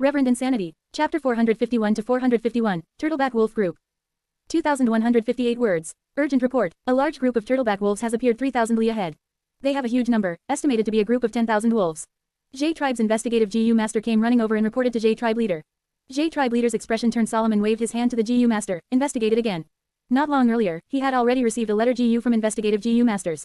Reverend Insanity. Chapter 451 to 451, Turtleback Wolf Group. 2,158 words. Urgent report. A large group of turtleback wolves has appeared 3,000 li ahead. They have a huge number, estimated to be a group of 10,000 wolves. J Tribe's investigative GU master came running over and reported to J Tribe leader. J Tribe leader's expression turned solemn and waved his hand to the GU master, investigated again. Not long earlier, he had already received a letter GU from investigative GU masters.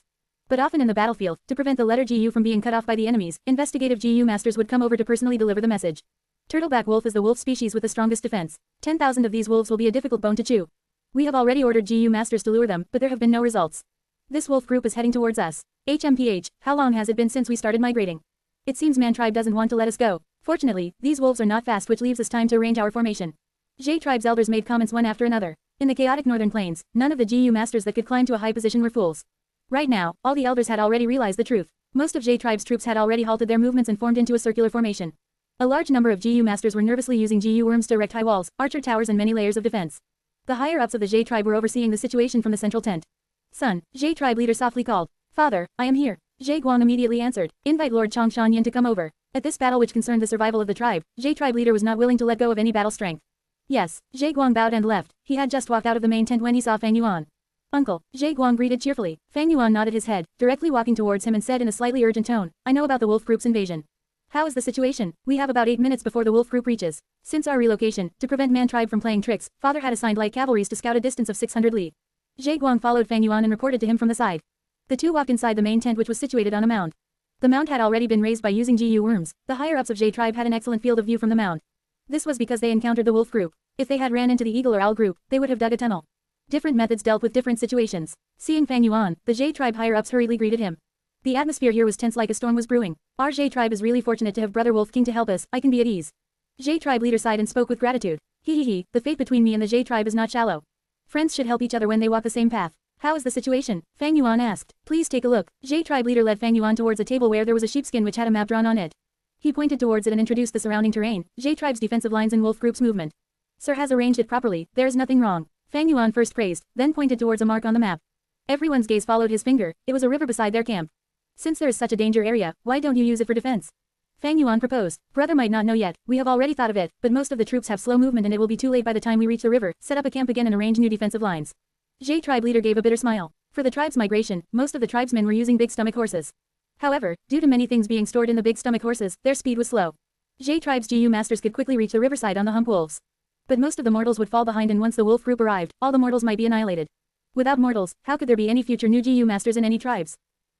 But often in the battlefield, to prevent the letter GU from being cut off by the enemies, investigative GU masters would come over to personally deliver the message. Turtleback wolf is the wolf species with the strongest defense. 10,000 of these wolves will be a difficult bone to chew. We have already ordered GU masters to lure them, but there have been no results. This wolf group is heading towards us. HMPH, how long has it been since we started migrating? It seems Man Tribe doesn't want to let us go. Fortunately, these wolves are not fast, which leaves us time to arrange our formation. J Tribe's elders made comments one after another. In the chaotic northern plains, none of the GU masters that could climb to a high position were fools. Right now, all the elders had already realized the truth. Most of J Tribe's troops had already halted their movements and formed into a circular formation. A large number of GU masters were nervously using GU worms to erect high walls, archer towers and many layers of defense. The higher-ups of the J Tribe were overseeing the situation from the central tent. Son, J Tribe leader softly called. Father, I am here. J Guang immediately answered. Invite Lord Chongshan Yin to come over. At this battle which concerned the survival of the tribe, J Tribe leader was not willing to let go of any battle strength. Yes, J Guang bowed and left. He had just walked out of the main tent when he saw Fang Yuan. Uncle, J Guang greeted cheerfully. Fang Yuan nodded his head, directly walking towards him and said in a slightly urgent tone, I know about the wolf group's invasion. How is the situation? We have about 8 minutes before the wolf group reaches. Since our relocation, to prevent Man Tribe from playing tricks, Father had assigned light cavalries to scout a distance of 600 li. J Guang followed Fang Yuan and reported to him from the side. The two walked inside the main tent which was situated on a mound. The mound had already been raised by using GU worms. The higher-ups of J Tribe had an excellent field of view from the mound. This was because they encountered the wolf group. If they had ran into the eagle or owl group, they would have dug a tunnel. Different methods dealt with different situations. Seeing Fang Yuan, the J Tribe higher-ups hurriedly greeted him. The atmosphere here was tense like a storm was brewing. Our J Tribe is really fortunate to have Brother Wolf King to help us, I can be at ease. J Tribe leader sighed and spoke with gratitude. He, the fate between me and the J Tribe is not shallow. Friends should help each other when they walk the same path. How is the situation? Fang Yuan asked. Please take a look. J Tribe leader led Fang Yuan towards a table where there was a sheepskin which had a map drawn on it. He pointed towards it and introduced the surrounding terrain, J Tribe's defensive lines and wolf group's movement. Sir has arranged it properly, there is nothing wrong. Fang Yuan first praised, then pointed towards a mark on the map. Everyone's gaze followed his finger. It was a river beside their camp. Since there is such a danger area, why don't you use it for defense? Fang Yuan proposed. Brother might not know yet, we have already thought of it, but most of the troops have slow movement and it will be too late by the time we reach the river, set up a camp again and arrange new defensive lines. J Tribe leader gave a bitter smile. For the tribe's migration, most of the tribesmen were using big stomach horses. However, due to many things being stored in the big stomach horses, their speed was slow. J Tribe's GU masters could quickly reach the riverside on the hump wolves. But most of the mortals would fall behind and once the wolf group arrived, all the mortals might be annihilated. Without mortals, how could there be any future new GU masters in any tribes?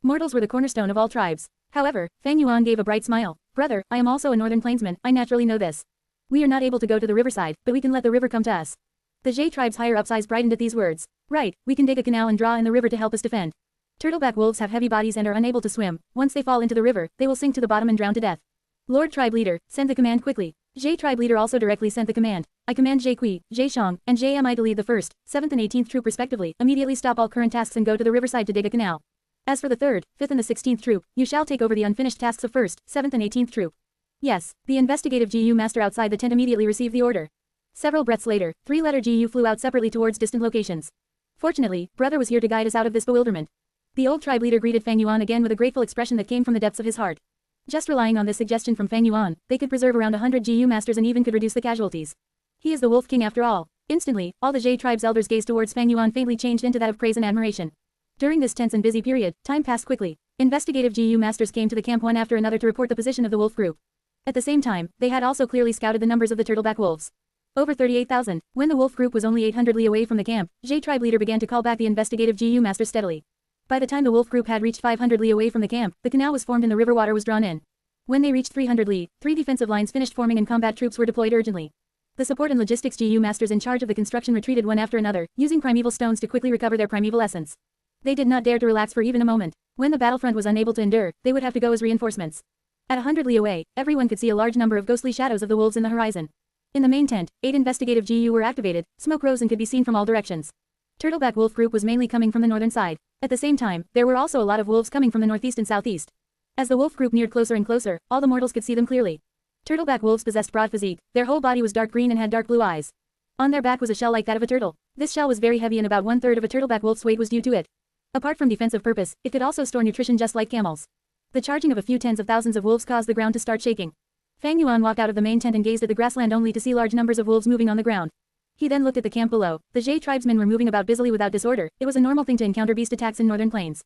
Mortals were the cornerstone of all tribes. However, Fang Yuan gave a bright smile. Brother, I am also a northern plainsman, I naturally know this. We are not able to go to the riverside, but we can let the river come to us. The J Tribe's higher-ups eyes brightened at these words. Right, we can dig a canal and draw in the river to help us defend. Turtleback wolves have heavy bodies and are unable to swim. Once they fall into the river, they will sink to the bottom and drown to death. Lord Tribe leader, send the command quickly. J Tribe leader also directly sent the command. I command J Kui, J Shang, and J Mi to lead the 1st, 7th and 18th troop respectively, immediately stop all current tasks and go to the riverside to dig a canal. As for the 3rd, 5th and the 16th troop, you shall take over the unfinished tasks of 1st, 7th and 18th troop. Yes, the investigative GU master outside the tent immediately received the order. Several breaths later, 3-letter GU flew out separately towards distant locations. Fortunately, brother was here to guide us out of this bewilderment. The old tribe leader greeted Fang Yuan again with a grateful expression that came from the depths of his heart. Just relying on this suggestion from Fang Yuan, they could preserve around 100 GU masters and even could reduce the casualties. He is the Wolf King after all. Instantly, all the J Tribe's elders' gaze towards Fang Yuan faintly changed into that of praise and admiration. During this tense and busy period, time passed quickly. Investigative GU masters came to the camp one after another to report the position of the wolf group. At the same time, they had also clearly scouted the numbers of the turtleback wolves. Over 38,000. When the wolf group was only 800 li away from the camp, J Tribe leader began to call back the investigative GU masters steadily. By the time the wolf group had reached 500 li away from the camp, the canal was formed and the river water was drawn in. When they reached 300 li, 3 defensive lines finished forming and combat troops were deployed urgently. The support and logistics GU masters in charge of the construction retreated one after another, using primeval stones to quickly recover their primeval essence. They did not dare to relax for even a moment. When the battlefront was unable to endure, they would have to go as reinforcements. At 100 li away, everyone could see a large number of ghostly shadows of the wolves in the horizon. In the main tent, 8 investigative GU were activated, smoke rose and could be seen from all directions. Turtleback wolf group was mainly coming from the northern side. At the same time, there were also a lot of wolves coming from the northeast and southeast. As the wolf group neared closer and closer, all the mortals could see them clearly. Turtleback wolves possessed broad physique, their whole body was dark green and had dark blue eyes. On their back was a shell like that of a turtle. This shell was very heavy and about 1/3 of a turtleback wolf's weight was due to it. Apart from defensive purpose, it could also store nutrition just like camels. The charging of a few tens of thousands of wolves caused the ground to start shaking. Fang Yuan walked out of the main tent and gazed at the grassland only to see large numbers of wolves moving on the ground. He then looked at the camp below. The Jade tribesmen were moving about busily without disorder. It was a normal thing to encounter beast attacks in northern plains.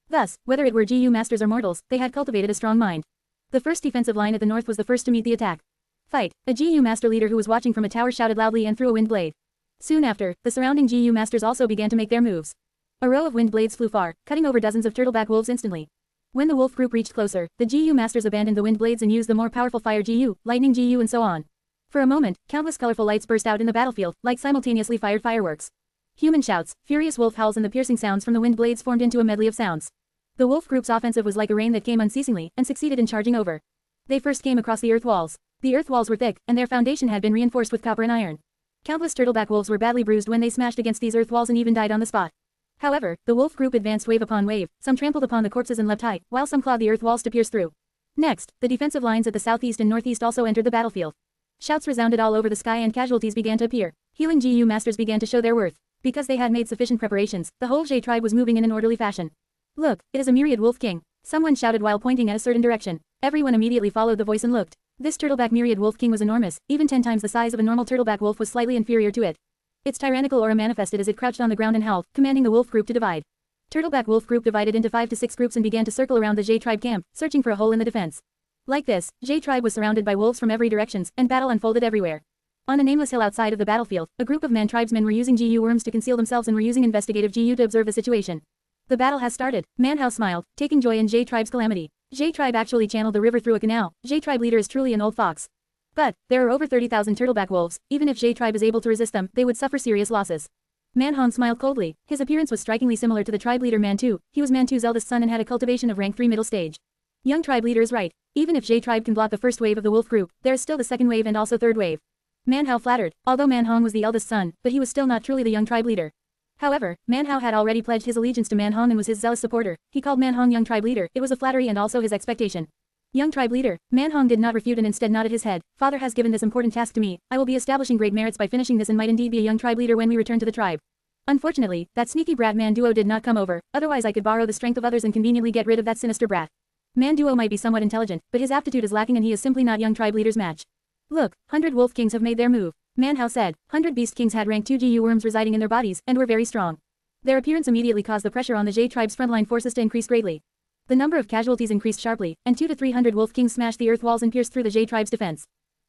Thus, whether it were Gu masters or mortals, they had cultivated a strong mind. The first defensive line at the north was the first to meet the attack. Fight! A Gu master leader who was watching from a tower shouted loudly and threw a wind blade. Soon after, the surrounding Gu masters also began to make their moves. A row of wind blades flew far, cutting over dozens of turtleback wolves instantly. When the wolf group reached closer, the Gu masters abandoned the wind blades and used the more powerful fire Gu, lightning Gu and so on. For a moment, countless colorful lights burst out in the battlefield, like simultaneously fired fireworks. Human shouts, furious wolf howls and the piercing sounds from the wind blades formed into a medley of sounds. The wolf group's offensive was like a rain that came unceasingly, and succeeded in charging over. They first came across the earth walls. The earth walls were thick, and their foundation had been reinforced with copper and iron. Countless turtleback wolves were badly bruised when they smashed against these earth walls and even died on the spot. However, the wolf group advanced wave upon wave, some trampled upon the corpses and leapt high, while some clawed the earth walls to pierce through. Next, the defensive lines at the southeast and northeast also entered the battlefield. Shouts resounded all over the sky and casualties began to appear. Healing Gu masters began to show their worth. Because they had made sufficient preparations, the whole Jade tribe was moving in an orderly fashion. Look, it is a myriad wolf king. Someone shouted while pointing at a certain direction. Everyone immediately followed the voice and looked. This turtleback myriad wolf king was enormous, even 10 times the size of a normal turtleback wolf was slightly inferior to it. Its tyrannical aura manifested as it crouched on the ground and howled, commanding the wolf group to divide. Turtleback wolf group divided into 5 to 6 groups and began to circle around the Jade tribe camp, searching for a hole in the defense. Like this, Jade tribe was surrounded by wolves from every directions, and battle unfolded everywhere. On a nameless hill outside of the battlefield, a group of man tribesmen were using Gu worms to conceal themselves and were using investigative Gu to observe the situation. The battle has started. Manhao smiled, taking joy in Jade tribe's calamity. Jade tribe actually channeled the river through a canal. Jade tribe leader is truly an old fox. But, there are over 30,000 turtleback wolves. Even if Jade tribe is able to resist them, they would suffer serious losses. Manhong smiled coldly. His appearance was strikingly similar to the tribe leader Mantu. He was Mantu's eldest son and had a cultivation of rank 3 middle stage. Young tribe leader is right. Even if Jade tribe can block the first wave of the wolf group, there is still the second wave and also third wave. Manhao flattered, although Manhong was the eldest son, but he was still not truly the young tribe leader. However, Manhao had already pledged his allegiance to Manhong and was his zealous supporter. He called Manhong young tribe leader. It was a flattery and also his expectation. Young tribe leader, Manhong did not refute and instead nodded his head. Father has given this important task to me. I will be establishing great merits by finishing this and might indeed be a young tribe leader when we return to the tribe. Unfortunately, that sneaky brat Manduo did not come over, otherwise I could borrow the strength of others and conveniently get rid of that sinister brat. Manduo might be somewhat intelligent, but his aptitude is lacking and he is simply not young tribe leader's match. Look, 100 wolf kings have made their move. Manhao said. 100 beast kings had rank 2 Gu worms residing in their bodies, and were very strong. Their appearance immediately caused the pressure on the Jade tribe's frontline forces to increase greatly. The number of casualties increased sharply, and 2 to 300 wolf kings smashed the earth walls and pierced through the Jade tribe's defense.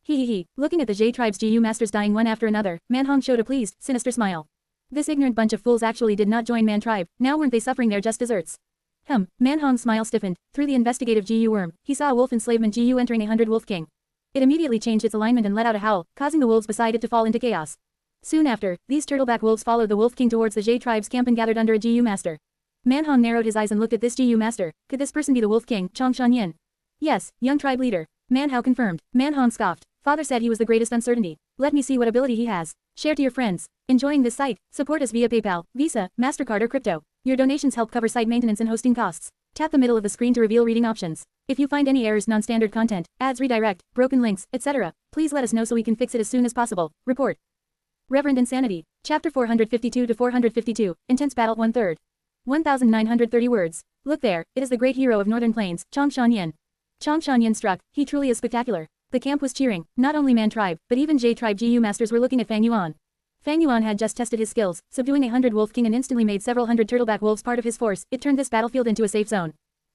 Looking at the Jade tribe's Gu masters dying one after another, Manhong showed a pleased, sinister smile. This ignorant bunch of fools actually did not join Man tribe, now weren't they suffering their just deserts? Manhong's smile stiffened. Through the investigative Gu worm, he saw a wolf enslavement Gu entering 100 wolf king. It immediately changed its alignment and let out a howl, causing the wolves beside it to fall into chaos. Soon after, these turtleback wolves followed the wolf king towards the Jade tribe's camp and gathered under a Gu master. Manhong narrowed his eyes and looked at this Gu master. Could this person be the wolf king, Chongshan Yin? Yes, young tribe leader. Manhao confirmed. Manhong scoffed. Father said he was the greatest uncertainty. Let me see what ability he has. Share to your friends. Enjoying this site? Support us via PayPal, Visa, MasterCard or crypto. Your donations help cover site maintenance and hosting costs. Tap the middle of the screen to reveal reading options. If you find any errors, non-standard content, ads redirect, broken links, etc., please let us know so we can fix it as soon as possible. Report. Reverend Insanity. Chapter 452 to 452. Intense Battle 1/3. 1930 words. Look there, it is the great hero of Northern Plains, Chongshan Yin. Chongshan Yin struck. He truly is spectacular. The camp was cheering. Not only Man tribe, but even Jade tribe Gu masters were looking at Fang Yuan. Fang Yuan had just tested his skills, subduing 100 wolf king and instantly made several hundred turtleback wolves part of his force. It turned this battlefield into a safe zone.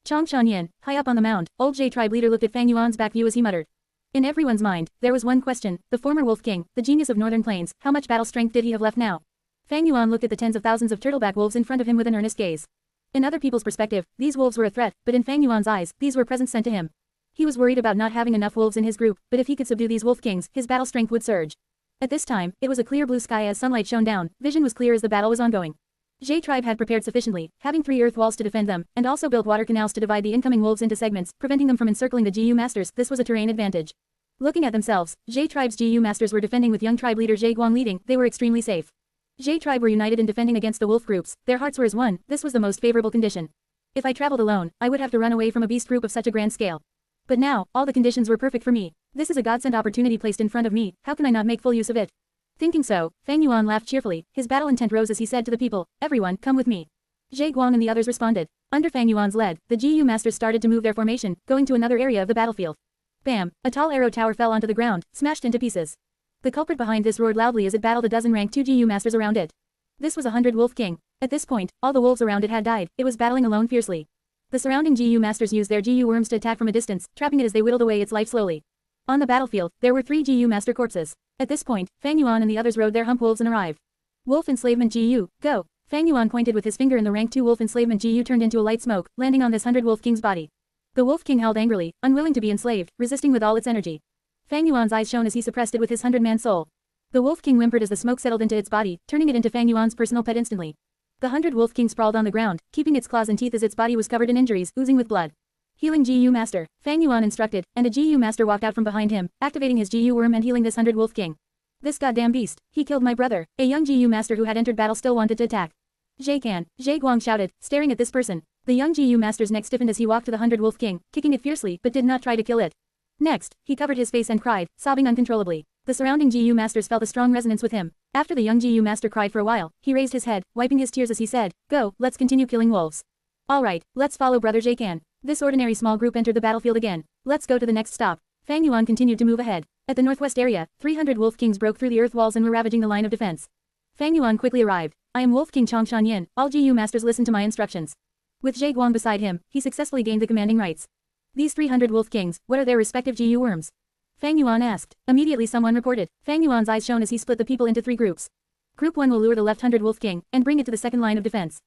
Chongshan Yin, high up on the mound, old Jade tribe leader looked at Fang Yuan's back view as he muttered. In everyone's mind, there was one question. The former wolf king, the genius of Northern Plains, how much battle strength did he have left now? Fang Yuan looked at the tens of thousands of turtleback wolves in front of him with an earnest gaze. In other people's perspective, these wolves were a threat, but in Fang Yuan's eyes, these were presents sent to him. He was worried about not having enough wolves in his group, but if he could subdue these wolf kings, his battle strength would surge. At this time, it was a clear blue sky as sunlight shone down, vision was clear as the battle was ongoing. Jade tribe had prepared sufficiently, having 3 earth walls to defend them, and also built water canals to divide the incoming wolves into segments, preventing them from encircling the Gu masters. This was a terrain advantage. Looking at themselves, Jade tribe's Gu masters were defending with young tribe leader Jie Guang leading. They were extremely safe. Jade tribe were united in defending against the wolf groups. Their hearts were as one. This was the most favorable condition. If I traveled alone, I would have to run away from a beast group of such a grand scale. But now, all the conditions were perfect for me. This is a godsend opportunity placed in front of me. How can I not make full use of it? Thinking so, Fang Yuan laughed cheerfully. His battle intent rose as he said to the people, "Everyone, come with me." Jie Guang and the others responded. Under Fang Yuan's lead, the Gu masters started to move their formation, going to another area of the battlefield. Bam! A tall arrow tower fell onto the ground, smashed into pieces. The culprit behind this roared loudly as it battled a dozen rank 2 GU masters around it. This was 100 Wolf King. At this point, all the wolves around it had died, it was battling alone fiercely. The surrounding GU masters used their GU worms to attack from a distance, trapping it as they whittled away its life slowly. On the battlefield, there were 3 GU master corpses. At this point, Fang Yuan and the others rode their hump wolves and arrived. Wolf Enslavement GU, go! Fang Yuan pointed with his finger and the rank 2 Wolf Enslavement GU turned into a light smoke, landing on this 100 Wolf King's body. The Wolf King howled angrily, unwilling to be enslaved, resisting with all its energy. Fang Yuan's eyes shone as he suppressed it with his 100-man soul. The Wolf King whimpered as the smoke settled into its body, turning it into Fang Yuan's personal pet instantly. The 100 Wolf King sprawled on the ground, keeping its claws and teeth as its body was covered in injuries, oozing with blood. Healing GU Master, Fang Yuan instructed, and a GU Master walked out from behind him, activating his GU worm and healing this 100 Wolf King. This goddamn beast, he killed my brother. A young GU Master who had entered battle still wanted to attack. Zhe Guang shouted, staring at this person. The young GU Master's neck stiffened as he walked to the 100 Wolf King, kicking it fiercely, but did not try to kill it. Next, he covered his face and cried, sobbing uncontrollably. The surrounding GU Masters felt a strong resonance with him. After the young GU Master cried for a while, he raised his head, wiping his tears as he said, go, let's continue killing wolves. Alright, let's follow Brother Zhe. This ordinary small group entered the battlefield again. Let's go to the next stop. Fang Yuan continued to move ahead. At the northwest area, 300 Wolf Kings broke through the earth walls and were ravaging the line of defense. Fang Yuan quickly arrived. I am Wolf King Chongshan Yin, all GU Masters listen to my instructions. With Zhe Guang beside him, he successfully gained the commanding rights. These 300 Wolf Kings, what are their respective GU worms? Fang Yuan asked. Immediately someone reported. Fang Yuan's eyes shone as he split the people into 3 groups. Group 1 will lure the left 100 Wolf King, and bring it to the second line of defense.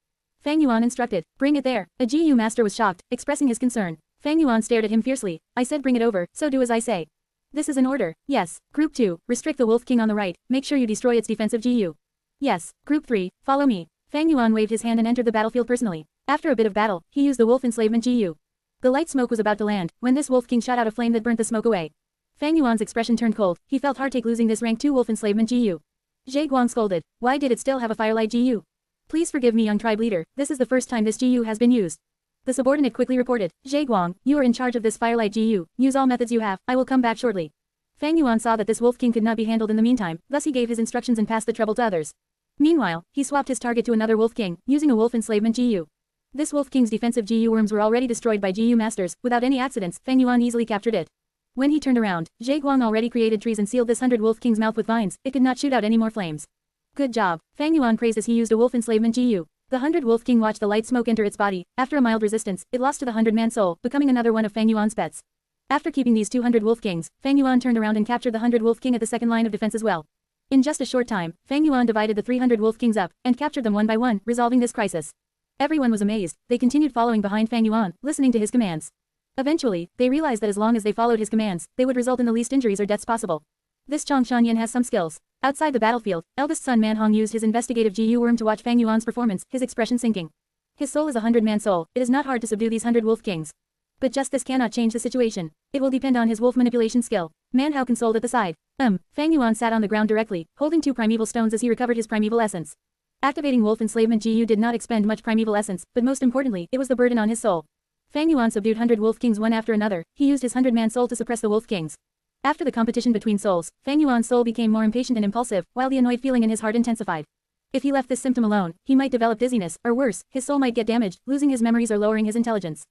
Fang Yuan instructed. Bring it there. A GU Master was shocked, expressing his concern. Fang Yuan stared at him fiercely. I said bring it over, so do as I say. This is an order. Yes. Group 2, restrict the Wolf King on the right, make sure you destroy its defensive GU. Yes. Group 3, follow me. Fang Yuan waved his hand and entered the battlefield personally. After a bit of battle, he used the Wolf Enslavement GU. The light smoke was about to land, when this Wolf King shot out a flame that burnt the smoke away. Fang Yuan's expression turned cold, he felt heartache losing this rank 2 Wolf Enslavement GU. Zhe Guang scolded. Why did it still have a firelight GU? Please forgive me young tribe leader, this is the first time this GU has been used. The subordinate quickly reported. Zhe Guang, you are in charge of this firelight GU, use all methods you have, I will come back shortly. Fang Yuan saw that this Wolf King could not be handled in the meantime, thus he gave his instructions and passed the trouble to others. Meanwhile, he swapped his target to another Wolf King, using a Wolf Enslavement GU. This Wolf King's defensive GU worms were already destroyed by GU Masters, without any accidents, Fang Yuan easily captured it. When he turned around, Zhe Guang already created trees and sealed this 100 Wolf King's mouth with vines, it could not shoot out any more flames. Good job, Fang Yuan praised as he used a Wolf Enslavement GU. The 100 Wolf King watched the light smoke enter its body. After a mild resistance, it lost to the 100-man soul, becoming another one of Fang Yuan's pets. After keeping these 200 Wolf Kings, Fang Yuan turned around and captured the 100 Wolf King at the second line of defense as well. In just a short time, Fang Yuan divided the 300 Wolf Kings up, and captured them one by one, resolving this crisis. Everyone was amazed, they continued following behind Fang Yuan, listening to his commands. Eventually, they realized that as long as they followed his commands, they would result in the least injuries or deaths possible. This Chongshan Yin has some skills. Outside the battlefield, eldest son Man Hong used his investigative GU worm to watch Fang Yuan's performance, his expression sinking. His soul is a 100-man soul, it is not hard to subdue these 100 Wolf Kings. But just this cannot change the situation. It will depend on his wolf manipulation skill. Man Hao consoled at the side. Fang Yuan sat on the ground directly, holding 2 primeval stones as he recovered his primeval essence. Activating Wolf Enslavement GU did not expend much primeval essence, but most importantly, it was the burden on his soul. Fang Yuan subdued 100 Wolf Kings one after another, he used his 100-man soul to suppress the Wolf Kings. After the competition between souls, Fang Yuan's soul became more impatient and impulsive, while the annoyed feeling in his heart intensified. If he left this symptom alone, he might develop dizziness, or worse, his soul might get damaged, losing his memories or lowering his intelligence.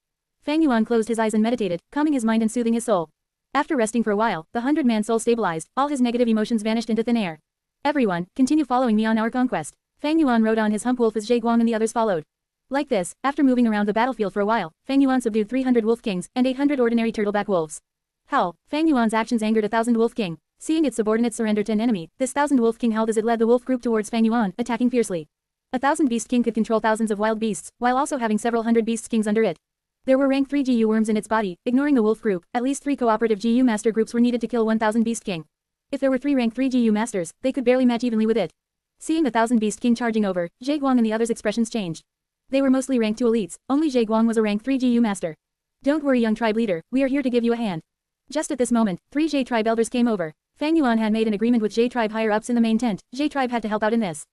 Fang Yuan closed his eyes and meditated, calming his mind and soothing his soul. After resting for a while, the 100-man soul stabilized, all his negative emotions vanished into thin air. Everyone, continue following me on our conquest. Fang Yuan rode on his hump wolf as Zhe Guang and the others followed. Like this, after moving around the battlefield for a while, Fang Yuan subdued 300 Wolf Kings, and 800 ordinary turtleback wolves. Howl, Fang Yuan's actions angered 1,000 Wolf King. Seeing its subordinates surrender to an enemy, this 1,000 Wolf King howled as it led the wolf group towards Fang Yuan, attacking fiercely. 1,000 Beast King could control thousands of wild beasts, while also having several hundred Beast Kings under it. There were rank 3 GU worms in its body, ignoring the wolf group, at least 3 cooperative GU master groups were needed to kill 1,000 Beast King. If there were 3 rank 3 GU masters, they could barely match evenly with it. Seeing the 1,000 Beast King charging over, Zhe Guang and the others' expressions changed. They were mostly rank 2 elites, only Zhe Guang was a rank 3 GU master. Don't worry young tribe leader, we are here to give you a hand. Just at this moment, 3 Zhe tribe elders came over. Fang Yuan had made an agreement with Zhe tribe higher ups in the main tent, Zhe tribe had to help out in this.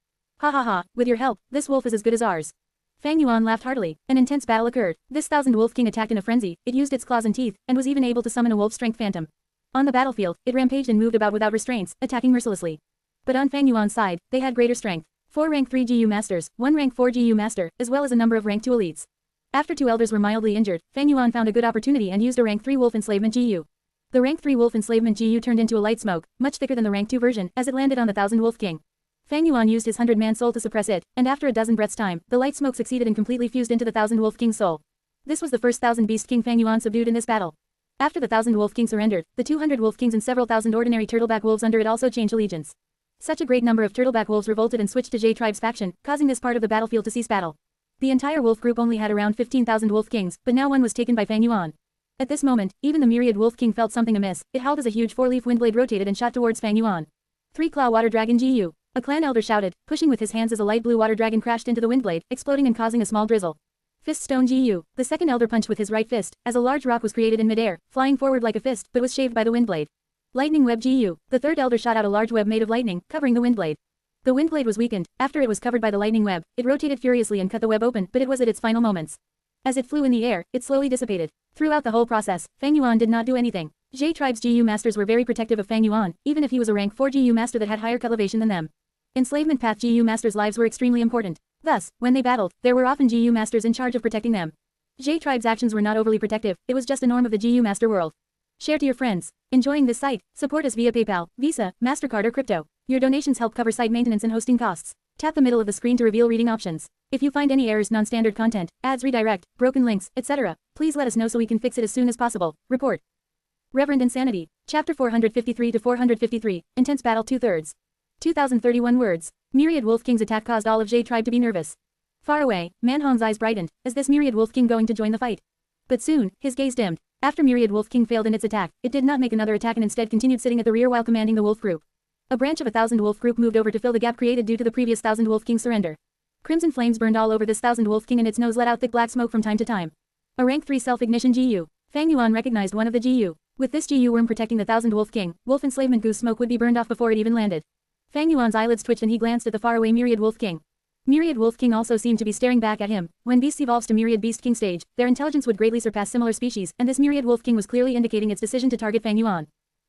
Ha ha ha, with your help, this wolf is as good as ours. Fang Yuan laughed heartily. An intense battle occurred. This 1,000 Wolf King attacked in a frenzy, it used its claws and teeth, and was even able to summon a wolf strength phantom. On the battlefield, it rampaged and moved about without restraints, attacking mercilessly. But on Fang Yuan's side, they had greater strength. 4 rank 3 GU masters, 1 rank 4 GU master, as well as a number of rank 2 elites. After 2 elders were mildly injured, Fang Yuan found a good opportunity and used a rank 3 Wolf Enslavement GU. The rank 3 wolf enslavement Gu turned into a light smoke, much thicker than the rank 2 version, as it landed on the 1000 Wolf King. Fang Yuan used his 100-man soul to suppress it, and after a dozen breaths' time, the light smoke succeeded and completely fused into the 1000 Wolf King's soul. This was the first 1000 Beast King Fang Yuan subdued in this battle. After the 1000 Wolf King surrendered, the 200 Wolf Kings and several thousand ordinary turtleback wolves under it also changed allegiance. Such a great number of turtleback wolves revolted and switched to Jade Tribe's faction, causing this part of the battlefield to cease battle. The entire wolf group only had around 15,000 Wolf Kings, but now one was taken by Fang Yuan. At this moment, even the myriad Wolf King felt something amiss. It howled as a huge four-leaf windblade rotated and shot towards Fang Yuan. Three-claw water dragon Gu. A clan elder shouted, pushing with his hands as a light blue water dragon crashed into the windblade, exploding and causing a small drizzle. Fist stone Gu. The second elder punched with his right fist, as a large rock was created in midair, flying forward like a fist, but was shaved by the windblade. Lightning web Gu. The third elder shot out a large web made of lightning, covering the windblade. The windblade was weakened. After it was covered by the lightning web, it rotated furiously and cut the web open, but it was at its final moments. As it flew in the air, it slowly dissipated. Throughout the whole process, Fang Yuan did not do anything. Jade Tribe's Gu masters were very protective of Fang Yuan, even if he was a rank 4 Gu master that had higher cultivation than them. Enslavement path Gu masters' lives were extremely important. Thus, when they battled, there were often Gu masters in charge of protecting them. Jade Tribe's actions were not overly protective, it was just a norm of the Gu master world. Share to your friends. Enjoying this site? Support us via PayPal, Visa, MasterCard or crypto. Your donations help cover site maintenance and hosting costs. Tap the middle of the screen to reveal reading options. If you find any errors, non-standard content, ads redirect, broken links, etc., please let us know so we can fix it as soon as possible. Report. Reverend Insanity. Chapter 453 to 453. Intense battle 2/3. 2031 words. Myriad Wolf King's attack caused all of Jade Tribe to be nervous. Far away, Manhong's eyes brightened. Is this Myriad Wolf King going to join the fight? But soon, his gaze dimmed. After Myriad Wolf King failed in its attack, it did not make another attack and instead continued sitting at the rear while commanding the wolf group. A branch of a 1000 wolf group moved over to fill the gap created due to the previous 1000 Wolf King surrender. Crimson flames burned all over this 1000 Wolf King and its nose let out thick black smoke from time to time. A rank 3 self-ignition Gu. Fang Yuan recognized one of the Gu. With this Gu worm protecting the 1000 Wolf King, wolf enslavement Gu's smoke would be burned off before it even landed. Fang Yuan's eyelids twitched and he glanced at the faraway Myriad Wolf King. Myriad Wolf King also seemed to be staring back at him. When beasts evolves to Myriad Beast King stage, their intelligence would greatly surpass similar species, and this Myriad Wolf King was clearly indicating its decision to target Fang Yuan.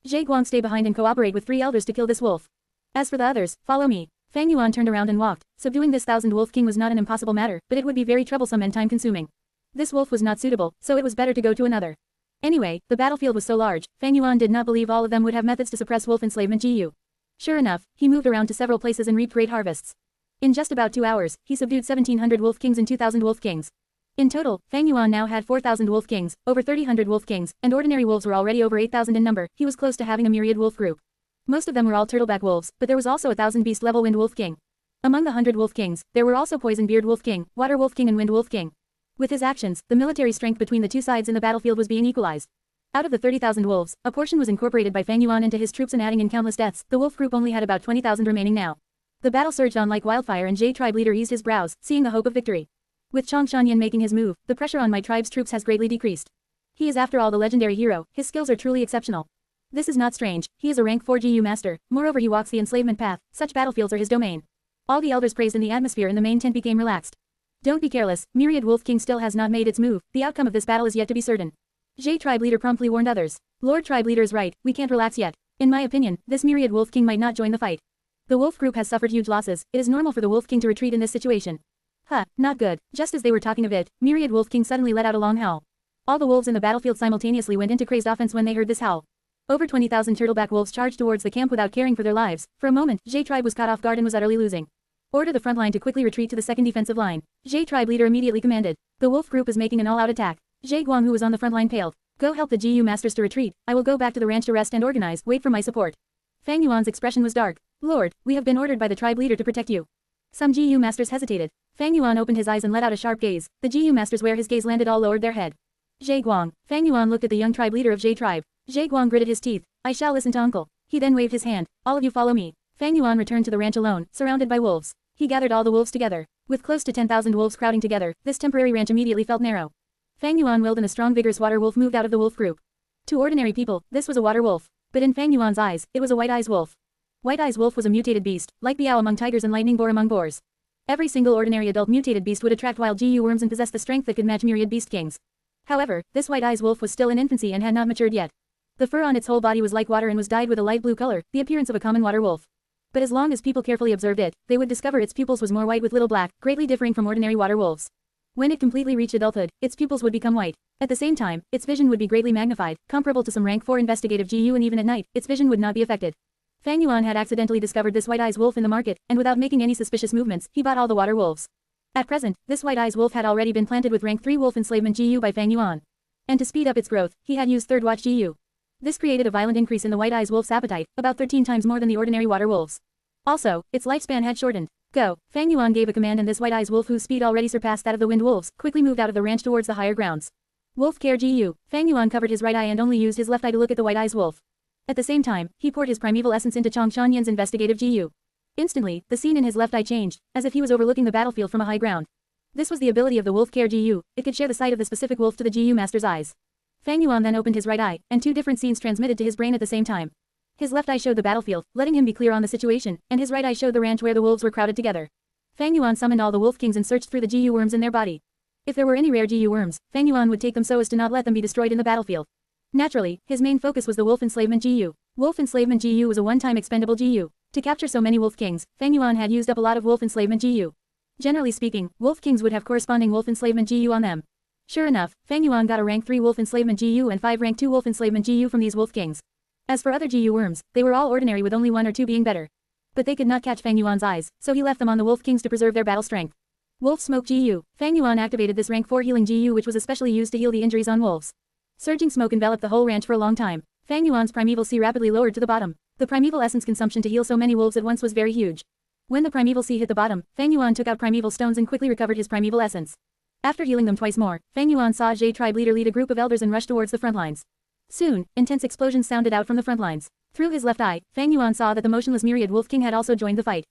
Zhe Guang, stay behind and cooperate with 3 elders to kill this wolf. As for the others, follow me. Fang Yuan turned around and walked. Subduing this 1000 Wolf King was not an impossible matter, but it would be very troublesome and time-consuming. This wolf was not suitable, so it was better to go to another. Anyway, the battlefield was so large, Fang Yuan did not believe all of them would have methods to suppress wolf enslavement Gu. Sure enough, he moved around to several places and reaped great harvests. In just about 2 hours, he subdued 1700 Wolf Kings and 2000 Wolf Kings. In total, Fang Yuan now had 4000 Wolf Kings, over 3000 Wolf Kings, and ordinary wolves were already over 8000 in number. He was close to having a myriad wolf group. Most of them were all turtleback wolves, but there was also a 1000 beast level Wind Wolf King. Among the 100 Wolf Kings, there were also Poison Beard Wolf King, Water Wolf King and Wind Wolf King. With his actions, the military strength between the two sides in the battlefield was being equalized. Out of the 30,000 wolves, a portion was incorporated by Fang Yuan into his troops and adding in countless deaths, the wolf group only had about 20,000 remaining now. The battle surged on like wildfire and Jade Tribe leader eased his brows, seeing the hope of victory. With Chong Shanyan making his move, the pressure on my tribe's troops has greatly decreased. He is after all the legendary hero, his skills are truly exceptional. This is not strange, he is a rank 4 Gu master, moreover he walks the enslavement path, such battlefields are his domain. All the elders praised and the atmosphere in the main tent became relaxed. Don't be careless, Myriad Wolf King still has not made its move, the outcome of this battle is yet to be certain. Jade Tribe leader promptly warned others. Lord Tribe leader is right, we can't relax yet. In my opinion, this Myriad Wolf King might not join the fight. The wolf group has suffered huge losses, it is normal for the Wolf King to retreat in this situation. Huh, not good. Just as they were talking of it, Myriad Wolf King suddenly let out a long howl. All the wolves in the battlefield simultaneously went into crazed offense when they heard this howl. Over 20,000 turtleback wolves charged towards the camp without caring for their lives. For a moment, Jade Tribe was caught off guard and was utterly losing. Order the front line to quickly retreat to the second defensive line. Jade Tribe leader immediately commanded. The wolf group is making an all-out attack. Zhe Guang, who was on the front line, paled. Go help the Gu masters to retreat, I will go back to the ranch to rest and organize, wait for my support. Fang Yuan's expression was dark. Lord, we have been ordered by the tribe leader to protect you. Some Gu masters hesitated. Fang Yuan opened his eyes and let out a sharp gaze. The Gu masters where his gaze landed all lowered their head. Zhe Guang. Fang Yuan looked at the young tribe leader of Jade Tribe. Zhe Guang gritted his teeth. I shall listen to uncle. He then waved his hand. All of you follow me. Fang Yuan returned to the ranch alone, surrounded by wolves. He gathered all the wolves together. With close to 10,000 wolves crowding together, this temporary ranch immediately felt narrow. Fang Yuan willed and a strong vigorous water wolf moved out of the wolf group. To ordinary people, this was a water wolf. But in Fang Yuan's eyes, it was a white eyes wolf. White eyes wolf was a mutated beast, like Biao among tigers and lightning boar among boars. Every single ordinary adult mutated beast would attract wild Gu worms and possess the strength that could match myriad beast kings. However, this white eyes wolf was still in infancy and had not matured yet. The fur on its whole body was like water and was dyed with a light blue color, the appearance of a common water wolf. But as long as people carefully observed it, they would discover its pupils was more white with little black, greatly differing from ordinary water wolves. When it completely reached adulthood, its pupils would become white. At the same time, its vision would be greatly magnified, comparable to some rank 4 investigative GU, and even at night, its vision would not be affected. Fang Yuan had accidentally discovered this white eyes wolf in the market, and without making any suspicious movements, he bought all the water wolves. At present, this white eyes wolf had already been planted with rank 3 wolf enslavement GU by Fang Yuan. And to speed up its growth, he had used third watch GU. This created a violent increase in the white eyes wolf's appetite, about 13 times more than the ordinary water wolves. Also, its lifespan had shortened. Go! Fang Yuan gave a command, and this white eyes wolf, whose speed already surpassed that of the wind wolves, quickly moved out of the ranch towards the higher grounds. Wolf care GU. Fang Yuan covered his right eye and only used his left eye to look at the white eyes wolf. At the same time, he poured his primeval essence into Changshan Yan's investigative GU. Instantly, the scene in his left eye changed, as if he was overlooking the battlefield from a high ground. This was the ability of the wolf care GU, it could share the sight of the specific wolf to the GU master's eyes. Fang Yuan then opened his right eye, and 2 different scenes transmitted to his brain at the same time. His left eye showed the battlefield, letting him be clear on the situation, and his right eye showed the ranch where the wolves were crowded together. Fang Yuan summoned all the wolf kings and searched through the GU worms in their body. If there were any rare GU worms, Fang Yuan would take them so as to not let them be destroyed in the battlefield. Naturally, his main focus was the wolf enslavement GU. Wolf enslavement GU was a one-time expendable GU. To capture so many wolf kings, Fang Yuan had used up a lot of wolf enslavement GU. Generally speaking, wolf kings would have corresponding wolf enslavement GU on them. Sure enough, Fang Yuan got a rank 3 wolf enslavement GU and 5 rank 2 wolf enslavement GU from these wolf kings. As for other GU worms, they were all ordinary, with only 1 or 2 being better. But they could not catch Fang Yuan's eyes, so he left them on the wolf kings to preserve their battle strength. Wolf smoke GU. Fang Yuan activated this rank 4 healing GU, which was especially used to heal the injuries on wolves. Surging smoke enveloped the whole ranch for a long time. Fang Yuan's primeval sea rapidly lowered to the bottom. The primeval essence consumption to heal so many wolves at once was very huge. When the primeval sea hit the bottom, Fang Yuan took out primeval stones and quickly recovered his primeval essence. After healing them twice more, Fang Yuan saw Jade tribe leader lead a group of elders and rush towards the front lines. Soon, intense explosions sounded out from the front lines. Through his left eye, Fang Yuan saw that the motionless Myriad Wolf King had also joined the fight.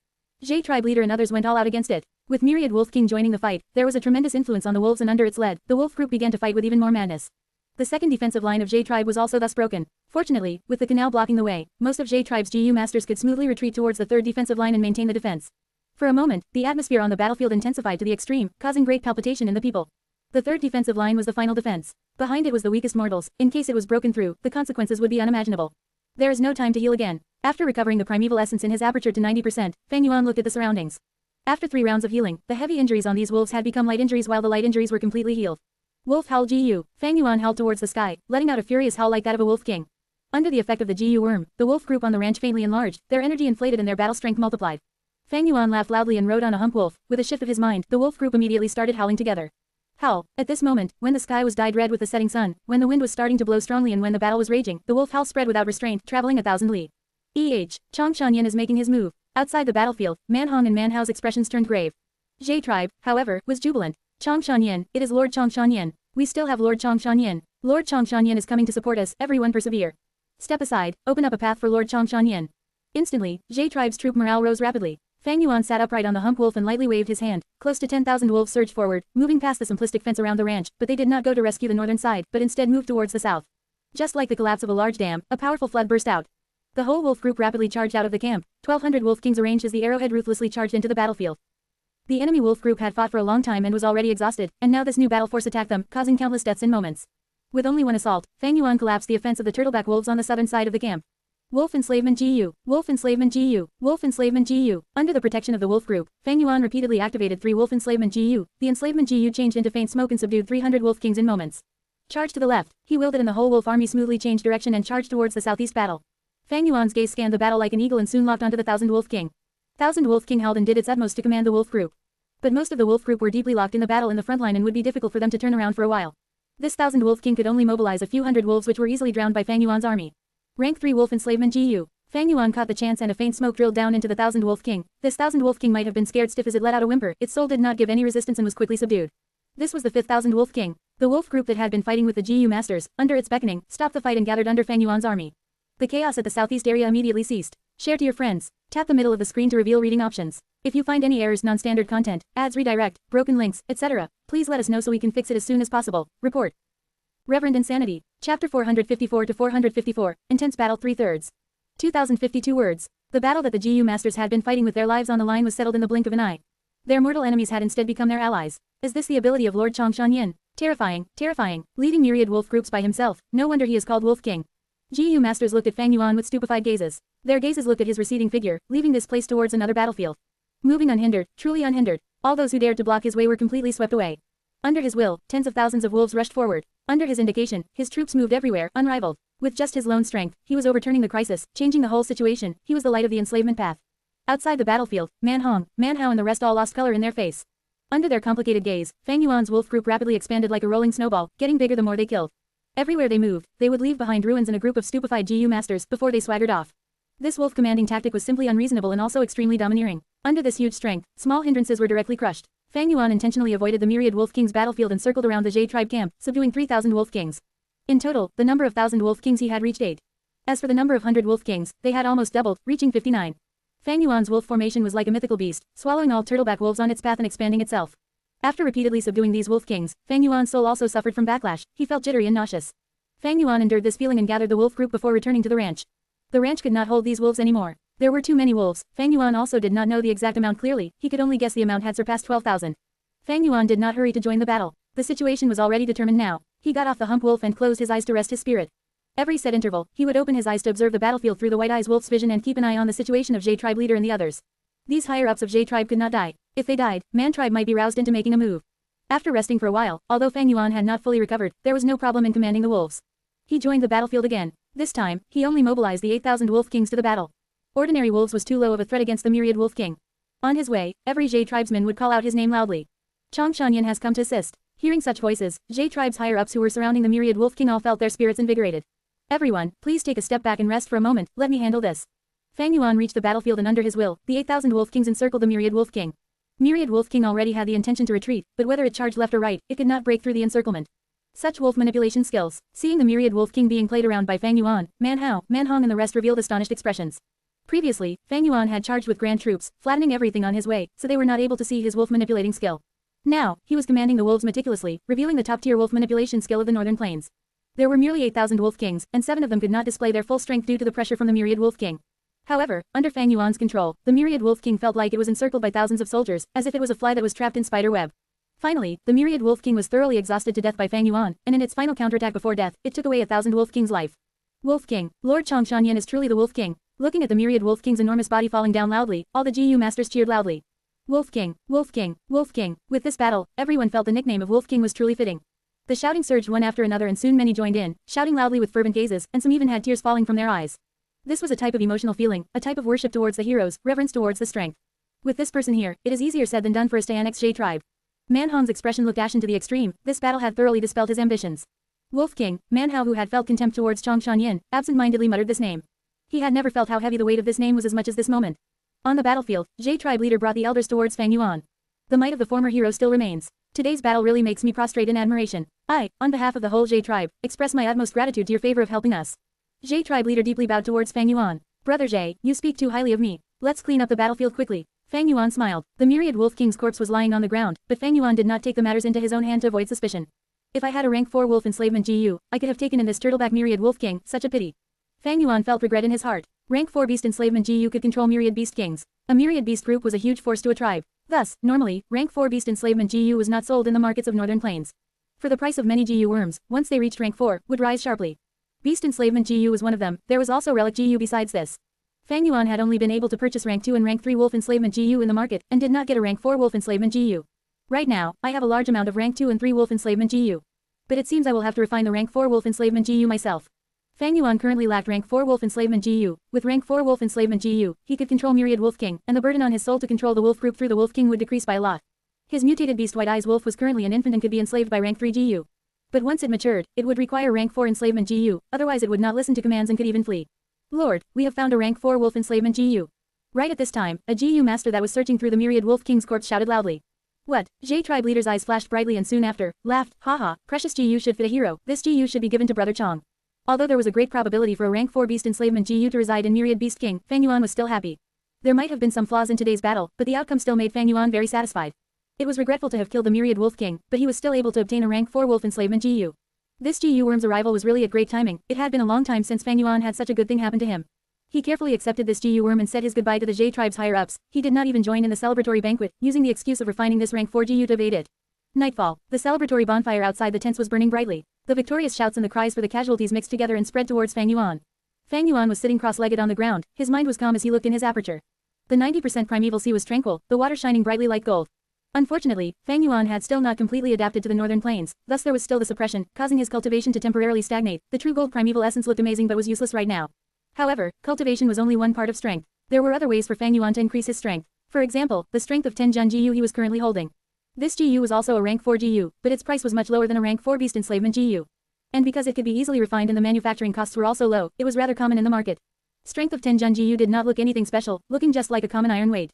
Jade tribe leader and others went all out against it. With Myriad Wolf King joining the fight, there was a tremendous influence on the wolves, and under its lead, the wolf group began to fight with even more madness. The second defensive line of Jade tribe was also thus broken. Fortunately, with the canal blocking the way, most of Jade tribe's GU masters could smoothly retreat towards the third defensive line and maintain the defense. For a moment, the atmosphere on the battlefield intensified to the extreme, causing great palpitation in the people. The third defensive line was the final defense. Behind it was the weakest mortals. In case it was broken through, the consequences would be unimaginable. There is no time to heal again. After recovering the primeval essence in his aperture to 90%, Fang Yuan looked at the surroundings. After 3 rounds of healing, the heavy injuries on these wolves had become light injuries, while the light injuries were completely healed. Wolf howl GU. Fang Yuan howled towards the sky, letting out a furious howl like that of a wolf king. Under the effect of the GU worm, the wolf group on the ranch faintly enlarged, their energy inflated and their battle strength multiplied. Fang Yuan laughed loudly and rode on a hump wolf. With a shift of his mind, the wolf group immediately started howling together. Howl. At this moment, when the sky was dyed red with the setting sun, when the wind was starting to blow strongly, and when the battle was raging, the wolf howl spread without restraint, traveling 1,000 li. Changshan Yan is making his move. Outside the battlefield, Man Hong and Man Hao's expressions turned grave. Jade tribe, however, was jubilant. Changshan Yan, it is Lord Changshan Yan. We still have Lord Changshan Yan. Lord Changshan Yan is coming to support us, everyone persevere. Step aside, open up a path for Lord Changshan Yan. Instantly, Jade tribe's troop morale rose rapidly. Fang Yuan sat upright on the hump wolf and lightly waved his hand. Close to 10,000 wolves surged forward, moving past the simplistic fence around the ranch, but they did not go to rescue the northern side, but instead moved towards the south. Just like the collapse of a large dam, a powerful flood burst out. The whole wolf group rapidly charged out of the camp. 1,200 wolf kings arranged as the arrowhead ruthlessly charged into the battlefield. The enemy wolf group had fought for a long time and was already exhausted, and now this new battle force attacked them, causing countless deaths in moments. With only one assault, Fang Yuan collapsed the offense of the turtleback wolves on the southern side of the camp. Wolf enslavement GU. Wolf enslavement GU. Wolf enslavement GU. Under the protection of the wolf group, Fang Yuan repeatedly activated 3 wolf enslavement GU. The enslavement GU changed into faint smoke and subdued 300 wolf kings in moments. Charge to the left. He willed it, and the whole wolf army smoothly changed direction and charged towards the southeast battle. Fang Yuan's gaze scanned the battle like an eagle and soon locked onto the 1,000 wolf king. 1,000 wolf king held and did its utmost to command the wolf group. But most of the wolf group were deeply locked in the battle in the front line and would be difficult for them to turn around for a while. This 1,000 wolf king could only mobilize a few hundred wolves, which were easily drowned by Fang Yuan's army. Rank 3 wolf enslavement GU. Fang Yuan caught the chance, and a faint smoke drilled down into the 1,000 wolf king. This 1,000 wolf king might have been scared stiff as it let out a whimper. Its soul did not give any resistance and was quickly subdued. This was the 5th 1,000 wolf king. The wolf group that had been fighting with the GU masters, under its beckoning, stopped the fight and gathered under Fang Yuan's army. The chaos at the southeast area immediately ceased. Share to your friends. Tap the middle of the screen to reveal reading options. If you find any errors, non-standard content, ads, redirect, broken links, etc., please let us know so we can fix it as soon as possible. Report. Reverend Insanity. Chapter 454 to 454. Intense battle 3/3. 2,052 words. The battle that the GU masters had been fighting with their lives on the line was settled in the blink of an eye. Their mortal enemies had instead become their allies. Is this the ability of Lord Changshan Yan? Terrifying, terrifying. Leading myriad wolf groups by himself. No wonder he is called Wolf King. GU masters looked at Fang Yuan with stupefied gazes. Their gazes looked at his receding figure, leaving this place towards another battlefield. Moving unhindered, truly unhindered. All those who dared to block his way were completely swept away. Under his will, tens of thousands of wolves rushed forward. Under his indication, his troops moved everywhere, unrivaled. With just his lone strength, he was overturning the crisis, changing the whole situation. He was the light of the enslavement path. Outside the battlefield, Manhao and the rest all lost color in their face. Under their complicated gaze, Fang Yuan's wolf group rapidly expanded like a rolling snowball, getting bigger the more they killed. Everywhere they moved, they would leave behind ruins and a group of stupefied GU masters before they swaggered off. This wolf commanding tactic was simply unreasonable and also extremely domineering. Under this huge strength, small hindrances were directly crushed. Fang Yuan intentionally avoided the myriad wolf kings battlefield and circled around the Jade tribe camp, subduing 3,000 wolf kings. In total, the number of 1,000 wolf kings he had reached 8. As for the number of 100 wolf kings, they had almost doubled, reaching 59. Fang Yuan's wolf formation was like a mythical beast, swallowing all turtleback wolves on its path and expanding itself. After repeatedly subduing these wolf kings, Fang Yuan's soul also suffered from backlash. He felt jittery and nauseous. Fang Yuan endured this feeling and gathered the wolf group before returning to the ranch. The ranch could not hold these wolves anymore. There were too many wolves. Fang Yuan also did not know the exact amount clearly, he could only guess the amount had surpassed 12,000. Fang Yuan did not hurry to join the battle. The situation was already determined now. He got off the hump wolf and closed his eyes to rest his spirit. Every set interval, he would open his eyes to observe the battlefield through the white eyes wolf's vision and keep an eye on the situation of Jade tribe leader and the others. These higher-ups of Jade tribe could not die. If they died, Man tribe might be roused into making a move. After resting for a while, although Fang Yuan had not fully recovered, there was no problem in commanding the wolves. He joined the battlefield again. This time, he only mobilized the 8,000 wolf kings to the battle. Ordinary wolves was too low of a threat against the myriad wolf king. On his way, every Jade tribesman would call out his name loudly. Chang Shanyan has come to assist. Hearing such voices, Jade tribe's higher-ups who were surrounding the myriad wolf king all felt their spirits invigorated. Everyone, please take a step back and rest for a moment, let me handle this. Fang Yuan reached the battlefield and under his will, the 8,000 wolf kings encircled the myriad wolf king. Myriad wolf king already had the intention to retreat, but whether it charged left or right, it could not break through the encirclement. Such wolf manipulation skills. Seeing the myriad wolf king being played around by Fang Yuan, Manhao and the rest revealed astonished expressions. Previously, Fang Yuan had charged with grand troops, flattening everything on his way, so they were not able to see his wolf manipulating skill. Now, he was commanding the wolves meticulously, revealing the top-tier wolf manipulation skill of the northern plains. There were merely 8,000 wolf kings, and 7 of them could not display their full strength due to the pressure from the myriad wolf king. However, under Fang Yuan's control, the myriad wolf king felt like it was encircled by thousands of soldiers, as if it was a fly that was trapped in spider web. Finally, the myriad wolf king was thoroughly exhausted to death by Fang Yuan, and in its final counterattack before death, it took away 1,000 wolf king's life. Wolf king, Lord Chang Shanyan is truly the wolf king. Looking at the myriad wolf king's enormous body falling down loudly, all the GU masters cheered loudly. Wolf king, wolf king, wolf king. With this battle, everyone felt the nickname of wolf king was truly fitting. The shouting surged one after another and soon many joined in, shouting loudly with fervent gazes, and some even had tears falling from their eyes. This was a type of emotional feeling, a type of worship towards the heroes, reverence towards the strength. With this person here, it is easier said than done for us to annex Jade tribe. Manhong's expression looked ashen to the extreme. This battle had thoroughly dispelled his ambitions. Wolf king, Manhao, who had felt contempt towards Chang Shanyan, absent-mindedly muttered this name. He had never felt how heavy the weight of this name was as much as this moment. On the battlefield, Jade tribe leader brought the elders towards Fang Yuan. The might of the former hero still remains. Today's battle really makes me prostrate in admiration. I, on behalf of the whole Jade tribe, express my utmost gratitude to your favor of helping us. Jade tribe leader deeply bowed towards Fang Yuan. Brother Jay, you speak too highly of me. Let's clean up the battlefield quickly. Fang Yuan smiled. The myriad wolf king's corpse was lying on the ground, but Fang Yuan did not take the matters into his own hand to avoid suspicion. If I had a rank 4 wolf enslavement GU, I could have taken in this turtleback myriad wolf king, such a pity. Fang Yuan felt regret in his heart. Rank 4 beast enslavement GU could control myriad beast kings. A myriad beast group was a huge force to a tribe. Thus, normally, rank 4 beast enslavement GU was not sold in the markets of northern plains. For the price of many GU worms, once they reached rank 4, would rise sharply. Beast enslavement GU was one of them. There was also relic GU besides this. Fang Yuan had only been able to purchase rank 2 and rank 3 wolf enslavement GU in the market, and did not get a rank 4 wolf enslavement GU. Right now, I have a large amount of rank 2 and 3 wolf enslavement GU. But it seems I will have to refine the rank 4 wolf enslavement GU myself. Fang Yuan currently lacked rank 4 wolf enslavement GU. With rank 4 wolf enslavement GU, he could control myriad wolf king, and the burden on his soul to control the wolf group through the wolf king would decrease by a lot. His mutated beast white eyes wolf was currently an infant and could be enslaved by rank 3 GU. But once it matured, it would require rank 4 enslavement GU, otherwise it would not listen to commands and could even flee. Lord, we have found a rank 4 wolf enslavement GU. Right at this time, a GU master that was searching through the myriad wolf king's corpse shouted loudly. What? Jade tribe leader's eyes flashed brightly and soon after, laughed, haha, precious GU should fit a hero, this GU should be given to Brother Chang. Although there was a great probability for a rank 4 beast enslavement GU to reside in myriad beast king, Fang Yuan was still happy. There might have been some flaws in today's battle, but the outcome still made Fang Yuan very satisfied. It was regretful to have killed the myriad wolf king, but he was still able to obtain a rank 4 wolf enslavement GU. This GU worm's arrival was really a great timing. It had been a long time since Fang Yuan had such a good thing happen to him. He carefully accepted this GU worm and said his goodbye to the Jade tribe's higher-ups. He did not even join in the celebratory banquet, using the excuse of refining this rank 4 GU to evade it. Nightfall. The celebratory bonfire outside the tents was burning brightly. The victorious shouts and the cries for the casualties mixed together and spread towards Fang Yuan. Fang Yuan was sitting cross-legged on the ground. His mind was calm as he looked in his aperture. The 90% primeval sea was tranquil, the water shining brightly like gold. Unfortunately, Fang Yuan had still not completely adapted to the northern plains, thus there was still the suppression, causing his cultivation to temporarily stagnate. The true gold primeval essence looked amazing but was useless right now. However, cultivation was only one part of strength. There were other ways for Fang Yuan to increase his strength. For example, the strength of 10 Jun GU he was currently holding. This GU was also a rank 4 GU, but its price was much lower than a rank 4 beast enslavement GU. And because it could be easily refined and the manufacturing costs were also low, it was rather common in the market. Strength of 10 Jun GU did not look anything special, looking just like a common iron weight.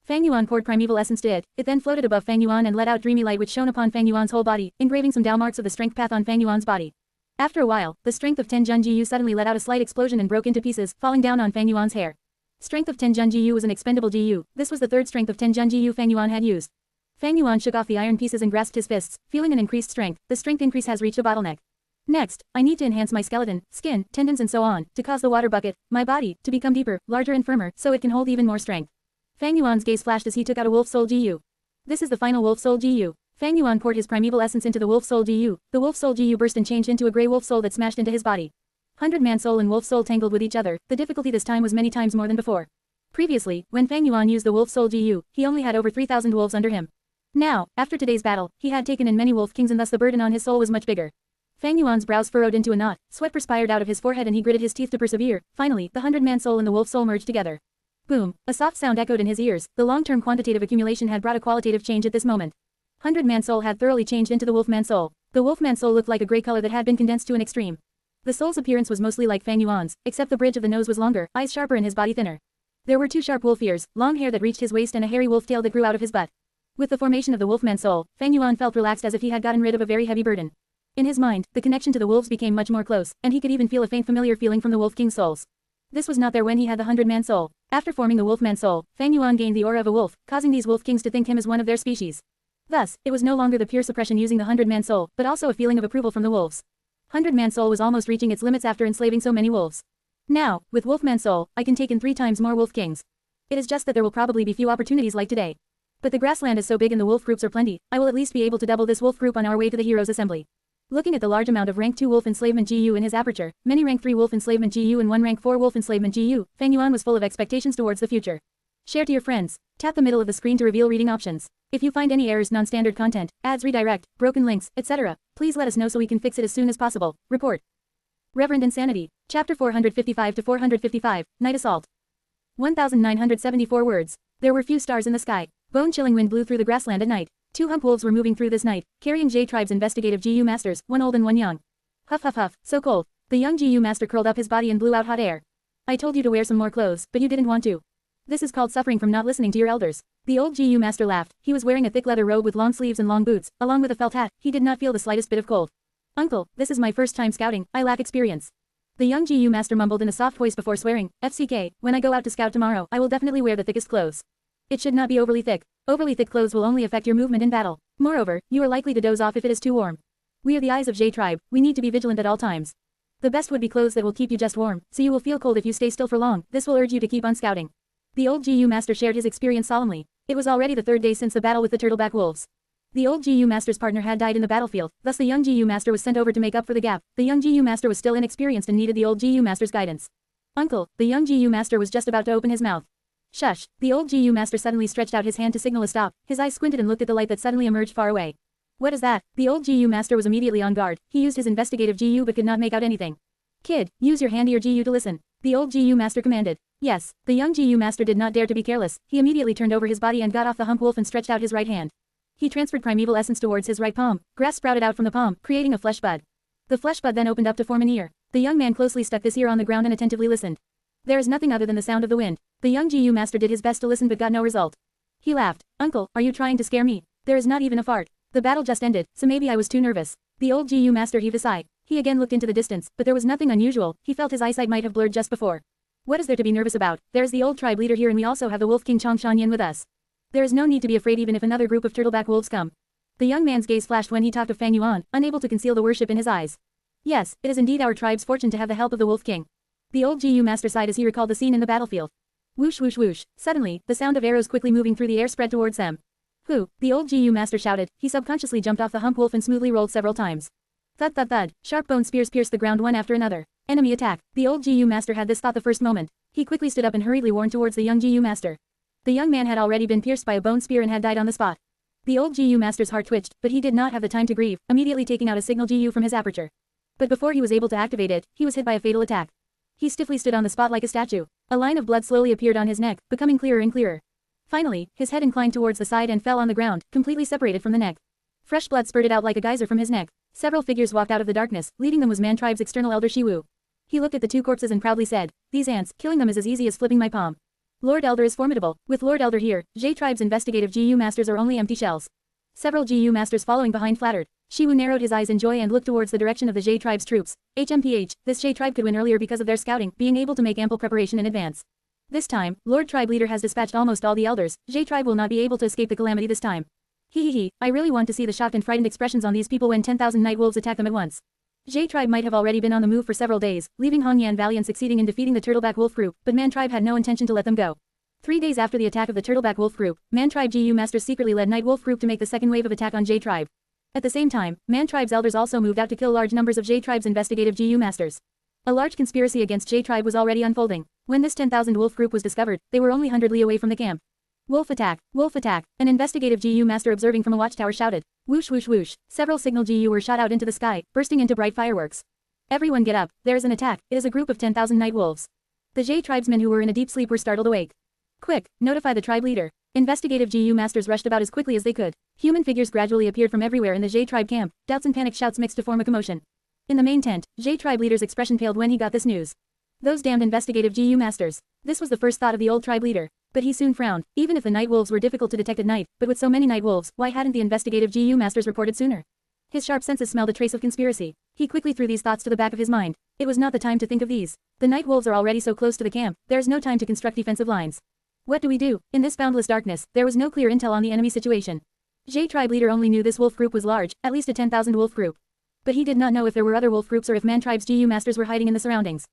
Fang Yuan poured primeval essence to it, it then floated above Fang Yuan and let out dreamy light which shone upon Fang Yuan's whole body, engraving some Dao marks of the strength path on Fang Yuan's body. After a while, the strength of 10 Jun GU suddenly let out a slight explosion and broke into pieces, falling down on Fang Yuan's hair. Strength of 10 Jun GU was an expendable GU, this was the third strength of 10 Jun GU Fang Yuan had used. Fang Yuan shook off the iron pieces and grasped his fists, feeling an increased strength. The strength increase has reached a bottleneck. Next, I need to enhance my skeleton, skin, tendons and so on, to cause the water bucket, my body, to become deeper, larger and firmer, so it can hold even more strength. Fang Yuan's gaze flashed as he took out a wolf soul GU. This is the final wolf soul GU. Fang Yuan poured his primeval essence into the wolf soul GU. The wolf soul GU burst and changed into a grey wolf soul that smashed into his body. 100-man soul and wolf soul tangled with each other. The difficulty this time was many times more than before. Previously, when Fang Yuan used the wolf soul GU, he only had over 3,000 wolves under him. Now, after today's battle, he had taken in many wolf kings and thus the burden on his soul was much bigger. Fang Yuan's brows furrowed into a knot, sweat perspired out of his forehead and he gritted his teeth to persevere. Finally, the 100-man soul and the wolf soul merged together. Boom, a soft sound echoed in his ears. The long-term quantitative accumulation had brought a qualitative change at this moment. 100-man soul had thoroughly changed into the wolf-man soul. The wolf-man soul looked like a gray color that had been condensed to an extreme. The soul's appearance was mostly like Fang Yuan's, except the bridge of the nose was longer, eyes sharper and his body thinner. There were 2 sharp wolf ears, long hair that reached his waist and a hairy wolf tail that grew out of his butt. With the formation of the wolfman soul, Fang Yuan felt relaxed as if he had gotten rid of a very heavy burden. In his mind, the connection to the wolves became much more close, and he could even feel a faint familiar feeling from the wolf king's souls. This was not there when he had the 100-man soul. After forming the wolfman soul, Fang Yuan gained the aura of a wolf, causing these wolf kings to think him as one of their species. Thus, it was no longer the pure suppression using the 100-man soul, but also a feeling of approval from the wolves. 100-man soul was almost reaching its limits after enslaving so many wolves. Now, with wolfman soul, I can take in 3 times more wolf kings. It is just that there will probably be few opportunities like today. But the grassland is so big and the wolf groups are plenty, I will at least be able to double this wolf group on our way to the heroes' assembly. Looking at the large amount of rank 2 wolf enslavement GU in his aperture, many rank 3 wolf enslavement GU and 1 rank 4 wolf enslavement GU, Fang Yuan was full of expectations towards the future. Share to your friends. Tap the middle of the screen to reveal reading options. If you find any errors, non-standard content, ads redirect, broken links, etc., please let us know so we can fix it as soon as possible. Report. Reverend Insanity. Chapter 455 to 455, Night Assault. 1,974 words. There were few stars in the sky. Bone-chilling wind blew through the grassland at night. 2 hump wolves were moving through this night, carrying J Tribe's investigative GU masters, 1 old and 1 young. Huff huff huff, so cold. The young GU master curled up his body and blew out hot air. I told you to wear some more clothes, but you didn't want to. This is called suffering from not listening to your elders. The old GU master laughed. He was wearing a thick leather robe with long sleeves and long boots, along with a felt hat. He did not feel the slightest bit of cold. Uncle, this is my first time scouting, I lack experience. The young GU master mumbled in a soft voice before swearing, FCK, when I go out to scout tomorrow, I will definitely wear the thickest clothes. It should not be overly thick. Overly thick clothes will only affect your movement in battle. Moreover, you are likely to doze off if it is too warm. We are the eyes of J Tribe, we need to be vigilant at all times. The best would be clothes that will keep you just warm, so you will feel cold if you stay still for long. This will urge you to keep on scouting. The old GU master shared his experience solemnly. It was already the 3rd day since the battle with the turtleback wolves. The old GU master's partner had died in the battlefield, thus the young GU master was sent over to make up for the gap. The young GU master was still inexperienced and needed the old GU master's guidance. Uncle, the young GU master was just about to open his mouth. Shush, the old GU master suddenly stretched out his hand to signal a stop. His eyes squinted and looked at the light that suddenly emerged far away. What is that? The old GU master was immediately on guard. He used his investigative GU but could not make out anything. Kid, use your handy or GU to listen. The old GU master commanded. Yes, the young GU master did not dare to be careless. He immediately turned over his body and got off the hump wolf and stretched out his right hand. He transferred primeval essence towards his right palm. Grass sprouted out from the palm, creating a flesh bud. The flesh bud then opened up to form an ear. The young man closely stuck this ear on the ground and attentively listened. There is nothing other than the sound of the wind. The young GU master did his best to listen but got no result. He laughed. Uncle, are you trying to scare me? There is not even a fart. The battle just ended, so maybe I was too nervous. The old GU master heaved a sigh. He again looked into the distance, but there was nothing unusual. He felt his eyesight might have blurred just before. What is there to be nervous about? There is the old tribe leader here and we also have the Wolf King Chongshan Yin with us. There is no need to be afraid even if another group of turtleback wolves come. The young man's gaze flashed when he talked of Fang Yuan, unable to conceal the worship in his eyes. Yes, it is indeed our tribe's fortune to have the help of the Wolf King. The old GU master sighed as he recalled the scene in the battlefield. Whoosh whoosh whoosh. Suddenly, the sound of arrows quickly moving through the air spread towards them. Who? The old GU master shouted. He subconsciously jumped off the hump wolf and smoothly rolled several times. Thud thud thud. Sharp bone spears pierced the ground one after another. Enemy attack. The old GU master had this thought the first moment. He quickly stood up and hurriedly warned towards the young GU master. The young man had already been pierced by a bone spear and had died on the spot. The old GU master's heart twitched, but he did not have the time to grieve, immediately taking out a signal GU from his aperture. But before he was able to activate it, he was hit by a fatal attack. He stiffly stood on the spot like a statue. A line of blood slowly appeared on his neck, becoming clearer and clearer. Finally, his head inclined towards the side and fell on the ground, completely separated from the neck. Fresh blood spurted out like a geyser from his neck. Several figures walked out of the darkness, leading them was Man Tribe's external elder Shiwu. He looked at the two corpses and proudly said, "These ants, killing them is as easy as flipping my palm. Lord Elder is formidable. With Lord Elder here, J Tribe's investigative GU masters are only empty shells." Several GU masters following behind flattered. Shiwu narrowed his eyes in joy and looked towards the direction of the J Tribe's troops. HMPH, this J Tribe could win earlier because of their scouting, being able to make ample preparation in advance. This time, Lord Tribe leader has dispatched almost all the elders. J Tribe will not be able to escape the calamity this time. Hehehe, I really want to see the shocked and frightened expressions on these people when 10,000 night wolves attack them at once. J Tribe might have already been on the move for several days, leaving Hongyan Valley and succeeding in defeating the Turtleback Wolf group, but Man Tribe had no intention to let them go. 3 days after the attack of the Turtleback Wolf group, Man Tribe GU masters secretly led Night Wolf group to make the second wave of attack on J Tribe. At the same time, Man Tribe's elders also moved out to kill large numbers of J Tribe's investigative GU masters. A large conspiracy against J Tribe was already unfolding. When this 10,000 wolf group was discovered, they were only 100 li away from the camp. Wolf attack, an investigative GU master observing from a watchtower shouted. Whoosh whoosh whoosh, several signal GU were shot out into the sky, bursting into bright fireworks. Everyone get up, there is an attack, it is a group of 10,000 night wolves. The J tribesmen who were in a deep sleep were startled awake. Quick, notify the tribe leader. Investigative GU masters rushed about as quickly as they could. Human figures gradually appeared from everywhere in the J tribe camp, doubts and panic shouts mixed to form a commotion. In the main tent, J tribe leader's expression paled when he got this news. Those damned investigative GU masters. This was the first thought of the old tribe leader. But he soon frowned, even if the night wolves were difficult to detect at night, but with so many night wolves, why hadn't the investigative GU masters reported sooner? His sharp senses smelled a trace of conspiracy. He quickly threw these thoughts to the back of his mind. It was not the time to think of these. The night wolves are already so close to the camp, there is no time to construct defensive lines. What do we do? In this boundless darkness, there was no clear intel on the enemy situation. J tribe leader only knew this wolf group was large, at least a 10,000 wolf group. But he did not know if there were other wolf groups or if Man Tribe's GU masters were hiding in the surroundings.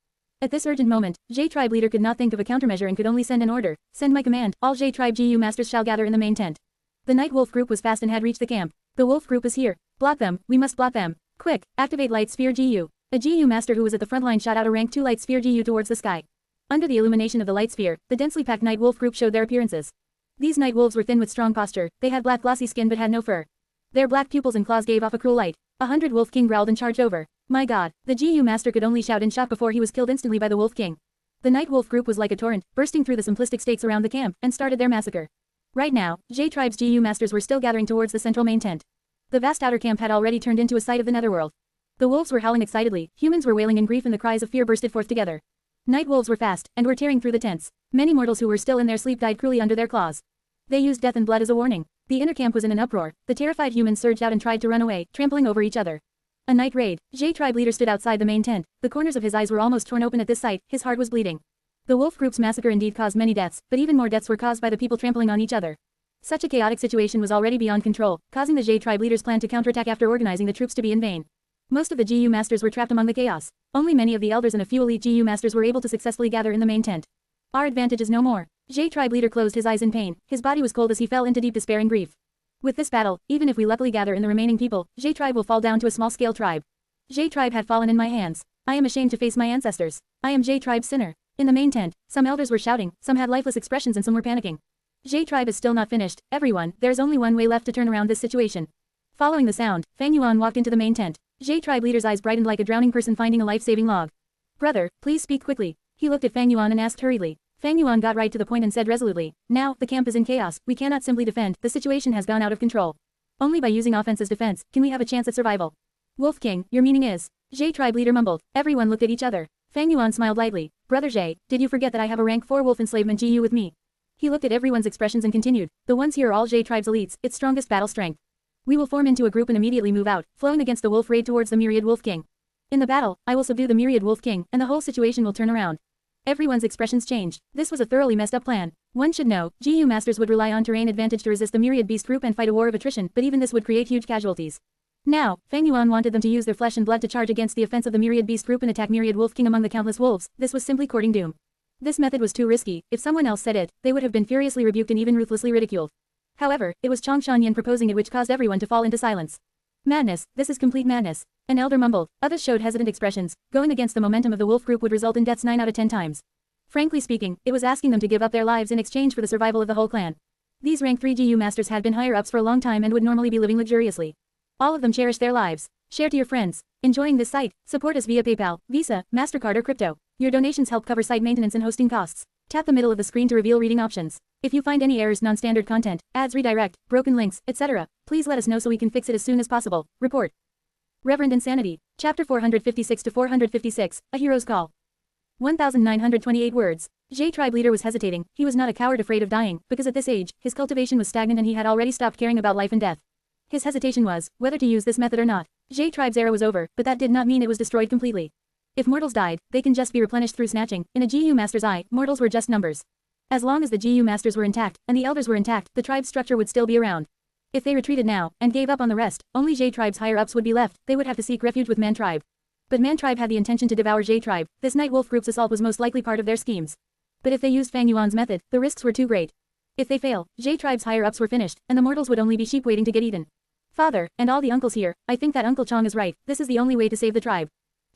At this urgent moment, J tribe leader could not think of a countermeasure and could only send an order. Send my command, all J tribe GU masters shall gather in the main tent. The night wolf group was fast and had reached the camp. The wolf group is here. Block them, we must block them. Quick, activate light sphere GU. A GU master who was at the front line shot out a rank 2 light sphere GU towards the sky. Under the illumination of the light sphere, the densely packed night wolf group showed their appearances. These night wolves were thin with strong posture, they had black glossy skin but had no fur. Their black pupils and claws gave off a cruel light. 100 Wolf King growled and charged over. My god, the GU master could only shout in shock before he was killed instantly by the Wolf King. The night wolf group was like a torrent, bursting through the simplistic stakes around the camp, and started their massacre. Right now, J tribe's GU masters were still gathering towards the central main tent. The vast outer camp had already turned into a sight of the netherworld. The wolves were howling excitedly, humans were wailing in grief and the cries of fear bursted forth together. Night wolves were fast, and were tearing through the tents. Many mortals who were still in their sleep died cruelly under their claws. They used death and blood as a warning. The inner camp was in an uproar. The terrified humans surged out and tried to run away, trampling over each other. A night raid. J tribe leader stood outside the main tent. The corners of his eyes were almost torn open at this sight, his heart was bleeding. The wolf group's massacre indeed caused many deaths, but even more deaths were caused by the people trampling on each other. Such a chaotic situation was already beyond control, causing the J tribe leader's plan to counterattack after organizing the troops to be in vain. Most of the GU masters were trapped among the chaos. Only many of the elders and a few elite GU masters were able to successfully gather in the main tent. Our advantage is no more. J tribe leader closed his eyes in pain. His body was cold as he fell into deep despair and grief. With this battle, even if we luckily gather in the remaining people, J tribe will fall down to a small-scale tribe. J tribe had fallen in my hands. I am ashamed to face my ancestors. I am J tribe's sinner. In the main tent, some elders were shouting, some had lifeless expressions and some were panicking. J tribe is still not finished. Everyone, there is only one way left to turn around this situation. Following the sound, Fang Yuan walked into the main tent. J tribe leader's eyes brightened like a drowning person finding a life-saving log. Brother, please speak quickly. He looked at Fang Yuan and asked hurriedly. Fang Yuan got right to the point and said resolutely, now, the camp is in chaos, we cannot simply defend, the situation has gone out of control. Only by using offense as defense, can we have a chance at survival. Wolf King, your meaning is? J tribe leader mumbled. Everyone looked at each other. Fang Yuan smiled lightly. Brother J, did you forget that I have a rank 4 wolf enslavement GU with me? He looked at everyone's expressions and continued, the ones here are all J tribe's elites, its strongest battle strength. We will form into a group and immediately move out, flowing against the wolf raid towards the myriad Wolf King. In the battle, I will subdue the myriad Wolf King, and the whole situation will turn around. Everyone's expressions changed. This was a thoroughly messed up plan. One should know, GU masters would rely on terrain advantage to resist the myriad beast group and fight a war of attrition, but even this would create huge casualties. Now, Fang Yuan wanted them to use their flesh and blood to charge against the offense of the myriad beast group and attack myriad Wolf King among the countless wolves. This was simply courting doom. This method was too risky. If someone else said it, they would have been furiously rebuked and even ruthlessly ridiculed. However, it was Chang Shanyan proposing it which caused everyone to fall into silence. Madness, this is complete madness. An elder mumbled, others showed hesitant expressions. Going against the momentum of the wolf group would result in deaths 9 out of 10 times. Frankly speaking, it was asking them to give up their lives in exchange for the survival of the whole clan. These rank 3 GU masters had been higher-ups for a long time and would normally be living luxuriously. All of them cherished their lives. Share to your friends. Enjoying this site? Support us via PayPal, Visa, MasterCard or crypto. Your donations help cover site maintenance and hosting costs. Tap the middle of the screen to reveal reading options. If you find any errors, non-standard content, ads redirect, broken links, etc., please let us know so we can fix it as soon as possible. Report. Reverend Insanity. Chapter 456 to 456, A Hero's Call. 1928 words. J tribe leader was hesitating. He was not a coward afraid of dying, because at this age, his cultivation was stagnant and he had already stopped caring about life and death. His hesitation was whether to use this method or not. J tribe's era was over, but that did not mean it was destroyed completely. If mortals died, they can just be replenished through snatching. In a GU master's eye, mortals were just numbers. As long as the GU masters were intact, and the elders were intact, the tribe's structure would still be around. If they retreated now, and gave up on the rest, only J tribe's higher-ups would be left. They would have to seek refuge with Man tribe. But Man tribe had the intention to devour J tribe. This Night Wolf group's assault was most likely part of their schemes. But if they used Fang Yuan's method, the risks were too great. If they fail, J tribe's higher-ups were finished, and the mortals would only be sheep waiting to get eaten. Father, and all the uncles here, I think that Uncle Chong is right. This is the only way to save the tribe.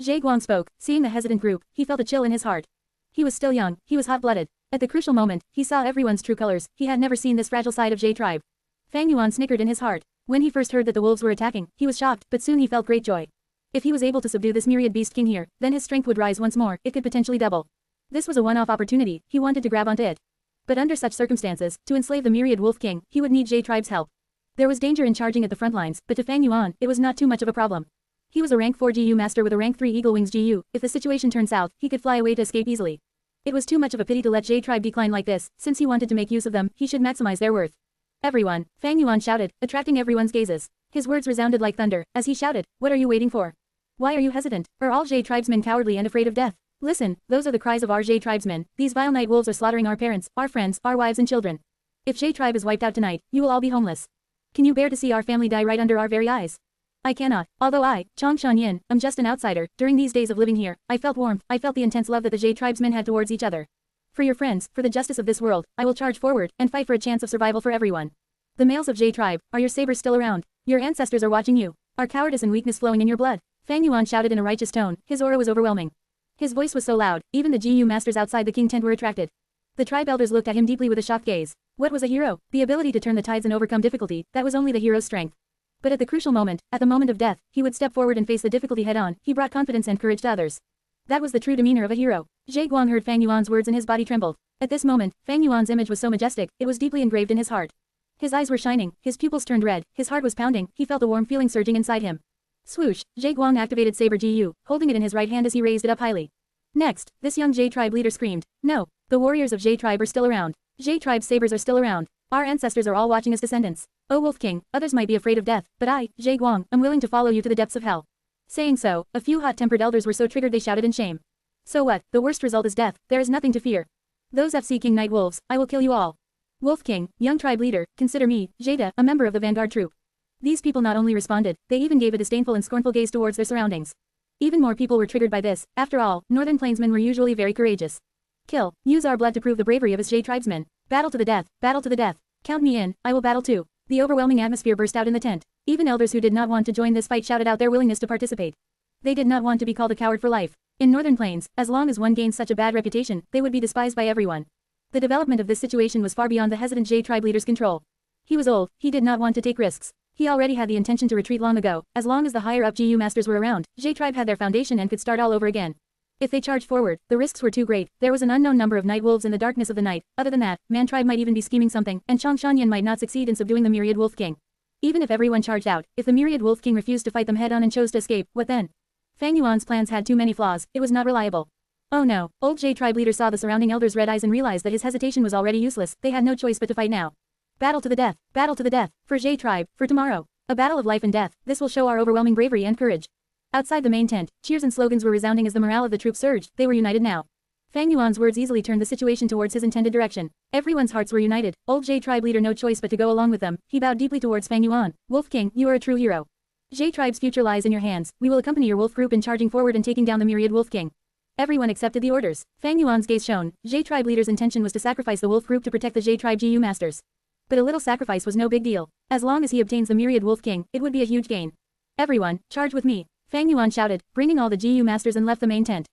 Zhe Guang spoke. Seeing the hesitant group, he felt a chill in his heart. He was still young, he was hot-blooded. At the crucial moment, he saw everyone's true colors. He had never seen this fragile side of J tribe. Fang Yuan snickered in his heart. When he first heard that the wolves were attacking, he was shocked, but soon he felt great joy. If he was able to subdue this myriad beast king here, then his strength would rise once more. It could potentially double. This was a one-off opportunity. He wanted to grab onto it. But under such circumstances, to enslave the myriad wolf king, he would need J tribe's help. There was danger in charging at the front lines, but to Fang Yuan, it was not too much of a problem. He was a rank 4 GU master with a rank 3 Eagle Wings GU. If the situation turned south, he could fly away to escape easily. It was too much of a pity to let J tribe decline like this. Since he wanted to make use of them, he should maximize their worth. Everyone, Fang Yuan shouted, attracting everyone's gazes. His words resounded like thunder. As he shouted, what are you waiting for? Why are you hesitant? Are all J tribesmen cowardly and afraid of death? Listen, those are the cries of our J tribesmen. These vile night wolves are slaughtering our parents, our friends, our wives and children. If J tribe is wiped out tonight, you will all be homeless. Can you bear to see our family die right under our very eyes? I cannot. Although I, Chong Shanyin, am just an outsider, during these days of living here, I felt warmth, I felt the intense love that the J tribesmen had towards each other. For your friends, for the justice of this world, I will charge forward, and fight for a chance of survival for everyone. The males of J tribe, are your sabers still around? Your ancestors are watching you. Are cowardice and weakness flowing in your blood? Fang Yuan shouted in a righteous tone. His aura was overwhelming. His voice was so loud, even the GU masters outside the king tent were attracted. The tribe elders looked at him deeply with a shocked gaze. What was a hero? The ability to turn the tides and overcome difficulty, that was only the hero's strength. But at the crucial moment, at the moment of death, he would step forward and face the difficulty head-on. He brought confidence and courage to others. That was the true demeanor of a hero. Zhe Guang heard Fang Yuan's words and his body trembled. At this moment, Fang Yuan's image was so majestic, it was deeply engraved in his heart. His eyes were shining, his pupils turned red, his heart was pounding, he felt a warm feeling surging inside him. Swoosh, Zhe Guang activated Saber GU, holding it in his right hand as he raised it up highly. Next, this young J tribe leader screamed, no, the warriors of J tribe are still around. J tribe's sabers are still around. Our ancestors are all watching as descendants. O Wolf King, others might be afraid of death, but I, Zhe Guang, am willing to follow you to the depths of hell. Saying so, a few hot-tempered elders were so triggered they shouted in shame. So what, the worst result is death, there is nothing to fear. Those FC King Night Wolves, I will kill you all. Wolf King, young tribe leader, consider me, Jada, a member of the vanguard troop. These people not only responded, they even gave a disdainful and scornful gaze towards their surroundings. Even more people were triggered by this. After all, northern plainsmen were usually very courageous. Kill, use our blood to prove the bravery of us J tribesmen. Battle to the death, battle to the death. Count me in, I will battle too. The overwhelming atmosphere burst out in the tent. Even elders who did not want to join this fight shouted out their willingness to participate. They did not want to be called a coward for life. In northern plains, as long as one gains such a bad reputation, they would be despised by everyone. The development of this situation was far beyond the hesitant J tribe leader's control. He was old, he did not want to take risks. He already had the intention to retreat long ago. As long as the higher-up GU masters were around, J tribe had their foundation and could start all over again. If they charged forward, the risks were too great. There was an unknown number of night wolves in the darkness of the night. Other than that, Man tribe might even be scheming something, and Chong Shanyin might not succeed in subduing the myriad wolf king. Even if everyone charged out, if the myriad wolf king refused to fight them head-on and chose to escape, what then? Fang Yuan's plans had too many flaws. It was not reliable. Oh no, old J tribe leader saw the surrounding elders' red eyes and realized that his hesitation was already useless. They had no choice but to fight now. Battle to the death, for J tribe, for tomorrow. A battle of life and death. This will show our overwhelming bravery and courage. Outside the main tent, cheers and slogans were resounding as the morale of the troops surged. They were united now. Fang Yuan's words easily turned the situation towards his intended direction. Everyone's hearts were united. Old J tribe leader no choice but to go along with them. He bowed deeply towards Fang Yuan. Wolf King, you are a true hero. J tribe's future lies in your hands. We will accompany your wolf group in charging forward and taking down the myriad wolf king. Everyone accepted the orders. Fang Yuan's gaze shone. J tribe leader's intention was to sacrifice the wolf group to protect the J tribe GU masters. But a little sacrifice was no big deal. As long as he obtains the myriad wolf king, it would be a huge gain. Everyone, charge with me. Fang Yuan shouted, bringing all the GU masters and left the main tent.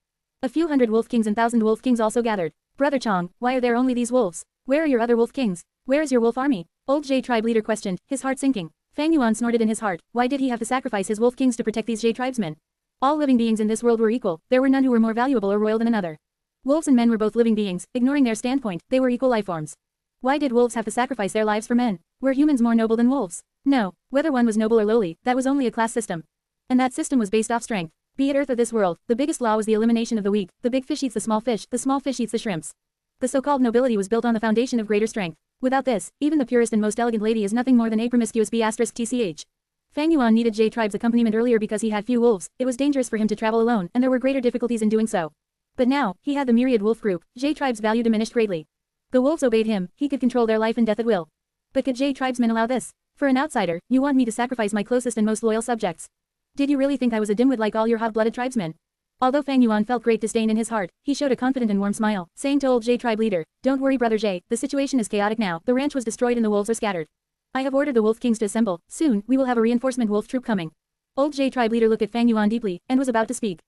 A few hundred wolf kings and 1,000 wolf kings also gathered. Brother Chong, why are there only these wolves? Where are your other wolf kings? Where is your wolf army? Old J tribe leader questioned, his heart sinking. Fang Yuan snorted in his heart. Why did he have to sacrifice his wolf kings to protect these J tribesmen? All living beings in this world were equal, there were none who were more valuable or royal than another. Wolves and men were both living beings, ignoring their standpoint, they were equal life forms. Why did wolves have to sacrifice their lives for men? Were humans more noble than wolves? No, whether one was noble or lowly, that was only a class system. And that system was based off strength. Be it earth or this world, the biggest law was the elimination of the weak, the big fish eats the small fish eats the shrimps. The so-called nobility was built on the foundation of greater strength. Without this, even the purest and most elegant lady is nothing more than a promiscuous b*tch. Fang Yuan needed J tribe's accompaniment earlier because he had few wolves, it was dangerous for him to travel alone and there were greater difficulties in doing so. But now, he had the myriad wolf group, J tribe's value diminished greatly. The wolves obeyed him, he could control their life and death at will. But could J tribesmen allow this? For an outsider, you want me to sacrifice my closest and most loyal subjects. Did you really think I was a dimwit like all your hot-blooded tribesmen? Although Fang Yuan felt great disdain in his heart, he showed a confident and warm smile, saying to old J tribe leader, "Don't worry brother J, the situation is chaotic now, the ranch was destroyed and the wolves are scattered. I have ordered the wolf kings to assemble, soon, we will have a reinforcement wolf troop coming." Old J tribe leader looked at Fang Yuan deeply, and was about to speak.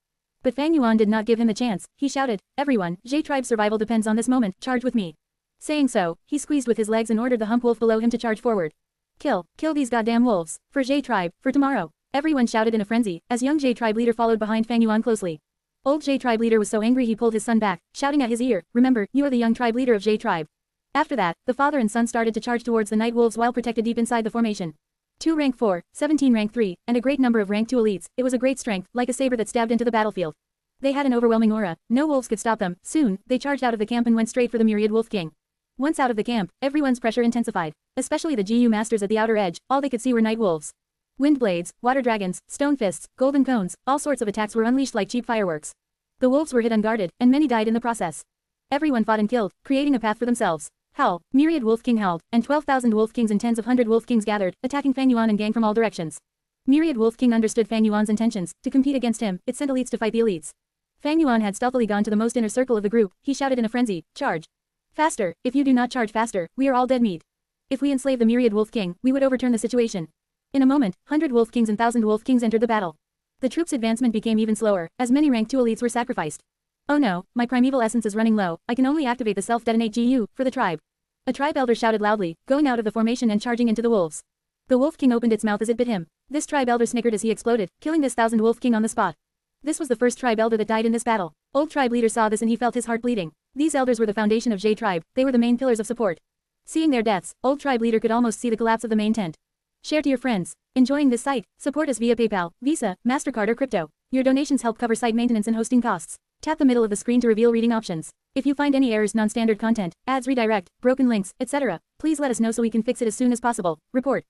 But Fang Yuan did not give him the chance, he shouted, "Everyone, J tribe's survival depends on this moment, charge with me." Saying so, he squeezed with his legs and ordered the hump wolf below him to charge forward. Kill these goddamn wolves, for J tribe, for tomorrow. Everyone shouted in a frenzy, as young J tribe leader followed behind Fang Yuan closely. Old J tribe leader was so angry he pulled his son back, shouting at his ear, "Remember, you are the young tribe leader of J tribe." After that, the father and son started to charge towards the night wolves while protected deep inside the formation. 2 rank 4, 17 rank 3, and a great number of rank 2 elites, it was a great strength, like a saber that stabbed into the battlefield. They had an overwhelming aura, no wolves could stop them, soon, they charged out of the camp and went straight for the myriad wolf king. Once out of the camp, everyone's pressure intensified, especially the GU masters at the outer edge, all they could see were night wolves. Wind blades, water dragons, stone fists, golden cones, all sorts of attacks were unleashed like cheap fireworks. The wolves were hit unguarded, and many died in the process. Everyone fought and killed, creating a path for themselves. Howl, myriad wolf king howled, and 12,000 wolf kings and tens of hundred wolf kings gathered, attacking Fang Yuan and gang from all directions. Myriad wolf king understood Fang Yuan's intentions, to compete against him, it sent elites to fight the elites. Fang Yuan had stealthily gone to the most inner circle of the group, he shouted in a frenzy, "Charge! Faster, if you do not charge faster, we are all dead meat. If we enslave the myriad wolf king, we would overturn the situation." In a moment, 100 wolf kings and 1,000 wolf kings entered the battle. The troops' advancement became even slower, as many rank 2 elites were sacrificed. "Oh no, my primeval essence is running low, I can only activate the self-detonate GU, for the tribe." A tribe elder shouted loudly, going out of the formation and charging into the wolves. The wolf king opened its mouth as it bit him. This tribe elder snickered as he exploded, killing this 1,000 wolf king on the spot. This was the first tribe elder that died in this battle. Old tribe leader saw this and he felt his heart bleeding. These elders were the foundation of J tribe, they were the main pillars of support. Seeing their deaths, old tribe leader could almost see the collapse of the main tent. Share to your friends. Enjoying this site? Support us via PayPal, Visa, MasterCard or crypto. Your donations help cover site maintenance and hosting costs. Tap the middle of the screen to reveal reading options. If you find any errors, non-standard content, ads redirect, broken links, etc., please let us know so we can fix it as soon as possible. Report.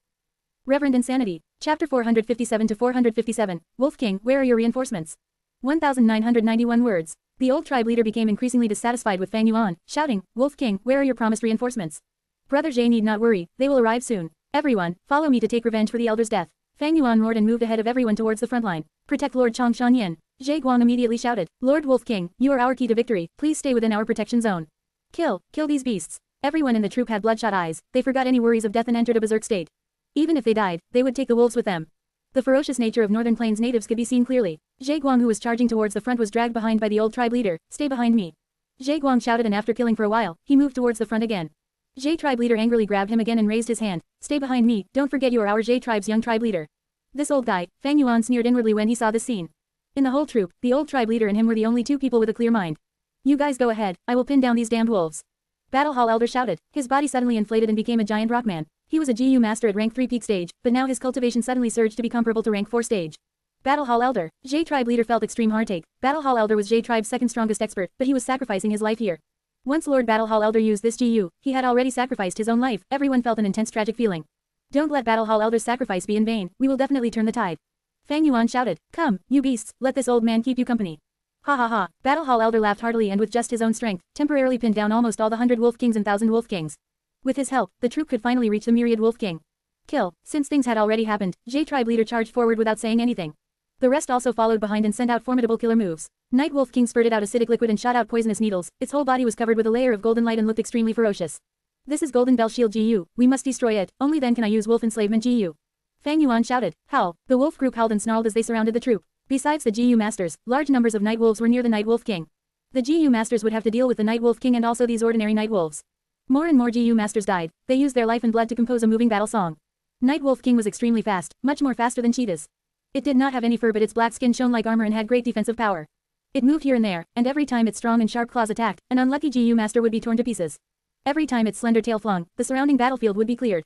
Reverend Insanity. Chapter 457 to 457. Wolf King, where are your reinforcements? 1,991 words. The old tribe leader became increasingly dissatisfied with Fang Yuan, shouting, "Wolf King, where are your promised reinforcements? Brother J need not worry, they will arrive soon. Everyone, follow me to take revenge for the elder's death." Fang Yuan roared and moved ahead of everyone towards the front line. "Protect Lord Chang Shanyan." Zhe Guang immediately shouted, "Lord Wolf King, you are our key to victory, please stay within our protection zone. Kill these beasts." Everyone in the troop had bloodshot eyes, they forgot any worries of death and entered a berserk state. Even if they died, they would take the wolves with them. The ferocious nature of Northern Plains natives could be seen clearly. Zhe Guang, who was charging towards the front, was dragged behind by the old tribe leader. "Stay behind me." Zhe Guang shouted, and after killing for a while, he moved towards the front again. Zhe tribe leader angrily grabbed him again and raised his hand. "Stay behind me, don't forget you are our Zhe tribe's young tribe leader." This old guy, Fang Yuan sneered inwardly when he saw this scene. In the whole troop, the old tribe leader and him were the only two people with a clear mind. "You guys go ahead, I will pin down these damned wolves." Battle Hall Elder shouted. His body suddenly inflated and became a giant rockman. He was a GU master at rank 3 peak stage, but now his cultivation suddenly surged to be comparable to rank 4 stage. Battle Hall Elder. J tribe leader felt extreme heartache. Battle Hall Elder was J tribe's second strongest expert, but he was sacrificing his life here. Once Lord Battle Hall Elder used this GU, he had already sacrificed his own life. Everyone felt an intense tragic feeling. "Don't let Battle Hall Elder's sacrifice be in vain, we will definitely turn the tide." Fang Yuan shouted, "Come, you beasts, let this old man keep you company." Ha ha ha. Battle Hall Elder laughed heartily and with just his own strength, temporarily pinned down almost all the 100 wolf kings and 1,000 wolf kings. With his help, the troop could finally reach the myriad wolf king. Kill. Since things had already happened, J tribe leader charged forward without saying anything. The rest also followed behind and sent out formidable killer moves. Night wolf king spurted out acidic liquid and shot out poisonous needles, its whole body was covered with a layer of golden light and looked extremely ferocious. "This is Golden Bell Shield GU, we must destroy it, only then can I use wolf enslavement GU." Fang Yuan shouted, "Howl." The wolf group howled and snarled as they surrounded the troop. Besides the GU masters, large numbers of night wolves were near the night wolf king. The GU masters would have to deal with the night wolf king and also these ordinary night wolves. More and more GU masters died. They used their life and blood to compose a moving battle song. Night Wolf King was extremely fast, much more faster than cheetahs. It did not have any fur, but its black skin shone like armor and had great defensive power. It moved here and there, and every time its strong and sharp claws attacked, an unlucky GU master would be torn to pieces. Every time its slender tail flung, the surrounding battlefield would be cleared.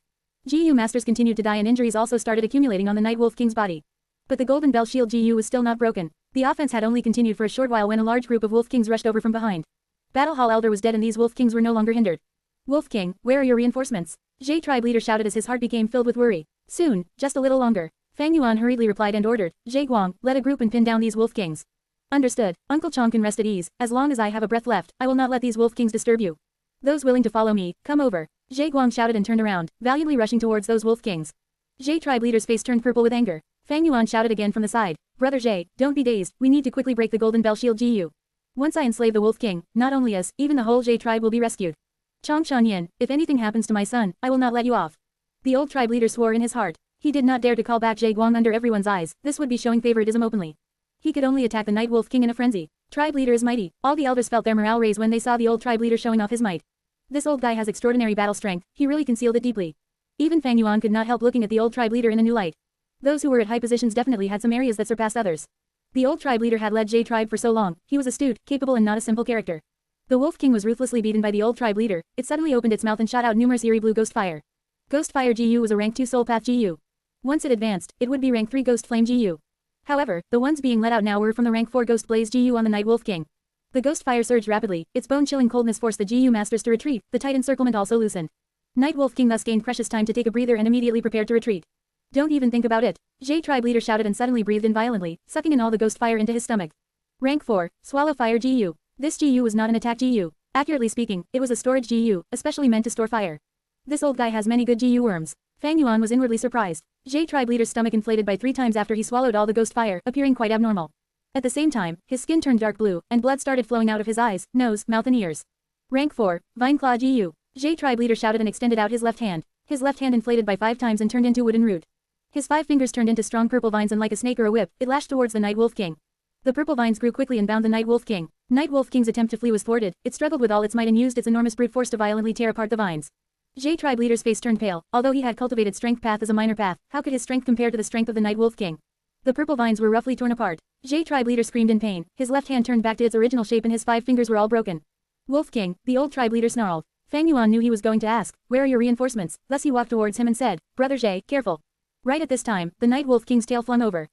GU masters continued to die and injuries also started accumulating on the Night Wolf King's body. But the Golden Bell Shield GU was still not broken. The offense had only continued for a short while when a large group of Wolf Kings rushed over from behind. Battle Hall Elder was dead and these Wolf Kings were no longer hindered. Wolf King, where are your reinforcements? Jay Tribe leader shouted as his heart became filled with worry. Soon, just a little longer. Fang Yuan hurriedly replied and ordered, Jay Guang, lead a group and pin down these Wolf Kings. Understood. Uncle Chong can rest at ease. As long as I have a breath left, I will not let these Wolf Kings disturb you. Those willing to follow me, come over. Jay Guang shouted and turned around, valiantly rushing towards those Wolf Kings. Jay Tribe leader's face turned purple with anger. Fang Yuan shouted again from the side. Brother Jay, don't be dazed, we need to quickly break the Golden Bell Shield GU. Once I enslave the Wolf King, not only us, even the whole Jay Tribe will be rescued. Chong Shanyin, if anything happens to my son, I will not let you off. The old tribe leader swore in his heart. He did not dare to call back Jay Guang under everyone's eyes, this would be showing favoritism openly. He could only attack the Night Wolf King in a frenzy. Tribe leader is mighty. All the elders felt their morale raise when they saw the old tribe leader showing off his might. This old guy has extraordinary battle strength, he really concealed it deeply. Even Fang Yuan could not help looking at the old tribe leader in a new light. Those who were at high positions definitely had some areas that surpassed others. The old tribe leader had led Jay Tribe for so long, he was astute, capable and not a simple character. The Wolf King was ruthlessly beaten by the old tribe leader, it suddenly opened its mouth and shot out numerous eerie blue ghost fire. Ghost Fire GU was a rank 2 Soul Path GU. Once it advanced, it would be rank 3 Ghost Flame GU. However, the ones being let out now were from the rank 4 Ghost Blaze GU on the Night Wolf King. The ghost fire surged rapidly, its bone-chilling coldness forced the GU masters to retreat, the tight encirclement also loosened. Night Wolf King thus gained precious time to take a breather and immediately prepared to retreat. Don't even think about it. Jay Tribe leader shouted and suddenly breathed in violently, sucking in all the ghost fire into his stomach. Rank 4, Swallow Fire GU. This GU was not an attack GU. Accurately speaking, it was a storage GU, especially meant to store fire. This old guy has many good GU worms. Fang Yuan was inwardly surprised. Jay Tribe leader's stomach inflated by 3 times after he swallowed all the ghost fire, appearing quite abnormal. At the same time, his skin turned dark blue, and blood started flowing out of his eyes, nose, mouth and ears. Rank 4, Vine Claw GU. Jay Tribe leader shouted and extended out his left hand. His left hand inflated by 5 times and turned into wooden root. His 5 fingers turned into strong purple vines and like a snake or a whip, it lashed towards the Night Wolf King. The purple vines grew quickly and bound the Night Wolf King. Night Wolf King's attempt to flee was thwarted, it struggled with all its might and used its enormous brute force to violently tear apart the vines. Jay Tribe leader's face turned pale, although he had cultivated strength path as a minor path, how could his strength compare to the strength of the Night Wolf King? The purple vines were roughly torn apart. Jay Tribe leader screamed in pain, his left hand turned back to its original shape and his 5 fingers were all broken. Wolf King, the old tribe leader snarled. Fang Yuan knew he was going to ask, where are your reinforcements? Thus he walked towards him and said, Brother Jay, careful. Right at this time, the Night Wolf King's tail flung over.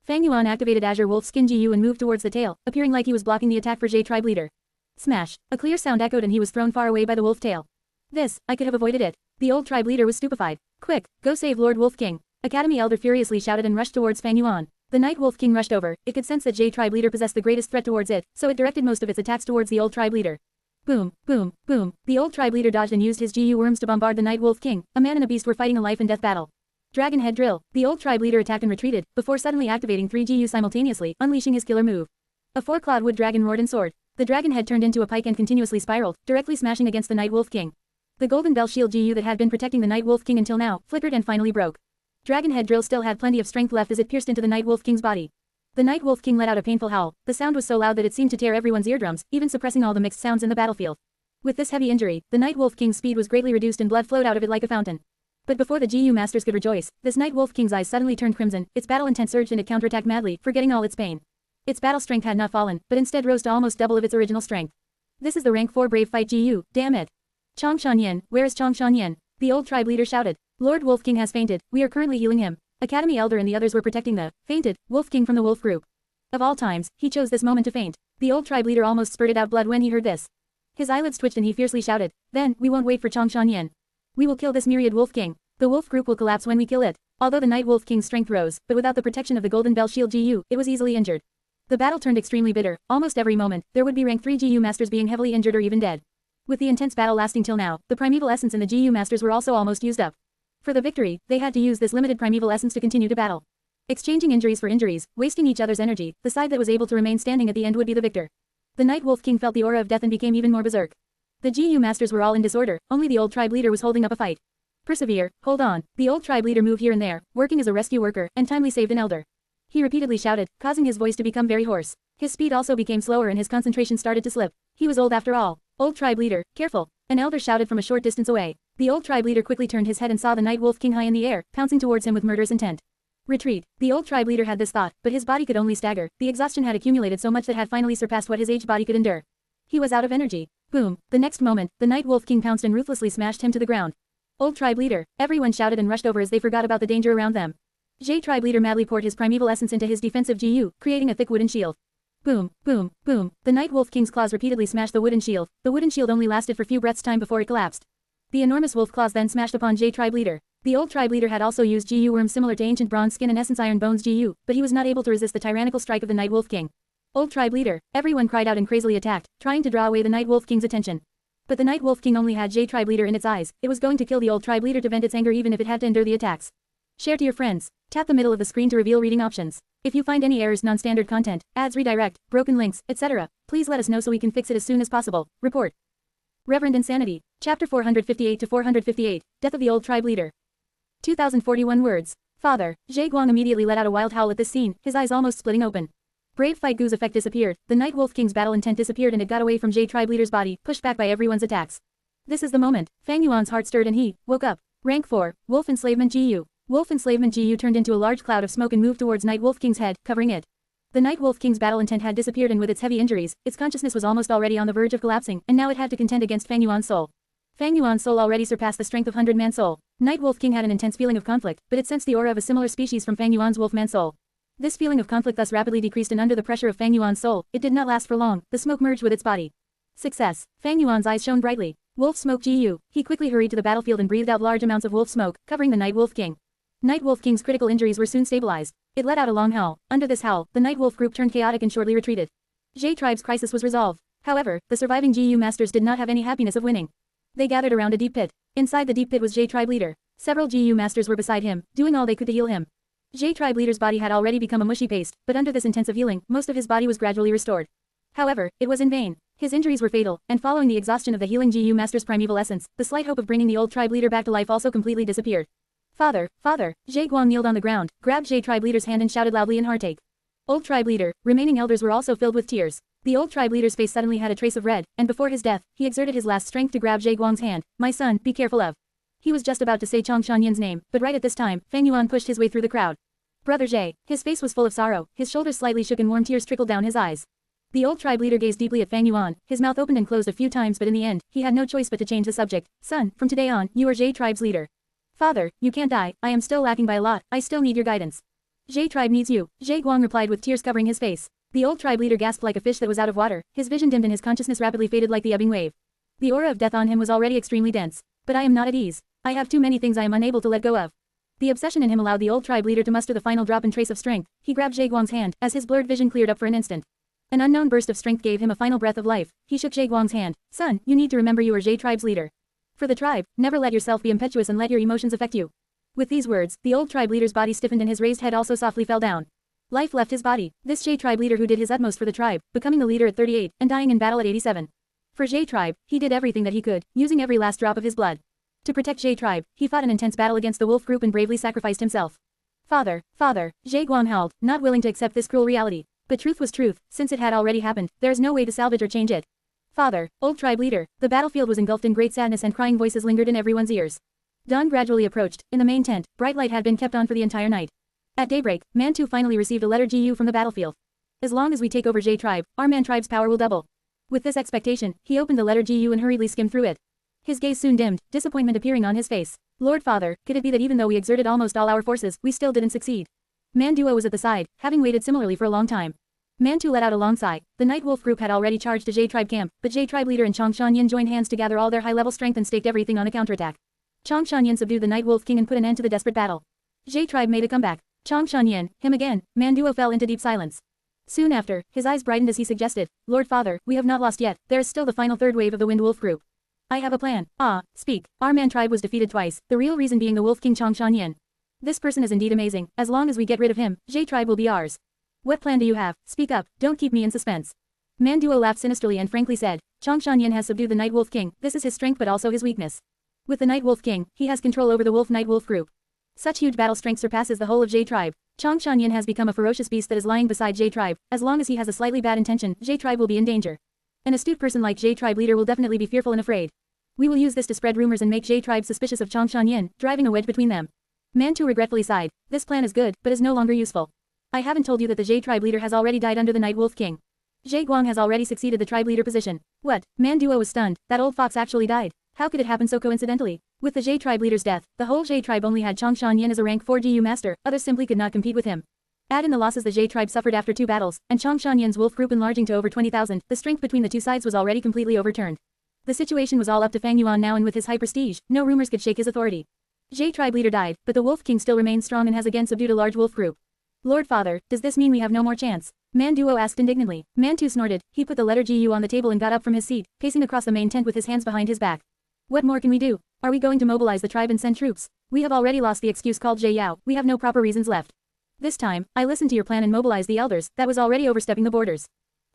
Fang Yuan activated Azure Wolf Skin GU and moved towards the tail, appearing like he was blocking the attack for Jay Tribe leader. Smash! A clear sound echoed and he was thrown far away by the wolf tail. This, I could have avoided it. The old tribe leader was stupefied. Quick, go save Lord Wolf King. Academy Elder furiously shouted and rushed towards Fang Yuan. The Night Wolf King rushed over, it could sense that Jay Tribe leader possessed the greatest threat towards it, so it directed most of its attacks towards the old tribe leader. Boom, boom, boom, the old tribe leader dodged and used his GU worms to bombard the Night Wolf King. A man and a beast were fighting a life and death battle. Dragon Head Drill. The old tribe leader attacked and retreated, before suddenly activating 3 GU simultaneously, unleashing his killer move. A 4-clawed wood dragon roared and soared. The dragon head turned into a pike and continuously spiraled, directly smashing against the Night Wolf King. The Golden Bell Shield GU that had been protecting the Night Wolf King until now, flickered and finally broke. Dragon Head Drill still had plenty of strength left as it pierced into the Night Wolf King's body. The Night Wolf King let out a painful howl. The sound was so loud that it seemed to tear everyone's eardrums, even suppressing all the mixed sounds in the battlefield. With this heavy injury, the Night Wolf King's speed was greatly reduced and blood flowed out of it like a fountain. But before the GU masters could rejoice, this Night Wolf King's eyes suddenly turned crimson, its battle intent surged and it counterattacked madly, forgetting all its pain. Its battle strength had not fallen, but instead rose to almost double of its original strength. This is the rank 4 Brave Fight GU, damn it. Chong Shanyin, where is Chong Shanyin? The old tribe leader shouted. Lord Wolf King has fainted, we are currently healing him. Academy Elder and the others were protecting the fainted Wolf King from the wolf group. Of all times, he chose this moment to faint. The old tribe leader almost spurted out blood when he heard this. His eyelids twitched and he fiercely shouted, then, we won't wait for Chong Shanyin. We will kill this myriad Wolf King. The wolf group will collapse when we kill it. Although the Night Wolf King's strength rose, but without the protection of the Golden Bell Shield GU, it was easily injured. The battle turned extremely bitter. Almost every moment, there would be rank 3 GU masters being heavily injured or even dead. With the intense battle lasting till now, the primeval essence in the GU masters were also almost used up. For the victory, they had to use this limited primeval essence to continue to battle. Exchanging injuries for injuries, wasting each other's energy, the side that was able to remain standing at the end would be the victor. The Night Wolf King felt the aura of death and became even more berserk. The GU masters were all in disorder, only the old tribe leader was holding up a fight. Persevere, hold on. The old tribe leader moved here and there, working as a rescue worker, and timely saved an elder. He repeatedly shouted, causing his voice to become very hoarse. His speed also became slower and his concentration started to slip. He was old after all. Old tribe leader, careful. An elder shouted from a short distance away. The old tribe leader quickly turned his head and saw the Night Wolf King high in the air, pouncing towards him with murderous intent. Retreat. The old tribe leader had this thought, but his body could only stagger. The exhaustion had accumulated so much that had finally surpassed what his aged body could endure. He was out of energy. Boom. The next moment, the Night Wolf King pounced and ruthlessly smashed him to the ground. Old tribe leader. Everyone shouted and rushed over as they forgot about the danger around them. J tribe leader madly poured his primeval essence into his defensive Gu, creating a thick wooden shield. Boom, boom, boom. The Night Wolf King's claws repeatedly smashed the wooden shield. The wooden shield only lasted for few breaths' time before it collapsed. The enormous wolf claws then smashed upon J tribe leader. The old tribe leader had also used Gu worms similar to ancient bronze skin and essence iron bones Gu, but he was not able to resist the tyrannical strike of the Night Wolf King. Old tribe leader. Everyone cried out and crazily attacked, trying to draw away the Night Wolf King's attention. But the Night Wolf King only had J tribe leader in its eyes. It was going to kill the old tribe leader to vent its anger even if it had to endure the attacks. Share to your friends. Tap the middle of the screen to reveal reading options. If you find any errors, non-standard content, ads redirect, broken links, etc., please let us know so we can fix it as soon as possible. Report. Reverend Insanity. Chapter 458 to 458. Death of the Old Tribe Leader. 2041 words. Father. Zhe Guang immediately let out a wild howl at this scene, his eyes almost splitting open. Brave Fight Gu's effect disappeared, the Night Wolf King's battle intent disappeared and it got away from J tribe leader's body, pushed back by everyone's attacks. This is the moment. Fang Yuan's heart stirred and he woke up. Rank 4. Wolf Enslavement Gu. Wolf Enslavement Gu turned into a large cloud of smoke and moved towards Night Wolf King's head, covering it. The Night Wolf King's battle intent had disappeared and with its heavy injuries, its consciousness was almost already on the verge of collapsing, and now it had to contend against Fang Yuan's soul. Fang Yuan's soul already surpassed the strength of 100-man soul. Night Wolf King had an intense feeling of conflict, but it sensed the aura of a similar species from Fang Yuan's Wolfman soul. This feeling of conflict thus rapidly decreased and under the pressure of Fang Yuan's soul, it did not last for long, the smoke merged with its body. Success. Fang Yuan's eyes shone brightly. Wolf Smoke Gu. He quickly hurried to the battlefield and breathed out large amounts of wolf smoke, covering the Night Wolf King. Night Wolf King's critical injuries were soon stabilized. It let out a long howl. Under this howl, the Night Wolf group turned chaotic and shortly retreated. J tribe's crisis was resolved. However, the surviving Gu masters did not have any happiness of winning. They gathered around a deep pit. Inside the deep pit was J tribe leader. Several Gu masters were beside him, doing all they could to heal him. J tribe leader's body had already become a mushy paste, but under this intensive healing, most of his body was gradually restored. However, it was in vain. His injuries were fatal, and following the exhaustion of the healing Gu master's primeval essence, the slight hope of bringing the old tribe leader back to life also completely disappeared. Father, father. Zhe Guang kneeled on the ground, grabbed J tribe leader's hand and shouted loudly in heartache. Old tribe leader. Remaining elders were also filled with tears. The old tribe leader's face suddenly had a trace of red, and before his death, he exerted his last strength to grab Zhe Guang's hand. My son, be careful of. He was just about to say Changshan Yin's name, but right at this time, Fang Yuan pushed his way through the crowd. Brother Zhe. His face was full of sorrow, his shoulders slightly shook and warm tears trickled down his eyes. The old tribe leader gazed deeply at Fang Yuan, his mouth opened and closed a few times but in the end, he had no choice but to change the subject. Son, from today on, you are J tribe's leader. Father, you can't die, I am still lacking by a lot, I still need your guidance. J tribe needs you, Zhe Guang replied with tears covering his face. The old tribe leader gasped like a fish that was out of water, his vision dimmed and his consciousness rapidly faded like the ebbing wave. The aura of death on him was already extremely dense. But I am not at ease. I have too many things I am unable to let go of. The obsession in him allowed the old tribe leader to muster the final drop and trace of strength. He grabbed Zhe Guang's hand, as his blurred vision cleared up for an instant. An unknown burst of strength gave him a final breath of life. He shook Zhe Guang's hand. Son, you need to remember you are Zhe tribe's leader. For the tribe, never let yourself be impetuous and let your emotions affect you. With these words, the old tribe leader's body stiffened and his raised head also softly fell down. Life left his body. This Zhe tribe leader who did his utmost for the tribe, becoming the leader at 38, and dying in battle at 87. For Zhe tribe, he did everything that he could, using every last drop of his blood. To protect Zhe tribe, he fought an intense battle against the wolf group and bravely sacrificed himself. Father, father, Zhe Guang howled, not willing to accept this cruel reality. But truth was truth, since it had already happened, there is no way to salvage or change it. Father, old tribe leader, the battlefield was engulfed in great sadness and crying voices lingered in everyone's ears. Dawn gradually approached. In the main tent, bright light had been kept on for the entire night. At daybreak, Mantu finally received a letter Gu from the battlefield. As long as we take over Zhe tribe, our Man tribe's power will double. With this expectation, he opened the letter Gu and hurriedly skimmed through it. His gaze soon dimmed, disappointment appearing on his face. Lord Father, could it be that even though we exerted almost all our forces, we still didn't succeed? Manduo was at the side, having waited similarly for a long time. Mantu let out a long sigh. The Night Wolf group had already charged to Zhe tribe camp, but Zhe tribe leader and Changshan Yin joined hands to gather all their high-level strength and staked everything on a counterattack. Changshan Yin subdued the Night Wolf King and put an end to the desperate battle. Zhe tribe made a comeback. Changshan Yin, him again. Manduo fell into deep silence. Soon after, his eyes brightened as he suggested, Lord Father, we have not lost yet, there is still the final third wave of the Wind Wolf group. I have a plan. Speak. Our Man tribe was defeated twice, the real reason being the Wolf King Changshan Yin. This person is indeed amazing, as long as we get rid of him, Zhe tribe will be ours. What plan do you have? Speak up, don't keep me in suspense. Manduo laughed sinisterly and frankly said, Changshan Yin has subdued the Night Wolf King, this is his strength but also his weakness. With the Night Wolf King, he has control over the Wolf Night Wolf group. Such huge battle strength surpasses the whole of Zhe tribe. Changshan Yin has become a ferocious beast that is lying beside Zhe tribe, as long as he has a slightly bad intention, Zhe tribe will be in danger. An astute person like Zhe tribe leader will definitely be fearful and afraid. We will use this to spread rumors and make J tribe suspicious of Chongshan Yin, driving a wedge between them. Mantu regretfully sighed. This plan is good, but is no longer useful. I haven't told you that the J tribe leader has already died under the Night Wolf King. Jie Guang has already succeeded the tribe leader position. What? Man Duo was stunned. That old fox actually died. How could it happen so coincidentally? With the J tribe leader's death, the whole J tribe only had Chongshan Yin as a rank 4 GU master, others simply could not compete with him. Add in the losses the J tribe suffered after 2 battles, and Chongshan Yin's wolf group enlarging to over 20,000, the strength between the two sides was already completely overturned. The situation was all up to Fang Yuan now, and with his high prestige, no rumors could shake his authority. J tribe leader died, but the Wolf King still remains strong and has again subdued a large wolf group. Lord Father, does this mean we have no more chance? Man Duo asked indignantly. Mantu snorted. He put the letter GU on the table and got up from his seat, pacing across the main tent with his hands behind his back. What more can we do? Are we going to mobilize the tribe and send troops? We have already lost the excuse called Jie Yao. We have no proper reasons left. This time, I listened to your plan and mobilized the elders. That was already overstepping the borders.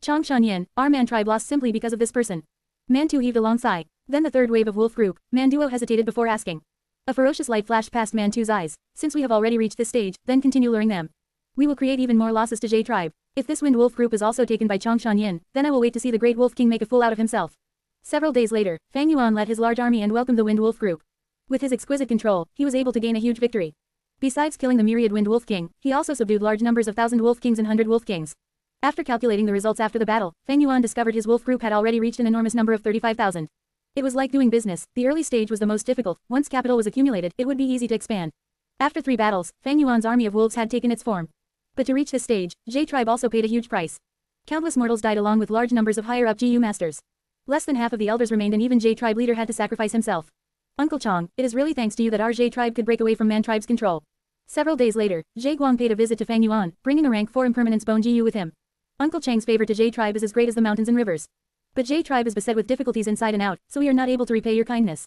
Chongshan Yin, our man tribe lost simply because of this person. Mantu heaved a long sigh. Then the third wave of wolf group. Manduo hesitated before asking. A ferocious light flashed past Mantu's eyes. Since we have already reached this stage, then continue luring them. We will create even more losses to J tribe. If this Wind Wolf group is also taken by Chongshan Yin, then I will wait to see the Great Wolf King make a fool out of himself. Several days later, Fang Yuan led his large army and welcomed the Wind Wolf group. With his exquisite control, he was able to gain a huge victory. Besides killing the myriad Wind Wolf King, he also subdued large numbers of 1,000 Wolf Kings and 100 Wolf Kings. After calculating the results after the battle, Fang Yuan discovered his wolf group had already reached an enormous number of 35,000. It was like doing business. The early stage was the most difficult. Once capital was accumulated, it would be easy to expand. After 3 battles, Fang Yuan's army of wolves had taken its form. But to reach this stage, J tribe also paid a huge price. Countless mortals died along with large numbers of higher-up GU masters. Less than half of the elders remained, and even J tribe leader had to sacrifice himself. Uncle Chong, it is really thanks to you that our J tribe could break away from Man tribe's control. Several days later, Jie Guang paid a visit to Fang Yuan, bringing a rank 4 impermanence bone GU with him. Uncle Chang's favor to J tribe is as great as the mountains and rivers. But J tribe is beset with difficulties inside and out, so we are not able to repay your kindness.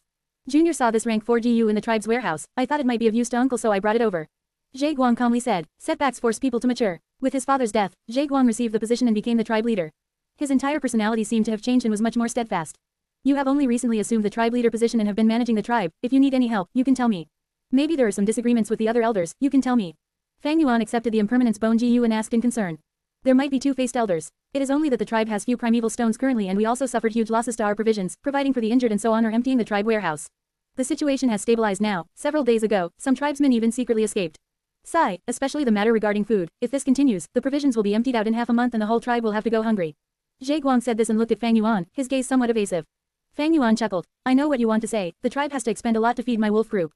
Junior saw this rank 4 GU in the tribe's warehouse. I thought it might be of use to Uncle, so I brought it over. Jie Guang calmly said. Setbacks force people to mature. With his father's death, Jie Guang received the position and became the tribe leader. His entire personality seemed to have changed and was much more steadfast. You have only recently assumed the tribe leader position and have been managing the tribe. If you need any help, you can tell me. Maybe there are some disagreements with the other elders, you can tell me. Fang Yuan accepted the impermanence bone GU and asked in concern. There might be 2-faced elders. It is only that the tribe has few primeval stones currently, and we also suffered huge losses to our provisions, providing for the injured and so on, or emptying the tribe warehouse. The situation has stabilized now. Several days ago, some tribesmen even secretly escaped. Sigh, especially the matter regarding food. If this continues, the provisions will be emptied out in half a month and the whole tribe will have to go hungry. Jie Guang said this and looked at Fang Yuan, his gaze somewhat evasive. Fang Yuan chuckled. I know what you want to say. The tribe has to expend a lot to feed my wolf group.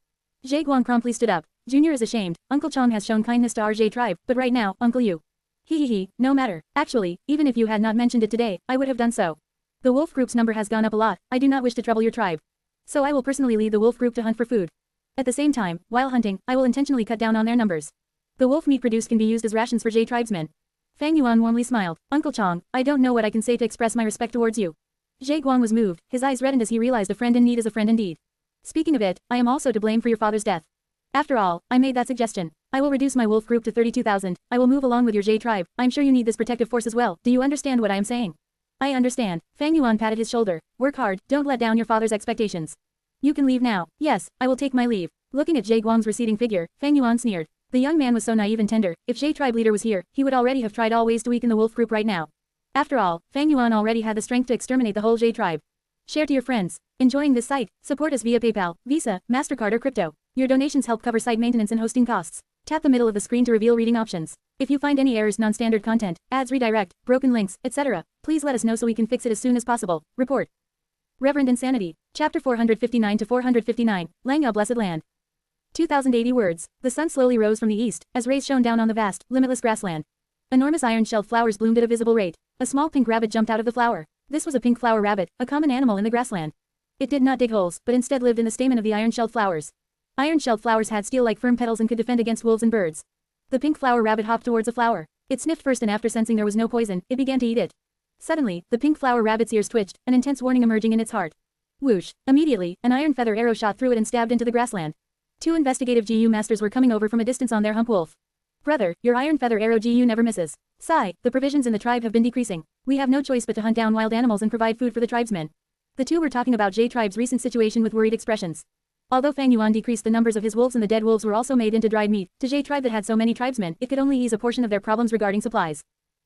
Jie Guang promptly stood up. Junior is ashamed. Uncle Chong has shown kindness to our J tribe, but right now, Uncle you. He, no matter. Actually, even if you had not mentioned it today, I would have done so. The wolf group's number has gone up a lot. I do not wish to trouble your tribe. So I will personally lead the wolf group to hunt for food. At the same time, while hunting, I will intentionally cut down on their numbers. The wolf meat produced can be used as rations for J tribesmen. Fang Yuan warmly smiled. Uncle Chong, I don't know what I can say to express my respect towards you. Jie Guang was moved. His eyes reddened as he realized a friend in need is a friend indeed. Speaking of it, I am also to blame for your father's death. After all, I made that suggestion. I will reduce my wolf group to 32,000. I will move along with your J tribe. I'm sure you need this protective force as well. Do you understand what I am saying? I understand. Fang Yuan patted his shoulder. Work hard, don't let down your father's expectations. You can leave now. Yes, I will take my leave. Looking at Jie Guang's receding figure, Fang Yuan sneered. The young man was so naive and tender. If J tribe leader was here, he would already have tried all ways to weaken the wolf group right now. After all, Fang Yuan already had the strength to exterminate the whole J tribe. Share to your friends. Enjoying this site? Support us via PayPal, Visa, MasterCard or crypto. Your donations help cover site maintenance and hosting costs. Tap the middle of the screen to reveal reading options. If you find any errors, non-standard content, ads redirect, broken links, etc., please let us know so we can fix it as soon as possible. Report. Reverend Insanity. Chapter 459 to 459. Langya Blessed Land. 2080 words. The sun slowly rose from the east, as rays shone down on the vast, limitless grassland. Enormous iron-shelled flowers bloomed at a visible rate. A small pink rabbit jumped out of the flower. This was a pink flower rabbit, a common animal in the grassland. It did not dig holes, but instead lived in the stamen of the iron-shelled flowers. Iron-shelled flowers had steel-like firm petals and could defend against wolves and birds. The pink flower rabbit hopped towards a flower. It sniffed first, and after sensing there was no poison, it began to eat it. Suddenly, the pink flower rabbit's ears twitched, an intense warning emerging in its heart. Whoosh! Immediately, an iron feather arrow shot through it and stabbed into the grassland. 2 investigative GU masters were coming over from a distance on their hump wolf. Brother, your iron feather arrow GU never misses. Sigh, the provisions in the tribe have been decreasing. We have no choice but to hunt down wild animals and provide food for the tribesmen. The two were talking about J tribe's recent situation with worried expressions. Although Fang Yuan decreased the numbers of his wolves and the dead wolves were also made into dried meat, to J tribe that had so many tribesmen, it could only ease a portion of their problems regarding supplies.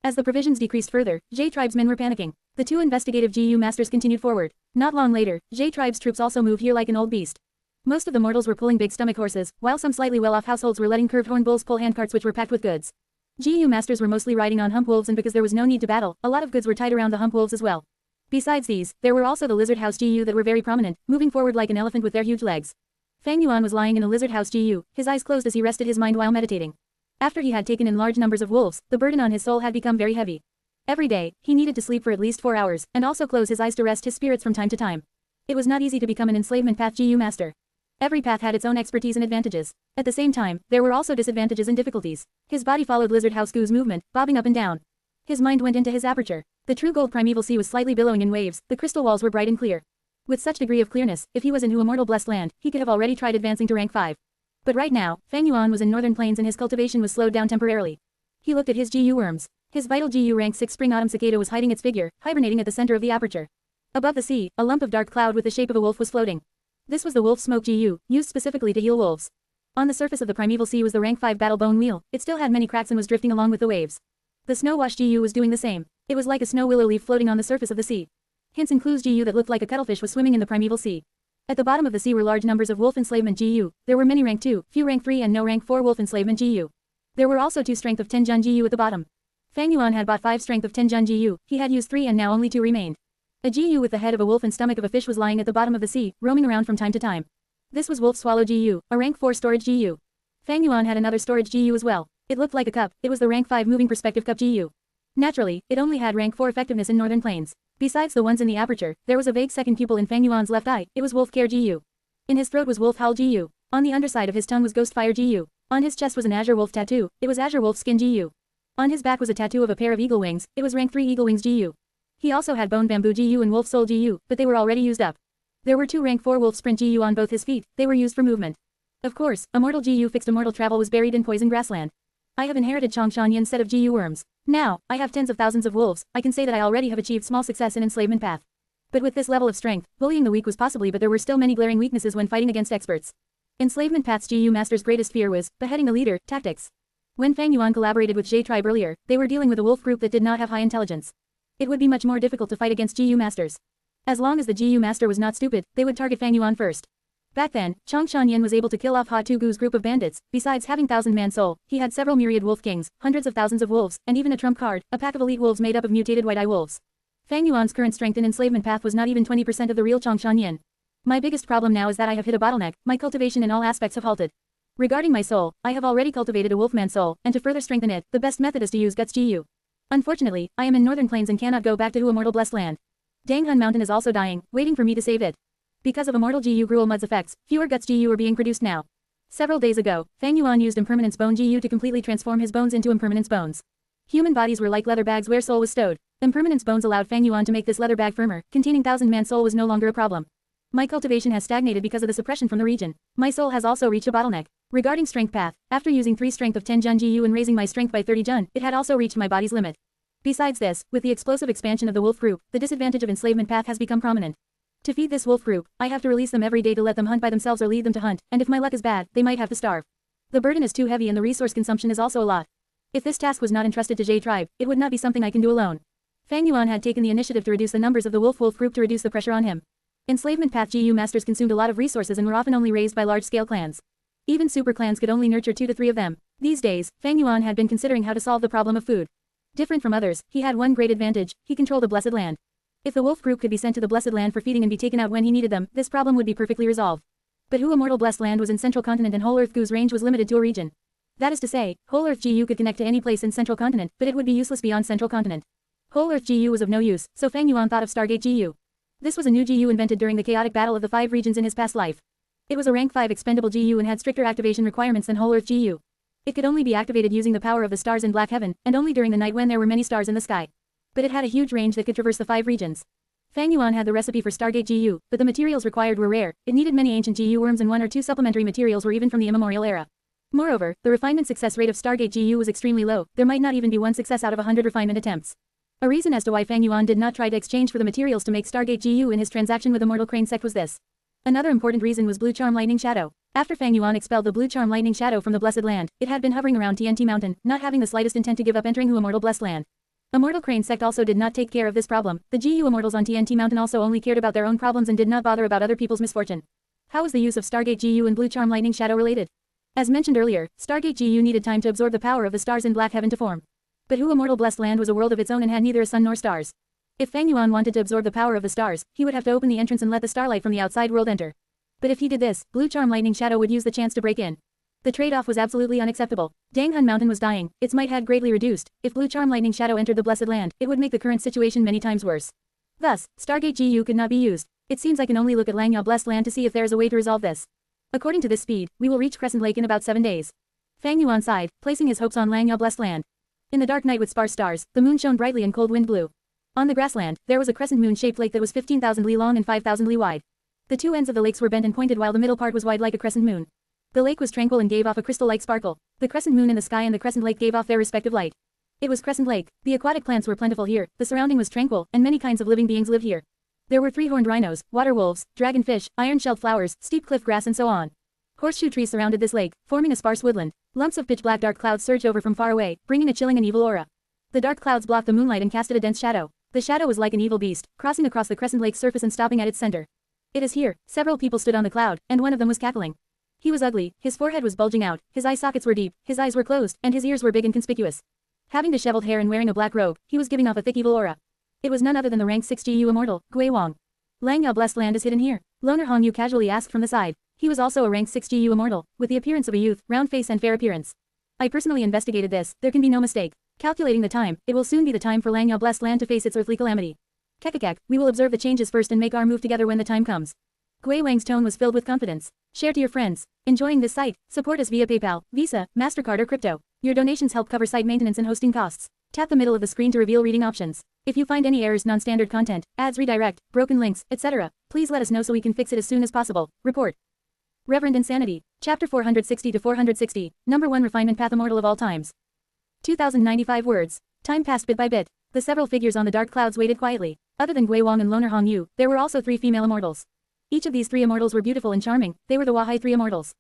As the provisions decreased further, Jade tribesmen were panicking. The two investigative GU masters continued forward. Not long later, Jade tribe's troops also moved here like an old beast. Most of the mortals were pulling big stomach horses, while some slightly well-off households were letting curved horn bulls pull handcarts which were packed with goods. GU masters were mostly riding on hump wolves, and because there was no need to battle, a lot of goods were tied around the hump wolves as well. Besides these, there were also the lizard house GU that were very prominent, moving forward like an elephant with their huge legs. Fang Yuan was lying in a lizard house GU, his eyes closed as he rested his mind while meditating. After he had taken in large numbers of wolves, the burden on his soul had become very heavy. Every day, he needed to sleep for at least 4 hours, and also close his eyes to rest his spirits from time to time. It was not easy to become an enslavement path GU master. Every path had its own expertise and advantages. At the same time, there were also disadvantages and difficulties. His body followed Lizard House Gu's movement, bobbing up and down. His mind went into his aperture. The true gold primeval sea was slightly billowing in waves, the crystal walls were bright and clear. With such degree of clearness, if he was in Hu Immortal Blessed Land, he could have already tried advancing to rank 5. But right now, Fang Yuan was in Northern Plains and his cultivation was slowed down temporarily. He looked at his GU worms. His vital GU rank 6 spring autumn cicada was hiding its figure, hibernating at the center of the aperture. Above the sea, a lump of dark cloud with the shape of a wolf was floating. This was the wolf smoke GU, used specifically to heal wolves. On the surface of the primeval sea was the rank 5 battle bone wheel. It still had many cracks and was drifting along with the waves. The snow wash GU was doing the same. It was like a snow willow leaf floating on the surface of the sea. Hints and clues GU that looked like a cuttlefish was swimming in the primeval sea. At the bottom of the sea were large numbers of wolf enslavement GU. There were many rank 2, few rank 3 and no rank 4 wolf enslavement GU. There were also 2 strength of 10 Jun GU at the bottom. Fang Yuan had bought 5 strength of 10 Jun GU. He had used 3 and now only 2 remained. A GU with the head of a wolf and stomach of a fish was lying at the bottom of the sea, roaming around from time to time. This was Wolf Swallow GU, a rank 4 storage GU. Fang Yuan had another storage GU as well. It looked like a cup. It was the rank 5 moving perspective cup GU. Naturally, it only had rank 4 effectiveness in Northern Plains. Besides the ones in the aperture, there was a vague second pupil in Fang Yuan's left eye. It was Wolf Care GU. In his throat was Wolf Howl GU. On the underside of his tongue was Ghost Fire GU. On his chest was an Azure Wolf tattoo. It was Azure Wolf Skin GU. On his back was a tattoo of a pair of eagle wings. It was rank 3 Eagle Wings GU. He also had Bone Bamboo GU and Wolf Soul GU, but they were already used up. There were 2 rank 4 Wolf Sprint GU on both his feet. They were used for movement. Of course, Immortal GU Fixed Immortal Travel was buried in Poison Grassland. I have inherited Changshan Yin's set of GU worms. Now, I have tens of thousands of wolves. I can say that I already have achieved small success in enslavement path. But with this level of strength, bullying the weak was possibly, but there were still many glaring weaknesses when fighting against experts. Enslavement path's GU master's greatest fear was beheading a leader, tactics. When Fang Yuan collaborated with Jade tribe earlier, they were dealing with a wolf group that did not have high intelligence. It would be much more difficult to fight against GU masters. As long as the GU master was not stupid, they would target Fang Yuan first. Back then, Changshan Yin was able to kill off Ha Tu Gu's group of bandits. Besides having 1,000-man soul, he had several myriad wolf kings, hundreds of thousands of wolves, and even a trump card, a pack of elite wolves made up of mutated white-eye wolves. Fang Yuan's current strength in enslavement path was not even 20% of the real Changshan Yin. My biggest problem now is that I have hit a bottleneck. My cultivation in all aspects have halted. Regarding my soul, I have already cultivated a wolfman soul, and to further strengthen it, the best method is to use Guts GU. Unfortunately, I am in Northern Plains and cannot go back to Hu Immortal Blessed Land. Danghun Mountain is also dying, waiting for me to save it. Because of Immortal GU Gruel Mud's effects, fewer Guts GU are being produced now. Several days ago, Fang Yuan used Impermanence Bone GU to completely transform his bones into Impermanence Bones. Human bodies were like leather bags where soul was stowed. Impermanence Bones allowed Fang Yuan to make this leather bag firmer. Containing 1,000-man soul was no longer a problem. My cultivation has stagnated because of the suppression from the region. My soul has also reached a bottleneck. Regarding strength path, after using 3 strength of 10 Jun GU and raising my strength by 30 Jun, it had also reached my body's limit. Besides this, with the explosive expansion of the wolf group, the disadvantage of enslavement path has become prominent. To feed this wolf group, I have to release them every day to let them hunt by themselves or lead them to hunt, and if my luck is bad, they might have to starve. The burden is too heavy and the resource consumption is also a lot. If this task was not entrusted to Jade tribe, it would not be something I can do alone. Fang Yuan had taken the initiative to reduce the numbers of the wolf group to reduce the pressure on him. Enslavement path GU masters consumed a lot of resources and were often only raised by large-scale clans. Even super clans could only nurture 2 to 3 of them. These days, Fang Yuan had been considering how to solve the problem of food. Different from others, he had one great advantage: he controlled the Blessed Land. If the wolf group could be sent to the Blessed Land for feeding and be taken out when he needed them, this problem would be perfectly resolved. But Hu Immortal Blessed Land was in Central Continent and Whole Earth Gu's range was limited to a region. That is to say, Whole Earth GU could connect to any place in Central Continent, but it would be useless beyond Central Continent. Whole Earth GU was of no use, so Fang Yuan thought of Stargate GU. This was a new GU invented during the chaotic battle of the 5 regions in his past life. It was a rank 5 expendable GU and had stricter activation requirements than Whole Earth GU. It could only be activated using the power of the stars in Black Heaven, and only during the night when there were many stars in the sky. But it had a huge range that could traverse the 5 regions. Fang Yuan had the recipe for Stargate GU, but the materials required were rare. It needed many ancient GU worms and 1 or 2 supplementary materials were even from the immemorial era. Moreover, the refinement success rate of Stargate GU was extremely low. There might not even be 1 success out of 100 refinement attempts. A reason as to why Fang Yuan did not try to exchange for the materials to make Stargate GU in his transaction with Immortal Crane sect was this. Another important reason was Blue Charm Lightning Shadow. After Fang Yuan expelled the Blue Charm Lightning Shadow from the Blessed Land, it had been hovering around TNT Mountain, not having the slightest intent to give up entering Hu Immortal Blessed Land. Immortal Crane sect also did not take care of this problem. The GU immortals on TNT Mountain also only cared about their own problems and did not bother about other people's misfortune. How is the use of Stargate GU and Blue Charm Lightning Shadow related? As mentioned earlier, Stargate GU needed time to absorb the power of the stars in Black Heaven to form. But Hu Immortal Blessed Land was a world of its own and had neither a sun nor stars. If Fang Yuan wanted to absorb the power of the stars, he would have to open the entrance and let the starlight from the outside world enter. But if he did this, Blue Charm Lightning Shadow would use the chance to break in. The trade-off was absolutely unacceptable. Danghun Mountain was dying, its might had greatly reduced. If Blue Charm Lightning Shadow entered the Blessed Land, it would make the current situation many times worse. Thus, Stargate GU could not be used. It seems I can only look at Langya Blessed Land to see if there is a way to resolve this. According to this speed, we will reach Crescent Lake in about 7 days. Fang Yuan sighed, placing his hopes on Langya Blessed Land. In the dark night with sparse stars, the moon shone brightly and cold wind blew. On the grassland, there was a crescent moon-shaped lake that was 15,000 li long and 5,000 li wide. The two ends of the lakes were bent and pointed while the middle part was wide like a crescent moon. The lake was tranquil and gave off a crystal-like sparkle. The crescent moon in the sky and the crescent lake gave off their respective light. It was Crescent Lake. The aquatic plants were plentiful here, the surrounding was tranquil, and many kinds of living beings lived here. There were 3-horned rhinos, water wolves, dragonfish, iron-shelled flowers, steep cliff grass and so on. Horseshoe trees surrounded this lake, forming a sparse woodland. Lumps of pitch-black dark clouds surged over from far away, bringing a chilling and evil aura. The dark clouds blocked the moonlight and casted a dense shadow. The shadow was like an evil beast, crossing across the Crescent Lake's surface and stopping at its center. It is here. Several people stood on the cloud, and one of them was cackling. He was ugly, his forehead was bulging out, his eye sockets were deep, his eyes were closed, and his ears were big and conspicuous. Having disheveled hair and wearing a black robe, he was giving off a thick evil aura. It was none other than the rank 6 GU immortal, Gui Wang. Langya Blessed Land is hidden here. Loner Hongyu casually asked from the side. He was also a rank 6 GU immortal, with the appearance of a youth, round face and fair appearance. I personally investigated this, there can be no mistake. Calculating the time, it will soon be the time for Langya Blessed Land to face its earthly calamity. Kekakek, we will observe the changes first and make our move together when the time comes. Gui Wang's tone was filled with confidence. Share to your friends. Enjoying this site? Support us via PayPal, Visa, MasterCard or crypto. Your donations help cover site maintenance and hosting costs. Tap the middle of the screen to reveal reading options. If you find any errors, non-standard content, ads redirect, broken links, etc., please let us know so we can fix it as soon as possible. Report. Reverend Insanity. Chapter 460 to 460. Number 1 Refinement Path Immortal of all times. 2095 words. Time passed bit by bit. The several figures on the dark clouds waited quietly. Other than Gui Wang and Loner Hongyu, there were also 3 female immortals. Each of these 3 immortals were beautiful and charming. They were the Wahai 3 immortals.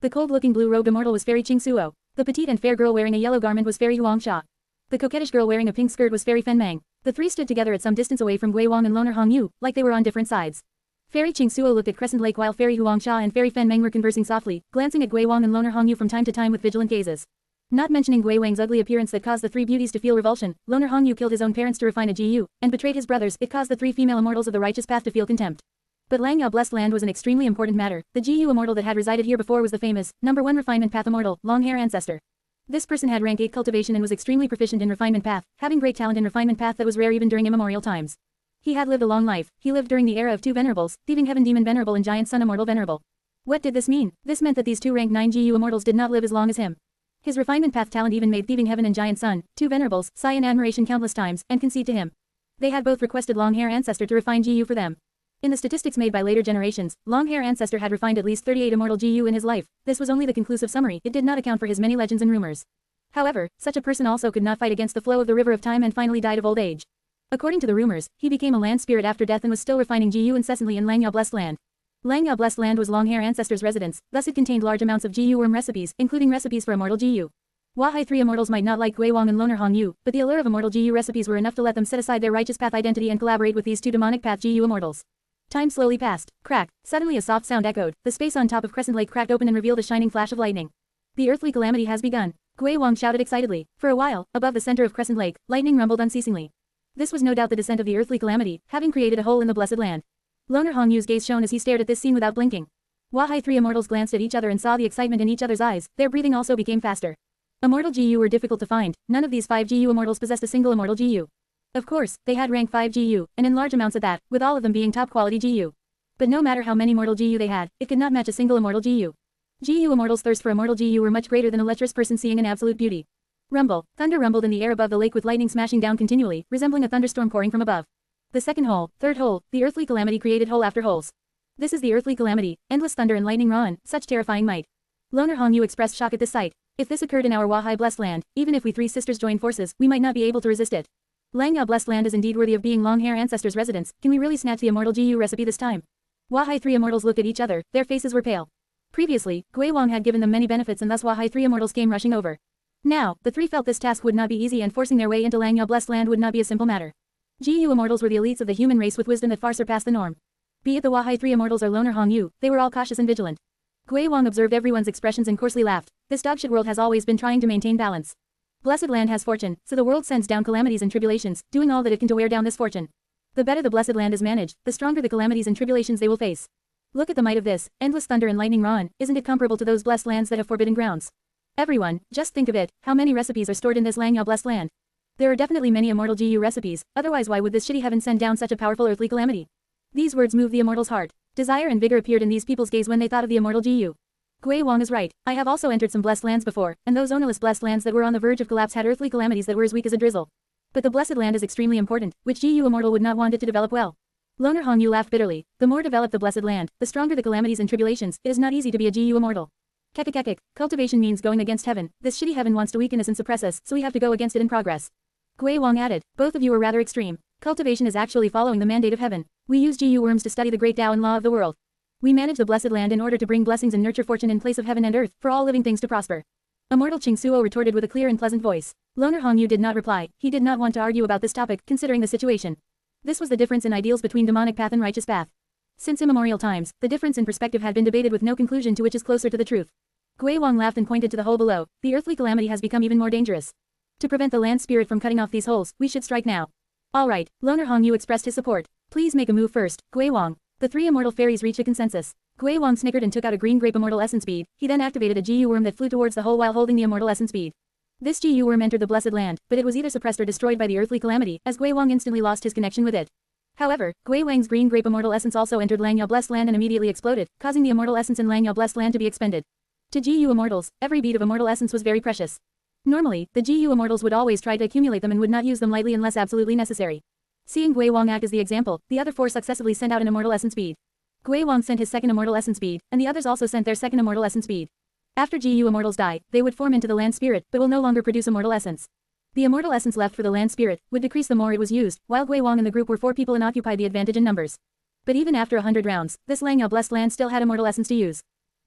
The cold-looking blue-robed immortal was Fairy Ching Suo. The petite and fair girl wearing a yellow garment was Fairy Huang Xia. The coquettish girl wearing a pink skirt was Fairy Fen Meng. The 3 stood together at some distance away from Gui Wang and Loner Hongyu, like they were on different sides. Fairy Ching Suo looked at Crescent Lake while Fairy Huang Xia and Fairy Fen Meng were conversing softly, glancing at Gui Wang and Loner Hongyu from time to time with vigilant gazes. Not mentioning Gui Wang's ugly appearance that caused the 3 beauties to feel revulsion, Loner Hongyu killed his own parents to refine a GU, and betrayed his brothers. It caused the 3 female immortals of the righteous path to feel contempt. But Langya Blessed Land was an extremely important matter. The GU immortal that had resided here before was the famous, number 1 Refinement Path immortal, Long-Hair Ancestor. This person had rank 8 cultivation and was extremely proficient in Refinement Path, having great talent in Refinement Path that was rare even during immemorial times. He had lived a long life. He lived during the era of 2 venerables, Thieving Heaven Demon Venerable and Giant Sun Immortal Venerable. What did this mean? This meant that these 2 rank 9 GU immortals did not live as long as him. His Refinement Path talent even made Thieving Heaven and Giant Sun, 2 venerables, sigh in admiration countless times, and concede to him. They had both requested Long-Hair Ancestor to refine GU for them. In the statistics made by later generations, Long-Hair Ancestor had refined at least 38 immortal GU in his life. This was only the conclusive summary, it did not account for his many legends and rumors. However, such a person also could not fight against the flow of the river of time and finally died of old age. According to the rumors, he became a land spirit after death and was still refining GU incessantly in Langya Blessed Land. Langya Blessed Land was Long-Hair Ancestor's residence, thus it contained large amounts of GU worm recipes, including recipes for immortal GU. Wahai 3 immortals might not like Gui Wang and Loner Hongyu, but the allure of immortal GU recipes were enough to let them set aside their righteous path identity and collaborate with these 2 demonic path GU immortals. Time slowly passed. Crack. Suddenly a soft sound echoed. The space on top of Crescent Lake cracked open and revealed a shining flash of lightning. The earthly calamity has begun. Gui Wang shouted excitedly. For a while, above the center of Crescent Lake, lightning rumbled unceasingly. This was no doubt the descent of the earthly calamity, having created a hole in the blessed land. Loner Hongyu's gaze shone as he stared at this scene without blinking. Wahai 3 immortals glanced at each other and saw the excitement in each other's eyes. Their breathing also became faster. Immortal GU were difficult to find. None of these 5 GU immortals possessed a single immortal GU. Of course, they had rank 5 GU, and in large amounts at that, with all of them being top quality GU. But no matter how many mortal GU they had, it could not match a single immortal GU. GU immortals' thirst for immortal GU were much greater than a lecherous person seeing an absolute beauty. Rumble. Thunder rumbled in the air above the lake with lightning smashing down continually, resembling a thunderstorm pouring from above. The second hole, third hole, the earthly calamity created hole after holes. This is the earthly calamity, endless thunder and lightning raw and such terrifying might. Loner Hongyu expressed shock at this sight. If this occurred in our Wahai Blessed Land, even if we 3 sisters joined forces, we might not be able to resist it. Langya Blessed Land is indeed worthy of being Long-Hair Ancestor's residence. Can we really snatch the immortal GU recipe this time? Wahai 3 immortals looked at each other, their faces were pale. Previously, Gui Wang had given them many benefits and thus Wahai 3 immortals came rushing over. Now, the three felt this task would not be easy and forcing their way into Langyao Blessed Land would not be a simple matter. Gu Immortals were the elites of the human race with wisdom that far surpassed the norm. Be it the Wahai Three Immortals or Loner Hongyu, they were all cautious and vigilant. Gui Wang observed everyone's expressions and coarsely laughed. This dogshit world has always been trying to maintain balance. Blessed Land has fortune, so the world sends down calamities and tribulations, doing all that it can to wear down this fortune. The better the Blessed Land is managed, the stronger the calamities and tribulations they will face. Look at the might of this, endless thunder and lightning Ron, isn't it comparable to those blessed lands that have forbidden grounds? Everyone, just think of it, how many recipes are stored in this Langyao Blessed Land? There are definitely many immortal Gu recipes, otherwise why would this shitty heaven send down such a powerful earthly calamity? These words moved the immortal's heart. Desire and vigor appeared in these people's gaze when they thought of the immortal Gu. Gui Wang is right, I have also entered some blessed lands before, and those ownerless blessed lands that were on the verge of collapse had earthly calamities that were as weak as a drizzle. But the blessed land is extremely important, which Gu Immortal would not want it to develop well. Loner Hongyu laughed bitterly. The more developed the blessed land, the stronger the calamities and tribulations. It is not easy to be a Gu Immortal. Kekekekek, cultivation means going against heaven. This shitty heaven wants to weaken us and suppress us, so we have to go against it in progress. Gui Wang added, both of you are rather extreme. Cultivation is actually following the mandate of heaven. We use Gu worms to study the great Tao and law of the world. We manage the blessed land in order to bring blessings and nurture fortune in place of heaven and earth, for all living things to prosper. Immortal Qingsuo retorted with a clear and pleasant voice. Loner Hongyu did not reply. He did not want to argue about this topic, considering the situation. This was the difference in ideals between demonic path and righteous path. Since immemorial times, the difference in perspective had been debated with no conclusion to which is closer to the truth. Gui Wang laughed and pointed to the hole below. The earthly calamity has become even more dangerous. To prevent the land spirit from cutting off these holes, we should strike now. Alright, Loner Hongyu expressed his support. Please make a move first, Gui Wang. The three immortal fairies reached a consensus. Gui Wang snickered and took out a green grape immortal essence bead. He then activated a Gu worm that flew towards the hole while holding the immortal essence bead. This Gu worm entered the blessed land, but it was either suppressed or destroyed by the earthly calamity, as Gui Wang instantly lost his connection with it. However, Gui Wang's green grape immortal essence also entered Langyao Blessed Land and immediately exploded, causing the immortal essence in Langyao Blessed Land to be expended. To Gu Immortals, every bead of immortal essence was very precious. Normally, the Gu Immortals would always try to accumulate them and would not use them lightly unless absolutely necessary. Seeing Gui Wang act as the example, the other four successively sent out an immortal essence bead. Gui Wang sent his second immortal essence bead, and the others also sent their second immortal essence bead. After Gu Immortals die, they would form into the land spirit, but will no longer produce immortal essence. The immortal essence left for the land spirit would decrease the more it was used, while Gui Wang and the group were 4 people and occupied the advantage in numbers. But even after 100 rounds, this Langyao Blessed Land still had immortal essence to use.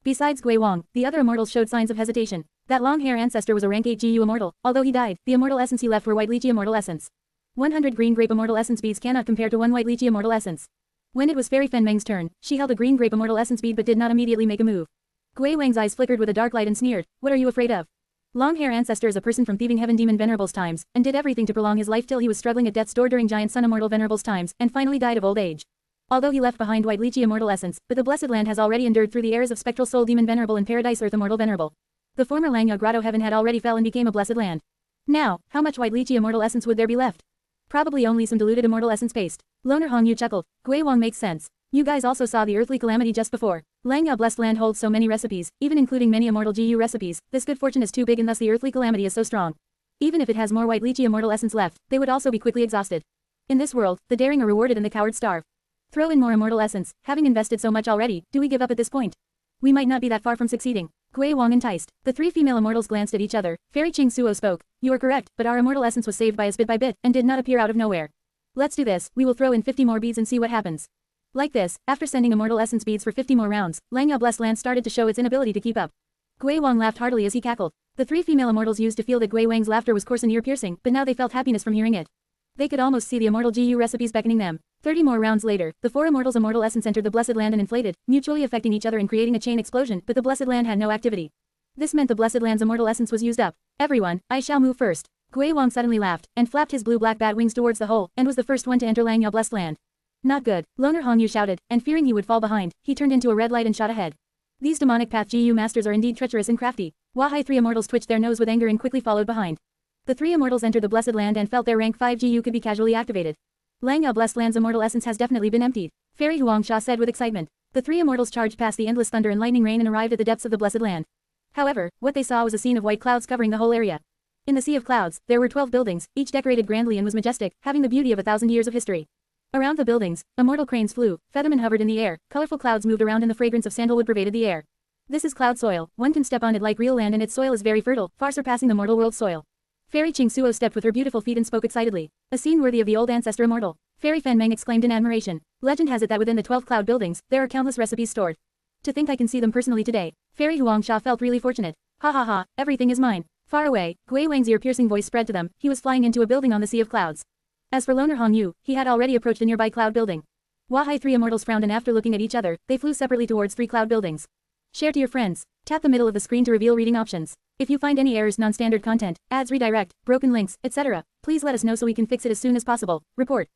Besides Gui Wang, the other immortals showed signs of hesitation. That long-hair ancestor was a rank 8 Gu Immortal. Although he died, the immortal essence he left were white lychee immortal essence. 100 green grape immortal essence beads cannot compare to 1 white lychee immortal essence. When it was Fairy Fen Meng's turn, she held a green grape immortal essence bead but did not immediately make a move. Gui Wang's eyes flickered with a dark light and sneered, "What are you afraid of?" Long-hair ancestor is a person from thieving heaven demon Venerable's times, and did everything to prolong his life till he was struggling at death's door during giant sun immortal Venerable's times, and finally died of old age. Although he left behind white lychee immortal essence, but the blessed land has already endured through the eras of spectral soul demon Venerable and paradise earth immortal Venerable. The former Langyao grotto heaven had already fell and became a blessed land. Now, how much white lychee immortal essence would there be left? Probably only some diluted immortal essence paste. Loner Hongyu chuckled. Gui Wang makes sense. You guys also saw the earthly calamity just before. Langyao Blessed Land holds so many recipes, even including many immortal Gu recipes. This good fortune is too big and thus the earthly calamity is so strong. Even if it has more white lychee immortal essence left, they would also be quickly exhausted. In this world, the daring are rewarded and the cowards starve. Throw in more immortal essence. Having invested so much already, do we give up at this point? We might not be that far from succeeding. Gui Wang enticed. The 3 female immortals glanced at each other. Fairy Qingsuo spoke. You are correct, but our immortal essence was saved by us bit by bit, and did not appear out of nowhere. Let's do this. We will throw in 50 more beads and see what happens. Like this, after sending immortal essence beads for 50 more rounds, Langyao Blessed Land started to show its inability to keep up. Gui Wang laughed heartily as he cackled. The 3 female immortals used to feel that Gui Wang's laughter was coarse and ear-piercing, but now they felt happiness from hearing it. They could almost see the immortal Gu recipes beckoning them. 30 more rounds later, the 4 immortals' immortal essence entered the blessed land and inflated, mutually affecting each other and creating a chain explosion, but the blessed land had no activity. This meant the blessed land's immortal essence was used up. Everyone, I shall move first. Gui Wang suddenly laughed, and flapped his blue-black bat wings towards the hole, and was the first one to enter Langyao Blessed Land. Not good, Loner Hongyu shouted, and fearing he would fall behind, he turned into a red light and shot ahead. These demonic path Gu masters are indeed treacherous and crafty. Wahai 3 immortals twitched their nose with anger and quickly followed behind. The 3 immortals entered the blessed land and felt their rank 5 Gu could be casually activated. Langyao Blessed Land's immortal essence has definitely been emptied, Fairy Huangsha said with excitement. The 3 immortals charged past the endless thunder and lightning rain and arrived at the depths of the blessed land. However, what they saw was a scene of white clouds covering the whole area. In the sea of clouds, there were 12 buildings, each decorated grandly and was majestic, having the beauty of 1,000 years of history. Around the buildings, immortal cranes flew, feathermen hovered in the air, colorful clouds moved around and the fragrance of sandalwood pervaded the air. This is cloud soil, one can step on it like real land and its soil is very fertile, far surpassing the mortal world's soil. Fairy Qingsuo stepped with her beautiful feet and spoke excitedly. A scene worthy of the old ancestor immortal. Fairy Fen Meng exclaimed in admiration. Legend has it that within the 12 cloud buildings, there are countless recipes stored. To think I can see them personally today. Fairy Huangsha felt really fortunate. Ha ha ha, everything is mine. Far away, Gui Wang's ear-piercing voice spread to them. He was flying into a building on the sea of clouds. As for Loner Hong Yu, he had already approached a nearby cloud building. Wahai three immortals frowned, and after looking at each other, they flew separately towards three cloud buildings. Share to your friends. Tap the middle of the screen to reveal reading options. If you find any errors, non-standard content, ads, redirect, broken links, etc., please let us know so we can fix it as soon as possible. Report.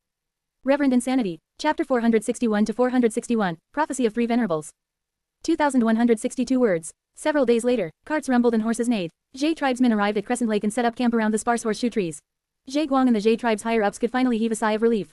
Reverend Insanity. Chapter 461 to 461. Prophecy of Three Venerables. 2,162 words. Several days later, carts rumbled and horses neighed. Jade tribesmen arrived at Crescent Lake and set up camp around the sparse horseshoe trees. Jade Guang and the Jade tribe's higher-ups could finally heave a sigh of relief.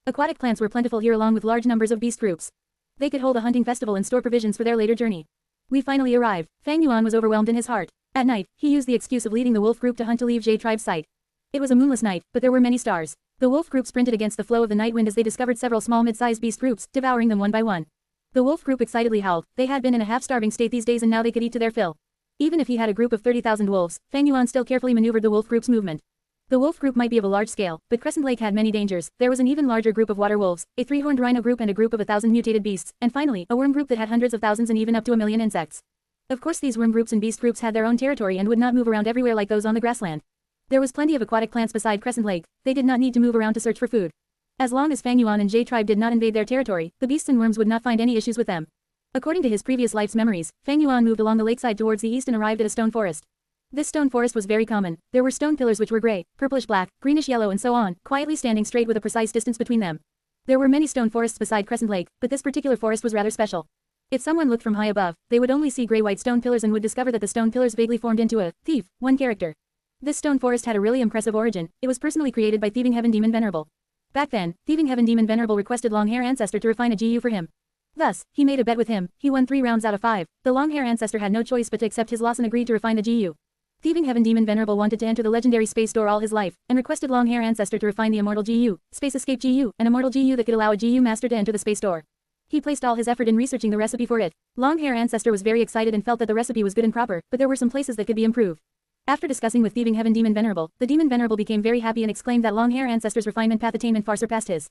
Aquatic plants were plentiful here along with large numbers of beast groups. They could hold a hunting festival and store provisions for their later journey. We finally arrived. Fang Yuan was overwhelmed in his heart. At night, he used the excuse of leading the wolf group to hunt to leave Jade tribe's sight. It was a moonless night, but there were many stars. The wolf group sprinted against the flow of the night wind as they discovered several small mid-sized beast groups, devouring them one by one. The wolf group excitedly howled. They had been in a half-starving state these days and now they could eat to their fill. Even if he had a group of 30,000 wolves, Fang Yuan still carefully maneuvered the wolf group's movement. The wolf group might be of a large scale, but Crescent Lake had many dangers. There was an even larger group of water wolves, a three-horned rhino group and a group of 1,000 mutated beasts, and finally, a worm group that had hundreds of thousands and even up to 1,000,000 insects. Of course these worm groups and beast groups had their own territory and would not move around everywhere like those on the grassland. There was plenty of aquatic plants beside Crescent Lake. They did not need to move around to search for food. As long as Fang Yuan and Jade tribe did not invade their territory, the beasts and worms would not find any issues with them. According to his previous life's memories, Fang Yuan moved along the lakeside towards the east and arrived at a stone forest. This stone forest was very common. There were stone pillars which were gray, purplish black, greenish yellow and so on, quietly standing straight with a precise distance between them. There were many stone forests beside Crescent Lake, but this particular forest was rather special. If someone looked from high above, they would only see gray-white stone pillars and would discover that the stone pillars vaguely formed into a thief, one character. This stone forest had a really impressive origin. It was personally created by Thieving Heaven Demon Venerable. Back then, Thieving Heaven Demon Venerable requested Long-Hair Ancestor to refine a GU for him. Thus, he made a bet with him. He won 3 rounds out of 5. The Long-Hair Ancestor had no choice but to accept his loss and agreed to refine the GU. Thieving Heaven Demon Venerable wanted to enter the legendary space door all his life, and requested Long-Hair Ancestor to refine the Immortal GU, Space Escape GU, an Immortal GU that could allow a GU Master to enter the space door. He placed all his effort in researching the recipe for it. Long-Hair Ancestor was very excited and felt that the recipe was good and proper, but there were some places that could be improved. After discussing with Thieving Heaven Demon Venerable, the Demon Venerable became very happy and exclaimed that Long-Hair Ancestor's refinement path attainment far surpassed his.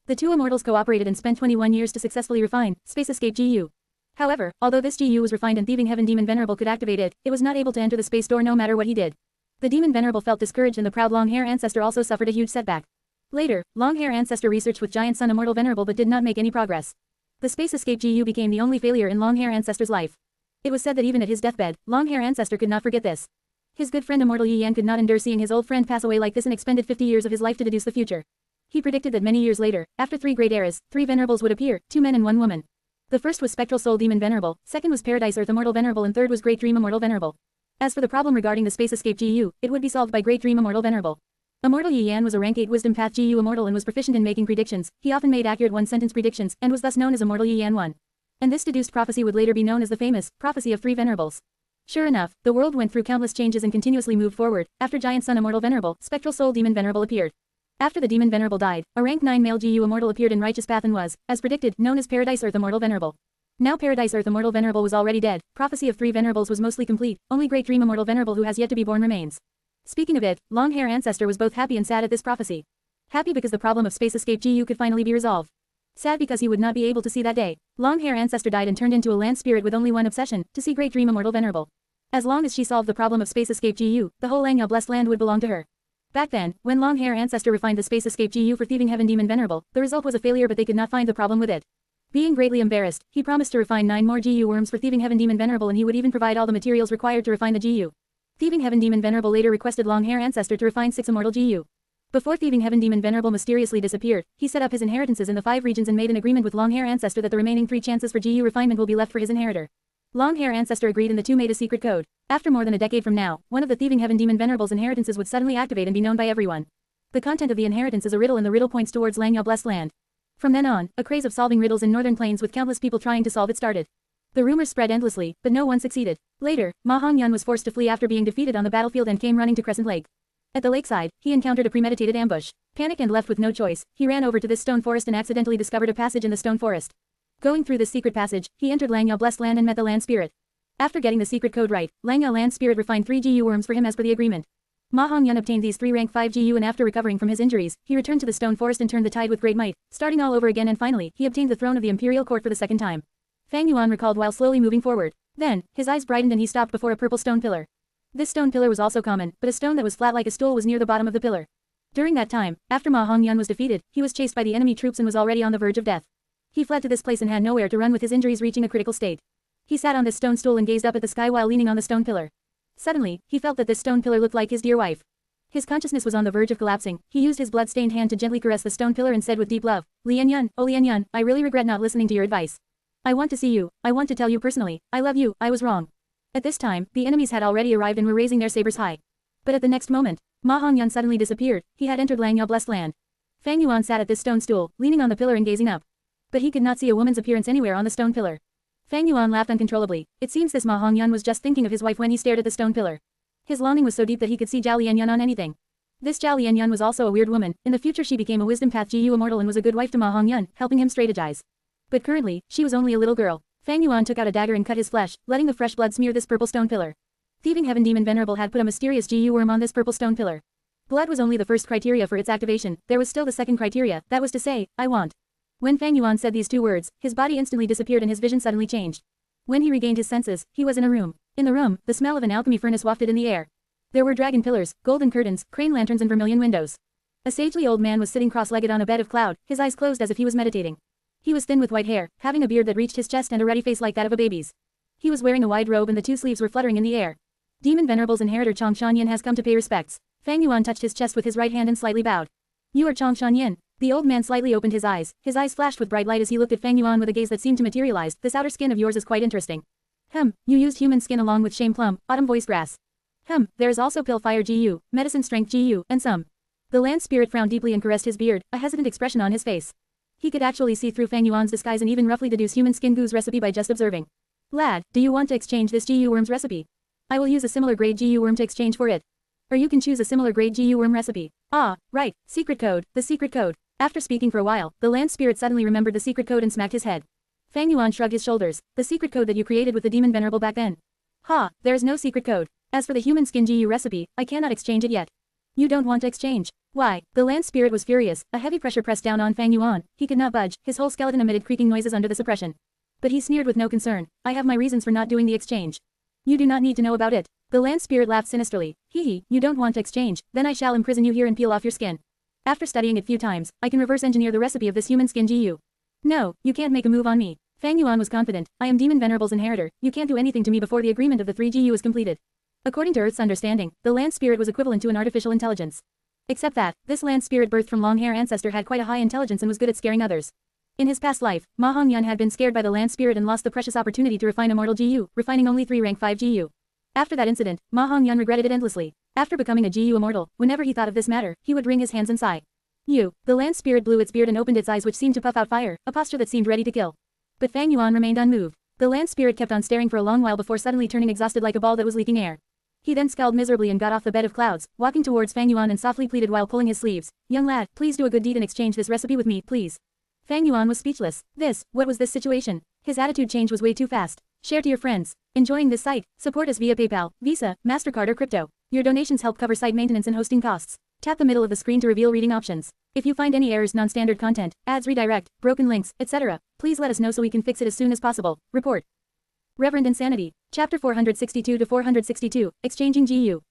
The two immortals cooperated and spent 21 years to successfully refine Space Escape GU. However, although this GU was refined and Thieving Heaven Demon Venerable could activate it, it was not able to enter the space door no matter what he did. The Demon Venerable felt discouraged and the proud Long-Hair Ancestor also suffered a huge setback. Later, Long-Hair Ancestor researched with Giant Sun Immortal Venerable but did not make any progress. The Space Escape GU became the only failure in Long-Hair Ancestor's life. It was said that even at his deathbed, Long-Hair Ancestor could not forget this. His good friend Immortal Yi Yan could not endure seeing his old friend pass away like this and expended 50 years of his life to deduce the future. He predicted that many years later, after 3 great eras, 3 venerables would appear, 2 men and 1 woman. The first was Spectral Soul Demon Venerable, second was Paradise Earth Immortal Venerable and third was Great Dream Immortal Venerable. As for the problem regarding the Space Escape GU, it would be solved by Great Dream Immortal Venerable. Immortal Yi Yan was a rank 8 Wisdom Path GU Immortal and was proficient in making predictions. He often made accurate one-sentence predictions, and was thus known as Immortal Yi Yan 1. And this deduced prophecy would later be known as the famous Prophecy of 3 Venerables. Sure enough, the world went through countless changes and continuously moved forward. After Giant Sun Immortal Venerable, Spectral Soul Demon Venerable appeared. After the Demon Venerable died, a rank 9 male GU Immortal appeared in Righteous Path and was, as predicted, known as Paradise Earth Immortal Venerable. Now Paradise Earth Immortal Venerable was already dead. Prophecy of 3 Venerables was mostly complete. Only Great Dream Immortal Venerable who has yet to be born remains. Speaking of it, Long-Hair Ancestor was both happy and sad at this prophecy. Happy because the problem of Space Escape GU could finally be resolved. Sad because he would not be able to see that day. Long-Hair Ancestor died and turned into a land spirit with only one obsession, to see Great Dream Immortal Venerable. As long as she solved the problem of Space Escape GU, the whole Langya blessed land would belong to her. Back then, when Long-Hair Ancestor refined the Space Escape GU for Thieving Heaven Demon Venerable, the result was a failure but they could not find the problem with it. Being greatly embarrassed, he promised to refine 9 more GU worms for Thieving Heaven Demon Venerable and he would even provide all the materials required to refine the GU. Thieving Heaven Demon Venerable later requested Long-Hair Ancestor to refine 6 Immortal GU. Before Thieving Heaven Demon Venerable mysteriously disappeared, he set up his inheritances in the 5 regions and made an agreement with Long-Hair Ancestor that the remaining 3 chances for GU refinement will be left for his inheritor. Long-Hair Ancestor agreed and the two made a secret code. After more than a decade from now, one of the Thieving Heaven Demon Venerable's inheritances would suddenly activate and be known by everyone. The content of the inheritance is a riddle and the riddle points towards Langya blessed land. From then on, a craze of solving riddles in northern plains with countless people trying to solve it started. The rumors spread endlessly, but no one succeeded. Later, Ma Hongyan was forced to flee after being defeated on the battlefield and came running to Crescent Lake. At the lakeside, he encountered a premeditated ambush. Panicked and left with no choice, he ran over to this stone forest and accidentally discovered a passage in the stone forest. Going through this secret passage, he entered Langya blessed land and met the land spirit. After getting the secret code right, Langya land spirit refined 3 GU worms for him as per the agreement. Ma Hongyan obtained these 3 rank 5 GU and after recovering from his injuries, he returned to the stone forest and turned the tide with great might, starting all over again and finally, he obtained the throne of the imperial court for the 2nd time. Fang Yuan recalled while slowly moving forward. Then, his eyes brightened and he stopped before a purple stone pillar. This stone pillar was also common, but a stone that was flat like a stool was near the bottom of the pillar. During that time, after Ma Hongyan was defeated, he was chased by the enemy troops and was already on the verge of death. He fled to this place and had nowhere to run with his injuries reaching a critical state. He sat on this stone stool and gazed up at the sky while leaning on the stone pillar. Suddenly, he felt that this stone pillar looked like his dear wife. His consciousness was on the verge of collapsing. He used his blood-stained hand to gently caress the stone pillar and said with deep love, Lian Yun, oh Lian Yun, I really regret not listening to your advice. I want to see you. I want to tell you personally, I love you, I was wrong. At this time, the enemies had already arrived and were raising their sabers high. But at the next moment, Ma Hongyan suddenly disappeared. He had entered Langyao blessed land. Fang Yuan sat at this stone stool, leaning on the pillar and gazing up. But he could not see a woman's appearance anywhere on the stone pillar. Fang Yuan laughed uncontrollably. It seems this Ma Hongyan was just thinking of his wife when he stared at the stone pillar. His longing was so deep that he could see Zhao Lianyun on anything. This Zhao Lianyun was also a weird woman. In the future she became a wisdom path Gu immortal and was a good wife to Ma Hongyan, helping him strategize. But currently, she was only a little girl. Fang Yuan took out a dagger and cut his flesh, letting the fresh blood smear this purple stone pillar. Thieving Heaven Demon Venerable had put a mysterious Gu worm on this purple stone pillar. Blood was only the first criteria for its activation. There was still the second criteria, that was to say, I want. When Fang Yuan said these two words, his body instantly disappeared and his vision suddenly changed. When he regained his senses, he was in a room. In the room, the smell of an alchemy furnace wafted in the air. There were dragon pillars, golden curtains, crane lanterns and vermilion windows. A sagely old man was sitting cross-legged on a bed of cloud, his eyes closed as if he was meditating. He was thin with white hair, having a beard that reached his chest and a ruddy face like that of a baby's. He was wearing a wide robe and the two sleeves were fluttering in the air. Demon Venerable's inheritor Chong Shanyan has come to pay respects. Fang Yuan touched his chest with his right hand and slightly bowed. You are Chong Shanyan. The old man slightly opened his eyes flashed with bright light as he looked at Fang Yuan with a gaze that seemed to materialize. This outer skin of yours is quite interesting. You used human skin along with shame plum, autumn voice grass. There is also pill fire Gu, medicine strength Gu, and some. The land spirit frowned deeply and caressed his beard, a hesitant expression on his face. He could actually see through Fang Yuan's disguise and even roughly deduce human skin Gu's recipe by just observing. Lad, do you want to exchange this Gu worm's recipe? I will use a similar grade Gu worm to exchange for it. Or you can choose a similar grade Gu worm recipe. Ah, right, secret code, the secret code. After speaking for a while, the land spirit suddenly remembered the secret code and smacked his head. Fang Yuan shrugged his shoulders. The secret code that you created with the demon venerable back then. There is no secret code. As for the human skin Gu recipe, I cannot exchange it yet. You don't want to exchange. Why? The land spirit was furious. A heavy pressure pressed down on Fang Yuan. He could not budge. His whole skeleton emitted creaking noises under the suppression. But he sneered with no concern. I have my reasons for not doing the exchange. You do not need to know about it. The land spirit laughed sinisterly. Hee, you don't want to exchange, then I shall imprison you here and peel off your skin. After studying it few times, I can reverse engineer the recipe of this human skin Gu. No, you can't make a move on me. Fang Yuan was confident. I am Demon Venerable's inheritor. You can't do anything to me before the agreement of the 3 Gu is completed. According to Earth's understanding, the land spirit was equivalent to an artificial intelligence. Except that, this land spirit birthed from long hair ancestor had quite a high intelligence and was good at scaring others. In his past life, Ma Hongyan had been scared by the land spirit and lost the precious opportunity to refine immortal Gu, refining only 3 rank 5 Gu. After that incident, Ma Hongyan regretted it endlessly. After becoming a Gu immortal, whenever he thought of this matter, he would wring his hands and sigh. The land spirit blew its beard and opened its eyes which seemed to puff out fire, a posture that seemed ready to kill. But Fang Yuan remained unmoved. The land spirit kept on staring for a long while before suddenly turning exhausted like a ball that was leaking air. He then scowled miserably and got off the bed of clouds, walking towards Fang Yuan and softly pleaded while pulling his sleeves. Young lad, please do a good deed and exchange this recipe with me, please. Fang Yuan was speechless. What was this situation? His attitude change was way too fast. Share to your friends. Enjoying this site? Support us via PayPal, Visa, MasterCard or crypto. Your donations help cover site maintenance and hosting costs. Tap the middle of the screen to reveal reading options. If you find any errors, non-standard content, ads redirect, broken links, etc., please let us know so we can fix it as soon as possible. Report. Reverend Insanity. Chapter 462 to 462, Exchanging Gu.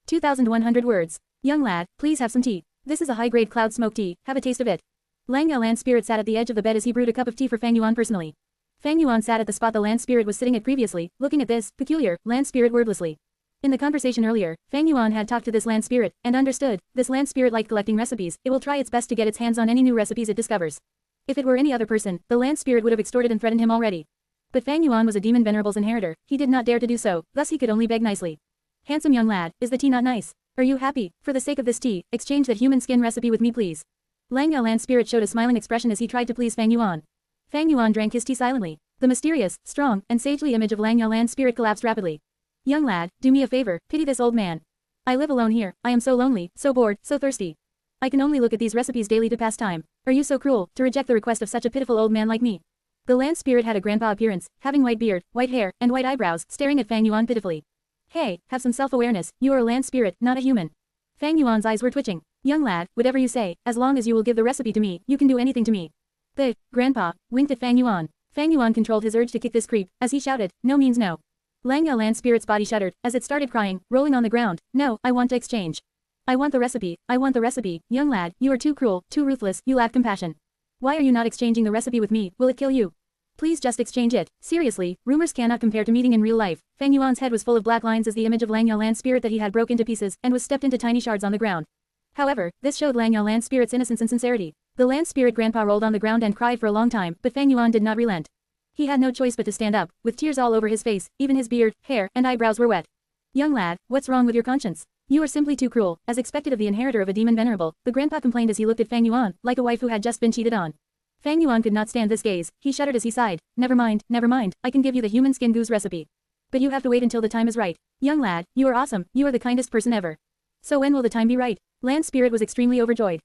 2,100 words. Young lad, please have some tea. This is a high-grade cloud smoke tea, have a taste of it. Langyao land spirit sat at the edge of the bed as he brewed a cup of tea for Fang Yuan personally. Fang Yuan sat at the spot the land spirit was sitting at previously, looking at this, peculiar, land spirit wordlessly. In the conversation earlier, Fang Yuan had talked to this land spirit, and understood, this land spirit liked collecting recipes, it will try its best to get its hands on any new recipes it discovers. If it were any other person, the land spirit would have extorted and threatened him already. But Fang Yuan was a demon venerable's inheritor, he did not dare to do so, thus he could only beg nicely. Handsome young lad, is the tea not nice? Are you happy? For the sake of this tea, exchange that human skin recipe with me please. Langyao land spirit showed a smiling expression as he tried to please Fang Yuan. Fang Yuan drank his tea silently. The mysterious, strong, and sagely image of Langyao land spirit collapsed rapidly. Young lad, do me a favor, pity this old man. I live alone here, I am so lonely, so bored, so thirsty. I can only look at these recipes daily to pass time. Are you so cruel, to reject the request of such a pitiful old man like me? The land spirit had a grandpa appearance, having white beard, white hair, and white eyebrows, staring at Fang Yuan pitifully. Hey, have some self-awareness, you are a land spirit, not a human. Fang Yuan's eyes were twitching. Young lad, whatever you say, as long as you will give the recipe to me, you can do anything to me. The grandpa winked at Fang Yuan. Fang Yuan controlled his urge to kick this creep, as he shouted, no means no. Lang Ya Land Spirit's body shuddered, as it started crying, rolling on the ground. No, I want to exchange. I want the recipe, I want the recipe. Young lad, you are too cruel, too ruthless, you lack compassion. Why are you not exchanging the recipe with me? Will it kill you? Please just exchange it. Seriously, rumors cannot compare to meeting in real life. Fang Yuan's head was full of black lines as the image of Lang Ya Land Spirit that he had broke into pieces and was stepped into tiny shards on the ground. However, this showed Lang Ya Land Spirit's innocence and sincerity. The Land Spirit grandpa rolled on the ground and cried for a long time, but Fang Yuan did not relent. He had no choice but to stand up, with tears all over his face, even his beard, hair, and eyebrows were wet. Young lad, what's wrong with your conscience? You are simply too cruel, as expected of the inheritor of a demon venerable, the grandpa complained as he looked at Fang Yuan, like a wife who had just been cheated on. Fang Yuan could not stand this gaze, he shuddered as he sighed. Never mind, I can give you the human skin goose recipe. But you have to wait until the time is right. Young lad, you are awesome, you are the kindest person ever. So when will the time be right? Land Spirit was extremely overjoyed.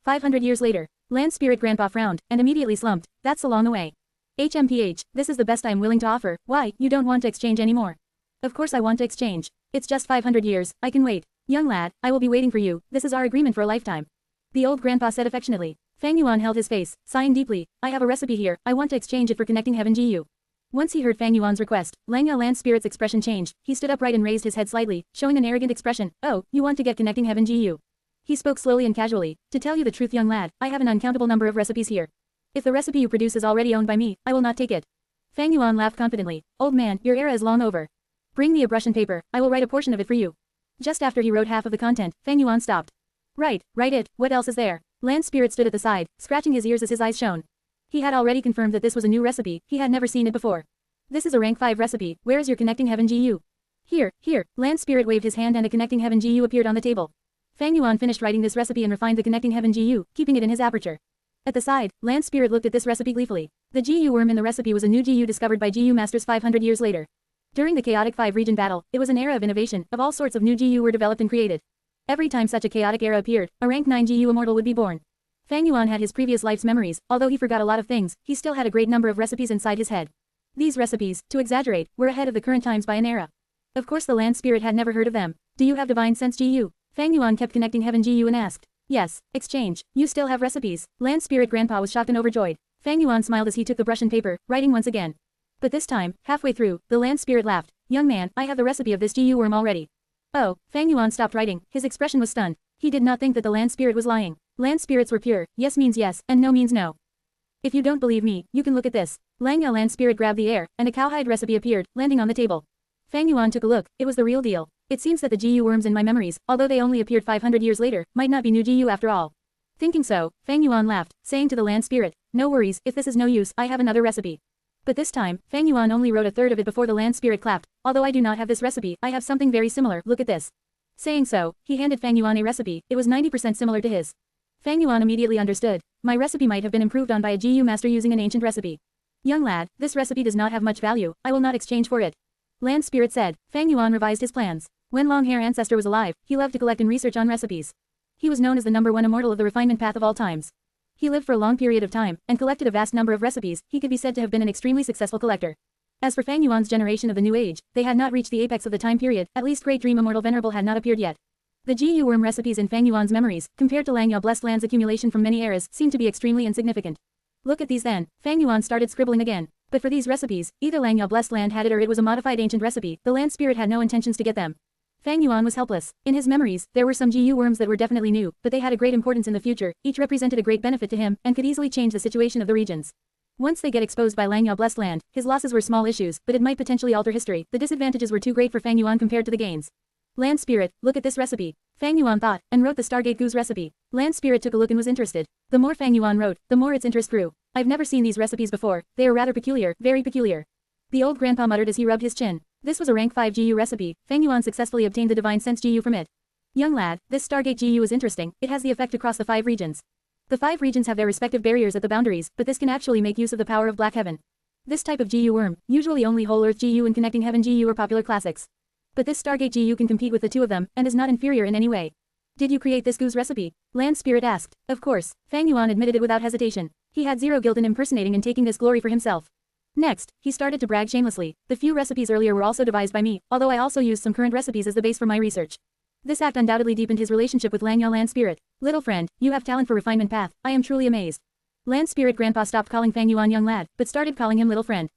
500 years later. Land Spirit grandpa frowned, and immediately slumped. That's a long way. HMPH, this is the best I am willing to offer. Why, you don't want to exchange anymore? Of course I want to exchange. It's just 500 years, I can wait. Young lad, I will be waiting for you, this is our agreement for a lifetime. The old grandpa said affectionately. Fang Yuan held his face, sighing deeply. I have a recipe here, I want to exchange it for connecting heaven Gu. Once he heard Fang Yuan's request, Lang Ya Land Spirit's expression changed. He stood upright and raised his head slightly, showing an arrogant expression. Oh, you want to get connecting heaven Gu. He spoke slowly and casually. To tell you the truth, young lad, I have an uncountable number of recipes here. If the recipe you produce is already owned by me, I will not take it. Fang Yuan laughed confidently. Old man, your era is long over. Bring me a brush and paper, I will write a portion of it for you. Just after he wrote half of the content, Fang Yuan stopped. Write it, what else is there? Land Spirit stood at the side, scratching his ears as his eyes shone. He had already confirmed that this was a new recipe, he had never seen it before. This is a rank 5 recipe, where is your connecting heaven Gu? Here, Land Spirit waved his hand and a connecting heaven Gu appeared on the table. Fang Yuan finished writing this recipe and refined the connecting heaven Gu, keeping it in his aperture. At the side, Land Spirit looked at this recipe gleefully. The Gu worm in the recipe was a new Gu discovered by Gu masters 500 years later. During the chaotic 5-region battle, it was an era of innovation, of all sorts of new Gu were developed and created. Every time such a chaotic era appeared, a rank 9 Gu immortal would be born. Fang Yuan had his previous life's memories, although he forgot a lot of things, he still had a great number of recipes inside his head. These recipes, to exaggerate, were ahead of the current times by an era. Of course the Land Spirit had never heard of them. Do you have divine sense Gu? Fang Yuan kept connecting heaven Gu and asked. Yes, exchange. You still have recipes. Land Spirit grandpa was shocked and overjoyed. Fang Yuan smiled as he took the brush and paper, writing once again. But this time, halfway through, the Land Spirit laughed. Young man, I have the recipe of this Gu worm already. Oh, Fang Yuan stopped writing, his expression was stunned. He did not think that the Land Spirit was lying. Land Spirits were pure, yes means yes, and no means no. If you don't believe me, you can look at this. Lang Ya Land Spirit grabbed the air, and a cowhide recipe appeared, landing on the table. Fang Yuan took a look, it was the real deal. It seems that the Gu worms in my memories, although they only appeared 500 years later, might not be new Gu after all. Thinking so, Fang Yuan laughed, saying to the Land Spirit, no worries, if this is no use, I have another recipe. But this time, Fang Yuan only wrote a third of it before the Land Spirit clapped. Although I do not have this recipe, I have something very similar, look at this. Saying so, he handed Fang Yuan a recipe, it was 90% similar to his. Fang Yuan immediately understood. My recipe might have been improved on by a Gu master using an ancient recipe. Young lad, this recipe does not have much value, I will not exchange for it. Land Spirit said. Fang Yuan revised his plans. When Long-Hair Ancestor was alive, he loved to collect and research on recipes. He was known as the #1 immortal of the refinement path of all times. He lived for a long period of time, and collected a vast number of recipes, he could be said to have been an extremely successful collector. As for Fang Yuan's generation of the New Age, they had not reached the apex of the time period, at least Great Dream Immortal Venerable had not appeared yet. The Gu worm recipes in Fang Yuan's memories, compared to Lang Ya Blessed Land's accumulation from many eras, seemed to be extremely insignificant. Look at these then. Fang Yuan started scribbling again. But for these recipes, either Lang Ya Blessed Land had it or it was a modified ancient recipe, the Land Spirit had no intentions to get them. Fang Yuan was helpless. In his memories, there were some Gu worms that were definitely new, but they had a great importance in the future, each represented a great benefit to him, and could easily change the situation of the regions. Once they get exposed by Lang Ya Blessed Land, his losses were small issues, but it might potentially alter history, the disadvantages were too great for Fang Yuan compared to the gains. Land Spirit, look at this recipe. Fang Yuan thought, and wrote the Stargate Gu's recipe. Land Spirit took a look and was interested. The more Fang Yuan wrote, the more its interest grew. I've never seen these recipes before, they are rather peculiar, very peculiar. The old grandpa muttered as he rubbed his chin. This was a rank 5 Gu recipe, Fang Yuan successfully obtained the divine sense Gu from it. Young lad, this Stargate Gu is interesting, it has the effect across the 5 regions. The 5 regions have their respective barriers at the boundaries, but this can actually make use of the power of Black Heaven. This type of Gu worm, usually only Whole Earth Gu and Connecting Heaven Gu are popular classics. But this Stargate Gu can compete with the two of them, and is not inferior in any way. Did you create this Gu's recipe? Land Spirit asked. Of course, Fang Yuan admitted it without hesitation. He had zero guilt in impersonating and taking this glory for himself. Next, he started to brag shamelessly. The few recipes earlier were also devised by me, although I also used some current recipes as the base for my research. This act undoubtedly deepened his relationship with Lang Ya Land Spirit. Little friend, you have talent for refinement path, I am truly amazed. Land Spirit grandpa stopped calling Fang Yuan young lad, but started calling him little friend.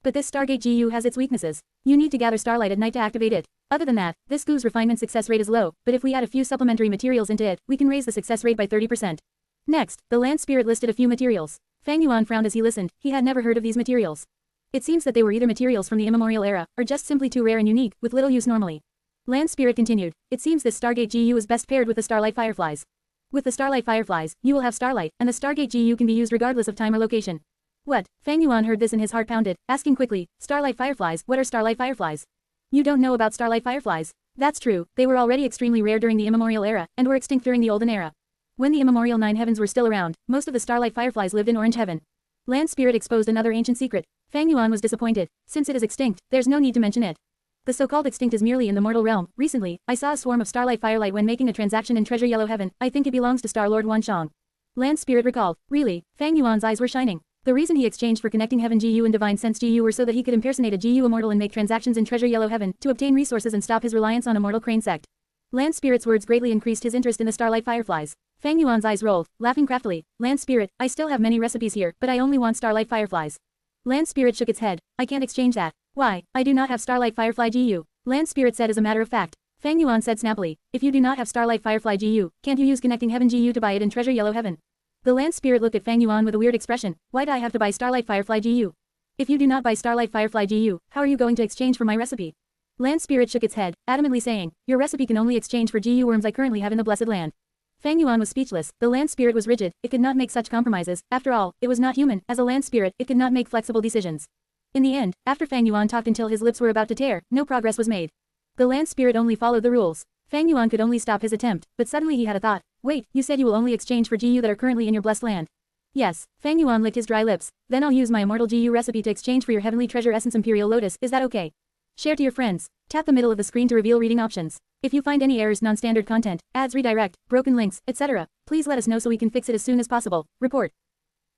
But this Stargate GU has its weaknesses. You need to gather starlight at night to activate it. Other than that, this GU's refinement success rate is low, but if we add a few supplementary materials into it, we can raise the success rate by 30%. Next, the land spirit listed a few materials. Fang Yuan frowned as he listened, he had never heard of these materials. It seems that they were either materials from the immemorial era, or just simply too rare and unique, with little use normally. Land spirit continued, it seems this Stargate GU is best paired with the Starlight Fireflies. With the Starlight Fireflies, you will have starlight, and the Stargate GU can be used regardless of time or location. What? Fang Yuan heard this and his heart pounded, asking quickly, Starlight Fireflies, what are Starlight Fireflies? You don't know about Starlight Fireflies? That's true, they were already extremely rare during the immemorial era, and were extinct during the Olden era. When the immemorial Nine Heavens were still around, most of the Starlight Fireflies lived in Orange Heaven. Land Spirit exposed another ancient secret. Fang Yuan was disappointed. Since it is extinct, there's no need to mention it. The so-called extinct is merely in the mortal realm. Recently, I saw a swarm of Starlight Firelight when making a transaction in Treasure Yellow Heaven. I think it belongs to Star-Lord Wanshang. Land Spirit recalled. Really? Fang Yuan's eyes were shining. The reason he exchanged for Connecting Heaven GU and Divine Sense GU were so that he could impersonate a GU immortal and make transactions in Treasure Yellow Heaven, to obtain resources and stop his reliance on a mortal crane sect. Land Spirit's words greatly increased his interest in the Starlight Fireflies. Fang Yuan's eyes rolled, laughing craftily. Land Spirit, I still have many recipes here, but I only want Starlight Fireflies. Land Spirit shook its head. I can't exchange that. Why? I do not have Starlight Firefly GU. Land Spirit said as a matter of fact. Fang Yuan said snappily, if you do not have Starlight Firefly GU, can't you use Connecting Heaven GU to buy it in Treasure Yellow Heaven? The Land Spirit looked at Fang Yuan with a weird expression. Why do I have to buy Starlight Firefly GU? If you do not buy Starlight Firefly GU, how are you going to exchange for my recipe? Land Spirit shook its head, adamantly saying, your recipe can only exchange for GU worms I currently have in the Blessed Land. Fang Yuan was speechless. The Land Spirit was rigid. It could not make such compromises. After all, it was not human. As a Land Spirit, it could not make flexible decisions. In the end, after Fang Yuan talked until his lips were about to tear, no progress was made. The Land Spirit only followed the rules. Fang Yuan could only stop his attempt, but suddenly he had a thought. Wait, you said you will only exchange for GU that are currently in your blessed land. Yes. Fang Yuan licked his dry lips. Then I'll use my immortal GU recipe to exchange for your heavenly treasure essence Imperial Lotus, is that okay? Share to your friends. Tap the middle of the screen to reveal reading options. If you find any errors, non-standard content, ads redirect, broken links, etc., please let us know so we can fix it as soon as possible. Report.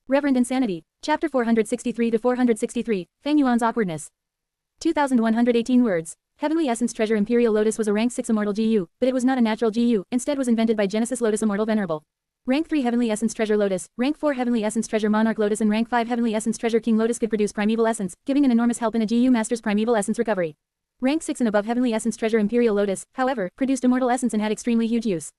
Reverend Insanity. Chapter 463 to 463, Fang Yuan's awkwardness. 2118 words. Heavenly Essence Treasure Imperial Lotus was a rank 6 Immortal GU, but it was not a natural GU, instead was invented by Genesis Lotus Immortal Venerable. Rank 3 Heavenly Essence Treasure Lotus, Rank 4 Heavenly Essence Treasure Monarch Lotus and Rank 5 Heavenly Essence Treasure King Lotus could produce Primeval Essence, giving an enormous help in a GU Master's Primeval Essence recovery. Rank 6 and above Heavenly Essence Treasure Imperial Lotus, however, produced Immortal Essence and had extremely huge use.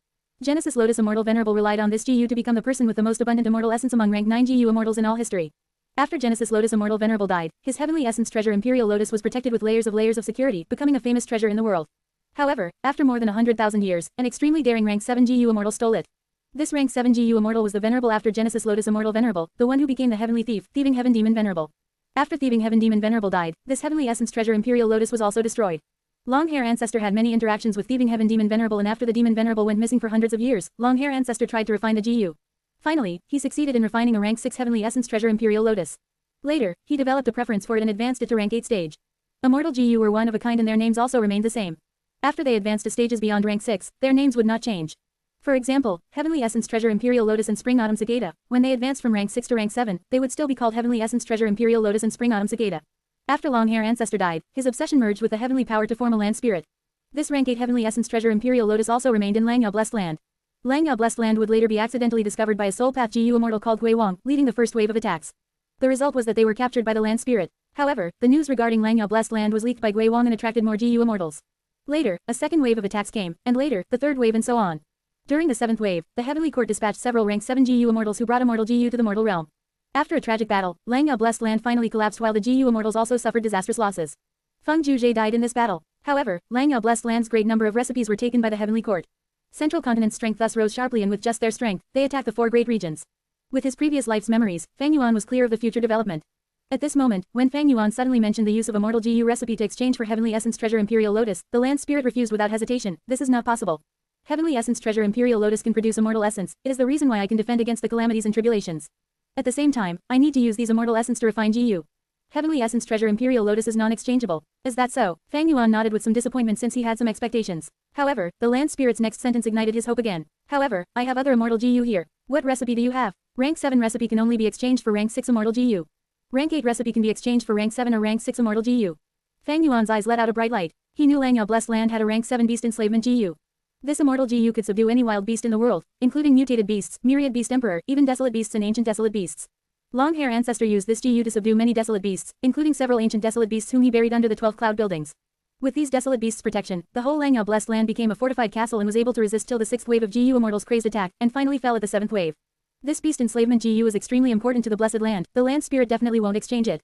Genesis Lotus Immortal Venerable relied on this GU to become the person with the most abundant Immortal Essence among Rank 9 GU Immortals in all history. After Genesis Lotus Immortal Venerable died, his Heavenly Essence Treasure Imperial Lotus was protected with layers of security, becoming a famous treasure in the world. However, after more than 100,000 years, an extremely daring Rank 7 GU Immortal stole it. This Rank 7 GU Immortal was the Venerable after Genesis Lotus Immortal Venerable, the one who became the Heavenly Thief, Thieving Heaven Demon Venerable. After Thieving Heaven Demon Venerable died, this Heavenly Essence Treasure Imperial Lotus was also destroyed. Longhair Ancestor had many interactions with Thieving Heaven Demon Venerable, and after the Demon Venerable went missing for hundreds of years, Longhair Ancestor tried to refine the GU. Finally, he succeeded in refining a Rank 6 Heavenly Essence Treasure Imperial Lotus. Later, he developed a preference for it and advanced it to Rank 8 stage. Immortal GU were one of a kind and their names also remained the same. After they advanced to stages beyond Rank 6, their names would not change. For example, Heavenly Essence Treasure Imperial Lotus and Spring Autumn Cicada, when they advanced from Rank 6 to Rank 7, they would still be called Heavenly Essence Treasure Imperial Lotus and Spring Autumn Cicada. After Longhair Ancestor died, his obsession merged with the heavenly power to form a land spirit. This Rank 8 Heavenly Essence Treasure Imperial Lotus also remained in Langya Blessed Land. Langya Blessed Land would later be accidentally discovered by a Soul Path GU Immortal called Gui Wang, leading the first wave of attacks. The result was that they were captured by the land spirit. However, the news regarding Langya Blessed Land was leaked by Gui Wang and attracted more GU Immortals. Later, a second wave of attacks came, and later, the third wave and so on. During the seventh wave, the Heavenly Court dispatched several Rank 7 GU Immortals who brought Immortal GU to the mortal realm. After a tragic battle, Langya Blessed Land finally collapsed while the GU Immortals also suffered disastrous losses. Feng Juzhe died in this battle. However, Langya Blessed Land's great number of recipes were taken by the Heavenly Court. Central Continent's strength thus rose sharply, and with just their strength, they attacked the 4 great regions. With his previous life's memories, Fang Yuan was clear of the future development. At this moment, when Fang Yuan suddenly mentioned the use of Immortal GU recipe to exchange for Heavenly Essence Treasure Imperial Lotus, the land spirit refused without hesitation. This is not possible. Heavenly Essence Treasure Imperial Lotus can produce Immortal Essence. It is the reason why I can defend against the calamities and tribulations. At the same time, I need to use these Immortal Essence to refine GU. Heavenly Essence Treasure Imperial Lotus is non-exchangeable. Is that so? Fang Yuan nodded with some disappointment since he had some expectations. However, the land spirit's next sentence ignited his hope again. However, I have other Immortal GU here. What recipe do you have? Rank 7 recipe can only be exchanged for Rank 6 Immortal GU. Rank 8 recipe can be exchanged for Rank 7 or Rank 6 Immortal GU. Fang Yuan's eyes let out a bright light. He knew Langya Blessed Land had a Rank 7 Beast Enslavement GU. This Immortal GU could subdue any wild beast in the world, including mutated beasts, myriad beast emperor, even desolate beasts and ancient desolate beasts. Long-hair ancestor used this GU to subdue many desolate beasts, including several ancient desolate beasts whom he buried under the 12 cloud buildings. With these desolate beasts' protection, the whole Langyao blessed land became a fortified castle and was able to resist till the 6th wave of GU Immortals' crazed attack, and finally fell at the 7th wave. This beast enslavement GU is extremely important to the blessed land, the land spirit definitely won't exchange it.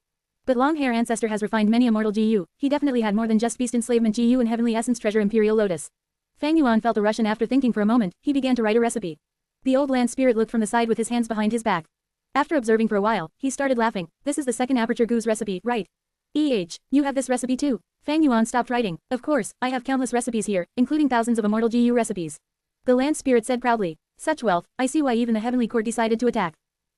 But long-hair ancestor has refined many immortal GU, he definitely had more than just beast enslavement GU and heavenly essence treasure imperial lotus. Fang Yuan felt a rush and after thinking for a moment, he began to write a recipe. The old land spirit looked from the side with his hands behind his back. After observing for a while, he started laughing. This is the Second Aperture Gu's recipe, right? You have this recipe too? Fang Yuan stopped writing. Of course, I have countless recipes here, including thousands of immortal GU recipes. The land spirit said proudly. Such wealth, I see why even the heavenly court decided to attack.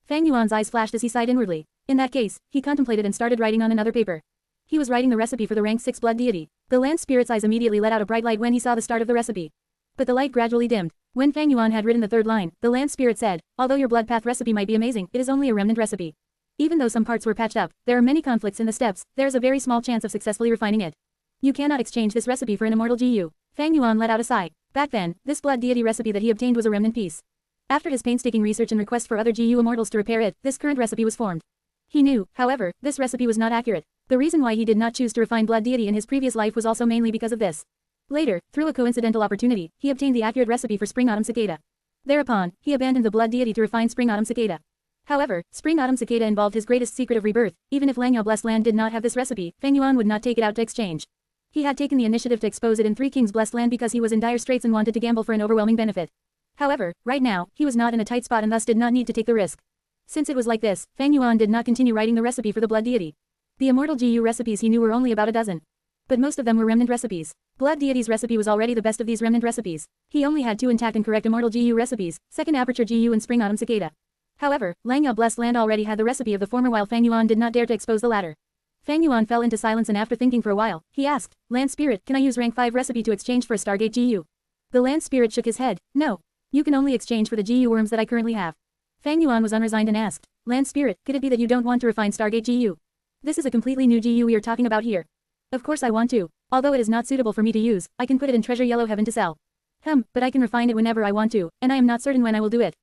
Fang Yuan's eyes flashed as he sighed inwardly. In that case, he contemplated and started writing on another paper. He was writing the recipe for the rank 6 blood deity. The land spirit's eyes immediately let out a bright light when he saw the start of the recipe. But the light gradually dimmed. When Fang Yuan had written the third line, the land spirit said, although your blood path recipe might be amazing, it is only a remnant recipe. Even though some parts were patched up, there are many conflicts in the steps, there is a very small chance of successfully refining it. You cannot exchange this recipe for an immortal GU. Fang Yuan let out a sigh. Back then, this blood deity recipe that he obtained was a remnant piece. After his painstaking research and request for other GU immortals to repair it, this current recipe was formed. He knew, however, this recipe was not accurate. The reason why he did not choose to refine blood deity in his previous life was also mainly because of this. Later, through a coincidental opportunity, he obtained the accurate recipe for Spring Autumn Cicada. Thereupon, he abandoned the blood deity to refine Spring Autumn Cicada. However, Spring Autumn Cicada involved his greatest secret of rebirth. Even if Langyao Blessed Land did not have this recipe, Fang Yuan would not take it out to exchange. He had taken the initiative to expose it in Three Kings Blessed Land because he was in dire straits and wanted to gamble for an overwhelming benefit. However, right now, he was not in a tight spot and thus did not need to take the risk. Since it was like this, Fang Yuan did not continue writing the recipe for the blood deity. The immortal GU recipes he knew were only about a dozen. But most of them were remnant recipes. Blood deity's recipe was already the best of these remnant recipes. He only had 2 intact and correct immortal GU recipes, Second Aperture Gu and Spring Autumn Cicada. However, Langyao Blessed Land already had the recipe of the former while Fang Yuan did not dare to expose the latter. Fang Yuan fell into silence and after thinking for a while, he asked, Land Spirit, can I use rank 5 recipe to exchange for a Stargate GU? The Land Spirit shook his head. No. You can only exchange for the GU worms that I currently have. Fang Yuan was unresigned and asked, Land Spirit, could it be that you don't want to refine Stargate GU? This is a completely new GU we are talking about here. Of course I want to. Although it is not suitable for me to use, I can put it in Treasure Yellow Heaven to sell. But I can refine it whenever I want to, and I am not certain when I will do it.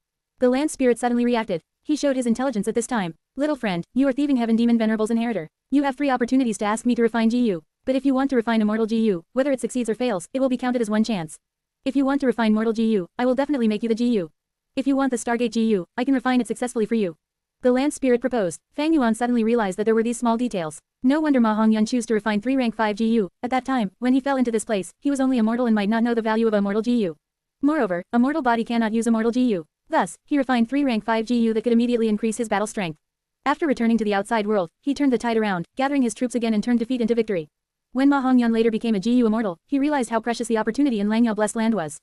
The land spirit suddenly reacted. He showed his intelligence at this time. Little friend, you are Thieving Heaven Demon Venerable's inheritor. You have 3 opportunities to ask me to refine GU. But if you want to refine Immortal GU, whether it succeeds or fails, it will be counted as 1 chance. If you want to refine Mortal GU, I will definitely make you the GU. If you want the Stargate GU, I can refine it successfully for you. The land spirit proposed. Fang Yuan suddenly realized that there were these small details. No wonder Ma Hongyun chose to refine 3 rank 5 GU. At that time, when he fell into this place, he was only a mortal and might not know the value of a mortal GU. Moreover, a mortal body cannot use a mortal GU. Thus, he refined 3 rank 5 GU that could immediately increase his battle strength. After returning to the outside world, he turned the tide around, gathering his troops again and turned defeat into victory. When Ma Hongyun later became a GU immortal, he realized how precious the opportunity in Langyao Blessed Land was.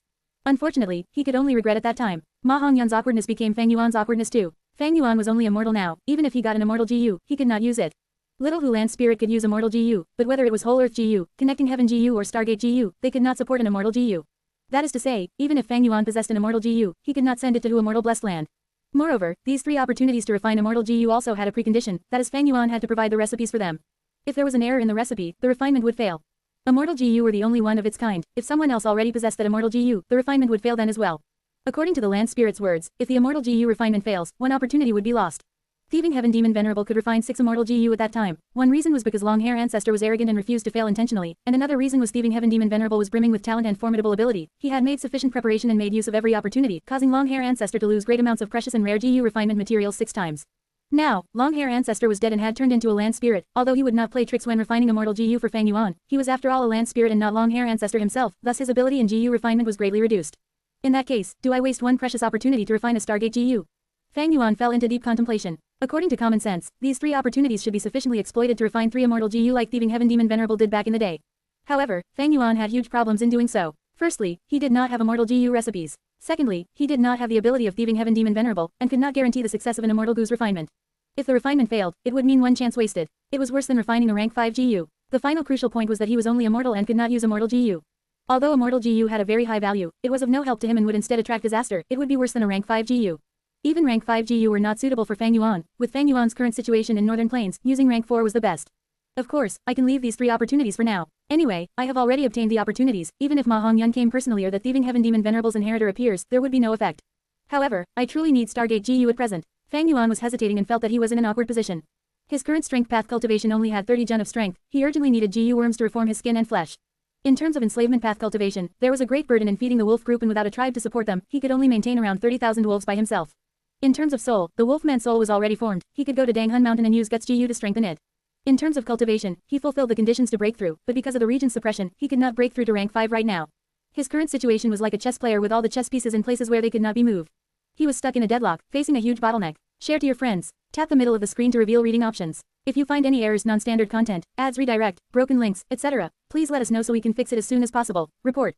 Unfortunately, he could only regret at that time. Ma Hongyun's awkwardness became Fang Yuan's awkwardness too. Fang Yuan was only immortal now. Even if he got an immortal GU, he could not use it. Little Hu Land Spirit could use immortal GU, but whether it was Whole Earth GU, Connecting Heaven GU or Stargate GU, they could not support an immortal GU. That is to say, even if Fang Yuan possessed an immortal GU, he could not send it to Hu Immortal Blessed Land. Moreover, these 3 opportunities to refine immortal GU also had a precondition, that is Fang Yuan had to provide the recipes for them. If there was an error in the recipe, the refinement would fail. Immortal GU were the only one of its kind. If someone else already possessed that immortal GU, the refinement would fail then as well. According to the land spirit's words, if the immortal GU refinement fails, 1 opportunity would be lost. Thieving Heaven Demon Venerable could refine 6 immortal GU at that time. One reason was because Long-Hair Ancestor was arrogant and refused to fail intentionally, and another reason was Thieving Heaven Demon Venerable was brimming with talent and formidable ability. He had made sufficient preparation and made use of every opportunity, causing Long-Hair Ancestor to lose great amounts of precious and rare GU refinement materials 6 times. Now, Long-Hair Ancestor was dead and had turned into a land spirit. Although he would not play tricks when refining immortal GU for Fang Yuan, he was after all a land spirit and not Long-Hair Ancestor himself, thus his ability in GU refinement was greatly reduced. In that case, do I waste 1 precious opportunity to refine a Stargate GU? Fang Yuan fell into deep contemplation. According to common sense, these 3 opportunities should be sufficiently exploited to refine 3 immortal GU like Thieving Heaven Demon Venerable did back in the day. However, Fang Yuan had huge problems in doing so. Firstly, he did not have immortal GU recipes. Secondly, he did not have the ability of Thieving Heaven Demon Venerable, and could not guarantee the success of an immortal GU's refinement. If the refinement failed, it would mean 1 chance wasted. It was worse than refining a rank 5 GU. The final crucial point was that he was only immortal and could not use immortal GU. Although immortal GU had a very high value, it was of no help to him and would instead attract disaster. It would be worse than a rank 5 GU. Even rank 5 GU were not suitable for Fang Yuan. With Fang Yuan's current situation in Northern Plains, using rank 4 was the best. Of course, I can leave these 3 opportunities for now. Anyway, I have already obtained the opportunities. Even if Ma Hongyun came personally or the Thieving Heaven Demon Venerable's inheritor appears, there would be no effect. However, I truly need Stargate GU at present. Fang Yuan was hesitating and felt that he was in an awkward position. His current strength path cultivation only had 30 Jun of strength, he urgently needed GU worms to reform his skin and flesh. In terms of enslavement path cultivation, there was a great burden in feeding the wolf group and without a tribe to support them, he could only maintain around 30,000 wolves by himself. In terms of soul, the wolfman's soul was already formed, he could go to Danghun Mountain and use Guts GU to strengthen it. In terms of cultivation, he fulfilled the conditions to break through, but because of the region's suppression, he could not break through to rank 5 right now. His current situation was like a chess player with all the chess pieces in places where they could not be moved. He was stuck in a deadlock, facing a huge bottleneck. Share to your friends. Tap the middle of the screen to reveal reading options. If you find any errors, non-standard content, ads redirect, broken links, etc., please let us know so we can fix it as soon as possible. Report.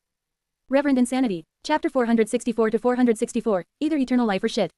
Reverend Insanity. Chapter 464 to 464, either eternal life or shit.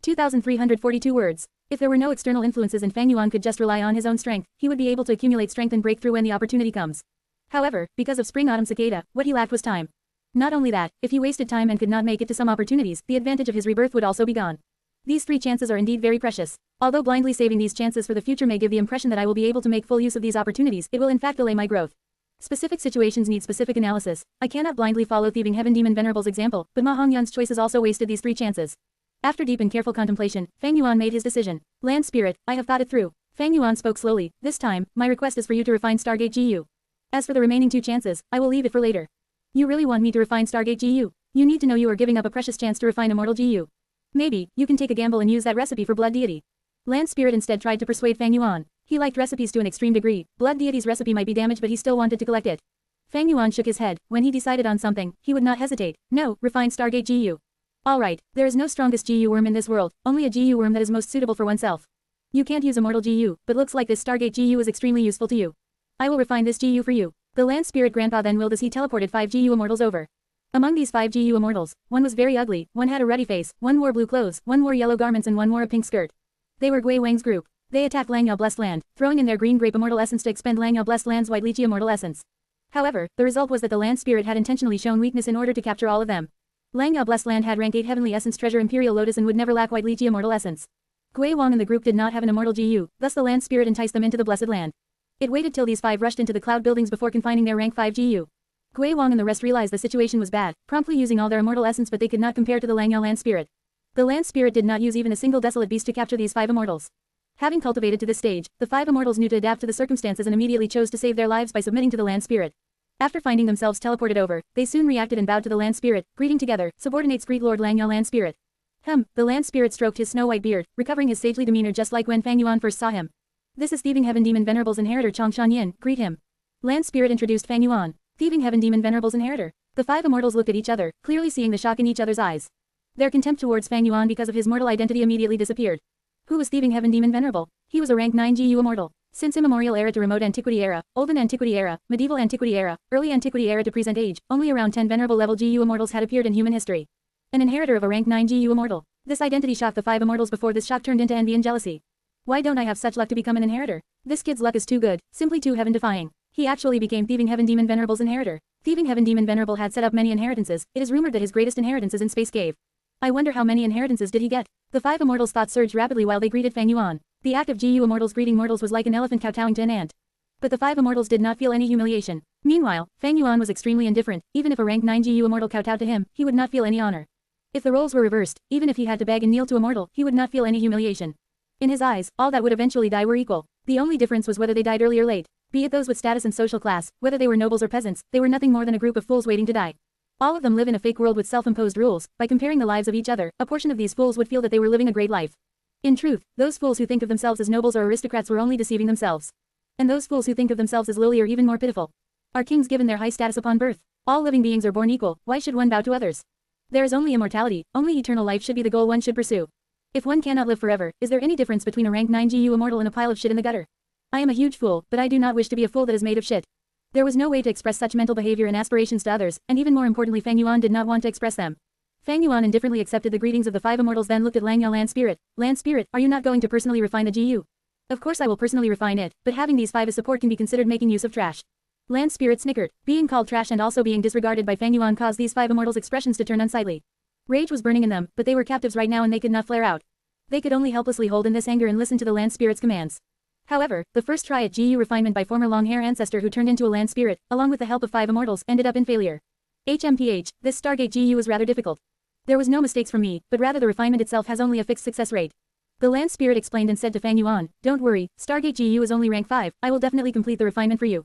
2,342 words. If there were no external influences and Fang Yuan could just rely on his own strength, he would be able to accumulate strength and break through when the opportunity comes. However, because of Spring-Autumn Cicada, what he lacked was time. Not only that, if he wasted time and could not make it to some opportunities, the advantage of his rebirth would also be gone. These 3 chances are indeed very precious. Although blindly saving these chances for the future may give the impression that I will be able to make full use of these opportunities, it will in fact delay my growth. Specific situations need specific analysis. I cannot blindly follow Thieving Heaven Demon Venerable's example, but Ma Hongyun's choices also wasted these 3 chances. After deep and careful contemplation, Fang Yuan made his decision. Land Spirit, I have thought it through. Fang Yuan spoke slowly. This time, my request is for you to refine Stargate GU. As for the remaining 2 chances, I will leave it for later. You really want me to refine Stargate GU? You need to know you are giving up a precious chance to refine Immortal GU. Maybe, you can take a gamble and use that recipe for Blood Deity. Land Spirit instead tried to persuade Fang Yuan. He liked recipes to an extreme degree. Blood Deity's recipe might be damaged but he still wanted to collect it. Fang Yuan shook his head. When he decided on something, he would not hesitate. No, refine Stargate GU. Alright, there is no strongest GU worm in this world, only a GU worm that is most suitable for oneself. You can't use Immortal GU, but looks like this Stargate GU is extremely useful to you. I will refine this GU for you. The Land Spirit Grandpa then willed as he teleported 5 GU Immortals over. Among these 5 GU Immortals, one was very ugly, one had a ruddy face, one wore blue clothes, one wore yellow garments and one wore a pink skirt. They were Gui Wang's group. They attacked Langyao Blessed Land, throwing in their green grape immortal essence to expend Langyao Blessed Land's white lychee immortal essence. However, the result was that the Land Spirit had intentionally shown weakness in order to capture all of them. Langyao Blessed Land had rank 8 Heavenly Essence Treasure Imperial Lotus and would never lack white lychee immortal essence. Gui Wang and the group did not have an immortal GU, thus the Land Spirit enticed them into the Blessed Land. It waited till these 5 rushed into the cloud buildings before confining their rank 5 GU. Gui Wang and the rest realized the situation was bad, promptly using all their immortal essence but they could not compare to the Langyao Land Spirit. The Land Spirit did not use even a single desolate beast to capture these 5 immortals. Having cultivated to this stage, the 5 immortals knew to adapt to the circumstances and immediately chose to save their lives by submitting to the Land Spirit. After finding themselves teleported over, they soon reacted and bowed to the Land Spirit, greeting together, subordinates greet Lord Langyao Land Spirit. The Land Spirit stroked his snow-white beard, recovering his sagely demeanor just like when Fang Yuan first saw him. This is Thieving Heaven Demon Venerable's inheritor Chongshan Yin, greet him. Land Spirit introduced Fang Yuan. Thieving Heaven Demon Venerable's inheritor. The 5 immortals looked at each other, clearly seeing the shock in each other's eyes. Their contempt towards Fang Yuan because of his mortal identity immediately disappeared. Who was Thieving Heaven Demon Venerable? He was a rank 9 GU immortal. Since immemorial era to remote antiquity era, olden antiquity era, medieval antiquity era, early antiquity era to present age, only around 10 venerable level GU immortals had appeared in human history. An inheritor of a rank 9 GU immortal. This identity shocked the 5 immortals before this shock turned into envy and jealousy. Why don't I have such luck to become an inheritor? This kid's luck is too good, simply too heaven-defying. He actually became Thieving Heaven Demon Venerable's inheritor. Thieving Heaven Demon Venerable had set up many inheritances. It is rumored that his greatest inheritance is in Space Cave. I wonder how many inheritances did he get? The 5 immortals' thoughts surged rapidly while they greeted Fang Yuan. The act of GU immortals greeting mortals was like an elephant kowtowing to an ant. But the 5 immortals did not feel any humiliation. Meanwhile, Fang Yuan was extremely indifferent. Even if a rank 9 GU immortal kowtowed to him, he would not feel any honor. If the roles were reversed, even if he had to beg and kneel to a mortal, he would not feel any humiliation. In his eyes, all that would eventually die were equal. The only difference was whether they died early or late. Be it those with status and social class, whether they were nobles or peasants, they were nothing more than a group of fools waiting to die. All of them live in a fake world with self-imposed rules. By comparing the lives of each other, a portion of these fools would feel that they were living a great life. In truth, those fools who think of themselves as nobles or aristocrats were only deceiving themselves. And those fools who think of themselves as lowly are even more pitiful. Are kings given their high status upon birth? All living beings are born equal, why should one bow to others? There is only immortality, only eternal life should be the goal one should pursue. If one cannot live forever, is there any difference between a rank 9 GU immortal and a pile of shit in the gutter? I am a huge fool, but I do not wish to be a fool that is made of shit. There was no way to express such mental behavior and aspirations to others, and even more importantly Fang Yuan did not want to express them. Fang Yuan indifferently accepted the greetings of the 5 immortals then looked at Langyao Land Spirit. Land Spirit, are you not going to personally refine the GU? Of course I will personally refine it, but having these 5 as support can be considered making use of trash. Land Spirit snickered. Being called trash and also being disregarded by Fang Yuan caused these 5 immortals' expressions to turn unsightly. Rage was burning in them, but they were captives right now and they could not flare out. They could only helplessly hold in this anger and listen to the Land Spirit's commands. However, the first try at GU refinement by former long-hair ancestor who turned into a Land Spirit, along with the help of 5 immortals, ended up in failure. HMPH, this Stargate GU was rather difficult. There was no mistakes from me, but rather the refinement itself has only a fixed success rate. The land spirit explained and said to Fang Yuan, "Don't worry, Stargate GU is only rank 5, I will definitely complete the refinement for you.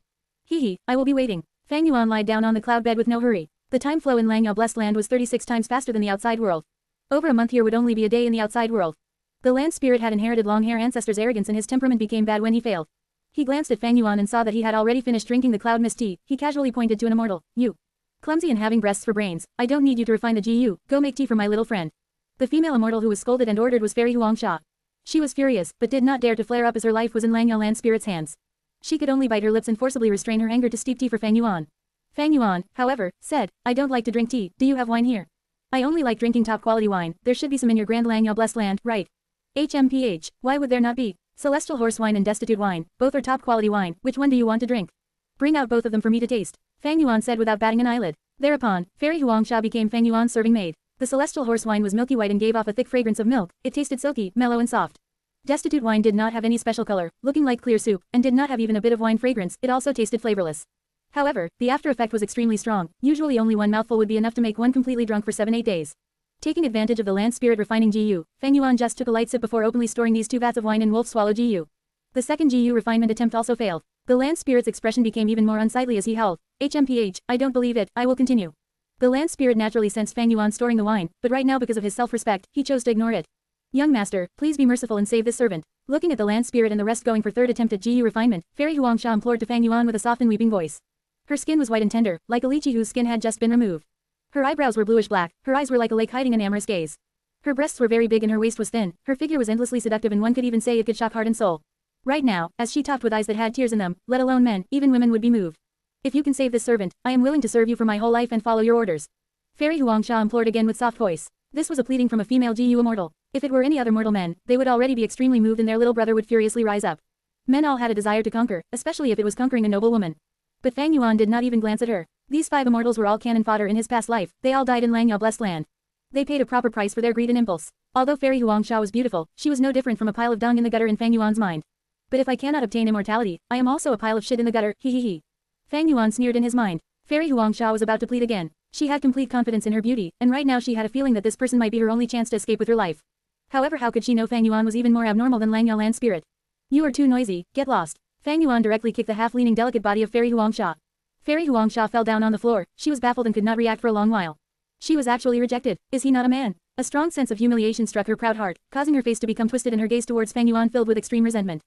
Hehe, I will be waiting." Fang Yuan lied down on the cloud bed with no hurry. The time flow in Langyao Blessed Land was 36 times faster than the outside world. Over a month here would only be a day in the outside world. The land spirit had inherited long hair ancestors' arrogance and his temperament became bad when he failed. He glanced at Fang Yuan and saw that he had already finished drinking the cloud mist tea. He casually pointed to an immortal. "You. Clumsy and having breasts for brains, I don't need you to refine the GU, go make tea for my little friend." The female immortal who was scolded and ordered was Fairy Huangsha. She was furious, but did not dare to flare up as her life was in Langyao Land Spirit's hands. She could only bite her lips and forcibly restrain her anger to steep tea for Fang Yuan. Fang Yuan, however, said, "I don't like to drink tea, do you have wine here?" "I only like drinking top-quality wine, there should be some in your Grand Langyao Blessed Land, right?" "HMPH, why would there not be? Celestial Horse Wine and Destitute Wine, both are top-quality wine, which one do you want to drink?" "Bring out both of them for me to taste," Fang Yuan said without batting an eyelid. Thereupon, Fairy Huangsha became Fang Yuan's serving maid. The Celestial Horse Wine was milky white and gave off a thick fragrance of milk, it tasted silky, mellow and soft. Destitute Wine did not have any special color, looking like clear soup, and did not have even a bit of wine fragrance, it also tasted flavorless. However, the after effect was extremely strong, usually only one mouthful would be enough to make one completely drunk for 7-8 days. Taking advantage of the land spirit refining GU, Fang Yuan just took a light sip before openly storing these 2 vats of wine in Wolf Swallow GU. The second GU refinement attempt also failed. The land spirit's expression became even more unsightly as he howled, "HMPH, I don't believe it, I will continue." The land spirit naturally sensed Fang Yuan storing the wine, but right now because of his self-respect, he chose to ignore it. "Young master, please be merciful and save this servant." Looking at the land spirit and the rest going for third attempt at GU refinement, Fairy Huangsha implored to Fang Yuan with a soft and weeping voice. Her skin was white and tender, like a lychee whose skin had just been removed. Her eyebrows were bluish-black, her eyes were like a lake hiding an amorous gaze. Her breasts were very big and her waist was thin, her figure was endlessly seductive and one could even say it could shock heart and soul. Right now, as she talked with eyes that had tears in them, let alone men, even women would be moved. "If you can save this servant, I am willing to serve you for my whole life and follow your orders." Fairy Huangsha implored again with soft voice. This was a pleading from a female GU immortal. If it were any other mortal men, they would already be extremely moved and their little brother would furiously rise up. Men all had a desire to conquer, especially if it was conquering a noble woman. But Fang Yuan did not even glance at her. These 5 immortals were all cannon fodder in his past life, they all died in Langyao Blessed Land. They paid a proper price for their greed and impulse. Although Fairy Huangsha was beautiful, she was no different from a pile of dung in the gutter in Fang Yuan's mind. "But if I cannot obtain immortality, I am also a pile of shit in the gutter, he. Fang Yuan sneered in his mind. Fairy Huangsha was about to plead again. She had complete confidence in her beauty, and right now she had a feeling that this person might be her only chance to escape with her life. However, how could she know Fang Yuan was even more abnormal than Langyao Land Spirit? "You are too noisy, get lost." Fang Yuan directly kicked the half-leaning delicate body of Fairy Huangsha. Fairy Huangsha fell down on the floor, she was baffled and could not react for a long while. She was actually rejected, is he not a man? A strong sense of humiliation struck her proud heart, causing her face to become twisted and her gaze towards Fang Yuan filled with extreme resentment.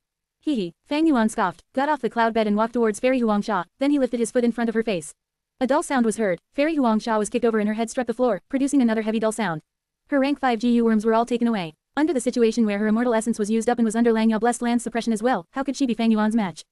Hehe, Fang Yuan scoffed, got off the cloud bed and walked towards Fairy Huangsha, then he lifted his foot in front of her face. A dull sound was heard, Fairy Huangsha was kicked over and her head struck the floor, producing another heavy dull sound. Her rank 5 GU worms were all taken away. Under the situation where her immortal essence was used up and was under Langyao Blessed Land's suppression as well, how could she be Fang Yuan's match?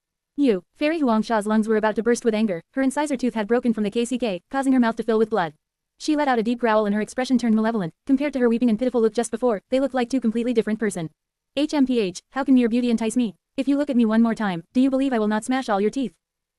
Fairy Huangsha's lungs were about to burst with anger, her incisor tooth had broken from the KCK, causing her mouth to fill with blood. She let out a deep growl and her expression turned malevolent, compared to her weeping and pitiful look just before, they looked like 2 completely different person. "HMPH, how can mere beauty entice me? If you look at me one more time, do you believe I will not smash all your teeth?"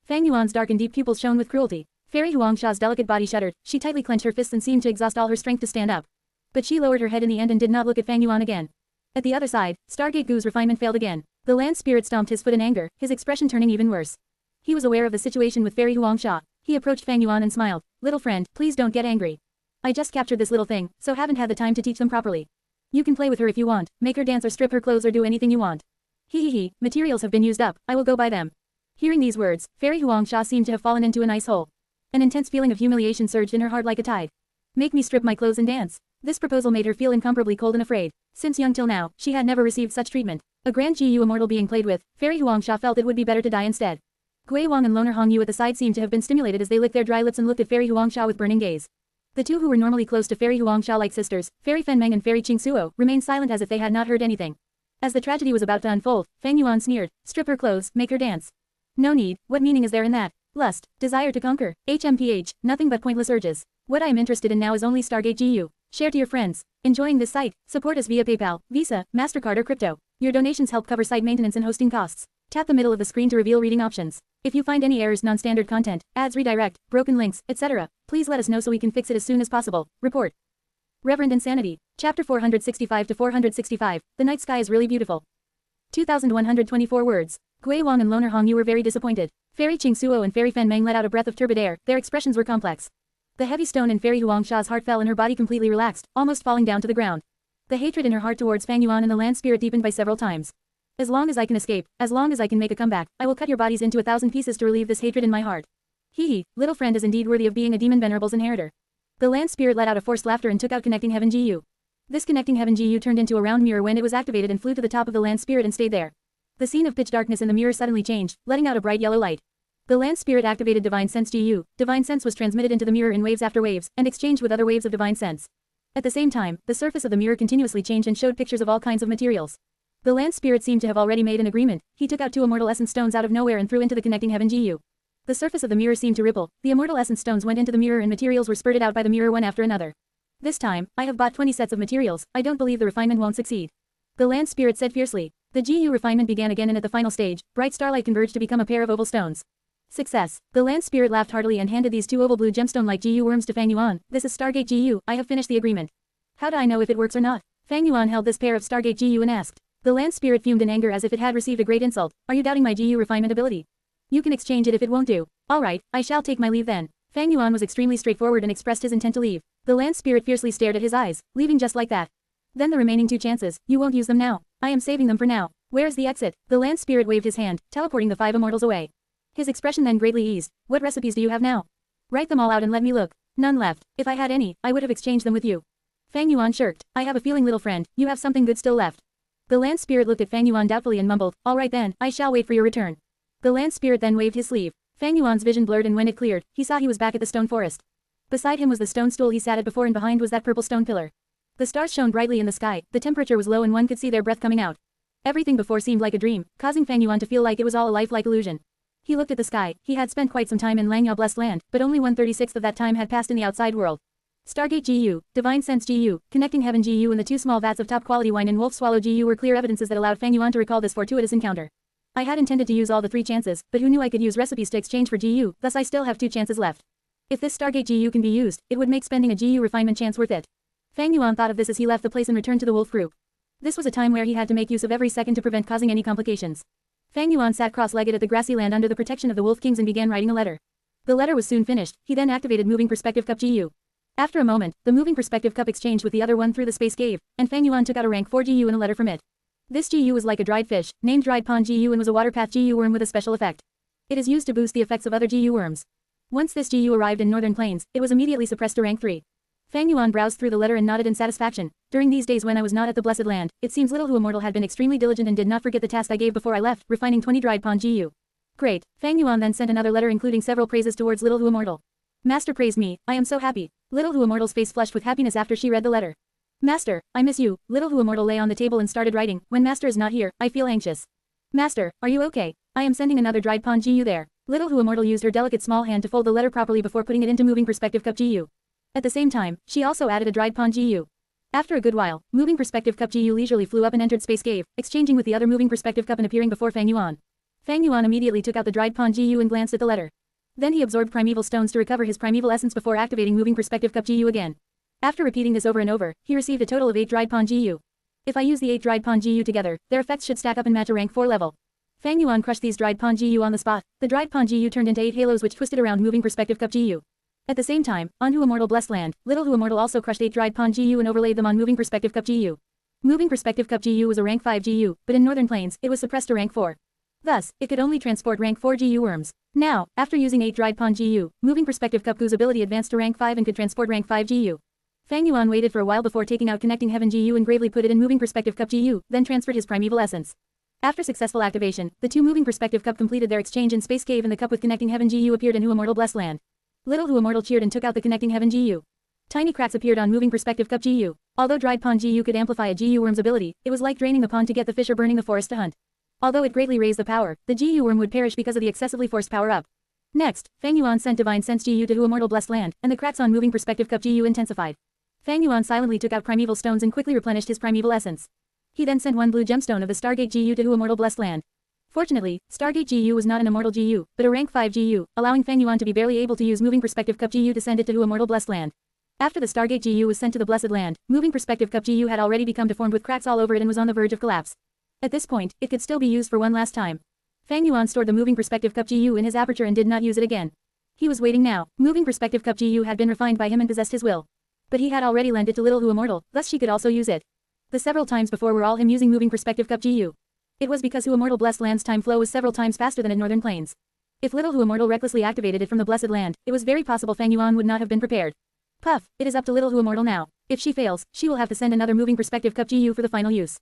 Fang Yuan's dark and deep pupils shone with cruelty. Fairy Huangsha's delicate body shuddered, she tightly clenched her fists and seemed to exhaust all her strength to stand up. But she lowered her head in the end and did not look at Fang Yuan again. At the other side, Stargate Gu's refinement failed again. The land spirit stomped his foot in anger, his expression turning even worse. He was aware of the situation with Fairy Huangsha. He approached Fang Yuan and smiled. "Little friend, please don't get angry. I just captured this little thing, so haven't had the time to teach them properly. You can play with her if you want, make her dance or strip her clothes or do anything you want. He, materials have been used up, I will go buy them." Hearing these words, Fairy Huangsha seemed to have fallen into an ice hole. An intense feeling of humiliation surged in her heart like a tide. "Make me strip my clothes and dance." This proposal made her feel incomparably cold and afraid. Since young till now, she had never received such treatment. A grand GU immortal being played with, Fairy Huangsha felt it would be better to die instead. Gui Wang and Loner Hongyu at the side seemed to have been stimulated as they licked their dry lips and looked at Fairy Huangsha with burning gaze. The 2 who were normally close to Fairy Huangsha like sisters, Fairy Fenmeng and Fairy Qingsuo, remained silent as if they had not heard anything. As the tragedy was about to unfold, Fang Yuan sneered, "Strip her clothes, make her dance." "No need, what meaning is there in that? Lust, desire to conquer, HMPH, nothing but pointless urges. What I am interested in now is only Stargate GU. Share to your friends. Enjoying this site? Support us via PayPal, Visa, MasterCard or crypto. Your donations help cover site maintenance and hosting costs. Tap the middle of the screen to reveal reading options. If you find any errors, non-standard content, ads redirect, broken links, etc., please let us know so we can fix it as soon as possible. Report. Reverend Insanity. Chapter 465 to 465. The night sky is really beautiful. 2,124 words. Gui Wang and Loner Hongyu were very disappointed. Fairy Qingsuo and Fairy Fenmeng let out a breath of turbid air, their expressions were complex. The heavy stone in Fairy Huangsha's heart fell and her body completely relaxed, almost falling down to the ground. The hatred in her heart towards Fang Yuan and the land spirit deepened by several times. As long as I can escape, as long as I can make a comeback, I will cut your bodies into 1,000 pieces to relieve this hatred in my heart. Hee, little friend is indeed worthy of being a demon venerable's inheritor. The land spirit let out a forced laughter and took out Connecting Heaven Gu. This Connecting Heaven Gu turned into a round mirror when it was activated and flew to the top of the land spirit and stayed there. The scene of pitch darkness in the mirror suddenly changed, letting out a bright yellow light. The land spirit activated Divine Sense Gu. Divine Sense was transmitted into the mirror in waves after waves, and exchanged with other waves of Divine Sense. At the same time, the surface of the mirror continuously changed and showed pictures of all kinds of materials. The land spirit seemed to have already made an agreement. He took out 2 immortal essence stones out of nowhere and threw into the Connecting Heaven Gu. The surface of the mirror seemed to ripple. The immortal essence stones went into the mirror and materials were spurted out by the mirror one after another. This time, I have bought 20 sets of materials. I don't believe the refinement won't succeed. The land spirit said fiercely. The Gu refinement began again and at the final stage, bright starlight converged to become a pair of oval stones. Success. The land spirit laughed heartily and handed these 2 oval blue gemstone-like Gu worms to Fang Yuan. This is Stargate Gu. I have finished the agreement. How do I know if it works or not? Fang Yuan held this pair of Stargate Gu and asked. The land spirit fumed in anger as if it had received a great insult. Are you doubting my Gu refinement ability? You can exchange it if it won't do. Alright, I shall take my leave then. Fang Yuan was extremely straightforward and expressed his intent to leave. The land spirit fiercely stared at his eyes, leaving just like that. Then the remaining 2 chances, you won't use them now. I am saving them for now. Where's the exit? The land spirit waved his hand, teleporting the 5 immortals away. His expression then greatly eased. What recipes do you have now? Write them all out and let me look. None left. If I had any, I would have exchanged them with you. Fang Yuan shirked. I have a feeling, little friend, you have something good still left. The land spirit looked at Fang Yuan doubtfully and mumbled, alright then, I shall wait for your return. The land spirit then waved his sleeve. Fang Yuan's vision blurred and when it cleared, he saw he was back at the stone forest. Beside him was the stone stool he sat at before and behind was that purple stone pillar. The stars shone brightly in the sky, the temperature was low and one could see their breath coming out. Everything before seemed like a dream, causing Fang Yuan to feel like it was all a lifelike illusion. He looked at the sky. He had spent quite some time in Langyao Blessed Land, but only 1/36 of that time had passed in the outside world. Stargate Gu, Divine Sense Gu, Connecting Heaven Gu and the 2 small vats of top-quality wine in Wolf Swallow Gu were clear evidences that allowed Fang Yuan to recall this fortuitous encounter. I had intended to use all the 3 chances, but who knew I could use recipes to exchange for Gu, thus I still have 2 chances left. If this Stargate Gu can be used, it would make spending a Gu refinement chance worth it. Fang Yuan thought of this as he left the place and returned to the wolf group. This was a time where he had to make use of every second to prevent causing any complications. Fang Yuan sat cross-legged at the grassy land under the protection of the Wolf Kings and began writing a letter. The letter was soon finished. He then activated Moving Perspective Cup Gu. After a moment, the Moving Perspective Cup exchanged with the other one through the space cave, and Fang Yuan took out a rank 4 Gu and a letter from it. This Gu was like a dried fish, named Dried Pond Gu and was a water path Gu worm with a special effect. It is used to boost the effects of other Gu worms. Once this Gu arrived in Northern Plains, it was immediately suppressed to rank 3. Fang Yuan browsed through the letter and nodded in satisfaction. During these days when I was not at the Blessed Land, it seems Little Who Immortal had been extremely diligent and did not forget the task I gave before I left, refining 20 dried pond Gu. Great. Fang Yuan then sent another letter including several praises towards Little Who Immortal. Master praised me. I am so happy. Little Who Immortal's face flushed with happiness after she read the letter. Master, I miss you. Little Who Immortal lay on the table and started writing. When Master is not here, I feel anxious. Master, are you okay? I am sending another dried pond Gu there. Little Who Immortal used her delicate small hand to fold the letter properly before putting it into Moving Perspective Cup Gu. At the same time, she also added a dried pond Gu. After a good while, Moving Perspective Cup Gu leisurely flew up and entered Space Cave, exchanging with the other Moving Perspective Cup and appearing before Fang Yuan. Fang Yuan immediately took out the dried pond Gu and glanced at the letter. Then he absorbed primeval stones to recover his primeval essence before activating Moving Perspective Cup Gu again. After repeating this over and over, he received a total of 8 dried pond Gu. If I use the 8 dried pond Gu together, their effects should stack up and match a rank 4 level. Fang Yuan crushed these dried pond Gu on the spot. The dried pond Gu turned into 8 halos which twisted around Moving Perspective Cup Gu. At the same time, on Who Immortal Blessed Land, Little Who Immortal also crushed 8 dried pond Gu and overlaid them on Moving Perspective Cup Gu. Moving Perspective Cup Gu was a rank 5 Gu, but in Northern Plains, it was suppressed to rank 4. Thus, it could only transport rank 4 Gu worms. Now, after using 8 dried pond Gu, Moving Perspective Cup Gu's ability advanced to rank 5 and could transport rank 5 Gu. Fang Yuan waited for a while before taking out Connecting Heaven Gu and gravely put it in Moving Perspective Cup Gu, then transferred his primeval essence. After successful activation, the 2 Moving Perspective Cup completed their exchange in Space Cave and the cup with Connecting Heaven Gu appeared in Who Immortal Blessed Land. Little Who Immortal cheered and took out the Connecting Heaven Gu. Tiny cracks appeared on Moving Perspective Cup Gu. Although dried pond Gu could amplify a Gu worm's ability, it was like draining the pond to get the fish or burning the forest to hunt. Although it greatly raised the power, the Gu worm would perish because of the excessively forced power up. Next, Fang Yuan sent Divine Sense Gu to Who Immortal Blessed Land, and the cracks on Moving Perspective Cup Gu intensified. Fang Yuan silently took out primeval stones and quickly replenished his primeval essence. He then sent 1 blue gemstone of the Stargate Gu to Who Immortal Blessed Land. Fortunately, Stargate Gu was not an immortal Gu, but a rank 5 Gu, allowing Fang Yuan to be barely able to use Moving Perspective Cup Gu to send it to Who Immortal Blessed Land. After the Stargate Gu was sent to the Blessed Land, Moving Perspective Cup Gu had already become deformed with cracks all over it and was on the verge of collapse. At this point, it could still be used for one last time. Fang Yuan stored the Moving Perspective Cup Gu in his aperture and did not use it again. He was waiting now. Moving Perspective Cup Gu had been refined by him and possessed his will. But he had already lent it to Little Who Immortal, thus she could also use it. The several times before were all him using moving perspective cup Gu. It was because Hu Immortal Blessed Land's time flow was several times faster than at Northern Plains. If little Hu Immortal recklessly activated it from the Blessed Land, it was very possible Fang Yuan would not have been prepared. Puff, it is up to little Hu Immortal now. If she fails, she will have to send another moving perspective cup Gu for the final use.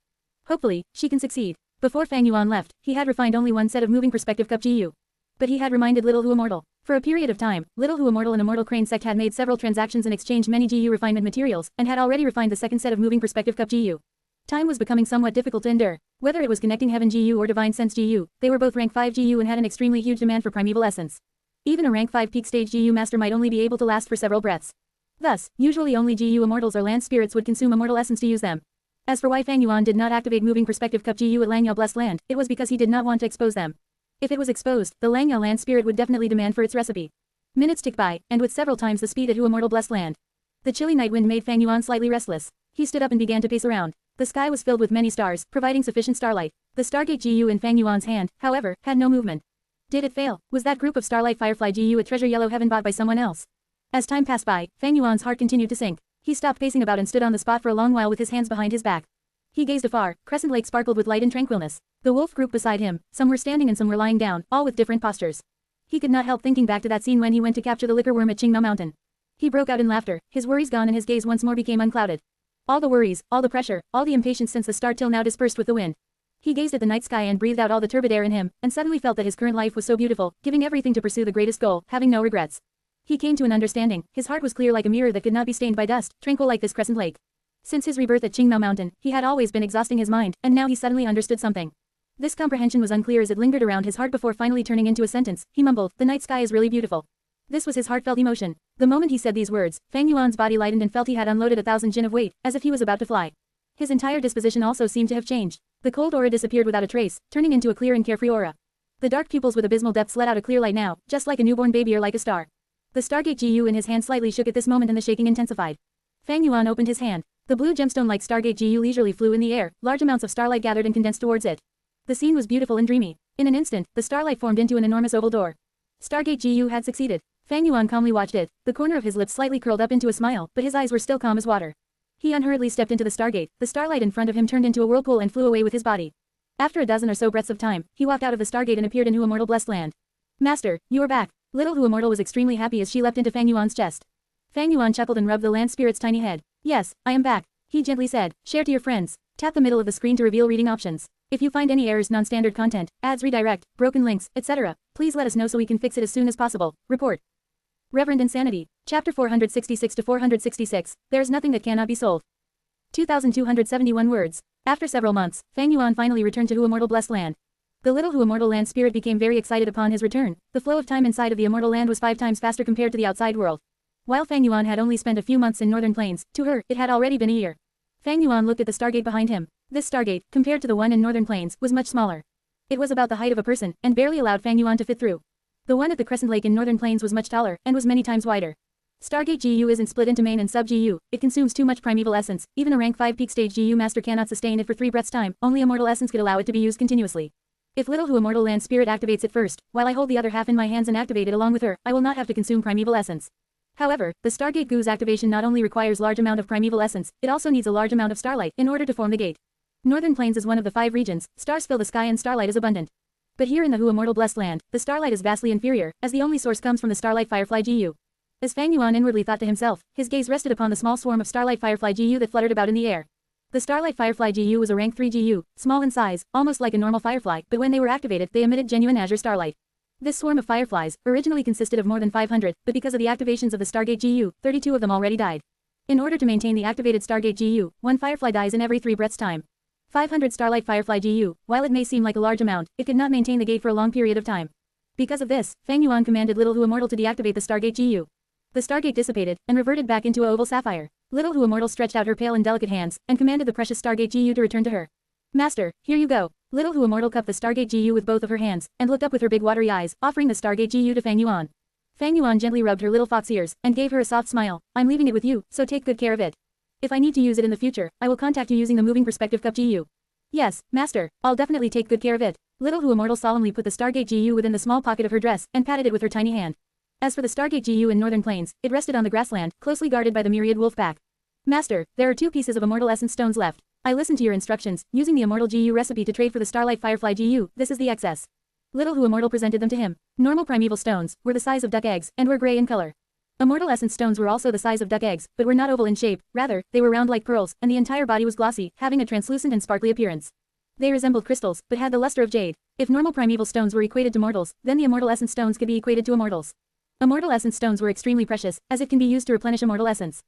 Hopefully, she can succeed. Before Fang Yuan left, he had refined only one set of moving perspective cup Gu. But he had reminded little Hu Immortal. For a period of time, little Hu Immortal and Immortal Crane Sect had made several transactions and exchanged many Gu refinement materials, and had already refined the second set of moving perspective cup Gu. Time was becoming somewhat difficult to endure. Whether it was connecting Heaven Gu or Divine Sense Gu, they were both rank 5 Gu and had an extremely huge demand for primeval essence. Even a rank 5 peak stage Gu master might only be able to last for several breaths. Thus, usually only Gu immortals or land spirits would consume immortal essence to use them. As for why Fang Yuan did not activate moving perspective cup Gu at Langyao Blessed Land, it was because he did not want to expose them. If it was exposed, the Langyao land spirit would definitely demand for its recipe. Minutes ticked by, and with several times the speed at Hu Immortal Blessed Land. The chilly night wind made Fang Yuan slightly restless. He stood up and began to pace around. The sky was filled with many stars, providing sufficient starlight. The Stargate Gu in Fang Yuan's hand, however, had no movement. Did it fail? Was that group of Starlight Firefly Gu a treasure yellow heaven bought by someone else? As time passed by, Fang Yuan's heart continued to sink. He stopped pacing about and stood on the spot for a long while with his hands behind his back. He gazed afar. Crescent Lake sparkled with light and tranquilness. The wolf group beside him, some were standing and some were lying down, all with different postures. He could not help thinking back to that scene when he went to capture the liquor worm at Qingmao Mountain. He broke out in laughter, his worries gone and his gaze once more became unclouded. All the worries, all the pressure, all the impatience since the start till now dispersed with the wind. He gazed at the night sky and breathed out all the turbid air in him, and suddenly felt that his current life was so beautiful, giving everything to pursue the greatest goal, having no regrets. He came to an understanding. His heart was clear like a mirror that could not be stained by dust, tranquil like this Crescent Lake. Since his rebirth at Qingmao Mountain, he had always been exhausting his mind, and now he suddenly understood something. This comprehension was unclear as it lingered around his heart before finally turning into a sentence. He mumbled, "The night sky is really beautiful." This was his heartfelt emotion. The moment he said these words, Fang Yuan's body lightened and felt he had unloaded 1,000 jin of weight, as if he was about to fly. His entire disposition also seemed to have changed. The cold aura disappeared without a trace, turning into a clear and carefree aura. The dark pupils with abysmal depths let out a clear light now, just like a newborn baby or like a star. The Stargate Gu in his hand slightly shook at this moment and the shaking intensified. Fang Yuan opened his hand. The blue gemstone-like Stargate Gu leisurely flew in the air, large amounts of starlight gathered and condensed towards it. The scene was beautiful and dreamy. In an instant, the starlight formed into an enormous oval door. Stargate Gu had succeeded. Fang Yuan calmly watched it, the corner of his lips slightly curled up into a smile, but his eyes were still calm as water. He unhurriedly stepped into the Stargate, the starlight in front of him turned into a whirlpool and flew away with his body. After a dozen or so breaths of time, he walked out of the Stargate and appeared in Hu Immortal Blessed Land. "Master, you are back." Little Hu Immortal was extremely happy as she leapt into Fang Yuan's chest. Fang Yuan chuckled and rubbed the land spirit's tiny head. "Yes, I am back," he gently said. "Share to your friends." Tap the middle of the screen to reveal reading options. If you find any errors, non-standard content, ads redirect, broken links, etc., please let us know so we can fix it as soon as possible. Report. Reverend Insanity. Chapter 466 to 466. There is nothing that cannot be sold. 2,271 words. After several months, Fang Yuan finally returned to Hu Immortal Blessed Land. The little Hu Immortal Land spirit became very excited upon his return. The flow of time inside of the Immortal Land was 5 times faster compared to the outside world. While Fang Yuan had only spent a few months in Northern Plains, to her, it had already been a year. Fang Yuan looked at the Stargate behind him. This Stargate, compared to the one in Northern Plains, was much smaller. It was about the height of a person, and barely allowed Fang Yuan to fit through. The one at the Crescent Lake in Northern Plains was much taller, and was many times wider. Stargate Gu isn't split into main and sub-Gu, it consumes too much primeval essence, even a rank 5 peak stage Gu master cannot sustain it for 3 breaths time, only immortal essence could allow it to be used continuously. If little Hu Immortal Land Spirit activates it first, while I hold the other half in my hands and activate it along with her, I will not have to consume primeval essence. However, the Stargate Gu's activation not only requires large amount of primeval essence, it also needs a large amount of starlight in order to form the gate. Northern Plains is one of the 5 regions, stars fill the sky and starlight is abundant. But here in the Hu Immortal Blessed Land, the starlight is vastly inferior, as the only source comes from the Starlight Firefly Gu. As Fang Yuan inwardly thought to himself, his gaze rested upon the small swarm of Starlight Firefly Gu that fluttered about in the air. The Starlight Firefly Gu was a rank 3 Gu, small in size, almost like a normal firefly, but when they were activated, they emitted genuine azure starlight. This swarm of fireflies originally consisted of more than 500, but because of the activations of the Stargate Gu, 32 of them already died. In order to maintain the activated Stargate Gu, 1 firefly dies in every 3 breaths time. 500 Starlight Firefly Gu, while it may seem like a large amount, it could not maintain the gate for a long period of time. Because of this, Fang Yuan commanded little Hu Immortal to deactivate the Stargate Gu. The Stargate dissipated, and reverted back into a oval sapphire. Little Hu Immortal stretched out her pale and delicate hands, and commanded the precious Stargate Gu to return to her. "Master, here you go." Little Hu Immortal cupped the Stargate Gu with both of her hands, and looked up with her big watery eyes, offering the Stargate Gu to Fang Yuan. Fang Yuan gently rubbed her little fox ears, and gave her a soft smile. "I'm leaving it with you, so take good care of it. If I need to use it in the future, I will contact you using the moving perspective cup Gu. "Yes, Master, I'll definitely take good care of it." Little Hu Immortal solemnly put the Stargate Gu within the small pocket of her dress, and patted it with her tiny hand. As for the Stargate Gu in Northern Plains, it rested on the grassland, closely guarded by the myriad wolf pack. "Master, there are 2 pieces of immortal essence stones left. I listened to your instructions, using the Immortal Gu recipe to trade for the Starlight Firefly Gu, this is the excess. Little Hu Immortal presented them to him. Normal primeval stones, were the size of duck eggs, and were gray in color. Immortal Essence stones were also the size of duck eggs, but were not oval in shape, rather, they were round like pearls, and the entire body was glossy, having a translucent and sparkly appearance. They resembled crystals, but had the luster of jade. If normal primeval stones were equated to mortals, then the Immortal Essence stones could be equated to immortals. Immortal Essence stones were extremely precious, as it can be used to replenish Immortal Essence.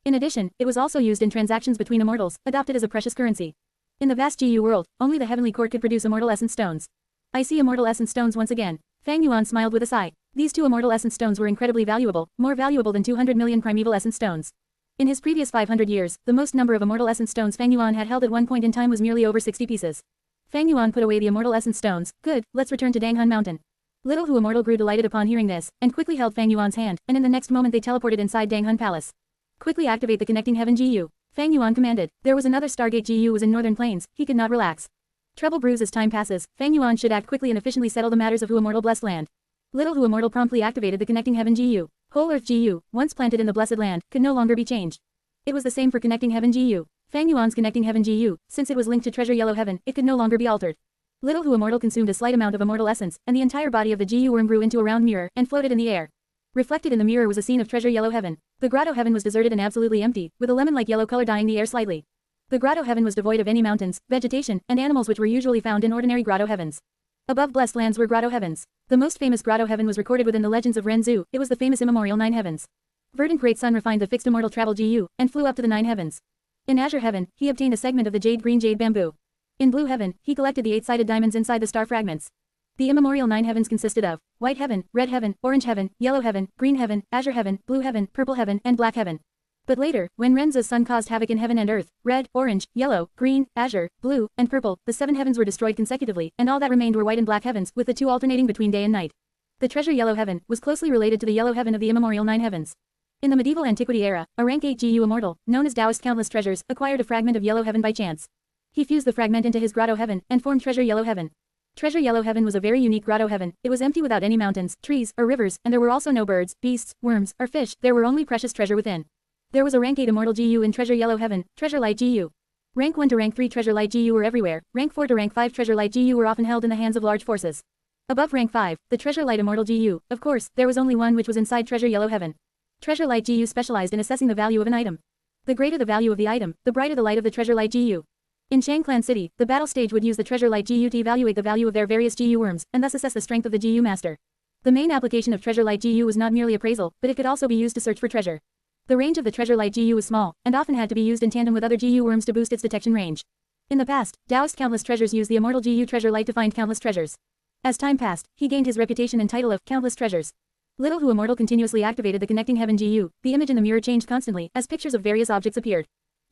In addition, it was also used in transactions between immortals, adopted as a precious currency. In the vast Gu world, only the Heavenly Court could produce Immortal Essence stones. I see Immortal Essence stones once again. Fang Yuan smiled with a sigh. These two Immortal Essence stones were incredibly valuable, more valuable than 200 million Primeval Essence stones. In his previous 500 years, the most number of Immortal Essence stones Fang Yuan had held at one point in time was merely over 60 pieces. Fang Yuan put away the Immortal Essence stones. Good, let's return to Danghun Mountain. Little Hu Immortal grew delighted upon hearing this, and quickly held Fang Yuan's hand, and in the next moment they teleported inside Danghun Palace. Quickly activate the connecting heaven Gu. Fang Yuan commanded. There was another Stargate Gu was in northern plains, he could not relax. Trouble brews as time passes, Fang Yuan should act quickly and efficiently settle the matters of Hu Immortal Blessed Land. Little Hu Immortal promptly activated the connecting heaven Gu. Whole Earth Gu, once planted in the Blessed Land, could no longer be changed. It was the same for connecting heaven Gu. Fang Yuan's connecting heaven Gu, since it was linked to Treasure Yellow Heaven, it could no longer be altered. Little Hu Immortal consumed a slight amount of Immortal Essence, and the entire body of the Gu worm grew into a round mirror, and floated in the air. Reflected in the mirror was a scene of Treasure Yellow Heaven. The Grotto Heaven was deserted and absolutely empty, with a lemon-like yellow color dyeing the air slightly. The Grotto Heaven was devoid of any mountains, vegetation, and animals which were usually found in ordinary Grotto Heavens. Above Blessed Lands were Grotto Heavens. The most famous Grotto Heaven was recorded within the legends of Renzu, it was the famous immemorial Nine Heavens. Verdant Great Sun refined the Fixed Immortal Travel Gu, and flew up to the Nine Heavens. In Azure Heaven, he obtained a segment of the Green Jade Bamboo. In Blue Heaven, he collected the 8-sided diamonds inside the star fragments. The immemorial Nine Heavens consisted of White Heaven, Red Heaven, Orange Heaven, Yellow Heaven, Green Heaven, Azure Heaven, Blue Heaven, Purple Heaven, and Black Heaven. But later, when Renza's sun caused havoc in heaven and earth, red, orange, yellow, green, azure, blue, and purple, the 7 heavens were destroyed consecutively, and all that remained were white and black heavens, with the two alternating between day and night. The Treasure Yellow Heaven was closely related to the Yellow Heaven of the immemorial Nine Heavens. In the medieval antiquity era, a rank 8 Gu immortal, known as Taoist Countless Treasures, acquired a fragment of Yellow Heaven by chance. He fused the fragment into his Grotto Heaven, and formed Treasure Yellow Heaven. Treasure Yellow Heaven was a very unique Grotto Heaven, it was empty without any mountains, trees, or rivers, and there were also no birds, beasts, worms, or fish, there were only precious treasure within. There was a rank 8 Immortal Gu in Treasure Yellow Heaven, Treasure Light Gu. Rank 1 to rank 3 Treasure Light Gu were everywhere, rank 4 to rank 5 Treasure Light Gu were often held in the hands of large forces. Above rank 5, the Treasure Light Immortal Gu, of course, there was only one which was inside Treasure Yellow Heaven. Treasure Light Gu specialized in assessing the value of an item. The greater the value of the item, the brighter the light of the Treasure Light Gu. In Shangclan City, the battle stage would use the Treasure Light Gu to evaluate the value of their various Gu worms, and thus assess the strength of the Gu master. The main application of Treasure Light Gu was not merely appraisal, but it could also be used to search for treasure. The range of the Treasure Light Gu was small, and often had to be used in tandem with other Gu worms to boost its detection range. In the past, Taoist Countless Treasures used the Immortal Gu Treasure Light to find countless treasures. As time passed, he gained his reputation and title of Countless Treasures. Little Hu Immortal continuously activated the connecting heaven Gu, the image in the mirror changed constantly, as pictures of various objects appeared.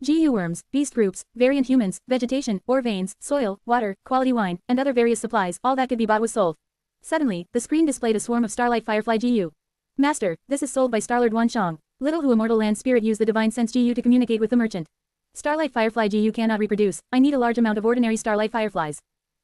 Gu worms, beast groups, variant humans, vegetation, ore veins, soil, water, quality wine, and other various supplies, all that could be bought was sold. Suddenly, the screen displayed a swarm of Starlight Firefly Gu. Master, this is sold by Starlord Wanshang. Little Hu Immortal Land Spirit used the Divine Sense Gu to communicate with the merchant. Starlight Firefly Gu cannot reproduce, I need a large amount of ordinary Starlight Fireflies.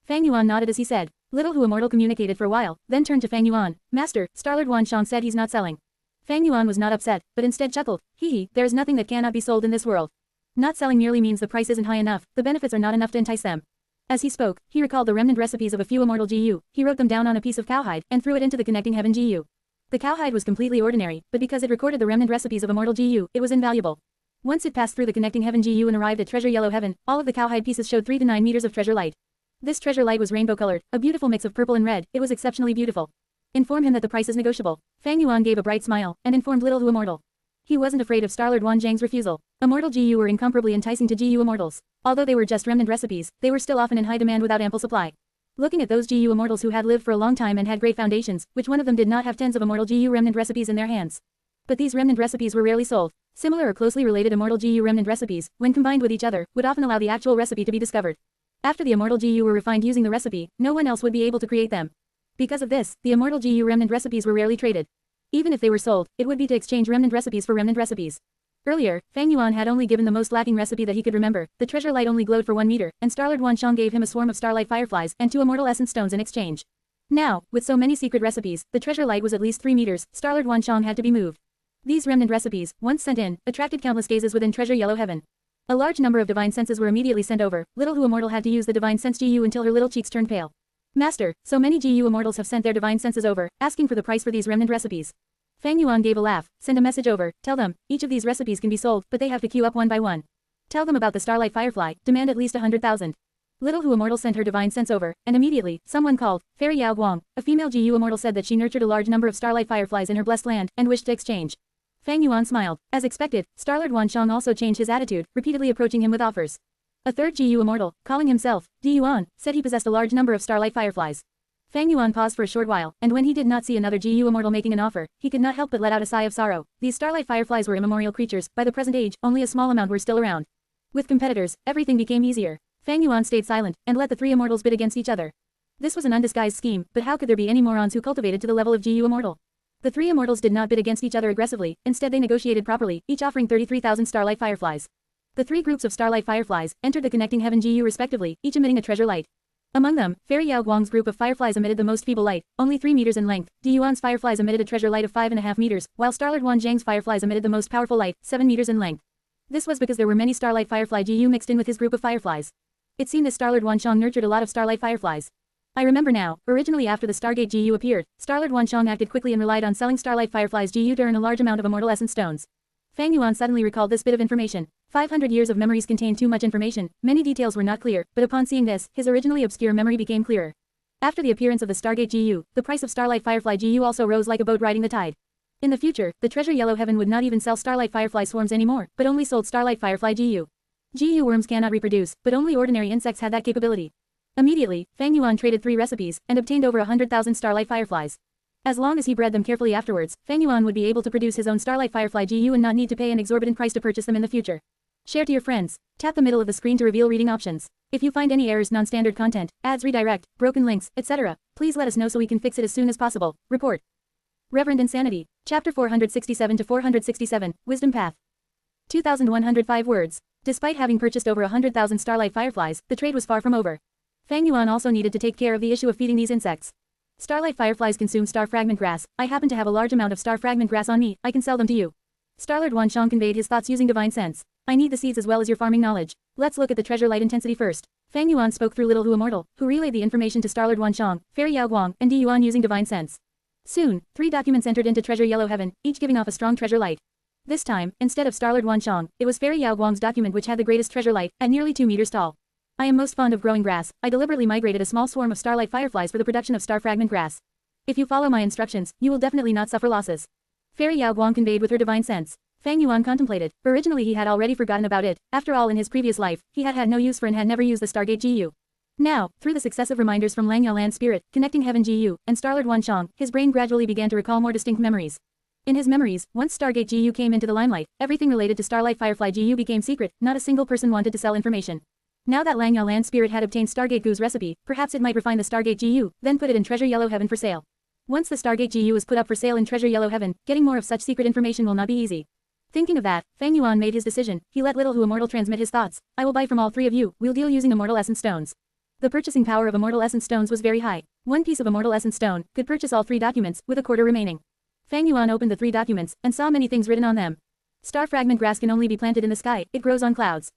Fang Yuan nodded as he said. Little Hu Immortal communicated for a while, then turned to Fang Yuan. Master, Starlord Wanshang said he's not selling. Fang Yuan was not upset, but instead chuckled. Hee, there is nothing that cannot be sold in this world. Not selling merely means the price isn't high enough, the benefits are not enough to entice them. As he spoke, he recalled the remnant recipes of a few Immortal Gu, he wrote them down on a piece of cowhide, and threw it into the connecting heaven Gu. The cowhide was completely ordinary, but because it recorded the remnant recipes of Immortal Gu, it was invaluable. Once it passed through the connecting heaven Gu and arrived at Treasure Yellow Heaven, all of the cowhide pieces showed 3 to 9 meters of treasure light. This treasure light was rainbow-colored, a beautiful mix of purple and red, it was exceptionally beautiful. Inform him that the price is negotiable. Fang Yuan gave a bright smile, and informed Little Hu Immortal. He wasn't afraid of Starlord Wanshang's refusal. Immortal Gu were incomparably enticing to Gu Immortals. Although they were just remnant recipes, they were still often in high demand without ample supply. Looking at those Gu Immortals who had lived for a long time and had great foundations, which one of them did not have tens of Immortal Gu remnant recipes in their hands. But these remnant recipes were rarely sold. Similar or closely related Immortal Gu remnant recipes, when combined with each other, would often allow the actual recipe to be discovered. After the Immortal Gu were refined using the recipe, no one else would be able to create them. Because of this, the Immortal Gu remnant recipes were rarely traded. Even if they were sold, it would be to exchange remnant recipes for remnant recipes. Earlier, Fang Yuan had only given the most lacking recipe that he could remember, the treasure light only glowed for 1 meter, and Starlord Wanshang gave him a swarm of starlight fireflies and 2 Immortal Essence stones in exchange. Now, with so many secret recipes, the treasure light was at least 3 meters, Starlord Wanshang had to be moved. These remnant recipes, once sent in, attracted countless gazes within Treasure Yellow Heaven. A large number of divine senses were immediately sent over. Little Hu Immortal had to use the divine sense GU until her little cheeks turned pale. Master, so many GU Immortals have sent their divine senses over, asking for the price for these remnant recipes. Fang Yuan gave a laugh. Send a message over, tell them, each of these recipes can be sold, but they have to queue up one by one. Tell them about the Starlight Firefly, demand at least 100,000. Little Hu Immortal sent her divine sense over, and immediately, someone called, Fairy Yao Guang, a female GU Immortal said that she nurtured a large number of Starlight Fireflies in her blessed land, and wished to exchange. Fang Yuan smiled. As expected, Starlord Wansheng also changed his attitude, repeatedly approaching him with offers. A third GU Immortal, calling himself Di Yuan, said he possessed a large number of Starlight Fireflies. Fang Yuan paused for a short while, and when he did not see another GU Immortal making an offer, he could not help but let out a sigh of sorrow. These Starlight Fireflies were immemorial creatures, by the present age, only a small amount were still around. With competitors, everything became easier. Fang Yuan stayed silent, and let the three immortals bid against each other. This was an undisguised scheme, but how could there be any morons who cultivated to the level of GU Immortal? The three immortals did not bid against each other aggressively, instead they negotiated properly, each offering 33,000 Starlight Fireflies. The three groups of Starlight Fireflies entered the connecting heaven GU respectively, each emitting a treasure light. Among them, Fairy Yao Guang's group of fireflies emitted the most feeble light, only 3 meters in length. Di Yuan's fireflies emitted a treasure light of 5.5 meters, while Starlord Wanzhang's fireflies emitted the most powerful light, 7 meters in length. This was because there were many Starlight Firefly GU mixed in with his group of fireflies. It seemed that Starlord Wansheng nurtured a lot of Starlight Fireflies. I remember now, originally after the Stargate GU appeared, Starlord Wansheng acted quickly and relied on selling Starlight Fireflies GU to earn a large amount of Immortal Essence Stones. Fang Yuan suddenly recalled this bit of information. 500 years of memories contained too much information, many details were not clear, but upon seeing this, his originally obscure memory became clearer. After the appearance of the Stargate GU, the price of Starlight Firefly GU also rose like a boat riding the tide. In the future, the Treasure Yellow Heaven would not even sell Starlight Firefly swarms anymore, but only sold Starlight Firefly GU. GU worms cannot reproduce, but only ordinary insects had that capability. Immediately, Fang Yuan traded 3 recipes, and obtained over 100,000 Starlight Fireflies. As long as he bred them carefully afterwards, Fang Yuan would be able to produce his own Starlight Firefly GU and not need to pay an exorbitant price to purchase them in the future. Share to your friends. Tap the middle of the screen to reveal reading options. If you find any errors, non-standard content, ads redirect, broken links, etc., please let us know so we can fix it as soon as possible. Report. Reverend Insanity. Chapter 467 to 467, Wisdom Path. 2,105 words. Despite having purchased over 100,000 Starlight Fireflies, the trade was far from over. Fang Yuan also needed to take care of the issue of feeding these insects. Starlight Fireflies consume star fragment grass. I happen to have a large amount of star fragment grass on me, I can sell them to you. Starlord Wansheng conveyed his thoughts using divine sense. I need the seeds as well as your farming knowledge. Let's look at the treasure light intensity first. Fang Yuan spoke through Little Hu Immortal, who relayed the information to Starlord Wansheng, Fairy Yao Guang, and Di Yuan using divine sense. Soon, 3 documents entered into Treasure Yellow Heaven, each giving off a strong treasure light. This time, instead of Starlord Wansheng, it was Fairy Yao Guang's document which had the greatest treasure light, at nearly 2 meters tall. I am most fond of growing grass. I deliberately migrated a small swarm of Starlight Fireflies for the production of star fragment grass. If you follow my instructions, you will definitely not suffer losses. Fairy Yao Guang conveyed with her divine sense. Fang Yuan contemplated. Originally he had already forgotten about it. After all, in his previous life, he had had no use for and had never used the Stargate GU. Now, through the successive reminders from Lang Yao Land Spirit, Connecting Heaven GU, and Starlord Wansheng, his brain gradually began to recall more distinct memories. In his memories, once Stargate GU came into the limelight, everything related to Starlight Firefly GU became secret, not a single person wanted to sell information. Now that Lang Yao Land Spirit had obtained Stargate GU's recipe, perhaps it might refine the Stargate GU, then put it in Treasure Yellow Heaven for sale. Once the Stargate GU is put up for sale in Treasure Yellow Heaven, getting more of such secret information will not be easy. Thinking of that, Fang Yuan made his decision. He let Little Hu Immortal transmit his thoughts. I will buy from all 3 of you, we'll deal using Immortal Essence Stones. The purchasing power of Immortal Essence Stones was very high. 1 piece of Immortal Essence Stone could purchase all 3 documents, with a quarter remaining. Fang Yuan opened the 3 documents, and saw many things written on them. Star fragment grass can only be planted in the sky, it grows on clouds.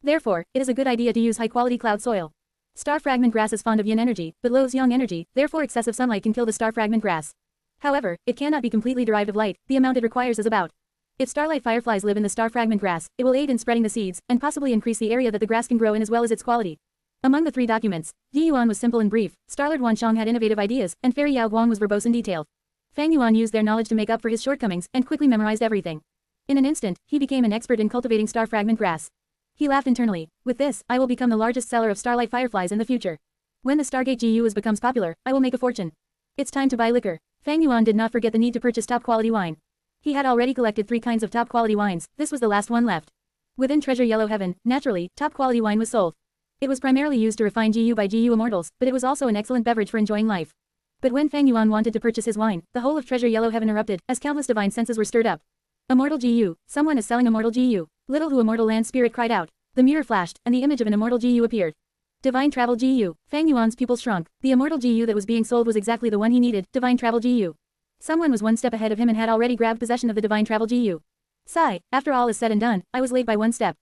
Therefore, it is a good idea to use high-quality cloud soil. Star fragment grass is fond of yin energy, but lows yang energy, therefore excessive sunlight can kill the star fragment grass. However, it cannot be completely derived of light, the amount it requires is about. If Starlight Fireflies live in the star fragment grass, it will aid in spreading the seeds, and possibly increase the area that the grass can grow in as well as its quality. Among the 3 documents, Di Yuan was simple and brief, Starlord Wansheng had innovative ideas, and Fairy Yao Guang was verbose and detailed. Fang Yuan used their knowledge to make up for his shortcomings, and quickly memorized everything. In an instant, he became an expert in cultivating star fragment grass. He laughed internally. With this, I will become the largest seller of Starlight Fireflies in the future. When the Stargate GU becomes popular, I will make a fortune. It's time to buy liquor. Fang Yuan did not forget the need to purchase top-quality wine. He had already collected 3 kinds of top-quality wines, this was the last one left. Within Treasure Yellow Heaven, naturally, top-quality wine was sold. It was primarily used to refine GU by GU Immortals, but it was also an excellent beverage for enjoying life. But when Fang Yuan wanted to purchase his wine, the whole of Treasure Yellow Heaven erupted, as countless divine senses were stirred up. Immortal GU, someone is selling Immortal GU. Little Hu Immortal Land Spirit cried out. The mirror flashed, and the image of an Immortal GU appeared. Divine Travel GU. Fang Yuan's pupils shrunk. The Immortal GU that was being sold was exactly the one he needed, Divine Travel GU. Someone was 1 step ahead of him and had already grabbed possession of the Divine Travel GU. Sigh, after all is said and done, I was late by 1 step.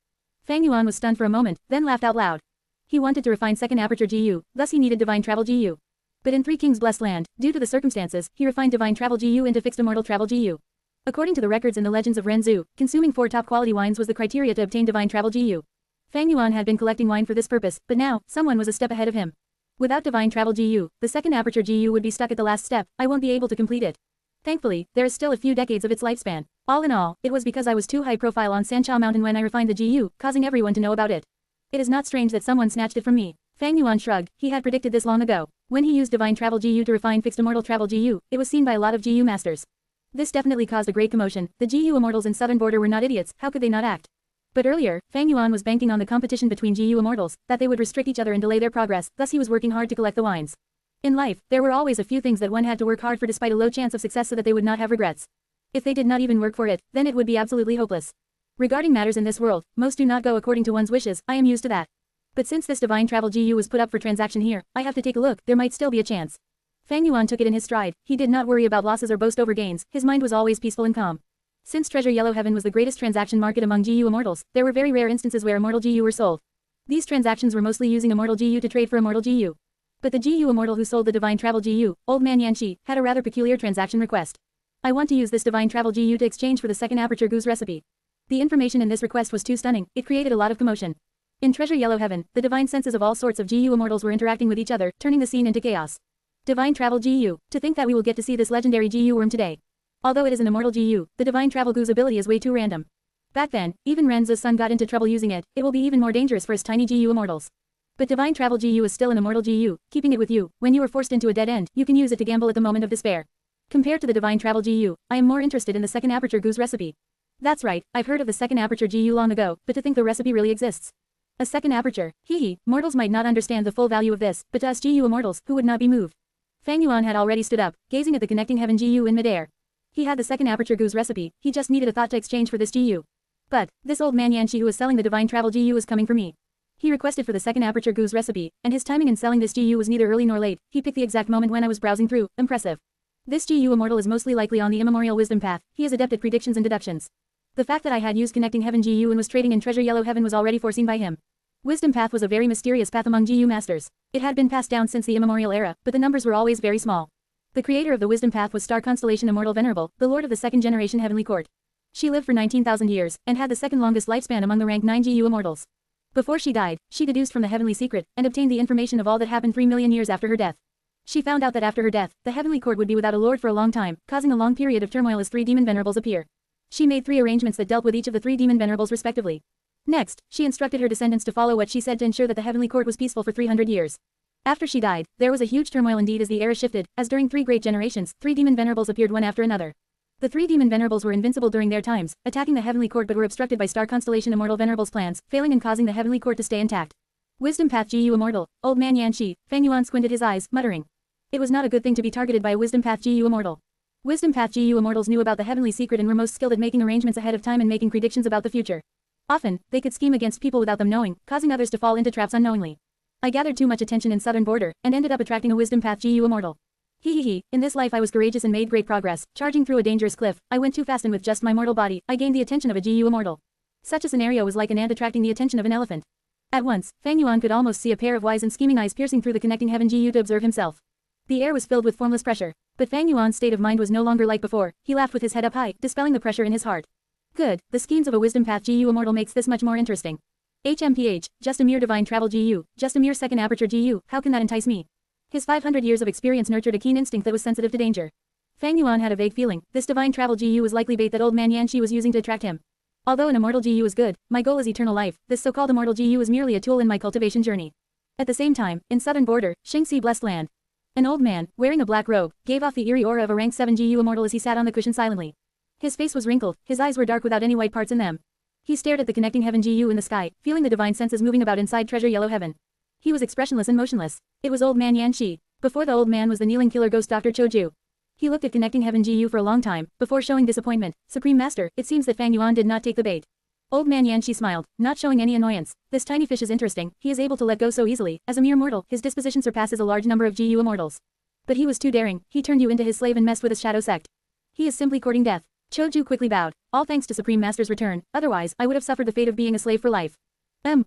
Fang Yuan was stunned for a moment, then laughed out loud. He wanted to refine Second Aperture Gu, thus he needed Divine Travel Gu. But in Three Kings Blessed Land, due to the circumstances, he refined Divine Travel Gu into Fixed Immortal Travel Gu. According to the records in the legends of Renzu, consuming 4 top-quality wines was the criteria to obtain Divine Travel Gu. Fang Yuan had been collecting wine for this purpose, but now, someone was a step ahead of him. Without Divine Travel Gu, the Second Aperture Gu would be stuck at the last step, I won't be able to complete it. Thankfully, there is still a few decades of its lifespan. All in all, it was because I was too high profile on Sancha Mountain when I refined the Gu, causing everyone to know about it. It is not strange that someone snatched it from me. Fang Yuan shrugged, he had predicted this long ago. When he used Divine Travel Gu to refine Fixed Immortal Travel Gu, it was seen by a lot of Gu masters. This definitely caused a great commotion. The Gu immortals in Southern Border were not idiots, how could they not act? But earlier, Fang Yuan was banking on the competition between Gu immortals, that they would restrict each other and delay their progress, thus he was working hard to collect the wines. In life, there were always a few things that one had to work hard for despite a low chance of success so that they would not have regrets. If they did not even work for it, then it would be absolutely hopeless. Regarding matters in this world, most do not go according to one's wishes, I am used to that. But since this Divine Travel Gu was put up for transaction here, I have to take a look, there might still be a chance. Fang Yuan took it in his stride, he did not worry about losses or boast over gains, his mind was always peaceful and calm. Since Treasure Yellow Heaven was the greatest transaction market among Gu immortals, there were very rare instances where immortal Gu were sold. These transactions were mostly using immortal Gu to trade for immortal Gu. But the Gu immortal who sold the Divine Travel Gu, Old Man Yanxi, had a rather peculiar transaction request. I want to use this Divine Travel Gu to exchange for the Second Aperture Gu's recipe. The information in this request was too stunning, it created a lot of commotion. In Treasure Yellow Heaven, the divine senses of all sorts of Gu immortals were interacting with each other, turning the scene into chaos. Divine Travel Gu, to think that we will get to see this legendary Gu worm today. Although it is an immortal Gu, the Divine Travel Gu's ability is way too random. Back then, even Renzu's son got into trouble using it, it will be even more dangerous for his tiny Gu immortals. But Divine Travel Gu is still an immortal Gu, keeping it with you, when you are forced into a dead end, you can use it to gamble at the moment of despair. Compared to the Divine Travel Gu, I am more interested in the Second Aperture Gu's recipe. That's right, I've heard of the Second Aperture Gu long ago, but to think the recipe really exists. A second aperture, mortals might not understand the full value of this, but to us Gu immortals, who would not be moved? Fang Yuan had already stood up, gazing at the connecting heaven Gu in midair. He had the Second Aperture Gu's recipe, he just needed a thought to exchange for this Gu. But, this old man Yanxi who is selling the Divine Travel Gu is coming for me. He requested for the Second Aperture Gu's recipe, and his timing in selling this Gu was neither early nor late, he picked the exact moment when I was browsing through, impressive. This Gu immortal is mostly likely on the immemorial wisdom path, he is adept at predictions and deductions. The fact that I had used connecting heaven Gu and was trading in Treasure Yellow Heaven was already foreseen by him. Wisdom path was a very mysterious path among Gu masters. It had been passed down since the immemorial era, but the numbers were always very small. The creator of the wisdom path was Star Constellation Immortal Venerable, the lord of the second generation Heavenly Court. She lived for 19,000 years, and had the second longest lifespan among the rank 9 Gu immortals. Before she died, she deduced from the heavenly secret, and obtained the information of all that happened 3 million years after her death. She found out that after her death, the Heavenly Court would be without a lord for a long time, causing a long period of turmoil as 3 demon venerables appear. She made 3 arrangements that dealt with each of the 3 demon venerables respectively. Next, she instructed her descendants to follow what she said to ensure that the Heavenly Court was peaceful for 300 years. After she died, there was a huge turmoil indeed as the era shifted, as during 3 great generations, 3 demon venerables appeared one after another. The 3 demon venerables were invincible during their times, attacking the Heavenly Court but were obstructed by Star Constellation Immortal Venerable's plans, failing and causing the Heavenly Court to stay intact. Wisdom Path Gu Immortal, Old Man Yanxi, Fang Yuan squinted his eyes, muttering. It was not a good thing to be targeted by a Wisdom Path Gu Immortal. Wisdom Path Gu Immortals knew about the Heavenly Secret and were most skilled at making arrangements ahead of time and making predictions about the future. Often, they could scheme against people without them knowing, causing others to fall into traps unknowingly. I gathered too much attention in Southern Border, and ended up attracting a Wisdom Path Gu Immortal. In this life I was courageous and made great progress, charging through a dangerous cliff, I went too fast and with just my mortal body, I gained the attention of a Gu Immortal. Such a scenario was like an ant attracting the attention of an elephant. At once, Fang Yuan could almost see a pair of wise and scheming eyes piercing through the connecting heaven Gu to observe himself. The air was filled with formless pressure, but Fang Yuan's state of mind was no longer like before, he laughed with his head up high, dispelling the pressure in his heart. Good, the schemes of a Wisdom Path Gu Immortal makes this much more interesting. HMPH, just a mere Divine Travel Gu, just a mere Second Aperture Gu, how can that entice me? His 500 years of experience nurtured a keen instinct that was sensitive to danger. Fang Yuan had a vague feeling, this Divine Travel Gu was likely bait that old man Yanxi was using to attract him. Although an immortal Gu is good, my goal is eternal life, this so-called immortal Gu is merely a tool in my cultivation journey. At the same time, in Southern Border, Xingxi Blessed Land. An old man, wearing a black robe, gave off the eerie aura of a rank 7 Gu immortal as he sat on the cushion silently. His face was wrinkled, his eyes were dark without any white parts in them. He stared at the connecting heaven Gu in the sky, feeling the divine senses moving about inside Treasure Yellow Heaven. He was expressionless and motionless. It was old man Yanxi. Before the old man was the kneeling killer ghost Dr. Choju. He looked at connecting heaven Gu for a long time, before showing disappointment. Supreme Master, it seems that Fang Yuan did not take the bait. Old man Yanxi smiled, not showing any annoyance. This tiny fish is interesting, he is able to let go so easily. As a mere mortal, his disposition surpasses a large number of Gu immortals. But he was too daring, he turned you into his slave and messed with his shadow sect. He is simply courting death. Choju quickly bowed, all thanks to Supreme Master's return, otherwise I would have suffered the fate of being a slave for life.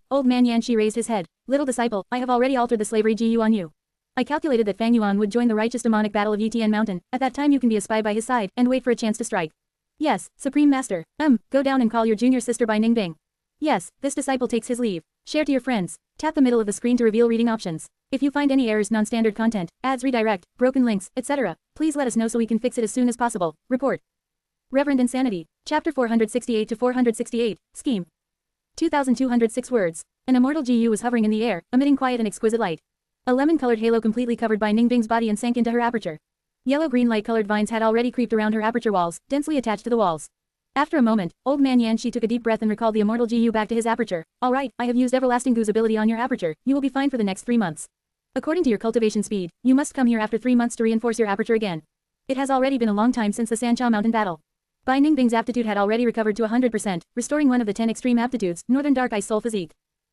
Old man Yanxi raised his head. Little disciple, I have already altered the slavery GU on you. I calculated that Fang Yuan would join the righteous demonic battle of Yitian Mountain. At that time you can be a spy by his side and wait for a chance to strike. Yes, Supreme Master. Go down and call your junior sister Bai Ning Bing. Yes, this disciple takes his leave. Share to your friends. Tap the middle of the screen to reveal reading options. If you find any errors, non-standard content, ads redirect, broken links, etc., please let us know so we can fix it as soon as possible. Report. Reverend Insanity. Chapter 468 to 468. Scheme. 2,206 words. An immortal GU was hovering in the air, emitting quiet and exquisite light. A lemon-colored halo completely covered Bai Ning Bing's body and sank into her aperture. Yellow-green light-colored vines had already creeped around her aperture walls, densely attached to the walls. After a moment, old man Yanxi took a deep breath and recalled the immortal GU back to his aperture. Alright, I have used Everlasting Gu's ability on your aperture, you will be fine for the next 3 months. According to your cultivation speed, you must come here after 3 months to reinforce your aperture again. It has already been a long time since the Sancha Mountain battle. Bai Ning Bing's aptitude had already recovered to 100%, restoring one of the 10 extreme aptitudes, Northern Dark Ice Soul Physique.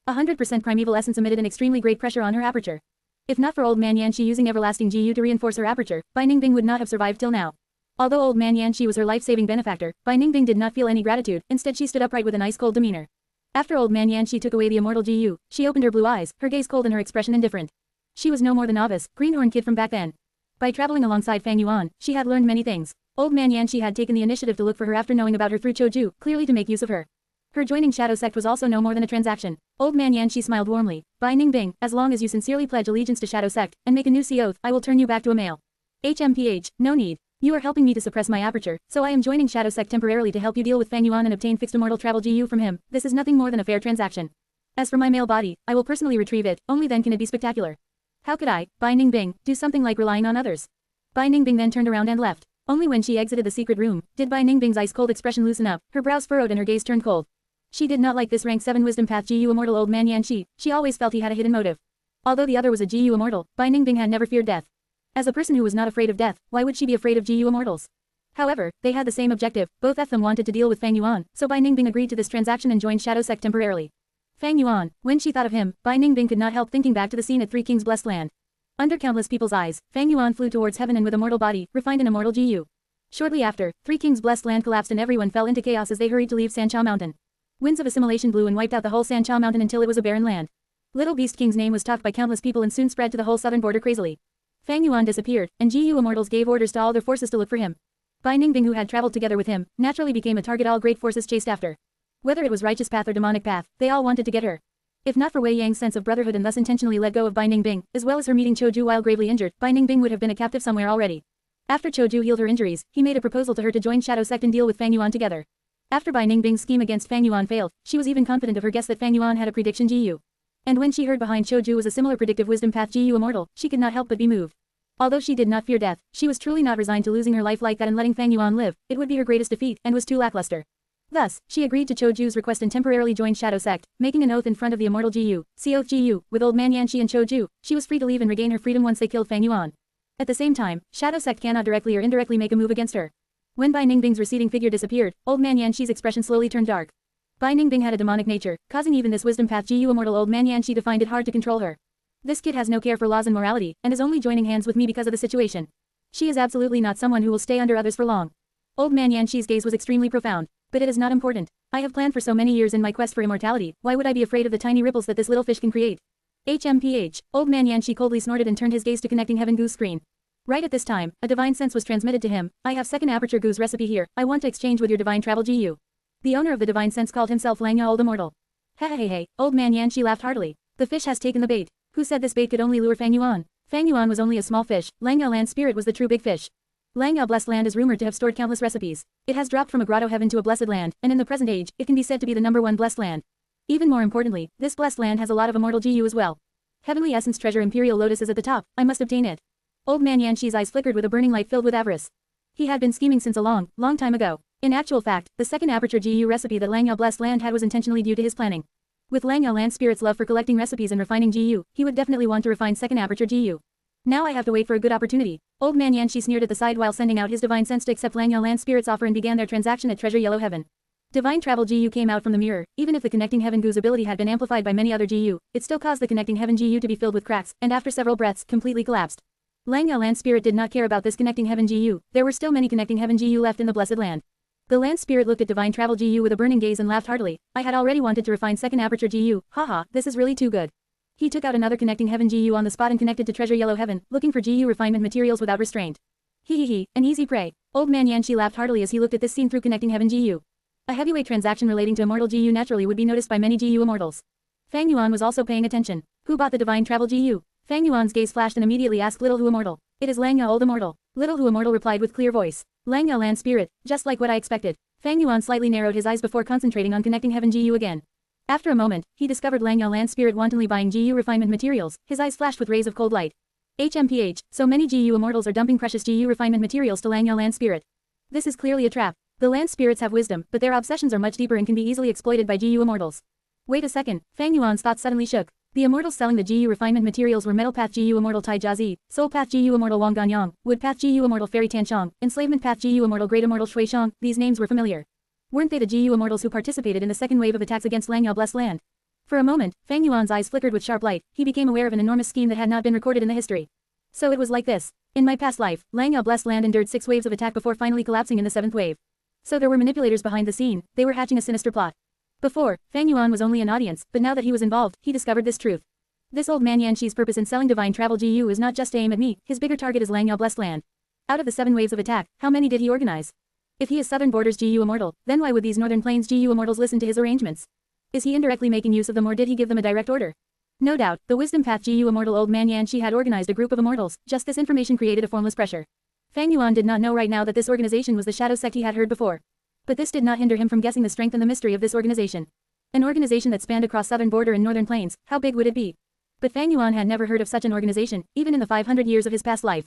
100% primeval essence emitted an extremely great pressure on her aperture. If not for old man Yanxi using Everlasting GU to reinforce her aperture, Bai Ning Bing would not have survived till now. Although old man Yanxi was her life-saving benefactor, Bai Ning Bing did not feel any gratitude, instead she stood upright with an ice-cold demeanor. After old man Yanxi took away the immortal GU, she opened her blue eyes, her gaze cold and her expression indifferent. She was no more than novice, greenhorn kid from back then. By traveling alongside Fang Yuan, she had learned many things. Old man Yanxi had taken the initiative to look for her after knowing about her through Choju, clearly to make use of her. Her joining Shadow Sect was also no more than a transaction. Old man Yanxi smiled warmly. Bai Ning Bing, as long as you sincerely pledge allegiance to Shadow Sect, and make a new sea oath, I will turn you back to a male. HMPH, no need. You are helping me to suppress my aperture, so I am joining Shadow Sect temporarily to help you deal with Fang Yuan and obtain Fixed Immortal Travel Gu from him. This is nothing more than a fair transaction. As for my male body, I will personally retrieve it, only then can it be spectacular. How could I, Bai Ning Bing, do something like relying on others? Bai Ning Bing then turned around and left. Only when she exited the secret room, did Bai Ning Bing's ice-cold expression loosen up, her brows furrowed and her gaze turned cold. She did not like this rank 7 wisdom path GU immortal old man Yanxi, she always felt he had a hidden motive. Although the other was a GU immortal, Bai Ning Bing had never feared death. As a person who was not afraid of death, why would she be afraid of GU immortals? However, they had the same objective, both of them wanted to deal with Fang Yuan, so Bai Ning Bing agreed to this transaction and joined Shadow Sect temporarily. Fang Yuan, when she thought of him, Bai Ning Bing could not help thinking back to the scene at Three Kings' Blessed Land. Under countless people's eyes, Fang Yuan flew towards heaven and with a mortal body, refined an immortal GU. Shortly after, Three Kings' Blessed Land collapsed and everyone fell into chaos as they hurried to leave Sancha Mountain. Winds of assimilation blew and wiped out the whole Sancha Mountain until it was a barren land. Little Beast King's name was talked by countless people and soon spread to the whole southern border crazily. Fang Yuan disappeared, and GU immortals gave orders to all their forces to look for him. Bai Ning Bing, who had traveled together with him, naturally became a target all great forces chased after. Whether it was righteous path or demonic path, they all wanted to get her. If not for Wei Yang's sense of brotherhood and thus intentionally let go of Bai Ning Bing, as well as her meeting Choju while gravely injured, Bai Ning Bing would have been a captive somewhere already. After Choju healed her injuries, he made a proposal to her to join Shadow Sect and deal with Fang Yuan together. After Bai Ning Bing's scheme against Fang Yuan failed, she was even confident of her guess that Fang Yuan had a prediction GU. And when she heard behind Choju was a similar predictive wisdom path GU immortal, she could not help but be moved. Although she did not fear death, she was truly not resigned to losing her life like that and letting Fang Yuan live. It would be her greatest defeat and was too lackluster. Thus, she agreed to Choju's request and temporarily joined Shadow Sect, making an oath in front of the immortal GU, Sea Oath GU, with old man Yanxi and Choju. She was free to leave and regain her freedom once they killed Fang Yuan. At the same time, Shadow Sect cannot directly or indirectly make a move against her. When Bai Ning Bing's receding figure disappeared, old man Yanxi's expression slowly turned dark. Bai Ning Bing had a demonic nature, causing even this wisdom path GU immortal old man Yanxi to find it hard to control her. This kid has no care for laws and morality, and is only joining hands with me because of the situation. She is absolutely not someone who will stay under others for long. Old man Yanxi's gaze was extremely profound. But it is not important. I have planned for so many years in my quest for immortality, why would I be afraid of the tiny ripples that this little fish can create? HMPH, old man Yanxi coldly snorted and turned his gaze to Connecting Heaven Gu's screen. Right at this time, a divine sense was transmitted to him. I have Second Aperture Gu's recipe here, I want to exchange with your divine travel GU. The owner of the divine sense called himself Langya Old Immortal. Hey, old man Yanxi laughed heartily. The fish has taken the bait. Who said this bait could only lure Fang Yuan? Fang Yuan was only a small fish, Langya Land Spirit was the true big fish. Langya Blessed Land is rumored to have stored countless recipes. It has dropped from a grotto heaven to a blessed land, and in the present age, it can be said to be the #1 blessed land. Even more importantly, this blessed land has a lot of immortal GU as well. Heavenly Essence Treasure Imperial Lotus is at the top, I must obtain it. Old man Yanxi's eyes flickered with a burning light filled with avarice. He had been scheming since a long time ago. In actual fact, the Second Aperture Gu recipe that Langya Blessed Land had was intentionally due to his planning. With Langya Land Spirit's love for collecting recipes and refining GU, he would definitely want to refine Second Aperture Gu. Now I have to wait for a good opportunity. Old man Yanxi sneered at the side while sending out his divine sense to accept Langya Land Spirit's offer and began their transaction at Treasure Yellow Heaven. Divine Travel GU came out from the mirror. Even if the Connecting Heaven Gu's ability had been amplified by many other GU, it still caused the Connecting Heaven GU to be filled with cracks, and after several breaths, completely collapsed. Langya Land Spirit did not care about this Connecting Heaven GU. There were still many Connecting Heaven GU left in the Blessed Land. The land spirit looked at Divine Travel Gu with a burning gaze and laughed heartily. I had already wanted to refine Second Aperture Gu, haha, this is really too good. He took out another Connecting Heaven Gu on the spot and connected to Treasure Yellow Heaven, looking for Gu refinement materials without restraint. Hee, an easy prey. Old man Yanxi laughed heartily as he looked at this scene through Connecting Heaven Gu. A heavyweight transaction relating to Immortal Gu naturally would be noticed by many Gu immortals. Fang Yuan was also paying attention. Who bought the Divine Travel Gu? Fang Yuan's gaze flashed and immediately asked Little Hu Immortal. It is Langya Old Immortal. Little Hu Immortal replied with clear voice. Langya Land Spirit, just like what I expected. Fang Yuan slightly narrowed his eyes before concentrating on Connecting Heaven Gu again. After a moment, he discovered Langya Land Spirit wantonly buying Gu refinement materials. His eyes flashed with rays of cold light. HMPH, so many Gu immortals are dumping precious Gu refinement materials to Langya Land Spirit. This is clearly a trap. The land spirits have wisdom, but their obsessions are much deeper and can be easily exploited by Gu immortals. Wait a second, Fang Yuan's thoughts suddenly shook. The immortals selling the Gu refinement materials were Metal Path Gu Immortal Tai Jiazi, Soul Path Gu Immortal Wang Ganyang, Wood Path Gu Immortal Fairy Tanshang, Enslavement Path Gu Immortal Great Immortal Shui Shang. These names were familiar. Weren't they the Gu immortals who participated in the second wave of attacks against Langya Blessed Land? For a moment, Fang Yuan's eyes flickered with sharp light. He became aware of an enormous scheme that had not been recorded in the history. So it was like this. In my past life, Langya Blessed Land endured 6 waves of attack before finally collapsing in the 7th wave. So there were manipulators behind the scene. They were hatching a sinister plot. Before, Fang Yuan was only an audience, but now that he was involved, he discovered this truth. This old man Yanxi's purpose in selling Divine Travel Gu is not just to aim at me, his bigger target is Langya Blessed Land. Out of the 7 waves of attack, how many did he organize? If he is Southern Borders Gu Immortal, then why would these Northern Plains Gu Immortals listen to his arrangements? Is he indirectly making use of them or did he give them a direct order? No doubt, the Wisdom Path Gu Immortal Old Man Yanxi had organized a group of immortals, just this information created a formless pressure. Fang Yuan did not know right now that this organization was the shadow sect he had heard before. But this did not hinder him from guessing the strength and the mystery of this organization. An organization that spanned across Southern Border and Northern Plains, how big would it be? But Fang Yuan had never heard of such an organization, even in the 500 years of his past life.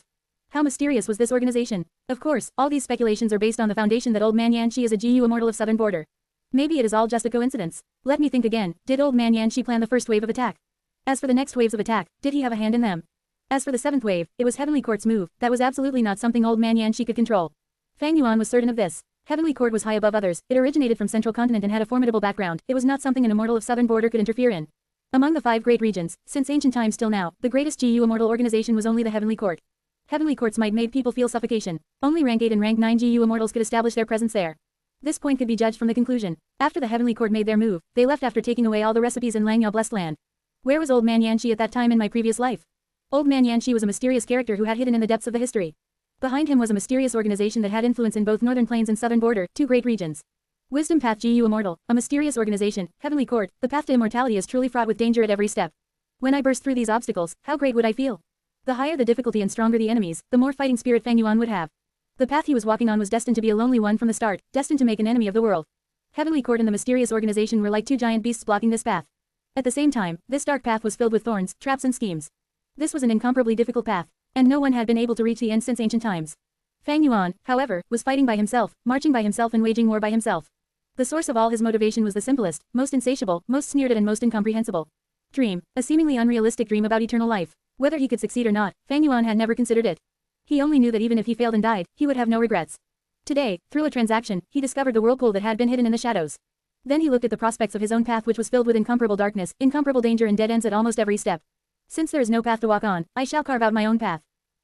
How mysterious was this organization? Of course, all these speculations are based on the foundation that Old Man Yanxi is a Gu Immortal of Southern Border. Maybe it is all just a coincidence. Let me think again, did Old Man Yanxi plan the first wave of attack? As for the next waves of attack, did he have a hand in them? As for the 7th wave, it was Heavenly Court's move, that was absolutely not something Old Man Yanxi could control. Fang Yuan was certain of this. Heavenly Court was high above others, it originated from Central Continent and had a formidable background, it was not something an immortal of Southern Border could interfere in. Among the 5 great regions, since ancient times till now, the greatest Gu Immortal organization was only the Heavenly Court. Heavenly Court's might made people feel suffocation. Only rank 8 and rank 9 Gu Immortals could establish their presence there. This point could be judged from the conclusion. After the Heavenly Court made their move, they left after taking away all the recipes in Langya Blessed Land. Where was Old Man Yanxi at that time in my previous life? Old Man Yanxi was a mysterious character who had hidden in the depths of the history. Behind him was a mysterious organization that had influence in both Northern Plains and Southern Border, 2 great regions. Wisdom Path Gu Immortal, a mysterious organization, Heavenly Court, the path to immortality is truly fraught with danger at every step. When I burst through these obstacles, how great would I feel? The higher the difficulty and stronger the enemies, the more fighting spirit Fang Yuan would have. The path he was walking on was destined to be a lonely one from the start, destined to make an enemy of the world. Heavenly Court and the mysterious organization were like 2 giant beasts blocking this path. At the same time, this dark path was filled with thorns, traps and schemes. This was an incomparably difficult path, and no one had been able to reach the end since ancient times. Fang Yuan, however, was fighting by himself, marching by himself and waging war by himself. The source of all his motivation was the simplest, most insatiable, most sneered at and most incomprehensible. Dream, a seemingly unrealistic dream about eternal life. Whether he could succeed or not, Fang Yuan had never considered it. He only knew that even if he failed and died, he would have no regrets. Today, through a transaction, he discovered the whirlpool that had been hidden in the shadows. Then he looked at the prospects of his own path which was filled with incomparable darkness, incomparable danger and dead ends at almost every step. Since there is no path to walk on, I shall carve out my own path.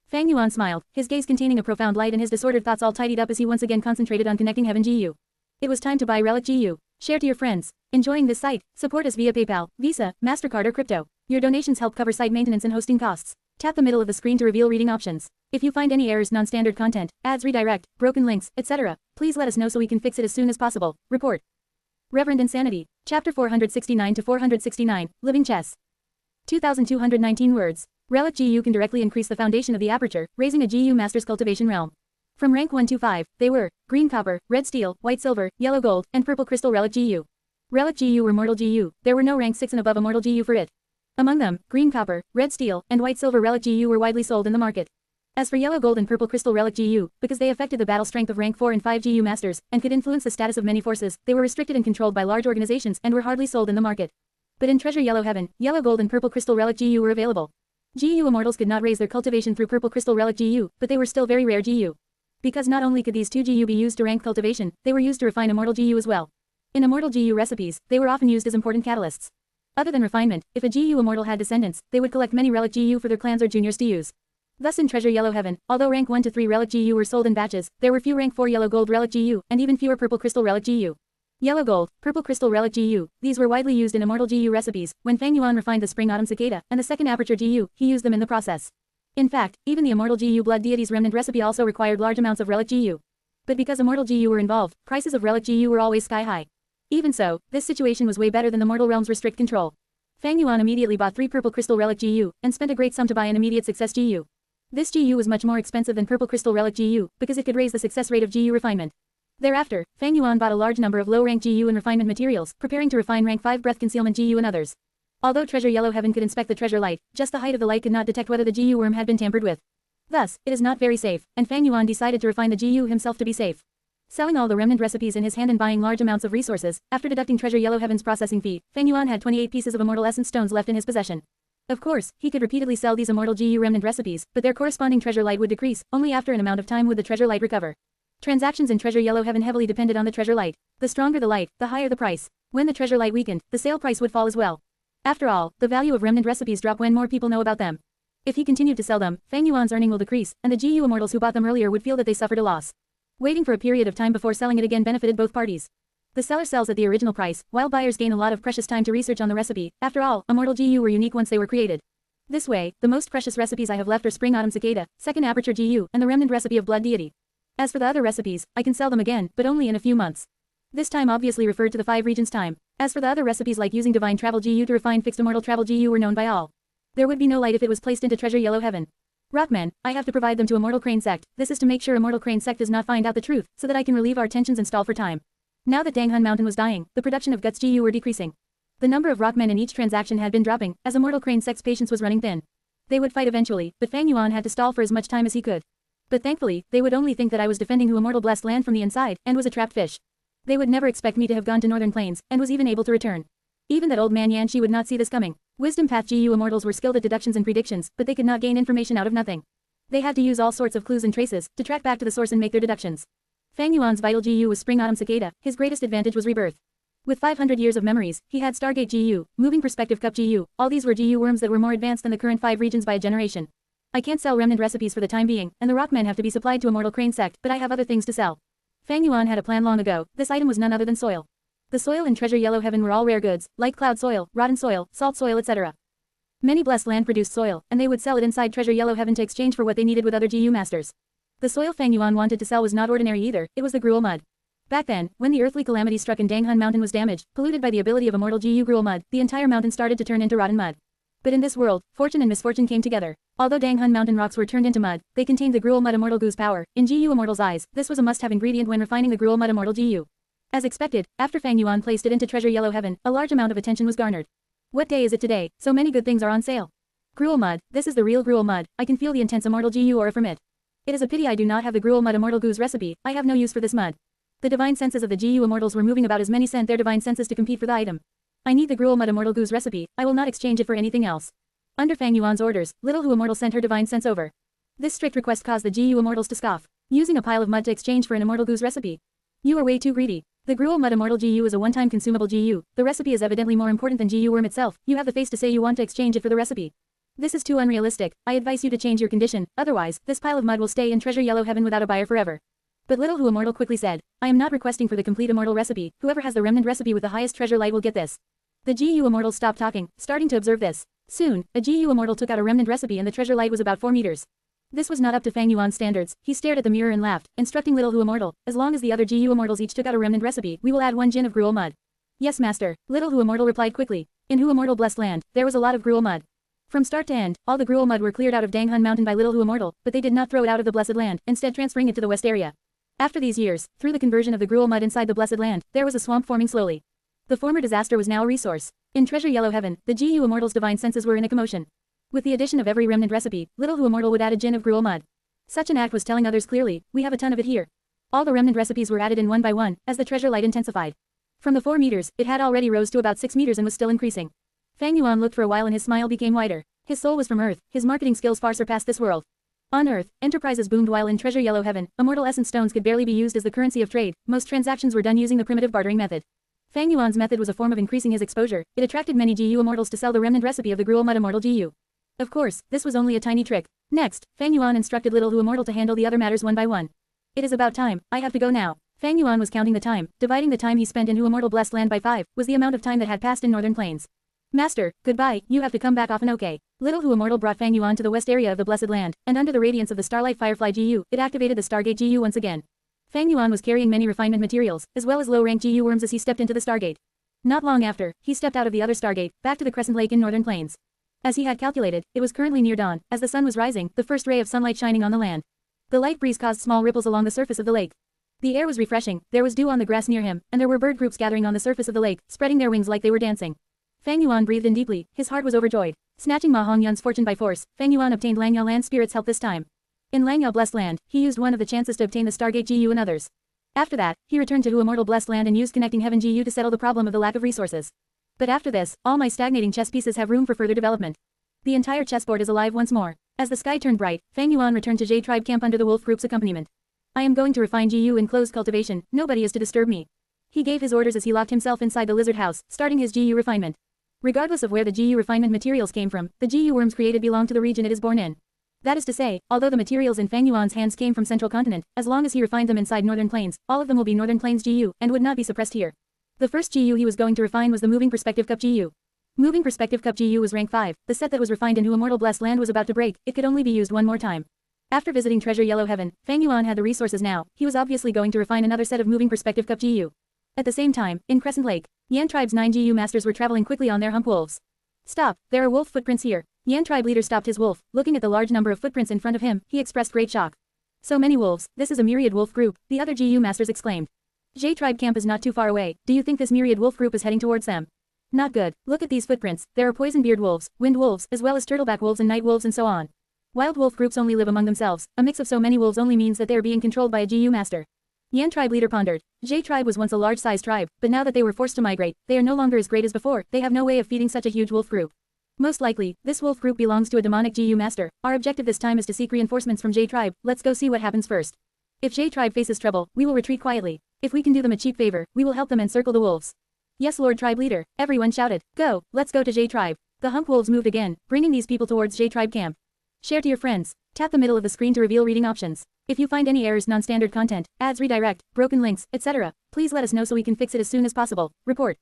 Fang Yuan smiled, his gaze containing a profound light and his disordered thoughts all tidied up as he once again concentrated on Connecting Heaven Gu. It was time to buy Relic Gu. Share to your friends. Enjoying this site? Support us via PayPal, Visa, MasterCard or crypto. Your donations help cover site maintenance and hosting costs. Tap the middle of the screen to reveal reading options. If you find any errors, non-standard content, ads redirect, broken links, etc., please let us know so we can fix it as soon as possible. Report. Reverend Insanity. Chapter 469 to 469, Living Chess. 2,219 words. Relic Gu can directly increase the foundation of the aperture, raising a Gu Master's cultivation realm. From rank 1 to 5, they were green copper, red steel, white silver, yellow gold, and purple crystal Relic Gu. Relic Gu were mortal Gu, there were no rank 6 and above immortal Gu for it. Among them, green copper, red steel, and white silver Relic Gu were widely sold in the market. As for yellow gold and purple crystal Relic Gu, because they affected the battle strength of rank 4 and 5 Gu Masters, and could influence the status of many forces, they were restricted and controlled by large organizations and were hardly sold in the market. But in Treasure Yellow Heaven, yellow gold and purple crystal Relic Gu were available. Gu immortals could not raise their cultivation through purple crystal Relic Gu, but they were still very rare Gu. Because not only could these 2 Gu be used to rank cultivation, they were used to refine immortal Gu as well. In immortal Gu recipes, they were often used as important catalysts. Other than refinement, if a Gu immortal had descendants, they would collect many Relic Gu for their clans or juniors to use. Thus in Treasure Yellow Heaven, although rank 1 to 3 relic GU were sold in batches, there were few rank 4 yellow gold relic GU, and even fewer purple crystal relic GU. Yellow gold, purple crystal relic GU, these were widely used in immortal GU recipes. When Fang Yuan refined the Spring Autumn Cicada and the Second Aperture Gu, he used them in the process. In fact, even the immortal GU Blood Deity's remnant recipe also required large amounts of relic GU. But because immortal GU were involved, prices of relic GU were always sky high. Even so, this situation was way better than the mortal realm's restrict control. Fang Yuan immediately bought 3 purple crystal relic GU, and spent a great sum to buy an immediate success GU. This GU was much more expensive than purple crystal relic GU, because it could raise the success rate of GU refinement. Thereafter, Fang Yuan bought a large number of low-rank GU and refinement materials, preparing to refine rank 5 breath concealment GU and others. Although Treasure Yellow Heaven could inspect the treasure light, just the height of the light could not detect whether the GU worm had been tampered with. Thus, it is not very safe, and Fang Yuan decided to refine the GU himself to be safe. Selling all the remnant recipes in his hand and buying large amounts of resources, after deducting Treasure Yellow Heaven's processing fee, Fang Yuan had 28 pieces of immortal essence stones left in his possession. Of course, he could repeatedly sell these immortal GU remnant recipes, but their corresponding treasure light would decrease. Only after an amount of time would the treasure light recover. Transactions in Treasure Yellow Heaven heavily depended on the treasure light. The stronger the light, the higher the price. When the treasure light weakened, the sale price would fall as well. After all, the value of remnant recipes drop when more people know about them. If he continued to sell them, Fang Yuan's earning will decrease, and the GU immortals who bought them earlier would feel that they suffered a loss. Waiting for a period of time before selling it again benefited both parties. The seller sells at the original price, while buyers gain a lot of precious time to research on the recipe. After all, immortal GU were unique once they were created. This way, the most precious recipes I have left are Spring Autumn Cicada, Second Aperture Gu, and the remnant recipe of Blood Deity. As for the other recipes, I can sell them again, but only in a few months. This time obviously referred to the 5 regions time. As for the other recipes like using Divine Travel Gu to refine Fixed Immortal Travel Gu were known by all. There would be no light if it was placed into Treasure Yellow Heaven. Rockmen, I have to provide them to Immortal Crane Sect. This is to make sure Immortal Crane Sect does not find out the truth, so that I can relieve our tensions and stall for time. Now that Danghan Mountain was dying, the production of Guts Gu were decreasing. The number of rockmen in each transaction had been dropping, as Immortal Crane Sect's patience was running thin. They would fight eventually, but Fang Yuan had to stall for as much time as he could. But thankfully, they would only think that I was defending Hu Immortal Blessed Land from the inside, and was a trapped fish. They would never expect me to have gone to Northern Plains, and was even able to return. Even that old man Yanshi would not see this coming. Wisdom Path GU Immortals were skilled at deductions and predictions, but they could not gain information out of nothing. They had to use all sorts of clues and traces, to track back to the source and make their deductions. Fang Yuan's vital GU was Spring Autumn Cicada, his greatest advantage was rebirth. With 500 years of memories, he had Stargate GU, Moving Perspective Cup GU, all these were GU worms that were more advanced than the current 5 regions by a generation. I can't sell remnant recipes for the time being, and the rockmen have to be supplied to Immortal Crane Sect, but I have other things to sell. Fang Yuan had a plan long ago. This item was none other than soil. The soil in Treasure Yellow Heaven were all rare goods, like cloud soil, rotten soil, salt soil, etc. Many blessed land produced soil, and they would sell it inside Treasure Yellow Heaven to exchange for what they needed with other GU masters. The soil Fang Yuan wanted to sell was not ordinary either, it was the Gruel mud. Back then, when the earthly calamity struck and Danghan Mountain was damaged, polluted by the ability of immortal GU Gruel mud, the entire mountain started to turn into rotten mud. But in this world, fortune and misfortune came together. Although Danghan Mountain rocks were turned into mud, they contained the Gruel Mud Immortal Gu's power. In GU Immortal's eyes, this was a must-have ingredient when refining the Gruel Mud Immortal GU. As expected, after Fang Yuan placed it into Treasure Yellow Heaven, a large amount of attention was garnered. What day is it today? So many good things are on sale. Gruel Mud, this is the real Gruel Mud. I can feel the intense immortal GU aura from it. It is a pity I do not have the Gruel Mud Immortal Gu's recipe. I have no use for this mud. The divine senses of the GU Immortals were moving about as many sent their divine senses to compete for the item. I need the Gruel Mud Immortal Gu's recipe. I will not exchange it for anything else. Under Fang Yuan's orders, little Hu Immortal sent her divine sense over. This strict request caused the GU Immortals to scoff. Using a pile of mud to exchange for an Immortal Gu's recipe. You are way too greedy. The Gruel Mud Immortal GU is a one-time consumable GU. The recipe is evidently more important than GU Worm itself. You have the face to say you want to exchange it for the recipe. This is too unrealistic. I advise you to change your condition, otherwise, this pile of mud will stay in Treasure Yellow Heaven without a buyer forever. But little Hu Immortal quickly said, I am not requesting for the complete immortal recipe. Whoever has the remnant recipe with the highest treasure light will get this. The GU Immortals stopped talking, starting to observe this. Soon, a GU Immortal took out a remnant recipe and the treasure light was about 4 meters. This was not up to Fang Yuan's standards. He stared at the mirror and laughed, instructing little Hu Immortal, as long as the other GU Immortals each took out a remnant recipe, we will add 1 jin of Gruel mud. Yes master, little Hu Immortal replied quickly. In Hu Immortal Blessed Land, there was a lot of Gruel mud. From start to end, all the Gruel mud were cleared out of Danghan Mountain by little Hu Immortal, but they did not throw it out of the Blessed Land, instead transferring it to the west area. After these years, through the conversion of the Gruel mud inside the Blessed Land, there was a swamp forming slowly. The former disaster was now a resource. In Treasure Yellow Heaven, the GU Immortals' divine senses were in a commotion. With the addition of every remnant recipe, little Hu Immortal would add a jin of Gruel mud. Such an act was telling others clearly, we have a ton of it here. All the remnant recipes were added in one by one, as the treasure light intensified. From the 4 meters, it had already rose to about 6 meters and was still increasing. Fang Yuan looked for a while and his smile became wider. His soul was from Earth, his marketing skills far surpassed this world. On Earth, enterprises boomed while in Treasure Yellow Heaven, immortal essence stones could barely be used as the currency of trade. Most transactions were done using the primitive bartering method. Fang Yuan's method was a form of increasing his exposure. It attracted many GU Immortals to sell the remnant recipe of the Gruel Mud Immortal GU. Of course, this was only a tiny trick. Next, Fang Yuan instructed Little Hu Immortal to handle the other matters one by one. It is about time, I have to go now. Fang Yuan was counting the time, dividing the time he spent in Hu Immortal Blessed Land by 5, was the amount of time that had passed in Northern Plains. Master, goodbye, you have to come back often, okay. Little Hu Immortal brought Fang Yuan to the west area of the Blessed Land, and under the radiance of the Starlight Firefly Gu, it activated the Stargate Gu once again. Fang Yuan was carrying many refinement materials, as well as low-rank Gu worms as he stepped into the Stargate. Not long after, he stepped out of the other Stargate, back to the Crescent Lake in Northern Plains. As he had calculated, it was currently near dawn, as the sun was rising, the first ray of sunlight shining on the land. The light breeze caused small ripples along the surface of the lake. The air was refreshing, there was dew on the grass near him, and there were bird groups gathering on the surface of the lake, spreading their wings like they were dancing. Fang Yuan breathed in deeply, his heart was overjoyed. Snatching Ma Hongyun's fortune by force, Fang Yuan obtained Langyao Land Spirit's help this time. In Langyao Blessed Land, he used one of the chances to obtain the Stargate Gu and others. After that, he returned to Hu Immortal Blessed Land and used Connecting Heaven Gu to settle the problem of the lack of resources. But after this, all my stagnating chess pieces have room for further development. The entire chessboard is alive once more. As the sky turned bright, Fang Yuan returned to Jade Tribe camp under the wolf group's accompaniment. I am going to refine Gu in closed cultivation, nobody is to disturb me. He gave his orders as he locked himself inside the lizard house, starting his Gu refinement. Regardless of where the Gu refinement materials came from, the Gu worms created belong to the region it is born in. That is to say, although the materials in Fang Yuan's hands came from Central Continent, as long as he refined them inside Northern Plains, all of them will be Northern Plains Gu, and would not be suppressed here. The first Gu he was going to refine was the Moving Perspective Cup Gu. Moving Perspective Cup Gu was rank 5, the set that was refined in Hu Immortal Blessed Land was about to break, it could only be used one more time. After visiting Treasure Yellow Heaven, Fang Yuan had the resources now, he was obviously going to refine another set of Moving Perspective Cup Gu. At the same time, in Crescent Lake, Yan Tribe's 9 Gu masters were traveling quickly on their hump wolves. Stop, there are wolf footprints here. Yan Tribe leader stopped his wolf, looking at the large number of footprints in front of him, he expressed great shock. So many wolves, this is a myriad wolf group, the other Gu masters exclaimed. Jade Tribe camp is not too far away, do you think this myriad wolf group is heading towards them? Not good, look at these footprints, there are poison-beard wolves, wind wolves, as well as turtleback wolves and night wolves and so on. Wild wolf groups only live among themselves, a mix of so many wolves only means that they are being controlled by a Gu master. Yan Tribe leader pondered. Jade Tribe was once a large-sized tribe, but now that they were forced to migrate, they are no longer as great as before, they have no way of feeding such a huge wolf group. Most likely, this wolf group belongs to a demonic Gu master. Our objective this time is to seek reinforcements from Jade Tribe, let's go see what happens first. If Jade Tribe faces trouble, we will retreat quietly. If we can do them a cheap favor, we will help them encircle the wolves. Yes, Lord Tribe leader, everyone shouted. Go, let's go to Jade Tribe. The hump wolves moved again, bringing these people towards Jade Tribe camp. Share to your friends. Tap the middle of the screen to reveal reading options. If you find any errors, non-standard content, ads redirect, broken links, etc., please let us know so we can fix it as soon as possible. Report.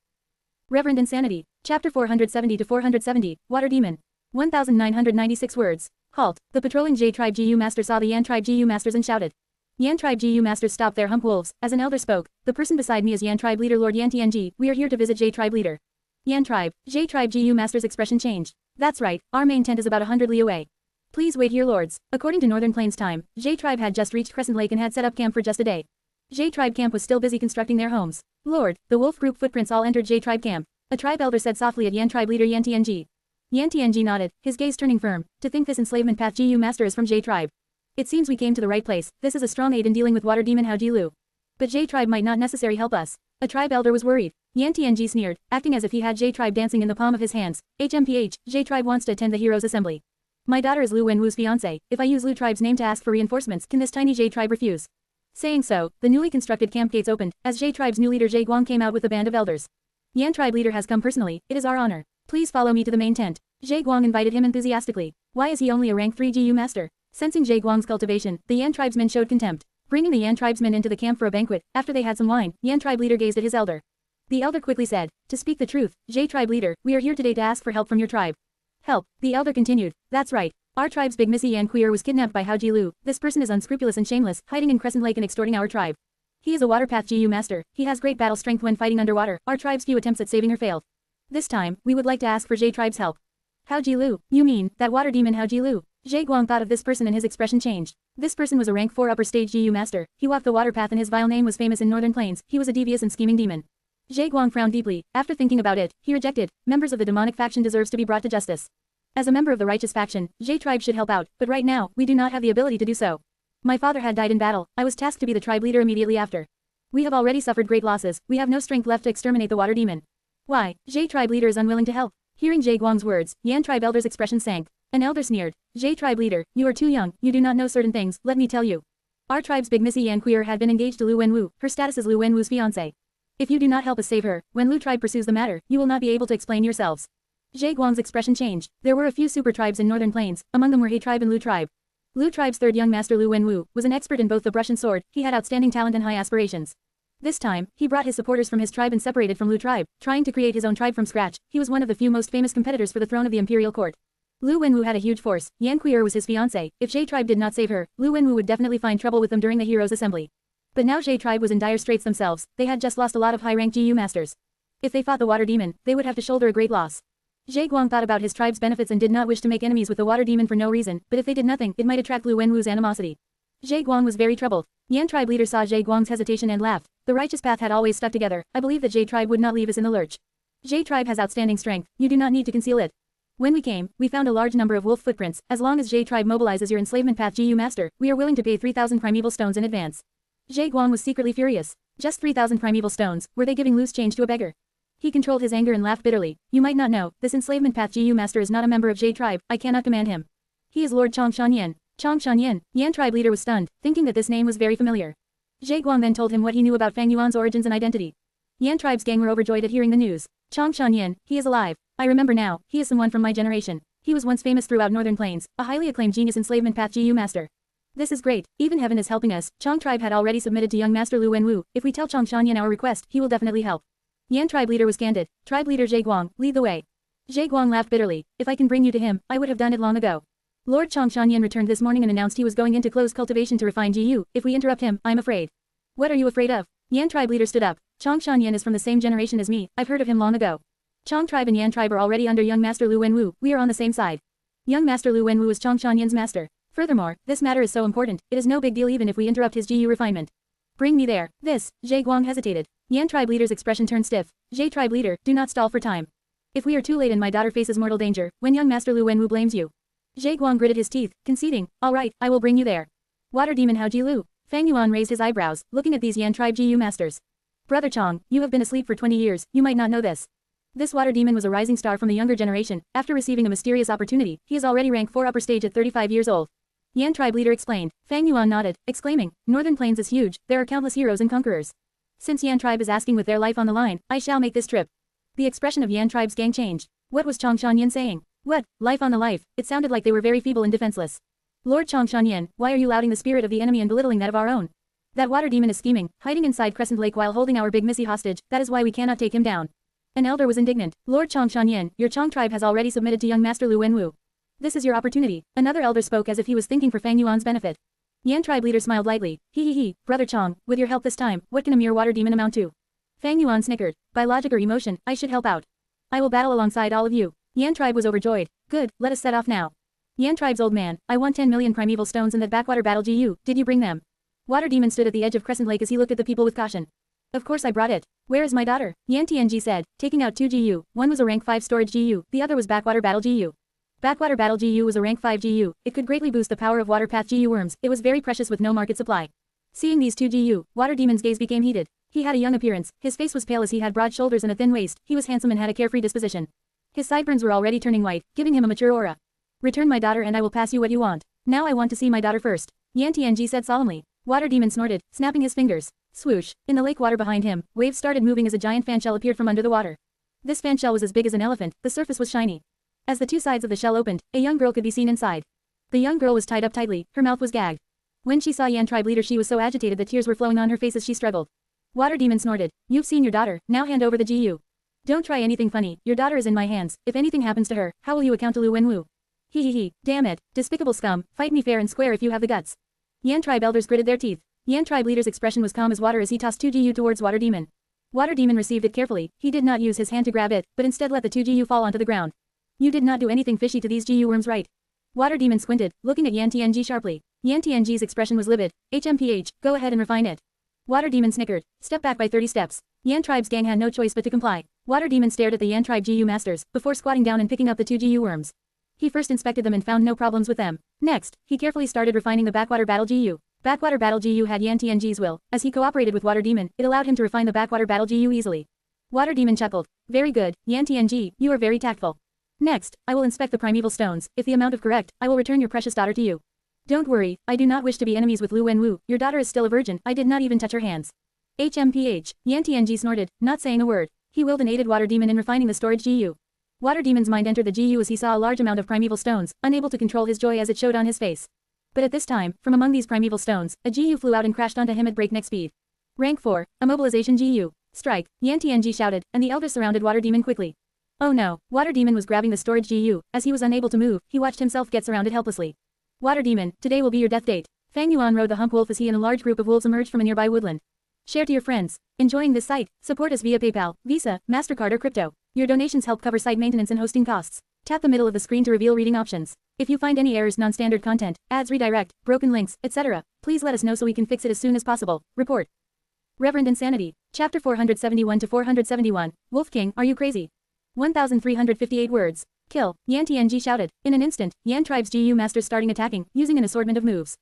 Reverend Insanity. Chapter 470 to 470, Water Demon. 1996 words. Halt. The patrolling Jade Tribe Gu master saw the Yan Tribe Gu masters and shouted. Yan Tribe Gu masters stopped their hump wolves, as an elder spoke. The person beside me is Yan Tribe leader Lord Yan Tianji, we are here to visit Jade Tribe leader. Yan Tribe, Jade Tribe Gu master's expression changed. That's right, our main tent is about 100 li away. Please wait here, lords. According to Northern Plains time, Jade Tribe had just reached Crescent Lake and had set up camp for just a day. Jade Tribe camp was still busy constructing their homes. Lord, the wolf group footprints all entered Jade Tribe camp. A tribe elder said softly at Yan Tribe leader Yan Tianji. Yan Tianji nodded, his gaze turning firm. To think this enslavement path Gu master is from Jade Tribe. It seems we came to the right place, this is a strong aid in dealing with water demon Hao Jilu. But Jade Tribe might not necessarily help us. A tribe elder was worried. Yan Tianji sneered, acting as if he had Jade Tribe dancing in the palm of his hands. HMPH, Jade Tribe wants to attend the Heroes Assembly. My daughter is Lu Wenwu's fiancé, if I use Lu Tribe's name to ask for reinforcements, can this tiny Jade Tribe refuse? Saying so, the newly constructed camp gates opened, as Jade Tribe's new leader Jie Guang came out with a band of elders. Yan Tribe leader has come personally, it is our honor. Please follow me to the main tent. Jie Guang invited him enthusiastically. Why is he only a rank 3 Gu master? Sensing Jie Guang's cultivation, the Yan tribesmen showed contempt. Bringing the Yan tribesmen into the camp for a banquet, after they had some wine, Yan tribe leader gazed at his elder. The elder quickly said, to speak the truth, Jie tribe leader, we are here today to ask for help from your tribe. Help, the elder continued, that's right. Our tribe's big Missy Yan Queer was kidnapped by Hao Jilu. This person is unscrupulous and shameless, hiding in Crescent Lake and extorting our tribe. He is a water path Gu master, he has great battle strength when fighting underwater, our tribe's few attempts at saving her failed. This time, we would like to ask for Jie tribe's help. Hao Jilu, you mean, that water demon Hao Jilu? Jie Guang thought of this person and his expression changed. This person was a rank 4 upper stage Gu master, he walked the water path and his vile name was famous in Northern Plains, he was a devious and scheming demon. Jie Guang frowned deeply, after thinking about it, he rejected, members of the demonic faction deserves to be brought to justice. As a member of the righteous faction, Jie tribe should help out, but right now, we do not have the ability to do so. My father had died in battle, I was tasked to be the tribe leader immediately after. We have already suffered great losses, we have no strength left to exterminate the water demon. Why, Jie tribe leader is unwilling to help. Hearing Jie Guang's words, Yan tribe elder's expression sank. An elder sneered, Jie tribe leader, you are too young, you do not know certain things, let me tell you. Our tribe's big Missy Yan Queer had been engaged to Lu Wenwu, her status is Lu Wenwu's fiancé. If you do not help us save her, when Lu tribe pursues the matter, you will not be able to explain yourselves. Zhe Guang's expression changed. There were a few super tribes in northern plains, among them were He tribe and Lu tribe. Lu tribe's third young master Lu Wenwu was an expert in both the brush and sword. He had outstanding talent and high aspirations. This time, he brought his supporters from his tribe and separated from Lu tribe, trying to create his own tribe from scratch. He was one of the few most famous competitors for the throne of the imperial court. Lu Wenwu had a huge force. Yan Kui'er was his fiancé. If Zhe tribe did not save her, Lu Wenwu would definitely find trouble with them during the heroes' assembly. But now Zhe tribe was in dire straits themselves. They had just lost a lot of high-ranked GU masters. If they fought the water demon, they would have to shoulder a great loss. Zhe Guang thought about his tribe's benefits and did not wish to make enemies with the water demon for no reason, but if they did nothing, it might attract Lu Wenwu's animosity. Zhe Guang was very troubled. Yan tribe leader saw Zhe Guang's hesitation and laughed. The righteous path had always stuck together. I believe that Zhe tribe would not leave us in the lurch. Zhe tribe has outstanding strength. You do not need to conceal it. When we came, we found a large number of wolf footprints. As long as Zhe tribe mobilizes your enslavement path GU master, we are willing to pay 3,000 primeval stones in advance. Zhe Guang was secretly furious. Just 3,000 primeval stones, were they giving loose change to a beggar? He controlled his anger and laughed bitterly. You might not know, this enslavement path GU master is not a member of Zhe tribe. I cannot command him. He is Lord Changshanyan. Changshanyan. Yan tribe leader was stunned, thinking that this name was very familiar. Zhe Guang then told him what he knew about Fang Yuan's origins and identity. Yan tribe's gang were overjoyed at hearing the news. Changshanyan, he is alive. I remember now, he is someone from my generation. He was once famous throughout northern plains, a highly acclaimed genius enslavement path GU master. This is great, even heaven is helping us. Chang tribe had already submitted to young master Lu Wenwu. If we tell Changshanyan our request, he will definitely help. Yan tribe leader was candid. Tribe leader Zhe Guang, lead the way. Zhe Guang laughed bitterly. If I can bring you to him, I would have done it long ago. Lord Changshanyan returned this morning and announced he was going into closed cultivation to refine GU. If we interrupt him, I'm afraid. What are you afraid of? Yan tribe leader stood up. Changshanyan is from the same generation as me. I've heard of him long ago. Chang tribe and Yan tribe are already under young master Lu Wenwu. We are on the same side. Young master Lu Wenwu is Changshanyan's master. Furthermore, this matter is so important, it is no big deal even if we interrupt his GU refinement. Bring me there. This, Zhe Guang hesitated. Yan tribe leader's expression turned stiff. Zhe tribe leader, do not stall for time. If we are too late and my daughter faces mortal danger, when young master Lu Wenwu blames you. Zhe Guang gritted his teeth, conceding, all right, I will bring you there. Water demon Hao Ji Lu. Fang Yuan raised his eyebrows, looking at these Yan tribe GU masters. Brother Chang, you have been asleep for 20 years, you might not know this. This water demon was a rising star from the younger generation. After receiving a mysterious opportunity, he is already rank 4 upper stage at 35 years old. Yan tribe leader explained. Fang Yuan nodded, exclaiming, Northern Plains is huge, there are countless heroes and conquerors. Since Yan tribe is asking with their life on the line, I shall make this trip. The expression of Yan tribe's gang changed. What was Changshanyan saying? What, life on the life? It sounded like they were very feeble and defenseless. Lord Changshanyan, why are you lauding the spirit of the enemy and belittling that of our own? That water demon is scheming, hiding inside Crescent Lake while holding our big missy hostage, that is why we cannot take him down. An elder was indignant. Lord Changshanyan, your Chang tribe has already submitted to young master Lu Wenwu. This is your opportunity. Another elder spoke as if he was thinking for Fang Yuan's benefit. Yan tribe leader smiled lightly. He, brother Chang, with your help this time, what can a mere water demon amount to? Fang Yuan snickered. By logic or emotion, I should help out. I will battle alongside all of you. Yan tribe was overjoyed. Good, let us set off now. Yan tribe's old man, I want 10 million primeval stones in that backwater battle GU, did you bring them? Water demon stood at the edge of Crescent Lake as he looked at the people with caution. Of course I brought it. Where is my daughter? Yan Tianji said, taking out 2 GU, one was a rank 5 storage GU, the other was backwater battle GU. Backwater battle GU was a rank 5 GU, it could greatly boost the power of water path GU worms, it was very precious with no market supply. Seeing these 2 GU, water demon's gaze became heated. He had a young appearance, his face was pale as he had broad shoulders and a thin waist, he was handsome and had a carefree disposition. His sideburns were already turning white, giving him a mature aura. Return my daughter and I will pass you what you want. Now I want to see my daughter first. Yan Tianji said solemnly. Water demon snorted, snapping his fingers. Swoosh. In the lake water behind him, waves started moving as a giant fan shell appeared from under the water. This fan shell was as big as an elephant, the surface was shiny. As the 2 sides of the shell opened, a young girl could be seen inside. The young girl was tied up tightly, her mouth was gagged. When she saw Yan tribe leader she was so agitated that tears were flowing on her face as she struggled. Water demon snorted. You've seen your daughter, now hand over the GU. Don't try anything funny, your daughter is in my hands, if anything happens to her, how will you account to Lu Wenwu? He, damn it, despicable scum, fight me fair and square if you have the guts. Yan tribe elders gritted their teeth. Yan tribe leader's expression was calm as water as he tossed 2 GU towards water demon. Water demon received it carefully, he did not use his hand to grab it, but instead let the 2 GU fall onto the ground. You did not do anything fishy to these GU worms, right? Water demon squinted, looking at Yan Tianji sharply. Yan Tianji's expression was livid. HMPH, go ahead and refine it. Water demon snickered. Step back by 30 steps. Yan tribe's gang had no choice but to comply. Water demon stared at the Yan tribe GU masters, before squatting down and picking up the 2 GU worms. He first inspected them and found no problems with them. Next, he carefully started refining the backwater battle GU. Backwater battle GU had Yan Tianji's will. As he cooperated with Water demon, it allowed him to refine the backwater battle GU easily. Water demon chuckled. Very good, Yan Tianji, you are very tactful. Next, I will inspect the primeval stones. If the amount of correct, I will return your precious daughter to you. Don't worry, I do not wish to be enemies with Lu Wenwu. Your daughter is still a virgin, I did not even touch her hands. HMPH, Yan Tianji snorted, not saying a word. He willed and aided Water demon in refining the storage GU. Water Demon's mind entered the Gu as he saw a large amount of primeval stones, unable to control his joy as it showed on his face. But at this time, from among these primeval stones, a Gu flew out and crashed onto him at breakneck speed. Rank 4, Immobilization Gu. Strike, Yan Tianji shouted, and the elders surrounded Water Demon quickly. Oh no, Water Demon was grabbing the storage Gu, as he was unable to move, he watched himself get surrounded helplessly. Water Demon, today will be your death date. Fang Yuan rode the hump wolf as he and a large group of wolves emerged from a nearby woodland. Share to your friends. Enjoying this site? Support us via PayPal, Visa, MasterCard or crypto. Your donations help cover site maintenance and hosting costs. Tap the middle of the screen to reveal reading options. If you find any errors, non-standard content, ads redirect, broken links, etc., please let us know so we can fix it as soon as possible. Report. Reverend Insanity. Chapter 471 to 471. Wolf King, are you crazy? 1,358 words. Kill, Yan Tianji shouted. In an instant, Yan Tribe's Gu masters starting attacking, using an assortment of moves.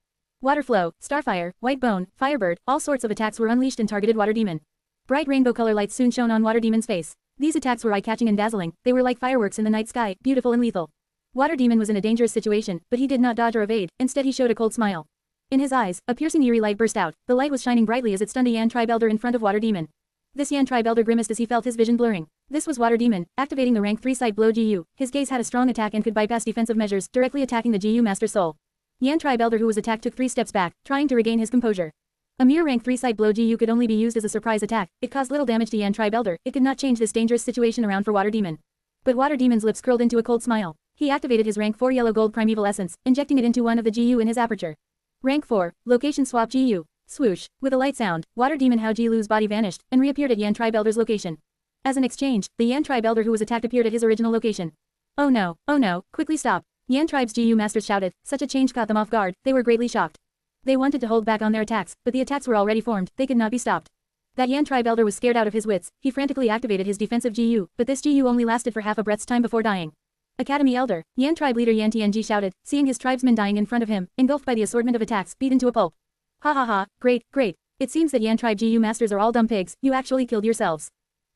Waterflow, Starfire, White Bone, Firebird, all sorts of attacks were unleashed and targeted Water Demon. Bright rainbow color lights soon shone on Water Demon's face. These attacks were eye-catching and dazzling, they were like fireworks in the night sky, beautiful and lethal. Water Demon was in a dangerous situation, but he did not dodge or evade, instead he showed a cold smile. In his eyes, a piercing eerie light burst out, the light was shining brightly as it stunned a Yan Tribe elder in front of Water Demon. This Yan Tribe elder grimaced as he felt his vision blurring. This was Water Demon, activating the rank 3 side blow Gu. His gaze had a strong attack and could bypass defensive measures, directly attacking the Gu master's soul. Yan Tribe elder who was attacked took 3 steps back, trying to regain his composure. A mere rank 3 side blow Gu could only be used as a surprise attack, it caused little damage to Yan Tribe elder, it could not change this dangerous situation around for Water Demon. But Water Demon's lips curled into a cold smile. He activated his rank 4 yellow gold primeval essence, injecting it into one of the Gu in his aperture. Rank 4, Location Swap Gu. Swoosh, with a light sound, Water Demon Hao Jilu's body vanished, and reappeared at Yan Tribe elder's location. As an exchange, the Yan Tribe elder who was attacked appeared at his original location. Oh no, quickly stop. Yan Tribe's Gu masters shouted, such a change caught them off guard, they were greatly shocked. They wanted to hold back on their attacks, but the attacks were already formed, they could not be stopped. That Yan Tribe elder was scared out of his wits, he frantically activated his defensive Gu, but this Gu only lasted for half a breath's time before dying. Academy elder, Yan Tribe leader Yan Tianji shouted, seeing his tribesmen dying in front of him, engulfed by the assortment of attacks, beaten to a pulp. Ha ha ha, great. It seems that Yan Tribe Gu masters are all dumb pigs, you actually killed yourselves.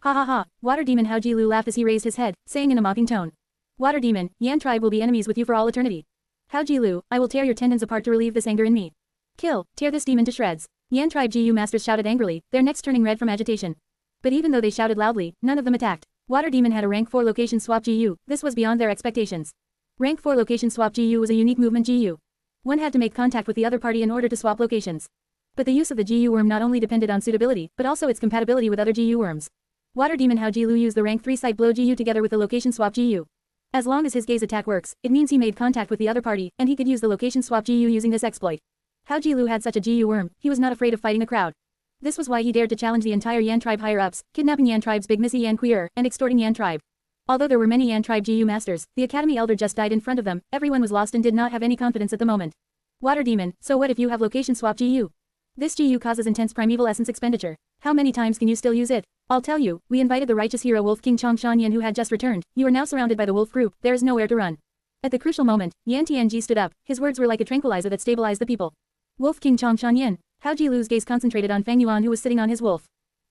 Ha ha ha, Water Demon Hao Jilu laughed as he raised his head, saying in a mocking tone. Water Demon, Yan Tribe will be enemies with you for all eternity. Hao Jilu, I will tear your tendons apart to relieve this anger in me. Kill, tear this demon to shreds. Yan Tribe Gu masters shouted angrily, their necks turning red from agitation. But even though they shouted loudly, none of them attacked. Water Demon had a rank 4 location swap Gu, this was beyond their expectations. Rank 4 location swap Gu was a unique movement Gu. One had to make contact with the other party in order to swap locations. But the use of the Gu worm not only depended on suitability, but also its compatibility with other Gu worms. Water Demon Hao Jilu used the rank 3 side blow Gu together with the location swap Gu. As long as his gaze attack works, it means he made contact with the other party, and he could use the location swap Gu using this exploit. Hao Jilu had such a Gu worm, he was not afraid of fighting a crowd. This was why he dared to challenge the entire Yan Tribe higher-ups, kidnapping Yan Tribe's big Missy Yan Queer, and extorting Yan Tribe. Although there were many Yan Tribe Gu masters, the Academy Elder just died in front of them, everyone was lost and did not have any confidence at the moment. Water Demon, so what if you have location swap Gu? This Gu causes intense primeval essence expenditure. How many times can you still use it? I'll tell you, we invited the righteous hero Wolf King Chongshan Yin who had just returned, you are now surrounded by the wolf group, there is nowhere to run. At the crucial moment, Yan Tianji stood up, his words were like a tranquilizer that stabilized the people. Wolf King Chongshan Yin. Hao Jilu's gaze concentrated on Fang Yuan who was sitting on his wolf.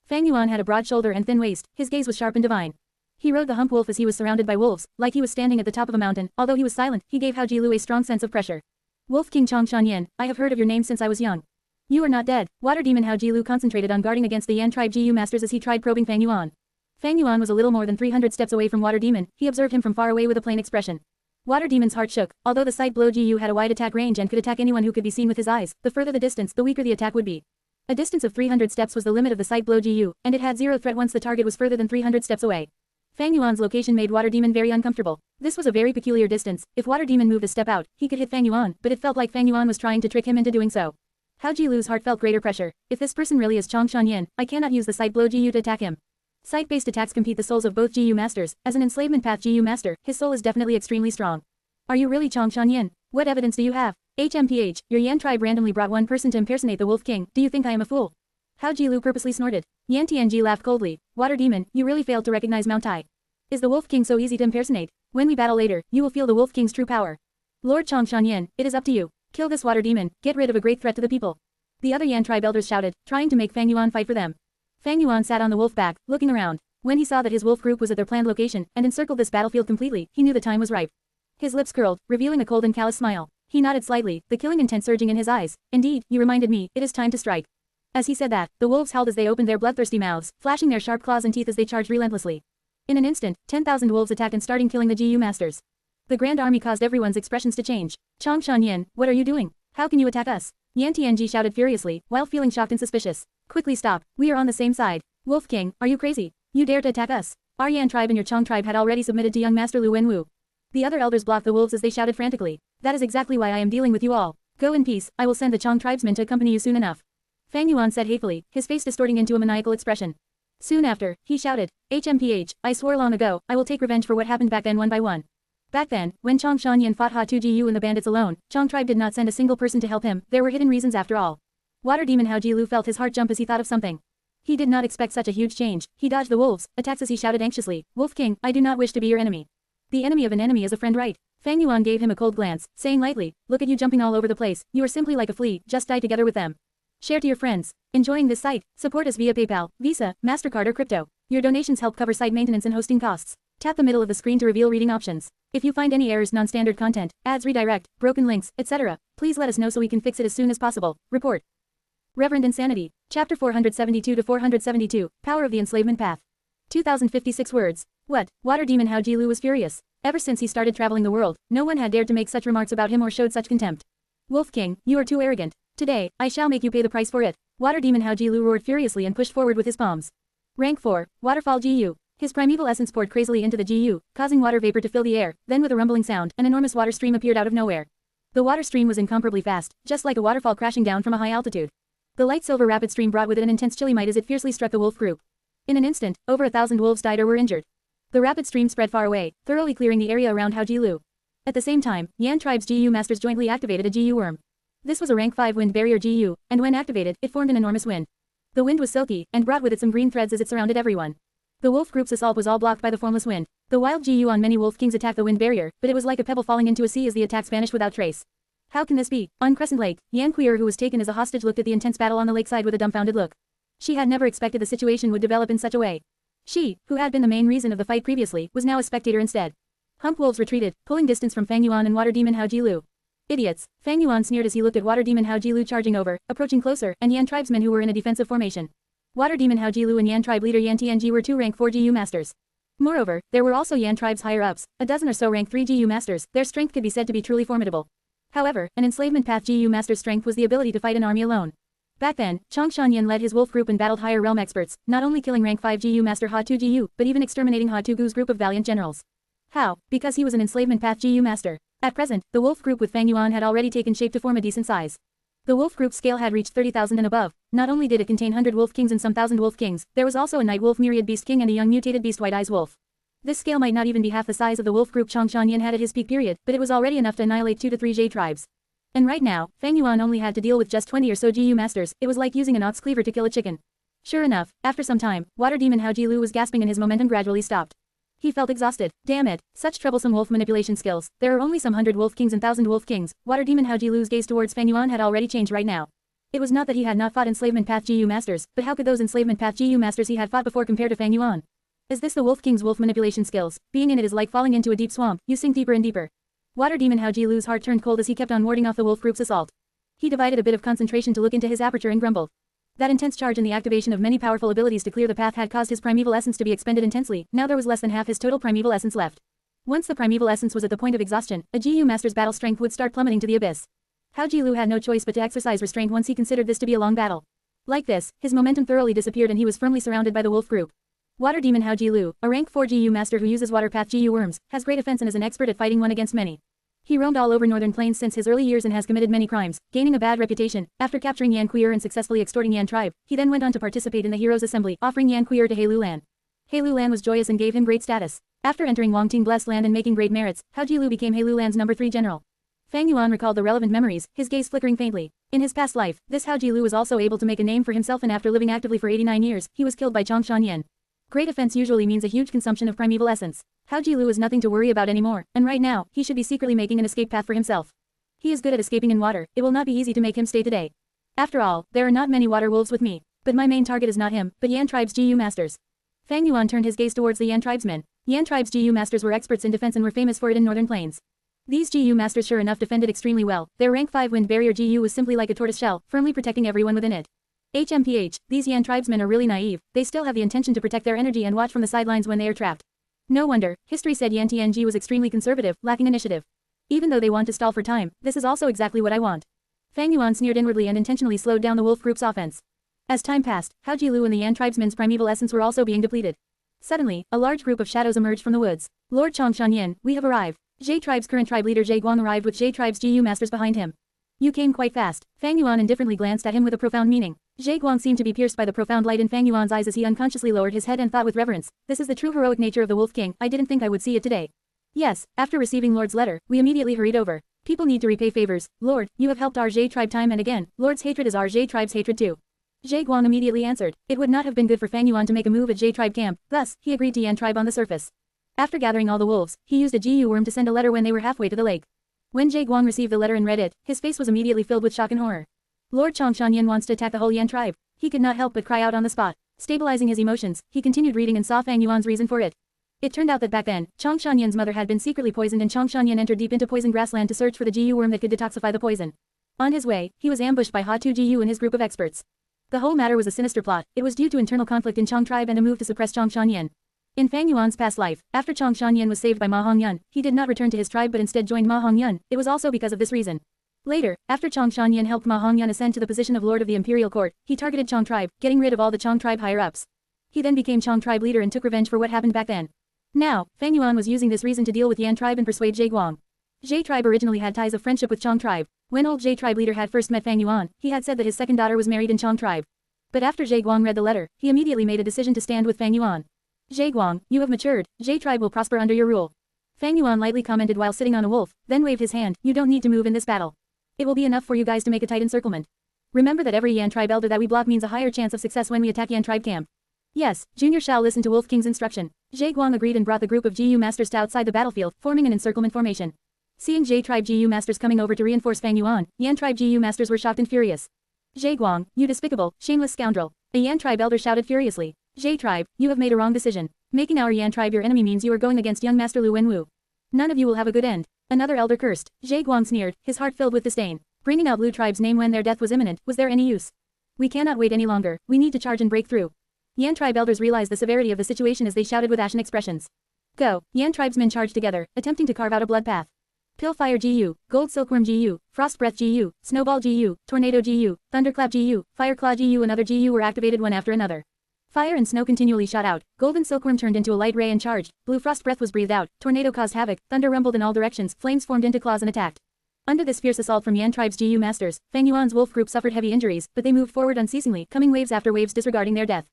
Fang Yuan had a broad shoulder and thin waist, his gaze was sharp and divine. He rode the hump wolf as he was surrounded by wolves, like he was standing at the top of a mountain, although he was silent, he gave Hao Jilu a strong sense of pressure. Wolf King Chongshan Yin, I have heard of your name since I was young. You are not dead. Water Demon Hao Jilu concentrated on guarding against the Yan Tribe Gu masters as he tried probing Fang Yuan. Fang Yuan was a little more than 300 steps away from Water Demon, he observed him from far away with a plain expression. Water Demon's heart shook, although the side blow Gu had a wide attack range and could attack anyone who could be seen with his eyes, the further the distance, the weaker the attack would be. A distance of 300 steps was the limit of the side blow Gu, and it had zero threat once the target was further than 300 steps away. Fang Yuan's location made Water Demon very uncomfortable. This was a very peculiar distance, if Water Demon moved a step out, he could hit Fang Yuan, but it felt like Fang Yuan was trying to trick him into doing so. Hao Jilu's heart felt greater pressure. If this person really is Chongshan Yin, I cannot use the side blow Gu to attack him. Side-based attacks compete the souls of both Gu masters. As an enslavement path Gu master, his soul is definitely extremely strong. Are you really Chongshan Yin? What evidence do you have? HMPH, your Yan tribe randomly brought one person to impersonate the Wolf King, do you think I am a fool? Hao Jilu purposely snorted. Yan Tianji laughed coldly. Water Demon, you really failed to recognize Mount Tai. Is the Wolf King so easy to impersonate? When we battle later, you will feel the Wolf King's true power. Lord Chongshan Yin, it is up to you. Kill this Water Demon, get rid of a great threat to the people. The other Yan tribe elders shouted, trying to make Fang Yuan fight for them. Fang Yuan sat on the wolf back, looking around. When he saw that his wolf group was at their planned location, and encircled this battlefield completely, he knew the time was ripe. His lips curled, revealing a cold and callous smile. He nodded slightly, the killing intent surging in his eyes. Indeed, you reminded me, it is time to strike. As he said that, the wolves howled as they opened their bloodthirsty mouths, flashing their sharp claws and teeth as they charged relentlessly. In an instant, 10,000 wolves attacked and starting killing the GU masters. The Grand Army caused everyone's expressions to change. Changshan Yin, what are you doing? How can you attack us? Yan Tianji shouted furiously, while feeling shocked and suspicious. Quickly stop, we are on the same side. Wolf King, are you crazy? You dare to attack us? Our Yan tribe and your Chong tribe had already submitted to young Master Lu Wenwu. The other elders blocked the wolves as they shouted frantically. That is exactly why I am dealing with you all. Go in peace, I will send the Chong tribesmen to accompany you soon enough. Fang Yuan said hatefully, his face distorting into a maniacal expression. Soon after, he shouted, HMPH, I swore long ago, I will take revenge for what happened back then one by one. Back then, when Changshan Yin fought Ha Tu Gu and the bandits alone, Chong tribe did not send a single person to help him, there were hidden reasons after all. Water demon Hao Jilu felt his heart jump as he thought of something. He did not expect such a huge change. He dodged the wolves, attacks as he shouted anxiously, Wolf King, I do not wish to be your enemy. The enemy of an enemy is a friend, right? Fang Yuan gave him a cold glance, saying lightly, look at you jumping all over the place, you are simply like a flea, just die together with them. Share to your friends. Enjoying this site? Support us via PayPal, Visa, MasterCard or crypto. Your donations help cover site maintenance and hosting costs. Tap the middle of the screen to reveal reading options. If you find any errors, non-standard content, ads redirect, broken links, etc., please let us know so we can fix it as soon as possible. Report. Reverend Insanity. Chapter 472 to 472, Power of the Enslavement Path. 2056 words. What? Water demon Hao Jilu was furious. Ever since he started traveling the world, no one had dared to make such remarks about him or showed such contempt. Wolf King, you are too arrogant. Today, I shall make you pay the price for it. Water demon Hao Jilu roared furiously and pushed forward with his palms. Rank 4, Waterfall Gu. His primeval essence poured crazily into the Gu, causing water vapor to fill the air, then with a rumbling sound, an enormous water stream appeared out of nowhere. The water stream was incomparably fast, just like a waterfall crashing down from a high altitude. The light silver rapid stream brought with it an intense chilly might as it fiercely struck the wolf group. In an instant, over 1,000 wolves died or were injured. The rapid stream spread far away, thoroughly clearing the area around Hao Jilu. At the same time, Yan tribe's GU masters jointly activated a GU worm. This was a rank 5 wind barrier GU, and when activated, it formed an enormous wind. The wind was silky, and brought with it some green threads as it surrounded everyone. The wolf group's assault was all blocked by the formless wind. The wild GU on many wolf kings attacked the wind barrier, but it was like a pebble falling into a sea as the attacks vanished without trace. How can this be? On Crescent Lake, Yan Kuier, who was taken as a hostage, looked at the intense battle on the lakeside with a dumbfounded look. She had never expected the situation would develop in such a way. She, who had been the main reason of the fight previously, was now a spectator instead. Hump wolves retreated, pulling distance from Fang Yuan and water demon Hao Jilu. Idiots, Fang Yuan sneered as he looked at water demon Hao Jilu charging over, approaching closer, and Yan tribesmen who were in a defensive formation. Water demon Hao Jilu and Yan tribe leader Yan Tianji were 2 rank 4 GU masters. Moreover, there were also Yan tribe's higher-ups, a dozen or so rank 3 GU masters. Their strength could be said to be truly formidable. However, an enslavement path GU master's strength was the ability to fight an army alone. Back then, Changshan Yin led his wolf group and battled higher realm experts, not only killing rank 5 GU master Ha Tu Gu, but even exterminating Ha Tu Gu's group of valiant generals. How? Because he was an enslavement path GU master. At present, the wolf group with Fang Yuan had already taken shape to form a decent size. The wolf group scale had reached 30,000 and above. Not only did it contain 100 wolf kings and some thousand wolf kings, there was also a night wolf myriad beast king and a young mutated beast white eyes wolf. This scale might not even be half the size of the wolf group Changshan Yin had at his peak period, but it was already enough to annihilate 2 to 3 Jade tribes. And right now, Fang Yuan only had to deal with just 20 or so GU masters. It was like using an ox cleaver to kill a chicken. Sure enough, after some time, water demon Hao Jilu was gasping and his momentum gradually stopped. He felt exhausted. Damn it, such troublesome wolf manipulation skills. There are only some 100 wolf kings and 1,000 wolf kings. Water demon Hao Jilu's gaze towards Fang Yuan had already changed right now. It was not that he had not fought enslavement path GU masters, but how could those enslavement path GU masters he had fought before compare to Fang Yuan? Is this the wolf king's wolf manipulation skills? Being in it is like falling into a deep swamp. You sink deeper and deeper. Water demon Hao Jilu's heart turned cold as he kept on warding off the wolf group's assault. He divided a bit of concentration to look into his aperture and grumbled. That intense charge and the activation of many powerful abilities to clear the path had caused his primeval essence to be expended intensely. Now there was less than half his total primeval essence left. Once the primeval essence was at the point of exhaustion, a GU master's battle strength would start plummeting to the abyss. Hao Jilu had no choice but to exercise restraint once he considered this to be a long battle. Like this, his momentum thoroughly disappeared and he was firmly surrounded by the wolf group. Water demon Hao Jilu, a rank 4 GU master who uses water path GU worms, has great offense and is an expert at fighting one against many. He roamed all over northern plains since his early years and has committed many crimes, gaining a bad reputation. After capturing Yan Kuier and successfully extorting Yan tribe, he then went on to participate in the Heroes' Assembly, offering Yan Kuier to He Lulan. He Lulan was joyous and gave him great status. After entering Wangting Blessed Land and making great merits, Hao Jilu became He Lulan's number 3 general. Fang Yuan recalled the relevant memories, his gaze flickering faintly. In his past life, this Hao Jilu was also able to make a name for himself, and after living actively for 89 years, he was killed by Changshan Yin. Great offense usually means a huge consumption of primeval essence. Hao Jilu is nothing to worry about anymore, and right now, he should be secretly making an escape path for himself. He is good at escaping in water. It will not be easy to make him stay today. After all, there are not many water wolves with me. But my main target is not him, but Yan tribe's GU masters. Fang Yuan turned his gaze towards the Yan tribesmen. Yan tribe's GU masters were experts in defense and were famous for it in northern plains. These GU masters sure enough defended extremely well. Their rank 5 wind barrier GU was simply like a tortoise shell, firmly protecting everyone within it. HMPH, these Yan tribesmen are really naive. They still have the intention to protect their energy and watch from the sidelines when they are trapped. No wonder, history said Yan Tianji was extremely conservative, lacking initiative. Even though they want to stall for time, this is also exactly what I want. Fang Yuan sneered inwardly and intentionally slowed down the wolf group's offense. As time passed, Hao Jilu and the Yan tribesmen's primeval essence were also being depleted. Suddenly, a large group of shadows emerged from the woods. Lord Chongshan, we have arrived. Jie tribe's current tribe leader Jie Guang arrived with Jie tribe's GU masters behind him. You came quite fast. Fang Yuan indifferently glanced at him with a profound meaning. Jie Guang seemed to be pierced by the profound light in Fang Yuan's eyes as he unconsciously lowered his head and thought with reverence, this is the true heroic nature of the Wolf King, I didn't think I would see it today. Yes, after receiving Lord's letter, we immediately hurried over. People need to repay favors. Lord, you have helped our Jie tribe time and again, Lord's hatred is our Jie tribe's hatred too. Jie Guang immediately answered, it would not have been good for Fang Yuan to make a move at Jie tribe camp, thus, he agreed to Yan tribe on the surface. After gathering all the wolves, he used a GU worm to send a letter when they were halfway to the lake. When Jie Guang received the letter and read it, his face was immediately filled with shock and horror. Lord Chongshan wants to attack the whole Yan tribe. He could not help but cry out on the spot. Stabilizing his emotions, he continued reading and saw Fang Yuan's reason for it. It turned out that back then, Chongshan mother had been secretly poisoned and Chongshan entered deep into poison grassland to search for the GU worm that could detoxify the poison. On his way, he was ambushed by Ha-Tu GU and his group of experts. The whole matter was a sinister plot. It was due to internal conflict in Chong tribe and a move to suppress Chongshan. In Fang Yuan's past life, after Chongshan was saved by Ma Hongyun, he did not return to his tribe but instead joined Ma Hongyun. It was also because of this reason. Later, after Chongshan helped Ma Hongyun ascend to the position of Lord of the Imperial Court, he targeted Chong tribe, getting rid of all the Chong tribe higher-ups. He then became Chong tribe leader and took revenge for what happened back then. Now, Fang Yuan was using this reason to deal with Yan tribe and persuade Jie Guang. Jie tribe originally had ties of friendship with Chong tribe. When old Jie tribe leader had first met Fang Yuan, he had said that his second daughter was married in Chong tribe. But after Jie Guang read the letter, he immediately made a decision to stand with Fang Yuan. Jie Guang, you have matured, Jie tribe will prosper under your rule. Fang Yuan lightly commented while sitting on a wolf, then waved his hand, you don't need to move in this battle. It will be enough for you guys to make a tight encirclement. Remember that every Yan tribe elder that we block means a higher chance of success when we attack Yan tribe camp. Yes, Junior shall listen to Wolf King's instruction. Jie Guang agreed and brought the group of GU masters to outside the battlefield, forming an encirclement formation. Seeing Jie tribe GU masters coming over to reinforce Fang Yuan, Yan tribe GU masters were shocked and furious. Jie Guang, you despicable, shameless scoundrel. A Yan tribe elder shouted furiously. Jie tribe, you have made a wrong decision. Making our Yan tribe your enemy means you are going against young Master Lu Wenwu. None of you will have a good end. Another elder cursed. Jie Guang sneered, his heart filled with disdain. Bringing out Lu tribe's name when their death was imminent, was there any use? We cannot wait any longer, we need to charge and break through. Yan tribe elders realized the severity of the situation as they shouted with ashen expressions. Go, Yan tribesmen charged together, attempting to carve out a blood path. Pillfire GU, Gold Silkworm GU, Frost Breath GU, Snowball GU, Tornado GU, Thunderclap GU, Fireclaw GU and other GU were activated one after another. Fire and snow continually shot out, Golden Silkworm turned into a light ray and charged, Blue Frost Breath was breathed out, Tornado caused havoc, thunder rumbled in all directions, flames formed into claws and attacked. Under this fierce assault from Yan tribe's GU masters, Fang Yuan's wolf group suffered heavy injuries, but they moved forward unceasingly, coming waves after waves disregarding their death.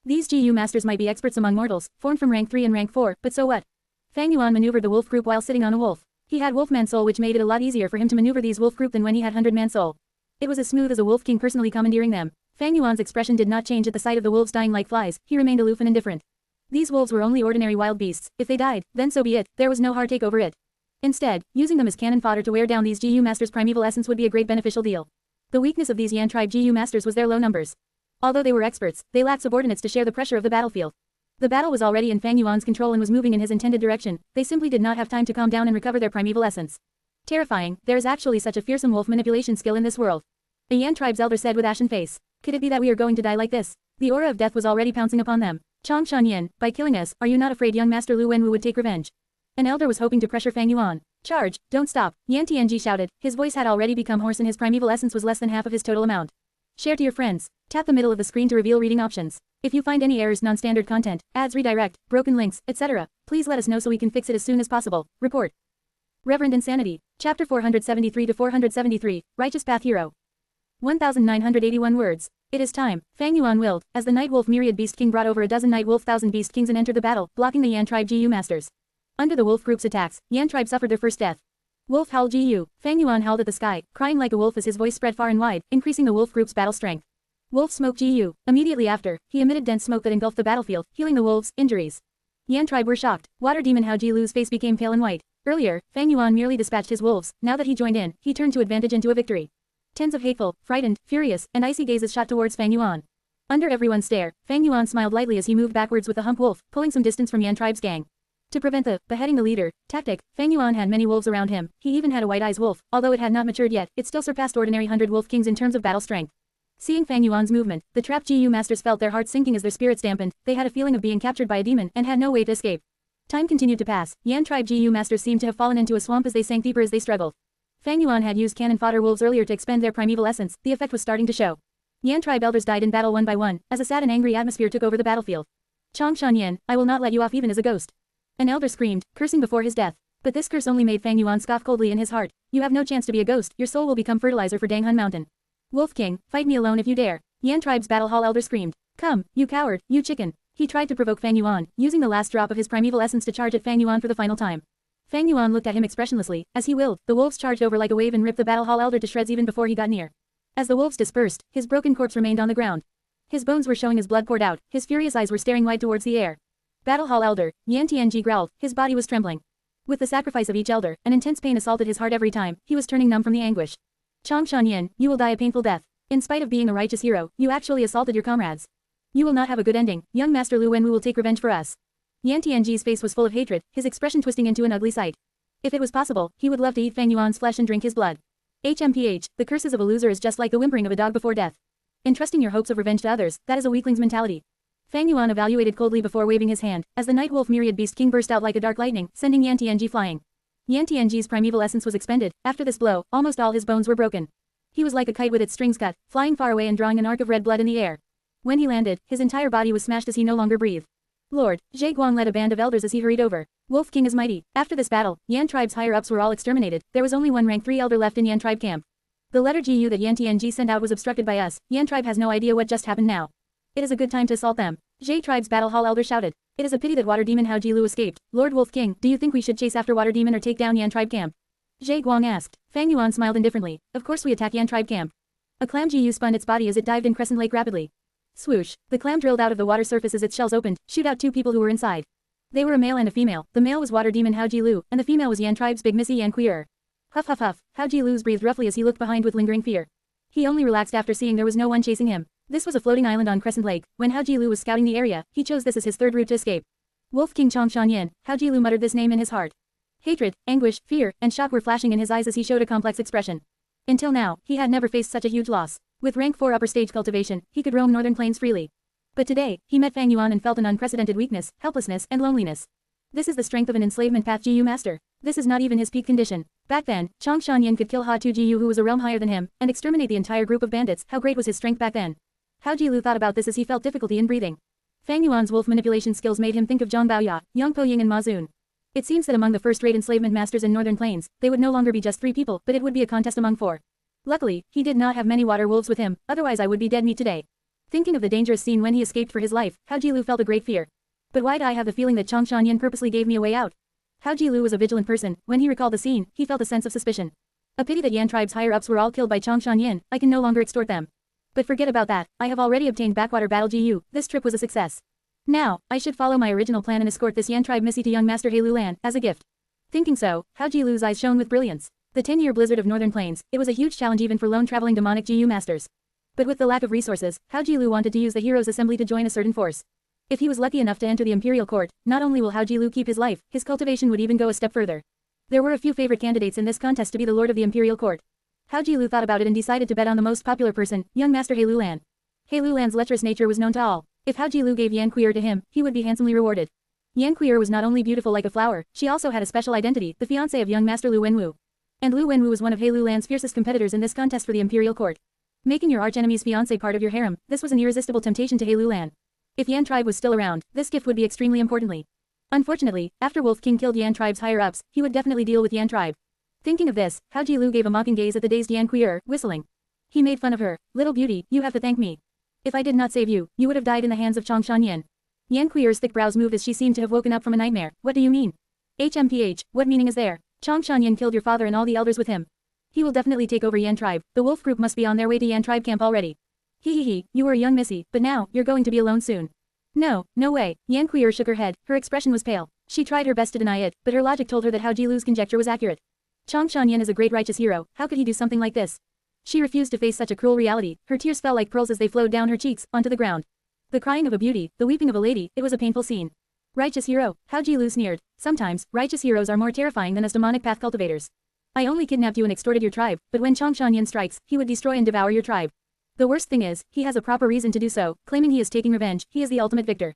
These GU masters might be experts among mortals, formed from rank 3 and rank 4, but so what? Fang Yuan maneuvered the wolf group while sitting on a wolf. He had Wolfman soul which made it a lot easier for him to maneuver these wolf group than when he had 100-man soul. It was as smooth as a wolf king personally commandeering them. Fang Yuan's expression did not change at the sight of the wolves dying like flies, he remained aloof and indifferent. These wolves were only ordinary wild beasts, if they died, then so be it, there was no heartache over it. Instead, using them as cannon fodder to wear down these GU masters' primeval essence would be a great beneficial deal. The weakness of these Yan tribe GU masters was their low numbers. Although they were experts, they lacked subordinates to share the pressure of the battlefield. The battle was already in Fang Yuan's control and was moving in his intended direction, they simply did not have time to calm down and recover their primeval essence. Terrifying, there is actually such a fearsome wolf manipulation skill in this world. A Yan tribe's elder said with ashen face. Could it be that we are going to die like this? The aura of death was already pouncing upon them. Chongshan, by killing us, are you not afraid young Master Lu Wenwu would take revenge? An elder was hoping to pressure Fang Yuan. Charge, don't stop, Yan Tianji shouted, his voice had already become hoarse and his primeval essence was less than half of his total amount. Share to your friends. Tap the middle of the screen to reveal reading options. If you find any errors, non-standard content, ads redirect, broken links, etc., please let us know so we can fix it as soon as possible. Report. Reverend Insanity. Chapter 473 to 473, Righteous Path Hero. 1981 words. It is time, Fang Yuan willed, as the Night Wolf Myriad Beast King brought over a dozen Night Wolf Thousand Beast Kings and entered the battle, blocking the Yan tribe GU masters. Under the wolf group's attacks, Yan tribe suffered their first death. Wolf Howl GU, Fang Yuan howled at the sky, crying like a wolf as his voice spread far and wide, increasing the wolf group's battle strength. Wolf Smoke GU, immediately after, he emitted dense smoke that engulfed the battlefield, healing the wolves' injuries. Yan tribe were shocked. Water Demon Hao Jilu's face became pale and white. Earlier, Fang Yuan merely dispatched his wolves, now that he joined in, he turned to advantage into a victory. Tens of hateful, frightened, furious, and icy gazes shot towards Fang Yuan. Under everyone's stare, Fang Yuan smiled lightly as he moved backwards with the hump wolf, pulling some distance from Yan tribe's gang. To prevent the beheading the leader tactic, Fang Yuan had many wolves around him. He even had a white eyes wolf, although it had not matured yet, it still surpassed ordinary 100 wolf kings in terms of battle strength. Seeing Fang Yuan's movement, the trapped GU masters felt their hearts sinking as their spirits dampened. They had a feeling of being captured by a demon and had no way to escape. Time continued to pass. Yan tribe Gu masters seemed to have fallen into a swamp as they sank deeper as they struggled. Fang Yuan had used cannon fodder wolves earlier to expend their primeval essence, the effect was starting to show. Yan tribe elders died in battle one by one, as a sad and angry atmosphere took over the battlefield. Changshan Yin, I will not let you off even as a ghost. An elder screamed, cursing before his death. But this curse only made Fang Yuan scoff coldly in his heart. You have no chance to be a ghost, your soul will become fertilizer for Danghun Mountain. Wolf King, fight me alone if you dare. Yan tribe's battle hall elder screamed. Come, you coward, you chicken. He tried to provoke Fang Yuan, using the last drop of his primeval essence to charge at Fang Yuan for the final time. Fang Yuan looked at him expressionlessly. As he willed, the wolves charged over like a wave and ripped the battle hall elder to shreds even before he got near. As the wolves dispersed, his broken corpse remained on the ground. His bones were showing as blood poured out, his furious eyes were staring wide towards the air. Battle hall elder, Yan Tianji growled, his body was trembling. With the sacrifice of each elder, an intense pain assaulted his heart every time, he was turning numb from the anguish. Changshan Yin, you will die a painful death. In spite of being a righteous hero, you actually assaulted your comrades. You will not have a good ending, young Master Lu Wenwu will take revenge for us. Yan Tianji's face was full of hatred, his expression twisting into an ugly sight. If it was possible, he would love to eat Fang Yuan's flesh and drink his blood. HMPH, the curses of a loser is just like the whimpering of a dog before death. Entrusting your hopes of revenge to others, that is a weakling's mentality. Fang Yuan evaluated coldly before waving his hand, as the Night Wolf Myriad Beast King burst out like a dark lightning, sending Yan Tianji flying. Yan Tianji's primeval essence was expended. After this blow, almost all his bones were broken. He was like a kite with its strings cut, flying far away and drawing an arc of red blood in the air. When he landed, his entire body was smashed as he no longer breathed. Lord, Zhe Guang led a band of elders as he hurried over. Wolf King is mighty. After this battle, Yan tribe's higher-ups were all exterminated. There was only one rank 3 elder left in Yan tribe camp. The letter GU that Yan Tianji sent out was obstructed by us. Yan tribe has no idea what just happened now. It is a good time to assault them. Zhe tribe's battle hall elder shouted. It is a pity that Water Demon Hao Jilu escaped. Lord Wolf King, do you think we should chase after Water Demon or take down Yan tribe camp? Zhe Guang asked. Fang Yuan smiled indifferently. Of course we attack Yan tribe camp. A clam GU spun its body as it dived in Crescent Lake rapidly. Swoosh, the clam drilled out of the water surface as its shells opened, shoot out 2 people who were inside. They were a male and a female. The male was Water Demon Hao Jilu, and the female was Yan tribe's big missy Yan Queer. Huff huff huff, Hao Jilu's breathed roughly as he looked behind with lingering fear. He only relaxed after seeing there was no one chasing him. This was a floating island on Crescent Lake. When Hao Jilu was scouting the area, he chose this as his third route to escape. Wolf King Changshan Yin, Hao Jilu muttered this name in his heart. Hatred, anguish, fear, and shock were flashing in his eyes as he showed a complex expression. Until now, he had never faced such a huge loss. With rank 4 upper stage cultivation, he could roam northern plains freely. But today, he met Fang Yuan and felt an unprecedented weakness, helplessness, and loneliness. This is the strength of an enslavement path GU master. This is not even his peak condition. Back then, Changshan Yin could kill Ha Tu GU who was a realm higher than him, and exterminate the entire group of bandits. How great was his strength back then? Hao Jilu thought about this as he felt difficulty in breathing. Fang Yuan's wolf manipulation skills made him think of Zhang Baoya, Yang Po Ying and Ma Zun. It seems that among the first-rate enslavement masters in northern plains, they would no longer be just 3 people, but it would be a contest among 4. Luckily, he did not have many water wolves with him, otherwise I would be dead meat today. Thinking of the dangerous scene when he escaped for his life, Hao Jilu felt a great fear. But why'd I have the feeling that Changshan Yin purposely gave me a way out? Hao Jilu was a vigilant person. When he recalled the scene, he felt a sense of suspicion. A pity that Yan tribe's higher-ups were all killed by Changshan Yin. I can no longer extort them. But forget about that. I have already obtained Backwater Battle GU. This trip was a success. Now, I should follow my original plan and escort this Yan tribe missy to young Master He Lulan as a gift. Thinking so, Hao Jilu's eyes shone with brilliance. The 10-year blizzard of northern plains, it was a huge challenge even for lone traveling demonic GU masters. But with the lack of resources, Hao Jilu wanted to use the Heroes Assembly to join a certain force. If he was lucky enough to enter the Imperial Court, not only will Hao Jilu keep his life, his cultivation would even go a step further. There were a few favorite candidates in this contest to be the Lord of the Imperial Court. Hao Jilu thought about it and decided to bet on the most popular person, young Master He Lulan. He Lulan's lecherous nature was known to all. If Hao Jilu gave Yan Queer to him, he would be handsomely rewarded. Yan Queer was not only beautiful like a flower, she also had a special identity, the fiancée of young Master Lu Wenwu. And Lu Wenwu was one of He Lulan's fiercest competitors in this contest for the Imperial Court. Making your archenemy's fiancé part of your harem, this was an irresistible temptation to He Lulan. If Yan tribe was still around, this gift would be extremely importantly. Unfortunately, after Wolf King killed Yan tribe's higher-ups, he would definitely deal with Yan tribe. Thinking of this, Hao Jilu gave a mocking gaze at the dazed Yan Queer, whistling. He made fun of her. Little beauty, you have to thank me. If I did not save you, you would have died in the hands of Changshan Yin. Yan Queer's thick brows moved as she seemed to have woken up from a nightmare. What do you mean? HMPH, what meaning is there? Changshan Yin killed your father and all the elders with him. He will definitely take over Yan tribe. The wolf group must be on their way to Yan tribe camp already. He, you were a young missy, but now, you're going to be alone soon. No, no way. Yan Queer shook her head, her expression was pale. She tried her best to deny it, but her logic told her that Hao Jilu's conjecture was accurate. Changshan Yin is a great righteous hero, how could he do something like this? She refused to face such a cruel reality, her tears fell like pearls as they flowed down her cheeks, onto the ground. The crying of a beauty, the weeping of a lady, it was a painful scene. Righteous hero, Hao Jilu sneered. Sometimes, righteous heroes are more terrifying than us demonic path cultivators. I only kidnapped you and extorted your tribe, but when Changshan Yin strikes, he would destroy and devour your tribe. The worst thing is, he has a proper reason to do so, claiming he is taking revenge, he is the ultimate victor.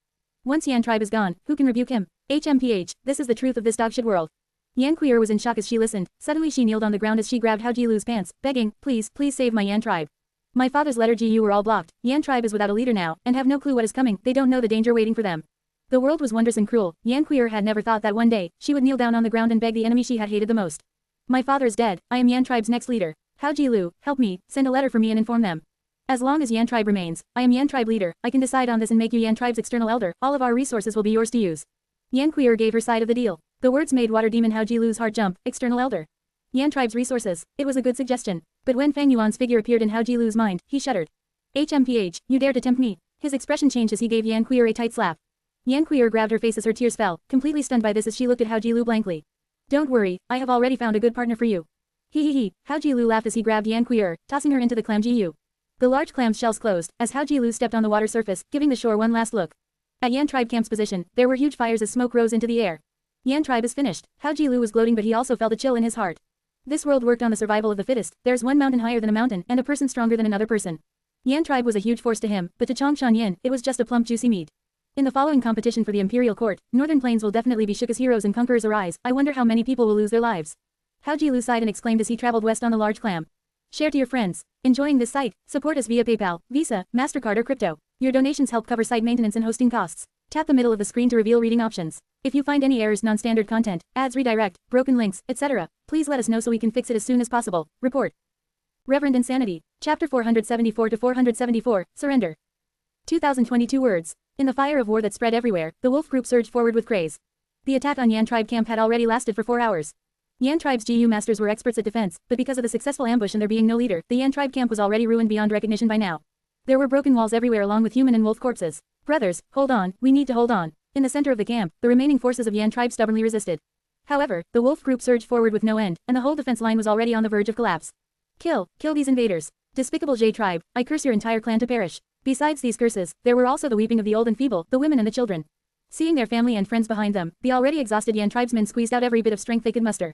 Once Yan tribe is gone, who can rebuke him? HMPH, this is the truth of this dogshit world. Yan Kuier was in shock as she listened. Suddenly she kneeled on the ground as she grabbed Hao Jilu's pants, begging, please, please save my Yan tribe. My father's letter Gu were all blocked. Yan tribe is without a leader now, and have no clue what is coming. They don't know the danger waiting for them. The world was wondrous and cruel. Yan Kuier had never thought that one day, she would kneel down on the ground and beg the enemy she had hated the most. My father is dead. I am Yan tribe's next leader. Hao Jilu, help me, send a letter for me and inform them. As long as Yan tribe remains, I am Yan tribe leader. I can decide on this and make you Yan tribe's external elder. All of our resources will be yours to use. Yan Kuier gave her side of the deal. The words made water demon Hao Jilu's heart jump. External elder. Yan tribe's resources. It was a good suggestion. But when Fang Yuan's figure appeared in Hao Jilu's mind, he shuddered. HMPH, you dare to tempt me. His expression changed as he gave Yan Kuier a tight slap. Yan Kuier grabbed her face as her tears fell, completely stunned by this as she looked at Hao Jilu blankly. Don't worry, I have already found a good partner for you. He. Hao Jilu laughed as he grabbed Yan Kuier, tossing her into the clam Gu. The large clam's shells closed, as Hao Jilu stepped on the water surface, giving the shore one last look. At Yan tribe camp's position, there were huge fires as smoke rose into the air. Yan tribe is finished. Hao Jilu was gloating, but he also felt a chill in his heart. This world worked on the survival of the fittest. There's one mountain higher than a mountain, and a person stronger than another person. Yan tribe was a huge force to him, but to Chongshan Yin, it was just a plump juicy meat. In the following competition for the Imperial Court, Northern Plains will definitely be shook as heroes and conquerors arise. I wonder how many people will lose their lives. Hao Jilu sighed and exclaimed as he traveled west on the large clam. Share to your friends. Enjoying this site? Support us via PayPal, Visa, MasterCard or crypto. Your donations help cover site maintenance and hosting costs. Tap the middle of the screen to reveal reading options. If you find any errors, non-standard content, ads redirect, broken links, etc., please let us know so we can fix it as soon as possible. Report. Reverend Insanity. Chapter 474 to 474, Surrender. 2022 words. In the fire of war that spread everywhere, the wolf group surged forward with craze. The attack on Yan tribe camp had already lasted for 4 hours. Yan tribe's GU masters were experts at defense, but because of the successful ambush and there being no leader, the Yan tribe camp was already ruined beyond recognition by now. There were broken walls everywhere along with human and wolf corpses. Brothers, hold on, we need to hold on. In the center of the camp, the remaining forces of Yan tribe stubbornly resisted. However, the wolf group surged forward with no end, and the whole defense line was already on the verge of collapse. Kill these invaders. Despicable J tribe, I curse your entire clan to perish. Besides these curses, there were also the weeping of the old and feeble, the women and the children. Seeing their family and friends behind them, the already exhausted Yan tribesmen squeezed out every bit of strength they could muster.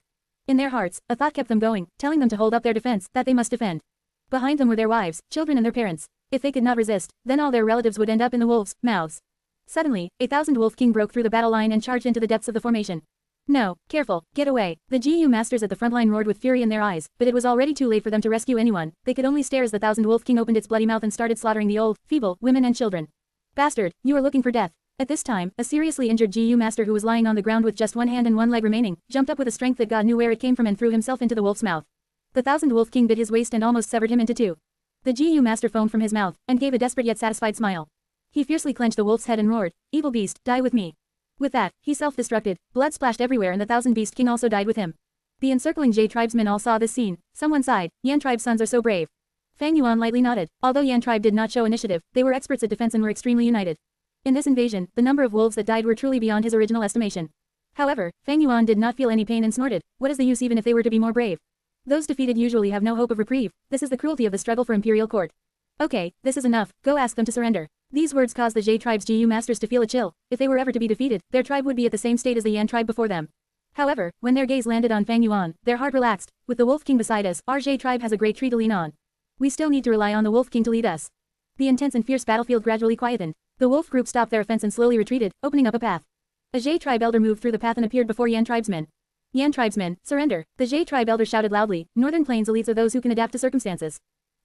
In their hearts, a thought kept them going, telling them to hold up their defense, that they must defend. Behind them were their wives, children and their parents. If they could not resist, then all their relatives would end up in the wolves' mouths. Suddenly, 1,000 Wolf King broke through the battle line and charged into the depths of the formation. No, careful, get away. The GU masters at the front line roared with fury in their eyes, but it was already too late for them to rescue anyone. They could only stare as the 1,000 Wolf King opened its bloody mouth and started slaughtering the old, feeble, women and children. Bastard, you are looking for death. At this time, a seriously injured GU master who was lying on the ground with just one hand and one leg remaining, jumped up with a strength that God knew where it came from and threw himself into the wolf's mouth. The 1,000 Wolf King bit his waist and almost severed him into two. The GU master foamed from his mouth, and gave a desperate yet satisfied smile. He fiercely clenched the wolf's head and roared, "Evil beast, die with me." With that, he self-destructed, blood splashed everywhere and the 1,000 Beast King also died with him. The encircling J tribesmen all saw this scene. Someone sighed, Yan tribe's sons are so brave. Fang Yuan lightly nodded. Although Yan tribe did not show initiative, they were experts at defense and were extremely united. In this invasion, the number of wolves that died were truly beyond his original estimation. However, Fang Yuan did not feel any pain and snorted, what is the use even if they were to be more brave? Those defeated usually have no hope of reprieve. This is the cruelty of the struggle for imperial court. Okay, this is enough, go ask them to surrender. These words caused the J tribe's GU masters to feel a chill. If they were ever to be defeated, their tribe would be at the same state as the Yan tribe before them. However, when their gaze landed on Fang Yuan, their heart relaxed. With the Wolf King beside us, our J tribe has a great tree to lean on. We still need to rely on the Wolf King to lead us. The intense and fierce battlefield gradually quietened. The wolf group stopped their offense and slowly retreated, opening up a path. A J tribe elder moved through the path and appeared before Yan tribesmen. Yan tribesmen, surrender. The J tribe elder shouted loudly. Northern Plains elites are those who can adapt to circumstances.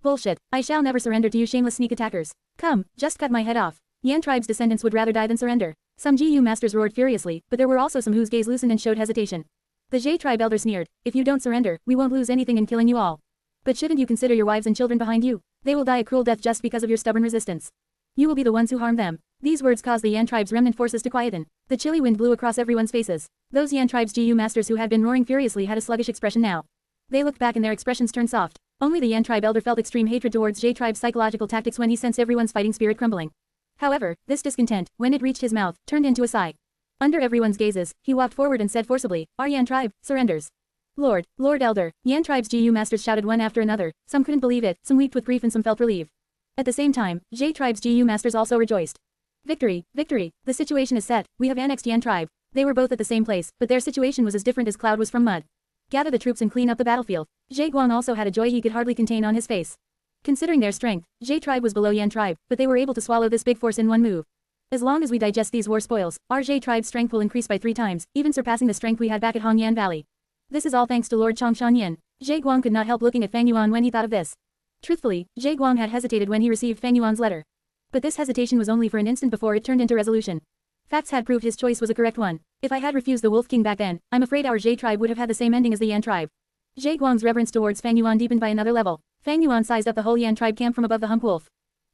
Bullshit. I shall never surrender to you shameless sneak attackers. Come, just cut my head off. Yan tribe's descendants would rather die than surrender. Some GU masters roared furiously, but there were also some whose gaze loosened and showed hesitation. The J tribe elder sneered, if you don't surrender, we won't lose anything in killing you all. But shouldn't you consider your wives and children behind you? They will die a cruel death just because of your stubborn resistance. You will be the ones who harm them. These words caused the Yan tribe's remnant forces to quieten. The chilly wind blew across everyone's faces. Those Yan tribe's GU masters who had been roaring furiously had a sluggish expression now. They looked back and their expressions turned soft. Only the Yan tribe elder felt extreme hatred towards J tribe's psychological tactics when he sensed everyone's fighting spirit crumbling. However, this discontent, when it reached his mouth, turned into a sigh. Under everyone's gazes, he walked forward and said forcibly, our Yan tribe, surrenders. Lord Elder, Yan tribe's GU masters shouted one after another. Some couldn't believe it, some wept with grief and some felt relief. At the same time, J tribe's GU masters also rejoiced. Victory, victory, the situation is set, we have annexed Yan tribe. They were both at the same place, but their situation was as different as cloud was from mud. Gather the troops and clean up the battlefield. Jie Guan also had a joy he could hardly contain on his face. Considering their strength, J tribe was below Yan tribe, but they were able to swallow this big force in one move. As long as we digest these war spoils, our Jade tribe's strength will increase by 3 times, even surpassing the strength we had back at Hongyan Valley. This is all thanks to Lord Chongshan Yin. Zhe Guang could not help looking at Fang Yuan when he thought of this. Truthfully, Zhe Guang had hesitated when he received Fang Yuan's letter. But this hesitation was only for an instant before it turned into resolution. Facts had proved his choice was a correct one. If I had refused the Wolf King back then, I'm afraid our Jade tribe would have had the same ending as the Yan tribe. Zhe Guang's reverence towards Fang Yuan deepened by another level. Fang Yuan sized up the whole Yan tribe camp from above the hump wolf.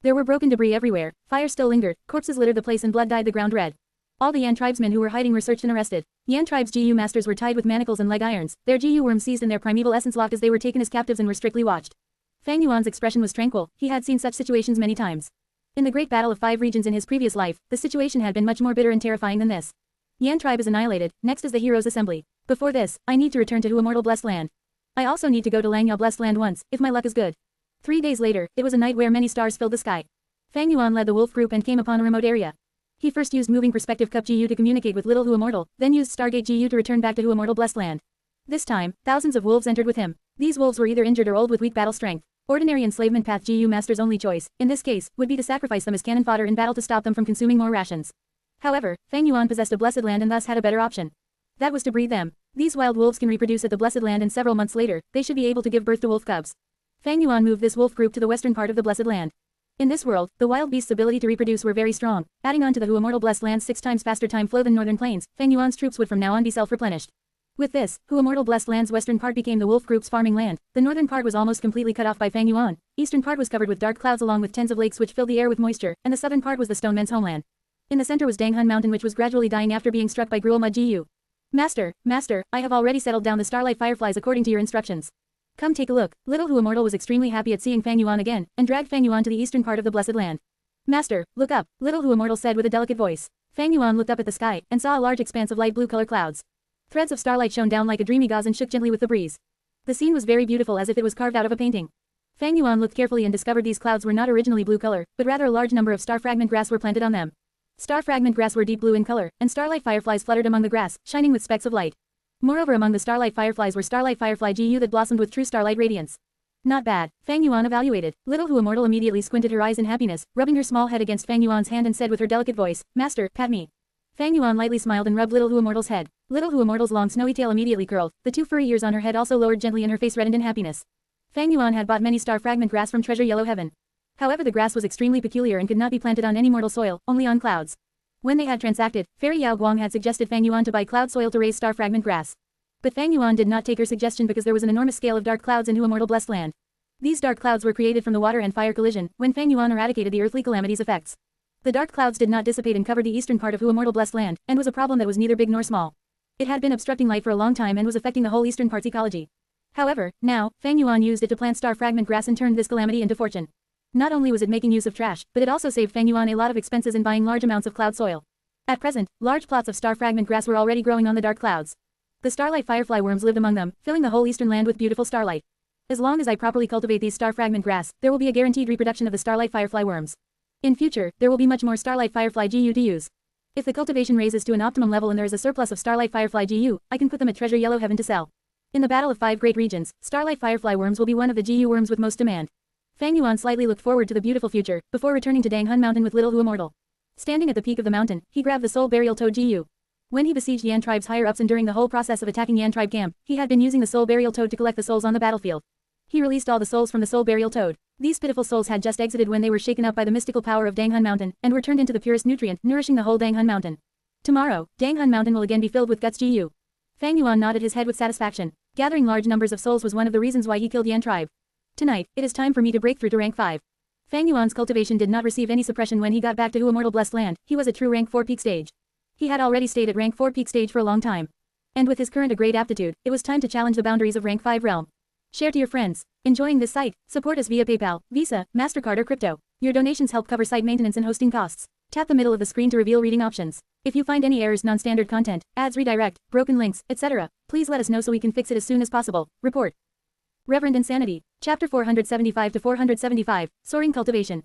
There were broken debris everywhere, fire still lingered, corpses littered the place and blood dyed the ground red. All the Yan tribesmen who were hiding were searched and arrested. Yan tribe's GU masters were tied with manacles and leg irons, their GU worms seized and their primeval essence locked as they were taken as captives and were strictly watched. Fang Yuan's expression was tranquil, he had seen such situations many times. In the Great Battle of 5 regions in his previous life, the situation had been much more bitter and terrifying than this. Yan tribe is annihilated, next is the Heroes' Assembly. Before this, I need to return to Hu Immortal Blessed Land. I also need to go to Langyao Blessed Land once, if my luck is good. 3 days later, it was a night where many stars filled the sky. Fang Yuan led the wolf group and came upon a remote area. He first used Moving Perspective Cup GU to communicate with Little Hu Immortal, then used Stargate GU to return back to Hu Immortal Blessed Land. This time, thousands of wolves entered with him. These wolves were either injured or old with weak battle strength. Ordinary enslavement path GU master's only choice, in this case, would be to sacrifice them as cannon fodder in battle to stop them from consuming more rations. However, Fang Yuan possessed a blessed land and thus had a better option. That was to breed them. These wild wolves can reproduce at the blessed land and several months later, they should be able to give birth to wolf cubs. Fang Yuan moved this wolf group to the western part of the blessed land. In this world, the wild beasts' ability to reproduce were very strong. Adding on to the Hu Immortal Blessed Land's 6 times faster time flow than northern plains, Fang Yuan's troops would from now on be self-replenished. With this, Hu Immortal Blessed Land's western part became the wolf group's farming land. The northern part was almost completely cut off by Fang Yuan. Eastern part was covered with dark clouds along with tens of lakes which filled the air with moisture, and the southern part was the stone men's homeland. In the center was Danghun Mountain which was gradually dying after being struck by Gruel Mud GU. Master, I have already settled down the Starlight Fireflies according to your instructions. Come take a look. Little Hu Immortal was extremely happy at seeing Fang Yuan again, and dragged Fang Yuan to the eastern part of the blessed land. Master, look up, Little Hu Immortal said with a delicate voice. Fang Yuan looked up at the sky, and saw a large expanse of light blue color clouds. Threads of starlight shone down like a dreamy gauze and shook gently with the breeze. The scene was very beautiful as if it was carved out of a painting. Fang Yuan looked carefully and discovered these clouds were not originally blue color, but rather a large number of star fragment grass were planted on them. Star fragment grass were deep blue in color, and starlight fireflies fluttered among the grass, shining with specks of light. Moreover, among the starlight fireflies were starlight firefly GU that blossomed with true starlight radiance. Not bad, Fang Yuan evaluated. Little Hu Immortal immediately squinted her eyes in happiness, rubbing her small head against Fang Yuan's hand and said with her delicate voice, Master, pat me. Fang Yuan lightly smiled and rubbed Little Hu Immortal's head. Little Hu Immortal's long snowy tail immediately curled, the 2 furry ears on her head also lowered gently and her face reddened in happiness. Fang Yuan had bought many star fragment grass from Treasure Yellow Heaven. However, the grass was extremely peculiar and could not be planted on any mortal soil, only on clouds. When they had transacted, Fairy Yao Guang had suggested Fang Yuan to buy cloud soil to raise star fragment grass. But Fang Yuan did not take her suggestion because there was an enormous scale of dark clouds in Hu Immortal Blessed Land. These dark clouds were created from the water and fire collision, when Fang Yuan eradicated the earthly calamity's effects. The dark clouds did not dissipate and covered the eastern part of Hu Immortal Blessed Land, and was a problem that was neither big nor small. It had been obstructing light for a long time and was affecting the whole eastern part's ecology. However, now, Fang Yuan used it to plant star fragment grass and turned this calamity into fortune. Not only was it making use of trash, but it also saved Fang Yuan a lot of expenses in buying large amounts of cloud soil. At present, large plots of star fragment grass were already growing on the dark clouds. The starlight firefly worms lived among them, filling the whole eastern land with beautiful starlight. As long as I properly cultivate these star fragment grass, there will be a guaranteed reproduction of the starlight firefly worms. In future, there will be much more starlight firefly GU to use. If the cultivation raises to an optimum level and there is a surplus of starlight firefly GU, I can put them at Treasure Yellow Heaven to sell. In the battle of 5 great regions, starlight firefly worms will be one of the GU worms with most demand. Fang Yuan slightly looked forward to the beautiful future, before returning to Danghun Mountain with Little Hu Immortal. Standing at the peak of the mountain, he grabbed the soul burial toad GU. When he besieged Yan tribe's higher-ups and during the whole process of attacking Yan tribe camp, he had been using the soul burial toad to collect the souls on the battlefield. He released all the souls from the soul burial toad. These pitiful souls had just exited when they were shaken up by the mystical power of Danghun Mountain, and were turned into the purest nutrient, nourishing the whole Danghun Mountain. Tomorrow, Danghun Mountain will again be filled with guts GU. Fang Yuan nodded his head with satisfaction. Gathering large numbers of souls was one of the reasons why he killed Yan tribe. Tonight, it is time for me to break through to rank 5. Fang Yuan's cultivation did not receive any suppression when he got back to Hu Immortal Blessed Land. He was at true rank 4 peak stage. He had already stayed at rank 4 peak stage for a long time. And with his current a great aptitude, it was time to challenge the boundaries of rank 5 realm. Share to your friends. Enjoying this site? Support us via PayPal, Visa, MasterCard or crypto. Your donations help cover site maintenance and hosting costs. Tap the middle of the screen to reveal reading options. If you find any errors, non-standard content, ads redirect, broken links, etc., please let us know so we can fix it as soon as possible. Report. Reverend Insanity. Chapter 475 to 475, Soaring Cultivation.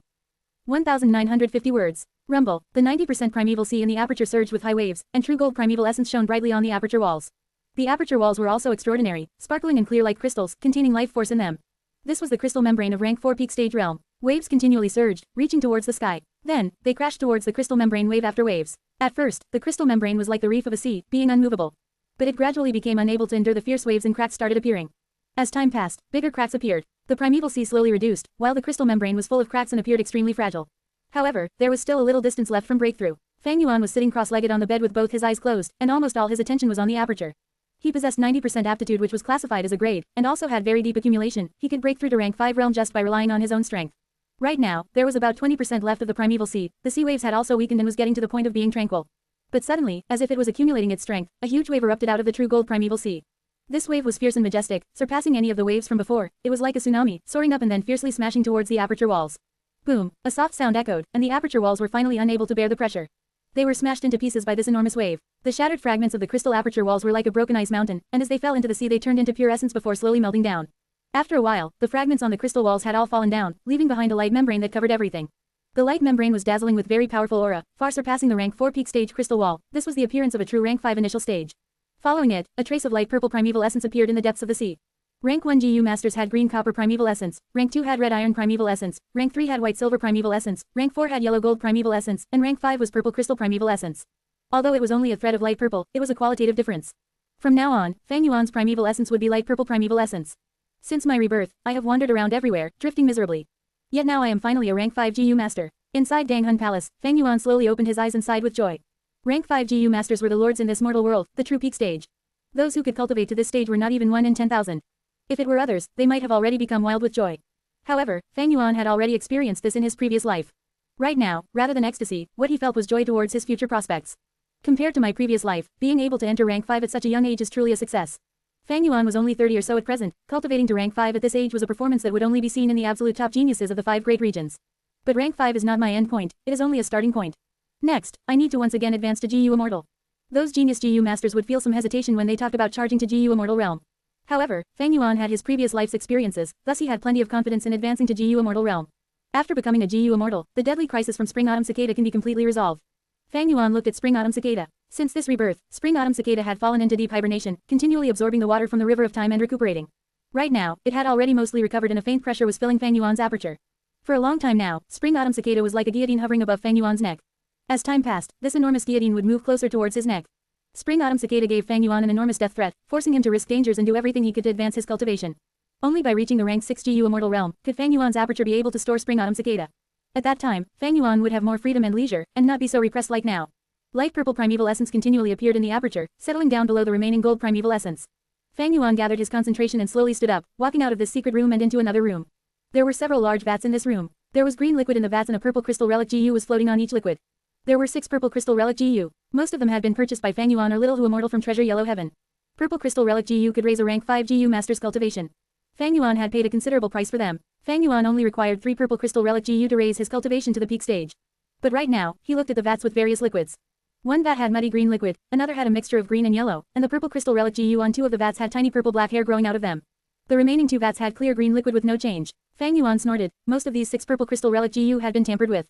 1950 words. Rumble. The 90% primeval sea in the aperture surged with high waves, and true gold primeval essence shone brightly on the aperture walls. The aperture walls were also extraordinary, sparkling and clear like crystals, containing life force in them. This was the crystal membrane of rank 4 peak stage realm. Waves continually surged, reaching towards the sky. Then, they crashed towards the crystal membrane wave after waves. At first, the crystal membrane was like the reef of a sea, being unmovable. But it gradually became unable to endure the fierce waves and cracks started appearing. As time passed, bigger cracks appeared. The primeval sea slowly reduced, while the crystal membrane was full of cracks and appeared extremely fragile. However, there was still a little distance left from breakthrough. Fang Yuan was sitting cross-legged on the bed with both his eyes closed, and almost all his attention was on the aperture. He possessed 90% aptitude, which was classified as a grade, and also had very deep accumulation. He could break through to rank 5 realm just by relying on his own strength. Right now, there was about 20% left of the primeval sea. The sea waves had also weakened and was getting to the point of being tranquil. But suddenly, as if it was accumulating its strength, a huge wave erupted out of the true gold primeval sea. This wave was fierce and majestic, surpassing any of the waves from before. It was like a tsunami, soaring up and then fiercely smashing towards the aperture walls. Boom, a soft sound echoed, and the aperture walls were finally unable to bear the pressure. They were smashed into pieces by this enormous wave. The shattered fragments of the crystal aperture walls were like a broken ice mountain, and as they fell into the sea they turned into pure essence before slowly melting down. After a while, the fragments on the crystal walls had all fallen down, leaving behind a light membrane that covered everything. The light membrane was dazzling with very powerful aura, far surpassing the rank 4 peak stage crystal wall. This was the appearance of a true rank 5 initial stage. Following it, a trace of light purple primeval essence appeared in the depths of the sea. Rank 1 GU masters had green copper primeval essence, rank 2 had red iron primeval essence, rank 3 had white silver primeval essence, rank 4 had yellow gold primeval essence, and rank 5 was purple crystal primeval essence. Although it was only a thread of light purple, it was a qualitative difference. From now on, Fang Yuan's primeval essence would be light purple primeval essence. Since my rebirth, I have wandered around everywhere, drifting miserably. Yet now I am finally a rank 5 GU master. Inside Danghun Palace, Fang Yuan slowly opened his eyes and sighed with joy. Rank 5 GU masters were the lords in this mortal world, the true peak stage. Those who could cultivate to this stage were not even 1 in 10,000. If it were others, they might have already become wild with joy. However, Fang Yuan had already experienced this in his previous life. Right now, rather than ecstasy, what he felt was joy towards his future prospects. Compared to my previous life, being able to enter rank 5 at such a young age is truly a success. Fang Yuan was only 30 or so at present. Cultivating to rank 5 at this age was a performance that would only be seen in the absolute top geniuses of the 5 great regions. But rank 5 is not my end point, it is only a starting point. Next, I need to once again advance to GU Immortal. Those genius GU masters would feel some hesitation when they talked about charging to GU Immortal Realm. However, Fang Yuan had his previous life's experiences, thus he had plenty of confidence in advancing to GU Immortal Realm. After becoming a GU Immortal, the deadly crisis from Spring Autumn Cicada can be completely resolved. Fang Yuan looked at Spring Autumn Cicada. Since this rebirth, Spring Autumn Cicada had fallen into deep hibernation, continually absorbing the water from the river of time and recuperating. Right now, it had already mostly recovered and a faint pressure was filling Fang Yuan's aperture. For a long time now, Spring Autumn Cicada was like a guillotine hovering above Fang Yuan's neck. As time passed, this enormous guillotine would move closer towards his neck. Spring Autumn Cicada gave Fang Yuan an enormous death threat, forcing him to risk dangers and do everything he could to advance his cultivation. Only by reaching the rank 6 GU Immortal Realm could Fang Yuan's aperture be able to store Spring Autumn Cicada. At that time, Fang Yuan would have more freedom and leisure, and not be so repressed like now. Light purple primeval essence continually appeared in the aperture, settling down below the remaining gold primeval essence. Fang Yuan gathered his concentration and slowly stood up, walking out of this secret room and into another room. There were several large vats in this room. There was green liquid in the vats and a purple crystal relic GU was floating on each liquid. There were 6 purple crystal relic GU. Most of them had been purchased by Fang Yuan or Little Who Immortal from Treasure Yellow Heaven. Purple crystal relic GU could raise a rank 5 GU master's cultivation. Fang Yuan had paid a considerable price for them. Fang Yuan only required 3 purple crystal relic GU to raise his cultivation to the peak stage. But right now, he looked at the vats with various liquids. One vat had muddy green liquid, another had a mixture of green and yellow, and the purple crystal relic GU on 2 of the vats had tiny purple black hair growing out of them. The remaining 2 vats had clear green liquid with no change. Fang Yuan snorted. Most of these 6 purple crystal relic GU had been tampered with.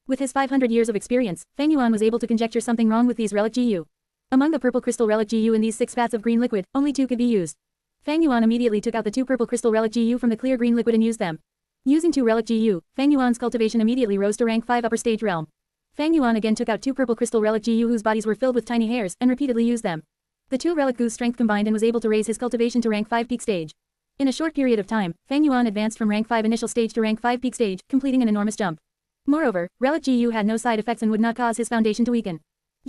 With his 500 years of experience, Fang Yuan was able to conjecture something wrong with these relic GU. Among the purple crystal relic GU in these 6 vats of green liquid, only 2 could be used. Fang Yuan immediately took out the 2 purple crystal relic GU from the clear green liquid and used them. Using 2 relic GU, Fang Yuan's cultivation immediately rose to rank 5 upper stage realm. Fang Yuan again took out 2 purple crystal relic GU whose bodies were filled with tiny hairs and repeatedly used them. The 2 relic Gu's strength combined and was able to raise his cultivation to rank 5 peak stage. In a short period of time, Fang Yuan advanced from rank 5 initial stage to rank 5 peak stage, completing an enormous jump. Moreover, relic GU had no side effects and would not cause his foundation to weaken.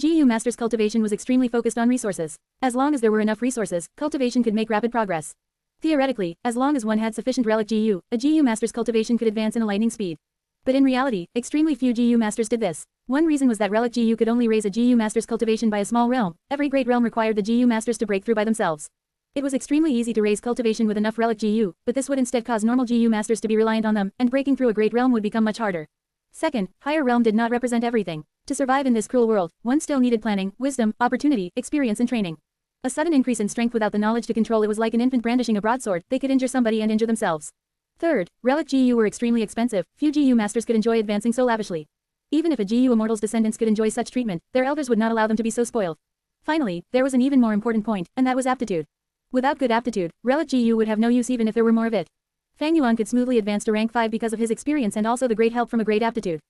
GU master's cultivation was extremely focused on resources. As long as there were enough resources, cultivation could make rapid progress. Theoretically, as long as one had sufficient relic GU, a GU master's cultivation could advance in a lightning speed. But in reality, extremely few GU masters did this. One reason was that relic GU could only raise a GU master's cultivation by a small realm. Every great realm required the GU masters to break through by themselves. It was extremely easy to raise cultivation with enough relic GU, but this would instead cause normal GU masters to be reliant on them, and breaking through a great realm would become much harder. Second, higher realm did not represent everything. To survive in this cruel world, one still needed planning, wisdom, opportunity, experience and training. A sudden increase in strength without the knowledge to control it was like an infant brandishing a broadsword. They could injure somebody and injure themselves. Third, relic GU were extremely expensive. Few GU masters could enjoy advancing so lavishly. Even if a GU Immortal's descendants could enjoy such treatment, their elders would not allow them to be so spoiled. Finally, there was an even more important point, and that was aptitude. Without good aptitude, relic GU would have no use even if there were more of it. Fang Yuan could smoothly advance to rank 5 because of his experience and also the great help from a great aptitude.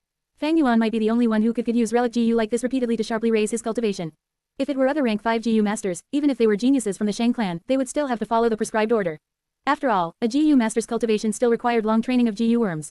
Fang Yuan might be the only one who could use relic GU like this repeatedly to sharply raise his cultivation. If it were other rank 5 GU masters, even if they were geniuses from the Shang clan, they would still have to follow the prescribed order. After all, a GU master's cultivation still required long training of GU worms.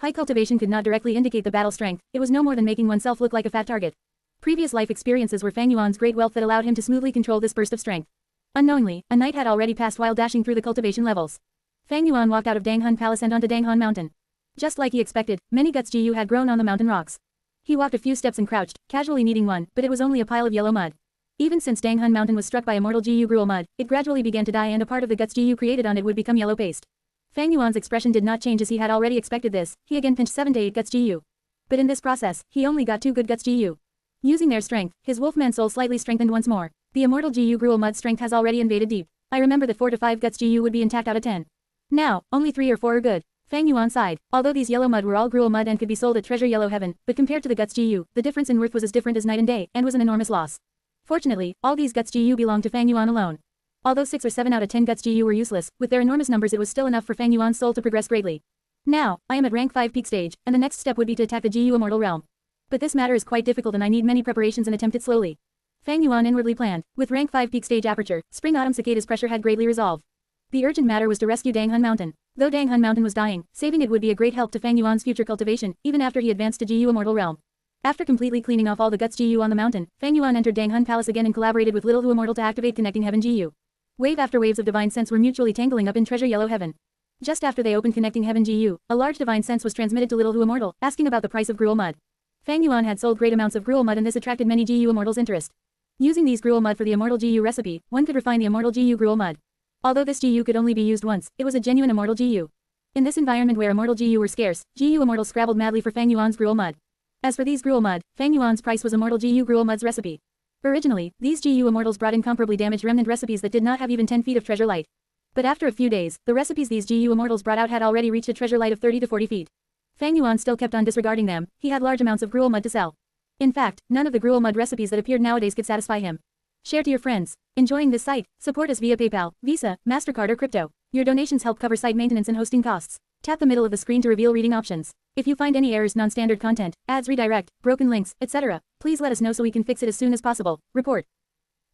High cultivation could not directly indicate the battle strength, it was no more than making oneself look like a fat target. Previous life experiences were Fang Yuan's great wealth that allowed him to smoothly control this burst of strength. Unknowingly, a night had already passed while dashing through the cultivation levels. Fang Yuan walked out of Danghan Palace and onto Danghan Mountain. Just like he expected, many guts GU had grown on the mountain rocks. He walked a few steps and crouched, casually kneading one, but it was only a pile of yellow mud. Even since Danghan Mountain was struck by immortal GU gruel mud, it gradually began to die and a part of the guts GU created on it would become yellow paste. Fang Yuan's expression did not change as he had already expected this, he again pinched 7 to 8 guts GU. But in this process, he only got 2 good guts GU. Using their strength, his wolfman soul slightly strengthened once more. The immortal GU gruel mud strength has already invaded deep. I remember that 4 to 5 guts GU would be intact out of 10. Now, only 3 or 4 are good. Fang Yuan sighed, although these yellow mud were all gruel mud and could be sold at Treasure Yellow Heaven, but compared to the guts GU, the difference in worth was as different as night and day, and was an enormous loss. Fortunately, all these guts GU belonged to Fang Yuan alone. Although 6 or 7 out of 10 guts GU were useless, with their enormous numbers it was still enough for Fang Yuan's soul to progress greatly. Now, I am at rank 5 peak stage, and the next step would be to attack the GU Immortal Realm. But this matter is quite difficult and I need many preparations and attempt it slowly. Fang Yuan inwardly planned. With rank 5 peak stage aperture, Spring-Autumn Cicada's pressure had greatly resolved. The urgent matter was to rescue Danghan Mountain. Though Danghan Mountain was dying, saving it would be a great help to Fang Yuan's future cultivation, even after he advanced to GU Immortal Realm. After completely cleaning off all the guts GU on the mountain, Fang Yuan entered Danghan Palace again and collaborated with Little Hu Immortal to activate Connecting Heaven GU. Wave after waves of divine sense were mutually tangling up in Treasure Yellow Heaven. Just after they opened Connecting Heaven GU, a large divine sense was transmitted to Little Hu Immortal, asking about the price of gruel mud. Fang Yuan had sold great amounts of gruel mud and this attracted many GU Immortals' interest. Using these gruel mud for the Immortal GU recipe, one could refine the Immortal GU gruel mud. Although this GU could only be used once, it was a genuine Immortal GU. In this environment where Immortal GU were scarce, GU Immortals scrabbled madly for Fang Yuan's gruel mud. As for these gruel mud, Fang Yuan's price was Immortal GU gruel mud's recipe. Originally, these GU Immortals brought incomparably damaged remnant recipes that did not have even 10 feet of treasure light. But after a few days, the recipes these GU Immortals brought out had already reached a treasure light of 30 to 40 feet. Fang Yuan still kept on disregarding them, he had large amounts of gruel mud to sell. In fact, none of the gruel mud recipes that appeared nowadays could satisfy him. Share to your friends. Enjoying this site? Support us via PayPal, Visa, MasterCard or crypto. Your donations help cover site maintenance and hosting costs. Tap the middle of the screen to reveal reading options. If you find any errors, non-standard content, ads redirect, broken links, etc., please let us know so we can fix it as soon as possible. Report.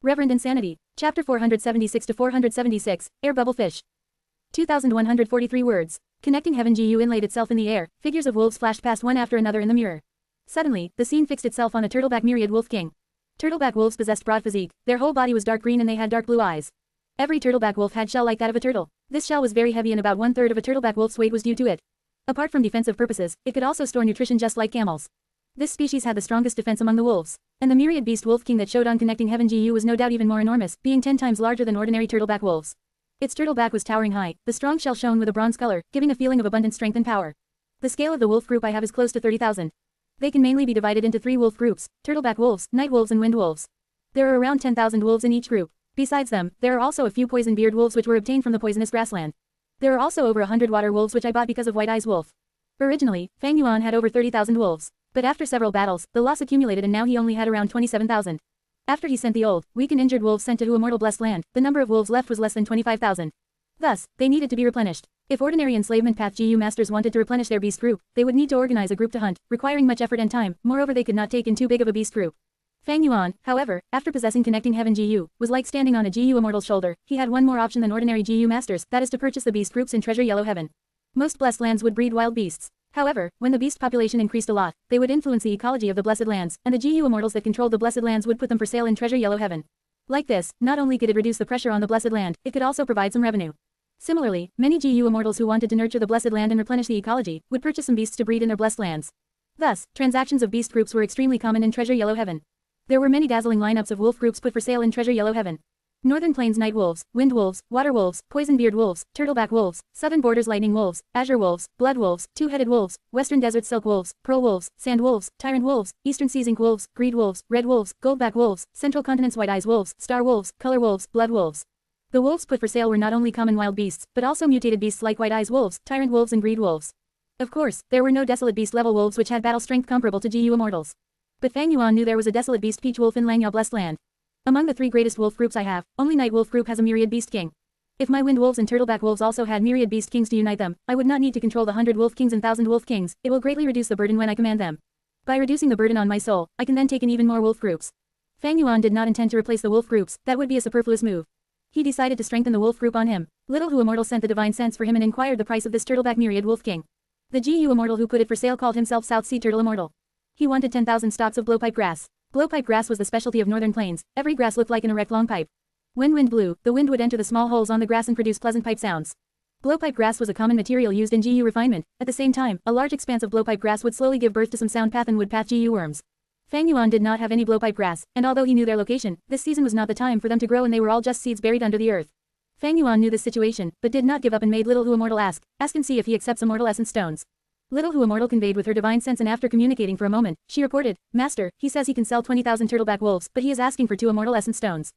Reverend Insanity. Chapter 476 to 476, Air Bubble Fish. 2143 words. Connecting Heaven GU inlaid itself in the air, figures of wolves flashed past one after another in the mirror. Suddenly, the scene fixed itself on a turtleback myriad wolf king. Turtleback wolves possessed broad physique, their whole body was dark green and they had dark blue eyes. Every turtleback wolf had shell like that of a turtle. This shell was very heavy and about 1/3 of a turtleback wolf's weight was due to it. Apart from defensive purposes, it could also store nutrition just like camels. This species had the strongest defense among the wolves. And the myriad beast wolf king that showed on Connecting Heaven GU was no doubt even more enormous, being 10 times larger than ordinary turtleback wolves. Its turtleback was towering high, the strong shell shone with a bronze color, giving a feeling of abundant strength and power. The scale of the wolf group I have is close to 30,000. They can mainly be divided into 3 wolf groups, turtleback wolves, night wolves and wind wolves. There are around 10,000 wolves in each group. Besides them, there are also a few poison beard wolves which were obtained from the poisonous grassland. There are also over 100 water wolves which I bought because of White Eyes Wolf. Originally, Fang Yuan had over 30,000 wolves. But after several battles, the loss accumulated and now he only had around 27,000. After he sent the old, weak and injured wolves sent to Immortal Blessed Land, the number of wolves left was less than 25,000. Thus, they needed to be replenished. If ordinary enslavement path GU masters wanted to replenish their beast group, they would need to organize a group to hunt, requiring much effort and time, moreover they could not take in too big of a beast group. Fang Yuan, however, after possessing Connecting Heaven GU, was like standing on a GU Immortal's shoulder. He had one more option than ordinary GU masters, that is to purchase the beast groups in Treasure Yellow Heaven. Most blessed lands would breed wild beasts. However, when the beast population increased a lot, they would influence the ecology of the blessed lands, and the GU Immortals that controlled the blessed lands would put them for sale in Treasure Yellow Heaven. Like this, not only could it reduce the pressure on the blessed land, it could also provide some revenue. Similarly, many GU Immortals who wanted to nurture the blessed land and replenish the ecology, would purchase some beasts to breed in their blessed lands. Thus, transactions of beast groups were extremely common in Treasure Yellow Heaven. There were many dazzling lineups of wolf groups put for sale in Treasure Yellow Heaven. Northern Plains Night Wolves, Wind Wolves, Water Wolves, Poison Beard Wolves, Turtleback Wolves, Southern Borders Lightning Wolves, Azure Wolves, Blood Wolves, Two-Headed Wolves, Western Desert Silk Wolves, Pearl Wolves, Sand Wolves, Tyrant Wolves, Eastern Seas Ink Wolves, Greed Wolves, Red Wolves, Goldback Wolves, Central Continent's White Eyes Wolves, Star Wolves, Color Wolves, Blood Wolves. The wolves put for sale were not only common wild beasts, but also mutated beasts like White Eyes Wolves, Tyrant Wolves and Greed Wolves. Of course, there were no desolate beast level wolves which had battle strength comparable to GU Immortals. But Fang Yuan knew there was a desolate beast peach wolf in Langyao Blessed Land. Among the 3 greatest wolf groups I have, only Night Wolf group has a myriad beast king. If my Wind Wolves and Turtleback Wolves also had myriad beast kings to unite them, I would not need to control the 100 wolf kings and 1,000 wolf kings, it will greatly reduce the burden when I command them. By reducing the burden on my soul, I can then take in even more wolf groups. Fang Yuan did not intend to replace the wolf groups, that would be a superfluous move. He decided to strengthen the wolf group on him. Little Hu Immortal sent the divine sense for him and inquired the price of this turtleback myriad wolf king. The Gu Immortal who put it for sale called himself South Sea Turtle Immortal. He wanted 10,000 stalks of blowpipe grass. Blowpipe grass was the specialty of northern plains. Every grass looked like an erect long pipe. When wind blew, the wind would enter the small holes on the grass and produce pleasant pipe sounds. Blowpipe grass was a common material used in Gu refinement. At the same time, a large expanse of blowpipe grass would slowly give birth to some sound path and wood path Gu worms. Fang Yuan did not have any blowpipe grass, and although he knew their location, this season was not the time for them to grow and they were all just seeds buried under the earth. Fang Yuan knew this situation, but did not give up and made Little Hu Immortal ask and see if he accepts immortal essence stones. Little Hu Immortal conveyed with her divine sense and after communicating for a moment, she reported, Master, he says he can sell 20,000 turtleback wolves, but he is asking for 2 immortal essence stones.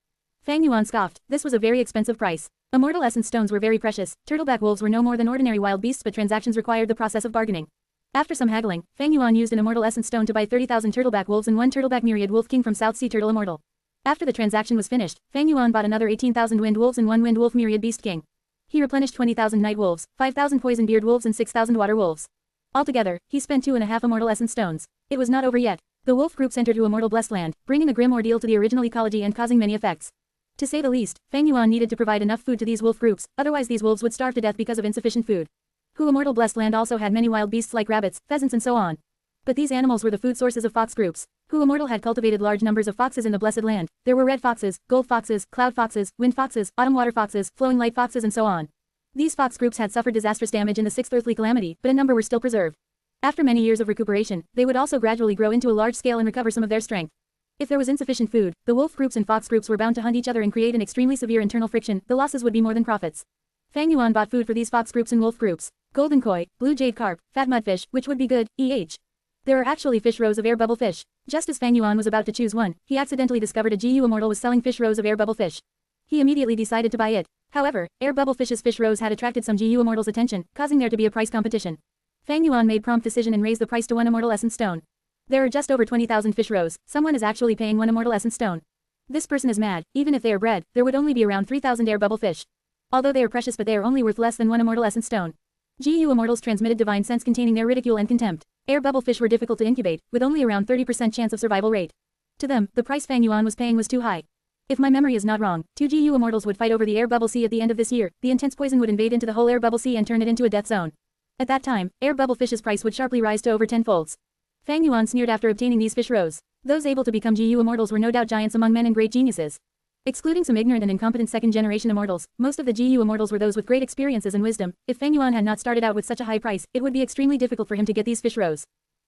Fang Yuan scoffed, this was a very expensive price. Immortal essence stones were very precious, turtleback wolves were no more than ordinary wild beasts but transactions required the process of bargaining. After some haggling, Fang Yuan used an immortal essence stone to buy 30,000 turtleback wolves and 1 turtleback myriad wolf king from South Sea Turtle Immortal. After the transaction was finished, Fang Yuan bought another 18,000 wind wolves and 1 wind wolf myriad beast king. He replenished 20,000 night wolves, 5,000 poison beard wolves and 6,000 water wolves. Altogether, he spent 2.5 immortal essence stones. It was not over yet. The wolf groups entered to immortal blessed land, bringing a grim ordeal to the original ecology and causing many effects. To say the least, Fang Yuan needed to provide enough food to these wolf groups, otherwise these wolves would starve to death because of insufficient food. Hu Immortal Blessed Land also had many wild beasts like rabbits, pheasants and so on. But these animals were the food sources of fox groups. Hu Immortal had cultivated large numbers of foxes in the Blessed Land. There were red foxes, gold foxes, cloud foxes, wind foxes, autumn water foxes, flowing light foxes and so on. These fox groups had suffered disastrous damage in the 6th earthly calamity, but a number were still preserved. After many years of recuperation, they would also gradually grow into a large scale and recover some of their strength. If there was insufficient food, the wolf groups and fox groups were bound to hunt each other and create an extremely severe internal friction. The losses would be more than profits. Fang Yuan bought food for these fox groups and wolf groups. Golden koi, blue jade carp, fat mudfish, which would be good, There are actually fish rows of air bubble fish. Just as Fang Yuan was about to choose one, he accidentally discovered a Gu Immortal was selling fish rows of air bubble fish. He immediately decided to buy it. However, air bubble fish's fish rows had attracted some Gu Immortal's attention, causing there to be a price competition. Fang Yuan made prompt decision and raised the price to 1 immortal essence stone. There are just over 20,000 fish rows. Someone is actually paying 1 immortal essence stone. This person is mad. Even if they are bred, there would only be around 3,000 air bubble fish. Although they are precious, but they are only worth less than 1 immortal essence stone. Gu Immortals transmitted divine sense containing their ridicule and contempt. Air bubble fish were difficult to incubate, with only around 30% chance of survival rate. To them, the price Fang Yuan was paying was too high. If my memory is not wrong, 2 Gu Immortals would fight over the air bubble sea at the end of this year. The intense poison would invade into the whole air bubble sea and turn it into a death zone. At that time, air bubble fish's price would sharply rise to over 10 folds. Fang Yuan sneered after obtaining these fish rows. Those able to become Gu Immortals were no doubt giants among men and great geniuses. Excluding some ignorant and incompetent second-generation immortals, most of the Gu Immortals were those with great experiences and wisdom. If Fang Yuan had not started out with such a high price, it would be extremely difficult for him to get these fish rows.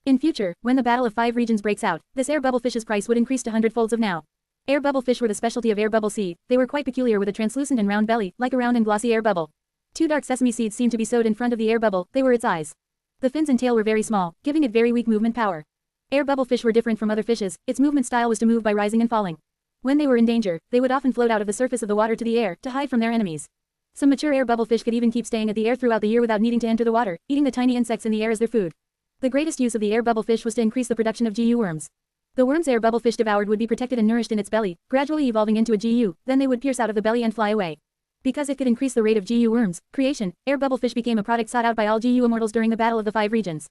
In future, when the Battle of 5 Regions breaks out, this air bubble fish's price would increase to 100-folds of now. Air bubble fish were the specialty of air bubble sea. They were quite peculiar with a translucent and round belly, like a round and glossy air bubble. 2 dark sesame seeds seemed to be sewed in front of the air bubble. They were its eyes. The fins and tail were very small, giving it very weak movement power. Air bubble fish were different from other fishes. Its movement style was to move by rising and falling. When they were in danger, they would often float out of the surface of the water to the air, to hide from their enemies. Some mature air bubble fish could even keep staying at the air throughout the year without needing to enter the water, eating the tiny insects in the air as their food. The greatest use of the air bubble fish was to increase the production of Gu worms. The worms air bubble fish devoured would be protected and nourished in its belly, gradually evolving into a Gu, then they would pierce out of the belly and fly away. Because it could increase the rate of Gu worms creation, air bubble fish became a product sought out by all Gu Immortals during the Battle of the 5 Regions.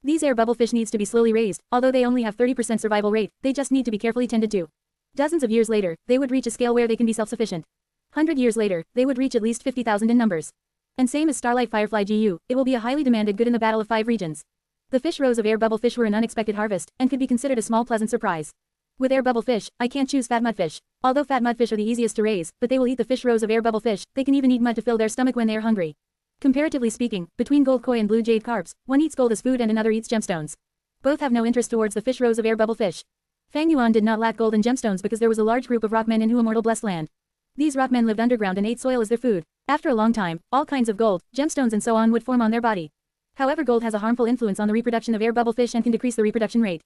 These air bubble fish needs to be slowly raised, although they only have 30% survival rate, they just need to be carefully tended to. Dozens of years later, they would reach a scale where they can be self-sufficient. 100 years later, they would reach at least 50,000 in numbers. And same as Starlight Firefly Gu, it will be a highly demanded good in the Battle of 5 Regions. The fish rows of air bubble fish were an unexpected harvest, and could be considered a small pleasant surprise. With air bubble fish, I can't choose fat mudfish. Although fat mudfish are the easiest to raise, but they will eat the fish rows of air bubble fish, they can even eat mud to fill their stomach when they are hungry. Comparatively speaking, between gold koi and blue jade carps, one eats gold as food and another eats gemstones. Both have no interest towards the fish rows of air bubble fish. Fang Yuan did not lack gold and gemstones because there was a large group of rockmen in Hu Immortal Blessed Land. These rockmen lived underground and ate soil as their food. After a long time, all kinds of gold, gemstones and so on would form on their body. However, gold has a harmful influence on the reproduction of air bubble fish and can decrease the reproduction rate.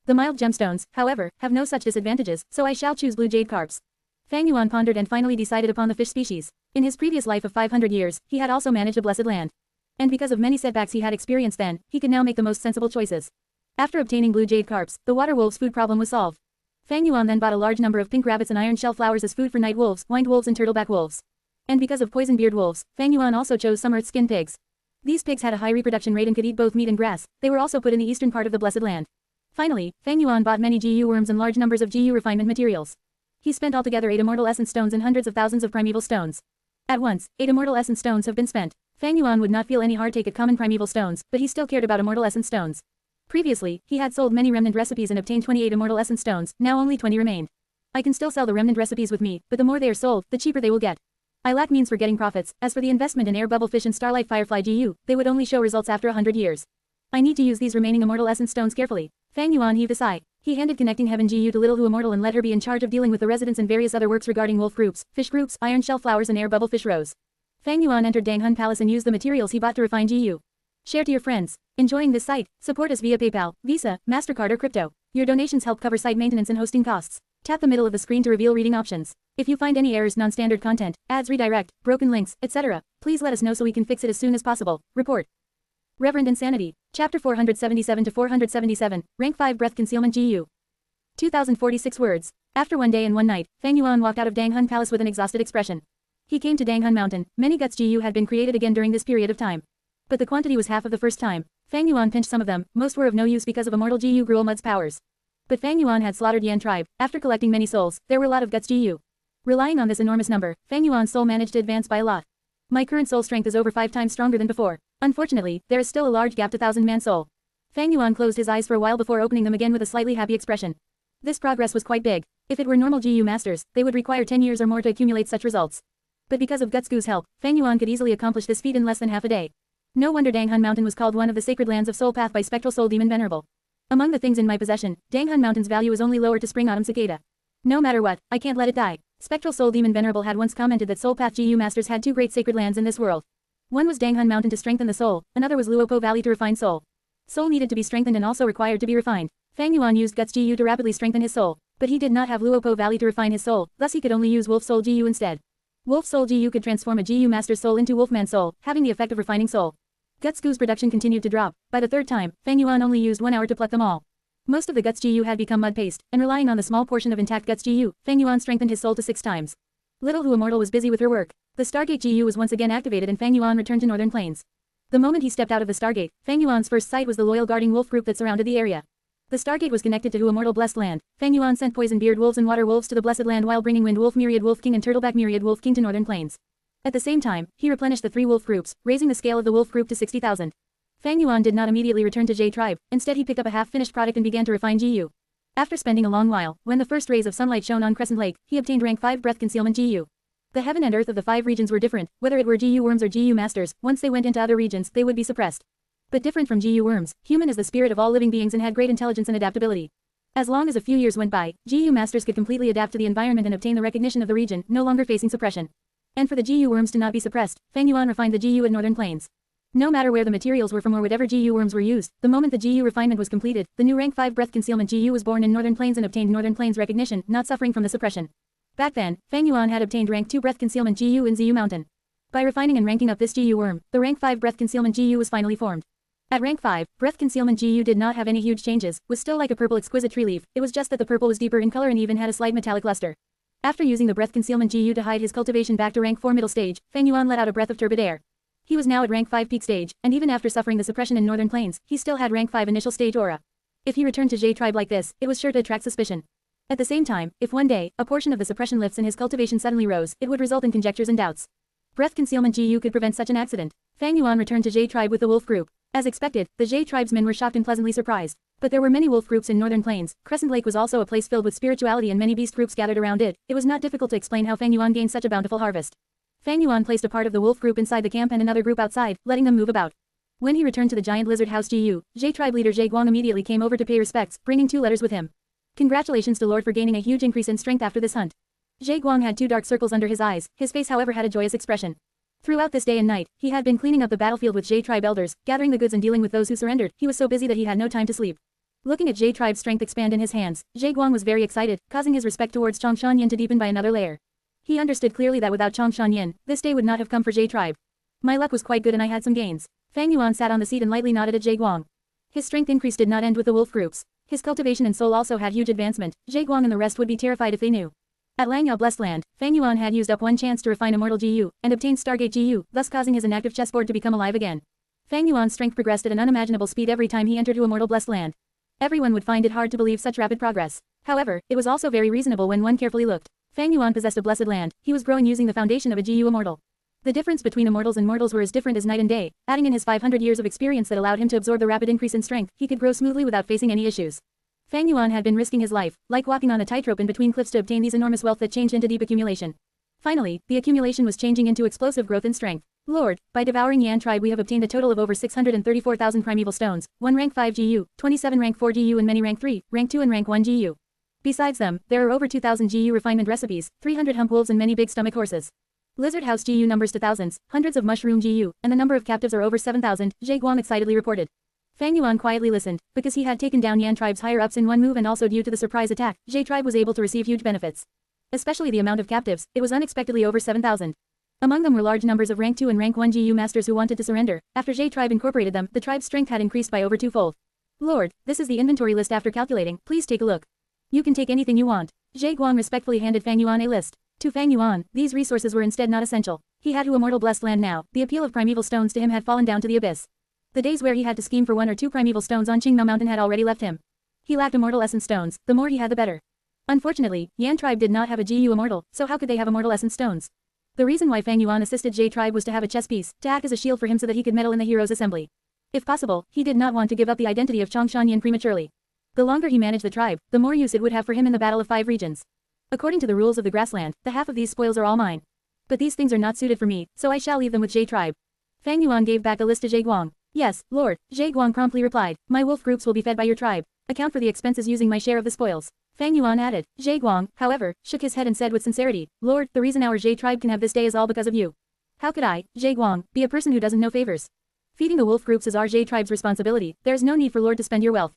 The mild gemstones, however, have no such disadvantages, so I shall choose blue jade carps. Fang Yuan pondered and finally decided upon the fish species. In his previous life of 500 years, he had also managed a blessed land. And because of many setbacks he had experienced then, he could now make the most sensible choices. After obtaining blue jade carps, the water wolves' food problem was solved. Fang Yuan then bought a large number of pink rabbits and iron shell flowers as food for night wolves, wind wolves and turtleback wolves. And because of poison beard wolves, Fang Yuan also chose some earth skin pigs. These pigs had a high reproduction rate and could eat both meat and grass. They were also put in the eastern part of the blessed land. Finally, Fang Yuan bought many GU worms and large numbers of GU refinement materials. He spent altogether 8 immortal essence stones and hundreds of thousands of primeval stones. At once, 8 immortal essence stones have been spent. Fang Yuan would not feel any heartache at common primeval stones, but he still cared about immortal essence stones. Previously, he had sold many remnant recipes and obtained 28 immortal essence stones, now only 20 remained. I can still sell the remnant recipes with me, but the more they are sold, the cheaper they will get. I lack means for getting profits. As for the investment in air bubblefish and starlight firefly GU, they would only show results after 100 years. I need to use these remaining immortal essence stones carefully. Fang Yuan heaved a sigh. He handed Connecting Heaven GU to Little Who Immortal and let her be in charge of dealing with the residents and various other works regarding wolf groups, fish groups, iron shell flowers and air bubblefish rows. Fang Yuan entered Danghun Palace and used the materials he bought to refine GU. Share to your friends. Enjoying this site? Support us via PayPal, Visa, MasterCard or crypto. Your donations help cover site maintenance and hosting costs. Tap the middle of the screen to reveal reading options. If you find any errors, non-standard content, ads redirect, broken links, etc., please let us know so we can fix it as soon as possible. Report. Reverend Insanity. Chapter 477 to 477, Rank 5 Breath Concealment GU. 2046 words. After one day and one night, Fang Yuan walked out of Danghun Palace with an exhausted expression. He came to Danghun Mountain. Many guts GU had been created again during this period of time. But the quantity was half of the first time. Fang Yuan pinched some of them, most were of no use because of immortal GU Gruel Mud's powers. But Fang Yuan had slaughtered Yan tribe. After collecting many souls, there were a lot of guts GU. Relying on this enormous number, Fang Yuan's soul managed to advance by a lot. My current soul strength is over 5 times stronger than before. Unfortunately, there is still a large gap to 1000-man soul. Fang Yuan closed his eyes for a while before opening them again with a slightly happy expression. This progress was quite big. If it were normal GU masters, they would require 10 years or more to accumulate such results. But because of Guts Gu's help, Fang Yuan could easily accomplish this feat in less than half a day. No wonder Danghun Mountain was called one of the sacred lands of Soul Path by Spectral Soul Demon Venerable. Among the things in my possession, Danghun Mountain's value is only lower to Spring Autumn Cicada. No matter what, I can't let it die. Spectral Soul Demon Venerable had once commented that Soul Path GU masters had 2 great sacred lands in this world. One was Danghun Mountain to strengthen the soul, another was Luopo Valley to refine soul. Soul needed to be strengthened and also required to be refined. Fang Yuan used Guts GU to rapidly strengthen his soul, but he did not have Luopo Valley to refine his soul, thus he could only use Wolf Soul GU instead. Wolf Soul GU could transform a GU master's soul into Wolfman soul, having the effect of refining soul. Guts Gu's production continued to drop. By the third time, Fang Yuan only used 1 hour to pluck them all. Most of the Guts GU had become mud paste, and relying on the small portion of intact Guts GU, Fang Yuan strengthened his soul to 6 times. Little Who Immortal was busy with her work. The Stargate GU was once again activated and Fang Yuan returned to Northern Plains. The moment he stepped out of the Stargate, Fang Yuan's first sight was the loyal guarding wolf group that surrounded the area. The Stargate was connected to Who Immortal Blessed Land. Fang Yuan sent Poison Beard Wolves and Water Wolves to the Blessed Land while bringing Wind Wolf Myriad Wolf King and Turtleback Myriad Wolf King to Northern Plains. At the same time, he replenished the 3 wolf groups, raising the scale of the wolf group to 60,000. Fang Yuan did not immediately return to J tribe, instead he picked up a half-finished product and began to refine GU. After spending a long while, when the first rays of sunlight shone on Crescent Lake, he obtained rank 5 Breath Concealment GU. The heaven and earth of the 5 regions were different, whether it were GU worms or GU masters, once they went into other regions, they would be suppressed. But different from GU worms, human is the spirit of all living beings and had great intelligence and adaptability. As long as a few years went by, GU masters could completely adapt to the environment and obtain the recognition of the region, no longer facing suppression. And for the GU worms to not be suppressed, Fang Yuan refined the GU at Northern Plains. No matter where the materials were from or whatever GU worms were used, the moment the GU refinement was completed, the new rank 5 Breath Concealment GU was born in Northern Plains and obtained Northern Plains recognition, not suffering from the suppression. Back then, Fang Yuan had obtained rank 2 Breath Concealment GU in Ziyu Mountain. By refining and ranking up this GU worm, the rank 5 Breath Concealment GU was finally formed. At rank 5, Breath Concealment GU did not have any huge changes, was still like a purple exquisite tree leaf, it was just that the purple was deeper in color and even had a slight metallic luster. After using the Breath Concealment GU to hide his cultivation back to rank 4 middle stage, Fang Yuan let out a breath of turbid air. He was now at rank 5 peak stage, and even after suffering the suppression in Northern Plains, he still had rank 5 initial stage aura. If he returned to J tribe like this, it was sure to attract suspicion. At the same time, if one day, a portion of the suppression lifts and his cultivation suddenly rose, it would result in conjectures and doubts. Breath Concealment GU could prevent such an accident. Fang Yuan returned to J tribe with the wolf group. As expected, the J tribesmen were shocked and pleasantly surprised. But there were many wolf groups in Northern Plains. Crescent Lake was also a place filled with spirituality and many beast groups gathered around it. It was not difficult to explain how Fang Yuan gained such a bountiful harvest. Fang Yuan placed a part of the wolf group inside the camp and another group outside, letting them move about. When he returned to the giant lizard house GU, J tribe leader Zhe Guang immediately came over to pay respects, bringing 2 letters with him. Congratulations to Lord for gaining a huge increase in strength after this hunt. Zhe Guang had 2 dark circles under his eyes, his face however had a joyous expression. Throughout this day and night, he had been cleaning up the battlefield with J tribe elders, gathering the goods and dealing with those who surrendered. He was so busy that he had no time to sleep. Looking at J tribe's strength expand in his hands, Zhe Guang was very excited, causing his respect towards Chongshan Yin to deepen by another layer. He understood clearly that without Chongshan Yin, this day would not have come for J tribe. My luck was quite good and I had some gains. Fang Yuan sat on the seat and lightly nodded at Zhe Guang. His strength increase did not end with the wolf groups. His cultivation and soul also had huge advancement. Zhe Guang and the rest would be terrified if they knew. At Langyao Blessed Land, Fang Yuan had used up 1 chance to refine Immortal GU, and obtained Stargate GU, thus causing his inactive chessboard to become alive again. Fang Yuan's strength progressed at an unimaginable speed every time he entered to Immortal Blessed Land. Everyone would find it hard to believe such rapid progress. However, it was also very reasonable when one carefully looked. Fang Yuan possessed a blessed land. He was growing using the foundation of a Gu immortal. The difference between immortals and mortals were as different as night and day. Adding in his 500 years of experience that allowed him to absorb the rapid increase in strength, he could grow smoothly without facing any issues. Fang Yuan had been risking his life, like walking on a tightrope in between cliffs to obtain these enormous wealth that changed into deep accumulation. Finally, the accumulation was changing into explosive growth in strength. Lord, by devouring Yan tribe we have obtained a total of over 634,000 primeval stones, 1 rank 5 GU, 27 rank 4 GU and many rank 3, rank 2 and rank 1 GU. Besides them, there are over 2,000 GU refinement recipes, 300 hump wolves and many big stomach horses. Lizard House GU numbers to thousands, hundreds of mushroom GU, and the number of captives are over 7,000, Zhe Guang excitedly reported. Fang Yuan quietly listened, because he had taken down Yan tribe's higher-ups in one move and also due to the surprise attack, Zhe tribe was able to receive huge benefits. Especially the amount of captives, it was unexpectedly over 7,000. Among them were large numbers of rank 2 and rank 1 GU masters who wanted to surrender. After Zhe tribe incorporated them, the tribe's strength had increased by over twofold. Lord, this is the inventory list after calculating, please take a look. You can take anything you want. Zhe Guang respectfully handed Fang Yuan a list. To Fang Yuan, these resources were instead not essential. He had to immortal blessed land now. The appeal of primeval stones to him had fallen down to the abyss. The days where he had to scheme for 1 or 2 primeval stones on Qingmao Mountain had already left him. He lacked immortal essence stones, the more he had the better. Unfortunately, Yan tribe did not have a Gu immortal, so how could they have immortal essence stones? The reason why Fang Yuan assisted Zhe tribe was to have a chess piece, to act as a shield for him so that he could medal in the heroes' assembly. If possible, he did not want to give up the identity of Changshan prematurely. The longer he managed the tribe, the more use it would have for him in the Battle of 5 Regions. According to the rules of the grassland, the half of these spoils are all mine. But these things are not suited for me, so I shall leave them with Zhe tribe. Fang Yuan gave back a list to Zhe Guang. Yes, Lord, Zhe Guang promptly replied, my wolf groups will be fed by your tribe. Account for the expenses using my share of the spoils. Fang Yuan added. Zhe Guang, however, shook his head and said with sincerity, Lord, the reason our Zhe tribe can have this day is all because of you. How could I, Zhe Guang, be a person who doesn't know favors? Feeding the wolf groups is our Zhe tribe's responsibility, there is no need for Lord to spend your wealth.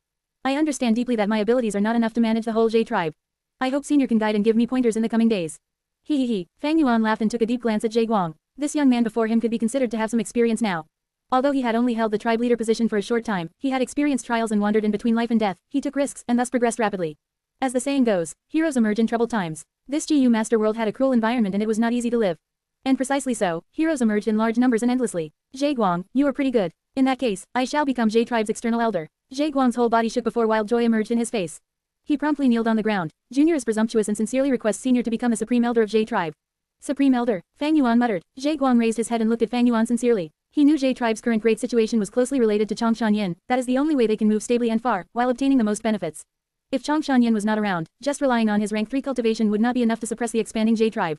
I understand deeply that my abilities are not enough to manage the whole Zhe tribe. I hope Senior can guide and give me pointers in the coming days. He. Fang Yuan laughed and took a deep glance at Zhe Guang. This young man before him could be considered to have some experience now. Although he had only held the tribe leader position for a short time, he had experienced trials and wandered in between life and death, he took risks and thus progressed rapidly. As the saying goes, heroes emerge in troubled times. This Gu master world had a cruel environment and it was not easy to live. And precisely so, heroes emerged in large numbers and endlessly. Zhe Guang, you are pretty good. In that case, I shall become Zhe tribe's external elder. Zhe Guang's whole body shook before wild joy emerged in his face. He promptly kneeled on the ground. Junior is presumptuous and sincerely requests Senior to become the supreme elder of Zhe tribe. Supreme elder, Fang Yuan muttered. Zhe Guang raised his head and looked at Fang Yuan sincerely. He knew Zhe tribe's current great situation was closely related to Changshan, that is the only way they can move stably and far, while obtaining the most benefits. If Changshan was not around, just relying on his rank 3 cultivation would not be enough to suppress the expanding Zhe tribe.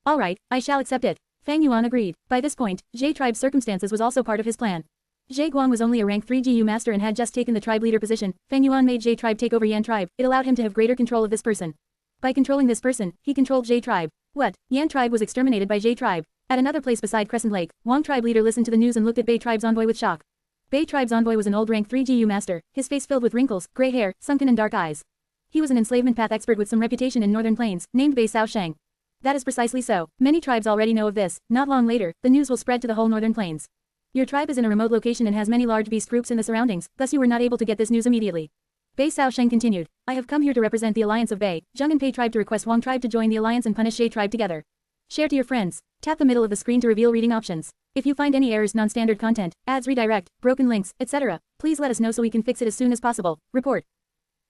Alright, I shall accept it. Fang Yuan agreed. By this point, Zhe tribe's circumstances was also part of his plan. Zhe Guang was only a rank 3 Gu master and had just taken the tribe leader position. Fang Yuan made Zhe tribe take over Yan tribe. It allowed him to have greater control of this person. By controlling this person, he controlled Zhe tribe. What? Yan tribe was exterminated by Zhe tribe. At another place beside Crescent Lake, Wang tribe leader listened to the news and looked at Bai tribe's envoy with shock. Bai tribe's envoy was an old rank 3 Gu master, his face filled with wrinkles, gray hair, sunken and dark eyes. He was an enslavement path expert with some reputation in northern plains, named Bai Shaosheng. That is precisely so. Many tribes already know of this. Not long later, the news will spread to the whole northern plains. Your tribe is in a remote location and has many large beast groups in the surroundings, thus you were not able to get this news immediately. Bai Shaosheng continued. I have come here to represent the alliance of Bai, Zheng and Pei tribe to request Wang tribe to join the alliance and punish Zhe tribe together. Share to your friends. Tap the middle of the screen to reveal reading options. If you find any errors, non-standard content, ads redirect, broken links, etc., please let us know so we can fix it as soon as possible. Report.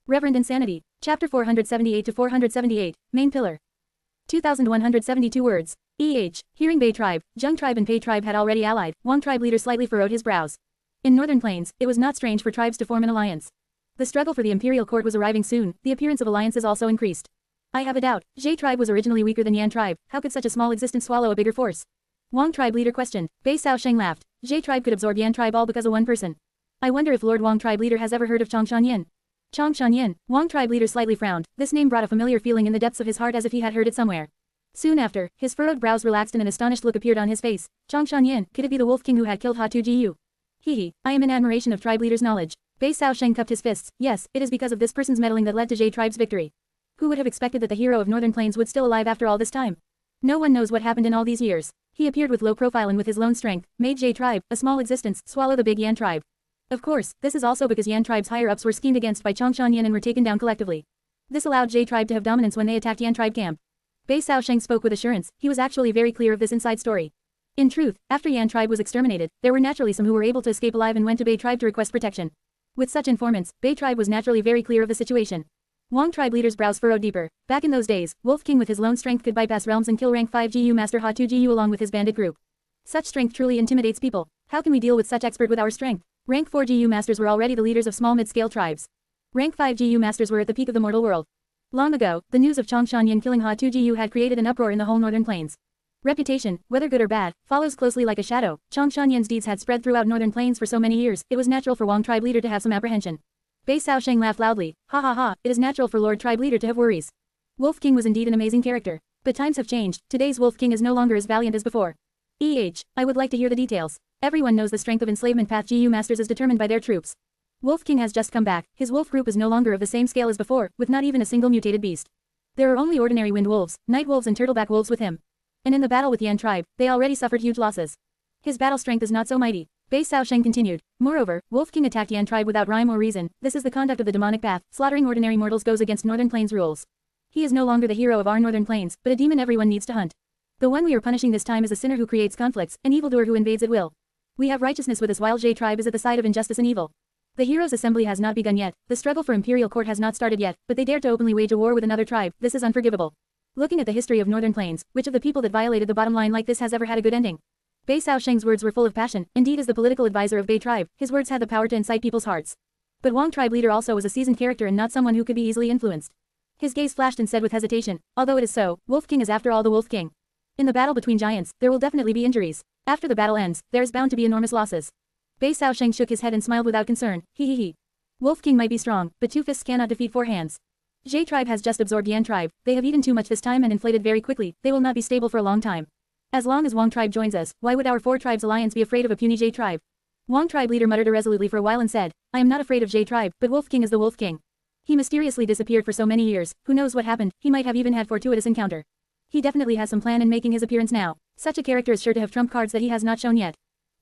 Reverend Insanity. Chapter 478 to 478, Main Pillar. 2,172 words. Hearing Bai tribe, Zheng tribe and Pei tribe had already allied, Wang tribe leader slightly furrowed his brows. In northern plains, it was not strange for tribes to form an alliance. The struggle for the imperial court was arriving soon, the appearance of alliances also increased. I have a doubt, Zhe tribe was originally weaker than Yan tribe, how could such a small existence swallow a bigger force? Wang tribe leader questioned. Bai Shaosheng laughed. Zhe tribe could absorb Yan tribe all because of one person. I wonder if Lord Wang tribe leader has ever heard of Changshan. Changshan, Wang tribe leader slightly frowned. This name brought a familiar feeling in the depths of his heart as if he had heard it somewhere. Soon after, his furrowed brows relaxed and an astonished look appeared on his face. Changshan, could it be the Wolf King who had killed Ha Tu Gu? I am in admiration of tribe leader's knowledge. Bai Shaosheng cupped his fists. Yes, it is because of this person's meddling that led to Zhe tribe's victory. Who would have expected that the hero of Northern Plains would still alive after all this time? No one knows what happened in all these years. He appeared with low profile and with his lone strength, made Zhe tribe, a small existence, swallow the big Yan tribe. Of course, this is also because Yan tribe's higher-ups were schemed against by Changshan and were taken down collectively. This allowed Zhe tribe to have dominance when they attacked Yan tribe camp. Bai Shaosheng spoke with assurance, he was actually very clear of this inside story. In truth, after Yan tribe was exterminated, there were naturally some who were able to escape alive and went to Bai tribe to request protection. With such informants, Bai tribe was naturally very clear of the situation. Wang tribe leader's brows furrowed deeper. Back in those days, Wolf King with his lone strength could bypass realms and kill rank 5 GU Master Ha 2 GU along with his bandit group. Such strength truly intimidates people. How can we deal with such expert with our strength? Rank 4 GU Masters were already the leaders of small mid-scale tribes. Rank 5 GU Masters were at the peak of the mortal world. Long ago, the news of Changshan killing Ha 2 GU had created an uproar in the whole northern plains. Reputation, whether good or bad, follows closely like a shadow. Changshan deeds had spread throughout northern plains for so many years, it was natural for Wang tribe leader to have some apprehension. Bai Xiaosheng laughed loudly. Ha ha ha, it is natural for Lord tribe leader to have worries. Wolf King was indeed an amazing character. But times have changed, today's Wolf King is no longer as valiant as before. I would like to hear the details. Everyone knows the strength of enslavement path GU Masters is determined by their troops. Wolf King has just come back, his wolf group is no longer of the same scale as before, with not even a single mutated beast. There are only ordinary wind wolves, night wolves and turtleback wolves with him. And in the battle with Yan tribe, they already suffered huge losses. His battle strength is not so mighty. Bai Xiaosheng continued. Moreover, Wolf King attacked Yan tribe without rhyme or reason. This is the conduct of the demonic path. Slaughtering ordinary mortals goes against Northern Plains rules. He is no longer the hero of our Northern Plains, but a demon everyone needs to hunt. The one we are punishing this time is a sinner who creates conflicts, an evildoer who invades at will. We have righteousness with us while J tribe is at the side of injustice and evil. The heroes' assembly has not begun yet. The struggle for imperial court has not started yet, but they dare to openly wage a war with another tribe. This is unforgivable. Looking at the history of Northern Plains, which of the people that violated the bottom line like this has ever had a good ending? Bai Xiaosheng's words were full of passion. Indeed, as the political advisor of Bai tribe, his words had the power to incite people's hearts. But Wang tribe leader also was a seasoned character and not someone who could be easily influenced. His gaze flashed and said with hesitation, although it is so, Wolf King is after all the Wolf King. In the battle between giants, there will definitely be injuries. After the battle ends, there is bound to be enormous losses. Bai Xiaosheng shook his head and smiled without concern. He. Wolf King might be strong, but 2 fists cannot defeat 4 hands. J tribe has just absorbed Yan tribe. They have eaten too much this time and inflated very quickly. They will not be stable for a long time. As long as Wang tribe joins us, why would our 4 tribes alliance be afraid of a puny J tribe? Wang tribe leader muttered irresolutely for a while and said, I am not afraid of J tribe, but Wolf King is the Wolf King. He mysteriously disappeared for so many years, who knows what happened, he might have even had fortuitous encounter. He definitely has some plan in making his appearance now. Such a character is sure to have trump cards that he has not shown yet.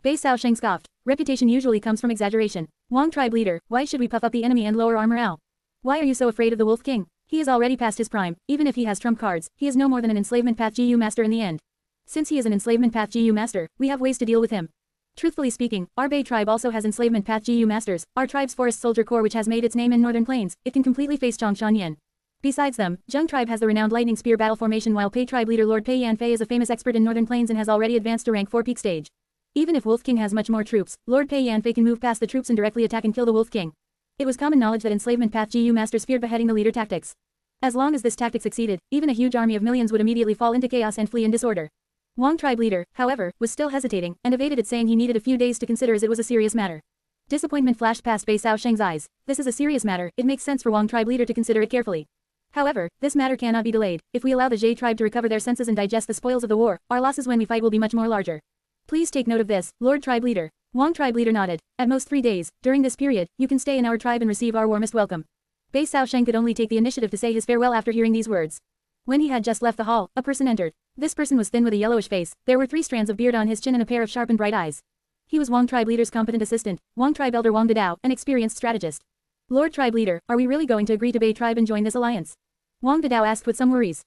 Bai Xiaosheng scoffed. Reputation usually comes from exaggeration. Wang tribe leader, why should we puff up the enemy and lower our morale? Why are you so afraid of the Wolf King? He is already past his prime. Even if he has trump cards, he is no more than an enslavement path GU master in the end. Since he is an enslavement path GU master, we have ways to deal with him. Truthfully speaking, our Bai tribe also has enslavement path GU masters. Our tribe's forest soldier corps which has made its name in northern plains, it can completely face Changshan. Besides them, Zheng tribe has the renowned lightning spear battle formation while Pai tribe leader Lord Pai Yanfei is a famous expert in northern plains and has already advanced to rank 4 peak stage. Even if Wolf King has much more troops, Lord Pai Yanfei can move past the troops and directly attack and kill the Wolf King. It was common knowledge that enslavement path GU masters feared beheading the leader tactics. As long as this tactic succeeded, even a huge army of millions would immediately fall into chaos and flee in disorder. Wang tribe leader, however, was still hesitating, and evaded it saying he needed a few days to consider as it was a serious matter. Disappointment flashed past Bai Xiaosheng's eyes. This is a serious matter, it makes sense for Wang tribe leader to consider it carefully. However, this matter cannot be delayed. If we allow the J tribe to recover their senses and digest the spoils of the war, our losses when we fight will be much more larger. Please take note of this, Lord tribe leader. Wang tribe leader nodded. At most 3 days, during this period, you can stay in our tribe and receive our warmest welcome. Bai Xiaosheng could only take the initiative to say his farewell after hearing these words. When he had just left the hall, a person entered. This person was thin with a yellowish face, there were 3 strands of beard on his chin and a pair of sharp and bright eyes. He was Wang tribe leader's competent assistant, Wang tribe elder Wang Dadao, an experienced strategist. Lord tribe leader, are we really going to agree to Bai tribe and join this alliance? Wang Dadao asked with some worries.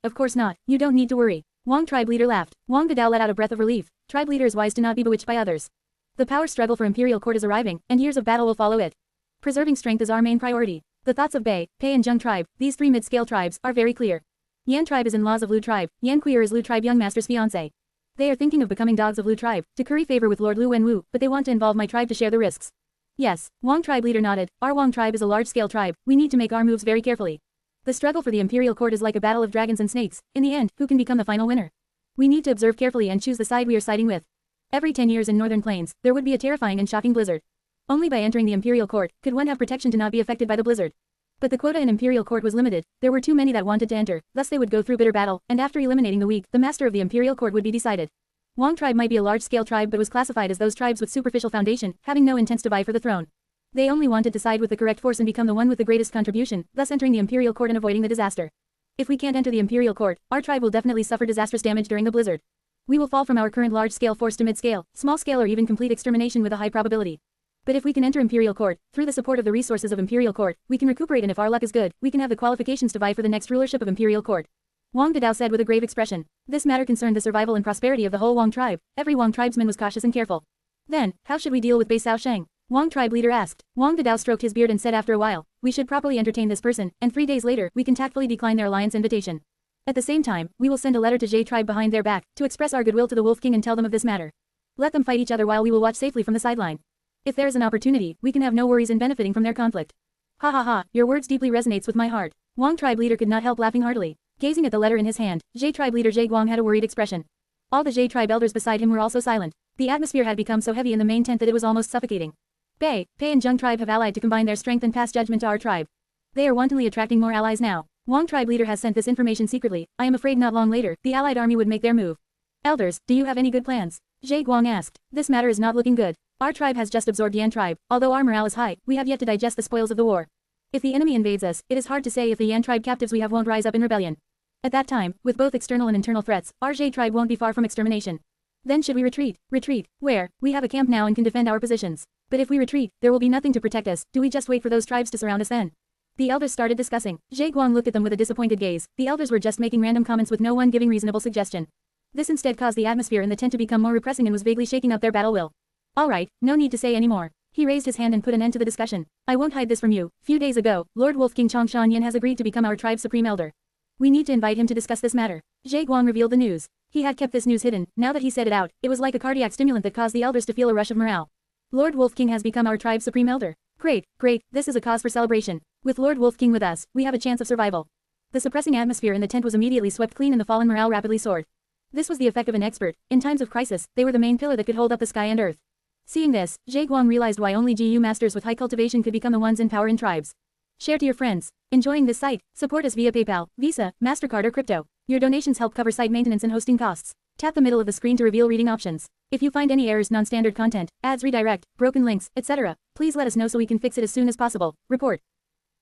Of course not, you don't need to worry. Wang tribe leader laughed. Wang Dadao let out a breath of relief. Tribe leader is wise to not be bewitched by others. The power struggle for imperial court is arriving, and years of battle will follow it. Preserving strength is our main priority. The thoughts of Bai, Pai and Zheng tribe, these 3 mid-scale tribes, are very clear. Yan tribe is in laws of Lu tribe, Yan Queer is Lu tribe young master's fiancé. They are thinking of becoming dogs of Lu tribe, to curry favor with Lord Lu Wenwu, but they want to involve my tribe to share the risks. Yes, Wang tribe leader nodded. Our Wang tribe is a large-scale tribe, we need to make our moves very carefully. The struggle for the imperial court is like a battle of dragons and snakes. In the end, who can become the final winner? We need to observe carefully and choose the side we are siding with. Every 10 years in northern plains, there would be a terrifying and shocking blizzard. Only by entering the imperial court, could one have protection to not be affected by the blizzard. But the quota in imperial court was limited, there were too many that wanted to enter, thus they would go through bitter battle, and after eliminating the weak, the master of the imperial court would be decided. Wang tribe might be a large-scale tribe but was classified as those tribes with superficial foundation, having no intents to vie for the throne. They only wanted to side with the correct force and become the one with the greatest contribution, thus entering the imperial court and avoiding the disaster. If we can't enter the imperial court, our tribe will definitely suffer disastrous damage during the blizzard. We will fall from our current large-scale force to mid-scale, small-scale or even complete extermination with a high probability. But if we can enter imperial court, through the support of the resources of imperial court, we can recuperate, and if our luck is good, we can have the qualifications to vie for the next rulership of imperial court. Wang Dadao said with a grave expression. This matter concerned the survival and prosperity of the whole Wang tribe. Every Wang tribesman was cautious and careful. Then, how should we deal with Bai Xiaosheng? Wang tribe leader asked. Wang Dadao stroked his beard and said after a while, we should properly entertain this person, and 3 days later, we can tactfully decline their alliance invitation. At the same time, we will send a letter to Jade tribe behind their back, to express our goodwill to the Wolf King and tell them of this matter. Let them fight each other while we will watch safely from the sideline. If there is an opportunity, we can have no worries in benefiting from their conflict. Ha ha ha, your words deeply resonates with my heart. Wang tribe leader could not help laughing heartily. Gazing at the letter in his hand, Jade tribe leader Jade Guang had a worried expression. All the Jade tribe elders beside him were also silent. The atmosphere had become so heavy in the main tent that it was almost suffocating. Bai, Pei and Zheng tribe have allied to combine their strength and pass judgment to our tribe. They are wantonly attracting more allies now. Wang tribe leader has sent this information secretly. I am afraid not long later, the allied army would make their move. Elders, do you have any good plans? Jade Guang asked. This matter is not looking good. Our tribe has just absorbed Yan tribe. Although our morale is high, we have yet to digest the spoils of the war. If the enemy invades us, it is hard to say if the Yan tribe captives we have won't rise up in rebellion. At that time, with both external and internal threats, our Jade tribe won't be far from extermination. Then should we retreat? Retreat? Where? We have a camp now and can defend our positions. But if we retreat, there will be nothing to protect us. Do we just wait for those tribes to surround us then? The elders started discussing. Jade Guang looked at them with a disappointed gaze. The elders were just making random comments with no one giving reasonable suggestion. This instead caused the atmosphere in the tent to become more repressing and was vaguely shaking up their battle will. Alright, no need to say any more. He raised his hand and put an end to the discussion. I won't hide this from you. Few days ago, Lord Wolf King Chongshan Yin has agreed to become our tribe's supreme elder. We need to invite him to discuss this matter. Jade Guang revealed the news. He had kept this news hidden. Now that he said it out, it was like a cardiac stimulant that caused the elders to feel a rush of morale. Lord Wolf King has become our tribe's supreme elder. Great, great, this is a cause for celebration. With Lord Wolf King with us, we have a chance of survival. The suppressing atmosphere in the tent was immediately swept clean and the fallen morale rapidly soared. This was the effect of an expert. In times of crisis, they were the main pillar that could hold up the sky and earth. Seeing this, Jade Guang realized why only GU masters with high cultivation could become the ones in power in tribes. Share to your friends. Enjoying this site? Support us via PayPal, Visa, MasterCard or crypto. Your donations help cover site maintenance and hosting costs. Tap the middle of the screen to reveal reading options. If you find any errors, non-standard content, ads redirect, broken links, etc., please let us know so we can fix it as soon as possible. Report.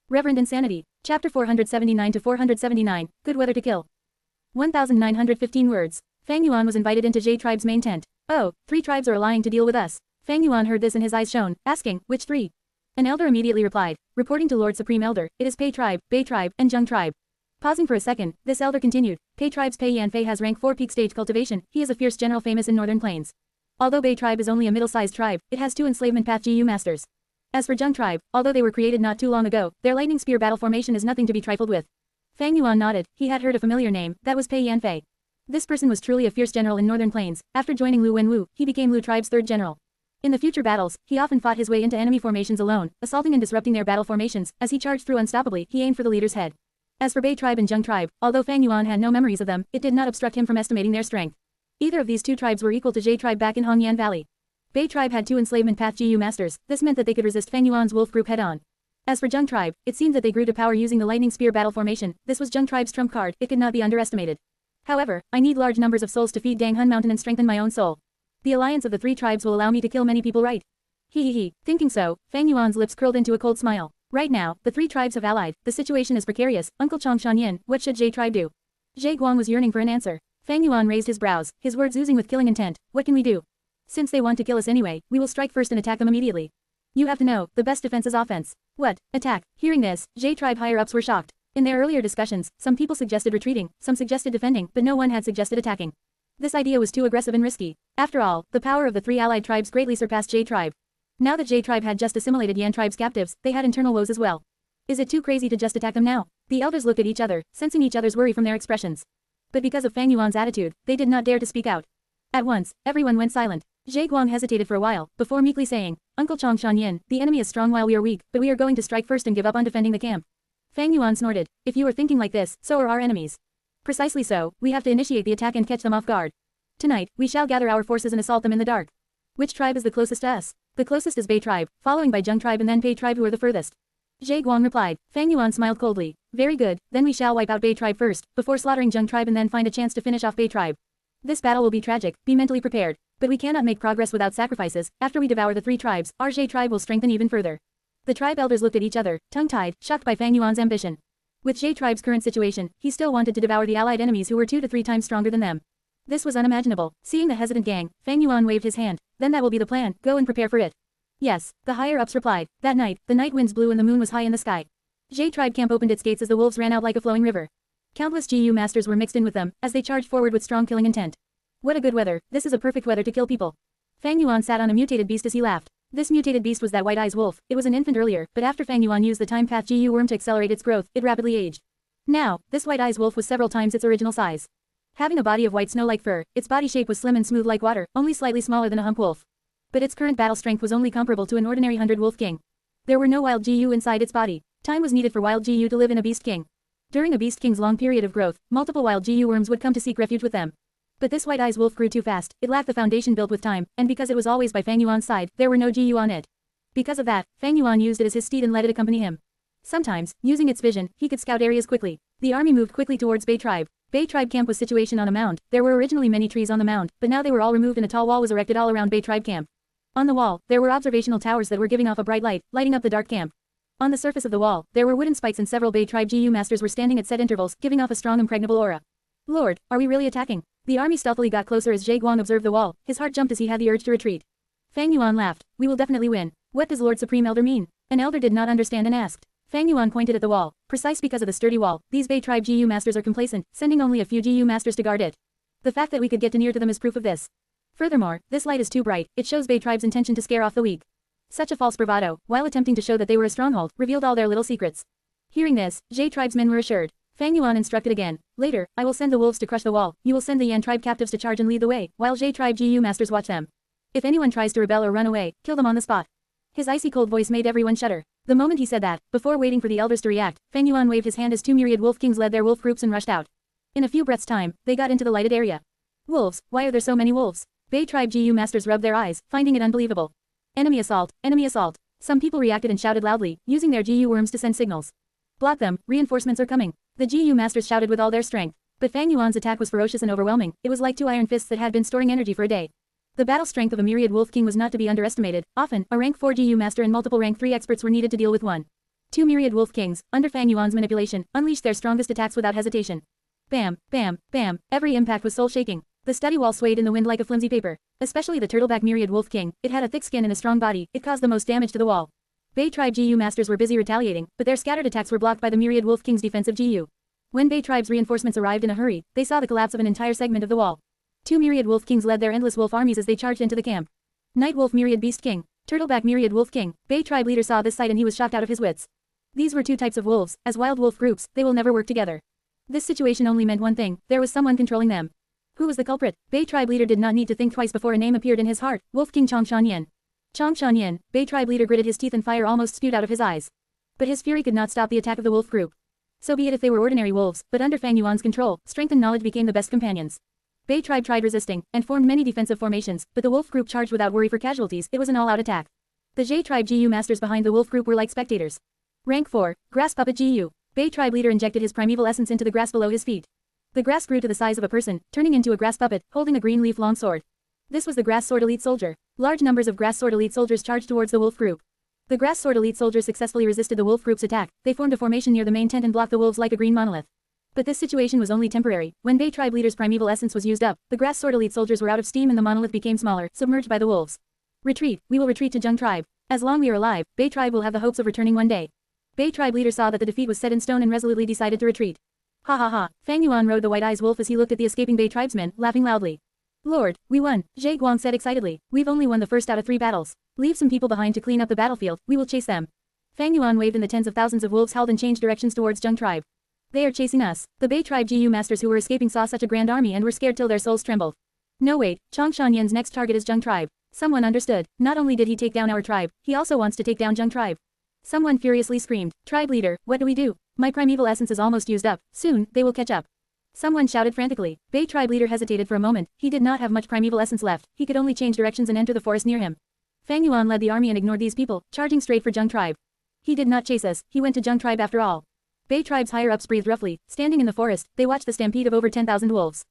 Reverend Insanity. Chapter 479 to 479, Good Weather to Kill. 1915 words. Fang Yuan was invited into Jade tribe's main tent. Oh, 3 tribes are allying to deal with us. Fang Yuan heard this and his eyes shone, asking, which 3? An elder immediately replied, reporting to Lord Supreme Elder, it is Pei tribe, Bai tribe, and Zheng tribe. Pausing for a second, this elder continued, Pei tribe's Pei Yanfei has rank 4 peak stage cultivation, he is a fierce general famous in northern plains. Although Bai tribe is only a middle-sized tribe, it has 2 enslavement path GU masters. As for Zheng tribe, although they were created not too long ago, their lightning spear battle formation is nothing to be trifled with. Fang Yuan nodded, he had heard a familiar name, that was Pei Yanfei. This person was truly a fierce general in northern plains. After joining Lu Wenwu, he became Lu tribe's 3rd general. In the future battles, he often fought his way into enemy formations alone, assaulting and disrupting their battle formations. As he charged through unstoppably, he aimed for the leader's head. As for Bai tribe and Zheng tribe, although Fang Yuan had no memories of them, it did not obstruct him from estimating their strength. Either of these 2 tribes were equal to Jade tribe back in Hongyan Valley. Bai tribe had 2 enslavement path GU masters. This meant that they could resist Fang Yuan's wolf group head-on. As for Zheng tribe, it seemed that they grew to power using the lightning spear battle formation. This was Zheng tribe's trump card. It could not be underestimated. However, I need large numbers of souls to feed Dang Hun Mountain and strengthen my own soul. The alliance of the 3 tribes will allow me to kill many people, right? He. Thinking so, Fang Yuan's lips curled into a cold smile. Right now, the 3 tribes have allied. The situation is precarious. Uncle Chongshan Yin, what should Jade tribe do? Jade Guang was yearning for an answer. Fang Yuan raised his brows, his words oozing with killing intent. What can we do? Since they want to kill us anyway, we will strike first and attack them immediately. You have to know, the best defense is offense. What? Attack? Hearing this, Jade tribe higher-ups were shocked. In their earlier discussions, some people suggested retreating, some suggested defending, but no one had suggested attacking. This idea was too aggressive and risky. After all, the power of the 3 allied tribes greatly surpassed Jade tribe. Now that Jade tribe had just assimilated Yan tribe's captives, they had internal woes as well. Is it too crazy to just attack them now? The elders looked at each other, sensing each other's worry from their expressions. But because of Fang Yuan's attitude, they did not dare to speak out. At once, everyone went silent. Jade Guang hesitated for a while, before meekly saying, Uncle Chongshan Yin, the enemy is strong while we are weak, but we are going to strike first and give up on defending the camp. Fang Yuan snorted. If you are thinking like this, so are our enemies. Precisely so, we have to initiate the attack and catch them off guard. Tonight, we shall gather our forces and assault them in the dark. Which tribe is the closest to us? The closest is Bai tribe, following by Zheng tribe and then Pei tribe who are the furthest. Jade Guang replied. Fang Yuan smiled coldly. Very good, then we shall wipe out Bai tribe first, before slaughtering Zheng tribe and then find a chance to finish off Bai tribe. This battle will be tragic, be mentally prepared. But we cannot make progress without sacrifices. After we devour the 3 tribes, our Jade tribe will strengthen even further. The tribe elders looked at each other, tongue-tied, shocked by Fang Yuan's ambition. With Jade tribe's current situation, he still wanted to devour the allied enemies who were 2 to 3 times stronger than them. This was unimaginable. Seeing the hesitant gang, Fang Yuan waved his hand. Then that will be the plan, go and prepare for it. Yes, the higher-ups replied. That night, the night winds blew and the moon was high in the sky. Jade tribe camp opened its gates as the wolves ran out like a flowing river. Countless GU masters were mixed in with them, as they charged forward with strong killing intent. What a good weather, this is a perfect weather to kill people. Fang Yuan sat on a mutated beast as he laughed. This mutated beast was that White Eyes wolf. It was an infant earlier, but after Fang Yuan used the time path Gu worm to accelerate its growth, it rapidly aged. Now, this White Eyes wolf was several times its original size. Having a body of white snow-like fur, its body shape was slim and smooth like water, only slightly smaller than a hump wolf. But its current battle strength was only comparable to an ordinary 100-wolf king. There were no wild Gu inside its body. Time was needed for wild Gu to live in a beast king. During a beast king's long period of growth, multiple wild Gu worms would come to seek refuge with them. But this White Eyes wolf grew too fast, it lacked the foundation built with time, and because it was always by Fang Yuan's side, there were no Gu on it. Because of that, Fang Yuan used it as his steed and let it accompany him. Sometimes, using its vision, he could scout areas quickly. The army moved quickly towards Bai tribe. Bai tribe camp was situated on a mound. There were originally many trees on the mound, but now they were all removed and a tall wall was erected all around Bai tribe camp. On the wall, there were observational towers that were giving off a bright light, lighting up the dark camp. On the surface of the wall, there were wooden spikes and several Bai tribe Gu masters were standing at set intervals, giving off a strong impregnable aura. Lord, are we really attacking? The army stealthily got closer as Zhe Guang observed the wall. His heart jumped as he had the urge to retreat. Fang Yuan laughed. We will definitely win. What does Lord Supreme Elder mean? An elder did not understand and asked. Fang Yuan pointed at the wall. Precise because of the sturdy wall, these Bai tribe Gu masters are complacent, sending only a few Gu masters to guard it. The fact that we could get near to them is proof of this. Furthermore, this light is too bright, it shows Bai tribe's intention to scare off the weak. Such a false bravado, while attempting to show that they were a stronghold, revealed all their little secrets. Hearing this, Zhe tribe's men were assured. Fang Yuan instructed again. Later, I will send the wolves to crush the wall, you will send the Yan tribe captives to charge and lead the way, while Zhe tribe Gu masters watch them. If anyone tries to rebel or run away, kill them on the spot. His icy cold voice made everyone shudder. The moment he said that, before waiting for the elders to react, Fang Yuan waved his hand as 2 myriad wolf kings led their wolf groups and rushed out. In a few breaths' time, they got into the lighted area. Wolves, why are there so many wolves? Bai tribe Gu masters rubbed their eyes, finding it unbelievable. Enemy assault, enemy assault. Some people reacted and shouted loudly, using their Gu worms to send signals. Block them, reinforcements are coming. The Gu masters shouted with all their strength. But Fang Yuan's attack was ferocious and overwhelming, it was like 2 iron fists that had been storing energy for a day. The battle strength of a myriad wolf king was not to be underestimated. Often, a rank 4 Gu master and multiple rank 3 experts were needed to deal with 1. 2 myriad wolf kings, under Fang Yuan's manipulation, unleashed their strongest attacks without hesitation. Bam, bam, bam, every impact was soul-shaking. The study wall swayed in the wind like a flimsy paper. Especially the turtleback myriad wolf king, it had a thick skin and a strong body, it caused the most damage to the wall. Bai tribe Gu masters were busy retaliating, but their scattered attacks were blocked by the myriad wolf king's defensive Gu. When Bai tribe's reinforcements arrived in a hurry, they saw the collapse of an entire segment of the wall. 2 myriad wolf kings led their endless wolf armies as they charged into the camp. Night wolf myriad beast king, turtleback myriad wolf king. Bai tribe leader saw this sight and he was shocked out of his wits. These were 2 types of wolves, as wild wolf groups, they will never work together. This situation only meant one thing, there was someone controlling them. Who was the culprit? Bai tribe leader did not need to think twice before a name appeared in his heart, Wolf King Changshanyan. Changshanyan, Bai tribe leader gritted his teeth and fire almost spewed out of his eyes. But his fury could not stop the attack of the wolf group. So be it if they were ordinary wolves, but under Fang Yuan's control, strength and knowledge became the best companions. Bai tribe tried resisting, and formed many defensive formations, but the wolf group charged without worry for casualties, it was an all-out attack. The Zhe tribe Gu masters behind the wolf group were like spectators. Rank 4, Grass Puppet Gu. Bai tribe leader injected his primeval essence into the grass below his feet. The grass grew to the size of a person, turning into a grass puppet, holding a green leaf long sword. This was the grass sword elite soldier. Large numbers of grass sword elite soldiers charged towards the wolf group. The grass sword elite soldiers successfully resisted the wolf group's attack. They formed a formation near the main tent and blocked the wolves like a green monolith. But this situation was only temporary. When Bai tribe leader's primeval essence was used up, the grass sword elite soldiers were out of steam and the monolith became smaller, submerged by the wolves. Retreat, we will retreat to Zheng tribe. As long we are alive, Bai tribe will have the hopes of returning one day. Bai tribe leader saw that the defeat was set in stone and resolutely decided to retreat. Ha ha ha, Fang Yuan rode the White Eyes wolf as he looked at the escaping Bai tribesmen, laughing loudly. Lord, we won, Zhe Guang said excitedly. We've only won the first out of 3 battles. Leave some people behind to clean up the battlefield, we will chase them. Fang Yuan waved and the tens of thousands of wolves howled and changed directions towards Zheng tribe. They are chasing us. The Bai tribe Gu masters who were escaping saw such a grand army and were scared till their souls trembled. No wait, Changshanyan's next target is Zheng tribe. Someone understood. Not only did he take down our tribe, he also wants to take down Zheng tribe. Someone furiously screamed, tribe leader, what do we do? My primeval essence is almost used up, soon, they will catch up. Someone shouted frantically. Bai tribe leader hesitated for a moment, he did not have much primeval essence left, he could only change directions and enter the forest near him. Fang Yuan led the army and ignored these people, charging straight for Zheng tribe. He did not chase us, he went to Zheng tribe after all. Bai tribe's higher-ups breathed roughly, standing in the forest, they watched the stampede of over 10,000 wolves.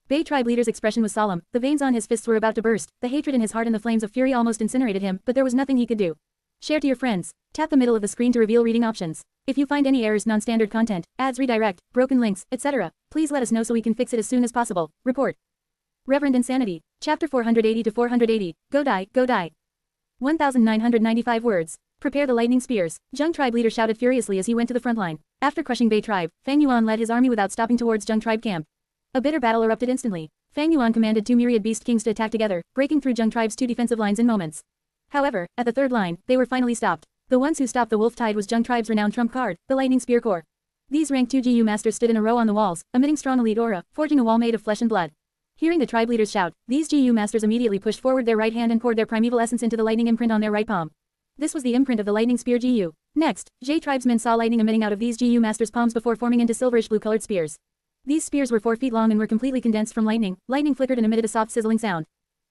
Bai tribe leader's expression was solemn, the veins on his fists were about to burst, the hatred in his heart and the flames of fury almost incinerated him, but there was nothing he could do. Share to your friends. Tap the middle of the screen to reveal reading options. If you find any errors, non-standard content, ads redirect, broken links, etc., please let us know so we can fix it as soon as possible. Report. Reverend Insanity. Chapter 480 to 480. Go die, go die. 1995 words. Prepare the lightning spears. Zheng tribe leader shouted furiously as he went to the front line. After crushing Bai tribe, Fang Yuan led his army without stopping towards Zheng tribe camp. A bitter battle erupted instantly. Fang Yuan commanded 2 myriad beast kings to attack together, breaking through Zheng tribe's 2 defensive lines in moments. However, at the third line, they were finally stopped. The ones who stopped the Wolf Tide was Jung Tribe's renowned trump card, the Lightning Spear Corps. These rank 2 GU masters stood in a row on the walls, emitting strong elite aura, forging a wall made of flesh and blood. Hearing the tribe leaders shout, these GU masters immediately pushed forward their right hand and poured their primeval essence into the lightning imprint on their right palm. This was the imprint of the Lightning Spear GU. Next, J tribesmen saw lightning emitting out of these GU masters' palms before forming into silverish blue-colored spears. These spears were 4 feet long and were completely condensed from lightning. Lightning flickered and emitted a soft sizzling sound.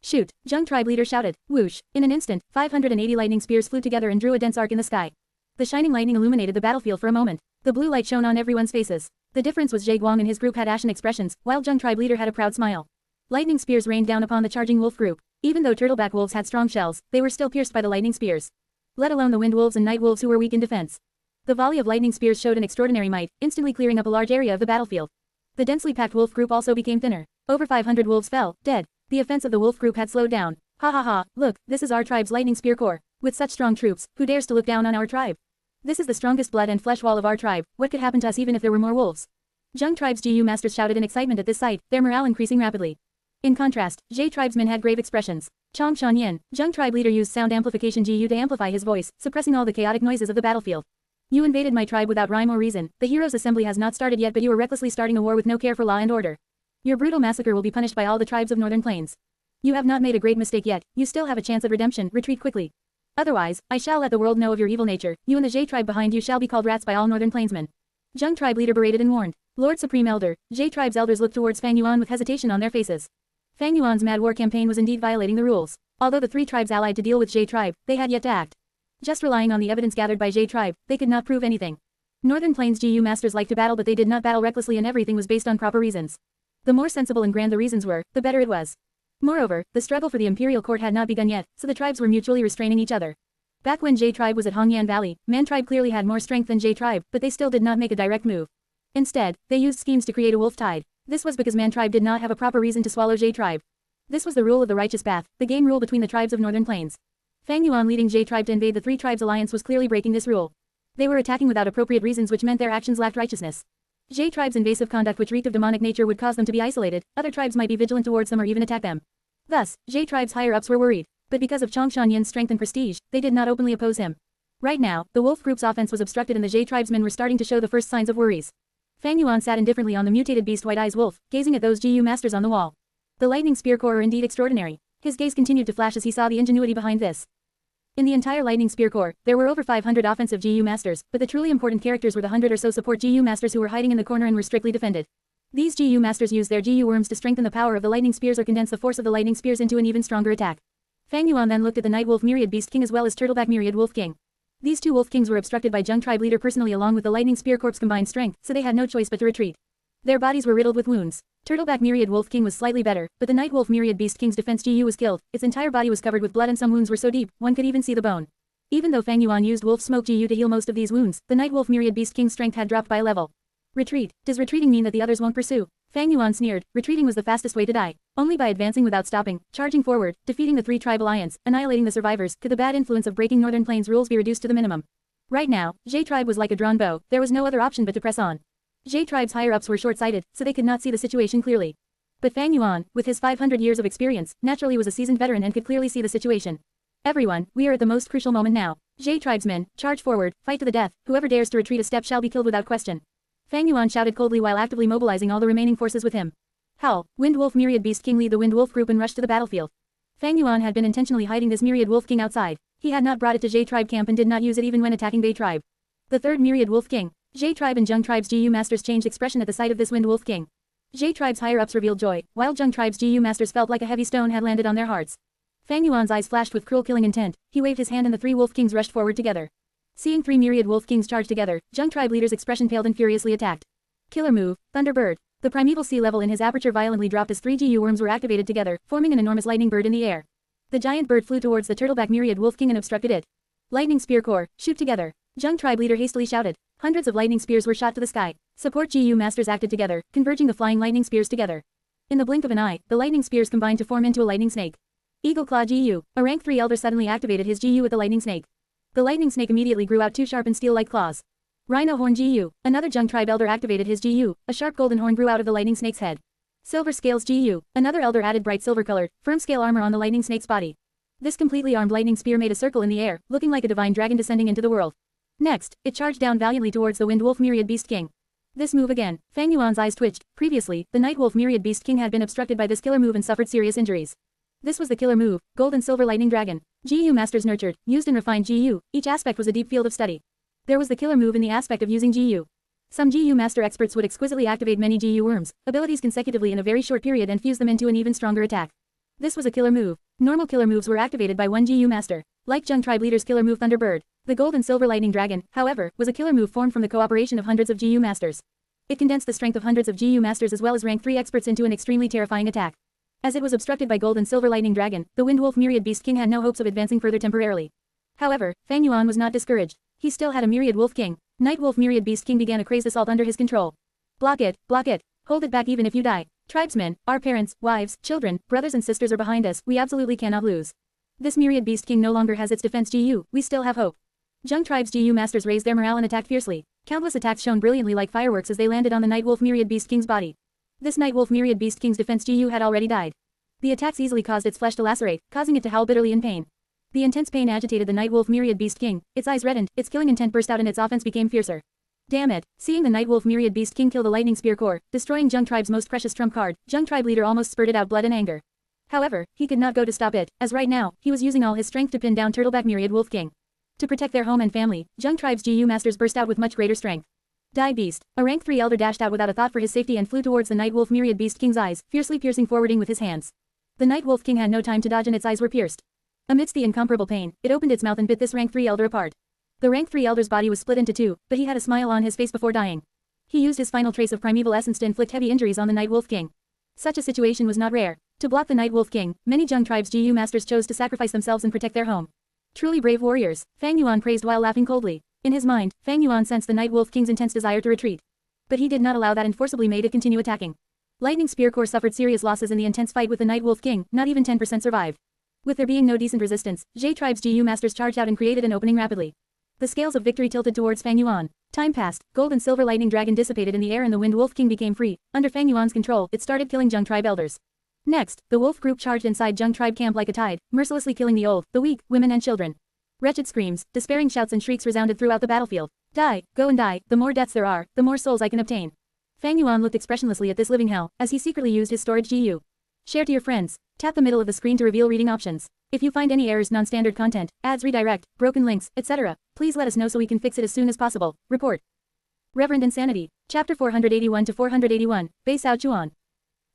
Shoot! Jung tribe leader shouted. Whoosh! In an instant, 580 lightning spears flew together and drew a dense arc in the sky. The shining lightning illuminated the battlefield for a moment. The blue light shone on everyone's faces. The difference was Jie Guang and his group had ashen expressions, while Jung tribe leader had a proud smile. Lightning spears rained down upon the charging wolf group. Even though turtleback wolves had strong shells, they were still pierced by the lightning spears. Let alone the wind wolves and night wolves who were weak in defense. The volley of lightning spears showed an extraordinary might, instantly clearing up a large area of the battlefield. The densely packed wolf group also became thinner. Over 500 wolves fell, dead. The offense of the wolf group had slowed down. Ha ha ha, look, this is our tribe's Lightning Spear Corps. With such strong troops, who dares to look down on our tribe? This is the strongest blood and flesh wall of our tribe. What could happen to us even if there were more wolves? Jung tribe's GU masters shouted in excitement at this sight, their morale increasing rapidly. In contrast, J tribesmen had grave expressions. Chong Shanyan, Jung tribe leader used sound amplification GU to amplify his voice, suppressing all the chaotic noises of the battlefield. You invaded my tribe without rhyme or reason. The heroes' assembly has not started yet, but you are recklessly starting a war with no care for law and order. Your brutal massacre will be punished by all the tribes of Northern Plains. You have not made a great mistake yet. You still have a chance at redemption. Retreat quickly. Otherwise, I shall let the world know of your evil nature. You and the J tribe behind you shall be called rats by all Northern Plainsmen. Jung tribe leader berated and warned. Lord Supreme Elder, J tribe's elders looked towards Fang Yuan with hesitation on their faces. Fang Yuan's mad war campaign was indeed violating the rules. Although the 3 tribes allied to deal with J tribe, they had yet to act. Just relying on the evidence gathered by J tribe, they could not prove anything. Northern Plains GU masters liked to battle, but they did not battle recklessly, and everything was based on proper reasons. The more sensible and grand the reasons were, the better it was. Moreover, the struggle for the imperial court had not begun yet, so the tribes were mutually restraining each other. Back when J tribe was at Hongyan Valley, Man tribe clearly had more strength than J tribe, but they still did not make a direct move. Instead, they used schemes to create a wolf tide. This was because Man tribe did not have a proper reason to swallow J tribe. This was the rule of the righteous path, the game rule between the tribes of Northern Plains. Fang Yuan leading J tribe to invade the 3 tribes alliance was clearly breaking this rule. They were attacking without appropriate reasons, which meant their actions lacked righteousness. J tribe's invasive conduct, which reeked of demonic nature, would cause them to be isolated. Other tribes might be vigilant towards them or even attack them. Thus, J tribe's higher-ups were worried. But because of Chong Shanyan's strength and prestige, they did not openly oppose him. Right now, the wolf group's offense was obstructed and the J tribesmen were starting to show the first signs of worries. Fang Yuan sat indifferently on the mutated beast White Eyes Wolf, gazing at those GU masters on the wall. The Lightning Spear Corps are indeed extraordinary. His gaze continued to flash as he saw the ingenuity behind this. In the entire Lightning Spear Corps, there were over 500 offensive GU masters, but the truly important characters were the 100 or so support GU masters who were hiding in the corner and were strictly defended. These GU masters used their GU worms to strengthen the power of the lightning spears or condense the force of the lightning spears into an even stronger attack. Fang Yuan then looked at the Night Wolf Myriad Beast King as well as Turtleback Myriad Wolf King. These 2 Wolf Kings were obstructed by Jung tribe leader personally along with the Lightning Spear Corps' combined strength, so they had no choice but to retreat. Their bodies were riddled with wounds. Turtleback Myriad Wolf King was slightly better, but the Night Wolf Myriad Beast King's defense GU was killed. Its entire body was covered with blood and some wounds were so deep, one could even see the bone. Even though Fang Yuan used Wolf Smoke GU to heal most of these wounds, the Night Wolf Myriad Beast King's strength had dropped by a level. Retreat. Does retreating mean that the others won't pursue? Fang Yuan sneered. Retreating was the fastest way to die. Only by advancing without stopping, charging forward, defeating the 3 tribe alliance, annihilating the survivors, could the bad influence of breaking Northern Plains rules be reduced to the minimum. Right now, J tribe was like a drawn bow. There was no other option but to press on. J tribe's higher-ups were short-sighted, so they could not see the situation clearly. But Fang Yuan, with his 500 years of experience, naturally was a seasoned veteran and could clearly see the situation. Everyone, we are at the most crucial moment now. J tribesmen, charge forward, fight to the death. Whoever dares to retreat a step shall be killed without question. Fang Yuan shouted coldly while actively mobilizing all the remaining forces with him. Howl, Wind Wolf Myriad Beast King lead the Wind Wolf group and rush to the battlefield. Fang Yuan had been intentionally hiding this Myriad Wolf King outside. He had not brought it to J tribe camp and did not use it even when attacking Bai tribe. The 3rd Myriad Wolf King. J tribe and Jung tribe's GU masters changed expression at the sight of this Wind Wolf King. J tribe's higher-ups revealed joy, while Jung tribe's GU masters felt like a heavy stone had landed on their hearts. Fang Yuan's eyes flashed with cruel killing intent. He waved his hand and the 3 Wolf Kings rushed forward together. Seeing 3 Myriad Wolf Kings charge together, Jung tribe leader's expression paled and furiously attacked. Killer move, Thunderbird. The primeval sea level in his aperture violently dropped as 3 GU worms were activated together, forming an enormous lightning bird in the air. The giant bird flew towards the Turtleback Myriad Wolf King and obstructed it. Lightning Spear Corps, shoot together. Jung tribe leader hastily shouted. Hundreds of lightning spears were shot to the sky. Support GU masters acted together, converging the flying lightning spears together. In the blink of an eye, the lightning spears combined to form into a lightning snake. Eagle Claw GU, a rank 3 elder suddenly activated his GU with the lightning snake. The lightning snake immediately grew out 2 sharpened steel-like claws. Rhino Horn GU, another Jung tribe elder activated his GU, a sharp golden horn grew out of the lightning snake's head. Silver Scales GU, another elder added bright silver-colored, firm scale armor on the lightning snake's body. This completely armed lightning spear made a circle in the air, looking like a divine dragon descending into the world. Next, it charged down valiantly towards the Wind Wolf Myriad Beast King. This move again, Fang Yuan's eyes twitched. Previously, the Night Wolf Myriad Beast King had been obstructed by this killer move and suffered serious injuries. This was the killer move, Gold and Silver Lightning Dragon. GU Masters nurtured, used and refined GU, each aspect was a deep field of study. There was the killer move in the aspect of using GU. Some GU Master experts would exquisitely activate many GU worms, abilities consecutively in a very short period and fuse them into an even stronger attack. This was a killer move. Normal killer moves were activated by one GU Master. Like Zheng Tribe Leader's killer move Thunderbird. The Gold and Silver Lightning Dragon, however, was a killer move formed from the cooperation of hundreds of GU Masters. It condensed the strength of hundreds of GU Masters as well as rank 3 experts into an extremely terrifying attack. As it was obstructed by Gold and Silver Lightning Dragon, the Wind Wolf Myriad Beast King had no hopes of advancing further temporarily. However, Fang Yuan was not discouraged. He still had a Myriad Wolf King. Night Wolf Myriad Beast King began a crazed assault under his control. Block it, hold it back even if you die. Tribesmen, our parents, wives, children, brothers and sisters are behind us, we absolutely cannot lose. This Myriad Beast King no longer has its defense GU, we still have hope. Zheng Tribe's GU Masters raised their morale and attacked fiercely. Countless attacks shone brilliantly like fireworks as they landed on the Night Wolf Myriad Beast King's body. This Night Wolf Myriad Beast King's defense GU had already died. The attacks easily caused its flesh to lacerate, causing it to howl bitterly in pain. The intense pain agitated the Night Wolf Myriad Beast King, its eyes reddened, its killing intent burst out and its offense became fiercer. Damn it, seeing the Night Wolf Myriad Beast King kill the Lightning Spear core, destroying Zheng Tribe's most precious trump card, Zheng Tribe leader almost spurted out blood and anger. However, he could not go to stop it, as right now, he was using all his strength to pin down Turtleback Myriad Wolf King. To protect their home and family, Zheng Tribe's GU Masters burst out with much greater strength. Die Beast, a rank 3 elder dashed out without a thought for his safety and flew towards the Night Wolf Myriad Beast King's eyes, fiercely piercing forwarding with his hands. The Night Wolf King had no time to dodge and its eyes were pierced. Amidst the incomparable pain, it opened its mouth and bit this rank 3 elder apart. The rank 3 elder's body was split into two, but he had a smile on his face before dying. He used his final trace of primeval essence to inflict heavy injuries on the Night Wolf King. Such a situation was not rare. To block the Night Wolf King, many Zheng Tribe's GU Masters chose to sacrifice themselves and protect their home. Truly brave warriors, Fang Yuan praised while laughing coldly. In his mind, Fang Yuan sensed the Night Wolf King's intense desire to retreat. But he did not allow that and forcibly made it continue attacking. Lightning Spear Core suffered serious losses in the intense fight with the Night Wolf King, not even 10% survived. With there being no decent resistance, J Tribe's GU Masters charged out and created an opening rapidly. The scales of victory tilted towards Fang Yuan. Time passed, Gold and Silver Lightning Dragon dissipated in the air and the Wind Wolf King became free. Under Fang Yuan's control, it started killing Zheng Tribe elders. Next, the Wolf group charged inside Zheng Tribe camp like a tide, mercilessly killing the old, the weak, women and children. Wretched screams, despairing shouts and shrieks resounded throughout the battlefield. Die, go and die, the more deaths there are, the more souls I can obtain. Fang Yuan looked expressionlessly at this living hell, as he secretly used his storage GU. Share to your friends. Tap the middle of the screen to reveal reading options. If you find any errors, non-standard content, ads redirect, broken links, etc., please let us know so we can fix it as soon as possible. Report. Reverend Insanity. Chapter 481 to 481, Bai Sao Chuan.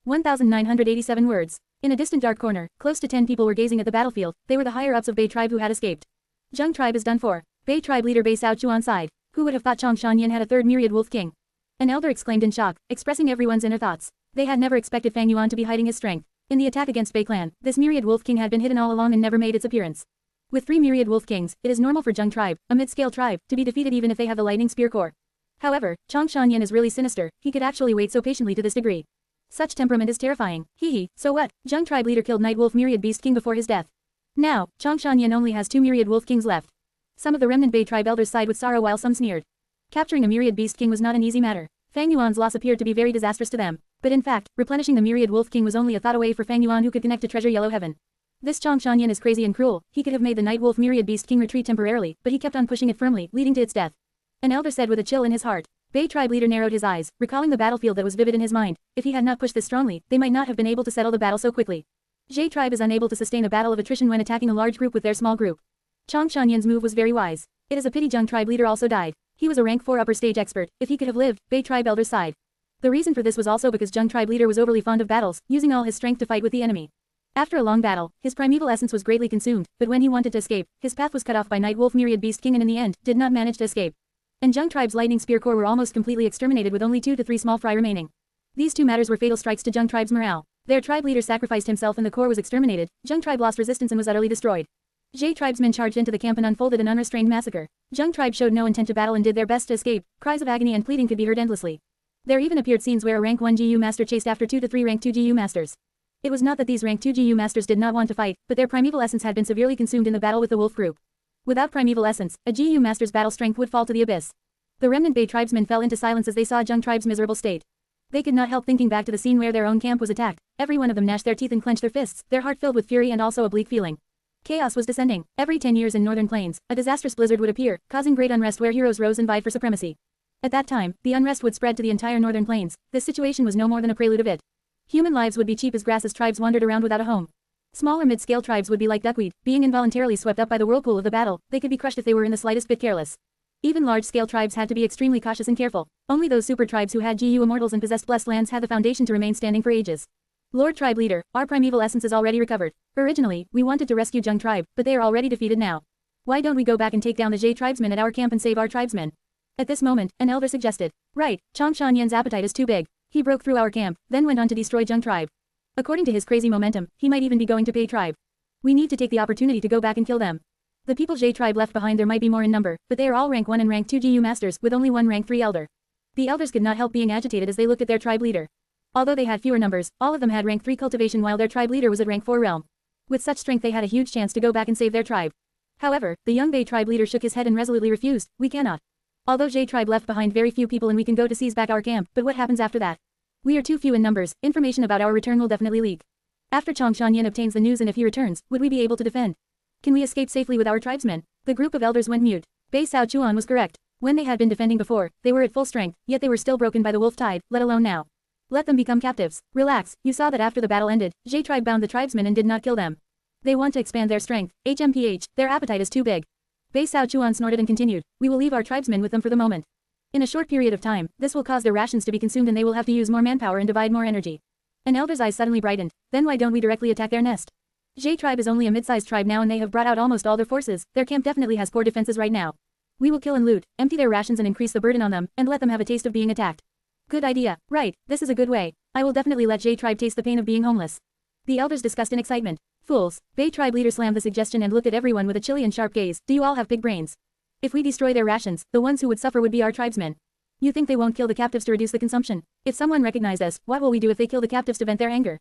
1987 words. In a distant dark corner, close to 10 people were gazing at the battlefield. They were the higher-ups of Bai Tribe who had escaped. Zheng Tribe is done for. Bai Tribe leader Bai Sao Chuan sighed. Who would have thought Shan had a third Myriad Wolf King? An elder exclaimed in shock, expressing everyone's inner thoughts. They had never expected Fang Yuan to be hiding his strength. In the attack against Bai Clan, this Myriad Wolf King had been hidden all along and never made its appearance. With 3 Myriad Wolf Kings, it is normal for Zheng Tribe, a mid-scale tribe, to be defeated even if they have the Lightning Spear Core. However, Shan is really sinister, he could actually wait so patiently to this degree. Such temperament is terrifying. Hee, so what? Zheng Tribe leader killed Night Wolf Myriad Beast King before his death. Now, Shan only has 2 Myriad Wolf Kings left. Some of the remnant Bai Tribe elders sighed with sorrow while some sneered. Capturing a Myriad Beast King was not an easy matter. Fang Yuan's loss appeared to be very disastrous to them. But in fact, replenishing the Myriad Wolf King was only a thought away for Fang Yuan who could connect to Treasure Yellow Heaven. This Shan is crazy and cruel. He could have made the Night Wolf Myriad Beast King retreat temporarily, but he kept on pushing it firmly, leading to its death. An elder said with a chill in his heart. Bai Tribe leader narrowed his eyes, recalling the battlefield that was vivid in his mind. If he had not pushed this strongly, they might not have been able to settle the battle so quickly. J Tribe is unable to sustain a battle of attrition when attacking a large group with their small group. Shan's move was very wise. It is a pity Zheng Tribe leader also died. He was a rank 4 upper stage expert. If he could have lived, Bai Tribe elder sighed. The reason for this was also because Zheng Tribe leader was overly fond of battles, using all his strength to fight with the enemy. After a long battle, his primeval essence was greatly consumed, but when he wanted to escape, his path was cut off by Night Wolf Myriad Beast King and in the end, did not manage to escape. And Zheng Tribe's Lightning Spear Core were almost completely exterminated with only 2 to 3 small fry remaining. These 2 matters were fatal strikes to Zheng Tribe's morale. Their tribe leader sacrificed himself and the core was exterminated. Zheng Tribe lost resistance and was utterly destroyed. J Tribesmen charged into the camp and unfolded an unrestrained massacre. Zheng Tribe showed no intent to battle and did their best to escape. Cries of agony and pleading could be heard endlessly. There even appeared scenes where a rank 1 GU master chased after 2 to 3 rank 2 GU masters. It was not that these rank 2 GU masters did not want to fight, but their primeval essence had been severely consumed in the battle with the wolf group. Without primeval essence, a GU master's battle strength would fall to the abyss. The remnant Bai Tribesmen fell into silence as they saw Zheng Tribe's miserable state. They could not help thinking back to the scene where their own camp was attacked. Every one of them gnashed their teeth and clenched their fists, their heart filled with fury and also a bleak feeling. Chaos was descending. Every 10 years in northern plains, a disastrous blizzard would appear, causing great unrest where heroes rose and vied for supremacy. At that time, the unrest would spread to the entire northern plains. This situation was no more than a prelude of it. Human lives would be cheap as grass as tribes wandered around without a home. Small or mid-scale tribes would be like duckweed, being involuntarily swept up by the whirlpool of the battle. They could be crushed if they were in the slightest bit careless. Even large-scale tribes had to be extremely cautious and careful. Only those super tribes who had Gu immortals and possessed blessed lands had the foundation to remain standing for ages. Lord Tribe Leader, our primeval essence is already recovered. Originally, we wanted to rescue Zheng Tribe, but they are already defeated now. Why don't we go back and take down the Jade tribesmen at our camp and save our tribesmen? At this moment, an elder suggested. Right, Changshan Yan's appetite is too big. He broke through our camp, then went on to destroy Zheng Tribe. According to his crazy momentum, he might even be going to Bai Tribe. We need to take the opportunity to go back and kill them. The people Jade Tribe left behind there might be more in number, but they are all rank 1 and rank 2 Gu masters, with only one rank 3 elder. The elders could not help being agitated as they looked at their tribe leader. Although they had fewer numbers, all of them had rank 3 cultivation while their tribe leader was at rank 4 realm. With such strength they had a huge chance to go back and save their tribe. However, the young Bai tribe leader shook his head and resolutely refused. We cannot. Although Jade tribe left behind very few people and we can go to seize back our camp, but what happens after that? We are too few in numbers, information about our return will definitely leak. After Changshan Yan obtains the news and if he returns, would we be able to defend? Can we escape safely with our tribesmen? The group of elders went mute. Bai Sao Chuan was correct. When they had been defending before, they were at full strength, yet they were still broken by the wolf tide, let alone now. Let them become captives. Relax, you saw that after the battle ended, Jade tribe bound the tribesmen and did not kill them. They want to expand their strength. HMPH, their appetite is too big. Bai Sao Chuan snorted and continued. We will leave our tribesmen with them for the moment. In a short period of time, this will cause their rations to be consumed and they will have to use more manpower and divide more energy. An elder's eyes suddenly brightened. Then why don't we directly attack their nest? Jade tribe is only a mid-sized tribe now and they have brought out almost all their forces. Their camp definitely has poor defenses right now. We will kill and loot, empty their rations and increase the burden on them, and let them have a taste of being attacked. Good idea. Right, this is a good way. I will definitely let Jade tribe taste the pain of being homeless. The elders discussed in excitement. Fools. Bai tribe leader slammed the suggestion and looked at everyone with a chilly and sharp gaze. Do you all have big brains? If we destroy their rations, the ones who would suffer would be our tribesmen. You think they won't kill the captives to reduce the consumption? If someone recognized us, what will we do if they kill the captives to vent their anger?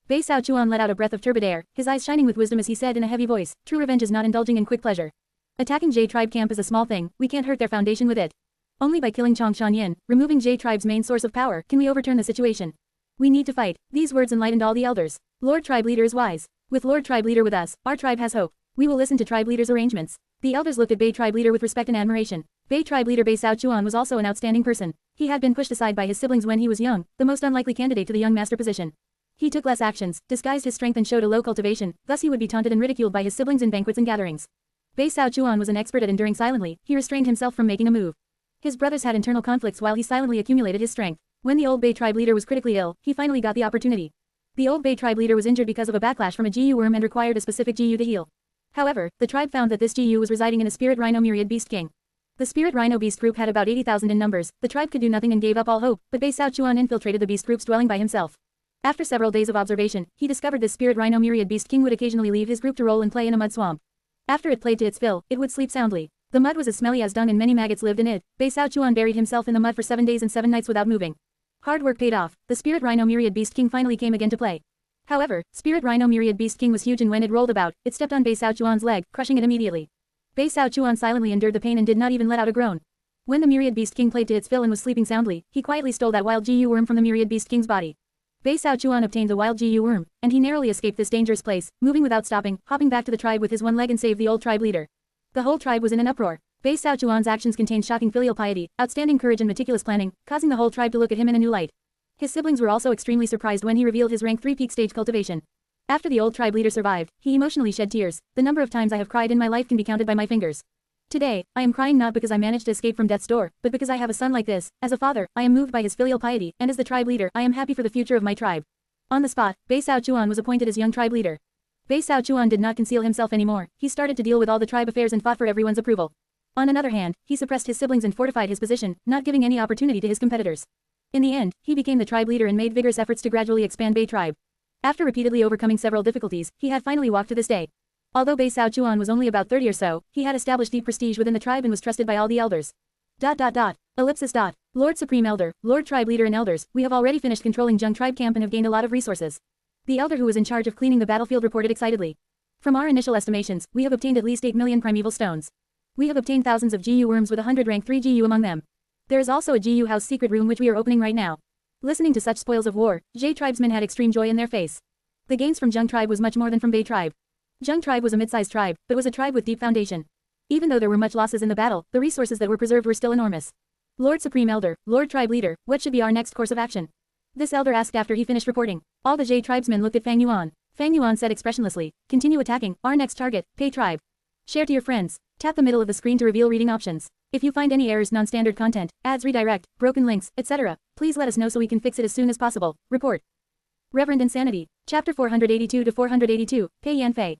Bai Sao Chuan let out a breath of turbid air, his eyes shining with wisdom as he said in a heavy voice, true revenge is not indulging in quick pleasure. Attacking Jade tribe camp is a small thing, we can't hurt their foundation with it. Only by killing Changshan Yan, removing Jade tribe's main source of power, can we overturn the situation. We need to fight. These words enlightened all the elders. Lord tribe leader is wise. With Lord tribe leader with us, our tribe has hope. We will listen to tribe leader's arrangements. The elders looked at Bai tribe leader with respect and admiration. Bai tribe leader Bai Sao Chuan was also an outstanding person. He had been pushed aside by his siblings when he was young, the most unlikely candidate to the young master position. He took less actions, disguised his strength and showed a low cultivation, thus he would be taunted and ridiculed by his siblings in banquets and gatherings. Bai Sao Chuan was an expert at enduring silently, he restrained himself from making a move. His brothers had internal conflicts while he silently accumulated his strength. When the old Bai tribe leader was critically ill, he finally got the opportunity. The old Bai tribe leader was injured because of a backlash from a Gu worm and required a specific Gu to heal. However, the tribe found that this Gu was residing in a spirit rhino myriad beast king. The spirit rhino beast group had about 80,000 in numbers, the tribe could do nothing and gave up all hope, but Bai Sao Chuan infiltrated the beast group's dwelling by himself. After several days of observation, he discovered this spirit rhino myriad beast king would occasionally leave his group to roll and play in a mud swamp. After it played to its fill, it would sleep soundly. The mud was as smelly as dung and many maggots lived in it. Bai Sao Chuan buried himself in the mud for 7 days and 7 nights without moving. Hard work paid off. The spirit rhino myriad beast king finally came again to play. However, spirit rhino myriad beast king was huge and when it rolled about, it stepped on Bai Sao Chuan's leg, crushing it immediately. Bai Sao Chuan silently endured the pain and did not even let out a groan. When the myriad beast king played to its fill and was sleeping soundly, he quietly stole that wild Gu worm from the myriad beast king's body. Bai Sao Chuan obtained the wild Gu worm, and he narrowly escaped this dangerous place, moving without stopping, hopping back to the tribe with his one leg and saved the old tribe leader. The whole tribe was in an uproar. Bai Sao Chuan's actions contained shocking filial piety, outstanding courage and meticulous planning, causing the whole tribe to look at him in a new light. His siblings were also extremely surprised when he revealed his rank 3 peak stage cultivation. After the old tribe leader survived, he emotionally shed tears. The number of times I have cried in my life can be counted by my fingers. Today, I am crying not because I managed to escape from death's door, but because I have a son like this. As a father, I am moved by his filial piety, and as the tribe leader, I am happy for the future of my tribe. On the spot, Bai Sao Chuan was appointed as young tribe leader. Bai Sao Chuan did not conceal himself anymore. He started to deal with all the tribe affairs and fought for everyone's approval. On another hand, he suppressed his siblings and fortified his position, not giving any opportunity to his competitors. In the end, he became the tribe leader and made vigorous efforts to gradually expand Bai tribe. After repeatedly overcoming several difficulties, he had finally walked to this day. Although Bai Sao Chuan was only about 30 or so, he had established deep prestige within the tribe and was trusted by all the elders. Ellipsis. Lord Supreme Elder, Lord Tribe Leader and Elders, we have already finished controlling Zheng Tribe camp and have gained a lot of resources. The elder who was in charge of cleaning the battlefield reported excitedly. From our initial estimations, we have obtained at least 8 million primeval stones. We have obtained thousands of Gu worms with 100 rank 3 Gu among them. There is also a Gu house secret room which we are opening right now. Listening to such spoils of war, Jade tribesmen had extreme joy in their face. The gains from Zheng tribe was much more than from Bai tribe. Zheng tribe was a mid-sized tribe, but was a tribe with deep foundation. Even though there were much losses in the battle, the resources that were preserved were still enormous. Lord Supreme Elder, Lord Tribe Leader, what should be our next course of action? This elder asked after he finished reporting. All the Jade tribesmen looked at Fang Yuan. Fang Yuan said expressionlessly, continue attacking, our next target, Pai tribe. Share to your friends. Tap the middle of the screen to reveal reading options. If you find any errors, non-standard content, ads redirect, broken links, etc., please let us know so we can fix it as soon as possible. Report. Reverend Insanity. Chapter 482 to 482, Pai Yanfei.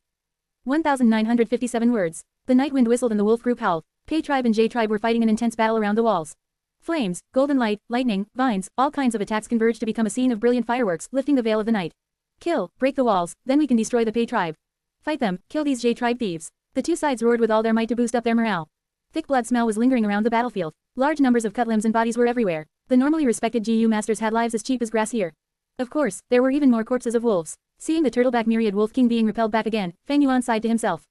1957 words. The night wind whistled and the wolf group howled. Pai tribe and Jade tribe were fighting an intense battle around the walls. Flames, golden light, lightning, vines, all kinds of attacks converged to become a scene of brilliant fireworks, lifting the veil of the night. Kill, break the walls, then we can destroy the Pai tribe. Fight them, kill these Jade tribe thieves. The two sides roared with all their might to boost up their morale. Thick blood smell was lingering around the battlefield. Large numbers of cut limbs and bodies were everywhere. The normally respected GU masters had lives as cheap as grass here. Of course, there were even more corpses of wolves. Seeing the turtleback myriad wolf king being repelled back again, Fang Yuan sighed to himself.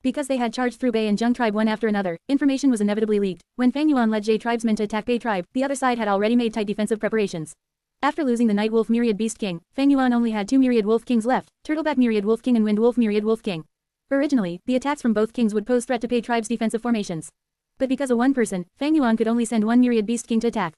Because they had charged through Bai and Zheng tribe one after another, information was inevitably leaked. When Fang Yuan led Jade tribesmen to attack Bai tribe, the other side had already made tight defensive preparations. After losing the Night Wolf Myriad Beast King, Fang Yuan only had 2 Myriad Wolf Kings left, Turtleback Myriad Wolf King and Wind Wolf Myriad Wolf King. Originally, the attacks from both kings would pose threat to Pai tribe's defensive formations. But because of one person, Fang Yuan could only send 1 Myriad Beast King to attack.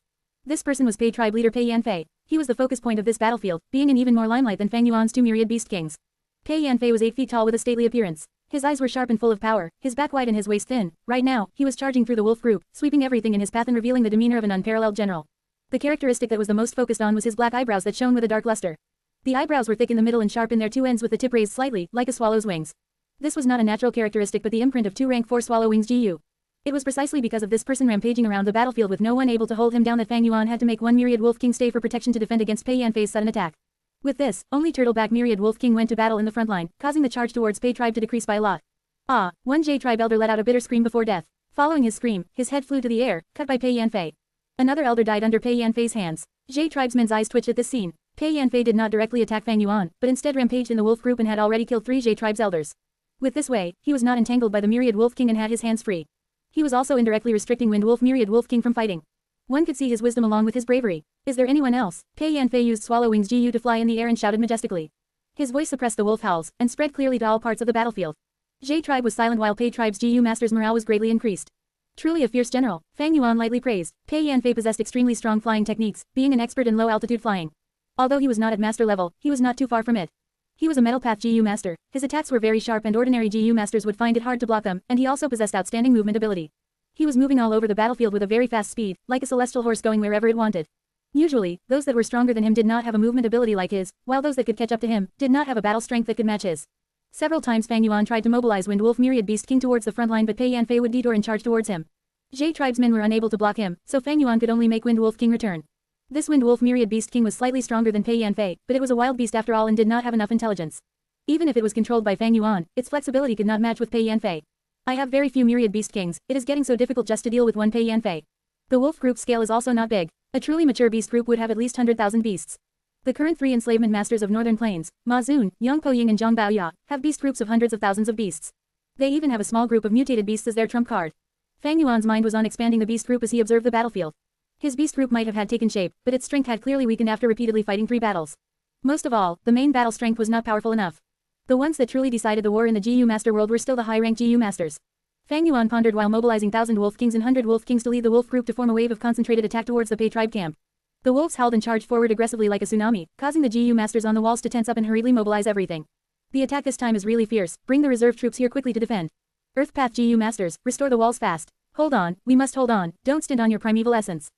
This person was Pai tribe leader Pai Yanfei. He was the focus point of this battlefield, being in even more limelight than Fang Yuan's 2 Myriad Beast Kings. Pai Yanfei was 8 feet tall with a stately appearance. His eyes were sharp and full of power, his back wide and his waist thin. Right now, he was charging through the wolf group, sweeping everything in his path and revealing the demeanor of an unparalleled general. The characteristic that was the most focused on was his black eyebrows that shone with a dark luster. The eyebrows were thick in the middle and sharp in their two ends with the tip raised slightly, like a swallow's wings. This was not a natural characteristic but the imprint of 2 rank 4 swallow wings GU. It was precisely because of this person rampaging around the battlefield with no one able to hold him down that Fang Yuan had to make 1 Myriad Wolf King stay for protection to defend against Pai Yanfei's sudden attack. With this, only Turtleback Myriad Wolf King went to battle in the front line, causing the charge towards Pai tribe to decrease by a lot. Ah, one Jade tribe elder let out a bitter scream before death. Following his scream, his head flew to the air, cut by Pai Yanfei. Another elder died under Pai Yanfei's hands. Jade tribesmen's eyes twitched at this scene. Pai Yanfei did not directly attack Fang Yuan, but instead rampaged in the wolf group and had already killed 3 Jade tribes elders. With this way, he was not entangled by the Myriad Wolf King and had his hands free. He was also indirectly restricting Wind Wolf Myriad Wolf King from fighting. One could see his wisdom along with his bravery. Is there anyone else? Pai Yanfei used Swallow Wings GU to fly in the air and shouted majestically. His voice suppressed the wolf howls, and spread clearly to all parts of the battlefield. Jade tribe was silent while Pai tribe's GU master's morale was greatly increased. Truly a fierce general, Fang Yuan lightly praised. Pai Yanfei possessed extremely strong flying techniques, being an expert in low-altitude flying. Although he was not at master level, he was not too far from it. He was a Metal Path GU master, his attacks were very sharp and ordinary GU masters would find it hard to block them, and he also possessed outstanding movement ability. He was moving all over the battlefield with a very fast speed, like a celestial horse going wherever it wanted. Usually, those that were stronger than him did not have a movement ability like his, while those that could catch up to him, did not have a battle strength that could match his. Several times Fang Yuan tried to mobilize Wind Wolf Myriad Beast King towards the front line but Pai Yanfei would detour and charge towards him. Jade tribesmen were unable to block him, so Fang Yuan could only make Wind Wolf King return. This Wind Wolf Myriad Beast King was slightly stronger than Pai Yanfei, but it was a wild beast after all and did not have enough intelligence. Even if it was controlled by Fang Yuan, its flexibility could not match with Pai Yanfei. I have very few Myriad Beast Kings, it is getting so difficult just to deal with one Pai Yanfei. The wolf group scale is also not big. A truly mature beast group would have at least 100,000 beasts. The current 3 enslavement masters of Northern Plains, Ma Zun, Yang Po Ying and Zhang Baoya, have beast groups of hundreds of thousands of beasts. They even have a small group of mutated beasts as their trump card. Fang Yuan's mind was on expanding the beast group as he observed the battlefield. His beast group might have had taken shape, but its strength had clearly weakened after repeatedly fighting 3 battles. Most of all, the main battle strength was not powerful enough. The ones that truly decided the war in the GU Master world were still the high-ranked GU Masters. Fang Yuan pondered while mobilizing 1,000 Wolf Kings and 100 Wolf Kings to lead the wolf group to form a wave of concentrated attack towards the Pai tribe camp. The wolves howled and charged forward aggressively like a tsunami, causing the GU Masters on the walls to tense up and hurriedly mobilize everything. The attack this time is really fierce, bring the reserve troops here quickly to defend. Earth Path GU Masters, restore the walls fast. Hold on, we must hold on, don't stint on your primeval essence.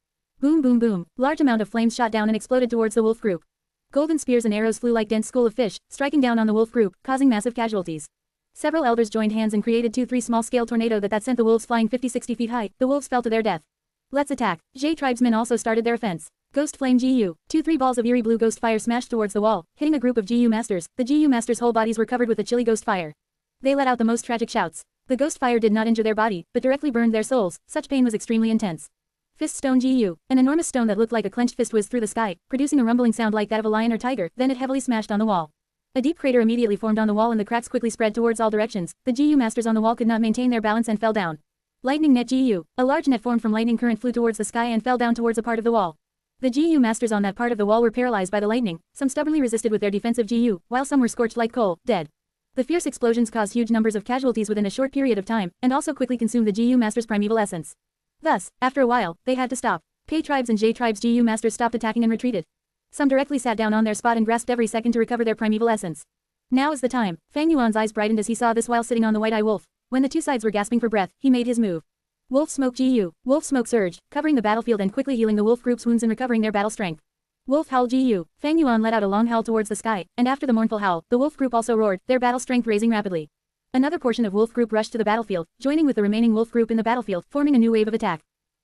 Boom boom boom, large amount of flames shot down and exploded towards the wolf group. Golden spears and arrows flew like dense school of fish, striking down on the wolf group, causing massive casualties. Several elders joined hands and created 2-3 small-scale tornado that sent the wolves flying 50-60 feet high. The wolves fell to their death. Let's attack. Jade tribesmen also started their offense. Ghost Flame GU. 2-3 balls of eerie blue ghost fire smashed towards the wall, hitting a group of GU masters. The GU masters' whole bodies were covered with a chilly ghost fire. They let out the most tragic shouts. The ghost fire did not injure their body, but directly burned their souls. Such pain was extremely intense. Fist Stone GU. An enormous stone that looked like a clenched fist whizzed through the sky, producing a rumbling sound like that of a lion or tiger, then it heavily smashed on the wall. A deep crater immediately formed on the wall and the cracks quickly spread towards all directions. The GU masters on the wall could not maintain their balance and fell down. Lightning Net GU. A large net formed from lightning current flew towards the sky and fell down towards a part of the wall. The GU masters on that part of the wall were paralyzed by the lightning, some stubbornly resisted with their defensive GU, while some were scorched like coal, dead. The fierce explosions caused huge numbers of casualties within a short period of time, and also quickly consumed the GU Master's primeval essence. Thus, after a while, they had to stop. Pai tribes and J tribes GU Masters stopped attacking and retreated. Some directly sat down on their spot and grasped every second to recover their primeval essence. Now is the time. Fang Yuan's eyes brightened as he saw this while sitting on the white-eye wolf. When the two sides were gasping for breath, he made his move. Wolf Smoke GU. Wolf Smoke surged, covering the battlefield and quickly healing the wolf group's wounds and recovering their battle strength. Wolf Howl GU. Fang Yuan let out a long howl towards the sky, and after the mournful howl, the wolf group also roared, their battle strength raising rapidly. Another portion of wolf group rushed to the battlefield, joining with the remaining wolf group in the battlefield, forming a new wave of attack.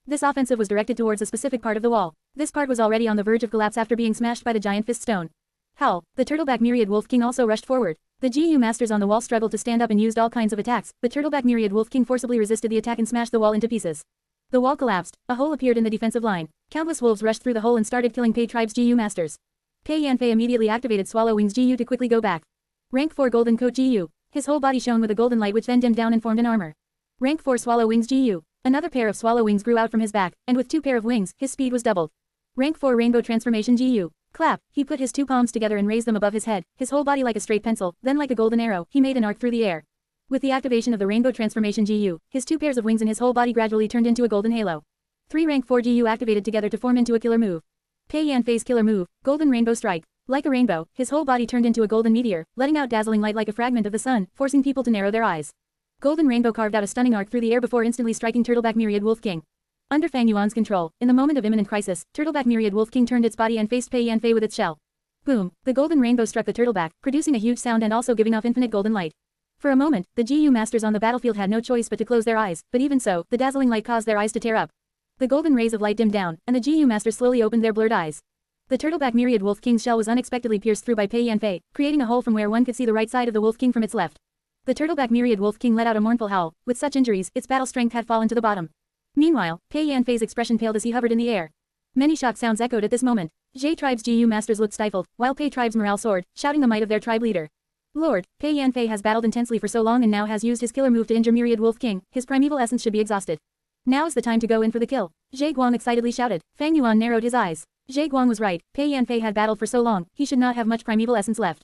This offensive was directed towards a specific part of the wall. This part was already on the verge of collapse after being smashed by the giant fist stone. Howl, the turtleback myriad wolf king also rushed forward. The GU masters on the wall struggled to stand up and used all kinds of attacks, but turtleback myriad wolf king forcibly resisted the attack and smashed the wall into pieces. The wall collapsed, a hole appeared in the defensive line. Countless wolves rushed through the hole and started killing Pai tribe's GU masters. Pai Yanfei immediately activated Swallow Wings GU to quickly go back. Rank 4 Golden Coat GU. His whole body shone with a golden light which then dimmed down and formed an armor. Rank 4 Swallow Wings GU. Another pair of swallow wings grew out from his back, and with 2 pair of wings, his speed was doubled. Rank 4 Rainbow Transformation GU. Clap, he put his 2 palms together and raised them above his head, his whole body like a straight pencil, then like a golden arrow, he made an arc through the air. With the activation of the Rainbow Transformation GU, his 2 pairs of wings and his whole body gradually turned into a golden halo. 3 Rank 4 GU activated together to form into a killer move. Pai Yanfei's killer move, Golden Rainbow Strike. Like a rainbow, his whole body turned into a golden meteor, letting out dazzling light like a fragment of the sun, forcing people to narrow their eyes. Golden Rainbow carved out a stunning arc through the air before instantly striking Turtleback Myriad Wolf King. Under Fang Yuan's control, in the moment of imminent crisis, Turtleback Myriad Wolf King turned its body and faced Pai Yanfei with its shell. Boom, the golden rainbow struck the turtleback, producing a huge sound and also giving off infinite golden light. For a moment, the GU masters on the battlefield had no choice but to close their eyes, but even so, the dazzling light caused their eyes to tear up. The golden rays of light dimmed down, and the GU masters slowly opened their blurred eyes. The Turtleback Myriad Wolf King's shell was unexpectedly pierced through by Pai Yanfei, creating a hole from where one could see the right side of the Wolf King from its left. The Turtleback Myriad Wolf King let out a mournful howl. With such injuries, its battle strength had fallen to the bottom. Meanwhile, Pai Yanfei's expression paled as he hovered in the air. Many shock sounds echoed at this moment. J tribe's GU masters looked stifled, while Pai tribe's morale soared, shouting the might of their tribe leader. Lord, Pai Yanfei has battled intensely for so long and now has used his killer move to injure Myriad Wolf King. His primeval essence should be exhausted. Now is the time to go in for the kill. Zhe Guang excitedly shouted. Fang Yuan narrowed his eyes. Zhe Guang was right. Pai Yanfei had battled for so long, he should not have much primeval essence left.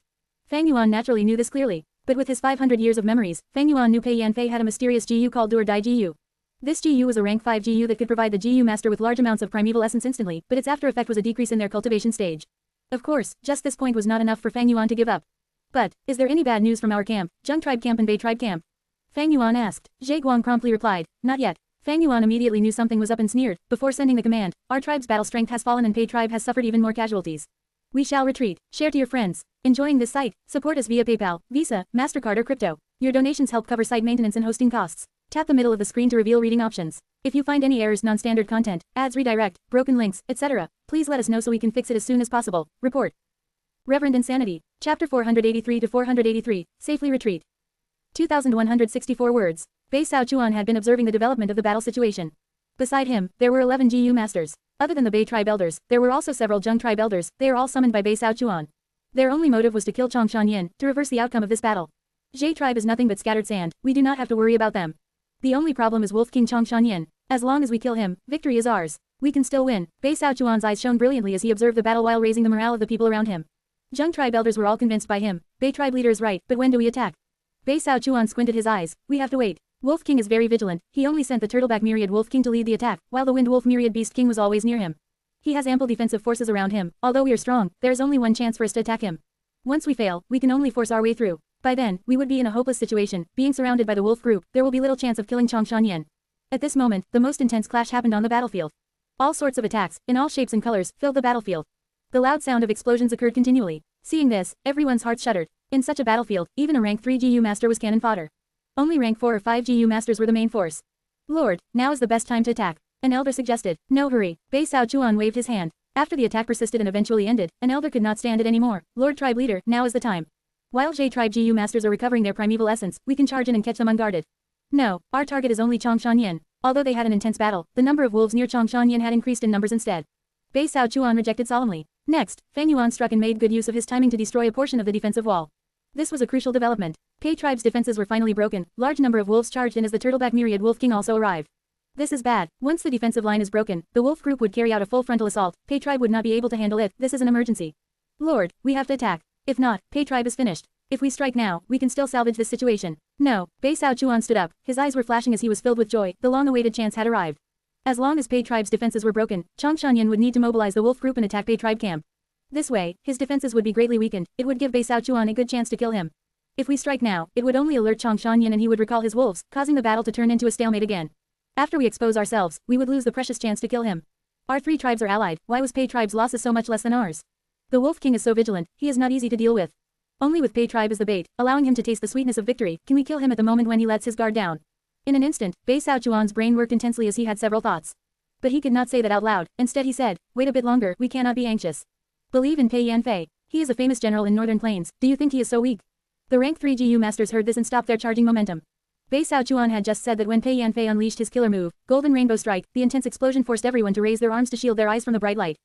Fang Yuan naturally knew this clearly. But with his 500 years of memories, Fang Yuan knew Pai Yanfei had a mysterious GU called Do or Die GU. This GU was a rank 5 GU that could provide the GU master with large amounts of primeval essence instantly, but its after effect was a decrease in their cultivation stage. Of course, just this point was not enough for Fang Yuan to give up. But, is there any bad news from our camp, Zheng tribe camp and Bai tribe camp? Fang Yuan asked. Zhe Guang promptly replied, not yet. Fang Yuan immediately knew something was up and sneered, before sending the command, our tribe's battle strength has fallen and Pai tribe has suffered even more casualties. We shall retreat. Share to your friends. Enjoying this site? Support us via PayPal, Visa, MasterCard or crypto. Your donations help cover site maintenance and hosting costs. Tap the middle of the screen to reveal reading options. If you find any errors, non-standard content, ads redirect, broken links, etc., please let us know so we can fix it as soon as possible. Report. Reverend Insanity. Chapter 483 to 483. Safely retreat. 2,164 words. Bai Xiaochuan had been observing the development of the battle situation. Beside him, there were 11 GU masters. Other than the Bai tribe elders, there were also several Zheng tribe elders. They are all summoned by Bai Xiaochuan. Their only motive was to kill Chongshan Yin, to reverse the outcome of this battle. Jie tribe is nothing but scattered sand. We do not have to worry about them. The only problem is Wolf King Chongshan Yin. As long as we kill him, victory is ours. We can still win. Bai Xiaochuan's eyes shone brilliantly as he observed the battle while raising the morale of the people around him. Zheng tribe elders were all convinced by him. Bai tribe leader is right, but when do we attack? Bai Xiaochuan squinted his eyes. We have to wait. Wolf King is very vigilant. He only sent the Turtleback Myriad Wolf King to lead the attack, while the Wind Wolf Myriad Beast King was always near him. He has ample defensive forces around him. Although we are strong, there is only one chance for us to attack him. Once we fail, we can only force our way through. By then, we would be in a hopeless situation. Being surrounded by the wolf group, there will be little chance of killing Chongshan Yin. At this moment, the most intense clash happened on the battlefield. All sorts of attacks, in all shapes and colors, filled the battlefield. The loud sound of explosions occurred continually. Seeing this, everyone's hearts shuddered. In such a battlefield, even a rank 3 GU master was cannon fodder. Only rank 4 or 5 GU masters were the main force. Lord, now is the best time to attack. An elder suggested. No hurry. Bai Xiaochuan waved his hand. After the attack persisted and eventually ended, an elder could not stand it anymore. Lord tribe leader, now is the time. While J tribe GU masters are recovering their primeval essence, we can charge in and catch them unguarded. No, our target is only Chongshan Yin. Although they had an intense battle, the number of wolves near Chongshan Yin had increased in numbers instead. Bai Xiaochuan rejected solemnly. Next, Fang Yuan struck and made good use of his timing to destroy a portion of the defensive wall. This was a crucial development. Pai tribe's defenses were finally broken, large number of wolves charged in as the Turtleback Myriad Wolf King also arrived. This is bad. Once the defensive line is broken, the wolf group would carry out a full frontal assault. Pai tribe would not be able to handle it. This is an emergency. Lord, we have to attack. If not, Pai tribe is finished. If we strike now, we can still salvage this situation. No, Bai Chuan stood up, his eyes were flashing as he was filled with joy, the long-awaited chance had arrived. As long as Bai tribe's defenses were broken, Changshanyan would need to mobilize the wolf group and attack Bai tribe camp. This way, his defenses would be greatly weakened, it would give Bai Chuan a good chance to kill him. If we strike now, it would only alert Changshanyan and he would recall his wolves, causing the battle to turn into a stalemate again. After we expose ourselves, we would lose the precious chance to kill him. Our three tribes are allied, why was Bai tribe's losses so much less than ours? The Wolf King is so vigilant, he is not easy to deal with. Only with Bai tribe as the bait, allowing him to taste the sweetness of victory, can we kill him at the moment when he lets his guard down. In an instant, Bai Chuan's brain worked intensely as he had several thoughts. But he could not say that out loud, instead he said, wait a bit longer, we cannot be anxious. Believe in Bai Yanfei. He is a famous general in Northern Plains, do you think he is so weak? The rank 3 GU masters heard this and stopped their charging momentum. Bai Chuan had just said that when Bai Yanfei unleashed his killer move, Golden Rainbow Strike, the intense explosion forced everyone to raise their arms to shield their eyes from the bright light.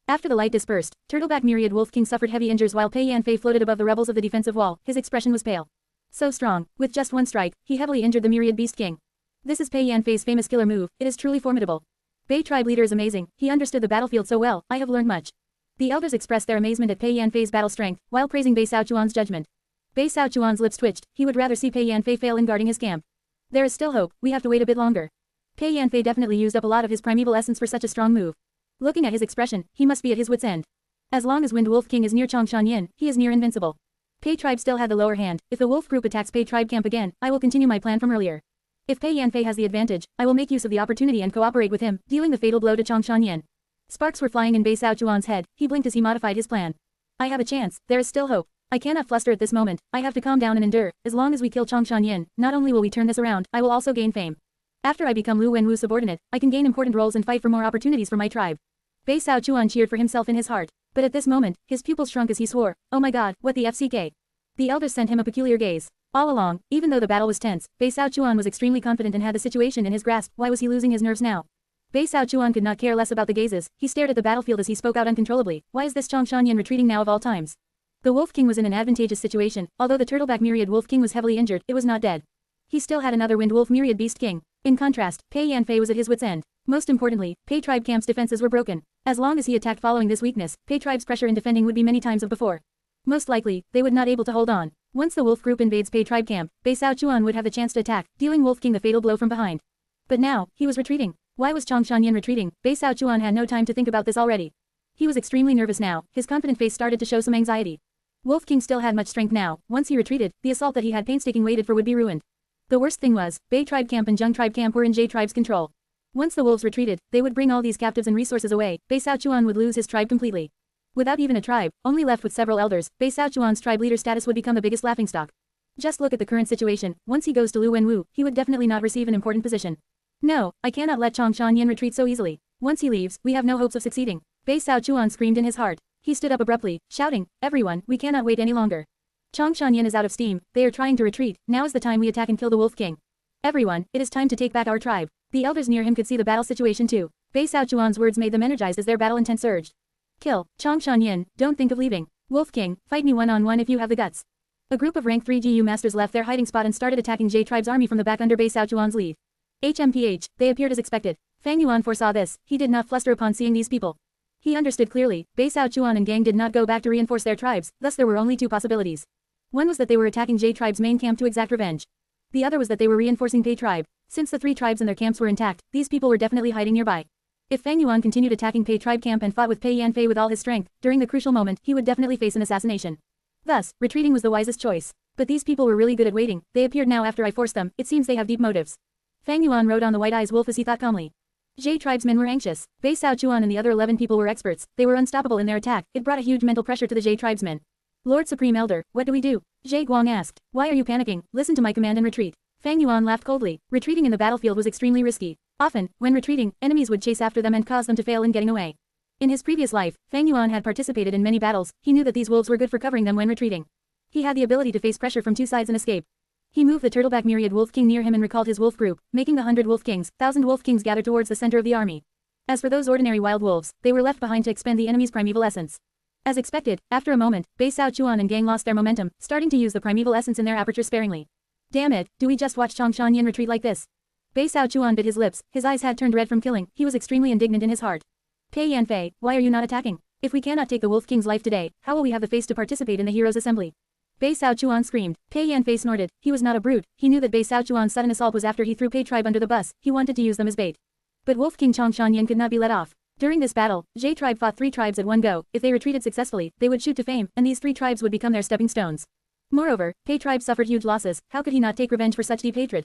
After the light dispersed, Turtleback Myriad Wolf King suffered heavy injuries while Bai Yanfei floated above the rebels of the defensive wall, his expression was pale. So strong, with just one strike, he heavily injured the Myriad Beast King. This is Bai Yanfei's famous killer move, it is truly formidable. Bai tribe leader is amazing, he understood the battlefield so well, I have learned much. The elders expressed their amazement at Bai Yanfei's battle strength, while praising Bai Chuan's judgment. Bai Chuan's lips twitched, he would rather see Bai Yanfei fail in guarding his camp. There is still hope, we have to wait a bit longer. Bai Yanfei definitely used up a lot of his primeval essence for such a strong move. Looking at his expression, he must be at his wit's end. As long as Wind Wolf King is near Changshanyan, he is near invincible. Bai tribe still had the lower hand, if the wolf group attacks Bai tribe camp again, I will continue my plan from earlier. If Bai Yanfei has the advantage, I will make use of the opportunity and cooperate with him, dealing the fatal blow to Changshanyan. Sparks were flying in Bai Chuan's head, he blinked as he modified his plan. I have a chance, there is still hope. I cannot fluster at this moment, I have to calm down and endure, as long as we kill Changshanyan, not only will we turn this around, I will also gain fame. After I become Lu Wenwu's subordinate, I can gain important roles and fight for more opportunities for my tribe. Bai Chuan cheered for himself in his heart. But at this moment, his pupils shrunk as he swore, oh my god, what the FCK. The elders sent him a peculiar gaze. All along, even though the battle was tense, Bai Chuan was extremely confident and had the situation in his grasp, why was he losing his nerves now? Bai Chuan could not care less about the gazes, he stared at the battlefield as he spoke out uncontrollably, why is this Changshanyan retreating now of all times? The Wolf King was in an advantageous situation, although the Turtleback Myriad Wolf King was heavily injured, it was not dead. He still had another Wind Wolf Myriad Beast King. In contrast, Bai Yanfei was at his wit's end. Most importantly, Bai tribe camp's defenses were broken. As long as he attacked following this weakness, Bai tribe's pressure in defending would be many times of before. Most likely, they would not able to hold on. Once the wolf group invades Bai tribe camp, Bai Chuan would have the chance to attack, dealing Wolf King the fatal blow from behind. But now, he was retreating. Why was Changshanyan retreating? Bai Chuan had no time to think about this already. He was extremely nervous now, his confident face started to show some anxiety. Wolf King still had much strength now, once he retreated, the assault that he had painstaking waited for would be ruined. The worst thing was, Bai tribe camp and Zheng tribe camp were in J tribe's control. Once the wolves retreated, they would bring all these captives and resources away, Bai Chuan would lose his tribe completely. Without even a tribe, only left with several elders, Bai Chuan's tribe leader status would become the biggest laughingstock. Just look at the current situation, once he goes to Lu Wenwu, he would definitely not receive an important position. No, I cannot let Changshanyan retreat so easily. Once he leaves, we have no hopes of succeeding. Bai Chuan screamed in his heart. He stood up abruptly, shouting, everyone, we cannot wait any longer. Changshanyan is out of steam, they are trying to retreat, now is the time we attack and kill the Wolf King. Everyone, it is time to take back our tribe. The elders near him could see the battle situation too. Bai Chuan's words made them energized as their battle intent surged. Kill, Changshanyan, don't think of leaving. Wolf King, fight me one-on-one if you have the guts. A group of rank 3 GU masters left their hiding spot and started attacking J tribe's army from the back under Bai Chuan's lead. HMPH, they appeared as expected. Fang Yuan foresaw this, he did not fluster upon seeing these people. He understood clearly, Bai Chuan and gang did not go back to reinforce their tribes, thus there were only two possibilities. One was that they were attacking J tribe's main camp to exact revenge. The other was that they were reinforcing Bai tribe. Since the three tribes and their camps were intact, these people were definitely hiding nearby. If Fang Yuan continued attacking Bai tribe camp and fought with Bai Yanfei with all his strength, during the crucial moment, he would definitely face an assassination. Thus, retreating was the wisest choice. But these people were really good at waiting, they appeared now after I forced them, it seems they have deep motives. Fang Yuan rode on the white-eyes wolf as he thought calmly. J tribesmen were anxious. Bai Chuan and the other 11 people were experts, they were unstoppable in their attack, it brought a huge mental pressure to the J tribesmen. Lord Supreme Elder, what do we do? Jie Guang asked. Why are you panicking? Listen to my command and retreat. Fang Yuan laughed coldly. Retreating in the battlefield was extremely risky. Often, when retreating, enemies would chase after them and cause them to fail in getting away. In his previous life, Fang Yuan had participated in many battles, he knew that these wolves were good for covering them when retreating. He had the ability to face pressure from two sides and escape. He moved the Turtleback Myriad Wolf King near him and recalled his wolf group, making the 100 Wolf Kings, 1000 Wolf Kings gather towards the center of the army. As for those ordinary wild wolves, they were left behind to expend the enemy's primeval essence. As expected, after a moment, Bai Chuan and gang lost their momentum, starting to use the primeval essence in their aperture sparingly. Damn it, do we just watch Changshanyan retreat like this? Bai Chuan bit his lips, his eyes had turned red from killing, he was extremely indignant in his heart. Bai Yanfei, why are you not attacking? If we cannot take the Wolf King's life today, how will we have the face to participate in the Heroes' Assembly? Bai Chuan screamed. Pei Yanfei snorted. He was not a brute. He knew that Bai Chuan's sudden assault was after he threw Pei tribe under the bus. He wanted to use them as bait. But Wolf King Chongshan Yin could not be let off. During this battle, Jie tribe fought 3 tribes at one go. If they retreated successfully, they would shoot to fame, and these 3 tribes would become their stepping stones. Moreover, Pei tribe suffered huge losses. How could he not take revenge for such deep hatred?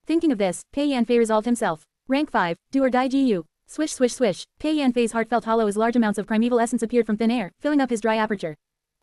Thinking of this, Pei Yanfei resolved himself. Rank 5, do or die Gu. Swish swish swish. Pei Yanfei's heart felt hollow as large amounts of primeval essence appeared from thin air, filling up his dry aperture.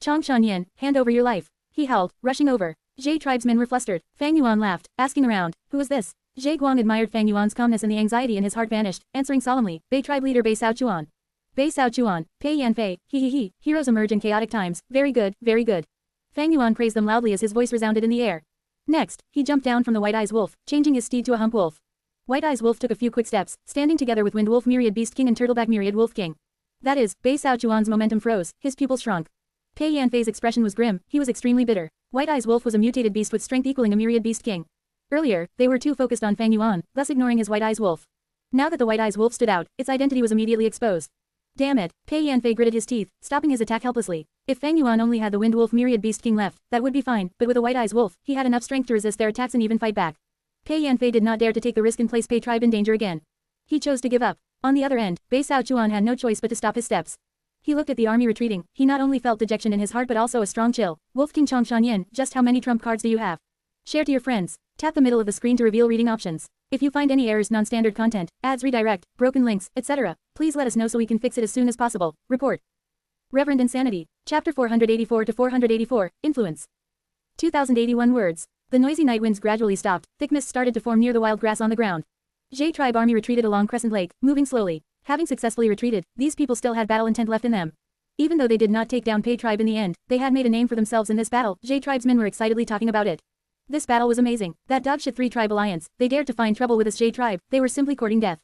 Chongshan Yin, hand over your life. He howled, rushing over. Jie tribesmen were flustered. Fang Yuan laughed, asking around, who was this? Jie Guang admired Fang Yuan's calmness and the anxiety in his heart vanished, answering solemnly, Bai tribe leader Bai Chuan. Bai Chuan, Pei Yanfei, he, heroes emerge in chaotic times, very good, very good. Fang Yuan praised them loudly as his voice resounded in the air. Next, he jumped down from the White Eyes Wolf, changing his steed to a hump wolf. White Eyes Wolf took a few quick steps, standing together with Wind Wolf Myriad Beast King and Turtleback Myriad Wolf King. That is, Bai Chuan's momentum froze, his pupils shrunk. Pei Yanfei's expression was grim, he was extremely bitter. White Eyes Wolf was a mutated beast with strength equaling a Myriad Beast King. Earlier, they were too focused on Fang Yuan, thus ignoring his White Eyes Wolf. Now that the White Eyes Wolf stood out, its identity was immediately exposed. Damn it, Pei Yanfei gritted his teeth, stopping his attack helplessly. If Fang Yuan only had the Wind Wolf Myriad Beast King left, that would be fine, but with a White Eyes Wolf, he had enough strength to resist their attacks and even fight back. Pei Yanfei did not dare to take the risk and place Pei tribe in danger again. He chose to give up. On the other end, Bai Chuan had no choice but to stop his steps. He looked at the army retreating. He not only felt dejection in his heart but also a strong chill. Wolf King Chongshan Yin, just how many trump cards do you have? Share to your friends. Tap the middle of the screen to reveal reading options. If you find any errors, non-standard content, ads redirect, broken links, etc., please let us know so we can fix it as soon as possible. Report. Reverend Insanity. Chapter 484 to 484, Influence. 2081 words. The noisy night winds gradually stopped. Thick mist started to form near the wild grass on the ground. Jie tribe army retreated along Crescent Lake, moving slowly. Having successfully retreated, these people still had battle intent left in them. Even though they did not take down Pei tribe in the end, they had made a name for themselves in this battle. Jie tribesmen were excitedly talking about it. This battle was amazing. That dogshit 3 tribe alliance, they dared to find trouble with us Jie tribe, they were simply courting death.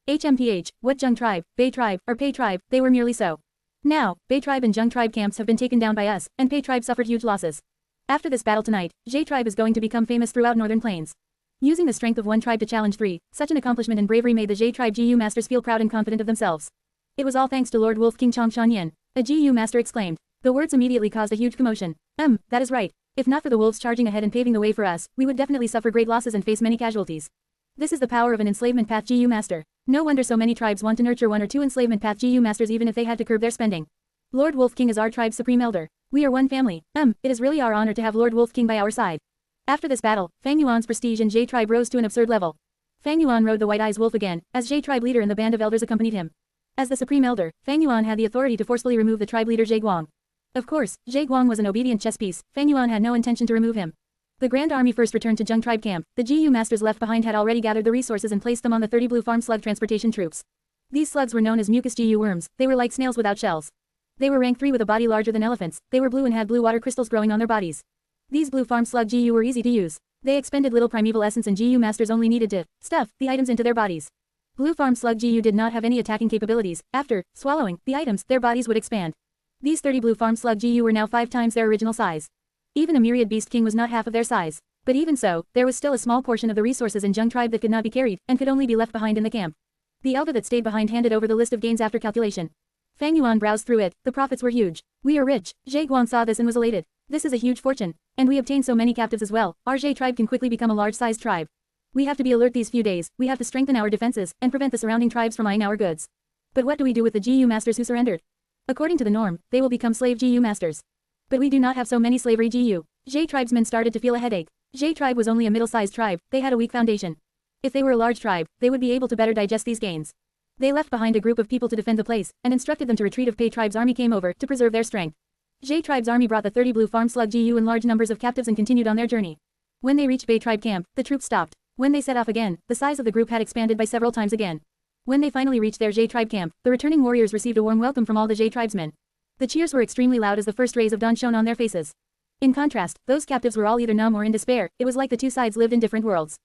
HMPH, what Zheng tribe, Bai tribe, or Pei tribe, they were merely so. Now, Bai tribe and Zheng tribe camps have been taken down by us, and Pei tribe suffered huge losses. After this battle tonight, Jie tribe is going to become famous throughout Northern Plains. Using the strength of 1 tribe to challenge 3, such an accomplishment and bravery made the Jie tribe GU masters feel proud and confident of themselves. It was all thanks to Lord Wolf King Chongshan Yin. A GU master exclaimed. The words immediately caused a huge commotion. That is right. If not for the wolves charging ahead and paving the way for us, we would definitely suffer great losses and face many casualties. This is the power of an enslavement path GU master. No wonder so many tribes want to nurture 1 or 2 enslavement path GU masters even if they had to curb their spending. Lord Wolf King is our tribe's supreme elder. We are one family. It is really our honor to have Lord Wolf King by our side. After this battle, Fang Yuan's prestige in Jie tribe rose to an absurd level. Fang Yuan rode the White Eyes Wolf again, as Jie tribe leader and the band of elders accompanied him. As the supreme elder, Fang Yuan had the authority to forcefully remove the tribe leader Jie Guang. Of course, Jie Guang was an obedient chess piece. Fang Yuan had no intention to remove him. The Grand Army first returned to Zheng tribe camp. The GU masters left behind had already gathered the resources and placed them on the 30 blue farm slug transportation troops. These slugs were known as mucus GU worms. They were like snails without shells. They were rank 3 with a body larger than elephants. They were blue and had blue water crystals growing on their bodies. These blue farm slug GU were easy to use. They expended little primeval essence and GU masters only needed to stuff the items into their bodies. Blue farm slug GU did not have any attacking capabilities. After swallowing the items, their bodies would expand. These 30 blue farm slug GU were now 5 times their original size. Even a myriad beast king was not half of their size. But even so, there was still a small portion of the resources in Zheng tribe that could not be carried, and could only be left behind in the camp. The elder that stayed behind handed over the list of gains after calculation. Fang Yuan browsed through it. The profits were huge. We are rich. Jie Guang saw this and was elated. This is a huge fortune. And we obtained so many captives as well. Our Jie tribe can quickly become a large-sized tribe. We have to be alert these few days. We have to strengthen our defenses, and prevent the surrounding tribes from eyeing our goods. But what do we do with the GU masters who surrendered? According to the norm, they will become slave GU masters. But we do not have so many slavery GU. Jie tribesmen started to feel a headache. Jie tribe was only a middle-sized tribe. They had a weak foundation. If they were a large tribe, they would be able to better digest these gains. They left behind a group of people to defend the place, and instructed them to retreat if Pei tribe's army came over to preserve their strength. Jie tribe's army brought the 30 blue farm slug GU in large numbers of captives and continued on their journey. When they reached Bai tribe camp, the troops stopped. When they set off again, the size of the group had expanded by several times again. When they finally reached their Jie tribe camp, the returning warriors received a warm welcome from all the Jie tribesmen. The cheers were extremely loud as the first rays of dawn shone on their faces. In contrast, those captives were all either numb or in despair. It was like the two sides lived in different worlds.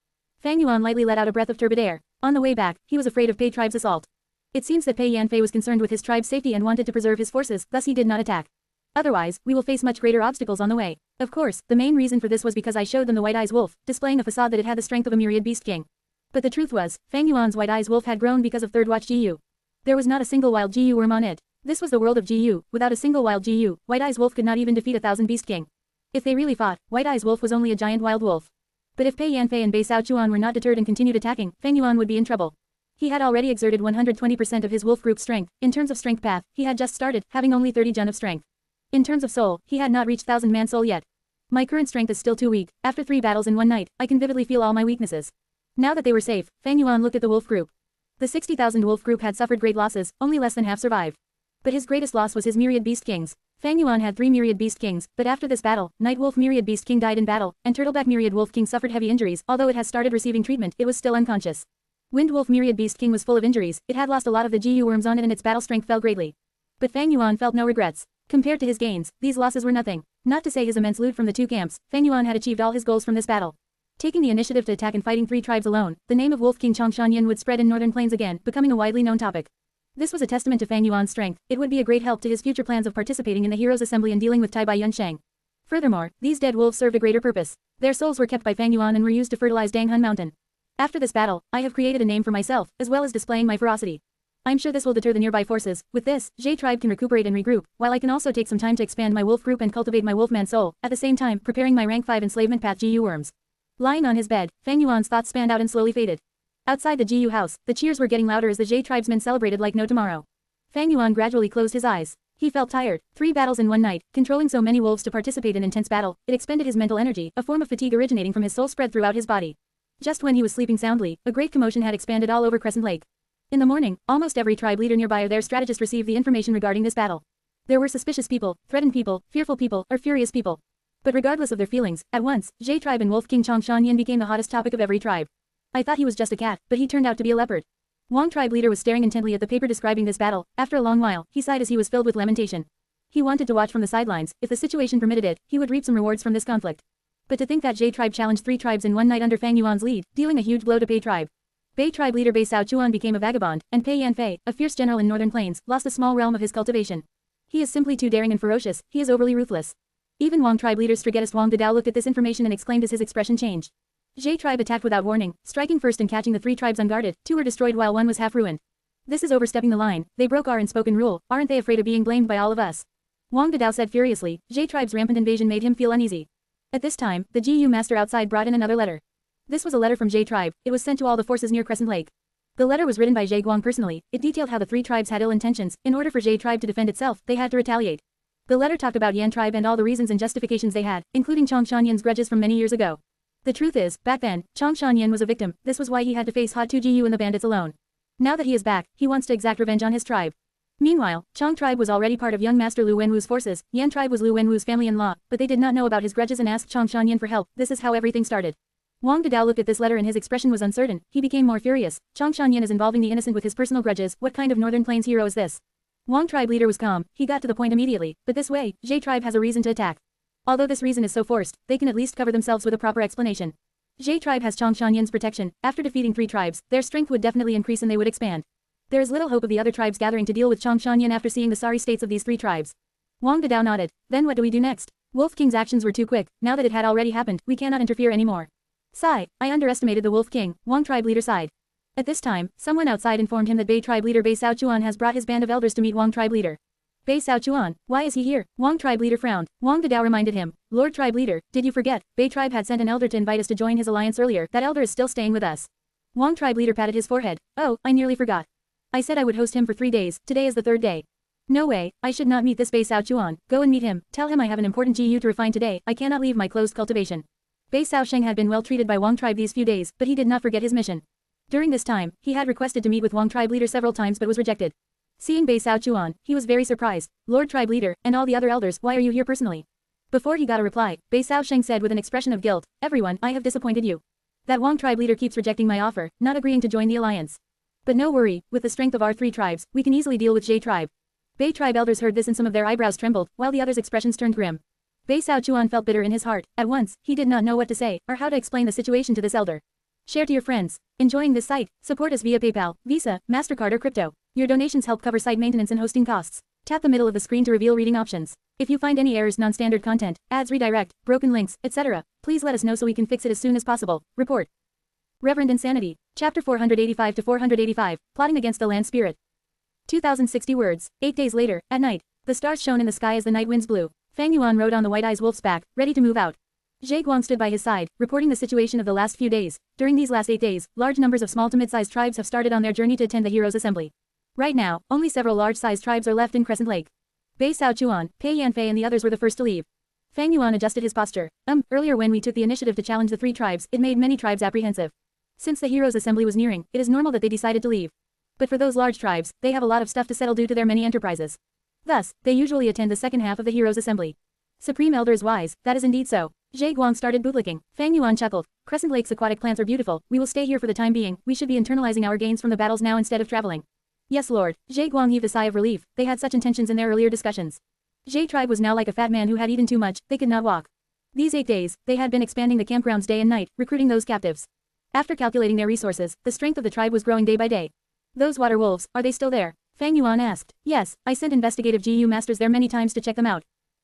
Fang Yuan lightly let out a breath of turbid air. On the way back, he was afraid of Pei tribe's assault. It seems that Pei Yanfei was concerned with his tribe's safety and wanted to preserve his forces, thus he did not attack. Otherwise, we will face much greater obstacles on the way. Of course, the main reason for this was because I showed them the White Eyes Wolf, displaying a facade that it had the strength of a myriad beast king. But the truth was, Fang Yuan's White Eyes Wolf had grown because of Third Watch GU. There was not a single wild GU worm on it. This was the world of GU. Without a single wild GU, White Eyes Wolf could not even defeat 1,000 Beast King. If they really fought, White Eye's wolf was only a giant wild wolf. But if Pei Yanfei and Bai Xiaochuan were not deterred and continued attacking, Fang Yuan would be in trouble. He had already exerted 120% of his wolf group's strength. In terms of strength path, he had just started, having only 30 jun of strength. In terms of soul, he had not reached 1000-man soul yet. My current strength is still too weak. After 3 battles in one night, I can vividly feel all my weaknesses. Now that they were safe, Fang Yuan looked at the wolf group. The 60,000 wolf group had suffered great losses, only less than half survived. But his greatest loss was his myriad beast kings. Fang Yuan had 3 myriad beast kings, but after this battle, Night Wolf myriad beast king died in battle, and Turtleback myriad wolf king suffered heavy injuries. Although it has started receiving treatment, it was still unconscious. Wind Wolf myriad beast king was full of injuries. It had lost a lot of the GU worms on it and its battle strength fell greatly. But Fang Yuan felt no regrets. Compared to his gains, these losses were nothing. Not to say his immense loot from the 2 camps, Fang Yuan had achieved all his goals from this battle. Taking the initiative to attack and fighting 3 tribes alone, the name of Wolf King Chongshan would spread in northern plains again, becoming a widely known topic. This was a testament to Fang Yuan's strength. It would be a great help to his future plans of participating in the Heroes' Assembly and dealing with Tai Bai Yunsheng. Furthermore, these dead wolves served a greater purpose. Their souls were kept by Fang Yuan and were used to fertilize Danghun Mountain. After this battle, I have created a name for myself, as well as displaying my ferocity. I'm sure this will deter the nearby forces. With this, Jade tribe can recuperate and regroup, while I can also take some time to expand my wolf group and cultivate my wolfman soul, at the same time preparing my rank 5 enslavement path GU worms. Lying on his bed, Fang Yuan's thoughts spanned out and slowly faded. Outside the GU house, the cheers were getting louder as the Jade tribesmen celebrated like no tomorrow. Fang Yuan gradually closed his eyes. He felt tired. 3 battles in one night, controlling so many wolves to participate in intense battle, it expended his mental energy, a form of fatigue originating from his soul spread throughout his body. Just when he was sleeping soundly, a great commotion had expanded all over Crescent Lake. In the morning, almost every tribe leader nearby or their strategist received the information regarding this battle. There were suspicious people, threatened people, fearful people, or furious people. But regardless of their feelings, at once, Jade tribe and Wolf King Chongshan became the hottest topic of every tribe. I thought he was just a cat, but he turned out to be a leopard. Wang tribe leader was staring intently at the paper describing this battle. After a long while, he sighed as he was filled with lamentation. He wanted to watch from the sidelines. If the situation permitted it, he would reap some rewards from this conflict. But to think that Jade tribe challenged 3 tribes in one night under Fang Yuan's lead, dealing a huge blow to Bai tribe. Bai tribe leader Bai Xiaochuan became a vagabond, and Pei Yanfei, a fierce general in northern plains, lost a small realm of his cultivation. He is simply too daring and ferocious. He is overly ruthless. Even Wang tribe leader strategist Wang Dadao looked at this information and exclaimed as his expression changed. Jade tribe attacked without warning, striking first and catching the 3 tribes unguarded. 2 were destroyed while 1 was half ruined. This is overstepping the line. They broke our unspoken rule. Aren't they afraid of being blamed by all of us? Wang Dadao said furiously. Jade tribe's rampant invasion made him feel uneasy. At this time, the GU master outside brought in another letter. This was a letter from Jade tribe. It was sent to all the forces near Crescent Lake. The letter was written by Jade Guang personally. It detailed how the 3 tribes had ill intentions. In order for Jade tribe to defend itself, they had to retaliate. The letter talked about Yan tribe and all the reasons and justifications they had, including Chongshan grudges from many years ago. The truth is, back then, Chongshan was a victim. This was why he had to face Hot 2 GU and the bandits alone. Now that he is back, he wants to exact revenge on his tribe. Meanwhile, Chong tribe was already part of young master Lu Wenwu's forces. Yan tribe was Lu Wenwu's family-in-law, but they did not know about his grudges and asked Chongshan for help. This is how everything started. Wang Dadao looked at this letter and his expression was uncertain. He became more furious. Chongshan is involving the innocent with his personal grudges. What kind of Northern Plains hero is this? Wang tribe leader was calm. He got to the point immediately. But this way, Jade tribe has a reason to attack. Although this reason is so forced, they can at least cover themselves with a proper explanation. Jade tribe has Chongshan protection. After defeating 3 tribes, their strength would definitely increase and they would expand. There is little hope of the other tribes gathering to deal with Chongshan after seeing the sorry states of these 3 tribes. Wang Dadao nodded. Then what do we do next? Wolf King's actions were too quick. Now that it had already happened, we cannot interfere anymore. Sigh, I underestimated the Wolf King. Wang tribe leader sighed. At this time, someone outside informed him that Bai tribe leader Bai Xiaochuan has brought his band of elders to meet Wang tribe leader. Bai Xiaochuan, why is he here? Wang tribe leader frowned. Wang Dadao reminded him. Lord tribe leader, did you forget? Bai tribe had sent an elder to invite us to join his alliance earlier. That elder is still staying with us. Wang tribe leader patted his forehead. Oh, I nearly forgot. I said I would host him for 3 days. Today is the 3rd day. No way, I should not meet this Bai Xiaochuan. Go and meet him. Tell him I have an important GU to refine today. I cannot leave my closed cultivation. Bai Xiaosheng had been well treated by Wang tribe these few days, but he did not forget his mission. During this time, he had requested to meet with Wang tribe leader several times but was rejected. Seeing Bai Xiaochuan, he was very surprised. Lord tribe leader, and all the other elders, why are you here personally? Before he got a reply, Bai Xiaosheng said with an expression of guilt, everyone, I have disappointed you. That Wang tribe leader keeps rejecting my offer, not agreeing to join the alliance. But no worry, with the strength of our 3 tribes, we can easily deal with Jade tribe. Bai tribe elders heard this and some of their eyebrows trembled, while the others' expressions turned grim. Bai Xiaochuan felt bitter in his heart. At once, he did not know what to say, or how to explain the situation to this elder. Share to your friends. Enjoying this site? Support us via PayPal, Visa, MasterCard or crypto. Your donations help cover site maintenance and hosting costs. Tap the middle of the screen to reveal reading options. If you find any errors, non-standard content, ads redirect, broken links, etc., please let us know so we can fix it as soon as possible. Report. Reverend Insanity. Chapter 485 to 485, Plotting Against the Land Spirit. 2060 words. 8 days later, at night. The stars shone in the sky as the night winds blew. Fang Yuan rode on the White-Eyes Wolf's back, ready to move out. Zhe Guang stood by his side, reporting the situation of the last few days. During these last 8 days, large numbers of small to mid-sized tribes have started on their journey to attend the Heroes' Assembly. Right now, only several large-sized tribes are left in Crescent Lake. Bai Sao Chuan, Pei Yanfei and the others were the first to leave. Fang Yuan adjusted his posture. Earlier when we took the initiative to challenge the 3 tribes, it made many tribes apprehensive. Since the Heroes' Assembly was nearing, it is normal that they decided to leave. But for those large tribes, they have a lot of stuff to settle due to their many enterprises. Thus, they usually attend the second half of the Heroes' Assembly. Supreme Elder is wise, that is indeed so. Zhe Guang started bootlicking. Fang Yuan chuckled. Crescent Lake's aquatic plants are beautiful, we will stay here for the time being, we should be internalizing our gains from the battles now instead of traveling. Yes lord. Zhe Guang heaved a sigh of relief, they had such intentions in their earlier discussions. Zhe tribe was now like a fat man who had eaten too much, they could not walk. These 8 days, they had been expanding the campgrounds day and night, recruiting those captives. After calculating their resources, the strength of the tribe was growing day by day. Those water wolves, are they still there? Fang Yuan asked. Yes, I sent investigative GU masters there many times to check them out.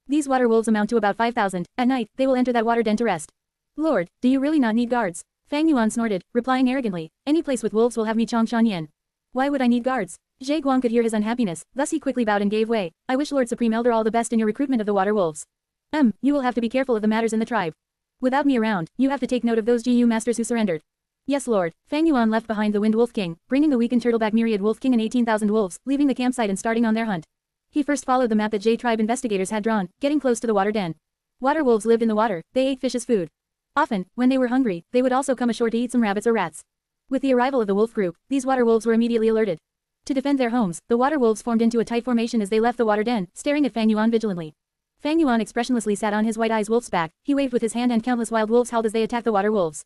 These water wolves amount to about 5,000, at night, they will enter that water den to rest. Lord, do you really not need guards? Fang Yuan snorted, replying arrogantly, any place with wolves will have me Chong Shan Yin. Why would I need guards? Zhe Guang could hear his unhappiness, thus he quickly bowed and gave way. I wish Lord Supreme Elder all the best in your recruitment of the water wolves. You will have to be careful of the matters in the tribe. Without me around, you have to take note of those GU masters who surrendered. Yes lord. Fang Yuan left behind the Wind Wolf King, bringing the weakened Turtleback Myriad Wolf King and 18,000 wolves, leaving the campsite and starting on their hunt. He first followed the map that J tribe investigators had drawn, getting close to the water den. Water wolves lived in the water, they ate fish as food. Often, when they were hungry, they would also come ashore to eat some rabbits or rats. With the arrival of the wolf group, these water wolves were immediately alerted. To defend their homes, the water wolves formed into a tight formation as they left the water den, staring at Fang Yuan vigilantly. Fang Yuan expressionlessly sat on his White-Eyes Wolf's back, he waved with his hand and countless wild wolves howled as they attacked the water wolves.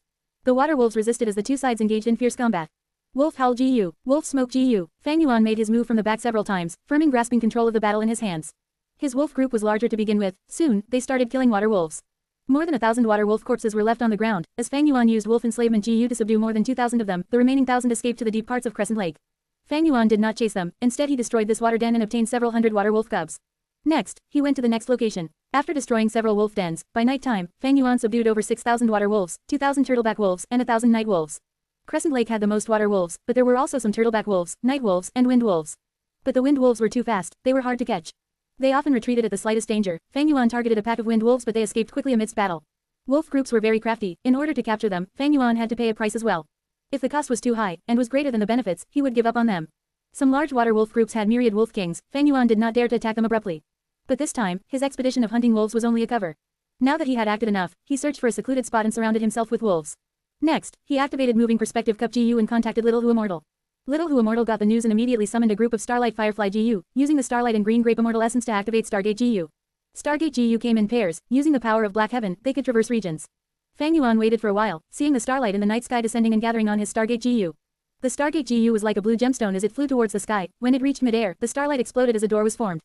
The water wolves resisted as the 2 sides engaged in fierce combat. Wolf howl GU, wolf smoke GU. Fang Yuan made his move from the back several times, firming grasping control of the battle in his hands. His wolf group was larger to begin with, soon, they started killing water wolves. More than 1,000 water wolf corpses were left on the ground, as Fang Yuan used wolf enslavement GU to subdue more than 2,000 of them, the remaining 1,000 escaped to the deep parts of Crescent Lake. Fang Yuan did not chase them, instead he destroyed this water den and obtained several hundred water wolf cubs. Next, he went to the next location. After destroying several wolf dens, by night time, Fang Yuan subdued over 6,000 water wolves, 2,000 turtleback wolves, and 1,000 night wolves. Crescent Lake had the most water wolves, but there were also some turtleback wolves, night wolves, and wind wolves. But the wind wolves were too fast, they were hard to catch. They often retreated at the slightest danger. Fang Yuan targeted a pack of wind wolves but they escaped quickly amidst battle. Wolf groups were very crafty, in order to capture them, Fang Yuan had to pay a price as well. If the cost was too high, and was greater than the benefits, he would give up on them. Some large water wolf groups had myriad wolf kings, Fang Yuan did not dare to attack them abruptly. But this time, his expedition of hunting wolves was only a cover. Now that he had acted enough, he searched for a secluded spot and surrounded himself with wolves. Next, he activated Moving Perspective Cup GU and contacted Little Hu Immortal. Little Hu Immortal got the news and immediately summoned a group of Starlight Firefly GU, using the Starlight and Green Grape Immortal Essence to activate Stargate GU. Stargate GU came in pairs, using the power of Black Heaven, they could traverse regions. Fang Yuan waited for a while, seeing the starlight in the night sky descending and gathering on his Stargate GU. The Stargate GU was like a blue gemstone as it flew towards the sky. When it reached midair, the starlight exploded as a door was formed.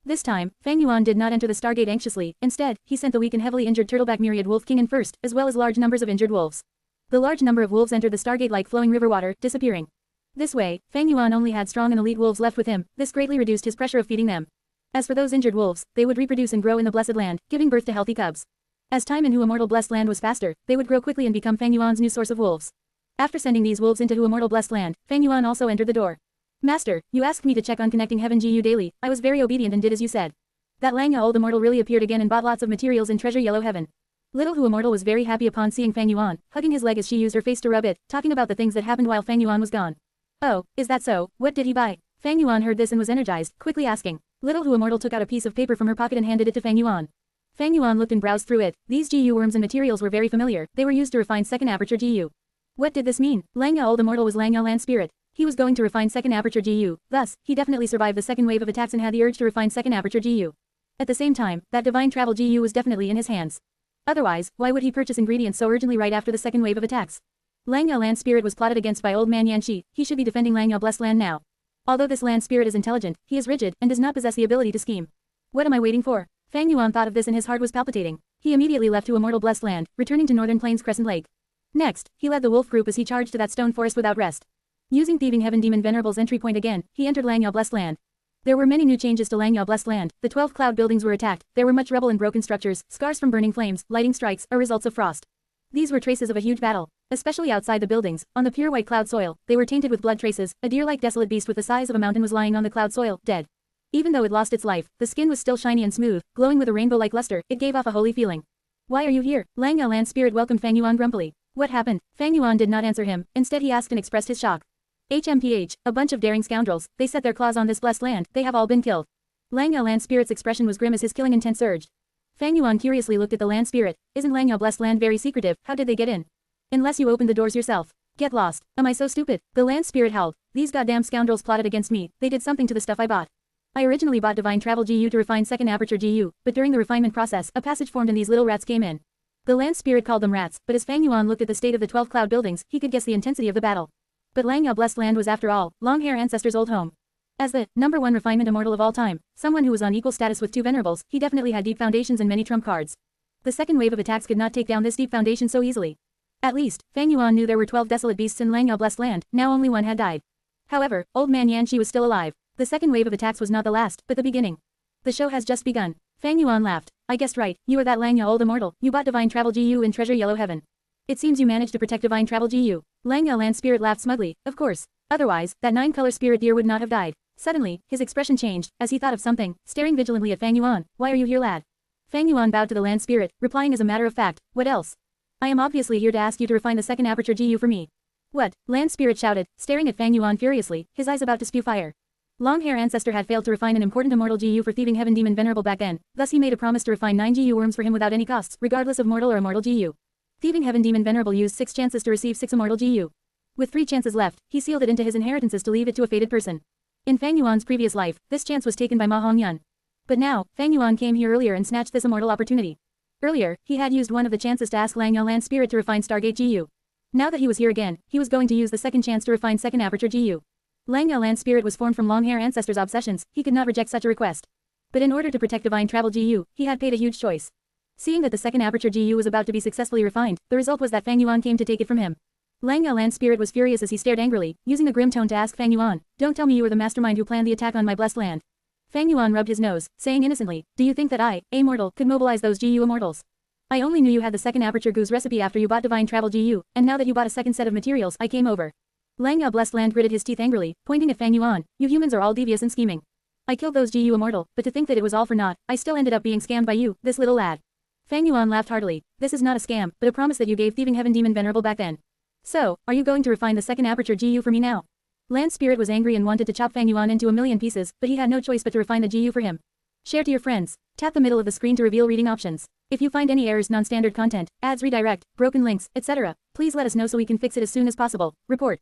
This time, Fang Yuan did not enter the Stargate anxiously, instead, he sent the weak and heavily injured Turtleback Myriad Wolf King in first, as well as large numbers of injured wolves. The large number of wolves entered the Stargate like flowing river water, disappearing. This way, Fang Yuan only had strong and elite wolves left with him, this greatly reduced his pressure of feeding them. As for those injured wolves, they would reproduce and grow in the Blessed Land, giving birth to healthy cubs. As time in Hu Immortal Blessed Land was faster, they would grow quickly and become Fang Yuan's new source of wolves. After sending these wolves into Hu Immortal Blessed Land, Fang Yuan also entered the door. Master, you asked me to check on connecting Heaven GU daily, I was very obedient and did as you said. That Langya Old Immortal really appeared again and bought lots of materials in Treasure Yellow Heaven. Little Hu Immortal was very happy upon seeing Fang Yuan, hugging his leg as she used her face to rub it, talking about the things that happened while Fang Yuan was gone. Oh, is that so? What did he buy? Fang Yuan heard this and was energized, quickly asking. Little Hu Immortal took out a piece of paper from her pocket and handed it to Fang Yuan. Fang Yuan looked and browsed through it. These GU worms and materials were very familiar, they were used to refine Second Aperture Gu. What did this mean? Langya Old Immortal was Langya Land Spirit. He was going to refine Second Aperture Gu, thus, he definitely survived the second wave of attacks and had the urge to refine Second Aperture Gu. At the same time, that Divine Travel GU was definitely in his hands. Otherwise, why would he purchase ingredients so urgently right after the second wave of attacks? Langya Land Spirit was plotted against by Old Man Yanxi, he should be defending Langya Blessed Land now. Although this land spirit is intelligent, he is rigid, and does not possess the ability to scheme. What am I waiting for? Fang Yuan thought of this and his heart was palpitating. He immediately left to Immortal Blessed Land, returning to Northern Plains Crescent Lake. Next, he led the wolf group as he charged to that stone forest without rest. Using Thieving Heaven Demon Venerable's entry point again, he entered Langya Blessed Land. There were many new changes to Langya Blessed Land. The 12 cloud buildings were attacked, there were much rubble and broken structures, scars from burning flames, lightning strikes, are results of frost. These were traces of a huge battle. Especially outside the buildings, on the pure white cloud soil, they were tainted with blood traces, a deer-like desolate beast with the size of a mountain was lying on the cloud soil, dead. Even though it lost its life, the skin was still shiny and smooth, glowing with a rainbow-like luster. It gave off a holy feeling. Why are you here? Lang Ya land spirit welcomed Fang Yuan grumpily. What happened? Fang Yuan did not answer him, instead he asked and expressed his shock. HMPH, a bunch of daring scoundrels, they set their claws on this blessed land, they have all been killed. Lang Ya land spirit's expression was grim as his killing intent surged. Fang Yuan curiously looked at the land spirit. Isn't Lang Ya blessed land very secretive? How did they get in? Unless you opened the doors yourself. Get lost. Am I so stupid? The land spirit howled. These goddamn scoundrels plotted against me. They did something to the stuff I bought. I originally bought Divine Travel Gu to refine Second Aperture Gu, but during the refinement process, a passage formed and these little rats came in. The land spirit called them rats, but as Fang Yuan looked at the state of the 12 cloud buildings, he could guess the intensity of the battle. But Lang Ya blessed land was after all, long-hair ancestors' old home. As the #1 refinement immortal of all time, someone who was on equal status with two venerables, he definitely had deep foundations and many trump cards. The second wave of attacks could not take down this deep foundation so easily. At least, Fang Yuan knew there were 12 desolate beasts in Lang Ya blessed land, now only one had died. However, old man Yanxi was still alive. The second wave of attacks was not the last, but the beginning. The show has just begun. Fang Yuan laughed. I guessed right, you are that Lang Ya old immortal, you bought Divine Travel Gu in Treasure Yellow Heaven. It seems you managed to protect Divine Travel Gu. Lang Ya land spirit laughed smugly, of course. Otherwise, that 9-color spirit deer would not have died. Suddenly, his expression changed, as he thought of something, staring vigilantly at Fang Yuan. Why are you here, lad? Fang Yuan bowed to the land spirit, replying as a matter of fact, what else? I am obviously here to ask you to refine the Second Aperture Gu for me. What? Land spirit shouted, staring at Fang Yuan furiously, his eyes about to spew fire. Long-hair ancestor had failed to refine an important immortal Gu for thieving heaven demon venerable back then, thus he made a promise to refine 9 Gu worms for him without any costs, regardless of mortal or immortal Gu. Thieving heaven demon venerable used 6 chances to receive 6 immortal Gu. With 3 chances left, he sealed it into his inheritances to leave it to a fated person. In Fang Yuan's previous life, this chance was taken by Ma Hongyun. But now, Fang Yuan came here earlier and snatched this immortal opportunity. Earlier, he had used one of the chances to ask Lang Ya land spirit to refine Stargate Gu. Now that he was here again, he was going to use the second chance to refine Second Aperture Gu. Lang Ya land spirit was formed from long-hair ancestors' obsessions, he could not reject such a request. But in order to protect Divine Travel Gu, he had paid a huge choice. Seeing that the Second Aperture Gu was about to be successfully refined, the result was that Fang Yuan came to take it from him. Lang Ya land spirit was furious as he stared angrily, using a grim tone to ask Fang Yuan, don't tell me you were the mastermind who planned the attack on my blessed land. Fang Yuan rubbed his nose, saying innocently, do you think that I, a mortal, could mobilize those Gu immortals? I only knew you had the Second Aperture Gu's recipe after you bought Divine Travel Gu, and now that you bought a second set of materials, I came over. Lang Ya blessed land gritted his teeth angrily, pointing at Fang Yuan, you humans are all devious and scheming. I killed those Gu immortal, but to think that it was all for naught, I still ended up being scammed by you, this little lad. Fang Yuan laughed heartily. This is not a scam, but a promise that you gave thieving heaven demon venerable back then. So, are you going to refine the Second Aperture Gu for me now? Land spirit was angry and wanted to chop Fang Yuan into a million pieces, but he had no choice but to refine the Gu for him. Share to your friends. Tap the middle of the screen to reveal reading options. If you find any errors, non-standard content, ads redirect, broken links, etc., please let us know so we can fix it as soon as possible. Report.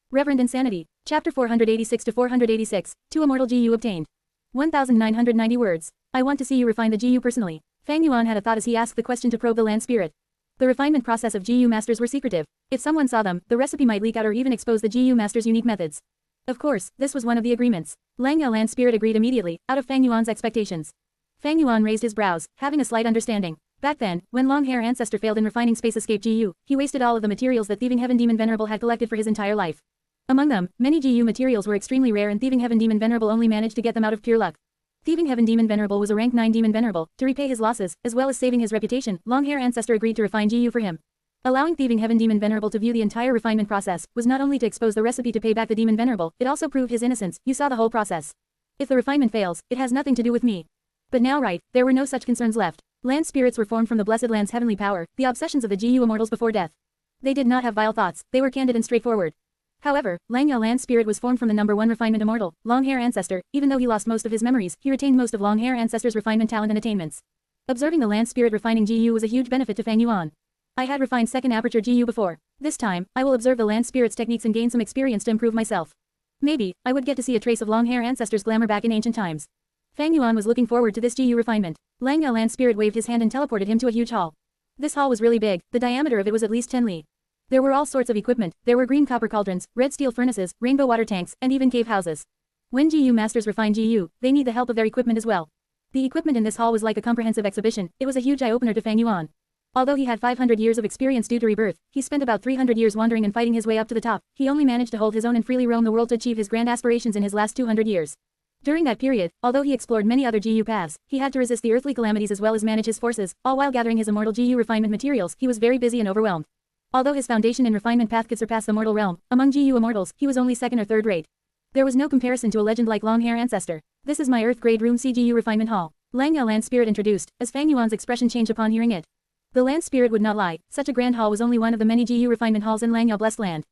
Reverend Insanity. Chapter 486 to 486. 2 Immortal Gu obtained. 1990 words. I want to see you refine the Gu personally. Fang Yuan had a thought as he asked the question to probe the land spirit. The refinement process of Gu masters were secretive. If someone saw them, the recipe might leak out or even expose the Gu master's unique methods. Of course, this was one of the agreements. Lang Ya land spirit agreed immediately, out of Fang Yuan's expectations. Fang Yuan raised his brows, having a slight understanding. Back then, when long-hair ancestor failed in refining Space Escape Gu, he wasted all of the materials that thieving heaven demon venerable had collected for his entire life. Among them, many Gu materials were extremely rare and thieving heaven demon venerable only managed to get them out of pure luck. Thieving heaven demon venerable was a rank 9 demon venerable. To repay his losses, as well as saving his reputation, long-hair ancestor agreed to refine Gu for him. Allowing thieving heaven demon venerable to view the entire refinement process was not only to expose the recipe to pay back the demon venerable, it also proved his innocence. You saw the whole process. If the refinement fails, it has nothing to do with me. But now right, there were no such concerns left. Land spirits were formed from the blessed land's heavenly power, the obsessions of the Gu immortals before death. They did not have vile thoughts, they were candid and straightforward. However, Lang Ya land spirit was formed from the #1 refinement immortal, long-hair ancestor. Even though he lost most of his memories, he retained most of long-hair ancestor's refinement talent and attainments. Observing the land spirit refining Gu was a huge benefit to Fang Yuan. I had refined Second Aperture Gu before. This time, I will observe the land spirit's techniques and gain some experience to improve myself. Maybe, I would get to see a trace of long-hair ancestor's glamour back in ancient times. Fang Yuan was looking forward to this Gu refinement. Lang Ya land spirit waved his hand and teleported him to a huge hall. This hall was really big, the diameter of it was at least 10 li. There were all sorts of equipment. There were green copper cauldrons, red steel furnaces, rainbow water tanks, and even cave houses. When Gu masters refine Gu, they need the help of their equipment as well. The equipment in this hall was like a comprehensive exhibition. It was a huge eye-opener to Fang Yuan. Although he had 500 years of experience due to rebirth, he spent about 300 years wandering and fighting his way up to the top. He only managed to hold his own and freely roam the world to achieve his grand aspirations in his last 200 years. During that period, although he explored many other Gu paths, he had to resist the earthly calamities as well as manage his forces, all while gathering his immortal Gu refinement materials. He was very busy and overwhelmed. Although his foundation and refinement path could surpass the mortal realm, among Gu immortals, he was only second or third rate. There was no comparison to a legend like long-hair ancestor. This is my Earth Grade Room CGU Refinement Hall. Lang Land Spirit introduced, as Fang Yuan's expression changed upon hearing it. The Land Spirit would not lie, such a grand hall was only one of the many GU refinement halls in Lang Blessed Land.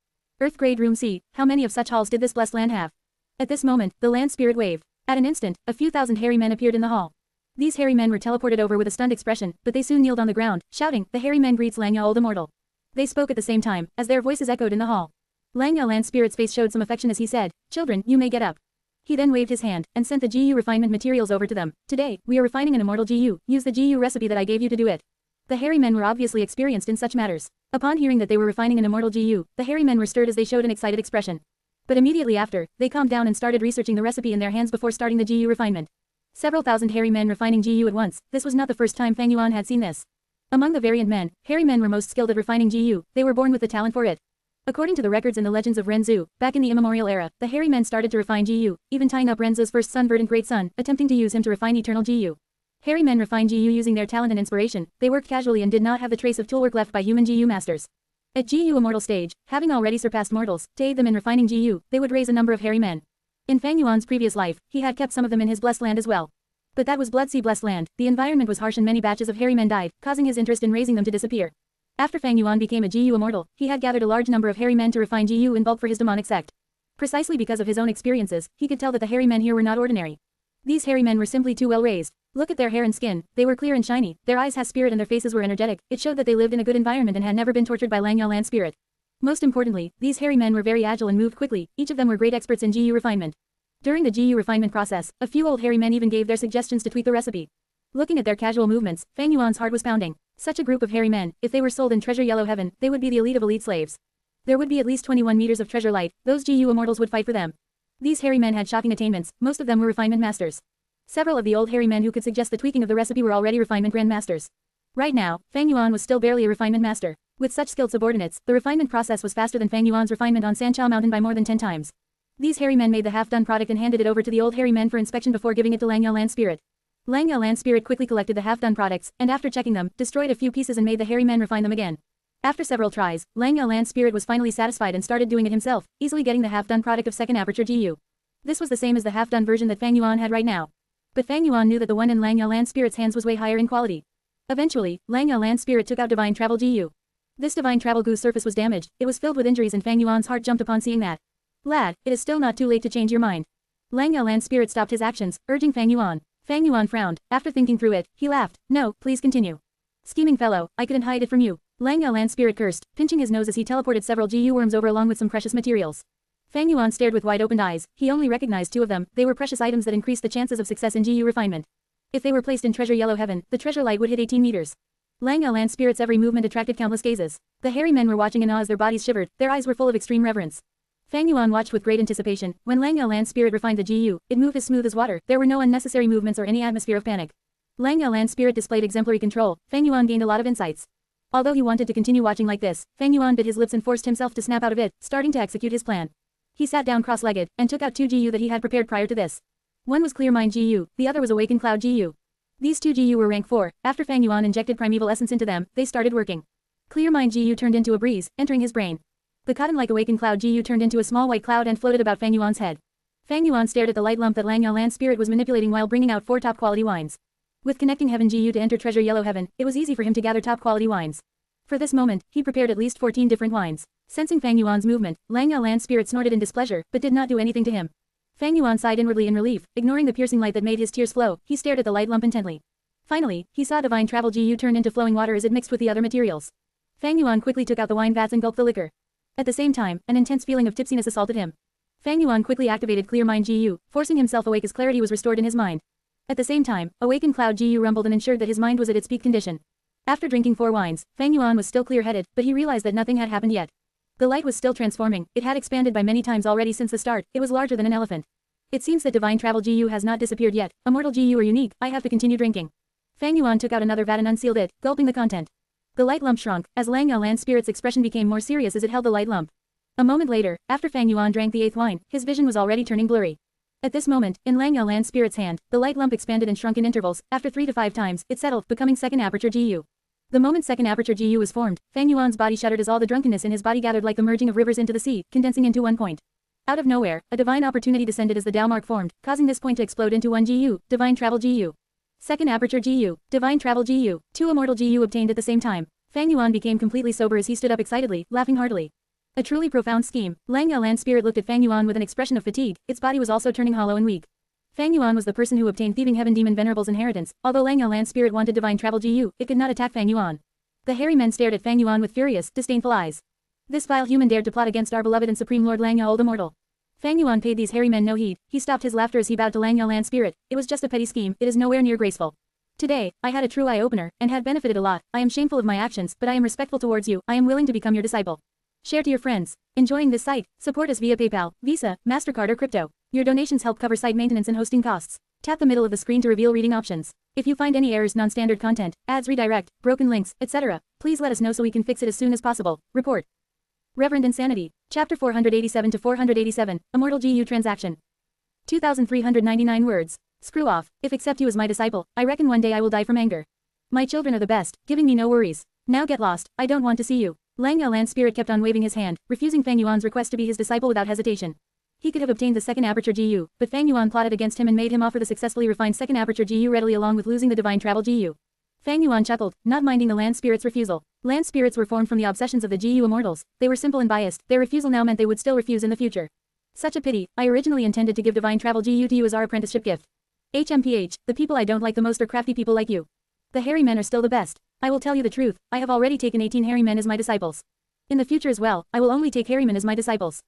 Earth Grade Room C, how many of such halls did this blessed land have? At this moment, the Land Spirit waved. At an instant, a few thousand hairy men appeared in the hall. These hairy men were teleported over with a stunned expression, but they soon kneeled on the ground, shouting, "The hairy men greets Lang Old Immortal." They spoke at the same time, as their voices echoed in the hall. Lang Land Spirit's face showed some affection as he said, "Children, you may get up." He then waved his hand, and sent the GU refinement materials over to them. "Today, we are refining an immortal GU, use the GU recipe that I gave you to do it." The hairy men were obviously experienced in such matters. Upon hearing that they were refining an immortal GU, the hairy men were stirred as they showed an excited expression. But immediately after, they calmed down and started researching the recipe in their hands before starting the GU refinement. Several thousand hairy men refining GU at once, this was not the first time Fang Yuan had seen this. Among the variant men, hairy men were most skilled at refining GU, they were born with the talent for it. According to the records in the legends of Renzu, back in the immemorial era, the hairy men started to refine GU, even tying up Renzu's first son Verdant Great Son, attempting to use him to refine eternal GU. Hairy men refined GU using their talent and inspiration, they worked casually and did not have the trace of toolwork left by human GU masters. At GU Immortal stage, having already surpassed mortals, to aid them in refining GU, they would raise a number of hairy men. In Fang Yuan's previous life, he had kept some of them in his blessed land as well. But that was Bloodsea Blessed Land, the environment was harsh and many batches of hairy men died, causing his interest in raising them to disappear. After Fang Yuan became a GU Immortal, he had gathered a large number of hairy men to refine GU in bulk for his demonic sect. Precisely because of his own experiences, he could tell that the hairy men here were not ordinary. These hairy men were simply too well raised. Look at their hair and skin, they were clear and shiny, their eyes had spirit and their faces were energetic, it showed that they lived in a good environment and had never been tortured by Lang Land Spirit. Most importantly, these hairy men were very agile and moved quickly, each of them were great experts in GU refinement. During the GU refinement process, a few old hairy men even gave their suggestions to tweak the recipe. Looking at their casual movements, Fang Yuan's heart was pounding. Such a group of hairy men, if they were sold in Treasure Yellow Heaven, they would be the elite of elite slaves. There would be at least 21 meters of treasure light, those GU immortals would fight for them. These hairy men had shocking attainments, most of them were refinement masters. Several of the old hairy men who could suggest the tweaking of the recipe were already refinement grandmasters. Right now, Fang Yuan was still barely a refinement master. With such skilled subordinates, the refinement process was faster than Fang Yuan's refinement on Sanchao Mountain by more than 10 times. These hairy men made the half-done product and handed it over to the old hairy men for inspection before giving it to Lang Land Spirit. Lang Land Spirit quickly collected the half-done products, and after checking them, destroyed a few pieces and made the hairy men refine them again. After several tries, Lang Land Spirit was finally satisfied and started doing it himself, easily getting the half-done product of Second Aperture Gu. This was the same as the half-done version that Fang Yuan had right now. But Fang Yuan knew that the one in Lang Land Spirit's hands was way higher in quality. Eventually, Lang Land Spirit took out Divine Travel Gu. This Divine Travel Gu's surface was damaged, it was filled with injuries and Fang Yuan's heart jumped upon seeing that. "Lad, it is still not too late to change your mind." Lang Land Spirit stopped his actions, urging Fang Yuan. Fang Yuan frowned. After thinking through it, he laughed. "No, please continue." "Scheming fellow, I couldn't hide it from you." Lang Land Spirit cursed, pinching his nose as he teleported several GU worms over along with some precious materials. Fang Yuan stared with wide-opened eyes, he only recognized 2 of them, they were precious items that increased the chances of success in GU refinement. If they were placed in Treasure Yellow Heaven, the treasure light would hit 18 meters. Lang Land Spirit's every movement attracted countless gazes. The hairy men were watching in awe as their bodies shivered, their eyes were full of extreme reverence. Fang Yuan watched with great anticipation. When Lang Land Spirit refined the GU, it moved as smooth as water, there were no unnecessary movements or any atmosphere of panic. Lang Land Spirit displayed exemplary control, Fang Yuan gained a lot of insights. Although he wanted to continue watching like this, Fang Yuan bit his lips and forced himself to snap out of it, starting to execute his plan. He sat down cross-legged, and took out 2 GU that he had prepared prior to this. One was Clear Mind GU, the other was Awakened Cloud GU. These 2 GU were rank 4, after Fang Yuan injected primeval essence into them, they started working. Clear Mind GU turned into a breeze, entering his brain. The cotton-like Awakened Cloud GU turned into a small white cloud and floated about Fang Yuan's head. Fang Yuan stared at the light lump that Lang Land Spirit was manipulating while bringing out 4 top-quality wines. With connecting Heaven GU to enter Treasure Yellow Heaven, it was easy for him to gather top-quality wines. For this moment, he prepared at least 14 different wines. Sensing Fang Yuan's movement, Lang Land Spirit snorted in displeasure, but did not do anything to him. Fang Yuan sighed inwardly in relief, ignoring the piercing light that made his tears flow, he stared at the light lump intently. Finally, he saw Divine Travel Gu turn into flowing water as it mixed with the other materials. Fang Yuan quickly took out the wine vats and gulped the liquor. At the same time, an intense feeling of tipsiness assaulted him. Fang Yuan quickly activated Clear Mind Gu, forcing himself awake as clarity was restored in his mind. At the same time, Awakened Cloud Gu rumbled and ensured that his mind was at its peak condition. After drinking 4 wines, Fang Yuan was still clear-headed, but he realized that nothing had happened yet. The light was still transforming, it had expanded by many times already since the start, it was larger than an elephant. It seems that Divine Travel Gu has not disappeared yet, Immortal Gu are unique, I have to continue drinking. Fang Yuan took out another vat and unsealed it, gulping the content. The light lump shrunk, as Lang Land Spirit's expression became more serious as it held the light lump. A moment later, after Fang Yuan drank the 8th wine, his vision was already turning blurry. At this moment, in Lang Land Spirit's hand, the light lump expanded and shrunk in intervals, after 3 to 5 times, it settled, becoming Second Aperture Gu. The moment Second Aperture Gu was formed, Fang Yuan's body shuddered as all the drunkenness in his body gathered like the merging of rivers into the sea, condensing into one point. Out of nowhere, a divine opportunity descended as the Dao mark formed, causing this point to explode into one Gu, Divine Travel Gu. Second Aperture Gu, Divine Travel Gu, 2 Immortal Gu obtained at the same time. Fang Yuan became completely sober as he stood up excitedly, laughing heartily. A truly profound scheme. Lang Yalan's spirit looked at Fang Yuan with an expression of fatigue, its body was also turning hollow and weak. Fang Yuan was the person who obtained Thieving Heaven Demon Venerable's inheritance, although Lang Yalan's spirit wanted Divine Travel Gu, it could not attack Fang Yuan. The hairy men stared at Fang Yuan with furious, disdainful eyes. This vile human dared to plot against our beloved and supreme Lord Lang Ya Old Immortal. Fang Yuan paid these hairy men no heed, he stopped his laughter as he bowed to Lang Yalan's spirit, it was just a petty scheme, it is nowhere near graceful. Today, I had a true eye-opener, and had benefited a lot, I am shameful of my actions, but I am respectful towards you, I am willing to become your disciple. Share to your friends. Enjoying this site? Support us via PayPal, Visa, MasterCard or crypto. Your donations help cover site maintenance and hosting costs. Tap the middle of the screen to reveal reading options. If you find any errors, non-standard content, ads redirect, broken links, etc., please let us know so we can fix it as soon as possible. Report. Reverend Insanity. Chapter 487 to 487, Immortal Gu Transaction. 2,399 words. Screw off, if accept you as my disciple, I reckon one day I will die from anger. My children are the best, giving me no worries. Now get lost, I don't want to see you. Lang Yalan's spirit kept on waving his hand, refusing Fang Yuan's request to be his disciple without hesitation. He could have obtained the Second Aperture Gu, but Fang Yuan plotted against him and made him offer the successfully refined Second Aperture Gu readily along with losing the Divine Travel Gu. Fang Yuan chuckled, not minding the land spirit's refusal. Land spirits were formed from the obsessions of the Gu immortals, they were simple and biased, their refusal now meant they would still refuse in the future. Such a pity, I originally intended to give Divine Travel Gu to you as our apprenticeship gift. HMPH, the people I don't like the most are crafty people like you. The hairy men are still the best. I will tell you the truth, I have already taken 18 hairy men as my disciples. In the future as well, I will only take hairy men as my disciples.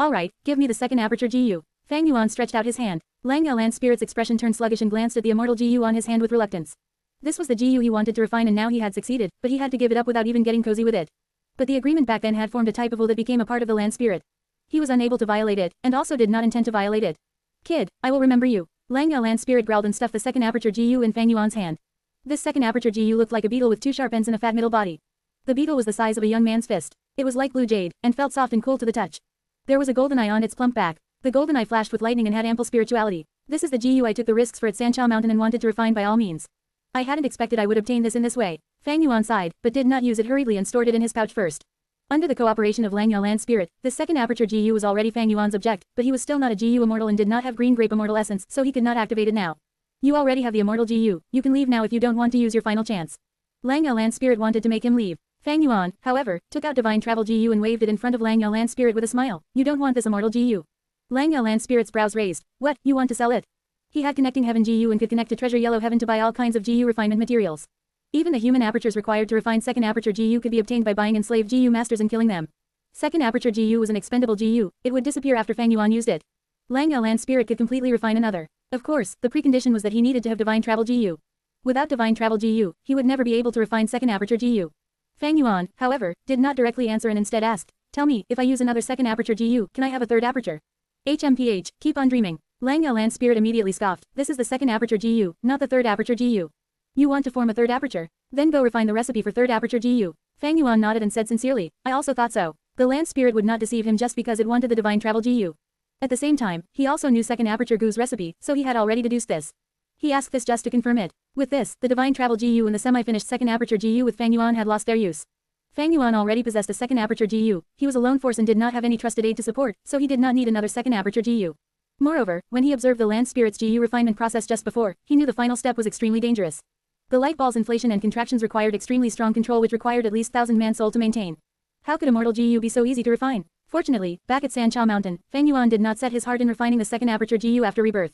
Alright, give me the Second Aperture Gu. Fang Yuan stretched out his hand. Lang Yalan's spirit's expression turned sluggish and glanced at the immortal Gu on his hand with reluctance. This was the Gu he wanted to refine and now he had succeeded, but he had to give it up without even getting cozy with it. But the agreement back then had formed a type of will that became a part of the land spirit. He was unable to violate it, and also did not intend to violate it. Kid, I will remember you. Lang Yalan's spirit growled and stuffed the Second Aperture Gu in Fang Yuan's hand. This Second Aperture Gu looked like a beetle with 2 sharp ends and a fat middle body. The beetle was the size of a young man's fist. It was like blue jade, and felt soft and cool to the touch. There was a golden eye on its plump back. The golden eye flashed with lightning and had ample spirituality. This is the Gu I took the risks for at Sanchao Mountain and wanted to refine by all means. I hadn't expected I would obtain this in this way. Fang Yuan sighed, but did not use it hurriedly and stored it in his pouch first. Under the cooperation of Lang Yalan's spirit, the Second Aperture Gu was already Fang Yuan's object, but he was still not a Gu immortal and did not have green grape immortal essence, so he could not activate it now. You already have the immortal Gu, you can leave now if you don't want to use your final chance. Lang Yalan's spirit wanted to make him leave. Fang Yuan, however, took out Divine Travel Gu and waved it in front of Lang Yalan's spirit with a smile. You don't want this immortal Gu. Lang Yalan's spirit's brows raised. What, you want to sell it? He had Connecting Heaven Gu and could connect to Treasure Yellow Heaven to buy all kinds of Gu refinement materials. Even the human apertures required to refine Second Aperture Gu could be obtained by buying enslaved Gu masters and killing them. Second Aperture Gu was an expendable Gu, it would disappear after Fang Yuan used it. Lang Yalan's spirit could completely refine another. Of course, the precondition was that he needed to have Divine Travel Gu. Without Divine Travel Gu, he would never be able to refine Second Aperture Gu. Fang Yuan, however, did not directly answer and instead asked, tell me, if I use another Second Aperture Gu, can I have a third aperture? HMPH, keep on dreaming. Lang Yalan's spirit immediately scoffed, this is the Second Aperture Gu, not the Third Aperture Gu. You want to form a third aperture? Then go refine the recipe for Third Aperture Gu. Fang Yuan nodded and said sincerely, I also thought so. The land spirit would not deceive him just because it wanted the Divine Travel Gu. At the same time, he also knew Second Aperture Gu's recipe, so he had already deduced this. He asked this just to confirm it. With this, the Divine Travel Gu and the semi-finished Second Aperture Gu with Fang Yuan had lost their use. Fang Yuan already possessed a Second Aperture Gu, he was a lone force and did not have any trusted aid to support, so he did not need another Second Aperture Gu. Moreover, when he observed the land spirit's Gu refinement process just before, he knew the final step was extremely dangerous. The light ball's inflation and contractions required extremely strong control which required at least 1,000-man soul to maintain. How could Immortal Gu be so easy to refine? Fortunately, back at Sanchao Mountain, Fang Yuan did not set his heart in refining the Second Aperture Gu after rebirth.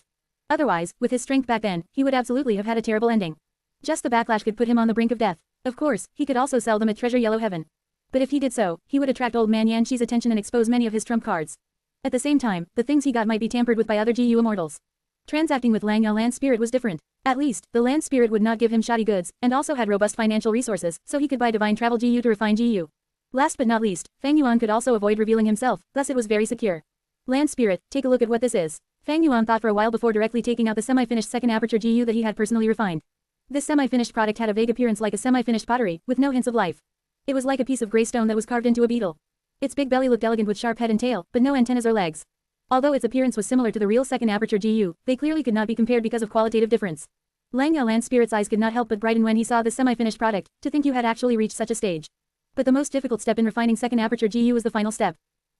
Otherwise, with his strength back then, he would absolutely have had a terrible ending. Just the backlash could put him on the brink of death. Of course, he could also sell them at Treasure Yellow Heaven. But if he did so, he would attract old man Yanxi's attention and expose many of his trump cards. At the same time, the things he got might be tampered with by other Gu immortals. Transacting with Lang Yalan's spirit was different. At least, the land spirit would not give him shoddy goods, and also had robust financial resources, so he could buy Divine Travel Gu to refine Gu. Last but not least, Fang Yuan could also avoid revealing himself, thus it was very secure. Land spirit, take a look at what this is. Fang Yuan thought for a while before directly taking out the semi-finished Second Aperture Gu that he had personally refined. This semi-finished product had a vague appearance like a semi-finished pottery, with no hints of life. It was like a piece of gray stone that was carved into a beetle. Its big belly looked elegant with sharp head and tail, but no antennas or legs. Although its appearance was similar to the real Second Aperture Gu, they clearly could not be compared because of qualitative difference. Lang Yalan's spirit's eyes could not help but brighten when he saw this semi-finished product, to think you had actually reached such a stage. But the most difficult step in refining Second Aperture Gu was the final step.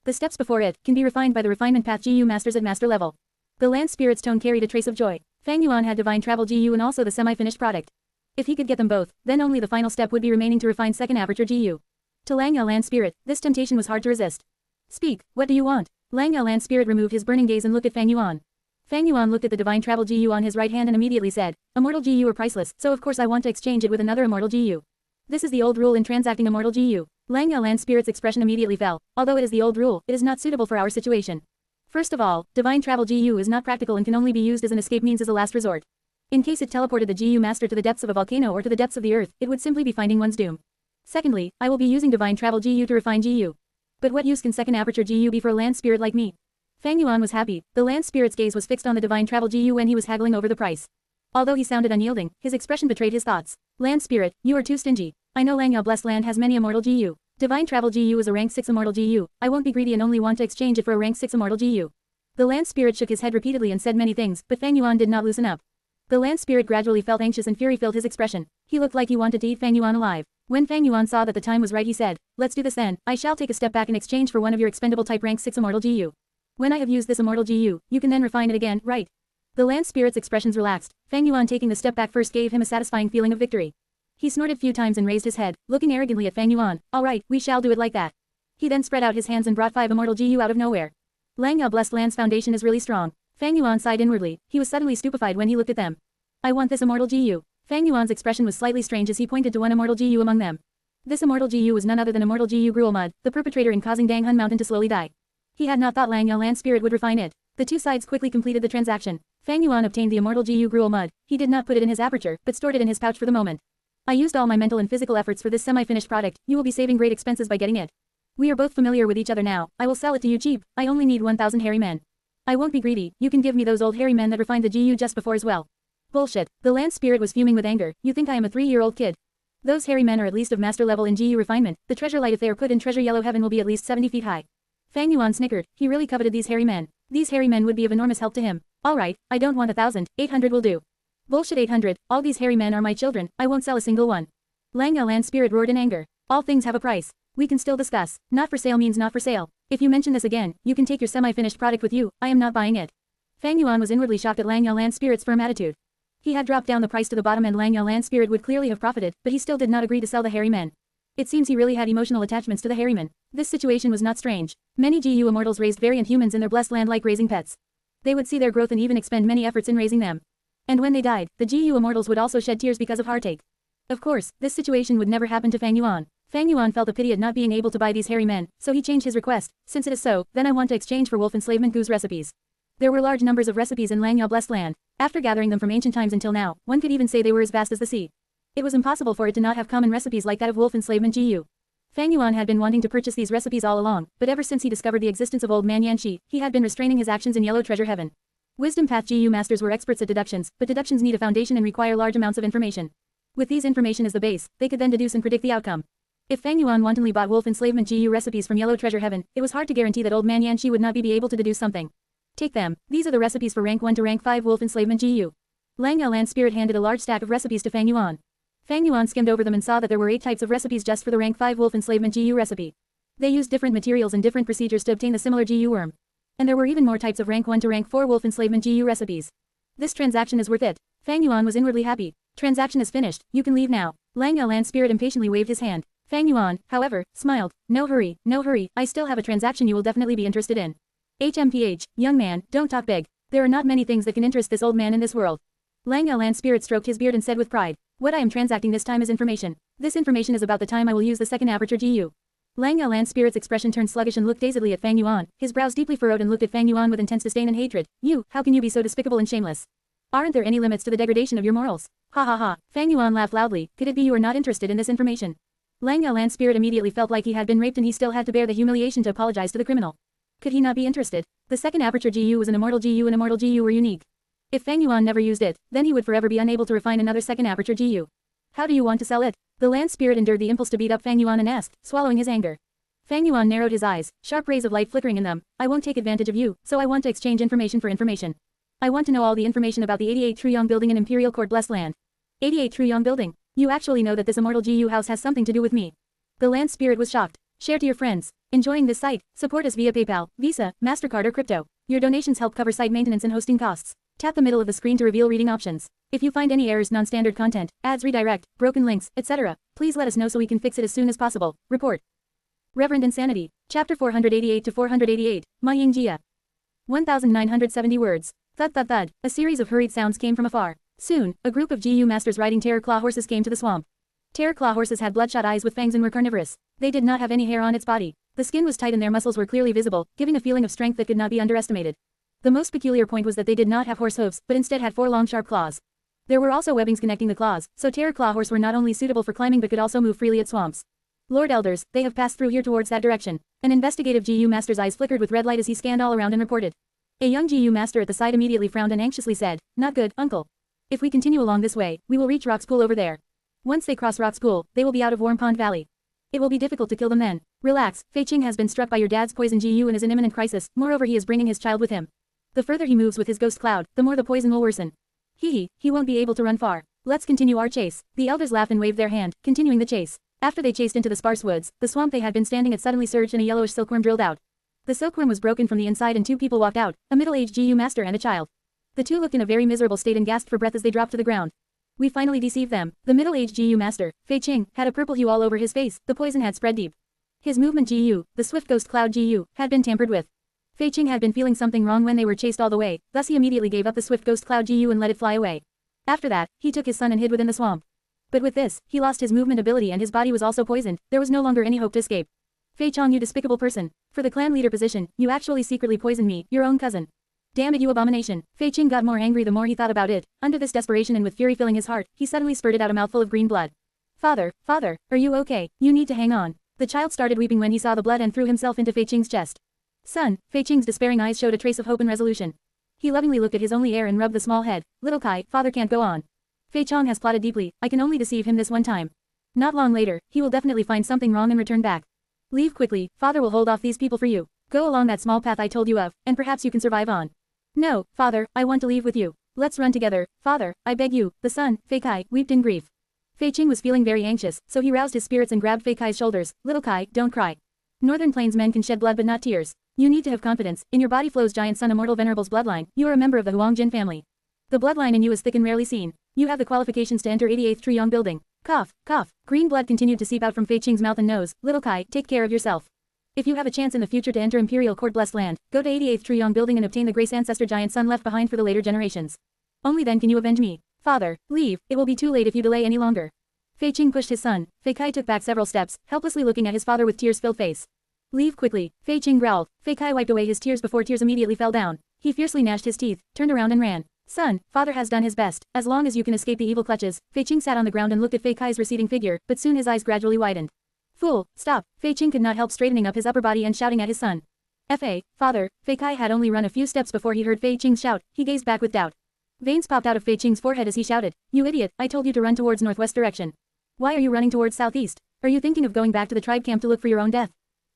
The steps before it can be refined by the refinement path GU masters at master level. The land spirit's tone carried a trace of joy. Fang Yuan had divine travel GU and also the semi-finished product. If he could get them both, then only the final step would be remaining to refine Second Aperture Gu. To Lang Yao land spirit, this temptation was hard to resist. Speak, what do you want? Lang Yao land spirit removed his burning gaze and looked at Fang Yuan. Fang Yuan looked at the divine travel GU on his right hand and immediately said, immortal GU are priceless, so of course I want to exchange it with another immortal GU. This is the old rule in transacting immortal GU. Lang Yao land spirit's expression immediately fell. Although it is the old rule, it is not suitable for our situation. First of all, divine travel GU is not practical and can only be used as an escape means as a last resort. In case it teleported the GU master to the depths of a volcano or to the depths of the earth, it would simply be finding one's doom. Secondly, I will be using divine travel GU to refine GU. But what use can Second Aperture GU be for a land spirit like me? Fang Yuan was happy. The land spirit's gaze was fixed on the divine travel GU when he was haggling over the price. Although he sounded unyielding, his expression betrayed his thoughts. Land spirit, you are too stingy. I know Lang Yao blessed land has many immortal GU. Divine travel GU is a rank 6 immortal GU. I won't be greedy and only want to exchange it for a rank 6 immortal GU. The land spirit shook his head repeatedly and said many things, but Fang Yuan did not loosen up. The land spirit gradually felt anxious and fury filled his expression. He looked like he wanted to eat Fang Yuan alive. When Fang Yuan saw that the time was right, he said, let's do this then. I shall take a step back in exchange for one of your expendable type rank 6 immortal GU. When I have used this immortal GU, you can then refine it again, right? The land spirit's expressions relaxed. Fang Yuan taking the step back first gave him a satisfying feeling of victory. He snorted few times and raised his head, looking arrogantly at Fang Yuan. Alright, we shall do it like that. He then spread out his hands and brought 5 immortal GU out of nowhere. Lang Yao blessed land's foundation is really strong. Fang Yuan sighed inwardly. He was suddenly stupefied when he looked at them. I want this immortal GU. Fang Yuan's expression was slightly strange as he pointed to one immortal GU among them. This immortal GU was none other than immortal GU Gruel Mud, the perpetrator in causing Danghun Mountain to slowly die. He had not thought Lang Yao land spirit would refine it. The two sides quickly completed the transaction. Fang Yuan obtained the immortal GU Gruel Mud. He did not put it in his aperture, but stored it in his pouch for the moment. I used all my mental and physical efforts for this semi-finished product. You will be saving great expenses by getting it. We are both familiar with each other now. I will sell it to you cheap. I only need 1,000 hairy men. I won't be greedy. You can give me those old hairy men that refined the GU just before as well. Bullshit. The land spirit was fuming with anger. You think I am a 3-year-old kid? Those hairy men are at least of master level in GU refinement. The treasure light if they are put in treasure yellow heaven will be at least 70 feet high. Fang Yuan snickered. He really coveted these hairy men. These hairy men would be of enormous help to him. Alright, I don't want 1,000, 800 will do. Bullshit 800, all these hairy men are my children, I won't sell a single one. Lang Yao land spirit roared in anger. All things have a price. We can still discuss. Not for sale means not for sale. If you mention this again, you can take your semi-finished product with you. I am not buying it. Fang Yuan was inwardly shocked at Lang Yao land spirit's firm attitude. He had dropped down the price to the bottom and Lang Yao land spirit would clearly have profited, but he still did not agree to sell the hairy men. It seems he really had emotional attachments to the hairy men. This situation was not strange. Many GU immortals raised variant humans in their blessed land like raising pets. They would see their growth and even expend many efforts in raising them. And when they died, the GU immortals would also shed tears because of heartache. Of course, this situation would never happen to Fang Yuan. Fang Yuan felt a pity at not being able to buy these hairy men, so he changed his request. Since it is so, then I want to exchange for wolf enslavement Gu's recipes. There were large numbers of recipes in Lang Yao blessed land. After gathering them from ancient times until now, one could even say they were as vast as the sea. It was impossible for it to not have common recipes like that of wolf enslavement GU. Fang Yuan had been wanting to purchase these recipes all along, but ever since he discovered the existence of Old Man Yanxi, he had been restraining his actions in Yellow Treasure Heaven. Wisdom Path GU masters were experts at deductions, but deductions need a foundation and require large amounts of information. With these information as the base, they could then deduce and predict the outcome. If Fang Yuan wantonly bought wolf enslavement GU recipes from Yellow Treasure Heaven, it was hard to guarantee that Old Man Yanxi would not be able to deduce something. Take them. These are the recipes for rank 1 to rank 5 wolf enslavement GU. Lang Yao land spirit handed a large stack of recipes to Fang Yuan. Fang Yuan skimmed over them and saw that there were 8 types of recipes just for the rank 5 wolf enslavement GU recipe. They used different materials and different procedures to obtain the similar GU worm. And there were even more types of rank 1 to rank 4 wolf enslavement GU recipes. This transaction is worth it. Fang Yuan was inwardly happy. Transaction is finished, you can leave now. Lang Yao land spirit impatiently waved his hand. Fang Yuan, however, smiled. No hurry, I still have a transaction you will definitely be interested in. HMPH, young man, don't talk big. There are not many things that can interest this old man in this world. Lang Yao land spirit stroked his beard and said with pride. What I am transacting this time is information. This information is about the time I will use the Second Aperture Gu. Lang Yao land spirit's expression turned sluggish and looked dazedly at Fang Yuan. His brows deeply furrowed and looked at Fang Yuan with intense disdain and hatred. You, how can you be so despicable and shameless? Aren't there any limits to the degradation of your morals? Ha ha ha. Fang Yuan laughed loudly. Could it be you are not interested in this information? Lang Yao land spirit immediately felt like he had been raped and he still had to bear the humiliation to apologize to the criminal. Could he not be interested? The Second Aperture Gu was an immortal GU and immortal GU were unique. If Fang Yuan never used it, then he would forever be unable to refine another Second Aperture Gu. How do you want to sell it? The land spirit endured the impulse to beat up Fang Yuan and asked, swallowing his anger. Fang Yuan narrowed his eyes, sharp rays of light flickering in them. I won't take advantage of you, so I want to exchange information for information. I want to know all the information about the 88 Truyong building in Imperial Court Blessed Land. 88 Truyong building? You actually know that this immortal GU house has something to do with me. The land spirit was shocked. Share to your friends. Enjoying this site? Support us via PayPal, Visa, MasterCard or crypto. Your donations help cover site maintenance and hosting costs. Tap the middle of the screen to reveal reading options. If you find any errors, non-standard content, ads redirect, broken links, etc., please let us know so we can fix it as soon as possible. Report. Reverend Insanity. Chapter 488 to 488. Ma Ying Jia. 1970 words. Thud thud thud. A series of hurried sounds came from afar. Soon, a group of Gu masters riding terror claw horses came to the swamp. Terror claw horses had bloodshot eyes with fangs and were carnivorous. They did not have any hair on its body. The skin was tight and their muscles were clearly visible, giving a feeling of strength that could not be underestimated. The most peculiar point was that they did not have horse hooves, but instead had 4 long sharp claws. There were also webbings connecting the claws, so terror claw horse were not only suitable for climbing but could also move freely at swamps. Lord Elders, they have passed through here towards that direction. An investigative Gu master's eyes flickered with red light as he scanned all around and reported. A young Gu master at the side immediately frowned and anxiously said, "Not good, uncle. If we continue along this way, we will reach Rock School over there. Once they cross Rock School, they will be out of Warm Pond Valley. It will be difficult to kill them then. Relax, Fei Qing has been struck by your dad's poison Gu and is in imminent crisis, moreover he is bringing his child with him. The further he moves with his ghost cloud, the more the poison will worsen. He won't be able to run far. Let's continue our chase." The elders laughed and waved their hand, continuing the chase. After they chased into the sparse woods, the swamp they had been standing at suddenly surged and a yellowish silkworm drilled out. The silkworm was broken from the inside and 2 people walked out, a middle-aged Gu master and a child. The 2 looked in a very miserable state and gasped for breath as they dropped to the ground. We finally deceived them. The middle-aged Gu master, Fei Qing, had a purple hue all over his face, the poison had spread deep. His movement Gu, the swift ghost cloud Gu, had been tampered with. Fei Qing had been feeling something wrong when they were chased all the way, thus he immediately gave up the swift ghost cloud Gu and let it fly away. After that, he took his son and hid within the swamp. But with this, he lost his movement ability and his body was also poisoned, there was no longer any hope to escape. Fei Chong, you despicable person. For the clan leader position, you actually secretly poisoned me, your own cousin. Damn it, you abomination. Fei Qing got more angry the more he thought about it. Under this desperation and with fury filling his heart, he suddenly spurted out a mouthful of green blood. Father, are you okay? You need to hang on. The child started weeping when he saw the blood and threw himself into Fei Qing's chest. Son, Fei Qing's despairing eyes showed a trace of hope and resolution. He lovingly looked at his only heir and rubbed the small head. Little Kai, father can't go on. Fei Chong has plotted deeply, I can only deceive him this one time. Not long later, he will definitely find something wrong and return back. Leave quickly, father will hold off these people for you. Go along that small path I told you of, and perhaps you can survive on. No, father, I want to leave with you. Let's run together, father, I beg you. The son, Fei Kai, wept in grief. Fei Qing was feeling very anxious, so he roused his spirits and grabbed Fei Kai's shoulders. Little Kai, don't cry. Northern Plains men can shed blood but not tears. You need to have confidence, in your body flows giant Sun Immortal Venerable's bloodline, you are a member of the Huang Jin family. The bloodline in you is thick and rarely seen. You have the qualifications to enter 88th Triyong building. Cough, cough. Green blood continued to seep out from Fei Qing's mouth and nose. Little Kai, take care of yourself. If you have a chance in the future to enter Imperial Court Blessed Land, go to 88th Triyong building and obtain the Grace Ancestor Giant Sun left behind for the later generations. Only then can you avenge me. Father, leave, it will be too late if you delay any longer. Fei Qing pushed his son. Fei Kai took back several steps, helplessly looking at his father with tears-filled face. Leave quickly, Fei Qing growled. Fei Kai wiped away his tears before tears immediately fell down. He fiercely gnashed his teeth, turned around and ran. Son, father has done his best, as long as you can escape the evil clutches. Fei Qing sat on the ground and looked at Fei Kai's receding figure, but soon his eyes gradually widened. Fool, stop. Fei Qing could not help straightening up his upper body and shouting at his son. Father, Fei Kai had only run a few steps before he heard Fei Qing's shout, he gazed back with doubt. Veins popped out of Fei Qing's forehead as he shouted, you idiot, I told you to run towards northwest direction. Why are you running towards southeast? Are you thinking of going back to the tribe camp to look for your own death?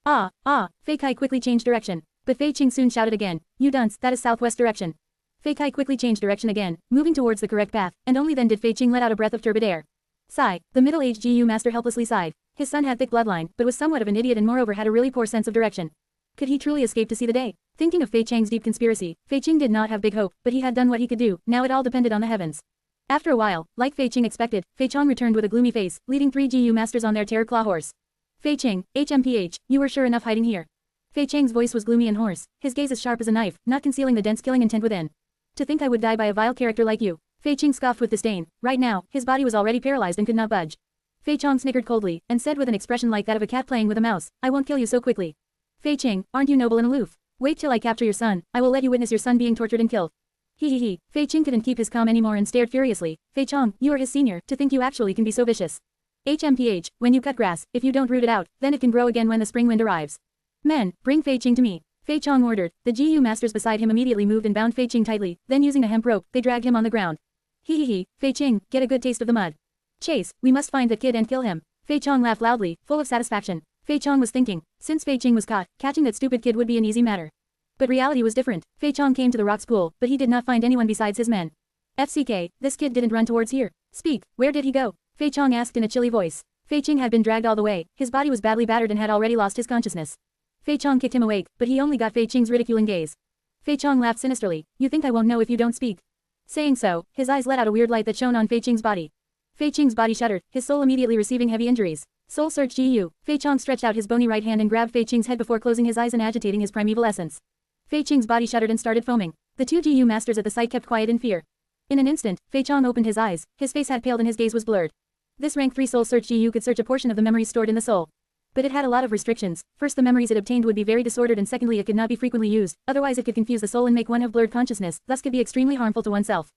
Fei Kai quickly changed direction. But Fei Qing soon shouted again, you dunce, that is southwest direction. Fei Kai quickly changed direction again, moving towards the correct path, and only then did Fei Qing let out a breath of turbid air. Sigh, the middle-aged Gu master helplessly sighed. His son had thick bloodline, but was somewhat of an idiot and moreover had a really poor sense of direction. Could he truly escape to see the day? Thinking of Fei Chang's deep conspiracy, Fei Qing did not have big hope, but he had done what he could do, now it all depended on the heavens. After a while, like Fei Qing expected, Fei Chong returned with a gloomy face, leading 3 Gu masters on their terror claw horse. Fei Qing, HMPH, you were sure enough hiding here. Fei Chang's voice was gloomy and hoarse, his gaze as sharp as a knife, not concealing the dense killing intent within. To think I would die by a vile character like you. Fei Qing scoffed with disdain. Right now, his body was already paralyzed and could not budge. Fei Chong snickered coldly, and said with an expression like that of a cat playing with a mouse, I won't kill you so quickly. Fei Qing, aren't you noble and aloof? Wait till I capture your son, I will let you witness your son being tortured and killed. He. Fei Qing couldn't keep his calm anymore and stared furiously. Fei Chong, you are his senior, to think you actually can be so vicious. HMPH, when you cut grass, if you don't root it out, then it can grow again when the spring wind arrives. Men, bring Fei Qing to me. Fei Chong ordered. The Gu masters beside him immediately moved and bound Fei Qing tightly, then using a hemp rope, they dragged him on the ground. Fei Qing, get a good taste of the mud. Chase, we must find that kid and kill him. Fei Chong laughed loudly, full of satisfaction. Fei Chong was thinking, since Fei Qing was caught, catching that stupid kid would be an easy matter. But reality was different. Fei Chong came to the rock school, but he did not find anyone besides his men. FCK, this kid didn't run towards here. Speak, where did he go? Fei Chong asked in a chilly voice. Fei Qing had been dragged all the way, his body was badly battered and had already lost his consciousness. Fei Chong kicked him awake, but he only got Fei Qing's ridiculing gaze. Fei Chong laughed sinisterly. You think I won't know if you don't speak? Saying so, his eyes let out a weird light that shone on Fei Qing's body. Fei Qing's body shuddered, his soul immediately receiving heavy injuries. Soul Search Gu. Fei Chong stretched out his bony right hand and grabbed Fei Qing's head before closing his eyes and agitating his primeval essence. Fei Qing's body shuddered and started foaming. The two Gu masters at the sight kept quiet in fear. In an instant, Fei Chong opened his eyes, his face had paled and his gaze was blurred. This rank 3 Soul Search Gu could search a portion of the memories stored in the soul. But it had a lot of restrictions. First, the memories it obtained would be very disordered, and secondly, it could not be frequently used, otherwise it could confuse the soul and make one have blurred consciousness, thus could be extremely harmful to oneself.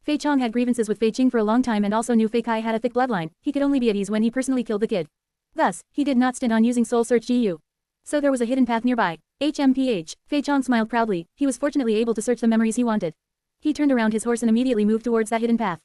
Fei Chong had grievances with Fei Qing for a long time and also knew Fei Kai had a thick bloodline. He could only be at ease when he personally killed the kid. Thus, he did not stint on using Soul Search Gu. So there was a hidden path nearby. HMPH, Fei Chong smiled proudly, he was fortunately able to search the memories he wanted. He turned around his horse and immediately moved towards that hidden path.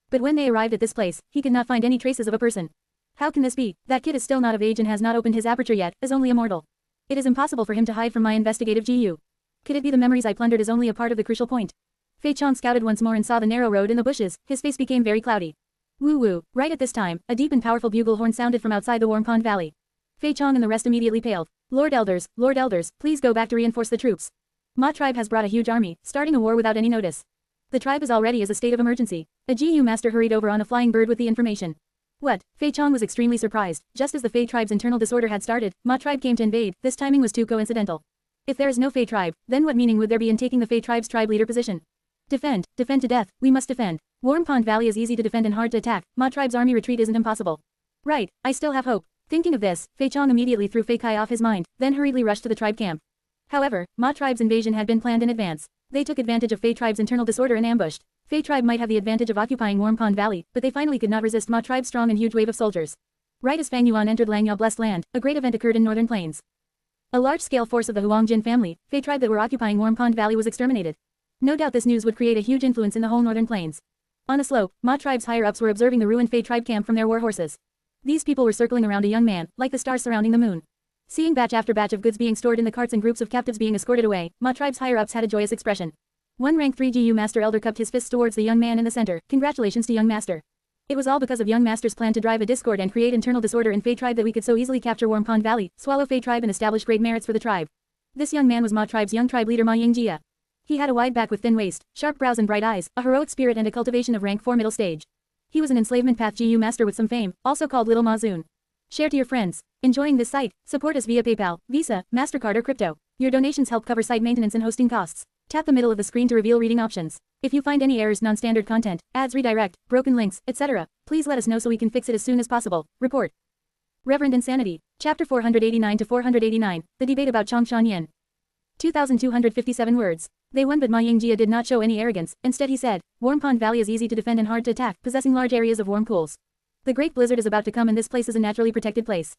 But when they arrived at this place, he could not find any traces of a person. How can this be? That kid is still not of age and has not opened his aperture yet, is only immortal. It is impossible for him to hide from my investigative GU. Could it be the memories I plundered is only a part of the crucial point? Fei Chong scouted once more and saw the narrow road in the bushes, his face became very cloudy. Woo woo, right at this time, a deep and powerful bugle horn sounded from outside the Warm Pond Valley. Fei Chong and the rest immediately paled. Lord Elders, please go back to reinforce the troops. Ma tribe has brought a huge army, starting a war without any notice. The tribe is already as a state of emergency. A GU master hurried over on a flying bird with the information. What? Fei Chong was extremely surprised. Just as the Fei tribe's internal disorder had started, Ma tribe came to invade. This timing was too coincidental. If there is no Fei tribe, then what meaning would there be in taking the Fei tribe's tribe leader position? Defend to death, we must defend. Warm Pond Valley is easy to defend and hard to attack. Ma tribe's army retreat isn't impossible. Right, I still have hope. Thinking of this, Fei Chong immediately threw Fei Kai off his mind, then hurriedly rushed to the tribe camp. However, Ma tribe's invasion had been planned in advance. They took advantage of Fei tribe's internal disorder and ambushed. Fei tribe might have the advantage of occupying Warm Pond Valley, but they finally could not resist Ma tribe's strong and huge wave of soldiers. Right as Fang Yuan entered Langyao Blessed Land, a great event occurred in northern plains. A large-scale force of the Huangjin family, Fei tribe that were occupying Warm Pond Valley, was exterminated. No doubt this news would create a huge influence in the whole northern plains. On a slope, Ma tribe's higher-ups were observing the ruined Fei tribe camp from their war horses. These people were circling around a young man, like the stars surrounding the moon. Seeing batch after batch of goods being stored in the carts and groups of captives being escorted away, Ma tribe's higher-ups had a joyous expression. One rank 3 GU Master Elder cupped his fists towards the young man in the center. Congratulations to young master. It was all because of young master's plan to drive a discord and create internal disorder in Fei tribe that we could so easily capture Warm Pond Valley, swallow Fei tribe and establish great merits for the tribe. This young man was Ma tribe's young tribe leader Ma Yingjia. He had a wide back with thin waist, sharp brows and bright eyes, a heroic spirit and a cultivation of rank 4 middle stage. He was an enslavement path GU master with some fame, also called Little Ma Zun. Share to your friends. Enjoying this site? Support us via PayPal, Visa, MasterCard or crypto. Your donations help cover site maintenance and hosting costs. Tap the middle of the screen to reveal reading options. If you find any errors, non-standard content, ads redirect, broken links, etc., please let us know so we can fix it as soon as possible. Report. Reverend Insanity. Chapter 489 to 489, The Debate about Chongshan Yin. 2,257 words. They won, but Ma Yingjia did not show any arrogance. Instead he said, Warm Pond Valley is easy to defend and hard to attack, possessing large areas of warm pools. The Great Blizzard is about to come and this place is a naturally protected place.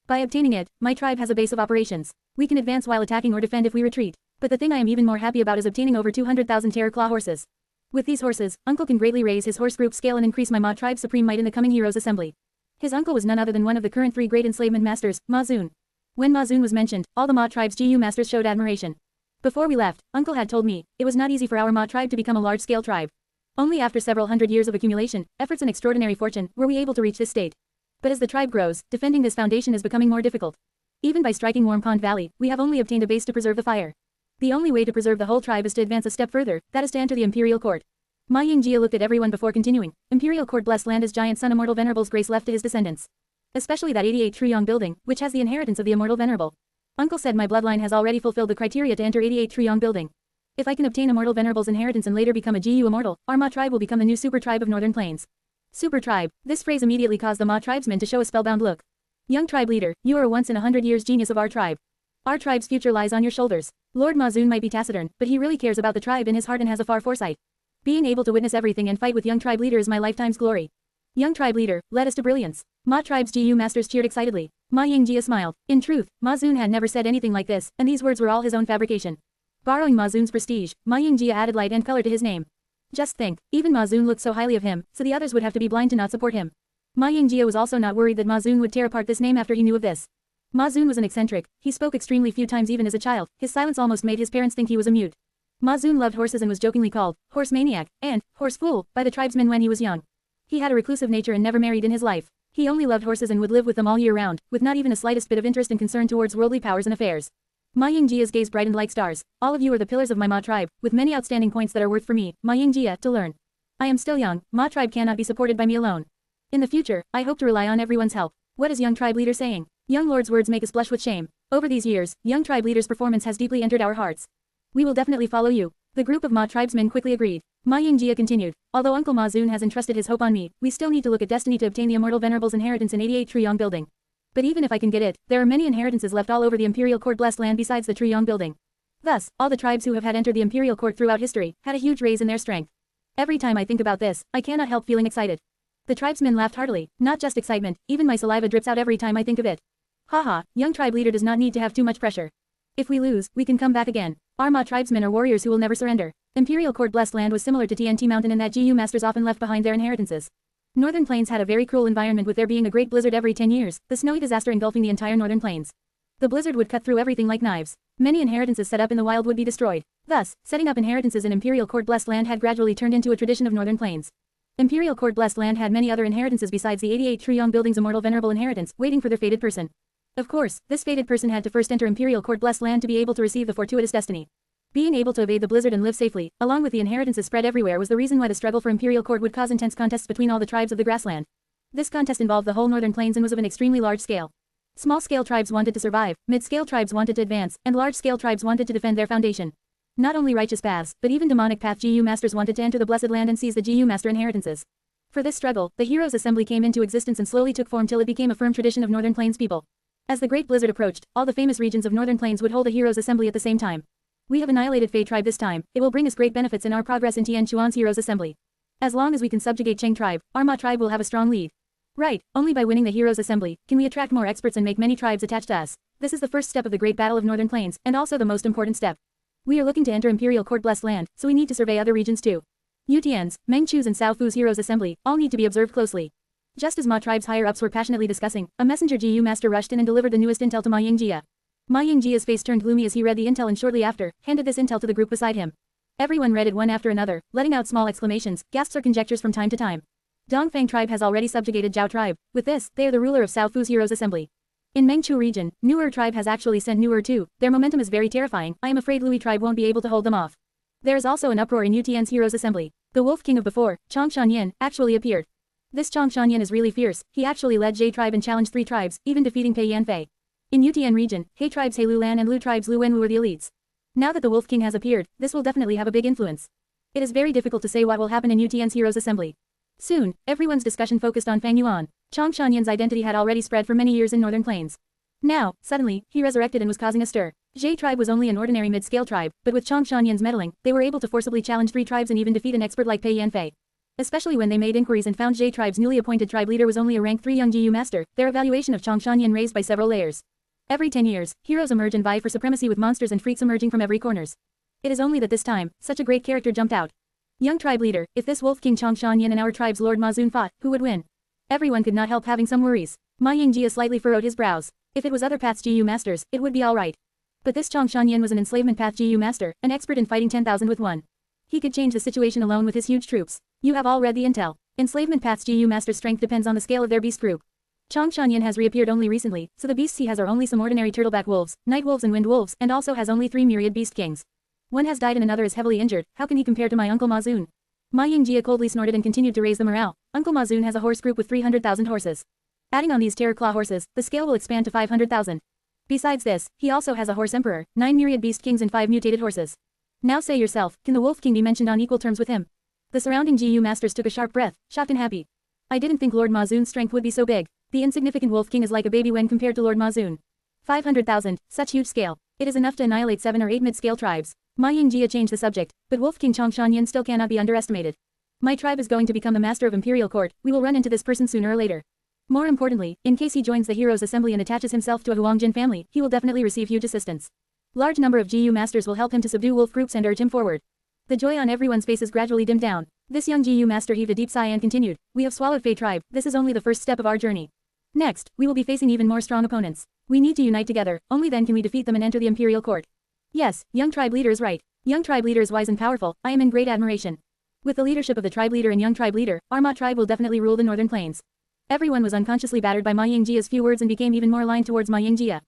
By obtaining it, my tribe has a base of operations. We can advance while attacking or defend if we retreat. But the thing I am even more happy about is obtaining over 200,000 Terror Claw horses. With these horses, Uncle can greatly raise his horse group scale and increase my Ma tribe's supreme might in the coming Heroes Assembly. His uncle was none other than one of the current 3 great enslavement masters, Ma Zun. When Ma Zun was mentioned, all the Ma tribe's GU masters showed admiration. Before we left, Uncle had told me, it was not easy for our Ma tribe to become a large-scale tribe. Only after several hundred years of accumulation, efforts and extraordinary fortune, were we able to reach this state. But as the tribe grows, defending this foundation is becoming more difficult. Even by striking Warm Pond Valley, we have only obtained a base to preserve the fire. The only way to preserve the whole tribe is to advance a step further, that is to enter the Imperial Court. Ma Yingjia looked at everyone before continuing. Imperial Court Blessed Land is giant Sun Immortal Venerable's grace left to his descendants. Especially that 88 Truyong building, which has the inheritance of the Immortal Venerable. Uncle said my bloodline has already fulfilled the criteria to enter 88 Truyong building. If I can obtain Immortal Venerable's inheritance and later become a GU Immortal, our Ma tribe will become the new super tribe of Northern Plains. Super tribe. This phrase immediately caused the Ma tribesmen to show a spellbound look. Young tribe leader, you are a once in 100 years genius of our tribe. Our tribe's future lies on your shoulders. Lord Ma Zun might be taciturn, but he really cares about the tribe in his heart and has a far foresight. Being able to witness everything and fight with young tribe leader is my lifetime's glory. Young tribe leader, led us to brilliance. Ma tribe's GU masters cheered excitedly. Ma Yingjia smiled. In truth, Ma Zun had never said anything like this, and these words were all his own fabrication. Borrowing Ma Zun's prestige, Ma Yingjia added light and color to his name. Just think, even Ma Zun looked so highly of him, so the others would have to be blind to not support him. Ma Yingjia was also not worried that Ma Zun would tear apart this name after he knew of this. Ma Zun was an eccentric, he spoke extremely few times even as a child, his silence almost made his parents think he was a mute. Ma Zun loved horses and was jokingly called, horse maniac, and, horse fool, by the tribesmen when he was young. He had a reclusive nature and never married in his life. He only loved horses and would live with them all year round, with not even a slightest bit of interest and concern towards worldly powers and affairs. Ma Yingjia's gaze brightened like stars. All of you are the pillars of my Ma tribe, with many outstanding points that are worth for me, Ma Yingjia, to learn. I am still young, Ma tribe cannot be supported by me alone. In the future, I hope to rely on everyone's help. What is young tribe leader saying? Young lord's words make us blush with shame. Over these years, young tribe leader's performance has deeply entered our hearts. We will definitely follow you. The group of Ma tribesmen quickly agreed. Ma Yingjia continued. Although Uncle Ma Zun has entrusted his hope on me, we still need to look at destiny to obtain the Immortal Venerable's inheritance in 88 Truyong building. But even if I can get it, there are many inheritances left all over the Imperial Court blessed land besides the Truyong building. Thus, all the tribes who have had entered the Imperial Court throughout history, had a huge raise in their strength. Every time I think about this, I cannot help feeling excited. The tribesmen laughed heartily, not just excitement, even my saliva drips out every time I think of it. Haha, young tribe leader does not need to have too much pressure. If we lose, we can come back again. Our Ma tribesmen are warriors who will never surrender. Imperial Court blessed land was similar to TNT Mountain in that GU masters often left behind their inheritances. Northern Plains had a very cruel environment with there being a great blizzard every 10 years, the snowy disaster engulfing the entire Northern Plains. The blizzard would cut through everything like knives. Many inheritances set up in the wild would be destroyed. Thus, setting up inheritances in Imperial Court blessed land had gradually turned into a tradition of Northern Plains. Imperial Court blessed land had many other inheritances besides the 88 Truyong building's immortal venerable inheritance, waiting for their fated person. Of course, this fated person had to first enter Imperial Court blessed land to be able to receive the fortuitous destiny. Being able to evade the blizzard and live safely, along with the inheritances spread everywhere was the reason why the struggle for Imperial Court would cause intense contests between all the tribes of the grassland. This contest involved the whole Northern Plains and was of an extremely large scale. Small-scale tribes wanted to survive, mid-scale tribes wanted to advance, and large-scale tribes wanted to defend their foundation. Not only righteous paths, but even demonic path GU masters wanted to enter the blessed land and seize the GU master inheritances. For this struggle, the Heroes' Assembly came into existence and slowly took form till it became a firm tradition of Northern Plains people. As the Great Blizzard approached, all the famous regions of Northern Plains would hold a Heroes' Assembly at the same time. We have annihilated Fei tribe this time, it will bring us great benefits in our progress in Tian Chuan's Heroes' Assembly. As long as we can subjugate Cheng tribe, our Ma tribe will have a strong lead. Right, only by winning the Heroes' Assembly, can we attract more experts and make many tribes attached to us. This is the first step of the Great Battle of Northern Plains, and also the most important step. We are looking to enter Imperial Court blessed land, so we need to survey other regions too. Yutian's, Mengchu's and Sao Fu's Heroes' Assembly, all need to be observed closely. Just as Ma tribe's higher-ups were passionately discussing, a messenger GU master rushed in and delivered the newest intel to Ma Yingjia. Ma Yingjia's face turned gloomy as he read the intel and shortly after, handed this intel to the group beside him. Everyone read it one after another, letting out small exclamations, gasps or conjectures from time to time. Dongfang tribe has already subjugated Zhao tribe. With this, they are the ruler of Sao Fu's Heroes' Assembly. In Mengchu region, Nuer tribe has actually sent Nuer too. Their momentum is very terrifying. I am afraid Lui tribe won't be able to hold them off. There is also an uproar in Yutian's Heroes' Assembly. The Wolf King of before, Chong Shanyan, actually appeared. This Chong Shanyan is really fierce. He actually led Jie tribe and challenged 3 tribes, even defeating Pei Yanfei. In Yutian region, He tribes He Lulan and Lu tribes Lu Wenwu are the elites. Now that the Wolf King has appeared, this will definitely have a big influence. It is very difficult to say what will happen in Yutian's Heroes' Assembly. Soon, everyone's discussion focused on Fang Yuan. Chong Shanyan's identity had already spread for many years in Northern Plains. Now, suddenly, he resurrected and was causing a stir. Jie tribe was only an ordinary mid-scale tribe, but with Chong Shanyan's meddling, they were able to forcibly challenge 3 tribes and even defeat an expert like Pei Yanfei. Especially when they made inquiries and found Jie tribe's newly appointed tribe leader was only a rank 3 young GU master, their evaluation of Chong Shanyan raised by several layers. Every 10 years, heroes emerge and vie for supremacy with monsters and freaks emerging from every corners. It is only that this time, such a great character jumped out. Young tribe leader, if this Wolf King Chong Shanyan and our tribe's Lord Ma Zun fought, who would win? Everyone could not help having some worries. Ma Yingjia slightly furrowed his brows. If it was other paths GU masters, it would be alright. But this Chong Shanyan was an enslavement path GU master, an expert in fighting 10,000 with 1. He could change the situation alone with his huge troops. You have all read the intel. Enslavement path's GU master's strength depends on the scale of their beast group. Chong Shanyan has reappeared only recently, so the beasts he has are only some ordinary turtleback wolves, night wolves and wind wolves, and also has only 3 myriad beast kings. One has died and another is heavily injured. How can he compare to my uncle Ma Zun? Ma Yingjia coldly snorted and continued to raise the morale. Uncle Ma Zun has a horse group with 300,000 horses. Adding on these terror claw horses, the scale will expand to 500,000. Besides this, he also has a horse emperor, 9 myriad beast kings and 5 mutated horses. Now say yourself, can the Wolf King be mentioned on equal terms with him? The surrounding GU masters took a sharp breath, shocked and happy. I didn't think Lord Ma Zun's strength would be so big. The insignificant Wolf King is like a baby when compared to Lord Ma Zun. 500,000, such huge scale. It is enough to annihilate 7 or 8 mid-scale tribes. Ma Yingjia changed the subject, but Wolf King Chong Shanyan still cannot be underestimated. My tribe is going to become the master of Imperial Court. We will run into this person sooner or later. More importantly, in case he joins the Heroes' Assembly and attaches himself to a Huangjin family, he will definitely receive huge assistance. Large number of GU masters will help him to subdue wolf groups and urge him forward. The joy on everyone's faces gradually dimmed down. This young GU master heaved a deep sigh and continued, we have swallowed Fei tribe, this is only the first step of our journey. Next, we will be facing even more strong opponents. We need to unite together, only then can we defeat them and enter the Imperial Court. Yes, young tribe leader is right. Young tribe leader is wise and powerful, I am in great admiration. With the leadership of the tribe leader and young tribe leader, our Ma tribe will definitely rule the Northern Plains. Everyone was unconsciously battered by Ma Yingjia's few words and became even more aligned towards Ma Yingjia.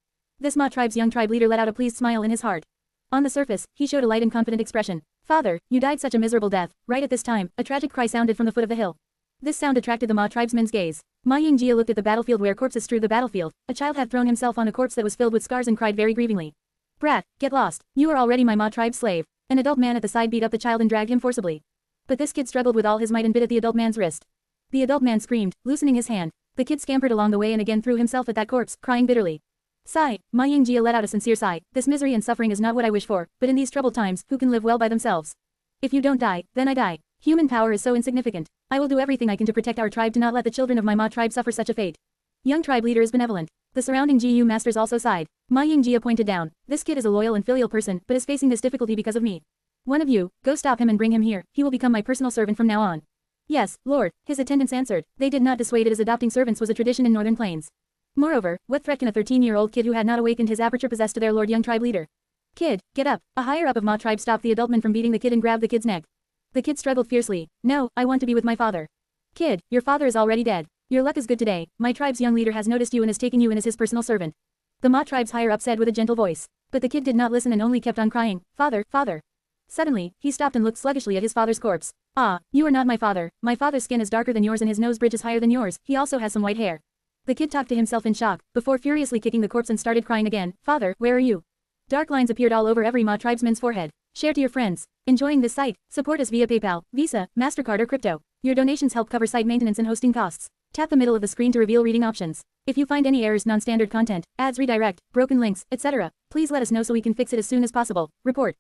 This Ma tribe's young tribe leader let out a pleased smile in his heart. On the surface, he showed a light and confident expression. Father, you died such a miserable death. Right at this time, a tragic cry sounded from the foot of the hill. This sound attracted the Ma tribesman's gaze. Ma Yingjia looked at the battlefield where corpses strewed the battlefield. A child had thrown himself on a corpse that was filled with scars and cried very grievingly. Brat, get lost. You are already my Ma tribe's slave. An adult man at the side beat up the child and dragged him forcibly. But this kid struggled with all his might and bit at the adult man's wrist. The adult man screamed, loosening his hand. The kid scampered along the way and again threw himself at that corpse, crying bitterly. Sigh. Ma Yingjia let out a sincere sigh. This misery and suffering is not what I wish for, but in these troubled times, who can live well by themselves? If you don't die, then I die. Human power is so insignificant. I will do everything I can to protect our tribe to not let the children of my Ma tribe suffer such a fate. Young tribe leader is benevolent. The surrounding GU masters also sighed. Ma Yingjia pointed down. This kid is a loyal and filial person, but is facing this difficulty because of me. One of you, go stop him and bring him here. He will become my personal servant from now on. Yes, Lord, his attendants answered. They did not dissuade it as adopting servants was a tradition in Northern Plains. Moreover, what threat can a 13-year-old kid who had not awakened his aperture possess to their lord young tribe leader? Kid, get up. A higher up of Ma tribe stopped the adult man from beating the kid and grabbed the kid's neck. The kid struggled fiercely. No, I want to be with my father. Kid, your father is already dead. Your luck is good today. My tribe's young leader has noticed you and has taken you in as his personal servant. The Ma tribe's higher up said with a gentle voice. But the kid did not listen and only kept on crying. Father, father. Suddenly, he stopped and looked sluggishly at his father's corpse. Ah, you are not my father. My father's skin is darker than yours and his nose bridge is higher than yours. He also has some white hair. The kid talked to himself in shock, before furiously kicking the corpse and started crying again. Father, where are you? Dark lines appeared all over every Ma tribesman's forehead. Share to your friends. Enjoying this site? Support us via PayPal, Visa, MasterCard or crypto. Your donations help cover site maintenance and hosting costs. Tap the middle of the screen to reveal reading options. If you find any errors, non-standard content, ads redirect, broken links, etc., please let us know so we can fix it as soon as possible. Report.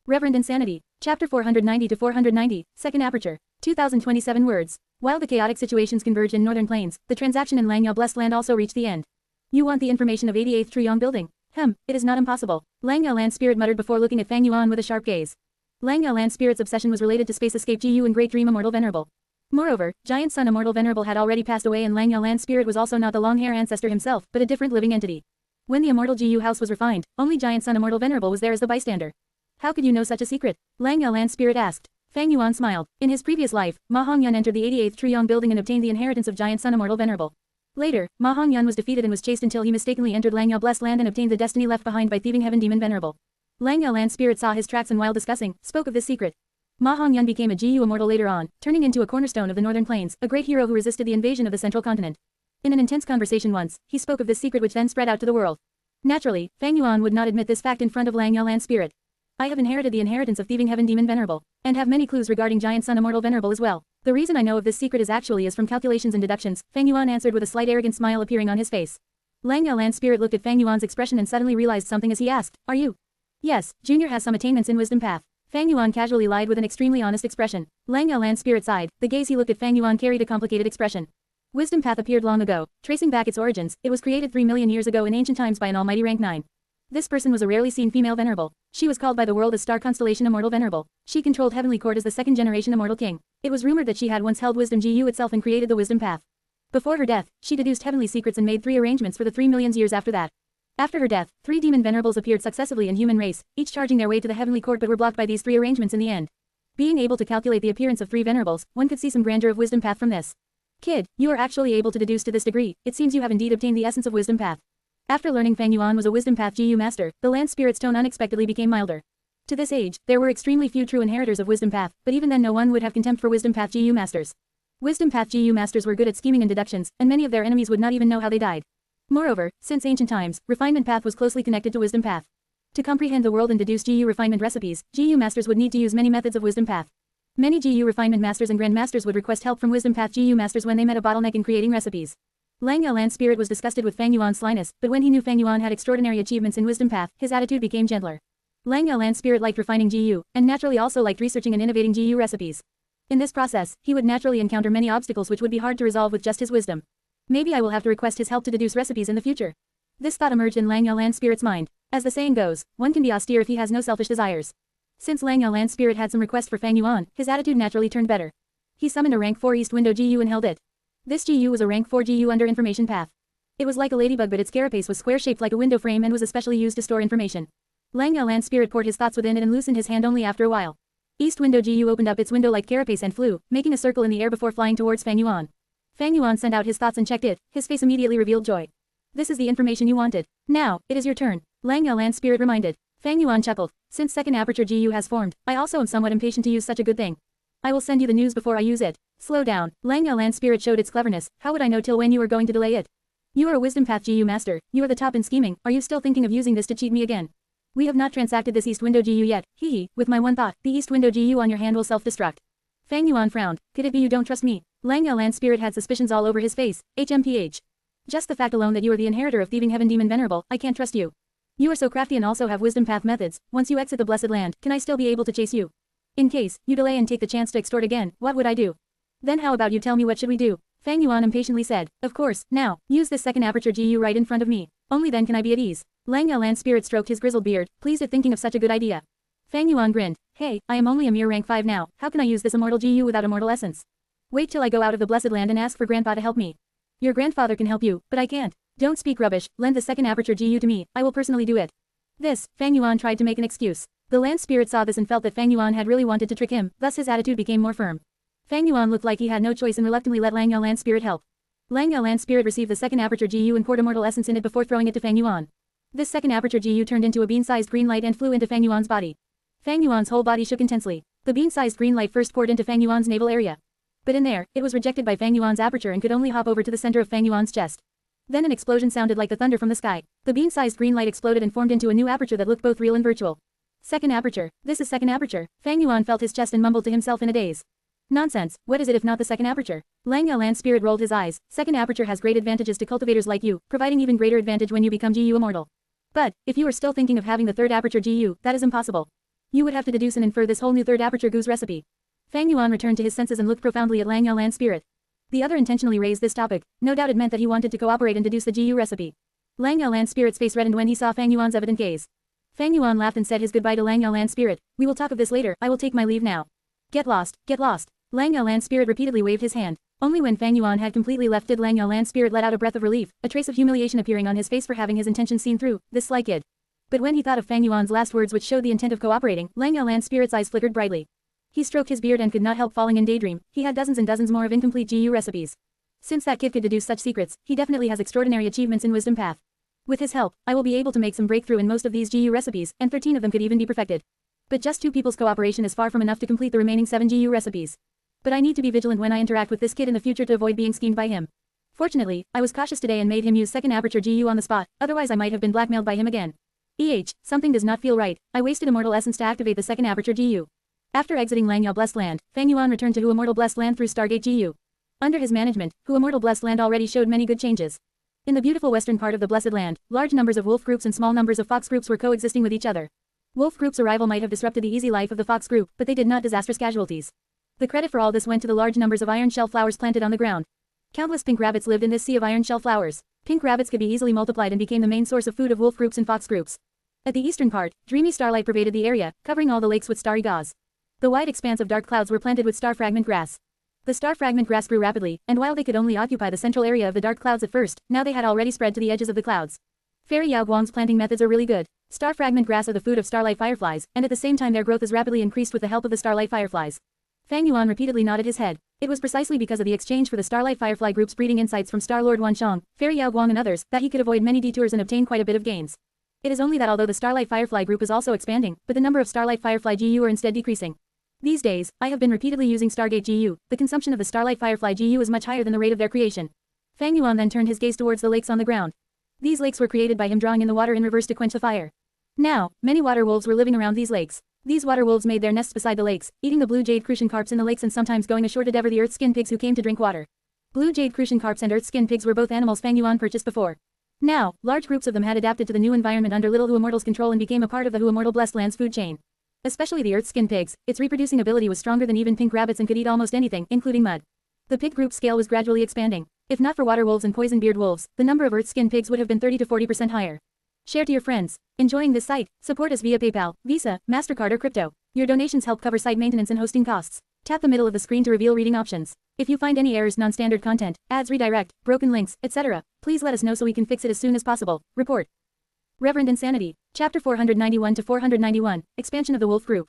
Reverend Insanity. Chapter 490 to 490, Second Aperture. 2027 words. While the chaotic situations converged in Northern Plains, the transaction in Langya Blessed Land also reached the end. You want the information of 88th Truyong building? It is not impossible. Langya Land Spirit muttered before looking at Fang Yuan with a sharp gaze. Langya Land Spirit's obsession was related to Space Escape GU and Great Dream Immortal Venerable. Moreover, Giant Sun Immortal Venerable had already passed away and Langya Land Spirit was also not the long-hair ancestor himself, but a different living entity. When the Immortal GU house was refined, only Giant Sun Immortal Venerable was there as the bystander. How could you know such a secret? Langya Land Spirit asked. Fang Yuan smiled. In his previous life, Ma Hongyun entered the 88th Truyong building and obtained the inheritance of Giant Sun Immortal Venerable. Later, Ma Hongyun was defeated and was chased until he mistakenly entered Langya Blessed Land and obtained the destiny left behind by thieving Heaven Demon Venerable. Langya Land Spirit saw his tracks and while discussing, spoke of this secret. Ma Hongyun became a GU immortal later on, turning into a cornerstone of the Northern Plains, a great hero who resisted the invasion of the Central Continent. In an intense conversation once, he spoke of this secret which then spread out to the world. Naturally, Fang Yuan would not admit this fact in front of Langya Land Spirit. I have inherited the inheritance of thieving Heaven Demon Venerable, and have many clues regarding Giant Sun Immortal Venerable as well. The reason I know of this secret is from calculations and deductions, Fang Yuan answered with a slight arrogant smile appearing on his face. Langya Land Spirit looked at Fang Yuan's expression and suddenly realized something as he asked, are you? Yes, Junior has some attainments in wisdom path. Fang Yuan casually lied with an extremely honest expression. Langya Land Spirit sighed, the gaze he looked at Fang Yuan carried a complicated expression. Wisdom path appeared long ago. Tracing back its origins, it was created 3 million years ago in ancient times by an almighty rank 9. This person was a rarely seen female venerable. She was called by the world as Star Constellation Immortal Venerable. She controlled Heavenly Court as the second generation Immortal King. It was rumored that she had once held Wisdom GU itself and created the Wisdom Path. Before her death, she deduced heavenly secrets and made 3 arrangements for the 3 million years after that. After her death, 3 demon venerables appeared successively in human race, each charging their way to the Heavenly Court but were blocked by these 3 arrangements in the end. Being able to calculate the appearance of 3 venerables, one could see some grandeur of Wisdom Path from this. Kid, you are actually able to deduce to this degree. It seems you have indeed obtained the essence of Wisdom Path. After learning Fang Yuan was a Wisdom Path GU master, the land spirit's tone unexpectedly became milder. To this age, there were extremely few true inheritors of Wisdom Path, but even then no one would have contempt for Wisdom Path GU masters. Wisdom Path GU masters were good at scheming and deductions, and many of their enemies would not even know how they died. Moreover, since ancient times, Refinement Path was closely connected to Wisdom Path. To comprehend the world and deduce GU refinement recipes, GU masters would need to use many methods of Wisdom Path. Many GU refinement masters and grandmasters would request help from Wisdom Path GU masters when they met a bottleneck in creating recipes. Langya Land Spirit was disgusted with Fang Yuan's slyness, but when he knew Fang Yuan had extraordinary achievements in Wisdom Path, his attitude became gentler. Langya Land Spirit liked refining GU, and naturally also liked researching and innovating GU recipes. In this process, he would naturally encounter many obstacles which would be hard to resolve with just his wisdom. Maybe I will have to request his help to deduce recipes in the future. This thought emerged in Langya Land Spirit's mind. As the saying goes, one can be austere if he has no selfish desires. Since Langya Land Spirit had some request for Fang Yuan, his attitude naturally turned better. He summoned a rank 4 East Window GU and held it. This GU was a rank 4 GU under Information Path. It was like a ladybug but its carapace was square-shaped like a window frame and was especially used to store information. Langya Land Spirit poured his thoughts within it and loosened his hand only after a while. East Window GU opened up its window like carapace and flew, making a circle in the air before flying towards Fang Yuan. Fang Yuan sent out his thoughts and checked it, his face immediately revealed joy. This is the information you wanted. Now, it is your turn. Lang Yao Land Spirit reminded. Fang Yuan chuckled. Since Second Aperture Gu has formed, I also am somewhat impatient to use such a good thing. I will send you the news before I use it. Slow down. Lang Yao Land Spirit showed its cleverness. How would I know till when you are going to delay it? You are a wisdom path Gu master. You are the top in scheming. Are you still thinking of using this to cheat me again? We have not transacted this East Window Gu yet. Hee. With my one thought, the East Window Gu on your hand will self-destruct. Fang Yuan frowned. Could it be you don't trust me? Lang Yao Land Spirit had suspicions all over his face. HMPH. Just the fact alone that you are the inheritor of Thieving Heaven Demon Venerable, I can't trust you. You are so crafty and also have wisdom path methods. Once you exit the Blessed Land, can I still be able to chase you? In case you delay and take the chance to extort again, what would I do? Then how about you tell me what should we do? Fang Yuan impatiently said. Of course, now, use this Second Aperture Gu right in front of me. Only then can I be at ease. Lang Yao Land Spirit stroked his grizzled beard, pleased at thinking of such a good idea. Fang Yuan grinned. Hey, I am only a mere rank 5 now, how can I use this immortal Gu without immortal essence? Wait till I go out of the Blessed Land and ask for Grandpa to help me. Your grandfather can help you, but I can't. Don't speak rubbish, lend the Second Aperture Gu to me, I will personally do it. This, Fang Yuan tried to make an excuse. The land spirit saw this and felt that Fang Yuan had really wanted to trick him, thus his attitude became more firm. Fang Yuan looked like he had no choice and reluctantly let Lang Yao Land Spirit help. Lang Yao Land Spirit received the Second Aperture Gu and poured immortal essence in it before throwing it to Fang Yuan. This Second Aperture Gu turned into a bean-sized green light and flew into Fang Yuan's body. Fang Yuan's whole body shook intensely. The bean-sized green light first poured into Fang Yuan's navel area. But in there, it was rejected by Fang Yuan's aperture and could only hop over to the center of Fang Yuan's chest. Then an explosion sounded like the thunder from the sky. The bean-sized green light exploded and formed into a new aperture that looked both real and virtual. Second Aperture. This is Second Aperture. Fang Yuan felt his chest and mumbled to himself in a daze. Nonsense, what is it if not the Second Aperture? Lang Yao Land Spirit rolled his eyes. Second Aperture has great advantages to cultivators like you, providing even greater advantage when you become Gu Immortal. But, if you are still thinking of having the Third Aperture Gu, that is impossible. You would have to deduce and infer this whole new Third Aperture Gu's recipe. Fang Yuan returned to his senses and looked profoundly at Lang Yao Land Spirit. The other intentionally raised this topic. No doubt it meant that he wanted to cooperate and deduce the Gu recipe. Lang Yao Land Spirit's face reddened when he saw Fang Yuan's evident gaze. Fang Yuan laughed and said his goodbye to Lang Yao Land Spirit. We will talk of this later, I will take my leave now. Get lost, get lost. Lang Yao Land Spirit repeatedly waved his hand. Only when Fang Yuan had completely left did Lang Yao Land Spirit let out a breath of relief, a trace of humiliation appearing on his face for having his intentions seen through, this sly kid. But when he thought of Fang Yuan's last words which showed the intent of cooperating, Lang Yao Land Spirit's eyes flickered brightly. He stroked his beard and could not help falling in daydream. He had dozens and dozens more of incomplete Gu recipes. Since that kid could deduce such secrets, he definitely has extraordinary achievements in Wisdom Path. With his help, I will be able to make some breakthrough in most of these Gu recipes, and 13 of them could even be perfected. But just 2 people's cooperation is far from enough to complete the remaining 7 Gu recipes. But I need to be vigilant when I interact with this kid in the future to avoid being schemed by him. Fortunately, I was cautious today and made him use Second Aperture Gu on the spot, otherwise I might have been blackmailed by him again. Something does not feel right. I wasted Immortal Essence to activate the Second Aperture Gu. After exiting Lang Yao Blessed Land, Fang Yuan returned to Hu Immortal Blessed Land through Stargate Gu. Under his management, Hu Immortal Blessed Land already showed many good changes. In the beautiful western part of the Blessed Land, large numbers of wolf groups and small numbers of fox groups were coexisting with each other. Wolf group's arrival might have disrupted the easy life of the fox group, but they did not disastrous casualties. The credit for all this went to the large numbers of iron shell flowers planted on the ground. Countless pink rabbits lived in this sea of iron shell flowers. Pink rabbits could be easily multiplied and became the main source of food of wolf groups and fox groups. At the eastern part, dreamy starlight pervaded the area, covering all the lakes with starry gauze. The wide expanse of dark clouds were planted with star fragment grass. The star fragment grass grew rapidly, and while they could only occupy the central area of the dark clouds at first, now they had already spread to the edges of the clouds. Fairy Yao Guang's planting methods are really good. Star fragment grass are the food of starlight fireflies, and at the same time their growth is rapidly increased with the help of the starlight fireflies. Fang Yuan repeatedly nodded his head. It was precisely because of the exchange for the starlight firefly group's breeding insights from Star Lord Wanshang, Fairy Yao Guang and others, that he could avoid many detours and obtain quite a bit of gains. It is only that although the starlight firefly group is also expanding, but the number of starlight firefly Gu are instead decreasing. These days, I have been repeatedly using Stargate Gu. The consumption of the Starlight Firefly Gu is much higher than the rate of their creation. Fang Yuan then turned his gaze towards the lakes on the ground. These lakes were created by him drawing in the water in reverse to quench the fire. Now, many water wolves were living around these lakes. These water wolves made their nests beside the lakes, eating the blue jade crucian carps in the lakes and sometimes going ashore to devour the earth skin pigs who came to drink water. Blue jade crucian carps and earth skin pigs were both animals Fang Yuan purchased before. Now, large groups of them had adapted to the new environment under Little Hu Immortal's control and became a part of the Hu Immortal Blessed Land's food chain. Especially the earth skin pigs, its reproducing ability was stronger than even pink rabbits and could eat almost anything, including mud. The pig group scale was gradually expanding. If not for water wolves and poison beard wolves, the number of earth skin pigs would have been 30 to 40% higher. Share to your friends. Enjoying this site? Support us via PayPal, Visa, MasterCard or crypto. Your donations help cover site maintenance and hosting costs. Tap the middle of the screen to reveal reading options. If you find any errors, non-standard content, ads redirect, broken links, etc., please let us know so we can fix it as soon as possible. Report. Reverend Insanity. Chapter 491 to 491, Expansion of the Wolf Group.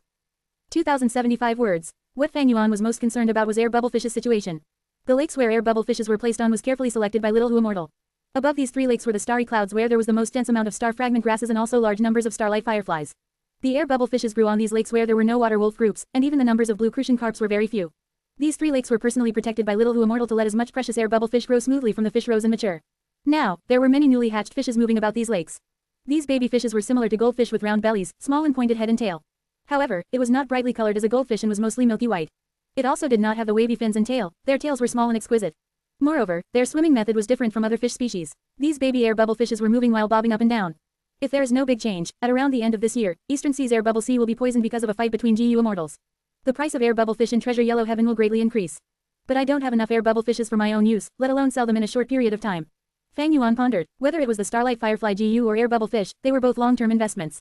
2075 words. What Fang Yuan was most concerned about was air bubblefish's situation. The lakes where air bubblefishes were placed on was carefully selected by Little Hu Immortal. Above these 3 lakes were the starry clouds where there was the most dense amount of star fragment grasses and also large numbers of starlight fireflies. The air bubble fishes grew on these lakes where there were no water wolf groups, and even the numbers of blue crucian carps were very few. These 3 lakes were personally protected by Little Who Immortal to let as much precious air bubble fish grow smoothly from the fish rows and mature. Now, there were many newly hatched fishes moving about these lakes. These baby fishes were similar to goldfish with round bellies, small and pointed head and tail. However, it was not brightly colored as a goldfish and was mostly milky white. It also did not have the wavy fins and tail, their tails were small and exquisite. Moreover, their swimming method was different from other fish species. These baby air bubble fishes were moving while bobbing up and down. If there is no big change, at around the end of this year, Eastern Sea's air bubble sea will be poisoned because of a fight between GU immortals. The price of air bubble fish in Treasure Yellow Heaven will greatly increase. But I don't have enough air bubble fishes for my own use, let alone sell them in a short period of time. Fang Yuan pondered. Whether it was the starlight firefly GU or air bubble fish, they were both long-term investments.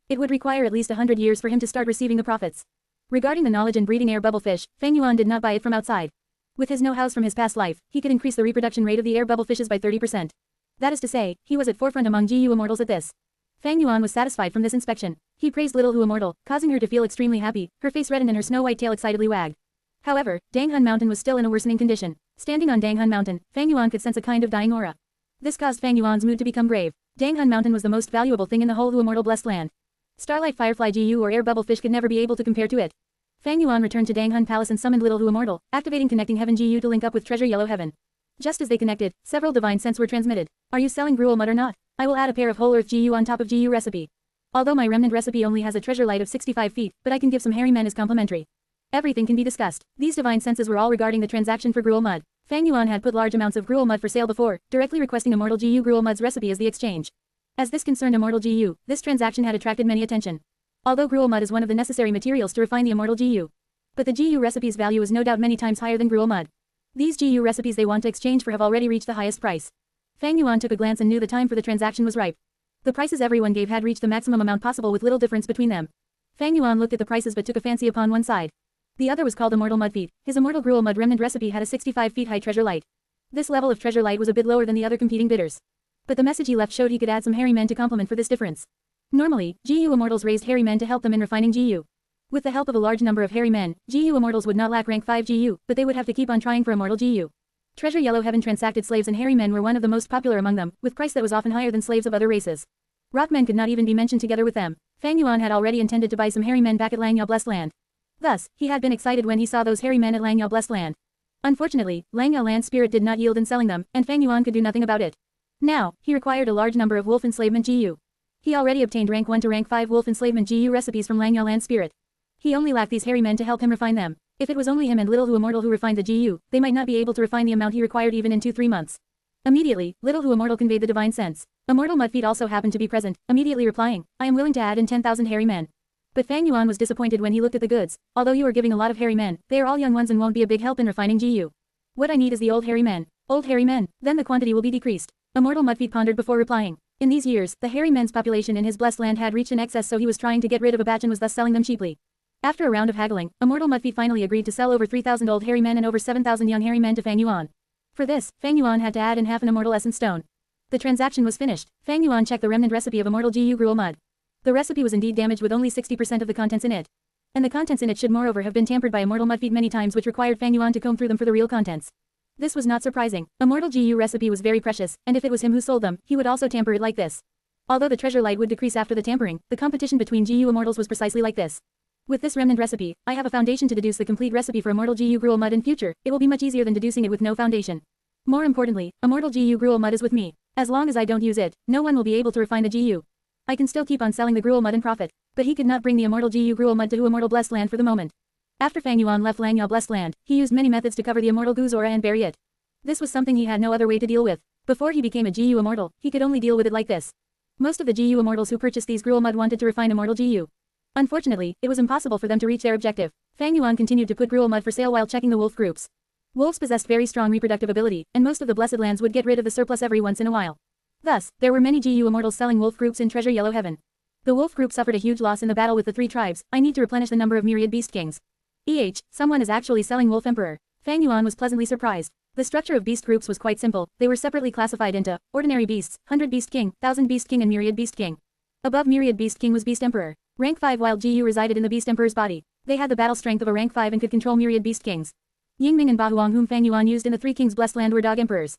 It would require at least 100 years for him to start receiving the profits. Regarding the knowledge in breeding air bubble fish, Fang Yuan did not buy it from outside. With his know-hows from his past life, he could increase the reproduction rate of the air bubble fishes by 30%. That is to say, he was at forefront among GU immortals at this. Fang Yuan was satisfied from this inspection. He praised Little Who Immortal, causing her to feel extremely happy, her face reddened and her snow-white tail excitedly wagged. However, Danghun Mountain was still in a worsening condition. Standing on Danghun Mountain, Fang Yuan could sense a kind of dying aura. This caused Fang Yuan's mood to become grave. Danghun Mountain was the most valuable thing in the whole Who Immortal blessed land. Starlight firefly GU or air bubble fish could never be able to compare to it. Fang Yuan returned to Danghun Palace and summoned Little Who Immortal, activating Connecting Heaven GU to link up with Treasure Yellow Heaven. Just as they connected, several divine scents were transmitted. Are you selling gruel mud or not? I will add a pair of whole earth GU on top of GU recipe. Although my remnant recipe only has a treasure light of 65 feet, but I can give some hairy men as complimentary. Everything can be discussed. These divine senses were all regarding the transaction for gruel mud. Fang Yuan had put large amounts of gruel mud for sale before, directly requesting Immortal GU gruel mud's recipe as the exchange. As this concerned Immortal GU, this transaction had attracted many attention. Although gruel mud is one of the necessary materials to refine the Immortal GU. But the GU recipe's value is no doubt many times higher than gruel mud. These GU recipes they want to exchange for have already reached the highest price. Fang Yuan took a glance and knew the time for the transaction was ripe. The prices everyone gave had reached the maximum amount possible with little difference between them. Fang Yuan looked at the prices but took a fancy upon one side. The other was called Immortal Mud Feet. His Immortal Gruel Mud Remnant recipe had a 65 feet high treasure light. This level of treasure light was a bit lower than the other competing bidders. But the message he left showed he could add some hairy men to complement for this difference. Normally, GU Immortals raised hairy men to help them in refining GU. With the help of a large number of hairy men, GU Immortals would not lack rank 5 GU, but they would have to keep on trying for Immortal GU. Treasure Yellow Heaven transacted slaves and hairy men were one of the most popular among them, with price that was often higher than slaves of other races. Rockmen could not even be mentioned together with them. Fang Yuan had already intended to buy some hairy men back at Langyao Blessed Land. Thus, he had been excited when he saw those hairy men at Langyao Blessed Land. Unfortunately, Langyao Land spirit did not yield in selling them, and Fang Yuan could do nothing about it. Now, he required a large number of wolf enslavement GU. He already obtained rank 1 to rank 5 wolf enslavement GU recipes from Langyao Land spirit. He only lacked these hairy men to help him refine them. If it was only him and Little Who Immortal who refined the GU, they might not be able to refine the amount he required even in 2-3 months. Immediately, Little Who Immortal conveyed the divine sense. Immortal Mudfeet also happened to be present, immediately replying, I am willing to add in 10,000 hairy men. But Fang Yuan was disappointed when he looked at the goods. Although you are giving a lot of hairy men, they are all young ones and won't be a big help in refining GU. What I need is the old hairy men. Old hairy men, then the quantity will be decreased. Immortal Mudfeet pondered before replying. In these years, the hairy men's population in his blessed land had reached an excess, so he was trying to get rid of a batch and was thus selling them cheaply. After a round of haggling, Immortal Mudfeet finally agreed to sell over 3,000 old hairy men and over 7,000 young hairy men to Fang Yuan. For this, Fang Yuan had to add in half an Immortal Essence Stone. The transaction was finished. Fang Yuan checked the remnant recipe of Immortal GU Gruel Mud. The recipe was indeed damaged with only 60% of the contents in it. And the contents in it should moreover have been tampered by Immortal Mudfeet many times, which required Fang Yuan to comb through them for the real contents. This was not surprising. Immortal GU recipe was very precious, and if it was him who sold them, he would also tamper it like this. Although the treasure light would decrease after the tampering, the competition between GU Immortals was precisely like this. With this remnant recipe, I have a foundation to deduce the complete recipe for Immortal GU Gruel Mud in future. It will be much easier than deducing it with no foundation. More importantly, Immortal GU Gruel Mud is with me. As long as I don't use it, no one will be able to refine the GU. I can still keep on selling the Gruel Mud and profit. But he could not bring the Immortal GU Gruel Mud to Who Immortal Blessed Land for the moment. After Fang Yuan left Langyao Blessed Land, he used many methods to cover the Immortal Gu's aura and bury it. This was something he had no other way to deal with. Before he became a GU Immortal, he could only deal with it like this. Most of the GU Immortals who purchased these Gruel Mud wanted to refine Immortal GU. Unfortunately, it was impossible for them to reach their objective. Fang Yuan continued to put Gruel Mud for sale while checking the wolf groups. Wolves possessed very strong reproductive ability, and most of the Blessed Lands would get rid of the surplus every once in a while. Thus, there were many GU Immortals selling wolf groups in Treasure Yellow Heaven. The wolf group suffered a huge loss in the battle with the 3 tribes. I need to replenish the number of myriad beast kings. Someone is actually selling Wolf Emperor. Fang Yuan was pleasantly surprised. The structure of beast groups was quite simple. They were separately classified into ordinary beasts, 100 beast king, 1000 beast king and myriad beast king. Above myriad beast king was beast emperor. Rank 5 wild GU resided in the beast emperor's body. They had the battle strength of a rank 5 and could control myriad beast kings. Yingming and Bahuang whom Fang Yuan used in the 3 kings blessed land were dog emperors.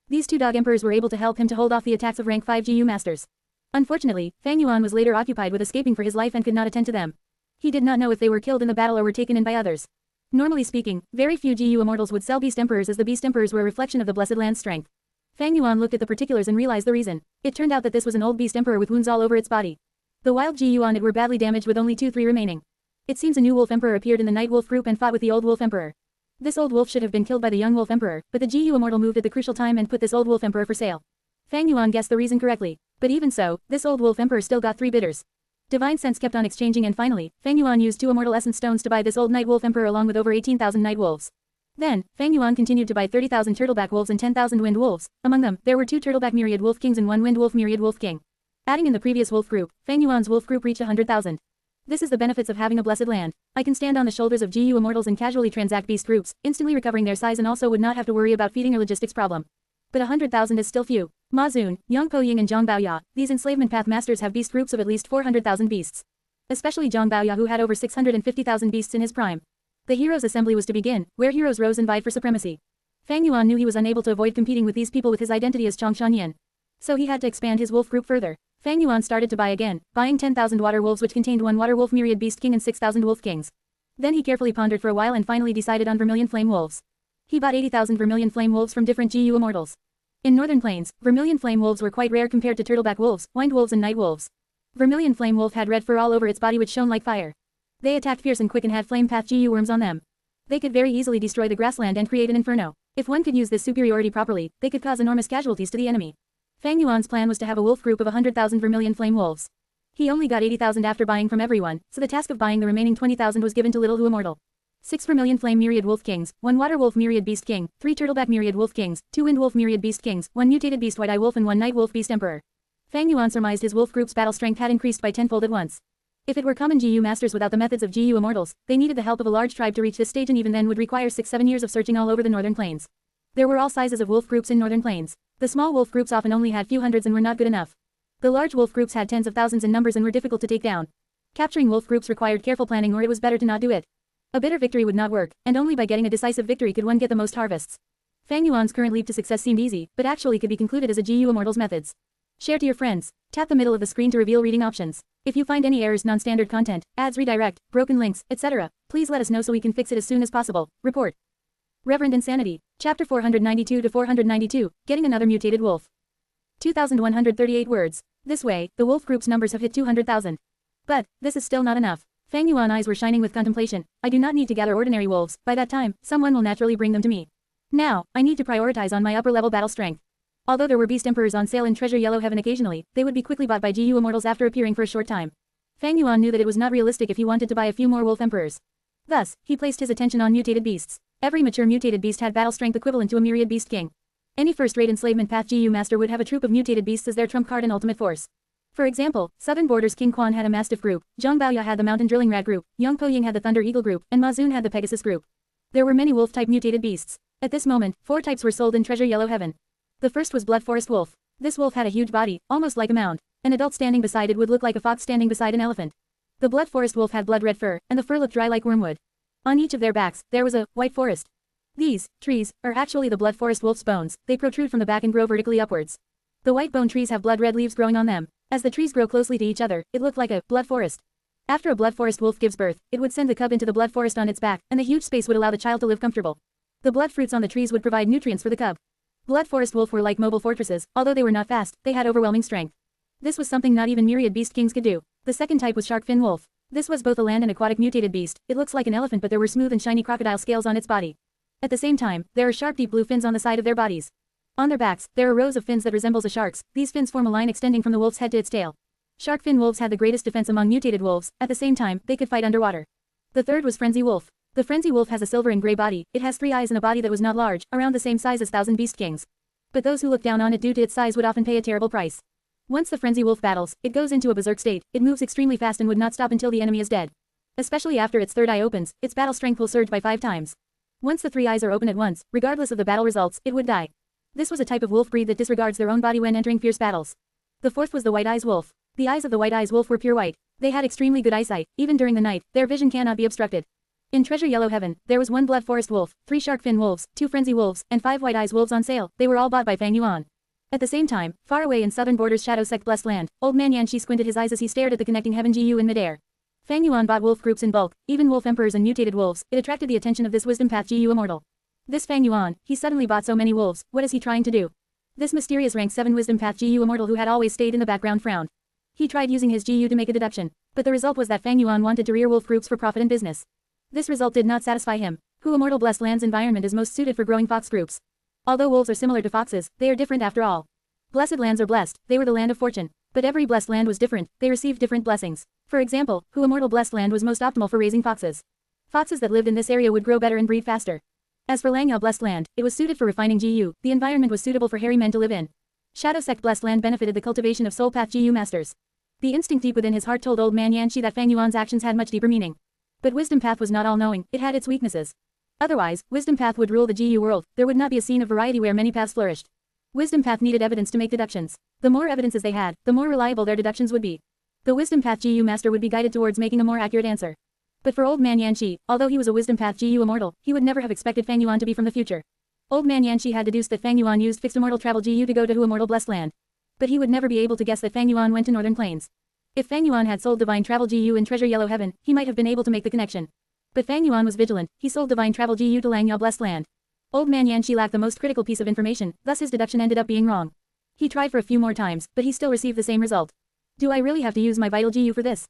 These two dog emperors were able to help him to hold off the attacks of rank 5 GU masters. Unfortunately, Fang Yuan was later occupied with escaping for his life and could not attend to them. He did not know if they were killed in the battle or were taken in by others. Normally speaking, very few GU immortals would sell beast emperors, as the beast emperors were a reflection of the blessed land's strength. Fang Yuan looked at the particulars and realized the reason. It turned out that this was an old beast emperor with wounds all over its body. The wild GU on it were badly damaged with only 2-3 remaining. It seems a new wolf emperor appeared in the night wolf group and fought with the old wolf emperor. This old wolf should have been killed by the young wolf emperor, but the GU immortal moved at the crucial time and put this old wolf emperor for sale. Fang Yuan guessed the reason correctly. But even so, this old wolf emperor still got 3 bidders. Divine Sense kept on exchanging, and finally, Fang Yuan used 2 immortal essence stones to buy this old night wolf emperor along with over 18,000 night wolves. Then, Fang Yuan continued to buy 30,000 turtleback wolves and 10,000 wind wolves. Among them, there were 2 turtleback myriad wolf kings and 1 wind wolf myriad wolf king. Adding in the previous wolf group, Fang Yuan's wolf group reached 100,000. This is the benefits of having a blessed land. I can stand on the shoulders of GU immortals and casually transact beast groups, instantly recovering their size, and also would not have to worry about feeding or logistics problem. But 100,000 is still few. Ma Zun, Yang Po Ying and Zhang Baoya, these enslavement path masters have beast groups of at least 400,000 beasts. Especially Zhang Baoya, who had over 650,000 beasts in his prime. The heroes' assembly was to begin, where heroes rose and vied for supremacy. Fang Yuan knew he was unable to avoid competing with these people with his identity as Chong Shanyan. So he had to expand his wolf group further. Fang Yuan started to buy again, buying 10,000 water wolves, which contained 1 water wolf myriad beast king and 6,000 wolf kings. Then he carefully pondered for a while and finally decided on vermilion flame wolves. He bought 80,000 vermilion flame wolves from different GU immortals. In Northern Plains, vermilion flame wolves were quite rare compared to turtleback wolves, wind wolves and night wolves. Vermilion flame wolf had red fur all over its body which shone like fire. They attacked fierce and quick and had flame path GU worms on them. They could very easily destroy the grassland and create an inferno. If one could use this superiority properly, they could cause enormous casualties to the enemy. Fang Yuan's plan was to have a wolf group of 100,000 vermilion flame wolves. He only got 80,000 after buying from everyone, so the task of buying the remaining 20,000 was given to Little Who Immortal. 6 vermilion flame myriad wolf kings, 1 water wolf myriad beast king, 3 turtleback myriad wolf kings, 2 wind wolf myriad beast kings, 1 mutated beast white eye wolf and 1 night wolf beast emperor. Fang Yuan surmised his wolf group's battle strength had increased by 10-fold at once. If it were common GU masters without the methods of GU immortals, they needed the help of a large tribe to reach this stage, and even then would require 6-7 years of searching all over the northern plains. There were all sizes of wolf groups in northern plains. The small wolf groups often only had few hundreds and were not good enough. The large wolf groups had tens of thousands in numbers and were difficult to take down. Capturing wolf groups required careful planning, or it was better to not do it. A bitter victory would not work, and only by getting a decisive victory could one get the most harvests. Fang Yuan's current leap to success seemed easy, but actually could be concluded as a GU immortal's methods. Share to your friends. Tap the middle of the screen to reveal reading options. If you find any errors, non-standard content, ads redirect, broken links, etc., please let us know so we can fix it as soon as possible. Report. Reverend Insanity. Chapter 492 to 492, Getting Another Mutated Wolf. 2,138 words. This way, the wolf group's numbers have hit 200,000. But, this is still not enough. Fang Yuan's eyes were shining with contemplation. I do not need to gather ordinary wolves, by that time, someone will naturally bring them to me. Now, I need to prioritize on my upper-level battle strength. Although there were beast emperors on sale in Treasure Yellow Heaven occasionally, they would be quickly bought by GU immortals after appearing for a short time. Fang Yuan knew that it was not realistic if he wanted to buy a few more wolf emperors. Thus, he placed his attention on mutated beasts. Every mature mutated beast had battle strength equivalent to a myriad beast king. Any first-rate enslavement path GU master would have a troop of mutated beasts as their trump card and ultimate force. For example, Southern Borders King Quan had a mastiff group, Zhang Baoya had the mountain drilling rat group, Yang Po Ying had the thunder eagle group, and Ma Zun had the Pegasus group. There were many wolf-type mutated beasts. At this moment, 4 types were sold in Treasure Yellow Heaven. The first was Blood Forest Wolf. This wolf had a huge body, almost like a mound. An adult standing beside it would look like a fox standing beside an elephant. The Blood Forest Wolf had blood-red fur, and the fur looked dry like wormwood. On each of their backs, there was a white forest. These trees are actually the Blood Forest Wolf's bones. They protrude from the back and grow vertically upwards. The white bone trees have blood-red leaves growing on them. As the trees grow closely to each other, it looked like a blood forest. After a Blood Forest Wolf gives birth, it would send the cub into the blood forest on its back, and the huge space would allow the child to live comfortable. The blood fruits on the trees would provide nutrients for the cub. Blood Forest Wolf were like mobile fortresses. Although they were not fast, they had overwhelming strength. This was something not even myriad beast kings could do. The second type was Shark Fin Wolf. This was both a land and aquatic mutated beast. It looks like an elephant, but there were smooth and shiny crocodile scales on its body. At the same time, there are sharp deep blue fins on the side of their bodies. On their backs, there are rows of fins that resembles a shark's. These fins form a line extending from the wolf's head to its tail. Shark fin wolves had the greatest defense among mutated wolves. At the same time, they could fight underwater. The third was Frenzy Wolf. The Frenzy Wolf has a silver and gray body. It has 3 eyes and a body that was not large, around the same size as Thousand Beast Kings. But those who look down on it due to its size would often pay a terrible price. Once the Frenzy Wolf battles, it goes into a berserk state. It moves extremely fast and would not stop until the enemy is dead. Especially after its third eye opens, its battle strength will surge by 5 times. Once the 3 eyes are open at once, regardless of the battle results, it would die. This was a type of wolf breed that disregards their own body when entering fierce battles. The fourth was the White Eyes Wolf. The eyes of the White Eyes Wolf were pure white. They had extremely good eyesight. Even during the night, their vision cannot be obstructed. In Treasure Yellow Heaven, there was 1 blood forest wolf, 3 shark fin wolves, 2 frenzy wolves, and 5 white eyes wolves on sale. They were all bought by Fang Yuan. At the same time, far away in southern borders Shadow Sect Blessed Land, Old Man Yanxi squinted his eyes as he stared at the connecting Heaven Gu in midair. Fang Yuan bought wolf groups in bulk, even wolf emperors and mutated wolves. It attracted the attention of this Wisdom Path Gu Immortal. This Fang Yuan, he suddenly bought so many wolves. What is he trying to do? This mysterious rank 7 Wisdom Path Gu Immortal who had always stayed in the background frowned. He tried using his Gu to make a deduction, but the result was that Fang Yuan wanted to rear wolf groups for profit and business. This result did not satisfy him. Gu Immortal Blessed Land's environment is most suited for growing fox groups. Although wolves are similar to foxes, they are different after all. Blessed lands are blessed, they were the land of fortune. But every blessed land was different, they received different blessings. For example, Gu Immortal Blessed Land was most optimal for raising foxes. Foxes that lived in this area would grow better and breed faster. As for Langyao Blessed Land, it was suited for refining Gu, the environment was suitable for hairy men to live in. Shadow Sect Blessed Land benefited the cultivation of Soul Path Gu masters. The instinct deep within his heart told Old Man Yanxi that Fang Yuan's actions had much deeper meaning. But Wisdom Path was not all-knowing, it had its weaknesses. Otherwise, Wisdom Path would rule the Gu world, there would not be a scene of variety where many paths flourished. Wisdom Path needed evidence to make deductions. The more evidences they had, the more reliable their deductions would be. The Wisdom Path Gu master would be guided towards making a more accurate answer. But for Old Man Yanxi, although he was a Wisdom Path Gu Immortal, he would never have expected Fang Yuan to be from the future. Old Man Yanxi had deduced that Fang Yuan used Fixed Immortal Travel Gu to go to Gu Immortal Blessed Land. But he would never be able to guess that Fang Yuan went to Northern Plains. If Fang Yuan had sold Divine Travel Gu in Treasure Yellow Heaven, he might have been able to make the connection. But Fang Yuan was vigilant, he sold Divine Travel Gu to Langyao Blessed Land. Old Man Yanxi lacked the most critical piece of information, thus his deduction ended up being wrong. He tried for a few more times, but he still received the same result. Do I really have to use my vital Gu for this?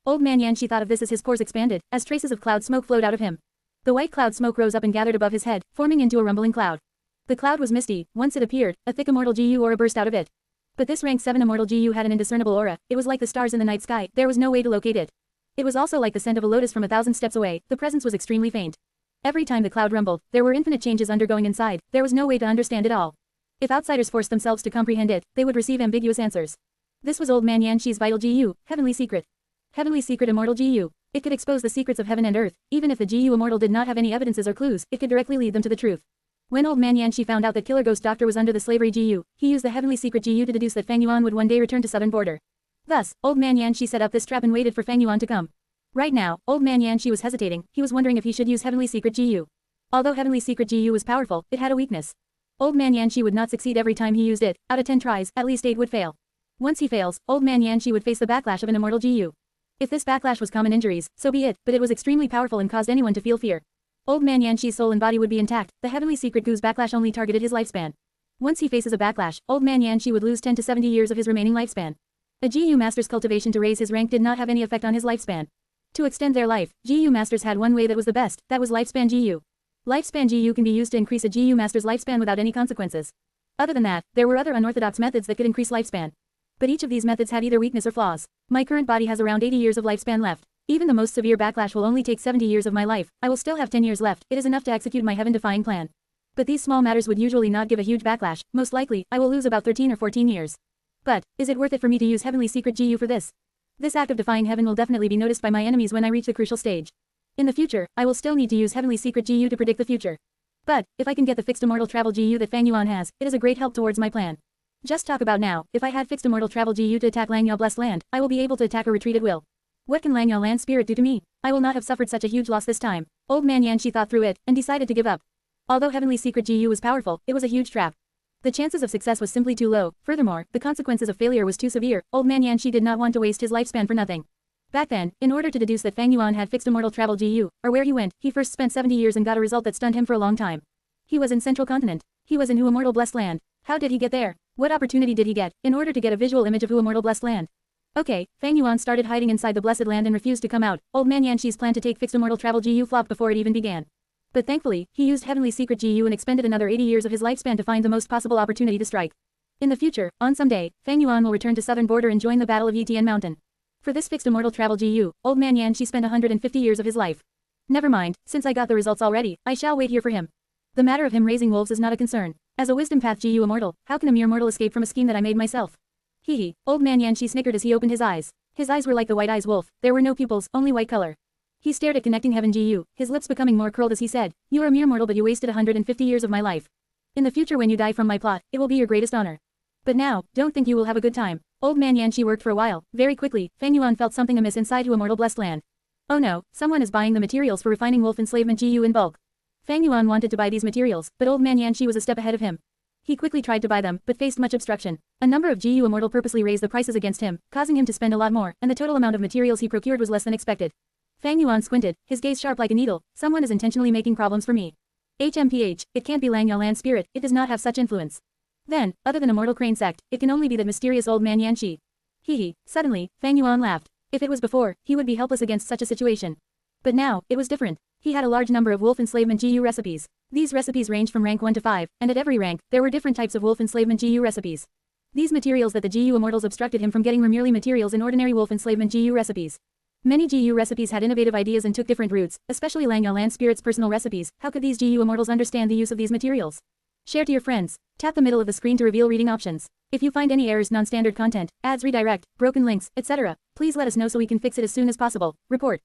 Old Man Yanxi thought of this as his pores expanded, as traces of cloud smoke flowed out of him. The white cloud smoke rose up and gathered above his head, forming into a rumbling cloud. The cloud was misty, once it appeared, a thick immortal Gu aura burst out of it. But this rank 7 immortal Gu had an indiscernible aura, it was like the stars in the night sky, there was no way to locate it. It was also like the scent of a lotus from 1,000 steps away, the presence was extremely faint. Every time the cloud rumbled, there were infinite changes undergoing inside, there was no way to understand it all. If outsiders forced themselves to comprehend it, they would receive ambiguous answers. This was Old Man Yanxi's vital Gu, Heavenly Secret. Heavenly Secret Immortal Gu. It could expose the secrets of heaven and earth, even if the Gu Immortal did not have any evidences or clues, it could directly lead them to the truth. When Old Man Yanxi found out that Killer Ghost Doctor was under the slavery Gu, he used the Heavenly Secret Gu to deduce that Fang Yuan would one day return to southern border. Thus, Old Man Yanxi set up this trap and waited for Fang Yuan to come. Right now, Old Man Yanxi was hesitating, he was wondering if he should use Heavenly Secret Gu. Although Heavenly Secret Gu was powerful, it had a weakness. Old Man Yanxi would not succeed every time he used it, out of 10 tries, at least 8 would fail. Once he fails, Old Man Yanxi would face the backlash of an immortal Gu. If this backlash was common injuries, so be it, but it was extremely powerful and caused anyone to feel fear. Old Man Yanxi's soul and body would be intact, the Heavenly Secret Gu's backlash only targeted his lifespan. Once he faces a backlash, Old Man Yanxi would lose 10 to 70 years of his remaining lifespan. A Gu master's cultivation to raise his rank did not have any effect on his lifespan. To extend their life, Gu masters had one way that was the best, that was Lifespan Gu. Lifespan Gu can be used to increase a Gu master's lifespan without any consequences. Other than that, there were other unorthodox methods that could increase lifespan. But each of these methods had either weakness or flaws. My current body has around 80 years of lifespan left. Even the most severe backlash will only take 70 years of my life, I will still have 10 years left, it is enough to execute my heaven-defying plan. But these small matters would usually not give a huge backlash, most likely, I will lose about 13 or 14 years. But, is it worth it for me to use Heavenly Secret Gu for this? This act of defying heaven will definitely be noticed by my enemies when I reach the crucial stage. In the future, I will still need to use Heavenly Secret Gu to predict the future. But, if I can get the Fixed Immortal Travel Gu that Fang Yuan has, it is a great help towards my plan. Just talk about now, if I had Fixed Immortal Travel Gu to attack Langyao Blessed Land, I will be able to attack or retreat at will. What can Langyao Land Spirit do to me? I will not have suffered such a huge loss this time. Old Man Yanxi thought through it, and decided to give up. Although Heavenly Secret Gu was powerful, it was a huge trap. The chances of success was simply too low, furthermore, the consequences of failure was too severe, Old Man Yanxi did not want to waste his lifespan for nothing. Back then, in order to deduce that Fang Yuan had Fixed Immortal Travel Gu, or where he went, he first spent 70 years and got a result that stunned him for a long time. He was in Central Continent. He was in Gu Immortal Blessed Land. How did he get there? What opportunity did he get, in order to get a visual image of Gu Immortal Blessed Land? Okay, Fang Yuan started hiding inside the Blessed Land and refused to come out. Old Man Yanxi's plan to take Fixed Immortal Travel Gu flopped before it even began. But thankfully, he used Heavenly Secret Gu and expended another 80 years of his lifespan to find the most possible opportunity to strike. In the future, on some day, Fang Yuan will return to southern border and join the Battle of Yitian Mountain. For this Fixed Immortal Travel Gu, Old Man Yanxi spent 150 years of his life. Never mind, since I got the results already, I shall wait here for him. The matter of him raising wolves is not a concern. As a Wisdom Path Gu Immortal, how can a mere mortal escape from a scheme that I made myself? Hee. Old Man Yanxi snickered as he opened his eyes. His eyes were like the white eyes wolf, there were no pupils, only white color. He stared at connecting heaven Gu, his lips becoming more curled as he said, "You are a mere mortal but you wasted 150 years of my life. In the future when you die from my plot, it will be your greatest honor. But now, don't think you will have a good time." Old Man Yanxi worked for a while. Very quickly, Fang Yuan felt something amiss inside Gu Immortal Blessed Land. Oh no, someone is buying the materials for refining wolf enslavement GU in bulk. Fang Yuan wanted to buy these materials, but old man Yanxi was a step ahead of him. He quickly tried to buy them, but faced much obstruction. A number of GU Immortal purposely raised the prices against him, causing him to spend a lot more, and the total amount of materials he procured was less than expected. Fang Yuan squinted, his gaze sharp like a needle. Someone is intentionally making problems for me. HMPH, it can't be Lang Yaolan spirit, it does not have such influence. Then, other than Immortal Crane sect, it can only be that mysterious old man Yanxi. Hee. Suddenly, Fang Yuan laughed. If it was before, he would be helpless against such a situation. But now, it was different. He had a large number of wolf enslavement GU recipes. These recipes ranged from rank 1 to 5, and at every rank, there were different types of wolf enslavement GU recipes. These materials that the GU Immortals obstructed him from getting were merely materials in ordinary wolf enslavement GU recipes. Many GU recipes had innovative ideas and took different routes, especially Lang Yaolan Spirit's personal recipes. How could these GU Immortals understand the use of these materials? Share to your friends. Tap the middle of the screen to reveal reading options. If you find any errors, non-standard content, ads redirect, broken links, etc., please let us know so we can fix it as soon as possible. Report.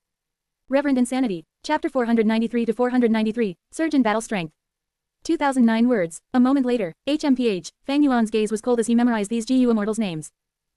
Reverend Insanity. Chapter 493 to 493, Surge in Battle Strength. 2009 words. A moment later, HMPH, Fang Yuan's gaze was cold as he memorized these GU Immortals' names.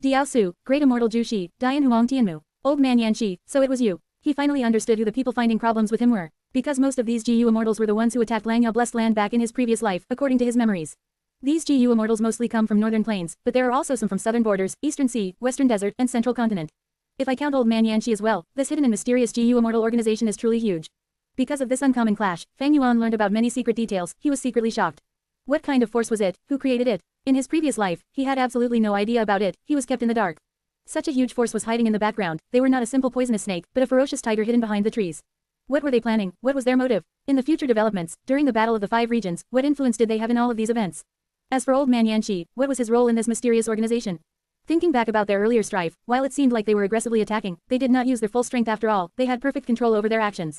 Diao Su, Great Immortal Zhu Shi, Dian Huang Tianmu, Old Man Yanxi, so it was you. He finally understood who the people finding problems with him were, because most of these GU Immortals were the ones who attacked Lang Yao Blessed Land back in his previous life, according to his memories. These GU Immortals mostly come from northern plains, but there are also some from southern borders, eastern sea, western desert, and central continent. If I count Old Man Yanxi as well, this hidden and mysterious GU Immortal organization is truly huge. Because of this uncommon clash, Fang Yuan learned about many secret details. He was secretly shocked. What kind of force was it? Who created it? In his previous life, he had absolutely no idea about it. He was kept in the dark. Such a huge force was hiding in the background. They were not a simple poisonous snake, but a ferocious tiger hidden behind the trees. What were they planning? What was their motive? In the future developments, during the Battle of the Five Regions, what influence did they have in all of these events? As for Old Man Yanxi, what was his role in this mysterious organization? Thinking back about their earlier strife, while it seemed like they were aggressively attacking, they did not use their full strength after all. They had perfect control over their actions.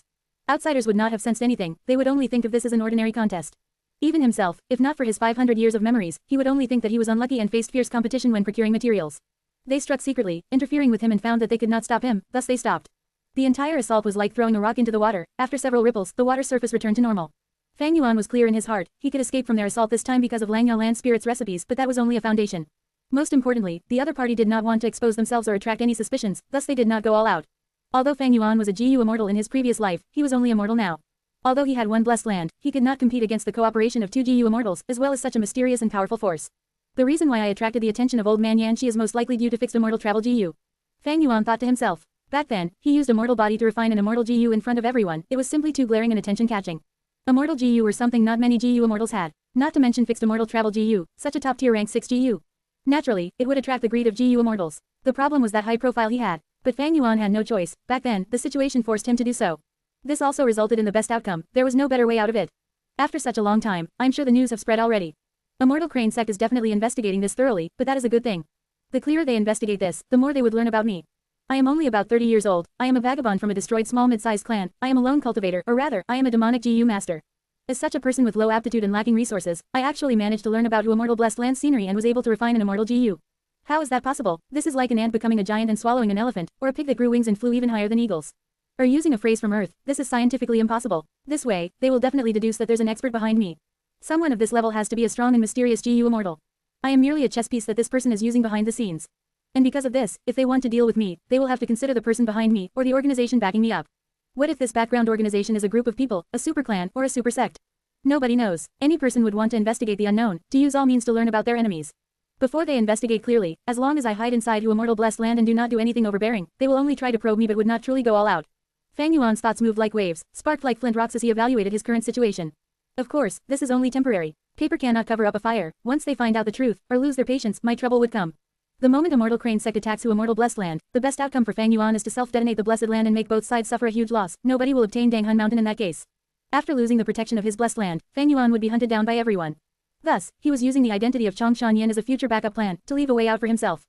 Outsiders would not have sensed anything. They would only think of this as an ordinary contest. Even himself, if not for his 500 years of memories, he would only think that he was unlucky and faced fierce competition when procuring materials. They struck secretly, interfering with him, and found that they could not stop him, thus they stopped. The entire assault was like throwing a rock into the water. After several ripples, the water surface returned to normal. Fang Yuan was clear in his heart. He could escape from their assault this time because of Lang Yaolan Spirit's recipes, but that was only a foundation. Most importantly, the other party did not want to expose themselves or attract any suspicions, thus they did not go all out. Although Fang Yuan was a GU Immortal in his previous life, he was only immortal now. Although he had one blessed land, he could not compete against the cooperation of two GU Immortals, as well as such a mysterious and powerful force. The reason why I attracted the attention of Old Man Yanxi is most likely due to Fixed Immortal Travel Gu. Fang Yuan thought to himself. Back then, he used a mortal body to refine an immortal GU in front of everyone. It was simply too glaring and attention-catching. Immortal GU were something not many GU Immortals had. Not to mention Fixed Immortal Travel Gu, such a top-tier rank 6 GU. Naturally, it would attract the greed of GU Immortals. The problem was that high profile he had. But Fang Yuan had no choice. Back then, the situation forced him to do so. This also resulted in the best outcome. There was no better way out of it. After such a long time, I'm sure the news have spread already. Immortal Crane sect is definitely investigating this thoroughly, but that is a good thing. The clearer they investigate this, the more they would learn about me. I am only about 30 years old. I am a vagabond from a destroyed small mid-sized clan. I am a lone cultivator, or rather, I am a demonic GU master. As such a person with low aptitude and lacking resources, I actually managed to learn about who Immortal Blessed Land scenery and was able to refine an immortal GU. How is that possible? This is like an ant becoming a giant and swallowing an elephant, or a pig that grew wings and flew even higher than eagles. Or using a phrase from Earth, this is scientifically impossible. This way, they will definitely deduce that there's an expert behind me. Someone of this level has to be a strong and mysterious GU Immortal. I am merely a chess piece that this person is using behind the scenes. And because of this, if they want to deal with me, they will have to consider the person behind me, or the organization backing me up. What if this background organization is a group of people, a super clan, or a super sect? Nobody knows. Any person would want to investigate the unknown, to use all means to learn about their enemies. Before they investigate clearly, as long as I hide inside who Immortal Blessed Land and do not do anything overbearing, they will only try to probe me but would not truly go all out. Fang Yuan's thoughts moved like waves, sparked like flint rocks as he evaluated his current situation. Of course, this is only temporary. Paper cannot cover up a fire. Once they find out the truth, or lose their patience, my trouble would come. The moment Immortal Crane sect attacks who Immortal Blessed Land, the best outcome for Fang Yuan is to self-detonate the Blessed Land and make both sides suffer a huge loss. Nobody will obtain Danghan Mountain in that case. After losing the protection of his Blessed Land, Fang Yuan would be hunted down by everyone. Thus, he was using the identity of Chongshan Yin as a future backup plan, to leave a way out for himself.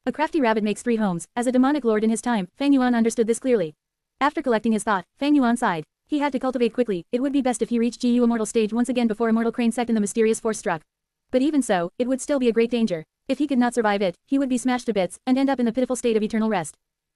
A crafty rabbit makes 3 homes. As a demonic lord in his time, Fang Yuan understood this clearly. After collecting his thought, Fang Yuan sighed. He had to cultivate quickly. It would be best if he reached GU Immortal stage once again before Immortal Crane sect and the mysterious force struck. But even so, it would still be a great danger. If he could not survive it, he would be smashed to bits, and end up in the pitiful state of eternal rest.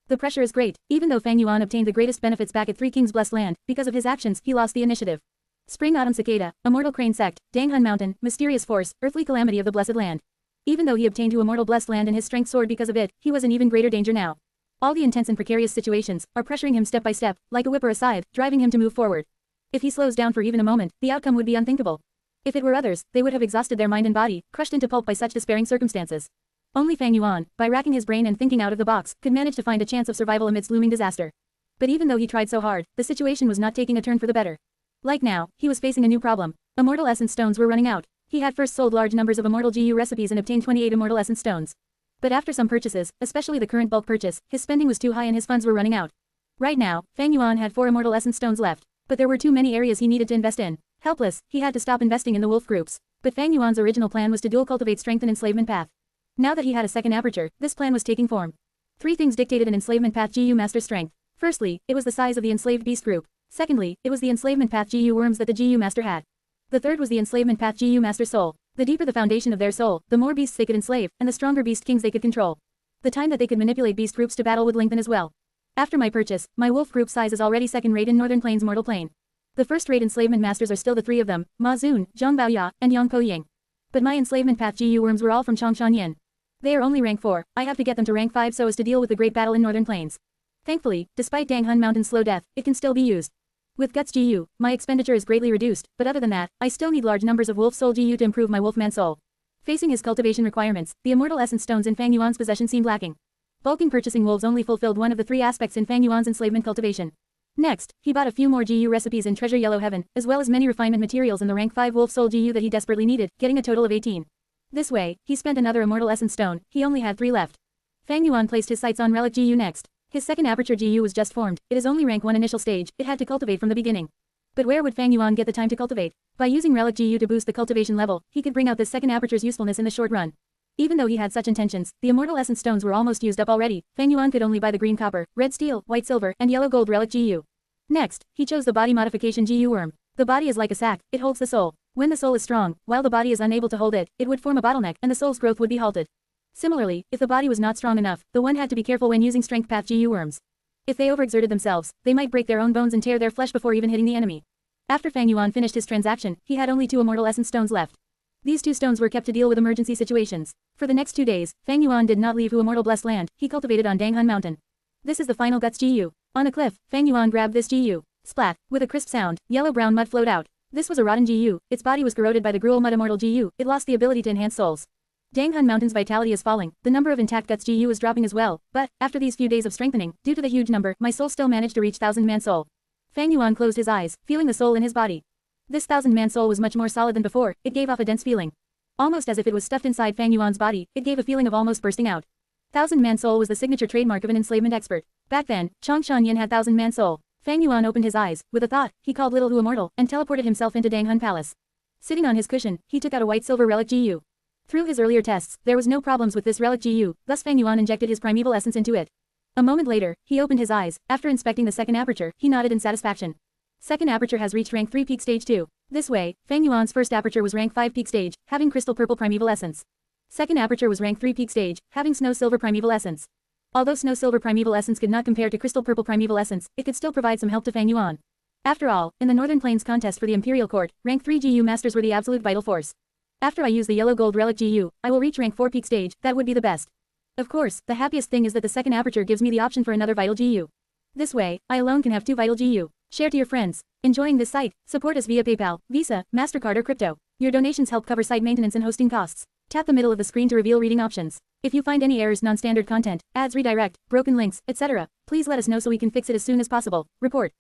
The pressure is great. Even though Fang Yuan obtained the greatest benefits back at Three Kings Blessed Land, because of his actions, he lost the initiative. Spring Autumn Cicada, Immortal Crane sect, Danghan Mountain, mysterious force, earthly calamity of the Blessed Land. Even though he obtained to Immortal Blessed Land and his strength soared because of it, he was in even greater danger now. All the intense and precarious situations are pressuring him step by step, like a whip or a scythe, driving him to move forward. If he slows down for even a moment, the outcome would be unthinkable. If it were others, they would have exhausted their mind and body, crushed into pulp by such despairing circumstances. Only Fang Yuan, by racking his brain and thinking out of the box, could manage to find a chance of survival amidst looming disaster. But even though he tried so hard, the situation was not taking a turn for the better. Like now, he was facing a new problem. Immortal Essence Stones were running out. He had first sold large numbers of Immortal Gu recipes and obtained 28 Immortal Essence Stones. But after some purchases, especially the current bulk purchase, his spending was too high and his funds were running out. Right now, Fang Yuan had 4 Immortal Essence Stones left, but there were too many areas he needed to invest in. Helpless, he had to stop investing in the wolf groups. But Fang Yuan's original plan was to dual cultivate strength and enslavement path. Now that he had a second aperture, this plan was taking form. 3 things dictated an enslavement path Gu master strength. Firstly, it was the size of the enslaved beast group. Secondly, it was the enslavement path Gu worms that the Gu master had. The third was the enslavement path Gu master's soul. The deeper the foundation of their soul, the more beasts they could enslave, and the stronger beast kings they could control. The time that they could manipulate beast groups to battle would lengthen as well. After my purchase, my wolf group size is already second rate in Northern Plains Mortal Plane. The first-rate enslavement masters are still the 3 of them, Ma Zun, Zhang Baoya, and Yang Po Ying. But my enslavement path Gu worms were all from Changshan Yin. They are only rank 4, I have to get them to rank 5 so as to deal with the great battle in Northern Plains. Thankfully, despite Dang Hun Mountain's slow death, it can still be used. With Guts Gu, my expenditure is greatly reduced, but other than that, I still need large numbers of Wolf Soul Gu to improve my Wolfman soul. Facing his cultivation requirements, the Immortal Essence Stones in Fang Yuan's possession seemed lacking. Bulking purchasing wolves only fulfilled one of the 3 aspects in Fang Yuan's enslavement cultivation. Next, he bought a few more Gu recipes in Treasure Yellow Heaven, as well as many refinement materials in the rank 5 Wolf Soul Gu that he desperately needed, getting a total of 18. This way, he spent another Immortal Essence Stone, he only had 3 left. Fang Yuan placed his sights on Relic Gu next. His second Aperture Gu was just formed, it is only rank 1 initial stage, it had to cultivate from the beginning. But where would Fang Yuan get the time to cultivate? By using Relic Gu to boost the cultivation level, he could bring out this second Aperture's usefulness in the short run. Even though he had such intentions, the Immortal Essence Stones were almost used up already. Fang Yuan could only buy the green copper, red steel, white silver, and yellow gold Relic Gu. Next, he chose the body modification Gu worm. The body is like a sack, it holds the soul. When the soul is strong, while the body is unable to hold it, it would form a bottleneck and the soul's growth would be halted. Similarly, if the body was not strong enough, the one had to be careful when using strength path Gu worms. If they overexerted themselves, they might break their own bones and tear their flesh before even hitting the enemy. After Fang Yuan finished his transaction, he had only 2 Immortal Essence Stones left. These 2 stones were kept to deal with emergency situations. For the next 2 days, Fang Yuan did not leave Hu Immortal Blessed Land, he cultivated on Dang Hun Mountain. This is the final Guts Gu. On a cliff, Fang Yuan grabbed this Gu. Splat, with a crisp sound, yellow-brown mud flowed out. This was a rotten Gu, its body was corroded by the gruel mud Immortal Gu, it lost the ability to enhance souls. Dang Hun Mountain's vitality is falling, the number of intact Guts Gu is dropping as well, but, after these few days of strengthening, due to the huge number, my soul still managed to reach 1000-man soul. Fang Yuan closed his eyes, feeling the soul in his body. This 1000-man soul was much more solid than before, it gave off a dense feeling. Almost as if it was stuffed inside Fang Yuan's body, it gave a feeling of almost bursting out. 1000-man soul was the signature trademark of an enslavement expert. Back then, Changshan Yin had 1000-man soul. Fang Yuan opened his eyes, with a thought, he called Little Hu Immortal, and teleported himself into Dang Hun Palace. Sitting on his cushion, he took out a white silver Relic Gu. Through his earlier tests, there was no problems with this Relic Gu, thus Fang Yuan injected his primeval essence into it. A moment later, he opened his eyes, after inspecting the second aperture, he nodded in satisfaction. Second aperture has reached rank 3 peak stage 2. This way, Fang Yuan's first aperture was rank 5 peak stage, having crystal purple primeval essence. Second aperture was rank 3 peak stage, having snow silver primeval essence. Although snow silver primeval essence could not compare to crystal purple primeval essence, it could still provide some help to Fang Yuan. After all, in the Northern Plains contest for the Imperial Court, rank 3 Gu masters were the absolute vital force. After I use the yellow gold Relic Gu, I will reach rank 4 peak stage, that would be the best. Of course, the happiest thing is that the second aperture gives me the option for another vital Gu. This way, I alone can have 2 vital Gu. Share to your friends. Enjoying this site? Support us via PayPal, Visa, MasterCard or crypto. Your donations help cover site maintenance and hosting costs. Tap the middle of the screen to reveal reading options. If you find any errors, non-standard content, ads redirect, broken links, etc., please let us know so we can fix it as soon as possible. Report.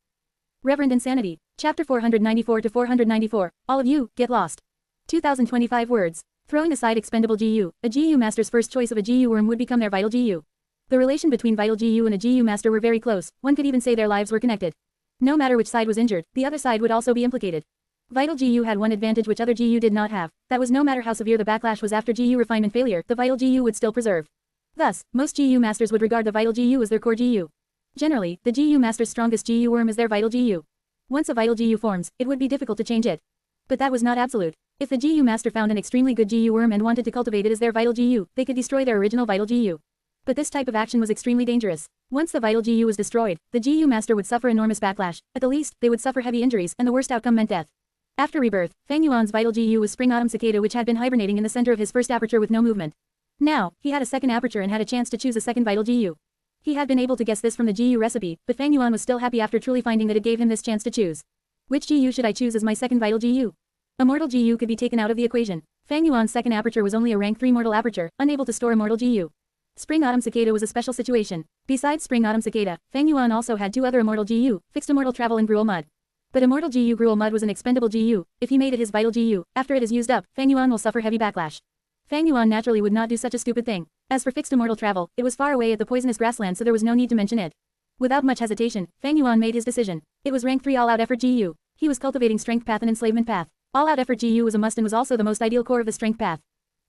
Reverend Insanity. Chapter 494 to 494. All of you, get lost. 2025 words. Throwing aside expendable GU, a GU master's first choice of a GU worm would become their vital GU. The relation between vital GU and a GU master were very close, one could even say their lives were connected. No matter which side was injured, the other side would also be implicated. Vital GU had one advantage which other GU did not have, that was no matter how severe the backlash was after GU refinement failure, the vital GU would still preserve. Thus, most GU masters would regard the vital GU as their core GU. Generally, the GU master's strongest GU worm is their vital GU. Once a vital GU forms, it would be difficult to change it. But that was not absolute. If the GU master found an extremely good GU worm and wanted to cultivate it as their vital GU, they could destroy their original vital GU. But this type of action was extremely dangerous. Once the vital GU was destroyed, the GU master would suffer enormous backlash. At the least, they would suffer heavy injuries, and the worst outcome meant death. After rebirth, Fang Yuan's vital GU was Spring Autumn Cicada, which had been hibernating in the center of his first aperture with no movement. Now, he had a second aperture and had a chance to choose a second vital GU. He had been able to guess this from the GU recipe, but Fang Yuan was still happy after truly finding that it gave him this chance to choose. Which GU should I choose as my second vital GU? Immortal GU could be taken out of the equation. Fang Yuan's second aperture was only a rank 3 mortal aperture, unable to store immortal GU. Spring-Autumn Cicada was a special situation. Besides Spring-Autumn Cicada, Fang Yuan also had 2 other immortal GU, Fixed Immortal Travel and Gruel Mud. But immortal GU Gruel Mud was an expendable GU. If he made it his vital GU, after it is used up, Fang Yuan will suffer heavy backlash. Fang Yuan naturally would not do such a stupid thing. As for Fixed Immortal Travel, it was far away at the poisonous grassland, so there was no need to mention it. Without much hesitation, Fang Yuan made his decision. It was rank 3 all-out effort GU. He was cultivating strength path and enslavement path. All-out effort GU was a must and was also the most ideal core of the strength path.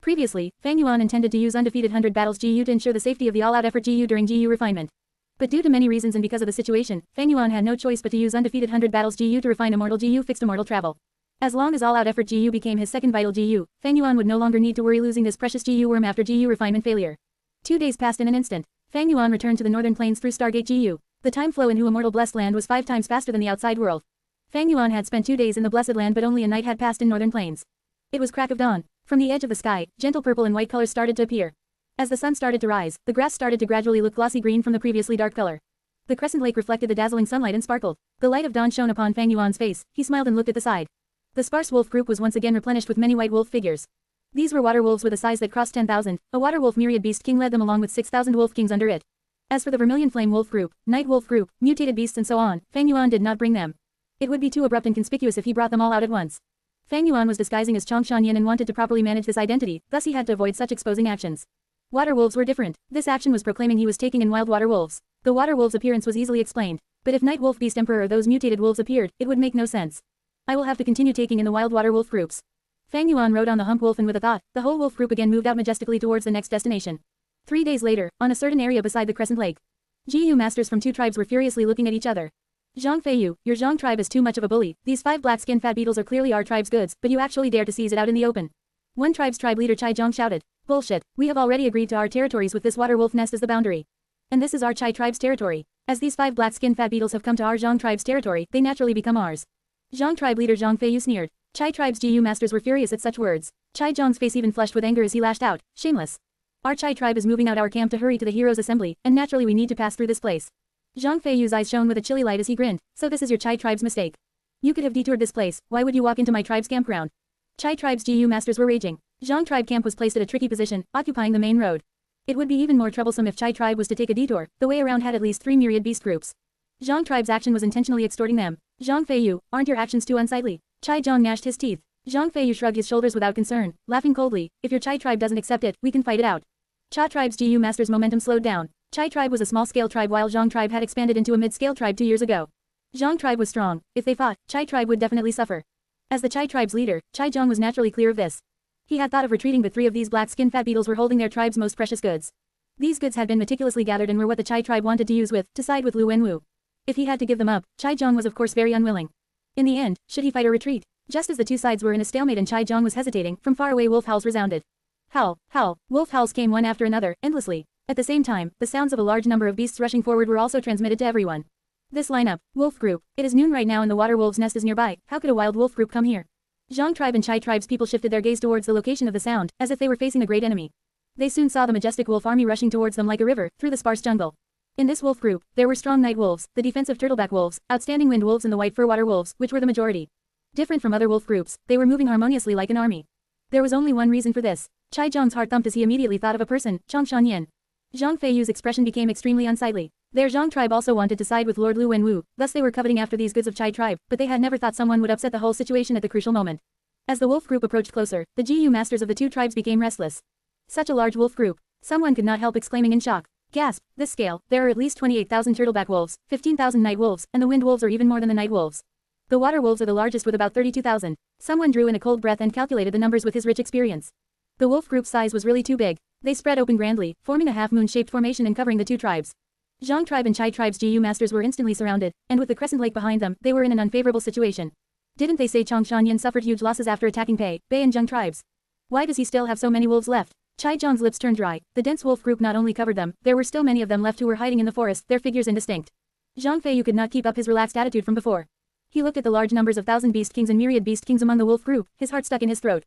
Previously, Fang Yuan intended to use undefeated 100 battles GU to ensure the safety of the all-out effort GU during GU refinement. But due to many reasons and because of the situation, Fang Yuan had no choice but to use undefeated 100 battles GU to refine immortal GU Fixed Immortal Travel. As long as all-out effort GU became his second vital GU, Fang Yuan would no longer need to worry losing this precious GU worm after GU refinement failure. 2 days passed in an instant. Fang Yuan returned to the northern plains through Stargate GU. The time flow into immortal blessed land was 5 times faster than the outside world. Fang Yuan had spent 2 days in the blessed land, but only a night had passed in northern plains. It was crack of dawn. From the edge of the sky, gentle purple and white colors started to appear. As the sun started to rise, the grass started to gradually look glossy green from the previously dark color. The crescent lake reflected the dazzling sunlight and sparkled. The light of dawn shone upon Fang Yuan's face. He smiled and looked at the side. The sparse wolf group was once again replenished with many white wolf figures. These were water wolves with a size that crossed 10,000. A water wolf myriad beast king led them along with 6,000 wolf kings under it. As for the vermilion flame wolf group, night wolf group, mutated beasts and so on, Fang Yuan did not bring them. It would be too abrupt and conspicuous if he brought them all out at once. Fang Yuan was disguising as Chongshan Yin and wanted to properly manage this identity, thus he had to avoid such exposing actions. Water wolves were different. This action was proclaiming he was taking in wild water wolves. The water wolves' appearance was easily explained. But if Night Wolf Beast Emperor or those mutated wolves appeared, it would make no sense. I will have to continue taking in the wild water wolf groups. Fang Yuan rode on the hump wolf and with a thought, the whole wolf group again moved out majestically towards the next destination. 3 days later, on a certain area beside the Crescent Lake, GU masters from 2 tribes were furiously looking at each other. Zhang Feiyu, your Zhang tribe is too much of a bully. These 5 black-skinned fat beetles are clearly our tribe's goods, but you actually dare to seize it out in the open. One tribe's tribe leader Chai Zhang shouted. Bullshit, we have already agreed to our territories with this water wolf nest as the boundary. And this is our Chai tribe's territory. As these 5 black-skinned fat beetles have come to our Zhang tribe's territory, they naturally become ours. Zhang tribe leader Zhang Feiyu sneered. Chai tribe's GU masters were furious at such words. Chai Zhang's face even flushed with anger as he lashed out. Shameless. Our Chai tribe is moving out our camp to hurry to the heroes' assembly, and naturally we need to pass through this place. Zhang Feiyu's eyes shone with a chilly light as he grinned. So this is your Chai tribe's mistake. You could have detoured this place. Why would you walk into my tribe's campground? Chai tribe's GU masters were raging. Zhang tribe camp was placed at a tricky position, occupying the main road. It would be even more troublesome if Chai tribe was to take a detour. The way around had at least 3 myriad beast groups. Zhang tribe's action was intentionally extorting them. Zhang Feiyu, aren't your actions too unsightly? Chai Zhang gnashed his teeth. Zhang Feiyu shrugged his shoulders without concern, laughing coldly. If your Chai tribe doesn't accept it, we can fight it out. Cha tribe's GU master's momentum slowed down. Chai tribe was a small-scale tribe while Zhang tribe had expanded into a mid-scale tribe 2 years ago. Zhang tribe was strong. If they fought, Chai tribe would definitely suffer. As the Chai tribe's leader, Chai Zhang was naturally clear of this. He had thought of retreating, but 3 of these black-skinned fat beetles were holding their tribe's most precious goods. These goods had been meticulously gathered and were what the Chai tribe wanted to use to side with Lu Wenwu. If he had to give them up, Chai Zhang was of course very unwilling. In the end, should he fight or retreat? Just as the 2 sides were in a stalemate and Chai Zhang was hesitating, from far away wolf howls resounded. Howl, howl, wolf howls came one after another, endlessly. At the same time, the sounds of a large number of beasts rushing forward were also transmitted to everyone. This lineup, wolf group, it is noon right now and the water wolf's nest is nearby. How could a wild wolf group come here? Zhang tribe and Chai tribe's people shifted their gaze towards the location of the sound, as if they were facing a great enemy. They soon saw the majestic wolf army rushing towards them like a river, through the sparse jungle. In this wolf group, there were strong night wolves, the defensive turtleback wolves, outstanding wind wolves and the white fur water wolves, which were the majority. Different from other wolf groups, they were moving harmoniously like an army. There was only one reason for this. Chai Zhang's heart thumped as he immediately thought of a person, Chongshan Yin. Zhang Feiyu's expression became extremely unsightly. Their Zhang tribe also wanted to side with Lord Lu Wenwu, thus they were coveting after these goods of Chai tribe, but they had never thought someone would upset the whole situation at the crucial moment. As the wolf group approached closer, the GU masters of the 2 tribes became restless. Such a large wolf group. Someone could not help exclaiming in shock. Gasp, this scale, there are at least 28,000 turtleback wolves, 15,000 night wolves, and the wind wolves are even more than the night wolves. The water wolves are the largest with about 32,000. Someone drew in a cold breath and calculated the numbers with his rich experience. The wolf group's size was really too big. They spread open grandly, forming a half-moon-shaped formation and covering the 2 tribes. Zhang tribe and Chai tribe's GU masters were instantly surrounded, and with the Crescent Lake behind them, they were in an unfavorable situation. Didn't they say Chongshan Yin suffered huge losses after attacking Bai and Zheng tribes? Why does he still have so many wolves left? Chai Zhang's lips turned dry. The dense wolf group not only covered them, there were still many of them left who were hiding in the forest, their figures indistinct. Zhang Feiyu could not keep up his relaxed attitude from before. He looked at the large numbers of 1,000 beast kings and myriad beast kings among the wolf group, his heart stuck in his throat.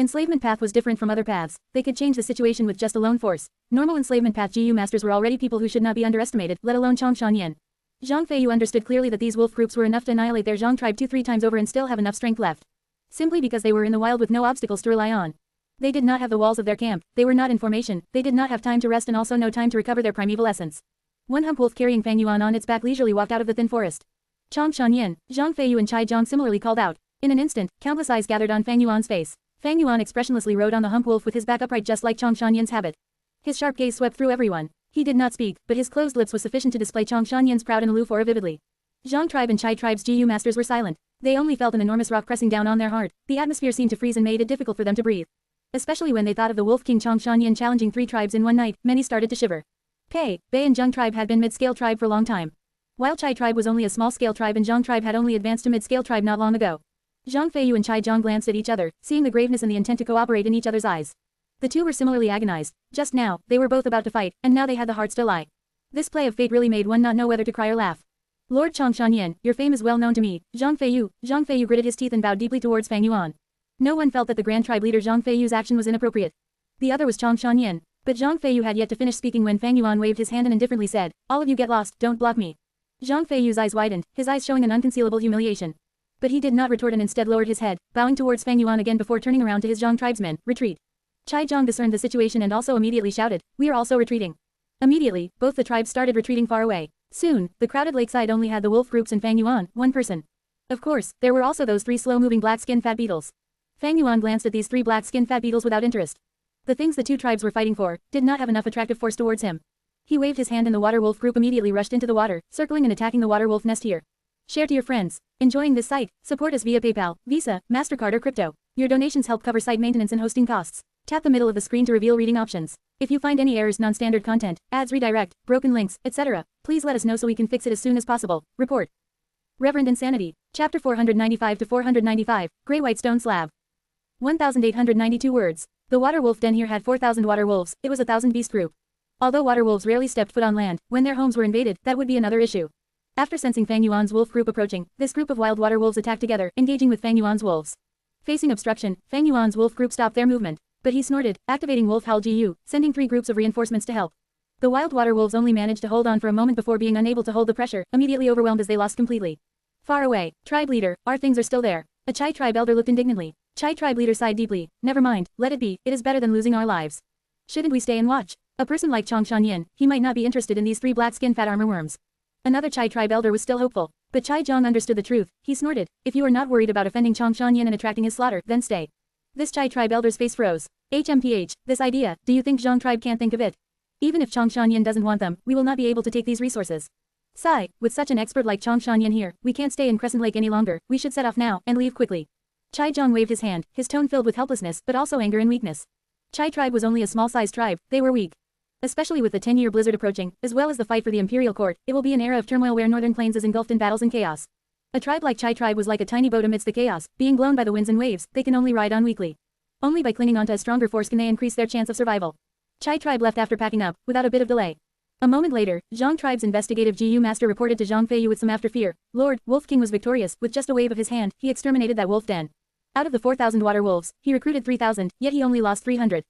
Enslavement path was different from other paths. They could change the situation with just a lone force. Normal enslavement path GU masters were already people who should not be underestimated, let alone Changshan Yin. Zhang Feiyu understood clearly that these wolf groups were enough to annihilate their Zhang tribe 2-3 times over and still have enough strength left. Simply because they were in the wild with no obstacles to rely on. They did not have the walls of their camp, they were not in formation, they did not have time to rest and also no time to recover their primeval essence. One hump wolf carrying Fang Yuan on its back leisurely walked out of the thin forest. Changshan Yin, Zhang Feiyu and Chai Zhang similarly called out. In an instant, countless eyes gathered on Fang Yuan's face. Fang Yuan expressionlessly rode on the hump wolf with his back upright just like Changshan Yin's habit. His sharp gaze swept through everyone. He did not speak, but his closed lips was sufficient to display Changshan Yin's proud and aloof aura vividly. Zhang tribe and Chai tribe's GU masters were silent. They only felt an enormous rock pressing down on their heart. The atmosphere seemed to freeze and made it difficult for them to breathe. Especially when they thought of the Wolf King Changshan Yin challenging 3 tribes in one night, many started to shiver. Bai and Zhang tribe had been mid-scale tribe for a long time. While Chai tribe was only a small-scale tribe and Zhang tribe had only advanced to mid-scale tribe not long ago. Zhang Feiyu and Chai Zhang glanced at each other, seeing the graveness and the intent to cooperate in each other's eyes. The two were similarly agonized. Just now, they were both about to fight, and now they had the hearts to lie. This play of fate really made one not know whether to cry or laugh. Lord Changshan Yin, your fame is well known to me. Zhang Feiyu gritted his teeth and bowed deeply towards Fang Yuan. No one felt that the Grand Tribe leader Zhang Feiyu's action was inappropriate. The other was Changshan Yin. But Zhang Feiyu had yet to finish speaking when Fang Yuan waved his hand and indifferently said, "All of you get lost, don't block me." Zhang Feiyu's eyes widened, his eyes showing an unconcealable humiliation. But he did not retort and instead lowered his head, bowing towards Fang Yuan again before turning around to his Zhang tribesmen, "Retreat." Chai Zhang discerned the situation and also immediately shouted, "We are also retreating." Immediately, both the tribes started retreating far away. Soon, the crowded lakeside only had the wolf groups and Fang Yuan, one person. Of course, there were also those 3 slow-moving black-skinned fat beetles. Fang Yuan glanced at these 3 black-skinned fat beetles without interest. The things the 2 tribes were fighting for did not have enough attractive force towards him. He waved his hand and the water wolf group immediately rushed into the water, circling and attacking the water wolf nest here. Share to your friends. Enjoying this site? Support us via PayPal, Visa, MasterCard or crypto. Your donations help cover site maintenance and hosting costs. Tap the middle of the screen to reveal reading options. If you find any errors, non-standard content, ads redirect, broken links, etc., please let us know so we can fix it as soon as possible. Report. Reverend Insanity. Chapter 495 to 495, Grey White Stone Slab. 1892 words. The water wolf den here had 4,000 water wolves, it was a 1,000 beast group. Although water wolves rarely stepped foot on land, when their homes were invaded, that would be another issue. After sensing Fang Yuan's wolf group approaching, this group of wild water wolves attacked together, engaging with Fang Yuan's wolves. Facing obstruction, Fang Yuan's wolf group stopped their movement. But he snorted, activating Wolf Howl GU, sending 3 groups of reinforcements to help. The wild water wolves only managed to hold on for a moment before being unable to hold the pressure, immediately overwhelmed as they lost completely. Far away, tribe leader, our things are still there. A Chai tribe elder looked indignantly. Chai tribe leader sighed deeply. Never mind, let it be, it is better than losing our lives. Shouldn't we stay and watch? A person like Changshan Yin, he might not be interested in these 3 black-skinned fat armor worms. Another Chai tribe elder was still hopeful. But Chai Zhang understood the truth. He snorted. If you are not worried about offending Changshan Yin and attracting his slaughter, then stay. This Chai tribe elder's face froze. HMPH, this idea, do you think Zhang tribe can't think of it? Even if Changshan Yin doesn't want them, we will not be able to take these resources. Sigh, with such an expert like Changshan Yin here, we can't stay in Crescent Lake any longer, we should set off now, and leave quickly. Chai Zhang waved his hand, his tone filled with helplessness, but also anger and weakness. Chai tribe was only a small-sized tribe, they were weak. Especially with the 10-year blizzard approaching, as well as the fight for the imperial court, it will be an era of turmoil where Northern Plains is engulfed in battles and chaos. A tribe like Chai tribe was like a tiny boat amidst the chaos, being blown by the winds and waves, they can only ride on weakly. Only by clinging onto a stronger force can they increase their chance of survival. Chai tribe left after packing up, without a bit of delay. A moment later, Zhang tribe's investigative GU master reported to Zhang Feiyu with some after fear. Lord, Wolf King was victorious, with just a wave of his hand, he exterminated that wolf den. Out of the 4,000 water wolves, he recruited 3,000, yet he only lost 300.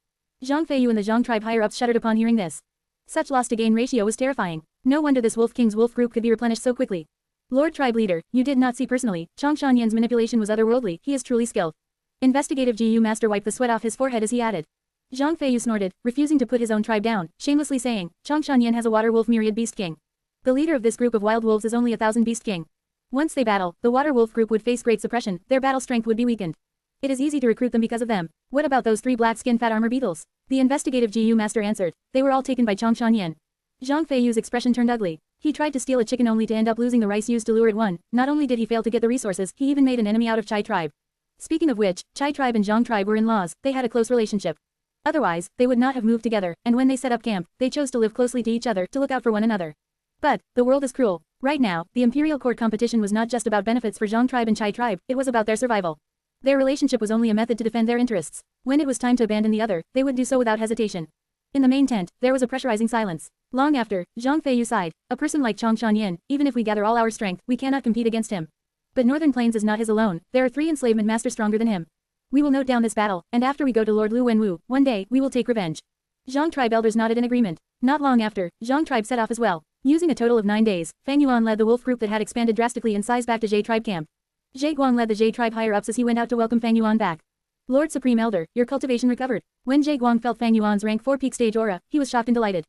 Zhang Feiyu and the Zhang tribe higher-ups shuddered upon hearing this. Such loss-to-gain ratio was terrifying. No wonder this Wolf King's wolf group could be replenished so quickly. Lord tribe leader, you did not see personally, Changshan Yin's manipulation was otherworldly, he is truly skilled. Investigative GU master wiped the sweat off his forehead as he added. Zhang Feiyu snorted, refusing to put his own tribe down, shamelessly saying, Changshan Yin has a water wolf myriad beast king. The leader of this group of wild wolves is only 1,000 beast king. Once they battle, the water wolf group would face great suppression, their battle strength would be weakened. It is easy to recruit them because of them. What about those 3 black-skinned fat armor beetles? The investigative GU master answered. They were all taken by Changshan Yin. Zhang Feiyu's expression turned ugly. He tried to steal a chicken only to end up losing the rice used to lure it one. Not only did he fail to get the resources, he even made an enemy out of Chai tribe. Speaking of which, Chai tribe and Zhang tribe were in-laws, they had a close relationship. Otherwise, they would not have moved together, and when they set up camp, they chose to live closely to each other, to look out for one another. But, the world is cruel. Right now, the imperial court competition was not just about benefits for Zhang tribe and Chai tribe, it was about their survival. Their relationship was only a method to defend their interests. When it was time to abandon the other, they would do so without hesitation. In the main tent, there was a pressurizing silence. Long after, Zhang Feiyu sighed. A person like Changshan Yin, even if we gather all our strength, we cannot compete against him. But Northern Plains is not his alone, there are 3 enslavement masters stronger than him. We will note down this battle, and after we go to Lord Lu Wenwu, one day, we will take revenge. Zhang tribe elders nodded in agreement. Not long after, Zhang tribe set off as well. Using a total of 9 days, Fang Yuan led the wolf group that had expanded drastically in size back to Jie tribe camp. Jie Guang led the Jie tribe higher-ups as he went out to welcome Fang Yuan back. Lord Supreme Elder, your cultivation recovered. When Jie Guang felt Fang Yuan's rank 4 peak stage aura, he was shocked and delighted.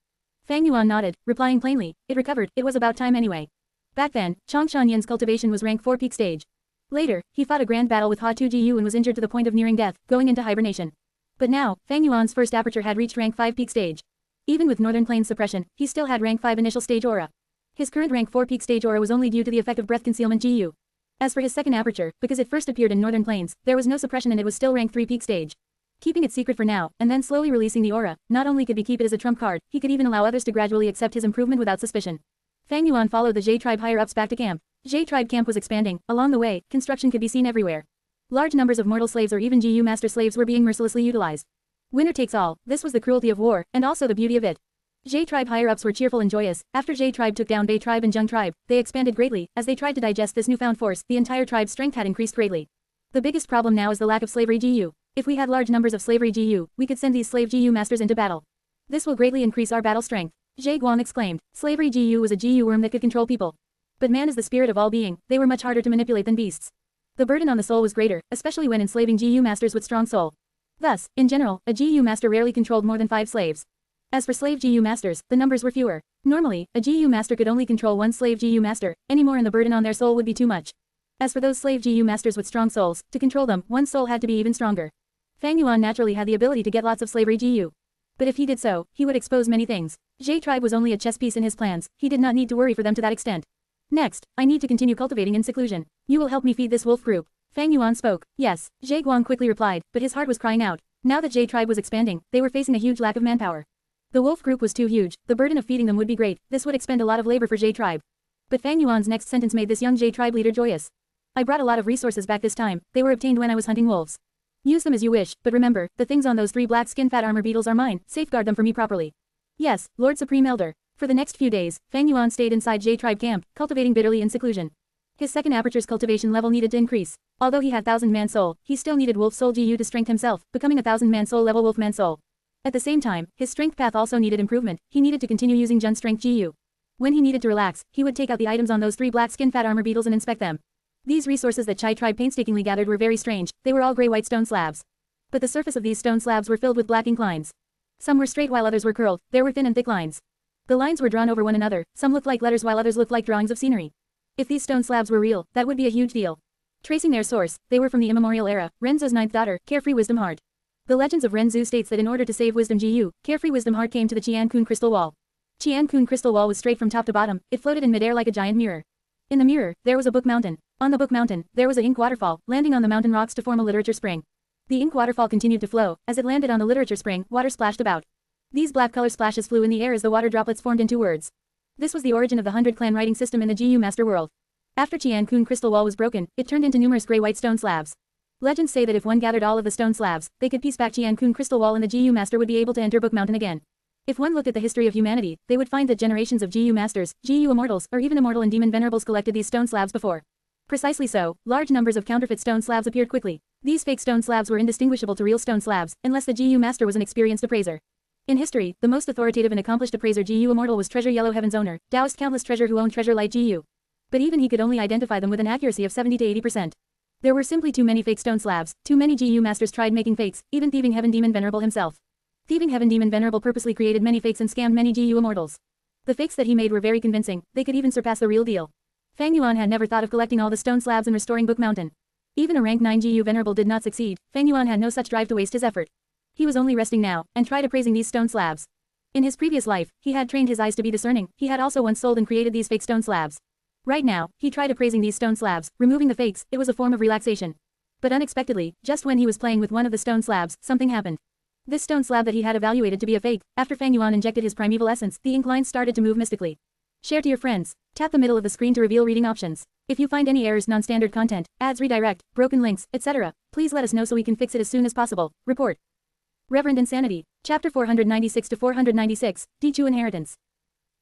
Fang Yuan nodded, replying plainly, it recovered, it was about time anyway. Back then, Changshan Yan's cultivation was rank 4 peak stage. Later, he fought a grand battle with Ha Tu Jiyu and was injured to the point of nearing death, going into hibernation. But now, Fang Yuan's first aperture had reached rank 5 peak stage. Even with Northern Plains suppression, he still had rank 5 initial stage aura. His current rank 4 peak stage aura was only due to the effect of breath concealment Gu. As for his second aperture, because it first appeared in Northern Plains, there was no suppression and it was still rank 3 peak stage. Keeping it secret for now, and then slowly releasing the aura, not only could he keep it as a trump card, he could even allow others to gradually accept his improvement without suspicion. Fang Yuan followed the Jie tribe higher-ups back to camp. Jie tribe camp was expanding. Along the way, construction could be seen everywhere. Large numbers of mortal slaves or even Gu master slaves were being mercilessly utilized. Winner takes all, this was the cruelty of war, and also the beauty of it. Jie tribe higher-ups were cheerful and joyous. After Jie tribe took down Bai tribe and Zheng tribe, they expanded greatly. As they tried to digest this newfound force, the entire tribe's strength had increased greatly. The biggest problem now is the lack of slavery Gu. If we had large numbers of slavery Gu, we could send these slave Gu masters into battle. This will greatly increase our battle strength. Jie Guang exclaimed. Slavery Gu was a Gu worm that could control people. But man is the spirit of all being, they were much harder to manipulate than beasts. The burden on the soul was greater, especially when enslaving Gu masters with strong soul. Thus, in general, a Gu master rarely controlled more than 5 slaves. As for slave Gu masters, the numbers were fewer. Normally, a Gu master could only control 1 slave Gu master, any more and the burden on their soul would be too much. As for those slave Gu masters with strong souls, to control them, one soul had to be even stronger. Fang Yuan naturally had the ability to get lots of slavery Gu. But if he did so, he would expose many things. Jie tribe was only a chess piece in his plans, he did not need to worry for them to that extent. Next, I need to continue cultivating in seclusion. You will help me feed this wolf group. Fang Yuan spoke. Yes, Jie Guang quickly replied, but his heart was crying out. Now that Jie tribe was expanding, they were facing a huge lack of manpower. The wolf group was too huge, the burden of feeding them would be great, this would expend a lot of labor for Jie tribe. But Fang Yuan's next sentence made this young Jie tribe leader joyous. I brought a lot of resources back this time, they were obtained when I was hunting wolves. Use them as you wish, but remember, the things on those 3 black skin fat armor beetles are mine, safeguard them for me properly. Yes, Lord Supreme Elder. For the next few days, Fang Yuan stayed inside Jie tribe camp, cultivating bitterly in seclusion. His second aperture's cultivation level needed to increase. Although he had 1000-man soul, he still needed wolf soul Gu to strengthen himself, becoming a 1000-man soul level wolf-man soul. At the same time, his strength path also needed improvement, he needed to continue using Jun strength Gu. When he needed to relax, he would take out the items on those 3 black skin fat armor beetles and inspect them. These resources that Chai tribe painstakingly gathered were very strange, they were all gray-white stone slabs. But the surface of these stone slabs were filled with black ink lines. Some were straight while others were curled, there were thin and thick lines. The lines were drawn over one another, some looked like letters while others looked like drawings of scenery. If these stone slabs were real, that would be a huge deal. Tracing their source, they were from the immemorial era, Renzo's 9th daughter, Carefree Wisdom Heart. The Legends of Renzu states that in order to save Wisdom Gu, Carefree Wisdom Heart came to the Qian-kun crystal wall. Qian-kun crystal wall was straight from top to bottom, it floated in midair like a giant mirror. In the mirror, there was a book mountain. On the book mountain, there was a ink waterfall, landing on the mountain rocks to form a literature spring. The ink waterfall continued to flow, as it landed on the literature spring, water splashed about. These black color splashes flew in the air as the water droplets formed into words. This was the origin of the 100-clan writing system in the Gu Master world. After Qian-kun crystal wall was broken, it turned into numerous gray-white stone slabs. Legends say that if one gathered all of the stone slabs, they could piece back Qian-kun crystal wall and the Gu Master would be able to enter Book Mountain again. If one looked at the history of humanity, they would find that generations of Gu Masters, Gu Immortals, or even Immortal and Demon Venerables collected these stone slabs before. Precisely so, large numbers of counterfeit stone slabs appeared quickly. These fake stone slabs were indistinguishable to real stone slabs, unless the Gu Master was an experienced appraiser. In history, the most authoritative and accomplished appraiser Gu Immortal was Treasure Yellow Heaven's owner, Taoist Countless Treasure who owned Treasure Light Gu. But even he could only identify them with an accuracy of 70 to 80%. There were simply too many fake stone slabs, too many Gu Masters tried making fakes, even Thieving Heaven Demon Venerable himself. Thieving Heaven Demon Venerable purposely created many fakes and scammed many Gu Immortals. The fakes that he made were very convincing, they could even surpass the real deal. Fang Yuan had never thought of collecting all the stone slabs and restoring Book Mountain. Even a rank 9 Gu Venerable did not succeed, Fang Yuan had no such drive to waste his effort. He was only resting now, and tried appraising these stone slabs. In his previous life, he had trained his eyes to be discerning, he had also once sold and created these fake stone slabs. Right now, he tried appraising these stone slabs, removing the fakes, it was a form of relaxation. But unexpectedly, just when he was playing with one of the stone slabs, something happened. This stone slab that he had evaluated to be a fake, after Fang Yuan injected his primeval essence, the ink lines started to move mystically. Share to your friends. Tap the middle of the screen to reveal reading options. If you find any errors, non-standard content, ads redirect, broken links, etc., please let us know so we can fix it as soon as possible. Report. Reverend Insanity. Chapter 496 to 496, Dichu Inheritance.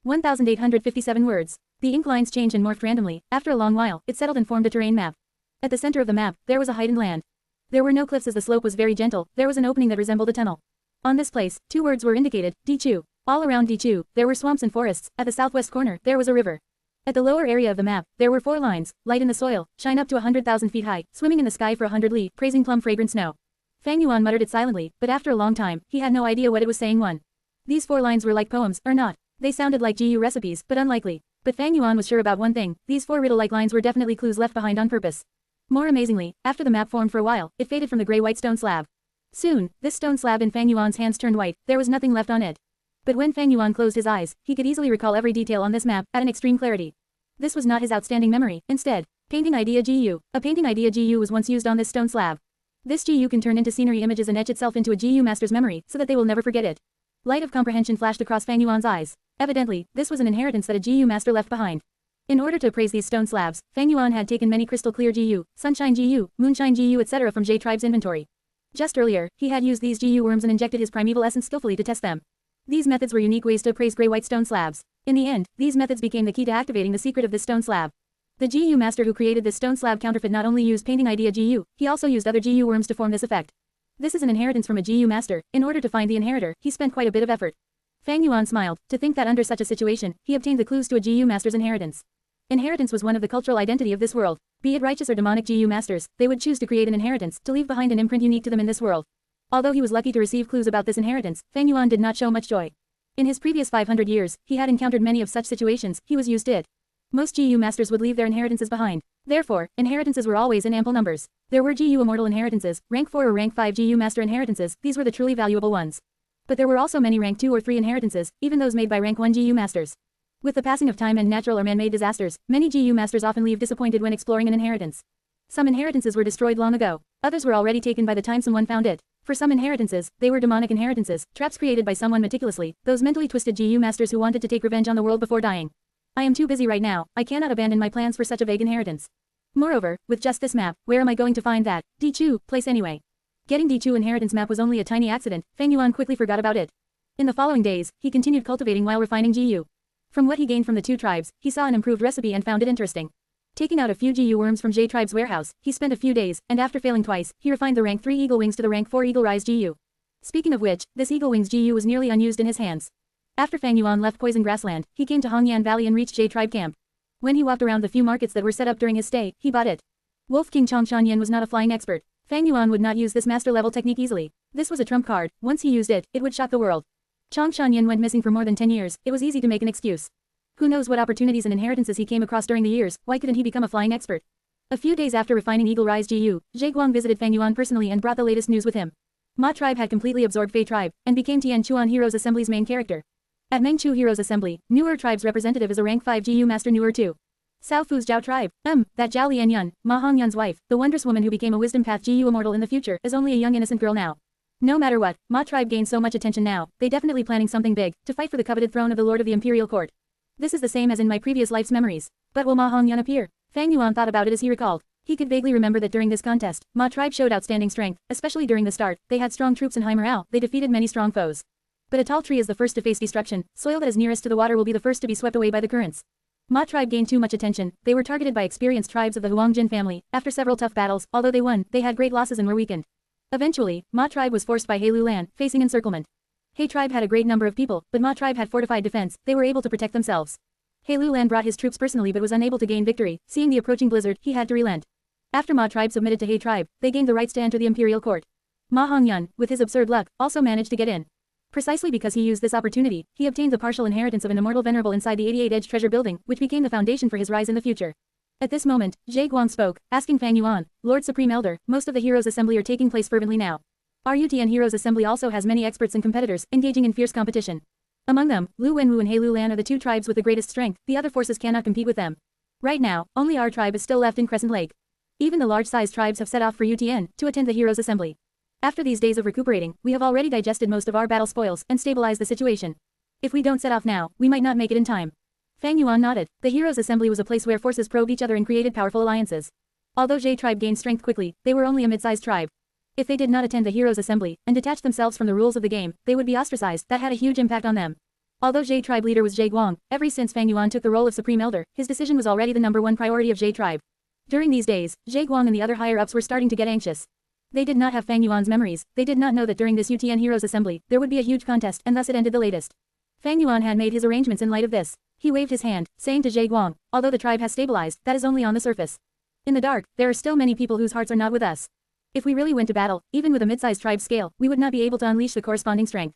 1857 words. The ink lines changed and morphed randomly. After a long while, it settled and formed a terrain map. At the center of the map, there was a heightened land. There were no cliffs as the slope was very gentle, there was an opening that resembled a tunnel. On this place, 2 words were indicated, Dichu. All around Dichu, there were swamps and forests, at the southwest corner, there was a river. At the lower area of the map, there were 4 lines, light in the soil, shine up to 100,000 feet high, swimming in the sky for 100 li, praising plum fragrant snow. Fang Yuan muttered it silently, but after a long time, he had no idea what it was saying. 1. These 4 lines were like poems, or not. They sounded like GU recipes, but unlikely. But Fang Yuan was sure about one thing, these 4 riddle-like lines were definitely clues left behind on purpose. More amazingly, after the map formed for a while, it faded from the gray-white stone slab. Soon, this stone slab in Fang Yuan's hands turned white, there was nothing left on it. But when Fang Yuan closed his eyes, he could easily recall every detail on this map, at an extreme clarity. This was not his outstanding memory, instead. Painting idea GU. A painting idea GU was once used on this stone slab. This GU can turn into scenery images and etch itself into a GU master's memory, so that they will never forget it. Light of comprehension flashed across Fang Yuan's eyes. Evidently, this was an inheritance that a GU master left behind. In order to appraise these stone slabs, Fang Yuan had taken many crystal clear GU, sunshine GU, moonshine GU etc. from J tribe's inventory. Just earlier, he had used these GU worms and injected his primeval essence skillfully to test them. These methods were unique ways to appraise gray-white stone slabs. In the end, these methods became the key to activating the secret of this stone slab. The GU master who created this stone slab counterfeit not only used painting idea GU, he also used other GU worms to form this effect. This is an inheritance from a GU master. In order to find the inheritor, he spent quite a bit of effort. Fang Yuan smiled, to think that under such a situation, he obtained the clues to a GU master's inheritance. Inheritance was one of the cultural identity of this world. Be it righteous or demonic GU masters, they would choose to create an inheritance, to leave behind an imprint unique to them in this world. Although he was lucky to receive clues about this inheritance, Fang Yuan did not show much joy. In his previous 500 years, he had encountered many of such situations, he was used to it. Most GU masters would leave their inheritances behind. Therefore, inheritances were always in ample numbers. There were GU immortal inheritances, rank 4 or rank 5 GU master inheritances, these were the truly valuable ones. But there were also many rank 2 or 3 inheritances, even those made by rank 1 GU masters. With the passing of time and natural or man-made disasters, many GU masters often leave disappointed when exploring an inheritance. Some inheritances were destroyed long ago. Others were already taken by the time someone found it. For some inheritances, they were demonic inheritances, traps created by someone meticulously, those mentally twisted GU masters who wanted to take revenge on the world before dying. I am too busy right now, I cannot abandon my plans for such a vague inheritance. Moreover, with just this map, where am I going to find that Dichu place anyway? Getting Dichu inheritance map was only a tiny accident, Fang Yuan quickly forgot about it. In the following days, he continued cultivating while refining GU. From what he gained from the 2 tribes, he saw an improved recipe and found it interesting. Taking out a few GU worms from J tribe's warehouse, he spent a few days, and after failing twice, he refined the rank 3 eagle wings to the rank 4 eagle rise GU. Speaking of which, this eagle wings GU was nearly unused in his hands. After Fang Yuan left Poison Grassland, he came to Hongyan Valley and reached J tribe camp. When he walked around the few markets that were set up during his stay, he bought it. Wolf King Chongshan Yin was not a flying expert. Fang Yuan would not use this master-level technique easily. This was a trump card. Once he used it, it would shock the world. Chongshan Yin went missing for more than 10 years. It was easy to make an excuse. Who knows what opportunities and inheritances he came across during the years, why couldn't he become a flying expert? A few days after refining Eagle Rise GU, Zhe Guang visited Fang Yuan personally and brought the latest news with him. Ma tribe had completely absorbed Fei tribe, and became Tian Chuan Heroes Assembly's main character. At Meng Chu Heroes Assembly, Newer tribe's representative is a rank 5 GU master Newer 2. Sao Fu's Zhao tribe, that Zhao Lian Yun, Ma Hongyun's wife, the wondrous woman who became a wisdom path GU immortal in the future, is only a young innocent girl now. No matter what, Ma tribe gains so much attention now, they definitely planning something big, to fight for the coveted throne of the Lord of the Imperial Court. This is the same as in my previous life's memories. But will Ma Hongyun appear? Fang Yuan thought about it as he recalled. He could vaguely remember that during this contest, Ma tribe showed outstanding strength, especially during the start, they had strong troops and high morale, they defeated many strong foes. But a tall tree is the first to face destruction, soil that is nearest to the water will be the first to be swept away by the currents. Ma tribe gained too much attention, they were targeted by experienced tribes of the Huangjin family, after several tough battles, although they won, they had great losses and were weakened. Eventually, Ma tribe was forced by He Lu Lan, facing encirclement. He tribe had a great number of people, but Ma tribe had fortified defense, they were able to protect themselves. He Lu Lan brought his troops personally but was unable to gain victory, seeing the approaching blizzard, he had to relent. After Ma tribe submitted to He tribe, they gained the rights to enter the imperial court. Ma Hongyun, with his absurd luck, also managed to get in. Precisely because he used this opportunity, he obtained the partial inheritance of an immortal venerable inside the 88-edge treasure building, which became the foundation for his rise in the future. At this moment, Zhe Guang spoke, asking Fang Yuan, Lord Supreme Elder, most of the Heroes Assembly are taking place fervently now. RUTN Heroes Assembly also has many experts and competitors, engaging in fierce competition. Among them, Lu Wenwu and He Lu Lan are the 2 tribes with the greatest strength, the other forces cannot compete with them. Right now, only our tribe is still left in Crescent Lake. Even the large-sized tribes have set off for UTN, to attend the Heroes Assembly. After these days of recuperating, we have already digested most of our battle spoils, and stabilized the situation. If we don't set off now, we might not make it in time. Fang Yuan nodded. The Heroes Assembly was a place where forces probed each other and created powerful alliances. Although J tribe gained strength quickly, they were only a mid-sized tribe. If they did not attend the Heroes Assembly, and detach themselves from the rules of the game, they would be ostracized, that had a huge impact on them. Although J tribe leader was Zhe Guang, ever since Fang Yuan took the role of Supreme Elder, his decision was already the #1 priority of J tribe. During these days, Zhe Guang and the other higher-ups were starting to get anxious. They did not have Fang Yuan's memories, they did not know that during this UTN Heroes Assembly, there would be a huge contest and thus it ended the latest. Fang Yuan had made his arrangements in light of this. He waved his hand, saying to Zhe Guang, although the tribe has stabilized, that is only on the surface. In the dark, there are still many people whose hearts are not with us. If we really went to battle, even with a mid-sized tribe scale, we would not be able to unleash the corresponding strength.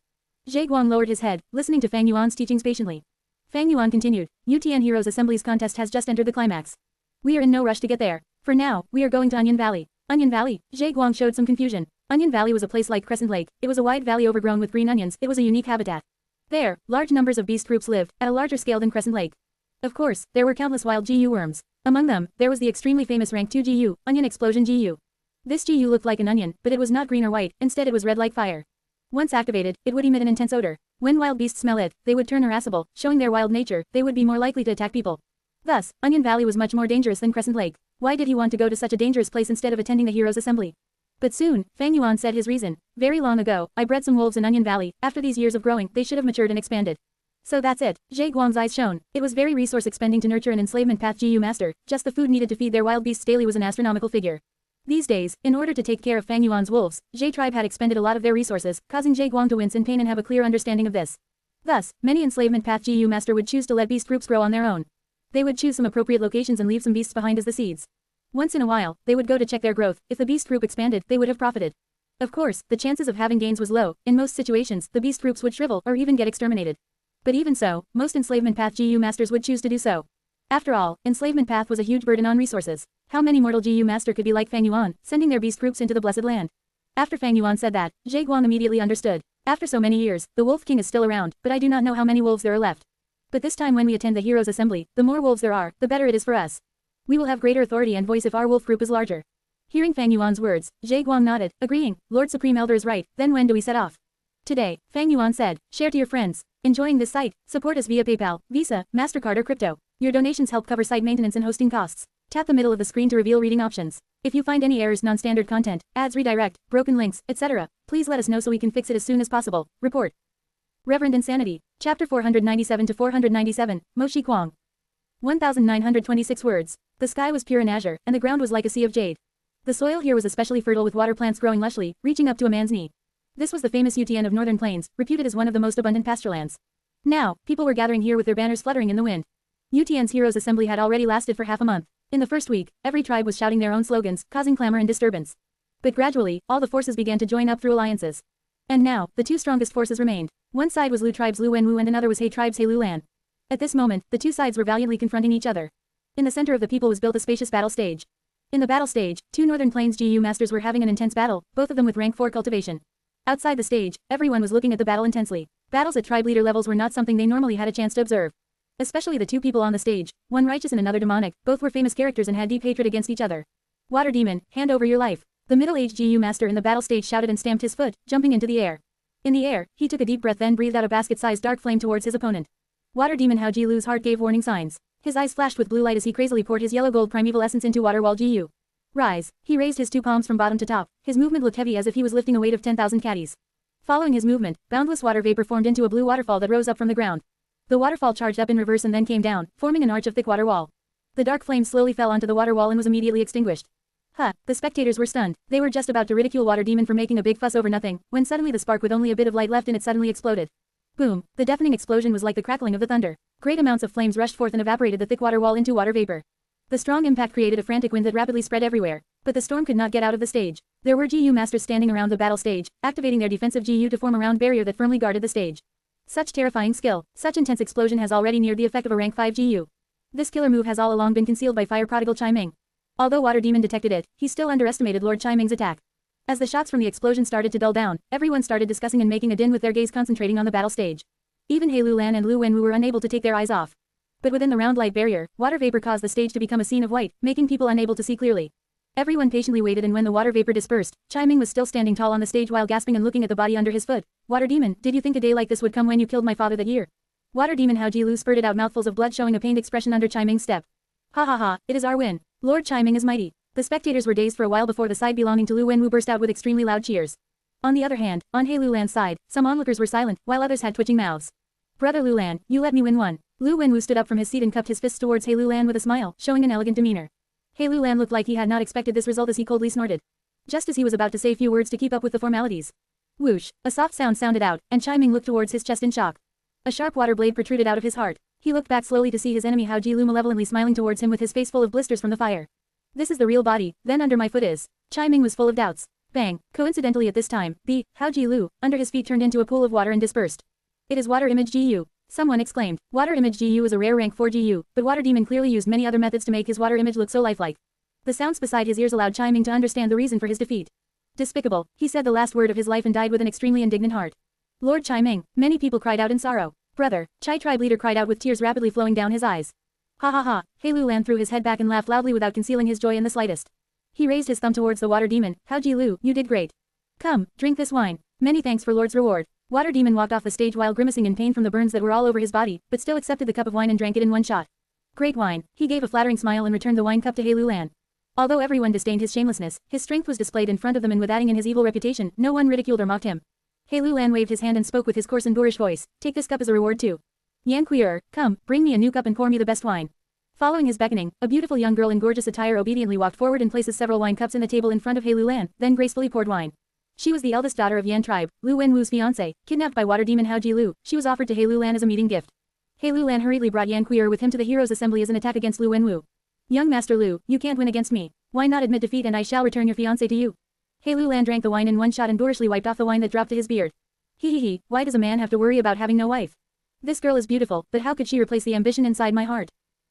Zhe Guang lowered his head, listening to Fang Yuan's teachings patiently. Fang Yuan continued, UTN Heroes Assembly's contest has just entered the climax. We are in no rush to get there. For now, we are going to Onion Valley. Onion Valley? Zhe Guang showed some confusion. Onion Valley was a place like Crescent Lake. It was a wide valley overgrown with green onions. It was a unique habitat. There, large numbers of beast groups lived, at a larger scale than Crescent Lake. Of course, there were countless wild GU worms. Among them, there was the extremely famous rank 2 GU, Onion Explosion GU. This GU looked like an onion, but it was not green or white, instead it was red like fire. Once activated, it would emit an intense odor. When wild beasts smell it, they would turn irascible, showing their wild nature, they would be more likely to attack people. Thus, Onion Valley was much more dangerous than Crescent Lake. Why did he want to go to such a dangerous place instead of attending the Heroes Assembly? But soon, Fang Yuan said his reason. Very long ago, I bred some wolves in Onion Valley. After these years of growing, they should have matured and expanded. So that's it. Zhe Guang's eyes shone. It was very resource expending to nurture an enslavement path GU master. Just the food needed to feed their wild beasts daily was an astronomical figure. These days, in order to take care of Fang Yuan's wolves, Zhe tribe had expended a lot of their resources, causing Zhe Guang to wince in pain and have a clear understanding of this. Thus, many enslavement path GU master would choose to let beast groups grow on their own. They would choose some appropriate locations and leave some beasts behind as the seeds. Once in a while, they would go to check their growth. If the beast group expanded, they would have profited. Of course, the chances of having gains was low. In most situations, the beast groups would shrivel or even get exterminated. But even so, most enslavement path GU masters would choose to do so. After all, enslavement path was a huge burden on resources. How many mortal GU master could be like Fang Yuan, sending their beast groups into the blessed land? After Fang Yuan said that, Zhe Guang immediately understood. After so many years, the Wolf King is still around, but I do not know how many wolves there are left. But this time when we attend the Heroes Assembly, the more wolves there are, the better it is for us. We will have greater authority and voice if our wolf group is larger. Hearing Fang Yuan's words, Zhe Guang nodded, agreeing, Lord Supreme Elder is right, then when do we set off? Today, Fang Yuan said, share to your friends. Enjoying this site? Support us via PayPal, Visa, MasterCard or crypto. Your donations help cover site maintenance and hosting costs. Tap the middle of the screen to reveal reading options. If you find any errors, non-standard content, ads redirect, broken links, etc., please let us know so we can fix it as soon as possible. Report. Reverend Insanity. Chapter 497 to 497, Moshi Kwang. 1926 words. The sky was pure and azure, and the ground was like a sea of jade. The soil here was especially fertile with water plants growing lushly, reaching up to a man's knee. This was the famous UTN of Northern Plains, reputed as one of the most abundant pasturelands. Now, people were gathering here with their banners fluttering in the wind. UTN's Heroes Assembly had already lasted for half a month. In the first week, every tribe was shouting their own slogans, causing clamor and disturbance. But gradually, all the forces began to join up through alliances. And now, the two strongest forces remained. One side was Lu tribe's Lu Wenwu and another was He tribe's He Lu Lan. At this moment, the two sides were valiantly confronting each other. In the center of the people was built a spacious battle stage. In the battle stage, two Northern Plains GU masters were having an intense battle, both of them with rank 4 cultivation. Outside the stage, everyone was looking at the battle intensely. Battles at tribe leader levels were not something they normally had a chance to observe. Especially the two people on the stage, one righteous and another demonic, both were famous characters and had deep hatred against each other. Water Demon, hand over your life. The middle-aged GU master in the battle stage shouted and stamped his foot, jumping into the air. In the air, he took a deep breath then breathed out a basket-sized dark flame towards his opponent. Water Demon Hao Ji Lu's heart gave warning signs. His eyes flashed with blue light as he crazily poured his yellow-gold primeval essence into water while GU. Rise. He raised his two palms from bottom to top. His movement looked heavy as if he was lifting a weight of 10,000 caddies. Following his movement, boundless water vapor formed into a blue waterfall that rose up from the ground. The waterfall charged up in reverse and then came down, forming an arch of thick water wall. The dark flame slowly fell onto the water wall and was immediately extinguished. The spectators were stunned. They were just about to ridicule Water Demon for making a big fuss over nothing, when suddenly the spark with only a bit of light left in it suddenly exploded. Boom! The deafening explosion was like the crackling of the thunder. Great amounts of flames rushed forth and evaporated the thick water wall into water vapor. The strong impact created a frantic wind that rapidly spread everywhere. But the storm could not get out of the stage. There were GU masters standing around the battle stage, activating their defensive GU to form a round barrier that firmly guarded the stage. Such terrifying skill, such intense explosion has already neared the effect of a rank 5 GU. This killer move has all along been concealed by fire prodigal Chai Ming. Although Water Demon detected it, he still underestimated Lord Chai Ming's attack. As the shots from the explosion started to dull down, everyone started discussing and making a din with their gaze concentrating on the battle stage. Even He Lu Lan and Lu Wenwu were unable to take their eyes off. But within the round light barrier, water vapor caused the stage to become a scene of white, making people unable to see clearly. Everyone patiently waited, and when the water vapor dispersed, Chai Ming was still standing tall on the stage while gasping and looking at the body under his foot. Water Demon, did you think a day like this would come when you killed my father that year? Water Demon Hao Ji Lu spurted out mouthfuls of blood showing a pained expression under Chai Ming's step. Ha ha ha, it is our win. Lord Chai Ming is mighty. The spectators were dazed for a while before the side belonging to Lu Wenwu burst out with extremely loud cheers. On the other hand, on He Lu Lan's side, some onlookers were silent, while others had twitching mouths. Brother Lu Lan, you let me win one. Lu Wenwu stood up from his seat and cupped his fists towards He Lu Lan with a smile, showing an elegant demeanor. He Lu Lan looked like he had not expected this result as he coldly snorted. Just as he was about to say few words to keep up with the formalities. Whoosh, a soft sound sounded out, and Chai Ming looked towards his chest in shock. A sharp water blade protruded out of his heart. He looked back slowly to see his enemy Hao Jilu malevolently smiling towards him with his face full of blisters from the fire. This is the real body, then under my foot is. Chai Ming was full of doubts. Bang, coincidentally at this time, the Hao Jilu under his feet turned into a pool of water and dispersed. It is water image Gu. Someone exclaimed. Water image Gu is a rare rank 4 Gu, but Water Demon clearly used many other methods to make his water image look so lifelike. The sounds beside his ears allowed Chai Ming to understand the reason for his defeat. Despicable, he said the last word of his life and died with an extremely indignant heart. Lord Chai Ming, many people cried out in sorrow. Brother, Chai tribe leader cried out with tears rapidly flowing down his eyes. Ha ha ha, He Lu Lan threw his head back and laughed loudly without concealing his joy in the slightest. He raised his thumb towards the water demon. Hao Ji Lu, you did great. Come, drink this wine. Many thanks for Lord's reward. Water demon walked off the stage while grimacing in pain from the burns that were all over his body, but still accepted the cup of wine and drank it in one shot. Great wine. He gave a flattering smile and returned the wine cup to He Lu Lan. Although everyone disdained his shamelessness, his strength was displayed in front of them, and with adding in his evil reputation, no one ridiculed or mocked him. He Lu Lan waved his hand and spoke with his coarse and boorish voice. Take this cup as a reward too. Yan Kui'er, come, bring me a new cup and pour me the best wine. Following his beckoning, a beautiful young girl in gorgeous attire obediently walked forward and places several wine cups in the table in front of He Lu Lan, then gracefully poured wine. She was the eldest daughter of Yan tribe, Lu Wenwu's fiancé, kidnapped by water demon Hao Ji Lu. She was offered to He Lu Lan as a meeting gift. He Lu Lan hurriedly brought Yan Kui'er with him to the heroes' assembly as an attack against Lu Wenwu. Young Master Lu, you can't win against me. Why not admit defeat and I shall return your fiancé to you. He Lu Lan drank the wine in one shot and boorishly wiped off the wine that dropped to his beard. He, why does a man have to worry about having no wife? This girl is beautiful, but how could she replace the ambition inside my heart?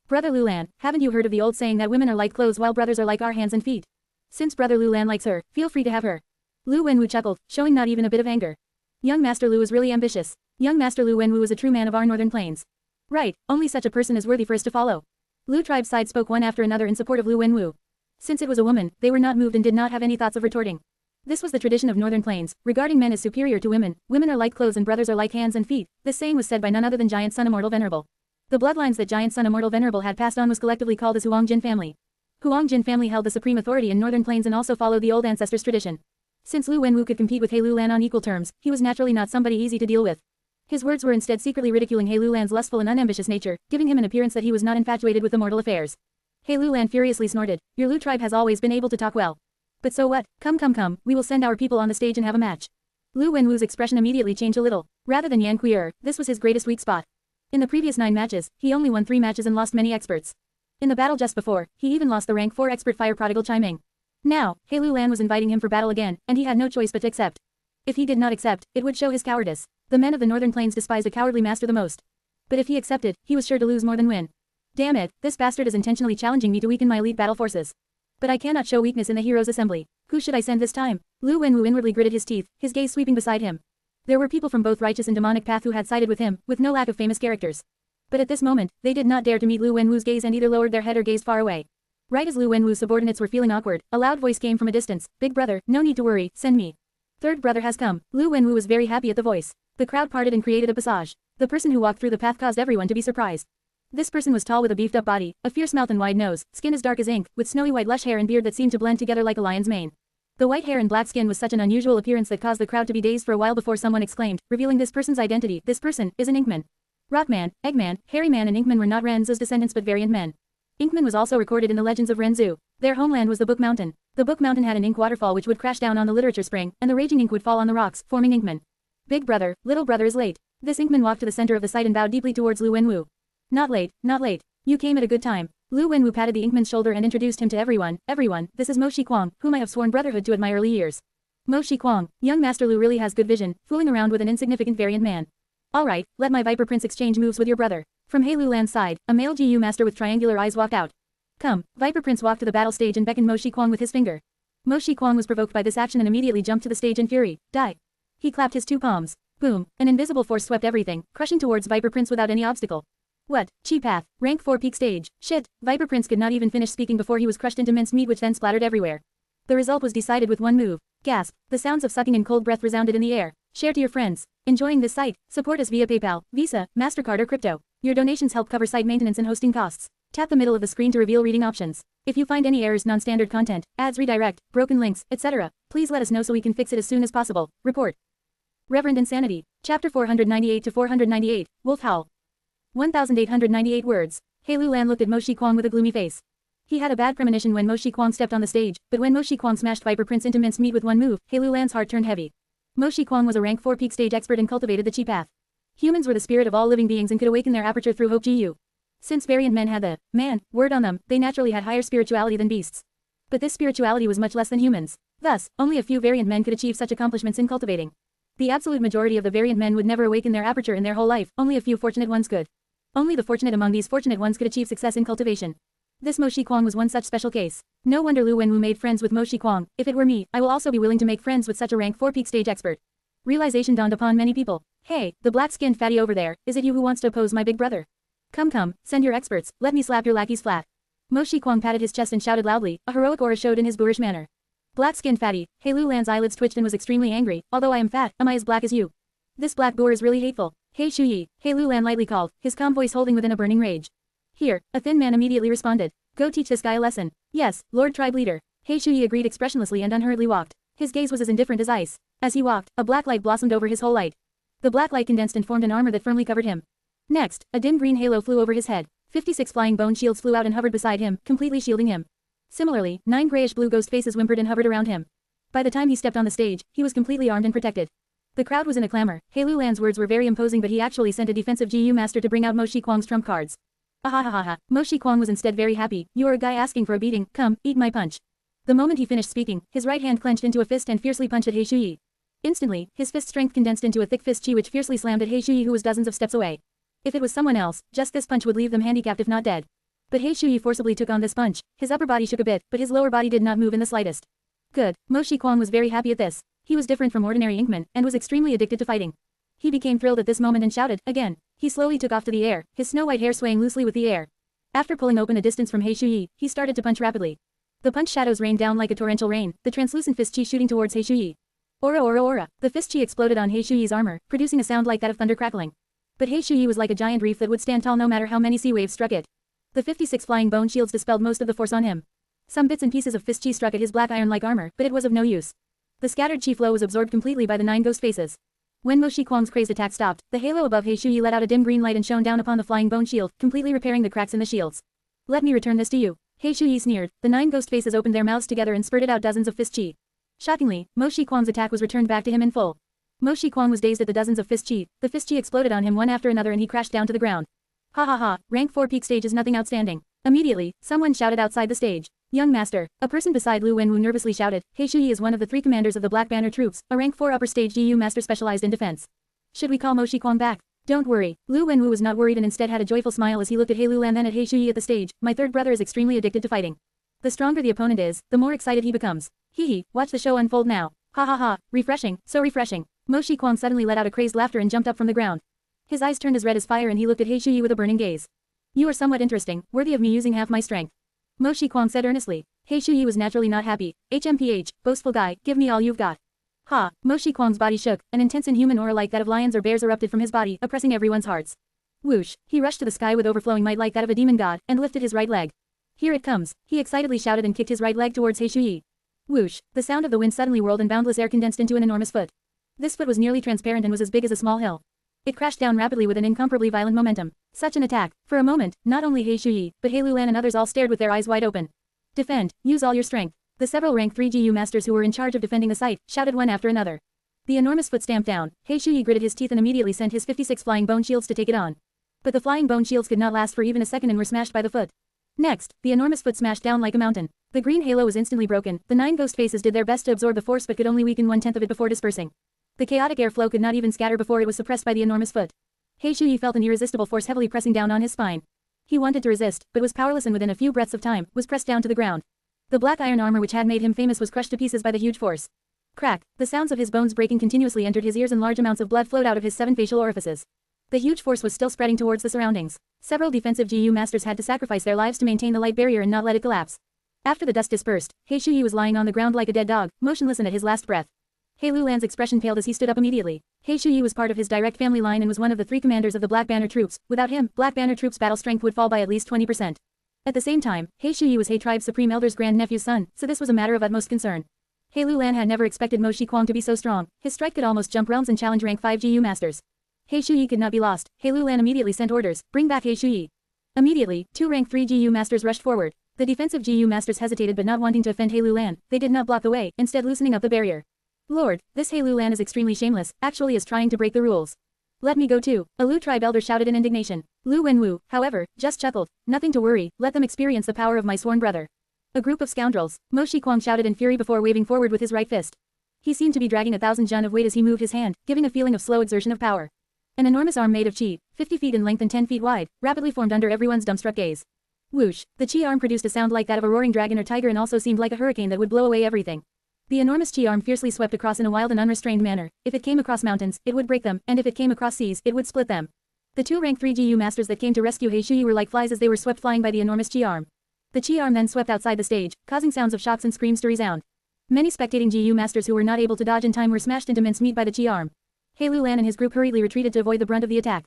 Brother Lu Lan, haven't you heard of the old saying that women are like clothes while brothers are like our hands and feet? Since Brother Lu Lan likes her, feel free to have her. Lu Wenwu chuckled, showing not even a bit of anger. Young Master Lu is really ambitious. Young Master Lu Wenwu is a true man of our northern plains. Right, only such a person is worthy for us to follow. Lu tribe's side spoke one after another in support of Lu Wenwu. Since it was a woman, they were not moved and did not have any thoughts of retorting. This was the tradition of northern plains, regarding men as superior to women. Women are like clothes and brothers are like hands and feet. This saying was said by none other than Giant Sun Immortal Venerable. The bloodlines that Giant Sun Immortal Venerable had passed on was collectively called as Huang Jin family. Huang Jin family held the supreme authority in northern plains and also followed the old ancestors' tradition. Since Lu Wenwu could compete with He Lu Lan on equal terms, he was naturally not somebody easy to deal with. His words were instead secretly ridiculing He Lu Lan's lustful and unambitious nature, giving him an appearance that he was not infatuated with immortal affairs. He Lu Lan furiously snorted. Your Lu tribe has always been able to talk well. But so what? Come, we will send our people on the stage and have a match. Lu Wenwu's expression immediately changed a little. Rather than Yan Kui'er, this was his greatest weak spot. In the previous 9 matches, he only won 3 matches and lost many experts. In the battle just before, he even lost the rank 4 expert fire prodigal Chai Ming. Now, He Lu Lan was inviting him for battle again, and he had no choice but to accept. If he did not accept, it would show his cowardice. The men of the northern plains despised a cowardly master the most. But if he accepted, he was sure to lose more than win. Damn it, this bastard is intentionally challenging me to weaken my elite battle forces. But I cannot show weakness in the heroes' assembly. Who should I send this time? Lu Wenwu inwardly gritted his teeth, his gaze sweeping beside him. There were people from both righteous and demonic path who had sided with him, with no lack of famous characters. But at this moment, they did not dare to meet Lu Wenwu's gaze and either lowered their head or gazed far away. Right as Lu Wenwu's subordinates were feeling awkward, a loud voice came from a distance. Big brother, no need to worry, send me. Third brother has come. Lu Wenwu was very happy at the voice. The crowd parted and created a passage. The person who walked through the path caused everyone to be surprised. This person was tall with a beefed up body, a fierce mouth and wide nose, skin as dark as ink, with snowy white lush hair and beard that seemed to blend together like a lion's mane. The white hair and black skin was such an unusual appearance that caused the crowd to be dazed for a while before someone exclaimed, revealing this person's identity. This person is an Inkman. Rockman, Eggman, Hairy Man and Inkman were not Renzu's descendants but variant men. Inkman was also recorded in the legends of Renzu. Their homeland was the Book Mountain. The Book Mountain had an ink waterfall which would crash down on the literature spring, and the raging ink would fall on the rocks, forming Inkman. Big brother, little brother is late. This Inkman walked to the center of the site and bowed deeply towards Lu Wenwu. Not late, not late. You came at a good time. Lu Wenwu patted the Inkman's shoulder and introduced him to everyone. Everyone, this is Mo Shiquang, whom I have sworn brotherhood to at my early years. Mo Shiquang, young Master Lu really has good vision, fooling around with an insignificant variant man. Alright, let my Viper Prince exchange moves with your brother. From He Lu Lan's side, a male GU master with triangular eyes walked out. Come, Viper Prince walked to the battle stage and beckoned Mo Shiquang with his finger. Mo Shiquang was provoked by this action and immediately jumped to the stage in fury. Die. He clapped his 2 palms. Boom, an invisible force swept everything, crushing towards Viper Prince without any obstacle. What? Chi path, rank 4 peak stage. Shit, Viper Prince could not even finish speaking before he was crushed into minced meat which then splattered everywhere. The result was decided with one move. Gasp, the sounds of sucking and cold breath resounded in the air. Share to your friends. Enjoying this site? Support us via PayPal, Visa, MasterCard or crypto. Your donations help cover site maintenance and hosting costs. Tap the middle of the screen to reveal reading options. If you find any errors, non-standard content, ads redirect, broken links, etc., please let us know so we can fix it as soon as possible. Report. Reverend Insanity. Chapter 498 to 498, Wolf Howl. 1898 words. He Lu Lan looked at Mo Shiquang with a gloomy face. He had a bad premonition when Mo Shiquang stepped on the stage, but when Mo Shiquang smashed Viper Prince into mince meat with one move, He Lulan's heart turned heavy. Mo Shiquang was a rank 4 peak stage expert and cultivated the Chi path. Humans were the spirit of all living beings and could awaken their aperture through Hope Gu. Since variant men had the word on them, they naturally had higher spirituality than beasts. But this spirituality was much less than humans. Thus, only a few variant men could achieve such accomplishments in cultivating. The absolute majority of the variant men would never awaken their aperture in their whole life, only a few fortunate ones could. Only the fortunate among these fortunate ones could achieve success in cultivation. This Mo Shiquang was one such special case. No wonder Lu Wenwu made friends with Mo Shiquang. If it were me, I will also be willing to make friends with such a rank 4 peak stage expert. Realization dawned upon many people. Hey, the black-skinned fatty over there, is it you who wants to oppose my big brother? Come, send your experts, let me slap your lackeys flat. Mo Shiquang patted his chest and shouted loudly, a heroic aura showed in his boorish manner. Black-skinned fatty, He Lulan's eyelids twitched and was extremely angry, although I am fat, am I as black as you? This black boor is really hateful. Hey Shuyi, He Lulan lightly called, his calm voice holding within a burning rage. Here, a thin man immediately responded. Go teach this guy a lesson. Yes, Lord Tribe Leader. He Shuyi agreed expressionlessly and unhurriedly walked. His gaze was as indifferent as ice. As he walked, a black light blossomed over his whole light. The black light condensed and formed an armor that firmly covered him. Next, a dim green halo flew over his head. 56 flying bone shields flew out and hovered beside him, completely shielding him. Similarly, 9 grayish-blue ghost faces whimpered and hovered around him. By the time he stepped on the stage, he was completely armed and protected. The crowd was in a clamor. He Lulan's words were very imposing, but he actually sent a defensive GU master to bring out Mo Shiquang's trump cards. Ahahaha, Mo Shiquang was instead very happy. You are a guy asking for a beating, come, eat my punch. The moment he finished speaking, his right hand clenched into a fist and fiercely punched at He Shuyi. Instantly, his fist strength condensed into a thick fist chi which fiercely slammed at He Shuyi, who was dozens of steps away. If it was someone else, just this punch would leave them handicapped if not dead. But He Shuyi forcibly took on this punch. His upper body shook a bit, but his lower body did not move in the slightest. Good, Mo Shiquang was very happy at this. He was different from ordinary Inkman, and was extremely addicted to fighting. He became thrilled at this moment and shouted, again. He slowly took off to the air, his snow-white hair swaying loosely with the air. After pulling open a distance from He Shuyi, he started to punch rapidly. The punch shadows rained down like a torrential rain, the translucent fist chi shooting towards He Shuyi. Aura. The fist chi exploded on He Shuyi's armor, producing a sound like that of thunder crackling. But He Shuyi was like a giant reef that would stand tall no matter how many sea waves struck it. The 56 flying bone shields dispelled most of the force on him. Some bits and pieces of fist chi struck at his black iron-like armor, but it was of no use. The scattered chi flow was absorbed completely by the 9 ghost faces. When Mo Shiquang's crazed attack stopped, the halo above He Shuyi let out a dim green light and shone down upon the flying bone shield, completely repairing the cracks in the shields. Let me return this to you. He Shuyi sneered. The 9 ghost faces opened their mouths together and spurted out dozens of fist chi. Shockingly, Mo Shiquang's attack was returned back to him in full. Mo Shiquang was dazed at the dozens of fist chi. The fist chi exploded on him one after another and he crashed down to the ground. Ha, rank 4 peak stage is nothing outstanding. Immediately, someone shouted outside the stage. Young master, a person beside Lu Wenwu nervously shouted. He Shuyi is one of the 3 commanders of the Black Banner troops, a rank 4 upper stage GU master specialized in defense. Should we call Mo Shiquang back? Don't worry. Lu Wenwu was not worried and instead had a joyful smile as he looked at He Lulan then at He Shuyi at the stage. My third brother is extremely addicted to fighting. The stronger the opponent is, the more excited he becomes. Hee, watch the show unfold now. Ha, refreshing, so refreshing. Mo Shiquang suddenly let out a crazed laughter and jumped up from the ground. His eyes turned as red as fire and he looked at He Shuyi with a burning gaze. You are somewhat interesting, worthy of me using half my strength. Mo Shiquang said earnestly. He Shuyi was naturally not happy. HMPH, boastful guy, give me all you've got. Ha, Mo Shiquang's body shook, an intense inhuman aura like that of lions or bears erupted from his body, oppressing everyone's hearts. Whoosh, he rushed to the sky with overflowing might like that of a demon god, and lifted his right leg. Here it comes, he excitedly shouted and kicked his right leg towards He Shuyi. Whoosh, the sound of the wind suddenly whirled and boundless air condensed into an enormous foot. This foot was nearly transparent and was as big as a small hill. It crashed down rapidly with an incomparably violent momentum. Such an attack. For a moment, not only He Shuyi, but He Lulan and others all stared with their eyes wide open. Defend, use all your strength. The several rank 3 GU masters who were in charge of defending the site, shouted one after another. The enormous foot stamped down. He Shuyi gritted his teeth and immediately sent his 56 flying bone shields to take it on. But the flying bone shields could not last for even a second and were smashed by the foot. Next, the enormous foot smashed down like a mountain. The green halo was instantly broken. The 9 ghost faces did their best to absorb the force but could only weaken 1/10 of it before dispersing. The chaotic airflow could not even scatter before it was suppressed by the enormous foot. He Shuyi felt an irresistible force heavily pressing down on his spine. He wanted to resist, but was powerless and within a few breaths of time, was pressed down to the ground. The black iron armor which had made him famous was crushed to pieces by the huge force. Crack, the sounds of his bones breaking continuously entered his ears and large amounts of blood flowed out of his 7 facial orifices. The huge force was still spreading towards the surroundings. Several defensive GU masters had to sacrifice their lives to maintain the light barrier and not let it collapse. After the dust dispersed, He Shuyi was lying on the ground like a dead dog, motionless and at his last breath. He Lulan's expression paled as he stood up immediately. He Shuyi was part of his direct family line and was one of the 3 commanders of the Black Banner troops. Without him, Black Banner troops' battle strength would fall by at least 20%. At the same time, He Shuyi was He Tribe's Supreme Elder's grandnephew's son, so this was a matter of utmost concern. He Lulan had never expected Mo Shiquang to be so strong. His strike could almost jump realms and challenge rank 5 GU masters. He Shuyi could not be lost. He Lulan immediately sent orders, bring back He Shuyi. Immediately, 2 rank 3 GU masters rushed forward. The defensive GU masters hesitated, but not wanting to offend He Lulan, they did not block the way, instead loosening up the barrier. Lord, this He Lulan is extremely shameless, actually is trying to break the rules. Let me go too, a Lu tribe elder shouted in indignation. Lu Wenwu, however, just chuckled. Nothing to worry, let them experience the power of my sworn brother. A group of scoundrels, Mo Shiquang shouted in fury before waving forward with his right fist. He seemed to be dragging 1,000 jun of weight as he moved his hand, giving a feeling of slow exertion of power. An enormous arm made of qi, 50 feet in length and 10 feet wide, rapidly formed under everyone's dumbstruck gaze. Whoosh, the qi arm produced a sound like that of a roaring dragon or tiger and also seemed like a hurricane that would blow away everything. The enormous qi arm fiercely swept across in a wild and unrestrained manner. If it came across mountains, it would break them, and if it came across seas, it would split them. The two rank 3 GU masters that came to rescue He Shuyi were like flies as they were swept flying by the enormous qi arm. The qi arm then swept outside the stage, causing sounds of shocks and screams to resound. Many spectating GU masters who were not able to dodge in time were smashed into mincemeat by the qi arm. He Lulan and his group hurriedly retreated to avoid the brunt of the attack.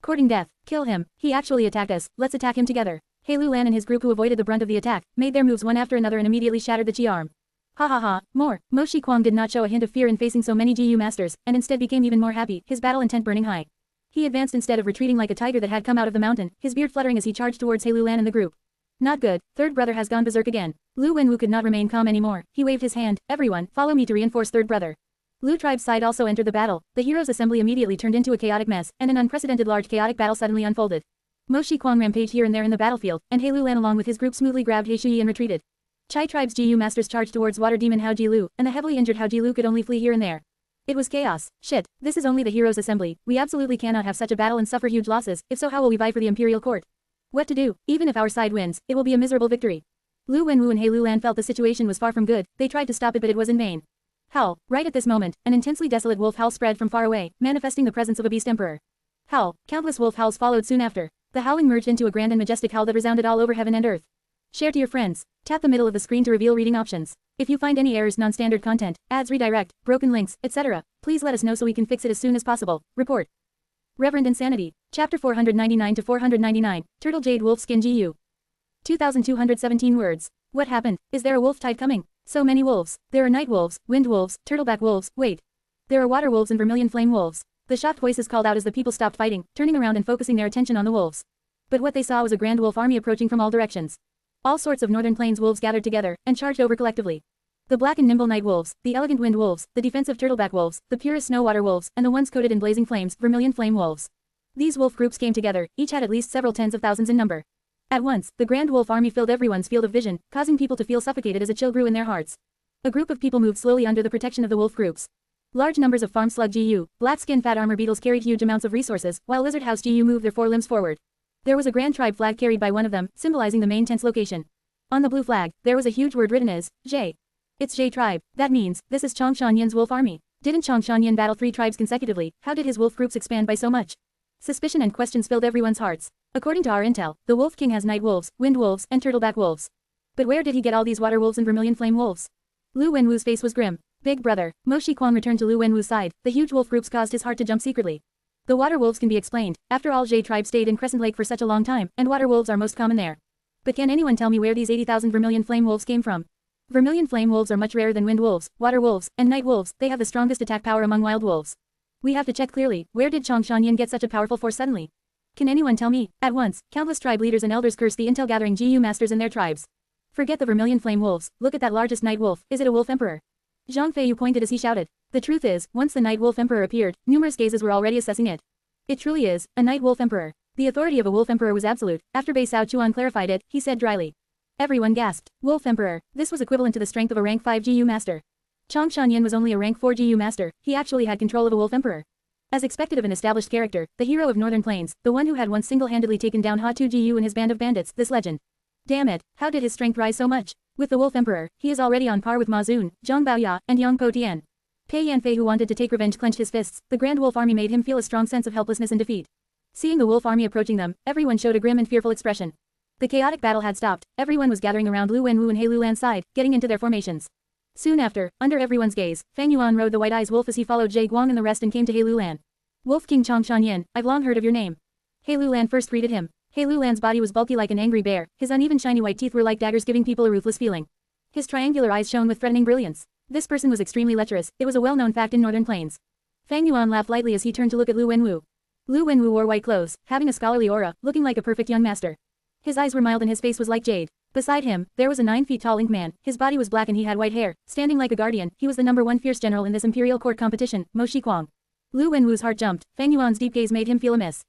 Courting death, kill him, he actually attacked us, let's attack him together. He Lulan and his group who avoided the brunt of the attack, made their moves one after another and immediately shattered the qi arm. Ha ha ha, more. Mo Shiquang did not show a hint of fear in facing so many GU masters, and instead became even more happy, his battle intent burning high. He advanced instead of retreating like a tiger that had come out of the mountain, his beard fluttering as he charged towards He Lulan and the group. Not good, third brother has gone berserk again. Lu Wenwu could not remain calm anymore, he waved his hand, everyone, follow me to reinforce third brother. Lu tribe's side also entered the battle, the heroes' assembly immediately turned into a chaotic mess, and an unprecedented large chaotic battle suddenly unfolded. Mo Shiquang rampaged here and there in the battlefield, and He Lulan along with his group smoothly grabbed He Shuyi and retreated. Chai tribe's GU masters charged towards water demon Hao Jilu, and the heavily injured Hao Jilu could only flee here and there. It was chaos. Shit, this is only the heroes' assembly, we absolutely cannot have such a battle and suffer huge losses, if so how will we vie for the imperial court? What to do? Even if our side wins, it will be a miserable victory. Lu Wenwu and He Lulan felt the situation was far from good, they tried to stop it but it was in vain. Howl, right at this moment, an intensely desolate wolf howl spread from far away, manifesting the presence of a beast emperor. Howl, countless wolf howls followed soon after. The howling merged into a grand and majestic howl that resounded all over heaven and earth. Share to your friends. Tap the middle of the screen to reveal reading options. If you find any errors, non-standard content, ads redirect, broken links, etc., please let us know so we can fix it as soon as possible. Report. Reverend Insanity. Chapter 499 to 499. Turtle Jade Wolf Skin GU. 2217 words. What happened? Is there a wolf tide coming? So many wolves. There are night wolves, wind wolves, turtleback wolves, wait. There are water wolves and vermilion flame wolves. The shocked voices called out as the people stopped fighting, turning around and focusing their attention on the wolves. But what they saw was a grand wolf army approaching from all directions. All sorts of northern plains wolves gathered together, and charged over collectively. The black and nimble night wolves, the elegant wind wolves, the defensive turtleback wolves, the purest snow water wolves, and the ones coated in blazing flames, vermilion flame wolves. These wolf groups came together, each had at least several tens of thousands in number. At once, the grand wolf army filled everyone's field of vision, causing people to feel suffocated as a chill grew in their hearts. A group of people moved slowly under the protection of the wolf groups. Large numbers of farm slug GU, black skin fat armor beetles carried huge amounts of resources, while lizard house GU moved their forelimbs forward. There was a grand tribe flag carried by one of them, symbolizing the main tent's location. On the blue flag, there was a huge word written as, J. It's J tribe, that means, this is Chongshan Yin's wolf army. Didn't Chongshan Yin battle 3 tribes consecutively, how did his wolf groups expand by so much? Suspicion and questions filled everyone's hearts. According to our intel, the Wolf King has night wolves, wind wolves, and turtleback wolves. But where did he get all these water wolves and vermilion flame wolves? Lu Wenwu's face was grim. Big brother, Mo Shiquang returned to Lu Wenwu's side, the huge wolf groups caused his heart to jump secretly. The water wolves can be explained, after all J tribe stayed in Crescent Lake for such a long time, and water wolves are most common there. But can anyone tell me where these 80,000 vermilion flame wolves came from? Vermilion flame wolves are much rarer than wind wolves, water wolves, and night wolves, they have the strongest attack power among wild wolves. We have to check clearly, where did Chongshan Yin get such a powerful force suddenly? Can anyone tell me? At once, countless tribe leaders and elders cursed the intel gathering GU masters and their tribes. Forget the vermilion flame wolves, look at that largest night wolf, is it a wolf emperor? Zhang Feiyu pointed as he shouted. The truth is, once the night wolf emperor appeared, numerous gazes were already assessing it. It truly is, a night wolf emperor. The authority of a wolf emperor was absolute, after Bai Sao Chuan clarified it, he said dryly. Everyone gasped. Wolf emperor, this was equivalent to the strength of a rank 5 GU master. Chongshan Yin was only a rank 4 GU master, he actually had control of a wolf emperor. As expected of an established character, the hero of Northern Plains, the one who had once single-handedly taken down Ha Tu Gu and his band of bandits, this legend. Damn it, how did his strength rise so much? With the Wolf Emperor, he is already on par with Ma Zun, Zhang Baoya, and Yang Po Tian. Pei Yanfei who wanted to take revenge clenched his fists, the Grand Wolf Army made him feel a strong sense of helplessness and defeat. Seeing the Wolf Army approaching them, everyone showed a grim and fearful expression. The chaotic battle had stopped, everyone was gathering around Lu Wenwu and He Lulan's side, getting into their formations. Soon after, under everyone's gaze, Fang Yuan rode the White Eyes Wolf as he followed Jie Guang and the rest and came to He Lulan. Wolf King Chongshan Yin, I've long heard of your name. He Lulan first greeted him. He Lulan's body was bulky like an angry bear, his uneven shiny white teeth were like daggers giving people a ruthless feeling. His triangular eyes shone with threatening brilliance. This person was extremely lecherous, it was a well-known fact in Northern Plains. Fang Yuan laughed lightly as he turned to look at Lu Wenwu. Lu Wenwu wore white clothes, having a scholarly aura, looking like a perfect young master. His eyes were mild and his face was like jade. Beside him, there was a 9 feet tall ink man, his body was black and he had white hair, standing like a guardian. He was the #1 fierce general in this imperial court competition, Mo Shiquang. Lu Wenwu's heart jumped. Fang Yuan's deep gaze made him feel amiss.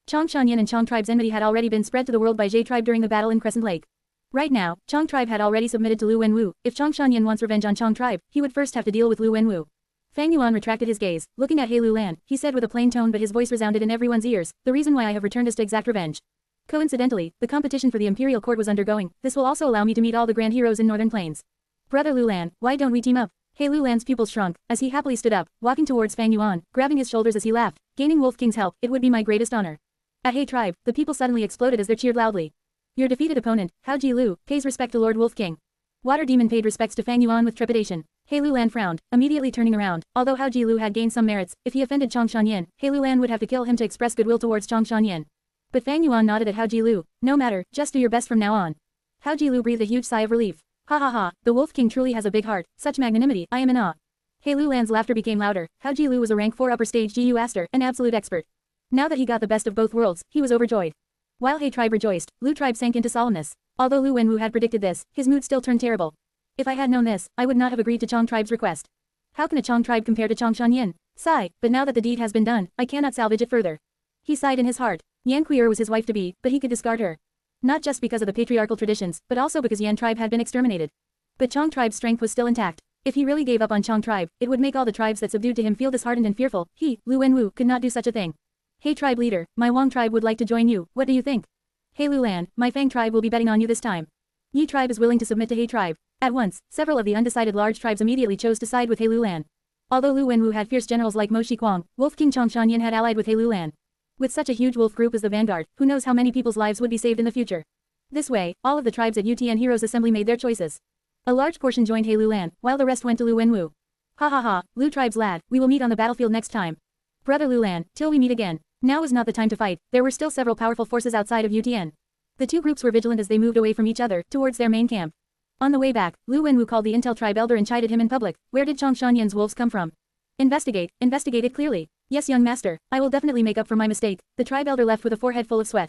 Chong Shanyan and Chong tribe's enmity had already been spread to the world by Jie tribe during the battle in Crescent Lake. Right now, Chong tribe had already submitted to Lu Wenwu. If Chong Shanyan wants revenge on Chong tribe, he would first have to deal with Lu Wenwu. Fang Yuan retracted his gaze, looking at He Lulan. He said with a plain tone, but his voice resounded in everyone's ears, "The reason why I have returned is to exact revenge." Coincidentally, the competition for the imperial court was undergoing. This will also allow me to meet all the grand heroes in Northern Plains. Brother Lulan, why don't we team up? He Lulan's pupils shrunk, as he happily stood up, walking towards Fang Yuan, grabbing his shoulders as he laughed. Gaining Wolf King's help, it would be my greatest honor. At He tribe, the people suddenly exploded as they cheered loudly. Your defeated opponent, Hao Ji Lu, pays respect to Lord Wolf King. Water Demon paid respects to Fang Yuan with trepidation. He Lulan frowned, immediately turning around. Although Hao Ji Lu had gained some merits, if he offended Chong Shanyan, He Lulan would have to kill him to express goodwill towards Chong Shanyan. But Fang Yuan nodded at Hao Ji Lu. No matter, just do your best from now on. Hao Ji Lu breathed a huge sigh of relief. Ha ha ha, the Wolf King truly has a big heart, such magnanimity, I am in awe. He Lulan's laughter became louder. Hao Ji Lu was a rank 4 upper stage GU Aster, an absolute expert. Now that he got the best of both worlds, he was overjoyed. While He tribe rejoiced, Lu tribe sank into solemnness. Although Lu Wenwu had predicted this, his mood still turned terrible. If I had known this, I would not have agreed to Chong tribe's request. How can a Chong tribe compare to Chong Shanyan? Sigh, but now that the deed has been done, I cannot salvage it further. He sighed in his heart. Yan Kui'er was his wife-to-be, but he could discard her. Not just because of the patriarchal traditions, but also because Yan tribe had been exterminated. But Chong tribe's strength was still intact. If he really gave up on Chong tribe, it would make all the tribes that subdued to him feel disheartened and fearful. He, Lu Wenwu, could not do such a thing. Hey tribe leader, my Wang tribe would like to join you, what do you think? Hey Lulan, my Fang tribe will be betting on you this time. Yi tribe is willing to submit to He tribe. At once, several of the undecided large tribes immediately chose to side with He Lulan. Although Lu Wenwu had fierce generals like Mo Shiquang, Wolf King Chong Shanyan had allied with He Lulan. With such a huge wolf group as the vanguard, who knows how many people's lives would be saved in the future. This way, all of the tribes at UTN Heroes Assembly made their choices. A large portion joined He Lulan, while the rest went to Lu Wenwu. Ha ha ha, Lu tribe's lad, we will meet on the battlefield next time. Brother Lulan, till we meet again. Now is not the time to fight, there were still several powerful forces outside of UTN. The two groups were vigilant as they moved away from each other, towards their main camp. On the way back, Lu Wenwu called the Intel tribe elder and chided him in public. Where did Chong Shanyan's wolves come from? Investigate it clearly. Yes young master, I will definitely make up for my mistake. The tribe elder left with a forehead full of sweat.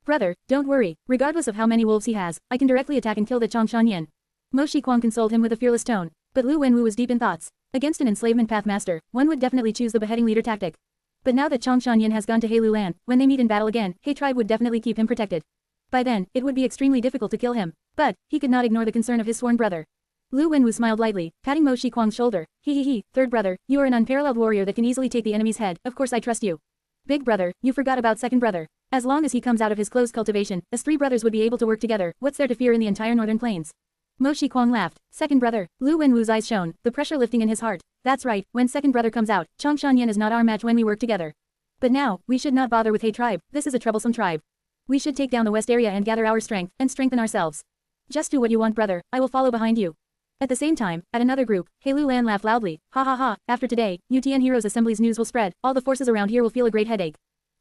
Brother, don't worry, regardless of how many wolves he has, I can directly attack and kill the Chong Shanyan. Mo Shiquang consoled him with a fearless tone. But Lu Wenwu was deep in thoughts. Against an enslavement path master, one would definitely choose the beheading leader tactic. But now that Chong Shanyan has gone to He Lulan, when they meet in battle again, He tribe would definitely keep him protected. By then, it would be extremely difficult to kill him. But, he could not ignore the concern of his sworn brother. Lu Wenwu smiled lightly, patting Mo Shiquang's shoulder. He, third brother, you are an unparalleled warrior that can easily take the enemy's head, of course I trust you. Big brother, you forgot about second brother. As long as he comes out of his closed cultivation, us three brothers would be able to work together, what's there to fear in the entire Northern Plains? Mo Shiquang laughed. Second brother, Lu Wenwu's eyes shone, the pressure lifting in his heart. That's right, when second brother comes out, Chong Shanyan is not our match when we work together. But now, we should not bother with He tribe, this is a troublesome tribe. We should take down the west area and gather our strength, and strengthen ourselves. Just do what you want brother, I will follow behind you. At the same time, at another group, He Lulan laughed loudly. Ha ha ha, after today, UTN Heroes Assembly's news will spread, all the forces around here will feel a great headache.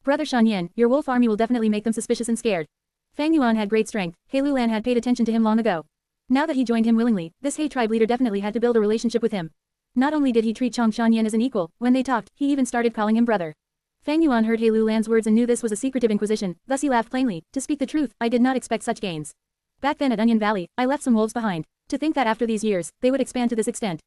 Brother Shanyan, your wolf army will definitely make them suspicious and scared. Fang Yuan had great strength, He Lulan had paid attention to him long ago. Now that he joined him willingly, this He tribe leader definitely had to build a relationship with him. Not only did he treat Chong Shanyan as an equal, when they talked, he even started calling him brother. Fang Yuan heard He Lulan's words and knew this was a secretive inquisition, thus he laughed plainly. To speak the truth, I did not expect such gains. Back then at Onion Valley, I left some wolves behind. To think that after these years, they would expand to this extent.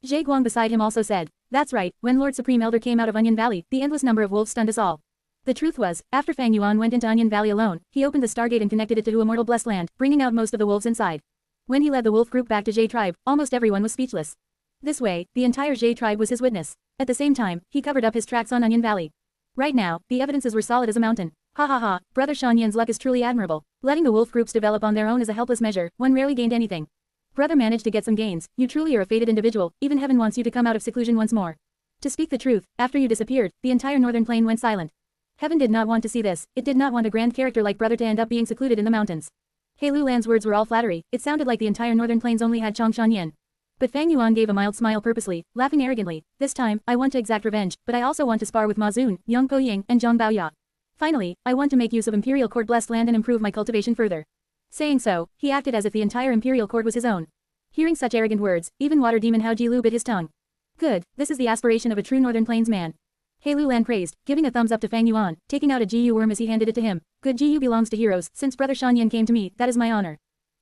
Zhe Guang beside him also said, that's right, when Lord Supreme Elder came out of Onion Valley, the endless number of wolves stunned us all. The truth was, after Fang Yuan went into Onion Valley alone, he opened the Stargate and connected it to Immortal Blessed Land, bringing out most of the wolves inside. When he led the wolf group back to Zhe tribe, almost everyone was speechless. This way, the entire Zhe tribe was his witness. At the same time, he covered up his tracks on Onion Valley. Right now, the evidences were solid as a mountain. Ha ha ha, Brother Shanyan's luck is truly admirable. Letting the wolf groups develop on their own is a helpless measure, one rarely gained anything. Brother managed to get some gains, you truly are a fated individual, even heaven wants you to come out of seclusion once more. To speak the truth, after you disappeared, the entire northern plain went silent. Heaven did not want to see this, it did not want a grand character like brother to end up being secluded in the mountains. He Lulan's words were all flattery, it sounded like the entire northern plains only had Chong Shanyan. But Fang Yuan gave a mild smile purposely, laughing arrogantly. This time, I want to exact revenge, but I also want to spar with Ma Zun, Yang Po Ying, and Zhang Baoya. Finally, I want to make use of Imperial Court blessed land and improve my cultivation further. Saying so, he acted as if the entire Imperial Court was his own. Hearing such arrogant words, even Water Demon Hao Ji Lu bit his tongue. Good, this is the aspiration of a true Northern Plains man. He Lulan praised, giving a thumbs up to Fang Yuan, taking out a GU worm as he handed it to him. Good GU belongs to heroes, since Brother Shanyan came to me, that is my honor.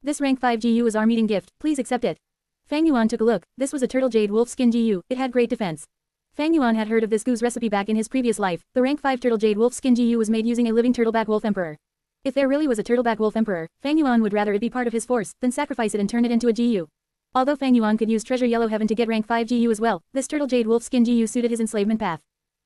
This rank 5 GU is our meeting gift, please accept it. Fang Yuan took a look, this was a turtle jade wolf skin GU, it had great defense. Fang Yuan had heard of this Gu's recipe back in his previous life, the rank 5 turtle jade wolf skin GU was made using a living turtleback wolf emperor. If there really was a turtleback wolf emperor, Fang Yuan would rather it be part of his force, than sacrifice it and turn it into a GU. Although Fang Yuan could use treasure yellow heaven to get rank 5 GU as well, this turtle jade wolf skin GU suited his enslavement path.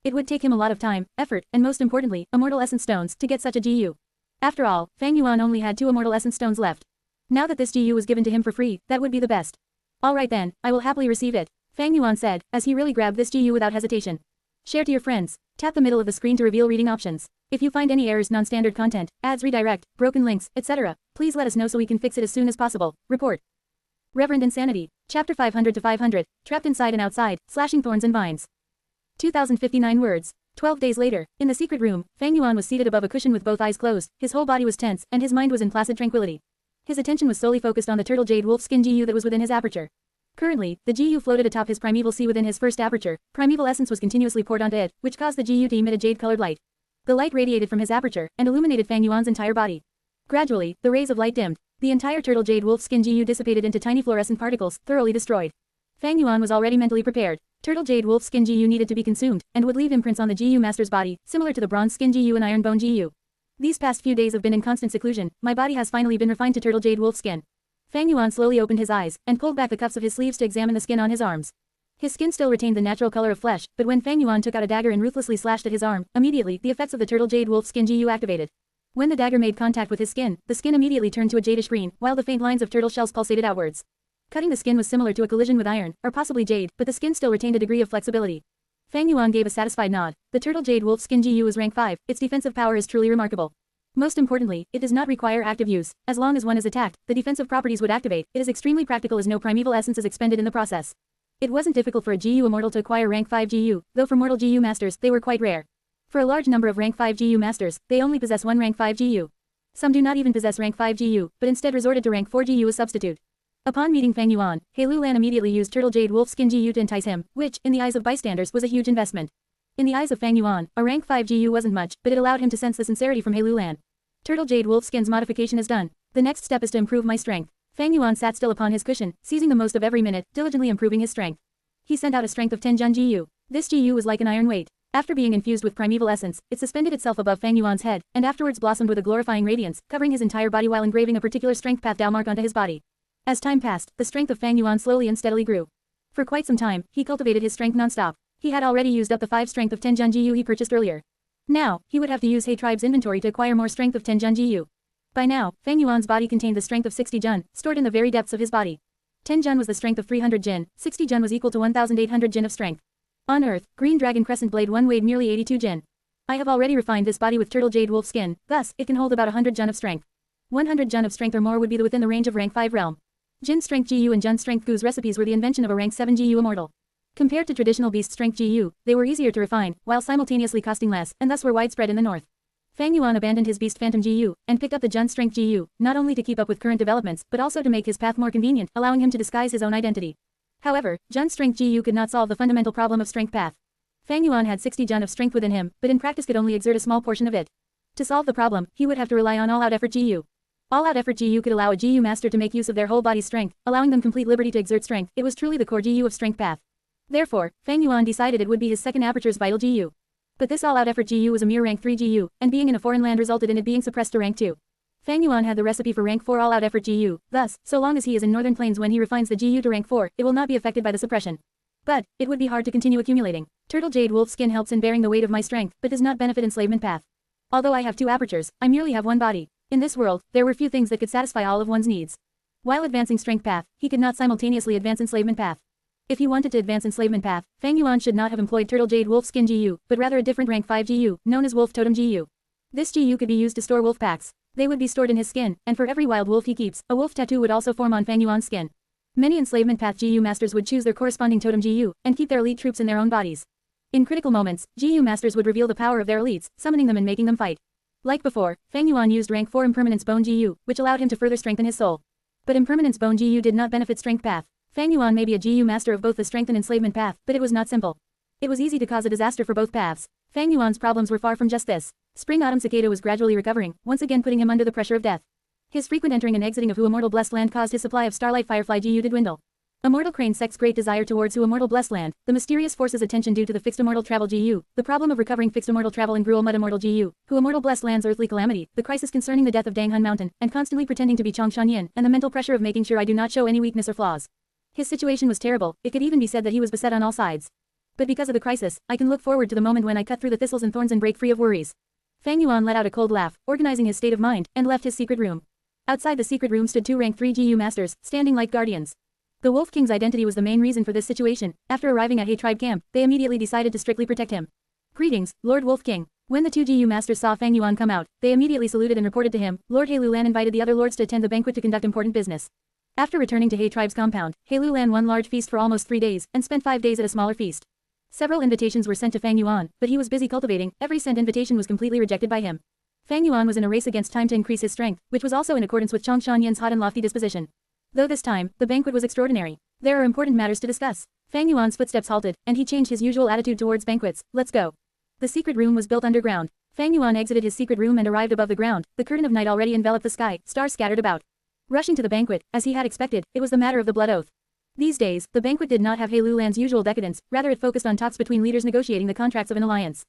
It would take him a lot of time, effort, and most importantly, immortal essence stones to get such a GU. After all, Fang Yuan only had 2 immortal essence stones left. Now that this GU was given to him for free, that would be the best. Alright then, I will happily receive it, Fang Yuan said, as he really grabbed this GU without hesitation. Share to your friends. Tap the middle of the screen to reveal reading options. If you find any errors, non-standard content, ads, redirect, broken links, etc., please let us know so we can fix it as soon as possible. Report. Reverend Insanity. Chapter 500 to 500, Trapped Inside and Outside, Slashing Thorns and Vines. 2059 words. 12 days later, in the secret room, Fang Yuan was seated above a cushion with both eyes closed, his whole body was tense, and his mind was in placid tranquility. His attention was solely focused on the turtle jade wolf skin GU that was within his aperture. Currently, the GU floated atop his primeval sea within his first aperture, primeval essence was continuously poured onto it, which caused the GU to emit a jade-colored light. The light radiated from his aperture, and illuminated Fang Yuan's entire body. Gradually, the rays of light dimmed. The entire turtle jade wolf skin GU dissipated into tiny fluorescent particles, thoroughly destroyed. Fang Yuan was already mentally prepared. Turtle jade wolf skin GU needed to be consumed, and would leave imprints on the GU master's body, similar to the bronze skin GU and iron bone GU. These past few days have been in constant seclusion, my body has finally been refined to turtle jade wolf skin. Fang Yuan slowly opened his eyes, and pulled back the cuffs of his sleeves to examine the skin on his arms. His skin still retained the natural color of flesh, but when Fang Yuan took out a dagger and ruthlessly slashed at his arm, immediately, the effects of the turtle jade wolf skin GU activated. When the dagger made contact with his skin, the skin immediately turned to a jadish green, while the faint lines of turtle shells pulsated outwards. Cutting the skin was similar to a collision with iron, or possibly jade, but the skin still retained a degree of flexibility. Fang Yuan gave a satisfied nod. The turtle jade wolf skin GU is rank 5, its defensive power is truly remarkable. Most importantly, it does not require active use. As long as one is attacked, the defensive properties would activate. It is extremely practical as no primeval essence is expended in the process. It wasn't difficult for a GU immortal to acquire rank 5 GU, though for mortal GU masters, they were quite rare. For a large number of rank 5 GU masters, they only possess one rank 5 GU. Some do not even possess rank 5 GU, but instead resorted to rank 4 GU as substitute. Upon meeting Fang Yuan, He Lulan immediately used turtle jade wolf skin GU to entice him, which, in the eyes of bystanders, was a huge investment. In the eyes of Fang Yuan, a rank 5 GU wasn't much, but it allowed him to sense the sincerity from He Lulan. Turtle jade wolf skin's modification is done. The next step is to improve my strength. Fang Yuan sat still upon his cushion, seizing the most of every minute, diligently improving his strength. He sent out a strength of 10 Jun GU. This GU was like an iron weight. After being infused with primeval essence, it suspended itself above Fang Yuan's head, and afterwards blossomed with a glorifying radiance, covering his entire body while engraving a particular strength path Dao mark onto his body. As time passed, the strength of Fang Yuan slowly and steadily grew. For quite some time, he cultivated his strength non-stop. He had already used up the 5 strength of 10 Jun GU he purchased earlier. Now, he would have to use He Tribe's inventory to acquire more strength of 10 Jun GU. By now, Fang Yuan's body contained the strength of 60 Jun, stored in the very depths of his body. 10 Jun was the strength of 300 Jin, 60 Jun was equal to 1,800 Jin of strength. On Earth, Green Dragon Crescent Blade 1 weighed merely 82 Jin. I have already refined this body with turtle jade wolf skin, thus, it can hold about 100 Jun of strength. 100 Jun of strength or more would be within the range of rank 5 realm. Jin Strength GU and Jun Strength Gu's recipes were the invention of a rank 7 GU immortal. Compared to traditional Beast Strength GU, they were easier to refine, while simultaneously costing less, and thus were widespread in the north. Fang Yuan abandoned his Beast Phantom GU, and picked up the Jun Strength GU, not only to keep up with current developments, but also to make his path more convenient, allowing him to disguise his own identity. However, Jun Strength GU could not solve the fundamental problem of strength path. Fang Yuan had 60 Jun of strength within him, but in practice could only exert a small portion of it. To solve the problem, he would have to rely on all-out effort GU. All-out effort GU could allow a GU master to make use of their whole body's strength, allowing them complete liberty to exert strength. It was truly the core GU of strength path. Therefore, Fang Yuan decided it would be his second aperture's vital GU. But this all-out effort GU was a mere rank 3 GU, and being in a foreign land resulted in it being suppressed to rank 2. Fang Yuan had the recipe for rank 4 all-out effort GU, thus, so long as he is in northern plains when he refines the GU to rank 4, it will not be affected by the suppression. But, it would be hard to continue accumulating. Turtle jade wolf skin helps in bearing the weight of my strength, but does not benefit enslavement path. Although I have 2 apertures, I merely have 1 body. In this world, there were few things that could satisfy all of one's needs. While advancing strength path, he could not simultaneously advance enslavement path. If he wanted to advance enslavement path, Fang Yuan should not have employed turtle jade wolf skin GU, but rather a different rank 5 GU, known as wolf totem GU. This GU could be used to store wolf packs. They would be stored in his skin, and for every wild wolf he keeps, a wolf tattoo would also form on Fang Yuan's skin. Many enslavement path GU masters would choose their corresponding totem GU, and keep their elite troops in their own bodies. In critical moments, GU masters would reveal the power of their elites, summoning them and making them fight. Like before, Fang Yuan used rank 4 Impermanence Bone GU, which allowed him to further strengthen his soul. But Impermanence Bone GU did not benefit strength path. Fang Yuan may be a GU master of both the strength and enslavement path, but it was not simple. It was easy to cause a disaster for both paths. Fang Yuan's problems were far from just this. Spring-autumn cicada was gradually recovering, once again putting him under the pressure of death. His frequent entering and exiting of Hu Immortal Blessed Land caused his supply of Starlight Firefly Gu to dwindle. Immortal Crane sect's great desire towards Hu Immortal Blessed Land, the mysterious force's attention due to the Fixed Immortal Travel Gu, the problem of recovering Fixed Immortal Travel and Gruel Mud Immortal Gu, Hu Immortal Blessed Land's earthly calamity, the crisis concerning the death of Danghun Mountain, and constantly pretending to be Chongshan Yin, and the mental pressure of making sure I do not show any weakness or flaws. His situation was terrible, it could even be said that he was beset on all sides. But because of the crisis, I can look forward to the moment when I cut through the thistles and thorns and break free of worries. Fang Yuan let out a cold laugh, organizing his state of mind, and left his secret room. Outside the secret room stood 2 rank 3 GU masters, standing like guardians. The Wolf King's identity was the main reason for this situation. After arriving at He Tribe camp, they immediately decided to strictly protect him. Greetings, Lord Wolf King. When the 2 GU masters saw Fang Yuan come out, they immediately saluted and reported to him. Lord He Lulan invited the other lords to attend the banquet to conduct important business. After returning to He Tribe's compound, He Lulan won large feast for almost 3 days, and spent 5 days at a smaller feast. Several invitations were sent to Fang Yuan, but he was busy cultivating. Every sent invitation was completely rejected by him. Fang Yuan was in a race against time to increase his strength, which was also in accordance with Chongshan Yin's hot and lofty disposition. Though this time, the banquet was extraordinary. There are important matters to discuss. Fang Yuan's footsteps halted, and he changed his usual attitude towards banquets. Let's go. The secret room was built underground. Fang Yuan exited his secret room and arrived above the ground. The curtain of night already enveloped the sky, stars scattered about. Rushing to the banquet, as he had expected, it was the matter of the blood oath. These days, the banquet did not have He Lulan's usual decadence, rather it focused on talks between leaders negotiating the contracts of an alliance.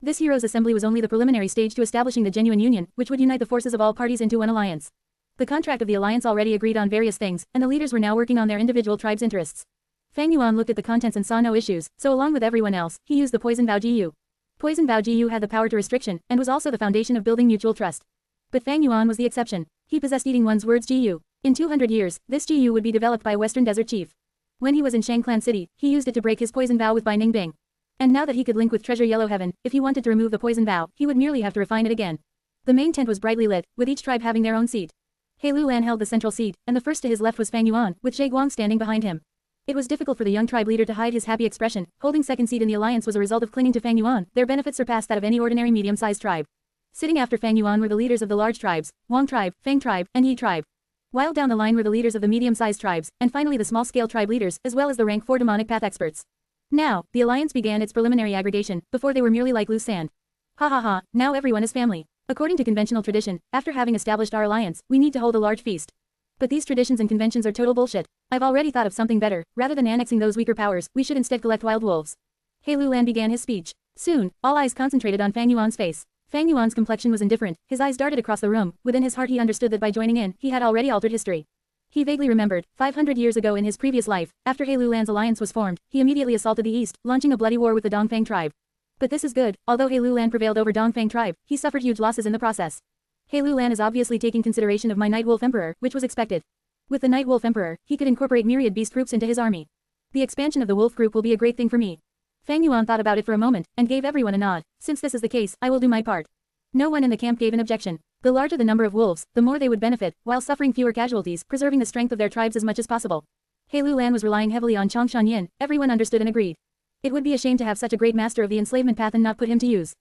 This heroes' assembly was only the preliminary stage to establishing the genuine union, which would unite the forces of all parties into one alliance. The contract of the alliance already agreed on various things, and the leaders were now working on their individual tribes' interests. Fang Yuan looked at the contents and saw no issues, so along with everyone else, he used the Poison Bao Gu. Poison Bao Gu had the power to restriction, and was also the foundation of building mutual trust. But Fang Yuan was the exception. He possessed eating one's words Gu. In 200 years, this Gu would be developed by a Western Desert chief. When he was in Shangclan City, he used it to break his poison vow with Bai Ning Bing. And now that he could link with Treasure Yellow Heaven, if he wanted to remove the poison vow, he would merely have to refine it again. The main tent was brightly lit, with each tribe having their own seat. He Lulan held the central seat, and the first to his left was Fang Yuan, with Zhe Guang standing behind him. It was difficult for the young tribe leader to hide his happy expression. Holding second seat in the alliance was a result of clinging to Fang Yuan. Their benefits surpassed that of any ordinary medium-sized tribe. Sitting after Fang Yuan were the leaders of the large tribes, Wang tribe, Fang tribe, and Yi tribe. While down the line were the leaders of the medium-sized tribes, and finally the small-scale tribe leaders, as well as the rank 4 demonic path experts. Now, the alliance began its preliminary aggregation. Before they were merely like loose sand. Ha ha ha, now everyone is family. According to conventional tradition, after having established our alliance, we need to hold a large feast. But these traditions and conventions are total bullshit. I've already thought of something better. Rather than annexing those weaker powers, we should instead collect wild wolves. He Lulan began his speech. Soon, all eyes concentrated on Fang Yuan's face. Fang Yuan's complexion was indifferent. His eyes darted across the room. Within his heart he understood that by joining in, he had already altered history. He vaguely remembered, 500 years ago in his previous life, after He Lulan's alliance was formed, he immediately assaulted the east, launching a bloody war with the Dongfang tribe. But this is good. Although He Lulan prevailed over Dongfang tribe, he suffered huge losses in the process. He Lulan is obviously taking consideration of my Night Wolf Emperor, which was expected. With the Night Wolf Emperor, he could incorporate myriad beast groups into his army. The expansion of the wolf group will be a great thing for me. Fang Yuan thought about it for a moment, and gave everyone a nod. Since this is the case, I will do my part. No one in the camp gave an objection. The larger the number of wolves, the more they would benefit, while suffering fewer casualties, preserving the strength of their tribes as much as possible. He Lulan was relying heavily on Chongshan Yin. Everyone understood and agreed. It would be a shame to have such a great master of the enslavement path and not put him to use.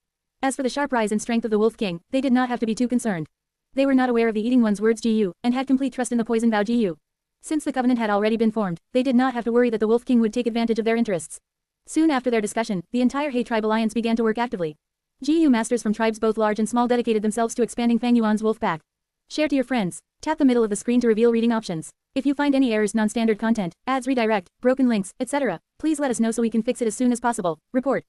As for the sharp rise in strength of the Wolf King, they did not have to be too concerned. They were not aware of the Eating One's words Gu, and had complete trust in the Poison Vow Gu. Since the covenant had already been formed, they did not have to worry that the Wolf King would take advantage of their interests. Soon after their discussion, the entire He Tribe alliance began to work actively. GU masters from tribes both large and small dedicated themselves to expanding Fang Yuan's wolf pack. Share to your friends. Tap the middle of the screen to reveal reading options. If you find any errors, non-standard content, ads redirect, broken links, etc., please let us know so we can fix it as soon as possible. Report.